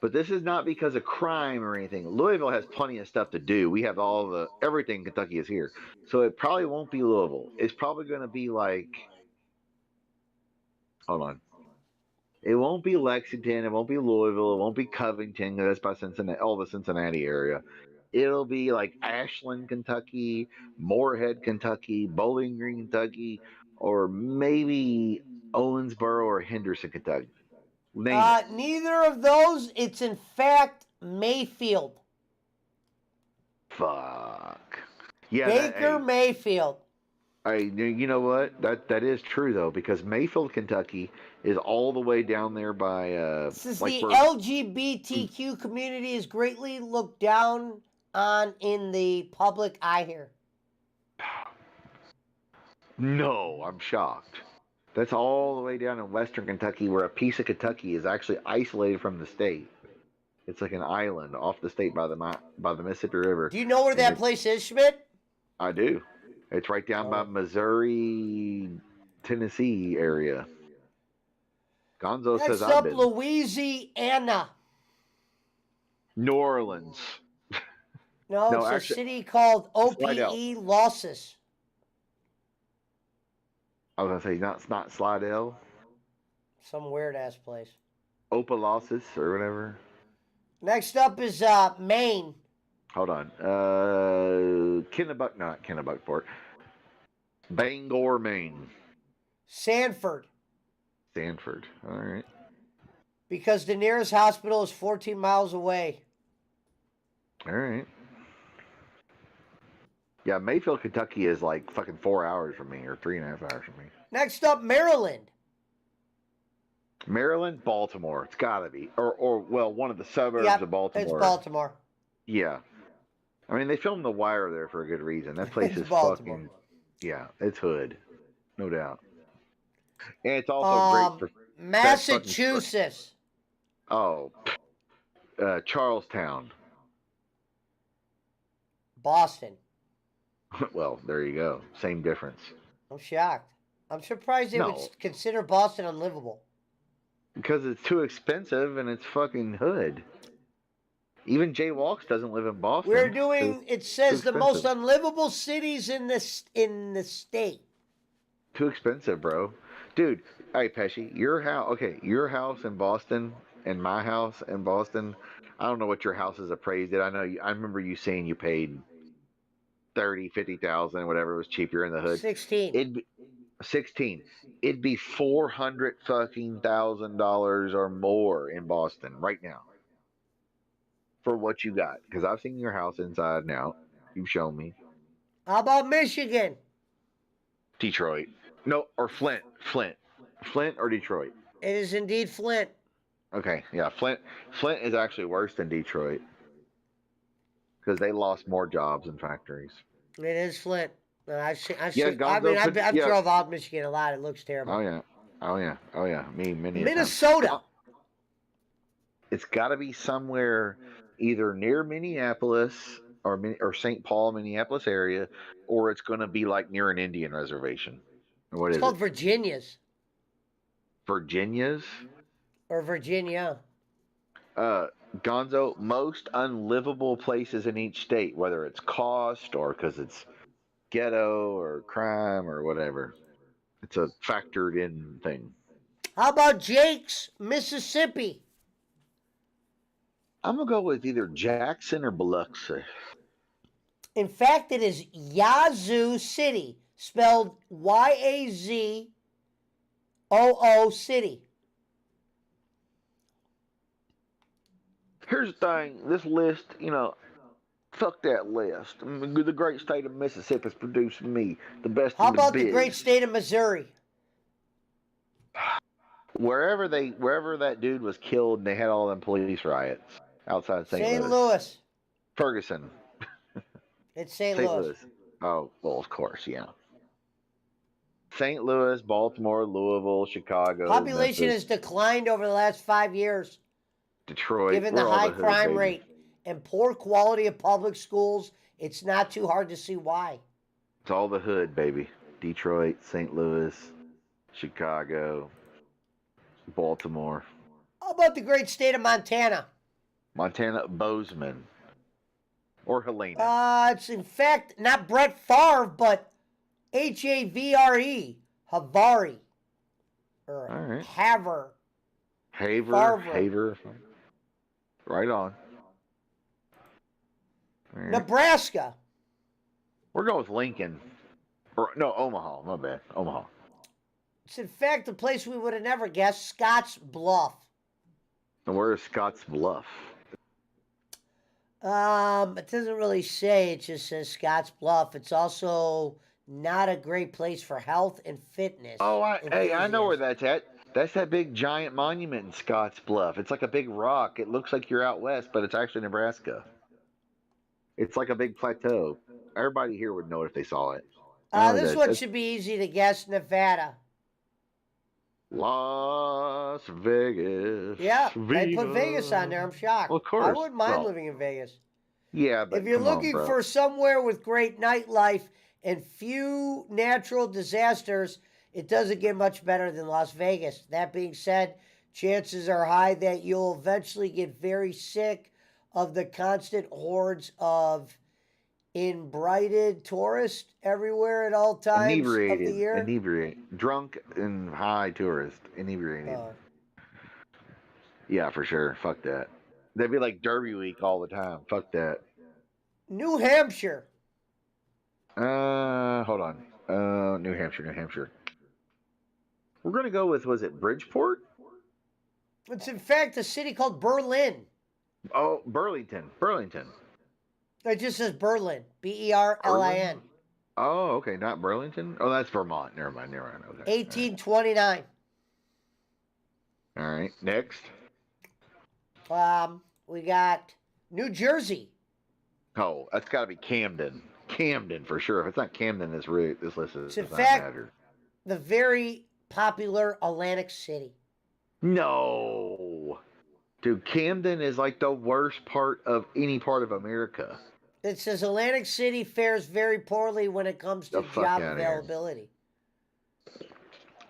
Speaker 16: But this is not because of crime or anything. Louisville has plenty of stuff to do. We have everything Kentucky is here, so it probably won't be Louisville. It's probably going to be like. Hold on. It won't be Lexington. It won't be Louisville. It won't be Covington. That's by Cincinnati, all the Cincinnati area. It'll be like Ashland, Kentucky, Moorhead, Kentucky, Bowling Green, Kentucky, or maybe Owensboro or Henderson, Kentucky.
Speaker 2: Neither of those. It's in fact Mayfield.
Speaker 16: Fuck. Yeah,
Speaker 2: Baker Mayfield.
Speaker 16: You know what? That is true though, because Mayfield, Kentucky, is all the way down there by.
Speaker 2: Since the LGBTQ community is greatly looked down on in the public eye here.
Speaker 16: No, I'm shocked. That's all the way down in western Kentucky, where a piece of Kentucky is actually isolated from the state. It's like an island off the state by the Mississippi River.
Speaker 2: Do you know where that place is, Schmidt?
Speaker 16: I do. It's right down by Missouri, Tennessee area. Gonzo says I've been.
Speaker 2: Louisiana.
Speaker 16: New Orleans.
Speaker 2: No, it's a city called OPE Losses.
Speaker 16: I was gonna say it's not Slidell.
Speaker 2: Some weird ass place.
Speaker 16: Opelousas or whatever.
Speaker 2: Next up is Maine.
Speaker 16: Hold on. Not Kennebunkport. Bangor, Maine.
Speaker 2: Sanford.
Speaker 16: All right.
Speaker 2: Because the nearest hospital is 14 miles away.
Speaker 16: All right. Yeah, Mayfield, Kentucky is like fucking 4 hours from me, or 3.5 hours from me.
Speaker 2: Next up, Maryland.
Speaker 16: Maryland, Baltimore. It's gotta be, or one of the suburbs of Baltimore.
Speaker 2: It's Baltimore.
Speaker 16: Yeah, I mean they filmed The Wire there for a good reason. That place is
Speaker 2: Baltimore.
Speaker 16: fucking. Yeah, it's hood, no doubt. And it's also great for
Speaker 2: Massachusetts.
Speaker 16: Charlestown.
Speaker 2: Boston.
Speaker 16: Well, there you go. Same difference.
Speaker 2: I'm shocked. I'm surprised they would
Speaker 16: No,
Speaker 2: consider Boston unlivable.
Speaker 16: because it's too expensive and it's fucking hood. Even Jay Walks doesn't live in Boston.
Speaker 2: We're
Speaker 16: 'cause
Speaker 2: doing. It
Speaker 16: it's too
Speaker 2: says the most
Speaker 16: expensive.
Speaker 2: unlivable cities in the state.
Speaker 16: Too expensive, bro. Dude, hey Pesci, your house. Okay, your house in Boston and my house in Boston. I don't know what your house is appraised at. I know. I remember you saying you paid 30, 50,000, whatever. It was cheaper in the hood.
Speaker 2: 16.
Speaker 16: It'd be 16. It'd be $400,000 or more in Boston right now for what you got. Because I've seen your house inside and out. You've shown me.
Speaker 2: How about Michigan?
Speaker 16: Detroit. No, or Flint. Flint or Detroit.
Speaker 2: It is indeed Flint.
Speaker 16: Okay, yeah, Flint is actually worse than Detroit because they lost more jobs in factories.
Speaker 2: It is Flint. I've seen.
Speaker 16: Yeah, Gonzo
Speaker 2: I've
Speaker 16: yeah.
Speaker 2: drove out Michigan a lot. It looks terrible.
Speaker 16: Oh yeah, oh yeah, oh yeah. Me, many a time.
Speaker 2: Minnesota.
Speaker 16: It's got to be somewhere either near Minneapolis or St. Paul, Minneapolis area, or it's going to be like near an Indian reservation. What
Speaker 2: It's
Speaker 16: is
Speaker 2: called
Speaker 16: it?
Speaker 2: Virginia's
Speaker 16: Virginia's?
Speaker 2: or Virginia.
Speaker 16: Gonzo, most unlivable places in each state, whether it's cost or because it's ghetto or crime or whatever. It's a factored in thing.
Speaker 2: How about Jake's, Mississippi?
Speaker 16: I'm going to go with either Jackson or Biloxi.
Speaker 2: In fact, it is Yazoo City, spelled Yazoo City.
Speaker 16: Here's the thing, this list, fuck that list. The great state of Mississippi has produced me, the best
Speaker 2: How
Speaker 16: in the
Speaker 2: about
Speaker 16: biz.
Speaker 2: the great state of Missouri?
Speaker 16: Wherever that dude was killed and they had all them police riots outside St.
Speaker 2: Louis.
Speaker 16: Ferguson.
Speaker 2: It's St. Louis.
Speaker 16: Oh, well, of course, yeah. St. Louis, Baltimore, Louisville, Chicago.
Speaker 2: Population
Speaker 16: Memphis,
Speaker 2: has declined over the last 5 years,
Speaker 16: Detroit.
Speaker 2: given
Speaker 16: we're
Speaker 2: the
Speaker 16: all
Speaker 2: high
Speaker 16: hood,
Speaker 2: crime
Speaker 16: baby.
Speaker 2: rate and poor quality of public schools. It's not too hard to see why.
Speaker 16: It's all the hood, baby. Detroit, St. Louis, Chicago, Baltimore.
Speaker 2: How about the great state of Montana?
Speaker 16: Montana, Bozeman. Or Helena.
Speaker 2: It's in fact not Brett Favre, but Havre, Havari, or
Speaker 16: All right.
Speaker 2: Haver.
Speaker 16: Haver. Right on. All right.
Speaker 2: Nebraska.
Speaker 16: We're going with Lincoln. Or no, Omaha. My bad. Omaha.
Speaker 2: It's in fact a place we would have never guessed, Scotts Bluff.
Speaker 16: And where is Scotts Bluff?
Speaker 2: It doesn't really say. It just says Scotts Bluff. It's also not a great place for health and fitness.
Speaker 16: Oh, I know where
Speaker 2: enthusiasts.
Speaker 16: that's at. That's that big giant monument in Scotts Bluff. It's like a big rock. It looks like you're out west, but it's actually Nebraska. It's like a big plateau. Everybody here would know if they saw it.
Speaker 2: This one should be easy to guess. Nevada.
Speaker 16: Las Vegas.
Speaker 2: Yeah, they put
Speaker 16: Viva.
Speaker 2: Vegas on there. I'm shocked.
Speaker 16: Well, of course.
Speaker 2: I wouldn't mind
Speaker 16: Well,
Speaker 2: living in Vegas.
Speaker 16: Yeah, but
Speaker 2: If you're
Speaker 16: come on,
Speaker 2: looking
Speaker 16: bro.
Speaker 2: for somewhere with great nightlife and few natural disasters, it doesn't get much better than Las Vegas. That being said, chances are high that you'll eventually get very sick of the constant hordes of inebriated tourists everywhere at all times of the year.
Speaker 16: Inebriated. Drunk and high tourist. Inebriated. Yeah, for sure. Fuck that. They'd be like Derby Week all the time. Fuck that.
Speaker 2: New Hampshire.
Speaker 16: Hold on. New Hampshire. We're gonna go with, was it Bridgeport?
Speaker 2: It's in fact a city called Berlin.
Speaker 16: Oh, Burlington.
Speaker 2: It just says Berlin. Berlin.
Speaker 16: Oh, okay, not Burlington. Oh, that's Vermont. Never mind. Okay.
Speaker 2: 1829.
Speaker 16: All right. Next.
Speaker 2: We got New Jersey.
Speaker 16: Oh, that's got to be Camden. Camden for sure. If it's not Camden, this list
Speaker 2: It's
Speaker 16: does
Speaker 2: in
Speaker 16: not
Speaker 2: fact
Speaker 16: matter.
Speaker 2: the very popular Atlantic City.
Speaker 16: No. Dude, Camden is like the worst part of any part of America.
Speaker 2: It says Atlantic City fares very poorly when it comes to
Speaker 16: The fuck
Speaker 2: job
Speaker 16: outta here.
Speaker 2: availability.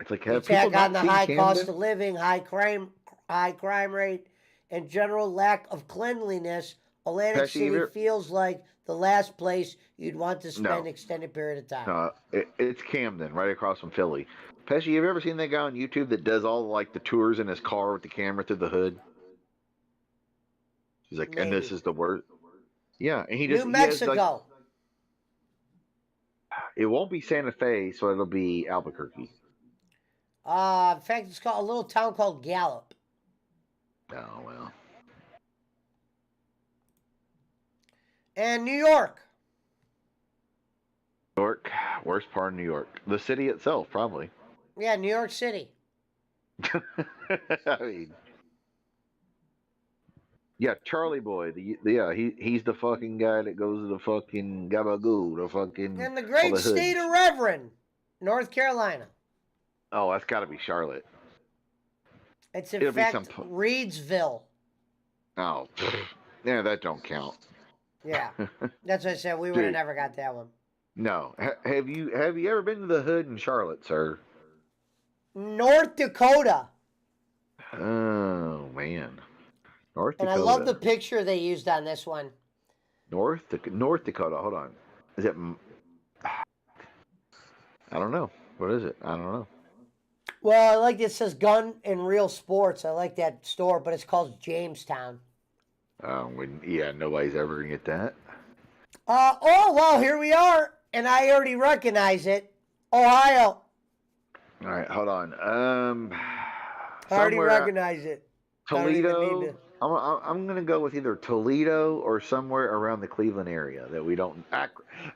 Speaker 16: It's like,
Speaker 2: You
Speaker 16: have people
Speaker 2: tack on
Speaker 16: not
Speaker 2: the
Speaker 16: seen
Speaker 2: high cost
Speaker 16: Camden?
Speaker 2: of living, high crime rate, and general lack of cleanliness. Atlantic
Speaker 16: Pesci, you
Speaker 2: City
Speaker 16: ever-
Speaker 2: feels like the last place you'd want to spend
Speaker 16: No.
Speaker 2: an extended period of time.
Speaker 16: It's Camden, right across from Philly. Pesci, you ever seen that guy on YouTube that does all like the tours in his car with the camera through the hood? He's like, and this
Speaker 2: Maybe.
Speaker 16: is the worst. Yeah, and he
Speaker 2: New
Speaker 16: just he has, like,
Speaker 2: Mexico.
Speaker 16: it won't be Santa Fe, so it'll be Albuquerque.
Speaker 2: In fact, it's called a little town called Gallup.
Speaker 16: Oh well.
Speaker 2: And New York.
Speaker 16: New York, worst part of New York. The city itself, probably.
Speaker 2: Yeah, New York City.
Speaker 16: I mean, yeah, Charlie Boy. He's the fucking guy that goes to the fucking Gabagoo, the fucking
Speaker 2: And the
Speaker 16: all
Speaker 2: great
Speaker 16: the
Speaker 2: state
Speaker 16: hoods.
Speaker 2: of Reverend, North Carolina.
Speaker 16: Oh, that's got to be Charlotte.
Speaker 2: It's in
Speaker 16: It'll be
Speaker 2: fact Reedsville.
Speaker 16: Oh, yeah, that don't count.
Speaker 2: Yeah, that's what I said. We would have
Speaker 16: Dude.
Speaker 2: never got that one.
Speaker 16: No. Have you ever been to the hood in Charlotte, sir?
Speaker 2: North Dakota.
Speaker 16: Oh man, North
Speaker 2: And
Speaker 16: Dakota.
Speaker 2: I love the picture they used on this one.
Speaker 16: North Dakota. Hold on. Is it? I don't know. What is it? I don't know.
Speaker 2: Well, I like it says Gun and Real Sports. I like that store, but it's called Jamestown.
Speaker 16: Yeah, nobody's ever gonna get that.
Speaker 2: Oh, well, here we are. And I already recognize it. Ohio.
Speaker 16: All right, hold on.
Speaker 2: I already
Speaker 16: somewhere
Speaker 2: recognize it. I don't even need
Speaker 16: Toledo.
Speaker 2: to-
Speaker 16: I'm gonna go with either Toledo or somewhere around the Cleveland area that we don't.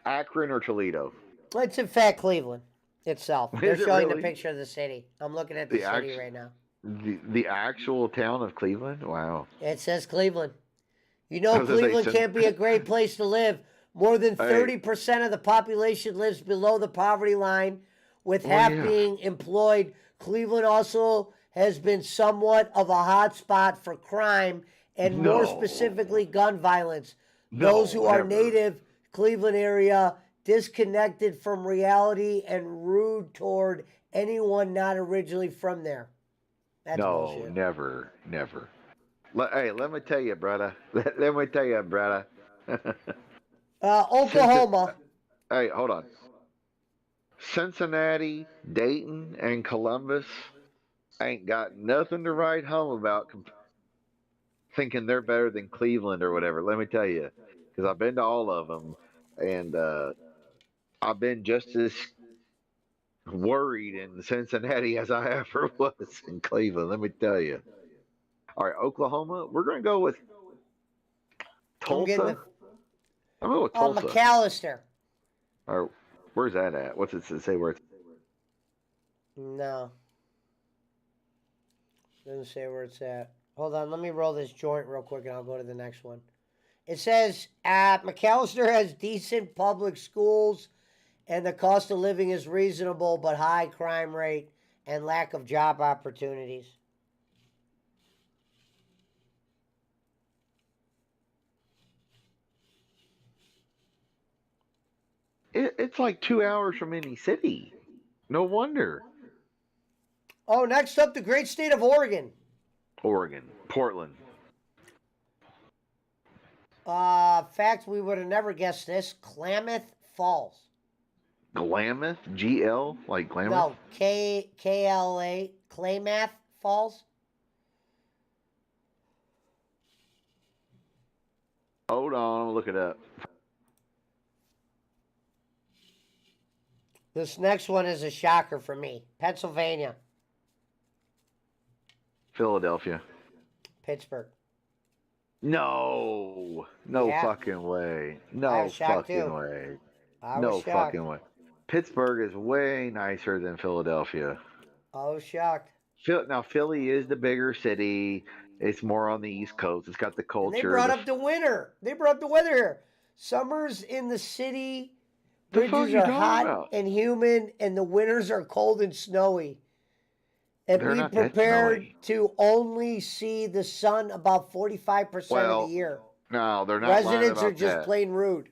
Speaker 16: Akron or Toledo.
Speaker 2: It's in fact Cleveland itself.
Speaker 16: Is
Speaker 2: They're
Speaker 16: it
Speaker 2: showing the
Speaker 16: really?
Speaker 2: picture of the city. I'm looking at the city right now.
Speaker 16: The actual town of Cleveland. Wow.
Speaker 2: It says Cleveland. You
Speaker 16: I
Speaker 2: know
Speaker 16: was gonna say,
Speaker 2: Cleveland
Speaker 16: so-
Speaker 2: can't be a great place to live. More than
Speaker 16: Hey.
Speaker 2: 30% of the population lives below the poverty line, with
Speaker 16: Oh,
Speaker 2: half
Speaker 16: yeah.
Speaker 2: being employed. Cleveland also has been somewhat of a hot spot for crime and more
Speaker 16: No.
Speaker 2: specifically gun violence.
Speaker 16: No,
Speaker 2: Those who are
Speaker 16: never.
Speaker 2: native Cleveland area disconnected from reality and rude toward anyone not originally from there. That's
Speaker 16: No,
Speaker 2: bullshit.
Speaker 16: never. Hey, let me tell you, brother. Let me tell you, brother.
Speaker 2: Oklahoma.
Speaker 16: Hey, hold on. Cincinnati, Dayton, and Columbus ain't got nothing to write home about thinking they're better than Cleveland or whatever. Let me tell you, because I've been to all of them, and I've been just as worried in Cincinnati as I ever was in Cleveland. Let me tell you. All right, Oklahoma. We're going to go with
Speaker 2: I'm getting
Speaker 16: Tulsa. I'm going to go with Tulsa.
Speaker 2: McAllister.
Speaker 16: Or where's that at? What's it say where it's?
Speaker 2: No. Doesn't say where it's at. Hold on, let me roll this joint real quick and I'll go to the next one. It says McAllister has decent public schools and the cost of living is reasonable but high crime rate and lack of job opportunities.
Speaker 16: It's like 2 hours from any city. No wonder.
Speaker 2: Oh, next up, the great state of Oregon.
Speaker 16: Oregon, Portland.
Speaker 2: Fact, we would have never guessed this. Klamath Falls.
Speaker 16: Glamoth, GL, like Glamoth.
Speaker 2: No, KLA, Klamath Falls.
Speaker 16: Hold on, I'm gonna look it up.
Speaker 2: This next one is a shocker for me. Pennsylvania.
Speaker 16: Philadelphia.
Speaker 2: Pittsburgh.
Speaker 16: No
Speaker 2: Yeah.
Speaker 16: fucking way.
Speaker 2: I
Speaker 16: No
Speaker 2: was shocked,
Speaker 16: fucking
Speaker 2: too.
Speaker 16: way.
Speaker 2: I
Speaker 16: No
Speaker 2: was shocked.
Speaker 16: fucking way. Pittsburgh is way nicer than Philadelphia.
Speaker 2: I was shocked.
Speaker 16: Now Philly is the bigger city. It's more on the East Coast. It's got the
Speaker 2: And
Speaker 16: culture.
Speaker 2: they brought up the winter. They brought up the weather here. Summers in the city,
Speaker 16: The fuck
Speaker 2: bridges
Speaker 16: you
Speaker 2: are
Speaker 16: talking
Speaker 2: hot
Speaker 16: about?
Speaker 2: and humid, and the winters are cold and snowy. And
Speaker 16: They're
Speaker 2: be
Speaker 16: not that
Speaker 2: prepared
Speaker 16: snowy.
Speaker 2: to only see the sun about 45% of
Speaker 16: Well,
Speaker 2: the year.
Speaker 16: No, they're not lying
Speaker 2: Residents
Speaker 16: about
Speaker 2: are just
Speaker 16: that.
Speaker 2: plain rude.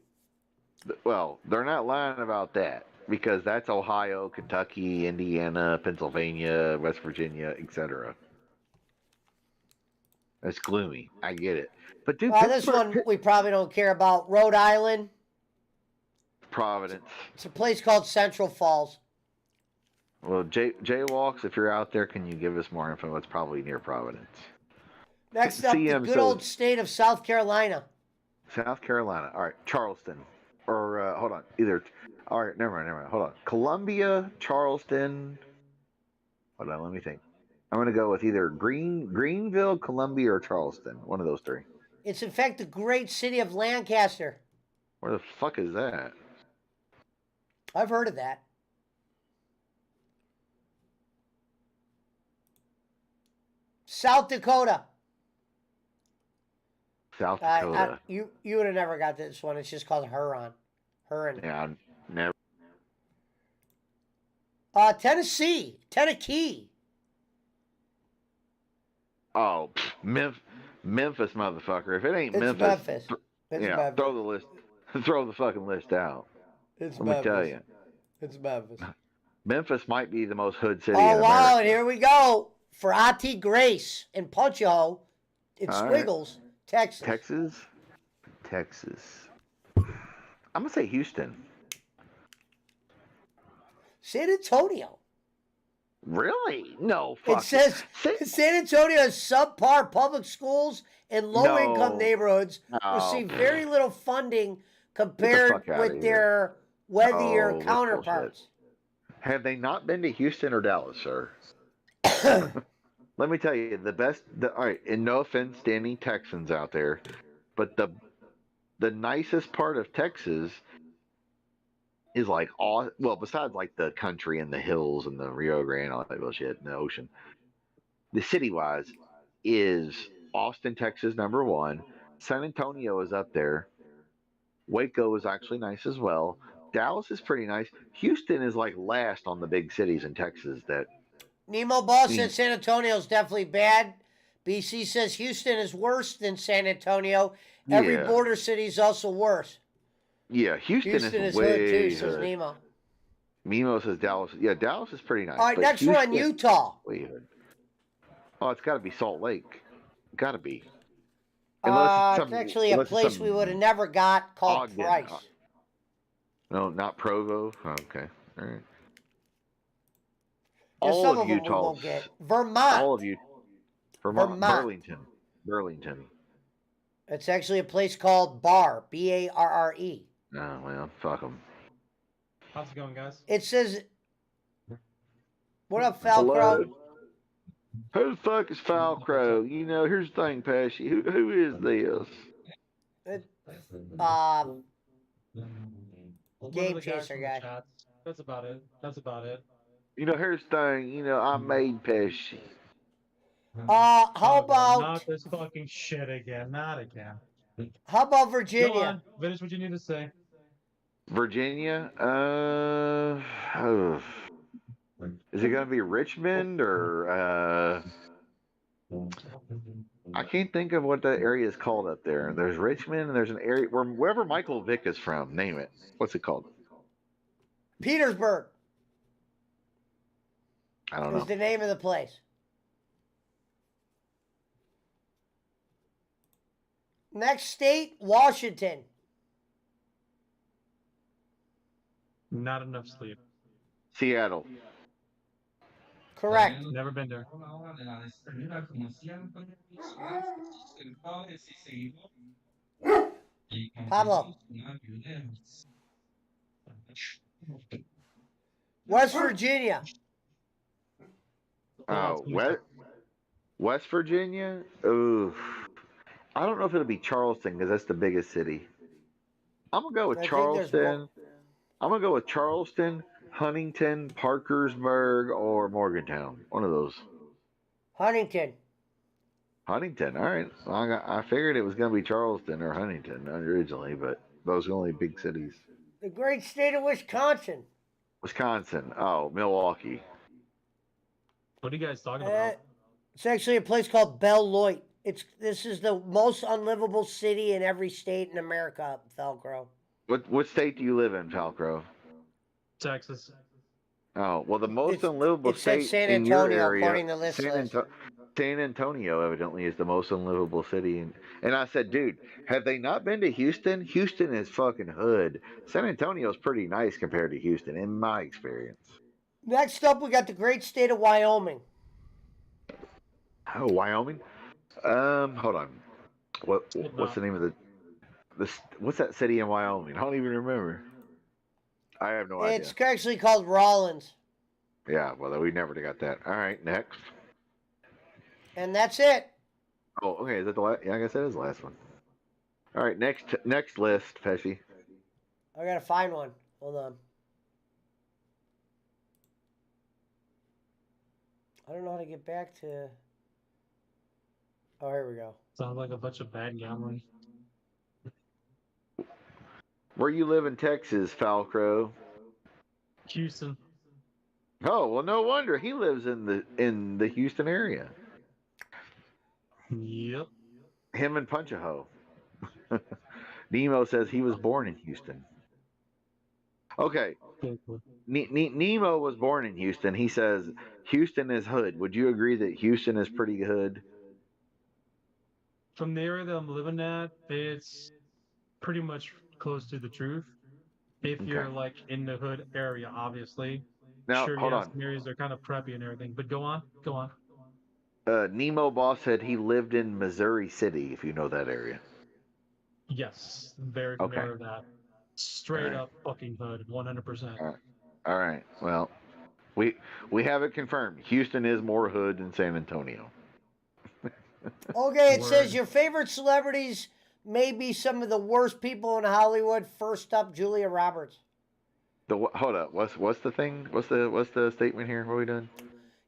Speaker 16: Well, they're not lying about that because that's Ohio, Kentucky, Indiana, Pennsylvania, West Virginia, etc. That's gloomy. I get it. But dude,
Speaker 2: This one we probably don't care about. Rhode Island.
Speaker 16: Providence.
Speaker 2: It's a place called Central Falls.
Speaker 16: Well, Jaywalks, if you're out there, can you give us more info? It's probably near Providence.
Speaker 2: Next up, the
Speaker 16: CM
Speaker 2: good old state of South Carolina.
Speaker 16: South Carolina. All right, Charleston. Or hold on, either. All right, never mind. Hold on. Columbia, Charleston. Hold on, let me think. I'm gonna go with either Greenville, Columbia, or Charleston. One of those three.
Speaker 2: It's in fact the great city of Lancaster.
Speaker 16: Where the fuck is that?
Speaker 2: I've heard of that. South Dakota.
Speaker 16: South Dakota.
Speaker 2: You would have never got this one. It's just called Huron.
Speaker 16: Yeah, never.
Speaker 2: Tennessee. Tennessee.
Speaker 16: Oh, Memphis, motherfucker. If it ain't
Speaker 2: It's
Speaker 16: Memphis,
Speaker 2: Memphis.
Speaker 16: throw the list. Throw the fucking list out.
Speaker 2: It's
Speaker 16: Let
Speaker 2: Memphis.
Speaker 16: me tell you.
Speaker 2: It's Memphis.
Speaker 16: Memphis might be the most hood city
Speaker 2: Oh,
Speaker 16: in
Speaker 2: wow.
Speaker 16: America.
Speaker 2: And here we go. For Auntie Grace in Punch-A-Hole in
Speaker 16: All right.
Speaker 2: Squiggles, Texas.
Speaker 16: Texas. I'm going to say Houston.
Speaker 2: San Antonio.
Speaker 16: Really? No.
Speaker 2: It
Speaker 16: Fuck
Speaker 2: says San Antonio has subpar public schools and low-income
Speaker 16: No.
Speaker 2: neighborhoods
Speaker 16: No.
Speaker 2: receive very little funding
Speaker 16: Get the
Speaker 2: compared
Speaker 16: fuck outta
Speaker 2: with
Speaker 16: here.
Speaker 2: their wealthier
Speaker 16: Oh, that's
Speaker 2: counterparts.
Speaker 16: Have they not been to Houston or Dallas, sir? Let me tell you, all right, and no offense to any Texans out there, but the nicest part of Texas is like all, well, besides like the country and the hills and the Rio Grande, all that bullshit, and the ocean, the city-wise is Austin, Texas, #1. San Antonio is up there. Waco is actually nice as well. Dallas is pretty nice. Houston is like last on the big cities in Texas that
Speaker 2: Nemo Ball says San Antonio is definitely bad. BC says Houston is worse than San Antonio. Every
Speaker 16: Yeah.
Speaker 2: border city is also worse.
Speaker 16: Yeah, Houston is
Speaker 2: hood
Speaker 16: way
Speaker 2: too, says
Speaker 16: hood.
Speaker 2: Nemo.
Speaker 16: Nemo says Dallas. Yeah, Dallas is pretty nice.
Speaker 2: All right,
Speaker 16: but
Speaker 2: next one,
Speaker 16: Houston-
Speaker 2: Utah.
Speaker 16: way hood. Oh, it's got to be Salt Lake. Got to be.
Speaker 2: It's actually a
Speaker 16: unless it's
Speaker 2: place
Speaker 16: some
Speaker 2: we would have never got called
Speaker 16: Ogden.
Speaker 2: Price.
Speaker 16: No, not Provo. Oh, okay, all right.
Speaker 2: There's
Speaker 16: All
Speaker 2: some
Speaker 16: of
Speaker 2: of them we
Speaker 16: Utah.
Speaker 2: won't get. Vermont.
Speaker 16: All of you. Vermont.
Speaker 2: Vermont.
Speaker 16: Burlington.
Speaker 2: It's actually a place called Barre. Barre.
Speaker 16: Oh well, fuck them.
Speaker 19: How's it going, guys?
Speaker 2: It says, "What up, Falcro?"
Speaker 16: Who the fuck is Falcro? You know, here's the thing, Pesci. Who is this?
Speaker 2: Game chaser guy.
Speaker 19: That's about it.
Speaker 16: You know, here's the thing. You know, I made Pesci.
Speaker 2: How about
Speaker 19: Not this fucking shit again. Not again.
Speaker 2: how about
Speaker 19: Go
Speaker 2: Virginia?
Speaker 19: on. Finish what you need to say.
Speaker 16: Virginia. Is it gonna be Richmond or I can't think of what that area is called up there. There's Richmond and there's an area wherever Michael Vick is from. Name it. What's it called?
Speaker 2: Petersburg
Speaker 16: I don't
Speaker 2: is
Speaker 16: know.
Speaker 2: the name of the place. Next state, Washington.
Speaker 19: Not enough sleep.
Speaker 16: Seattle.
Speaker 2: Correct.
Speaker 19: Never been there.
Speaker 2: Pablo. West Virginia.
Speaker 16: Oh, West Virginia? Ooh. I don't know if it'll be Charleston because that's the biggest city. I'm going to go with
Speaker 2: I think there's
Speaker 16: Charleston. I'm going to go with Charleston, Huntington, Parkersburg, or Morgantown. One of those.
Speaker 2: Huntington.
Speaker 16: Huntington. All right. Well, I figured it was going to be Charleston or Huntington originally, but those are the only big cities.
Speaker 2: The great state of Wisconsin.
Speaker 16: Wisconsin. Oh, Milwaukee.
Speaker 19: What are you guys talking about?
Speaker 2: It's actually a place called Beloit. This is the most unlivable city in every state in America, Velcro.
Speaker 16: What state do you live in, Falcro?
Speaker 19: Texas.
Speaker 16: Oh, well, the most
Speaker 2: It's
Speaker 16: unlivable
Speaker 2: it said
Speaker 16: state
Speaker 2: San
Speaker 16: in your
Speaker 2: Antonio
Speaker 16: area,
Speaker 2: according to this list.
Speaker 16: San Antonio, evidently is the most unlivable city. And I said, dude, have they not been to Houston? Houston is fucking hood. San Antonio's pretty nice compared to Houston, in my experience.
Speaker 2: Next up, we got the great state of Wyoming.
Speaker 16: Oh, Wyoming. Hold on. What's the name of what's that city in Wyoming? I don't even remember. I have no idea.
Speaker 2: It's actually called Rawlins.
Speaker 16: Yeah, well, we never got that. All right, next.
Speaker 2: And that's it.
Speaker 16: Oh, okay. Is that the last? Yeah, I guess that is the last one. All right, next list, Pesci.
Speaker 2: I gotta find one. Hold on. I don't know how to get back to. Oh, here we go.
Speaker 19: Sounds like a bunch of bad gambling.
Speaker 16: Where you live in Texas, Falcro?
Speaker 19: Houston.
Speaker 16: Oh, well, no wonder he lives in the Houston area.
Speaker 19: Yep.
Speaker 16: Him and Punch-a-Ho. Nemo says he was born in Houston. Okay. Nemo was born in Houston. He says Houston is hood. Would you agree that Houston is pretty hood?
Speaker 19: From the area that I'm living at, it's pretty much close to the truth. If you're like in the hood area, obviously.
Speaker 16: Now,
Speaker 19: sure,
Speaker 16: hold
Speaker 19: yeah,
Speaker 16: on.
Speaker 19: some areas are kind of preppy and everything. But go on.
Speaker 16: Nemo Boss said he lived in Missouri City, if you know that area.
Speaker 19: Yes, very familiar with that. Straight up fucking hood, 100%.
Speaker 16: All right. Well, we have it confirmed. Houston is more hood than San Antonio.
Speaker 2: Okay, it says your favorite celebrities may be some of the worst people in Hollywood. First up, Julia Roberts.
Speaker 16: Hold up. What's the thing? What's the statement here? What are we doing?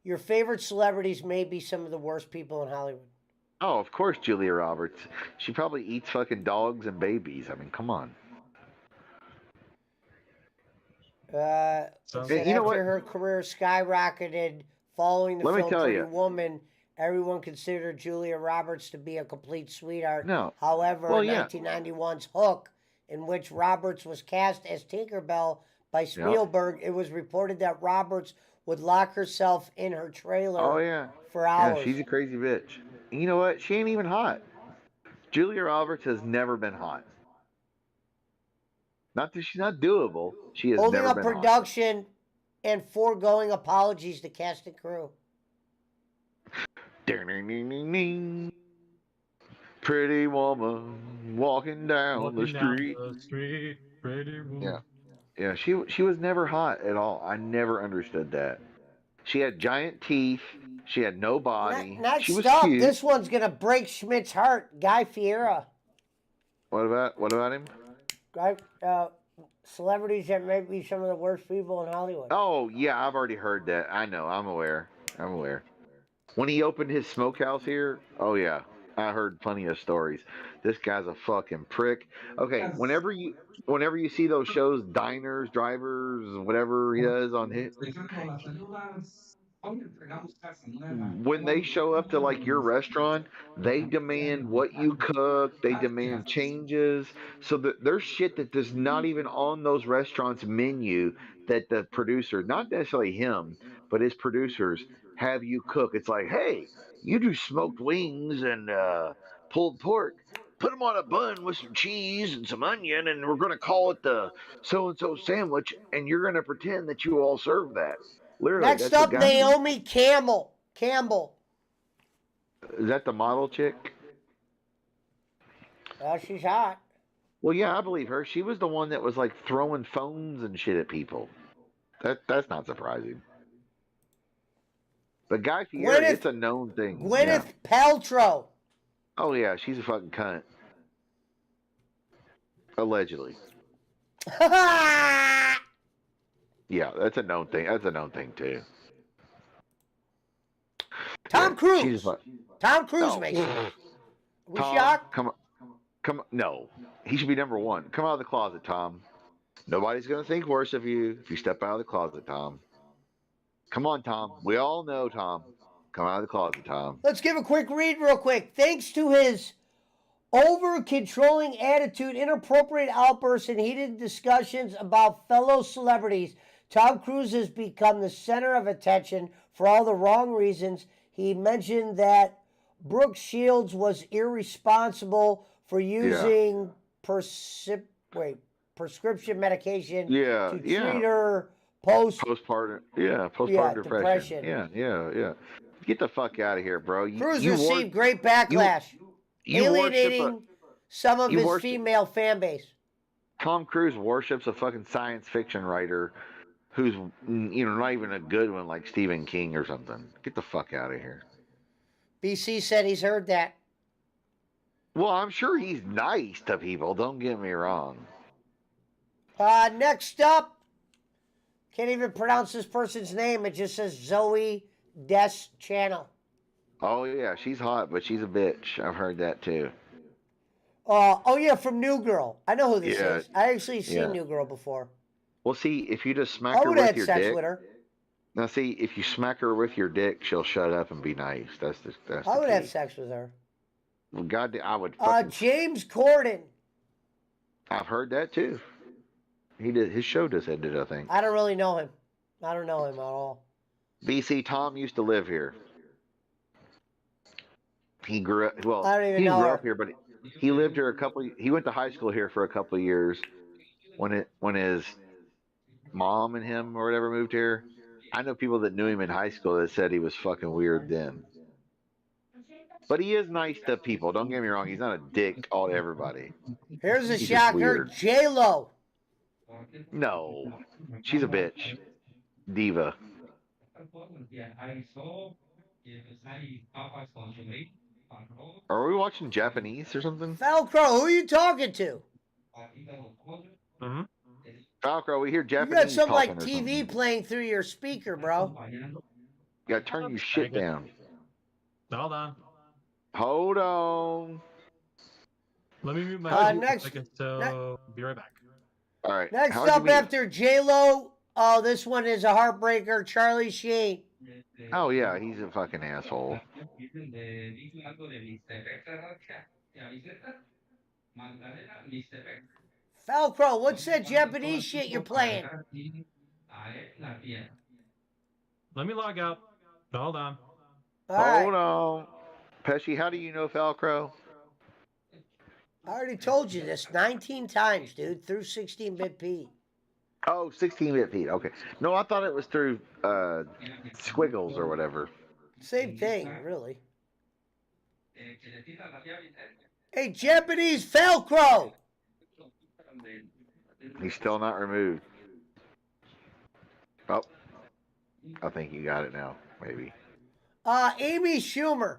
Speaker 2: Your favorite celebrities may be some of the worst people in Hollywood.
Speaker 16: Oh, of course, Julia Roberts. She probably eats fucking dogs and babies. I mean, come on.
Speaker 2: Said after her career skyrocketed following the film Pretty Woman, everyone considered Julia Roberts to be a complete sweetheart.
Speaker 16: No.
Speaker 2: However, 1991's Hook, in which Roberts was cast as Tinkerbell by Spielberg, it was reported that Roberts would lock herself in her trailer for hours.
Speaker 16: Yeah, she's a crazy bitch. And you know what? She ain't even hot. Julia Roberts has never been hot. Not that she's not doable. She has
Speaker 2: holding
Speaker 16: never
Speaker 2: up
Speaker 16: been
Speaker 2: production and foregoing apologies to cast and crew.
Speaker 16: Pretty woman walking down the street.
Speaker 19: Pretty woman.
Speaker 16: Yeah. She was never hot at all. I never understood that. She had giant teeth. She had no body.
Speaker 2: Next
Speaker 16: she was
Speaker 2: up,
Speaker 16: cute.
Speaker 2: this one's gonna break Schmidt's heart. Guy Fieri.
Speaker 16: What about him?
Speaker 2: Guy, celebrities that may be some of the worst people in Hollywood.
Speaker 16: Oh yeah, I've already heard that. I know. I'm aware. When he opened his smokehouse here, oh yeah, I heard plenty of stories. This guy's a fucking prick. Okay, whenever you see those shows, Diners, Drivers, whatever he does on his, when they show up to like your restaurant, they demand what you cook, they demand changes. So that there's shit that is not even on those restaurants menu that the producer, not necessarily him, but his producers have you cook. It's like, hey, you do smoked wings and pulled pork. Put them on a bun with some cheese and some onion, and we're going to call it the so-and-so sandwich, and you're going to pretend that you all serve that. Literally,
Speaker 2: Next up, Naomi Campbell.
Speaker 16: Is that the model chick?
Speaker 2: She's hot.
Speaker 16: Well, yeah, I believe her. She was the one that was like throwing phones and shit at people. That's not surprising. But Guy Fieri, it's a known thing.
Speaker 2: Gwyneth Paltrow.
Speaker 16: Oh yeah, she's a fucking cunt. Allegedly. Yeah, that's a known thing. That's a known thing too.
Speaker 2: Tom Cruise. Tom Cruise makes it. We shocked?
Speaker 16: Come on. No, he should be number one. Come out of the closet, Tom. Nobody's gonna think worse of you if you step out of the closet, Tom. Come on, Tom. We all know, Tom. Come out of the closet, Tom.
Speaker 2: Let's give a quick read real quick. Thanks to his over-controlling attitude, inappropriate outbursts, and heated discussions about fellow celebrities, Tom Cruise has become the center of attention for all the wrong reasons. He mentioned that Brooke Shields was irresponsible for using prescription medication to treat her
Speaker 16: postpartum depression. Yeah. Get the fuck out of here, bro.
Speaker 2: Cruise received great backlash, alienating some of his female fan base.
Speaker 16: Tom Cruise worships a fucking science fiction writer who's not even a good one like Stephen King or something. Get the fuck out of here.
Speaker 2: BC said he's heard that.
Speaker 16: Well, I'm sure he's nice to people. Don't get me wrong.
Speaker 2: Next up, can't even pronounce this person's name. It just says Zoe Des Channel.
Speaker 16: Oh yeah, she's hot, but she's a bitch. I've heard that too.
Speaker 2: Oh yeah, from New Girl. I know who this is. I actually seen New Girl before.
Speaker 16: Well, see, if you just smack her with your dick. I would have sex with her. Now, see, if you smack her with your dick, she'll shut up and be nice. That's
Speaker 2: I would have sex with her.
Speaker 16: Well, God, I would.
Speaker 2: James Corden.
Speaker 16: I've heard that too. He did. His show just ended, I think.
Speaker 2: I don't really know him. I don't know him at all.
Speaker 16: BC, Tom used to live here. He grew up. Well,
Speaker 2: I don't even know
Speaker 16: grew up here, but he lived here He went to high school here for a couple of years. When his mom and him or whatever moved here. I know people that knew him in high school that said he was fucking weird then. But he is nice to people. Don't get me wrong. He's not a dick all to everybody.
Speaker 2: Here's a shocker. J-Lo.
Speaker 16: No. She's a bitch. Diva. Are we watching Japanese or something?
Speaker 2: Falcro, who are you talking to?
Speaker 16: Falcro, we hear Japanese.
Speaker 2: You got some like TV playing through your speaker, bro.
Speaker 16: You gotta turn your shit down.
Speaker 19: Hold on.
Speaker 16: Hold on.
Speaker 19: Let me mute my
Speaker 2: next.
Speaker 19: So be right back.
Speaker 16: All right.
Speaker 2: Next up after J-Lo, oh, this one is a heartbreaker. Charlie Sheen.
Speaker 16: Oh yeah, he's a fucking asshole.
Speaker 2: Falcro, what's that Japanese shit you're playing?
Speaker 19: Let me log out. Hold on.
Speaker 16: Hold on. Pesci, how do you know Falcro?
Speaker 2: I already told you this 19 times, dude, through 16-bit Pete.
Speaker 16: Oh, 16-bit Pete. Okay. No, I thought it was through Squiggles or whatever.
Speaker 2: Same thing, really. Hey, Japanese Falcro!
Speaker 16: He's still not removed. Oh. I think you got it now, maybe.
Speaker 2: Amy Schumer.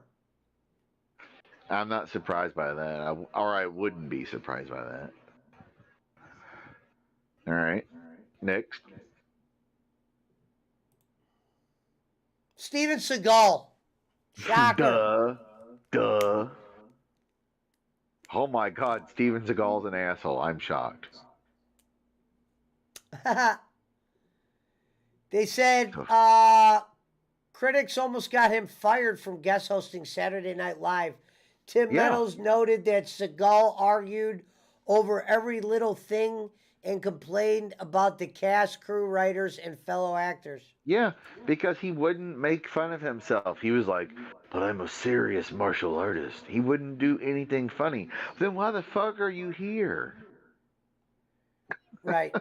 Speaker 16: I'm not surprised by that. I wouldn't be surprised by that. All right. Next.
Speaker 2: Steven Seagal. Shocker.
Speaker 16: Duh. Oh my God, Steven Seagal's an asshole. I'm shocked.
Speaker 2: They said critics almost got him fired from guest hosting Saturday Night Live. Tim Meadows noted that Seagal argued over every little thing and complained about the cast, crew, writers, and fellow actors.
Speaker 16: Yeah, because he wouldn't make fun of himself. He was like, but I'm a serious martial artist. He wouldn't do anything funny. Then why the fuck are you here?
Speaker 2: Right.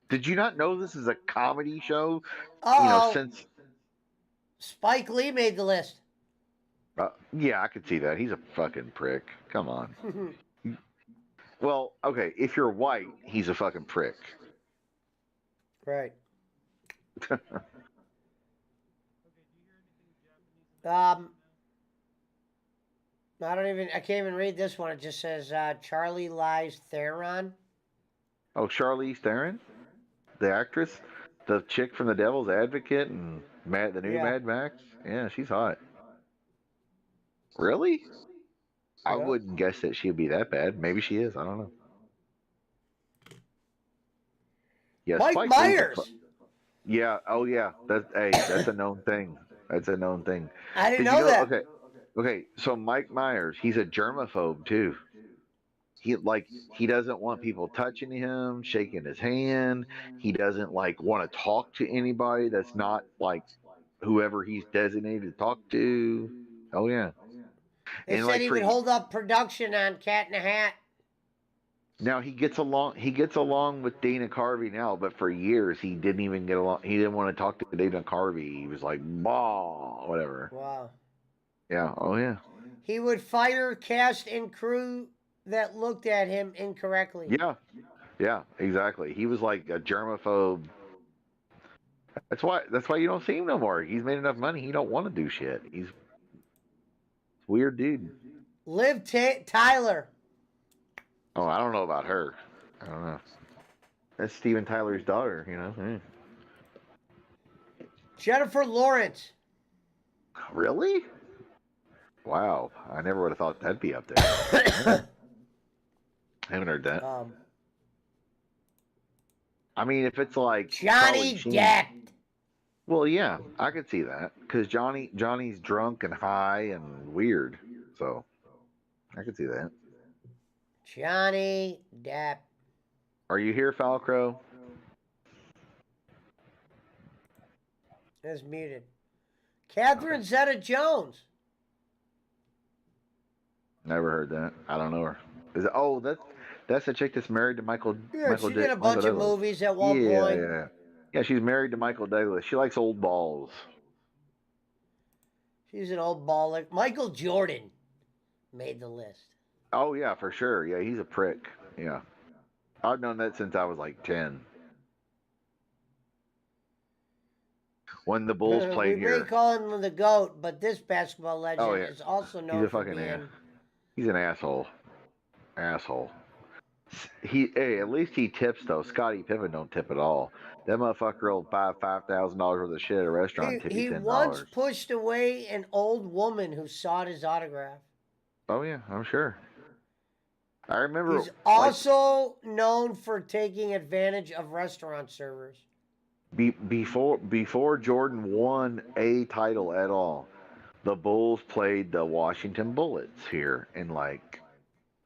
Speaker 16: Did you not know this is a comedy show? Since
Speaker 2: Spike Lee made the list.
Speaker 16: Yeah, I could see that. He's a fucking prick. Come on. Well, okay, if you're white, he's a fucking prick.
Speaker 2: Right. I can't even read this one. It just says Charlie Lies Theron.
Speaker 16: Oh, Charlize Theron? The actress? The chick from The Devil's Advocate and the new Mad Max? Yeah, she's hot. Really? I wouldn't guess that she'd be that bad. Maybe she is. I don't know. Yeah,
Speaker 2: Mike Myers.
Speaker 16: Yeah. Oh, yeah. That's a known thing. That's a known thing.
Speaker 2: I didn't
Speaker 16: Did you
Speaker 2: know
Speaker 16: know?
Speaker 2: that.
Speaker 16: Okay, okay. So Mike Myers, he's a germaphobe too. He doesn't want people touching him, shaking his hand. He doesn't like want to talk to anybody that's not like whoever he's designated to talk to. Oh yeah,
Speaker 2: They
Speaker 16: and
Speaker 2: said
Speaker 16: like
Speaker 2: he
Speaker 16: for
Speaker 2: would hold up production on Cat in a Hat.
Speaker 16: now he gets along. He gets along with Dana Carvey now, but for years he didn't even get along. He didn't want to talk to Dana Carvey. He was like, "Bah, whatever."
Speaker 2: Wow.
Speaker 16: Yeah. Oh yeah.
Speaker 2: He would fire cast and crew that looked at him incorrectly.
Speaker 16: Yeah. Yeah. Exactly. He was like a germaphobe. That's why you don't see him no more. He's made enough money. He don't want to do shit. He's a weird dude.
Speaker 2: Liv Tyler.
Speaker 16: Oh, I don't know about her. I don't know. That's Steven Tyler's daughter, you know.
Speaker 2: Jennifer Lawrence.
Speaker 16: Really? Wow. I never would have thought that'd be up there. I haven't heard that. I mean, if it's like
Speaker 2: Johnny Depp.
Speaker 16: Well, yeah, I could see that because Johnny's drunk and high and weird, so I could see that.
Speaker 2: Johnny Depp.
Speaker 16: Are you here, Falcro?
Speaker 2: Is muted. Catherine Zeta-Jones.
Speaker 16: Never heard that. I don't know her. Is it? Oh, that's the chick that's married to Michael.
Speaker 2: Yeah,
Speaker 16: Michael
Speaker 2: she did a bunch of movies at one point.
Speaker 16: Yeah. She's married to Michael Douglas. She likes old balls.
Speaker 2: She's an old baller. Michael Jordan made the list.
Speaker 16: Oh yeah, for sure. Yeah, he's a prick. Yeah, I've known that since I was like 10. When the Bulls played
Speaker 2: we
Speaker 16: here.
Speaker 2: may call him the GOAT, but this basketball legend is also known
Speaker 16: He's a
Speaker 2: for
Speaker 16: fucking
Speaker 2: being...
Speaker 16: ass. He's an asshole. Asshole. Hey, at least he tips though. Scottie Pippen don't tip at all. That motherfucker will buy $5,000 worth of shit at a restaurant. Tip
Speaker 2: He
Speaker 16: you $10.
Speaker 2: once pushed away an old woman who sought his autograph.
Speaker 16: Oh yeah, I'm sure. I remember.
Speaker 2: He's also known for taking advantage of restaurant servers.
Speaker 16: Before Jordan won a title at all, the Bulls played the Washington Bullets here in like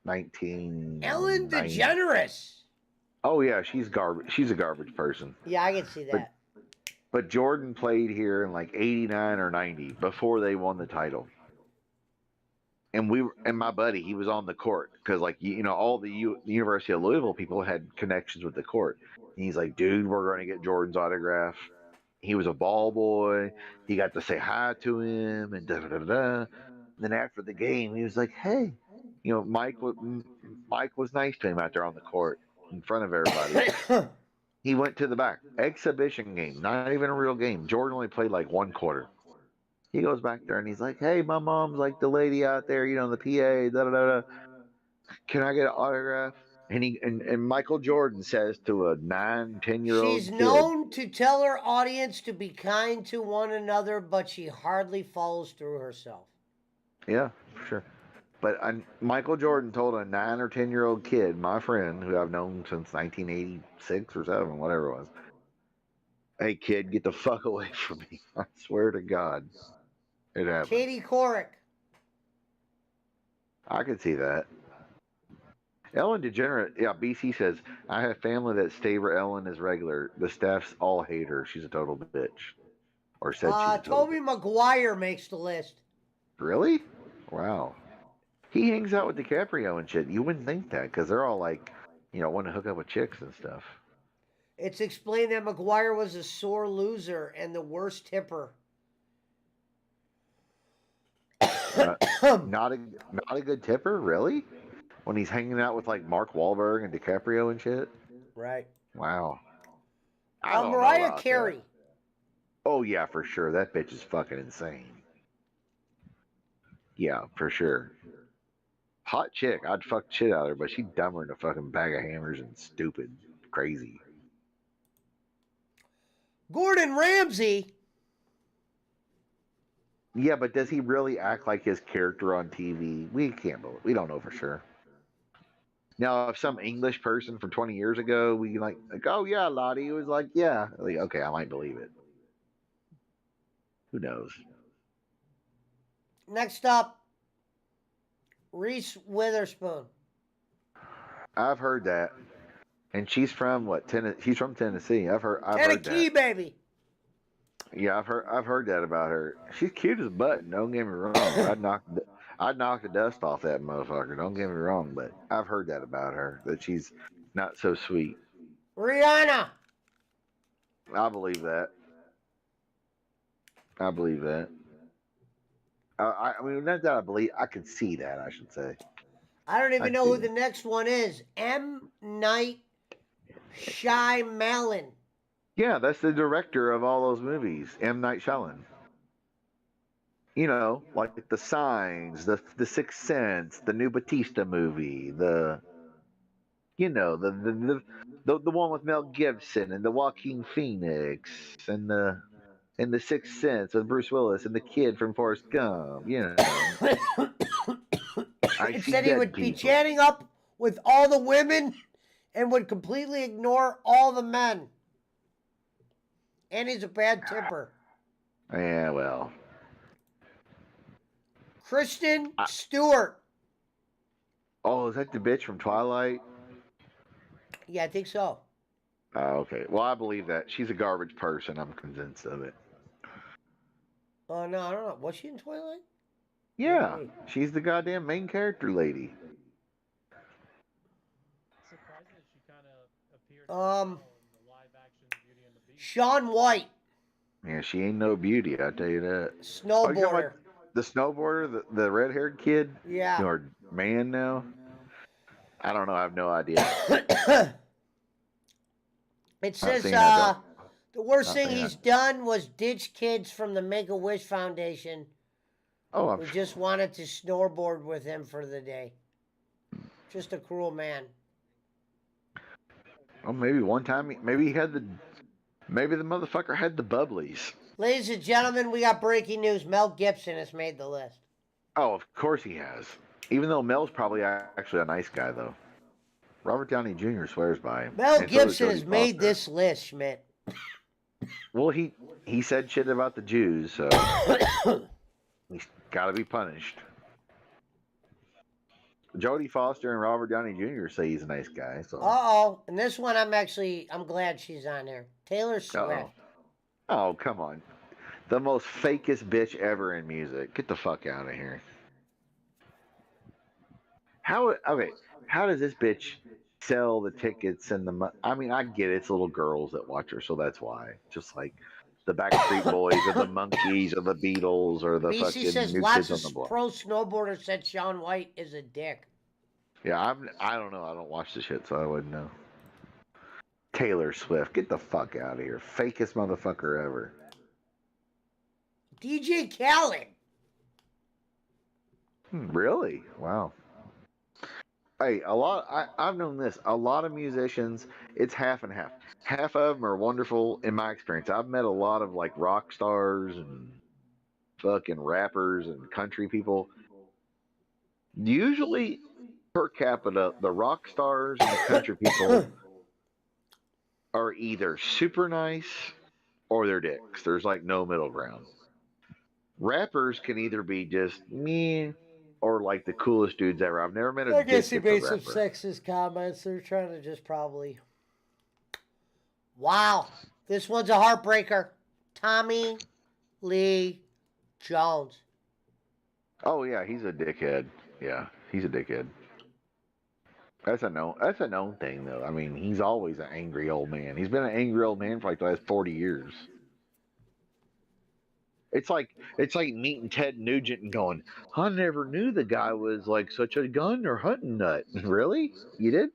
Speaker 16: 19.
Speaker 2: Ellen DeGeneres.
Speaker 16: Oh yeah, she's garbage. She's a garbage person.
Speaker 2: Yeah, I can see that.
Speaker 16: But Jordan played here in like 89 or 90 before they won the title. And my buddy, he was on the court because like all the University of Louisville people had connections with the court. And he's like, dude, we're going to get Jordan's autograph. He was a ball boy. He got to say hi to him and da da da da. And then after the game, he was like, hey, Mike was nice to him out there on the court in front of everybody. He went to the back. Exhibition game, not even a real game. Jordan only played like one quarter. He goes back there and he's like, hey, my mom's like the lady out there, the PA, da da da. Can I get an autograph? And Michael Jordan says to a 9-10-year-old
Speaker 2: She's
Speaker 16: kid,
Speaker 2: known to tell her audience to be kind to one another, but she hardly follows through herself.
Speaker 16: Yeah, for sure. But Michael Jordan told a 9 or 10-year-old kid, my friend, who I've known since 1986 or 7, whatever it was, hey, kid, get the fuck away from me. I swear to God. It happened.
Speaker 2: Katie Couric.
Speaker 16: I could see that. Ellen DeGeneres, yeah, BC says, I have family that favor Ellen as regular. The staff's all hate her. She's a total bitch. Or said she's a total
Speaker 2: Toby Maguire makes the list.
Speaker 16: Really? Wow. He hangs out with DiCaprio and shit. You wouldn't think that because they're all like, want to hook up with chicks and stuff.
Speaker 2: It's explained that Maguire was a sore loser and the worst tipper.
Speaker 16: Not a good tipper, really? When he's hanging out with like Mark Wahlberg and DiCaprio and shit.
Speaker 2: Right.
Speaker 16: Wow. I don't know
Speaker 2: Mariah
Speaker 16: about
Speaker 2: Carey.
Speaker 16: that. Oh yeah, for sure. That bitch is fucking insane. Yeah, for sure. Hot chick. I'd fuck shit out of her, but she's dumber than a fucking bag of hammers and stupid, crazy.
Speaker 2: Gordon Ramsay.
Speaker 16: Yeah, but does he really act like his character on TV? We don't know for sure. Now, if some English person from 20 years ago, we like oh yeah, Lottie was like, yeah, like, okay, I might believe it. Who knows?
Speaker 2: Next up, Reese Witherspoon.
Speaker 16: I've heard that, and she's from what? She's from Tennessee. I've heard
Speaker 2: Tennessee,
Speaker 16: that.
Speaker 2: baby.
Speaker 16: Yeah, I've heard that about her. She's cute as a button. Don't get me wrong. I'd knock the dust off that motherfucker. Don't get me wrong, but I've heard that about her, that she's not so sweet.
Speaker 2: Rihanna.
Speaker 16: I believe that. I believe that. I mean, not that I believe. I can see that. I should say.
Speaker 2: I don't even
Speaker 16: I
Speaker 2: know who
Speaker 16: see
Speaker 2: the next one is. M. Night Shyamalan.
Speaker 16: Yeah, that's the director of all those movies, M. Night Shyamalan. You know, like the Signs, the Sixth Sense, the new Batista movie, the the one with Mel Gibson and the Joaquin Phoenix and the Sixth Sense with Bruce Willis and the kid from Forrest Gump. You know, I
Speaker 2: It
Speaker 16: see
Speaker 2: said he
Speaker 16: dead
Speaker 2: would be
Speaker 16: people.
Speaker 2: chatting up with all the women and would completely ignore all the men. And he's a bad tipper.
Speaker 16: Yeah, well,
Speaker 2: Kristen Stewart.
Speaker 16: oh, is that the bitch from Twilight?
Speaker 2: Yeah, I think so.
Speaker 16: Oh, okay. Well, I believe that. She's a garbage person. I'm convinced of it.
Speaker 2: Oh, no, I don't know. Was she in Twilight?
Speaker 16: Yeah, she's the goddamn main character lady.
Speaker 2: Sean White.
Speaker 16: Yeah, she ain't no beauty, I tell you that.
Speaker 2: Snowboarder.
Speaker 16: Oh, you talking about the snowboarder, the red-haired kid?
Speaker 2: Yeah.
Speaker 16: Or man now? I don't know. I have no idea.
Speaker 2: It says
Speaker 16: saying I
Speaker 2: the worst
Speaker 16: not
Speaker 2: thing
Speaker 16: saying
Speaker 2: he's done was ditch kids from the Make-A-Wish Foundation
Speaker 16: Oh,
Speaker 2: who just wanted to snowboard with him for the day. Just a cruel man.
Speaker 16: oh, maybe one time, maybe the motherfucker had the bubblies.
Speaker 2: Ladies and gentlemen, we got breaking news. Mel Gibson has made the list.
Speaker 16: Oh, of course he has. Even though Mel's probably actually a nice guy, though. Robert Downey Jr. swears by him.
Speaker 2: Mel
Speaker 16: And so does
Speaker 2: Gibson
Speaker 16: Jodie
Speaker 2: has made
Speaker 16: Foster.
Speaker 2: this list, Schmidt.
Speaker 16: Well, he said shit about the Jews, so he's got to be punished. Jodie Foster and Robert Downey Jr. say he's a nice guy. So.
Speaker 2: Uh-oh. And this one, I'm glad she's on there. Taylor Swift.
Speaker 16: Uh-oh. Oh, come on. The most fakest bitch ever in music. Get the fuck out of here. How does this bitch sell the tickets and I mean, I get it, it's little girls that watch her, so that's why. Just like the Backstreet Boys or the Monkees or the Beatles or the
Speaker 2: BC
Speaker 16: fucking
Speaker 2: says
Speaker 16: New
Speaker 2: lots
Speaker 16: Kids on
Speaker 2: of
Speaker 16: the Block.
Speaker 2: pro snowboarders said Sean White is a dick.
Speaker 16: Yeah, I don't know. I don't watch the shit, so I wouldn't know. Taylor Swift, get the fuck out of here. Fakest motherfucker ever.
Speaker 2: DJ Khaled.
Speaker 16: Really? Wow. Hey, I've known this. A lot of musicians, it's half and half. Half of them are wonderful in my experience. I've met a lot of like rock stars and fucking rappers and country people. Usually, per capita, the rock stars and the country people are either super nice or they're dicks. There's like no middle ground. Rappers can either be just me or like the coolest dudes ever. I've never met a
Speaker 2: I guess he
Speaker 16: dick that's
Speaker 2: made
Speaker 16: a
Speaker 2: some
Speaker 16: rapper.
Speaker 2: sexist comments. They're trying to just probably... Wow. This one's a heartbreaker. Tommy Lee Jones.
Speaker 16: Oh yeah, he's a dickhead. Yeah, he's a dickhead. That's a known thing though. I mean, he's always an angry old man. He's been an angry old man for like the last 40 years. It's like meeting Ted Nugent and going, I never knew the guy was like such a gun or hunting nut. Really? You did?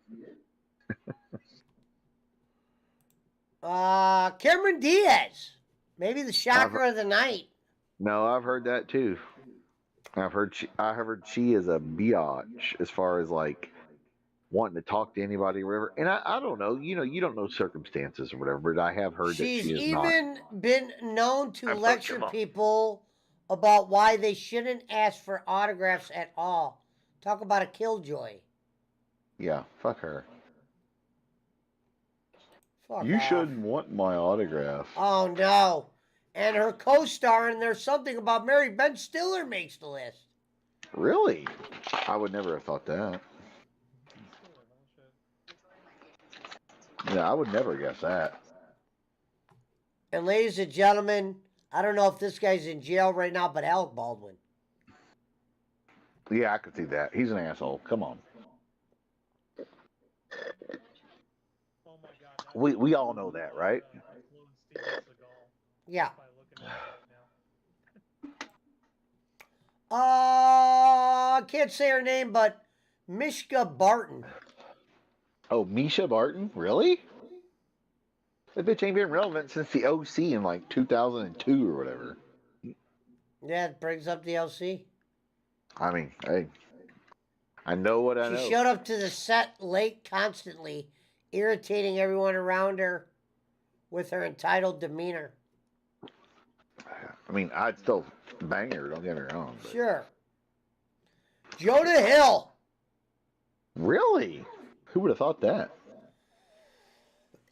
Speaker 2: Cameron Diaz. Maybe the shocker of the night.
Speaker 16: No, I've heard that too. I heard she is a biatch as far as like wanting to talk to anybody or whatever. And I don't know, you don't know circumstances or whatever, but I have heard
Speaker 2: She's
Speaker 16: that she is not.
Speaker 2: even been known to lecture people about why they shouldn't ask for autographs at all. Talk about a killjoy.
Speaker 16: Yeah, fuck her.
Speaker 2: Fuck
Speaker 16: You
Speaker 2: off.
Speaker 16: shouldn't want my autograph.
Speaker 2: Oh no. and her co-star, and there's something about Mary Ben Stiller makes the list.
Speaker 16: Really? I would never have thought that. Yeah, I would never guess that.
Speaker 2: And ladies and gentlemen, I don't know if this guy's in jail right now, but Alec Baldwin.
Speaker 16: Yeah, I could see that. He's an asshole. Come on. We all know that, right?
Speaker 2: Yeah. I can't say her name, but Mishka Barton.
Speaker 16: Oh, Misha Barton? Really? That bitch ain't been relevant since the OC in like 2002 or whatever.
Speaker 2: Yeah, it brings up the LC.
Speaker 16: I mean, hey, I know what I know.
Speaker 2: She showed up to the set late constantly, irritating everyone around her with her entitled demeanor.
Speaker 16: I mean, I'd still bang her, don't get me wrong. But...
Speaker 2: Sure. Jonah Hill.
Speaker 16: Really? Who would have thought that?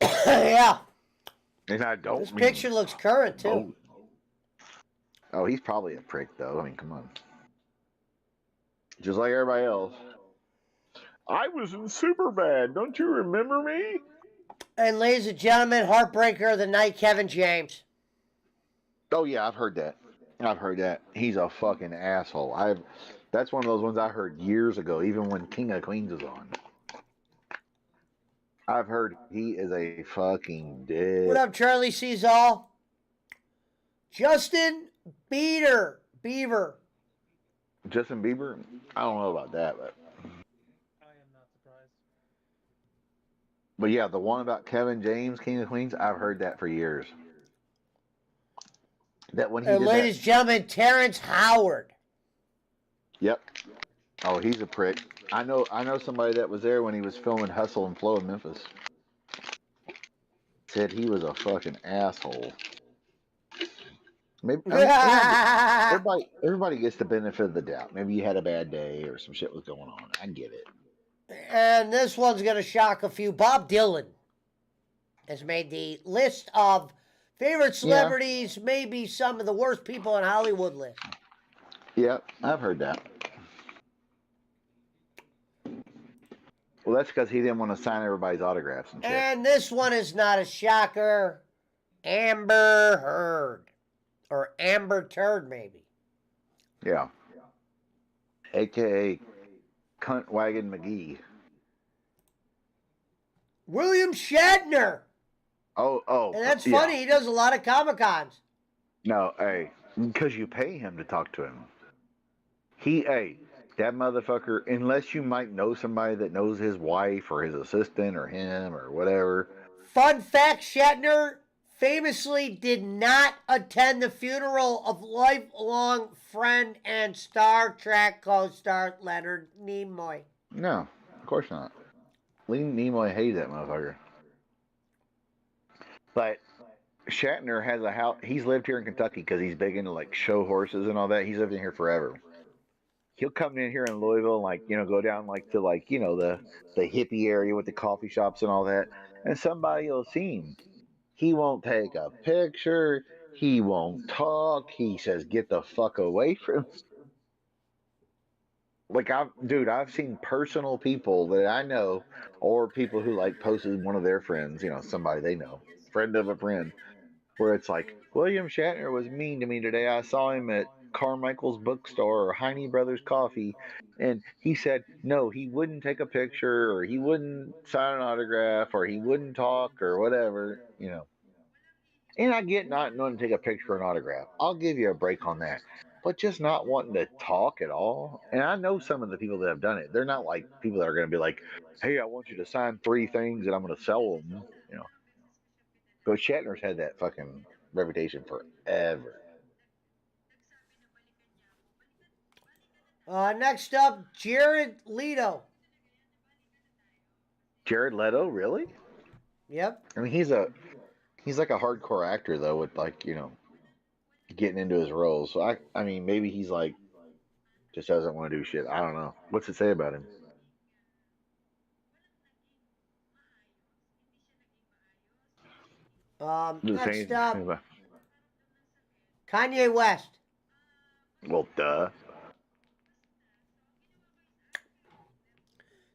Speaker 2: Yeah.
Speaker 16: And I don't.
Speaker 2: This picture looks current too.
Speaker 16: Oh, he's probably a prick, though. I mean, come on. Just like everybody else. I was in Superbad. Don't you remember me?
Speaker 2: And ladies and gentlemen, heartbreaker of the night, Kevin James.
Speaker 16: Oh yeah, I've heard that. I've heard that. He's a fucking asshole. That's one of those ones I heard years ago, even when King of Queens was on. I've heard he is a fucking dick.
Speaker 2: What up, Charlie Cesal? Justin Beaver.
Speaker 16: Justin Bieber? I don't know about that, but. But yeah, the one about Kevin James, King of Queens, I've heard that for years. That when he did
Speaker 2: ladies and gentlemen, Terrence Howard.
Speaker 16: Yep. Oh, he's a prick. I know somebody that was there when he was filming Hustle and Flow in Memphis. Said he was a fucking asshole. Maybe everybody gets the benefit of the doubt. Maybe you had a bad day or some shit was going on. I get it.
Speaker 2: And this one's going to shock a few. Bob Dylan has made the list of favorite celebrities, maybe some of the worst people in Hollywood list.
Speaker 16: Yep, I've heard that. Well, that's because he didn't want to sign everybody's autographs and shit.
Speaker 2: And this one is not a shocker. Amber Heard. Or Amber Turd, maybe.
Speaker 16: Yeah. AKA Cunt Wagon McGee.
Speaker 2: William Shatner.
Speaker 16: Oh.
Speaker 2: And that's funny. He does a lot of Comic-Cons.
Speaker 16: No, hey, because you pay him to talk to him. That motherfucker, unless you might know somebody that knows his wife or his assistant or him or whatever.
Speaker 2: Fun fact, Shatner famously did not attend the funeral of lifelong friend and Star Trek co-star Leonard Nimoy.
Speaker 16: No, of course not. Leonard Nimoy hated that motherfucker. But Shatner has a house. He's lived here in Kentucky because he's big into like show horses and all that. He's lived in here forever. He'll come in here in Louisville and like, go down like to like, the hippie area with the coffee shops and all that. And somebody will see him. He won't take a picture. He won't talk. He says, get the fuck away from him. Like, I've seen personal people that I know, or people who like posted one of their friends, somebody they know, friend of a friend, where it's like, William Shatner was mean to me today. I saw him at Carmichael's bookstore or Heine Brothers Coffee, and he said no, he wouldn't take a picture, or he wouldn't sign an autograph, or he wouldn't talk, or whatever, And I get not wanting to take a picture or an autograph. I'll give you a break on that. But just not wanting to talk at all. And I know some of the people that have done it. They're not like people that are going to be like, hey, I want you to sign 3 things and I'm going to sell them, But Shatner's had that fucking reputation forever.
Speaker 2: Next up, Jared Leto.
Speaker 16: Jared Leto, really?
Speaker 2: Yep.
Speaker 16: I mean, he's like a hardcore actor though, with like, getting into his roles. So I mean, maybe he's like just doesn't want to do shit. I don't know. What's it say about him?
Speaker 2: Next up, Kanye West.
Speaker 16: Well, duh.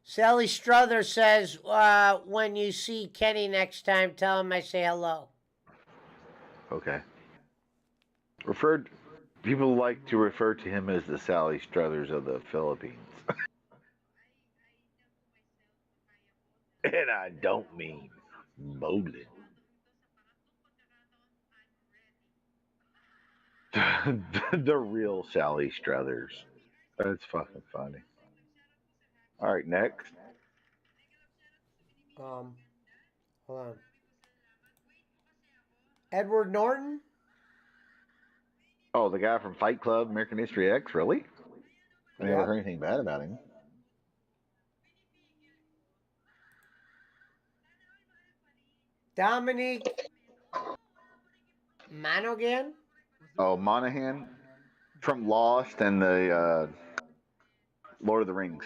Speaker 2: Sally Struther says, when you see Kenny next time, tell him I say hello.
Speaker 16: Okay. People like to refer to him as the Sally Struthers of the Philippines. And I don't mean bowling. The real Sally Struthers. That's fucking funny. All right, next.
Speaker 2: Hold on. Edward Norton?
Speaker 16: Oh, the guy from Fight Club, American History X, really? I never
Speaker 2: Yep.
Speaker 16: heard anything bad about him.
Speaker 2: Dominique Monaghan?
Speaker 16: Oh, Monahan from Lost and the Lord of the Rings.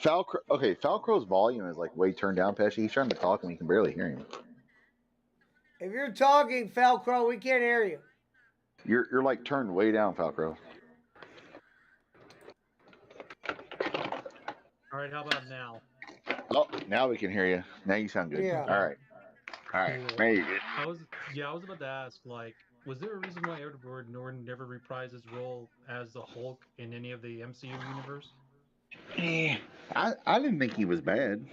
Speaker 16: Falcrow's volume is like way turned down, Pesci. He's trying to talk and we can barely hear him.
Speaker 2: If you're talking, Falcrow, we can't hear you.
Speaker 16: You're like turned way down, Falcrow.
Speaker 19: All right, how about now?
Speaker 16: Oh, now we can hear you. Now you sound good.
Speaker 2: Yeah.
Speaker 16: All right. There you go.
Speaker 19: I was about to ask, like, was there a reason why Edward Norton never reprised his role as the Hulk in any of the MCU universe?
Speaker 16: I didn't think he was bad.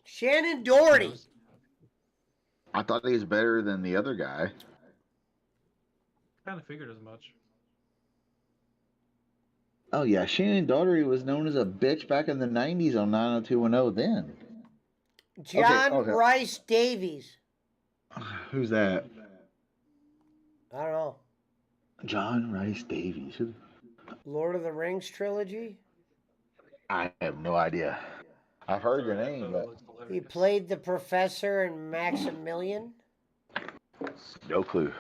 Speaker 2: Shannon Doherty.
Speaker 16: I thought he was better than the other guy.
Speaker 19: Kind of figured as much.
Speaker 16: Oh yeah, Shannon Daugherty was known as a bitch back in the 90s on 90210 then.
Speaker 2: John Rice Davies.
Speaker 16: Who's that?
Speaker 2: I don't know.
Speaker 16: John Rice Davies.
Speaker 2: Lord of the Rings trilogy?
Speaker 16: I have no idea. I've heard your name, but
Speaker 2: He played the professor in Maximilian.
Speaker 16: no clue.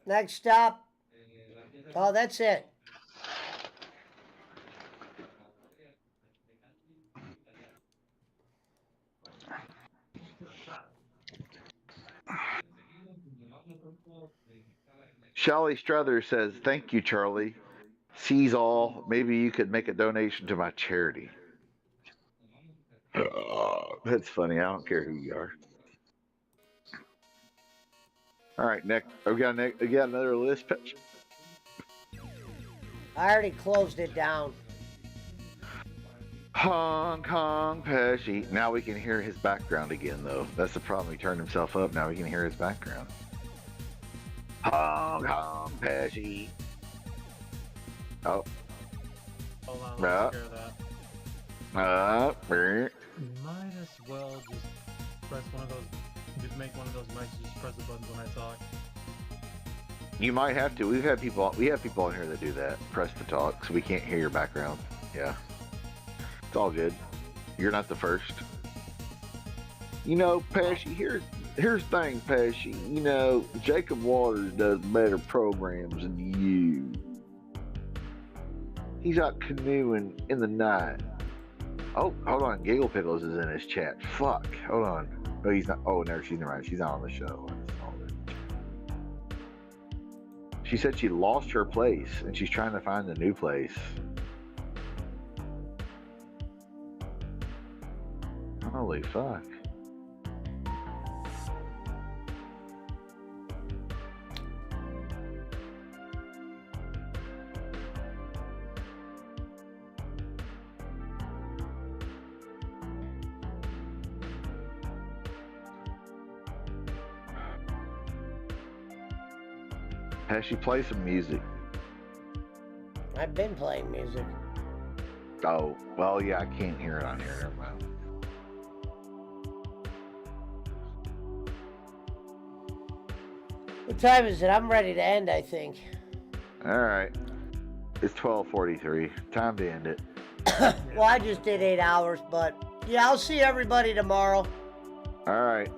Speaker 2: Next up. Oh, that's it.
Speaker 16: Shelly Struther says, "Thank you, Charlie. Sees all. Maybe you could make a donation to my charity." That's funny. I don't care who you are. All right, next. We got another list.
Speaker 2: I already closed it down.
Speaker 16: Hong Kong Pesci. Now we can hear his background again, though. That's the problem. He turned himself up. Now we can hear his background. Hong Kong Pesci. Oh.
Speaker 19: Hold on, let's hear that. Might as well just press one of those. Just make one of those mics. Just press the buttons when I talk.
Speaker 16: You might have to. We have people on here that do that. Press to talk, so we can't hear your background. Yeah. It's all good. You're not the first. You know, Pesci, here's things, Pesci. You know, Jacob Waters does better programs than you. He's out canoeing in the night. Oh, hold on. Giggle Pickles is in his chat. Fuck. Hold on. Oh, he's not. Oh, no, she's not right. She's not on the show. She said she lost her place and she's trying to find a new place. Holy fuck. Has she played some music?
Speaker 2: I've been playing music.
Speaker 16: Oh, well, yeah, I can't hear it on here. Never mind.
Speaker 2: What time is it? I'm ready to end, I think.
Speaker 16: All right. It's 12:43. Time to end it.
Speaker 2: Well, I just did 8 hours, but yeah, I'll see everybody tomorrow.
Speaker 16: All right.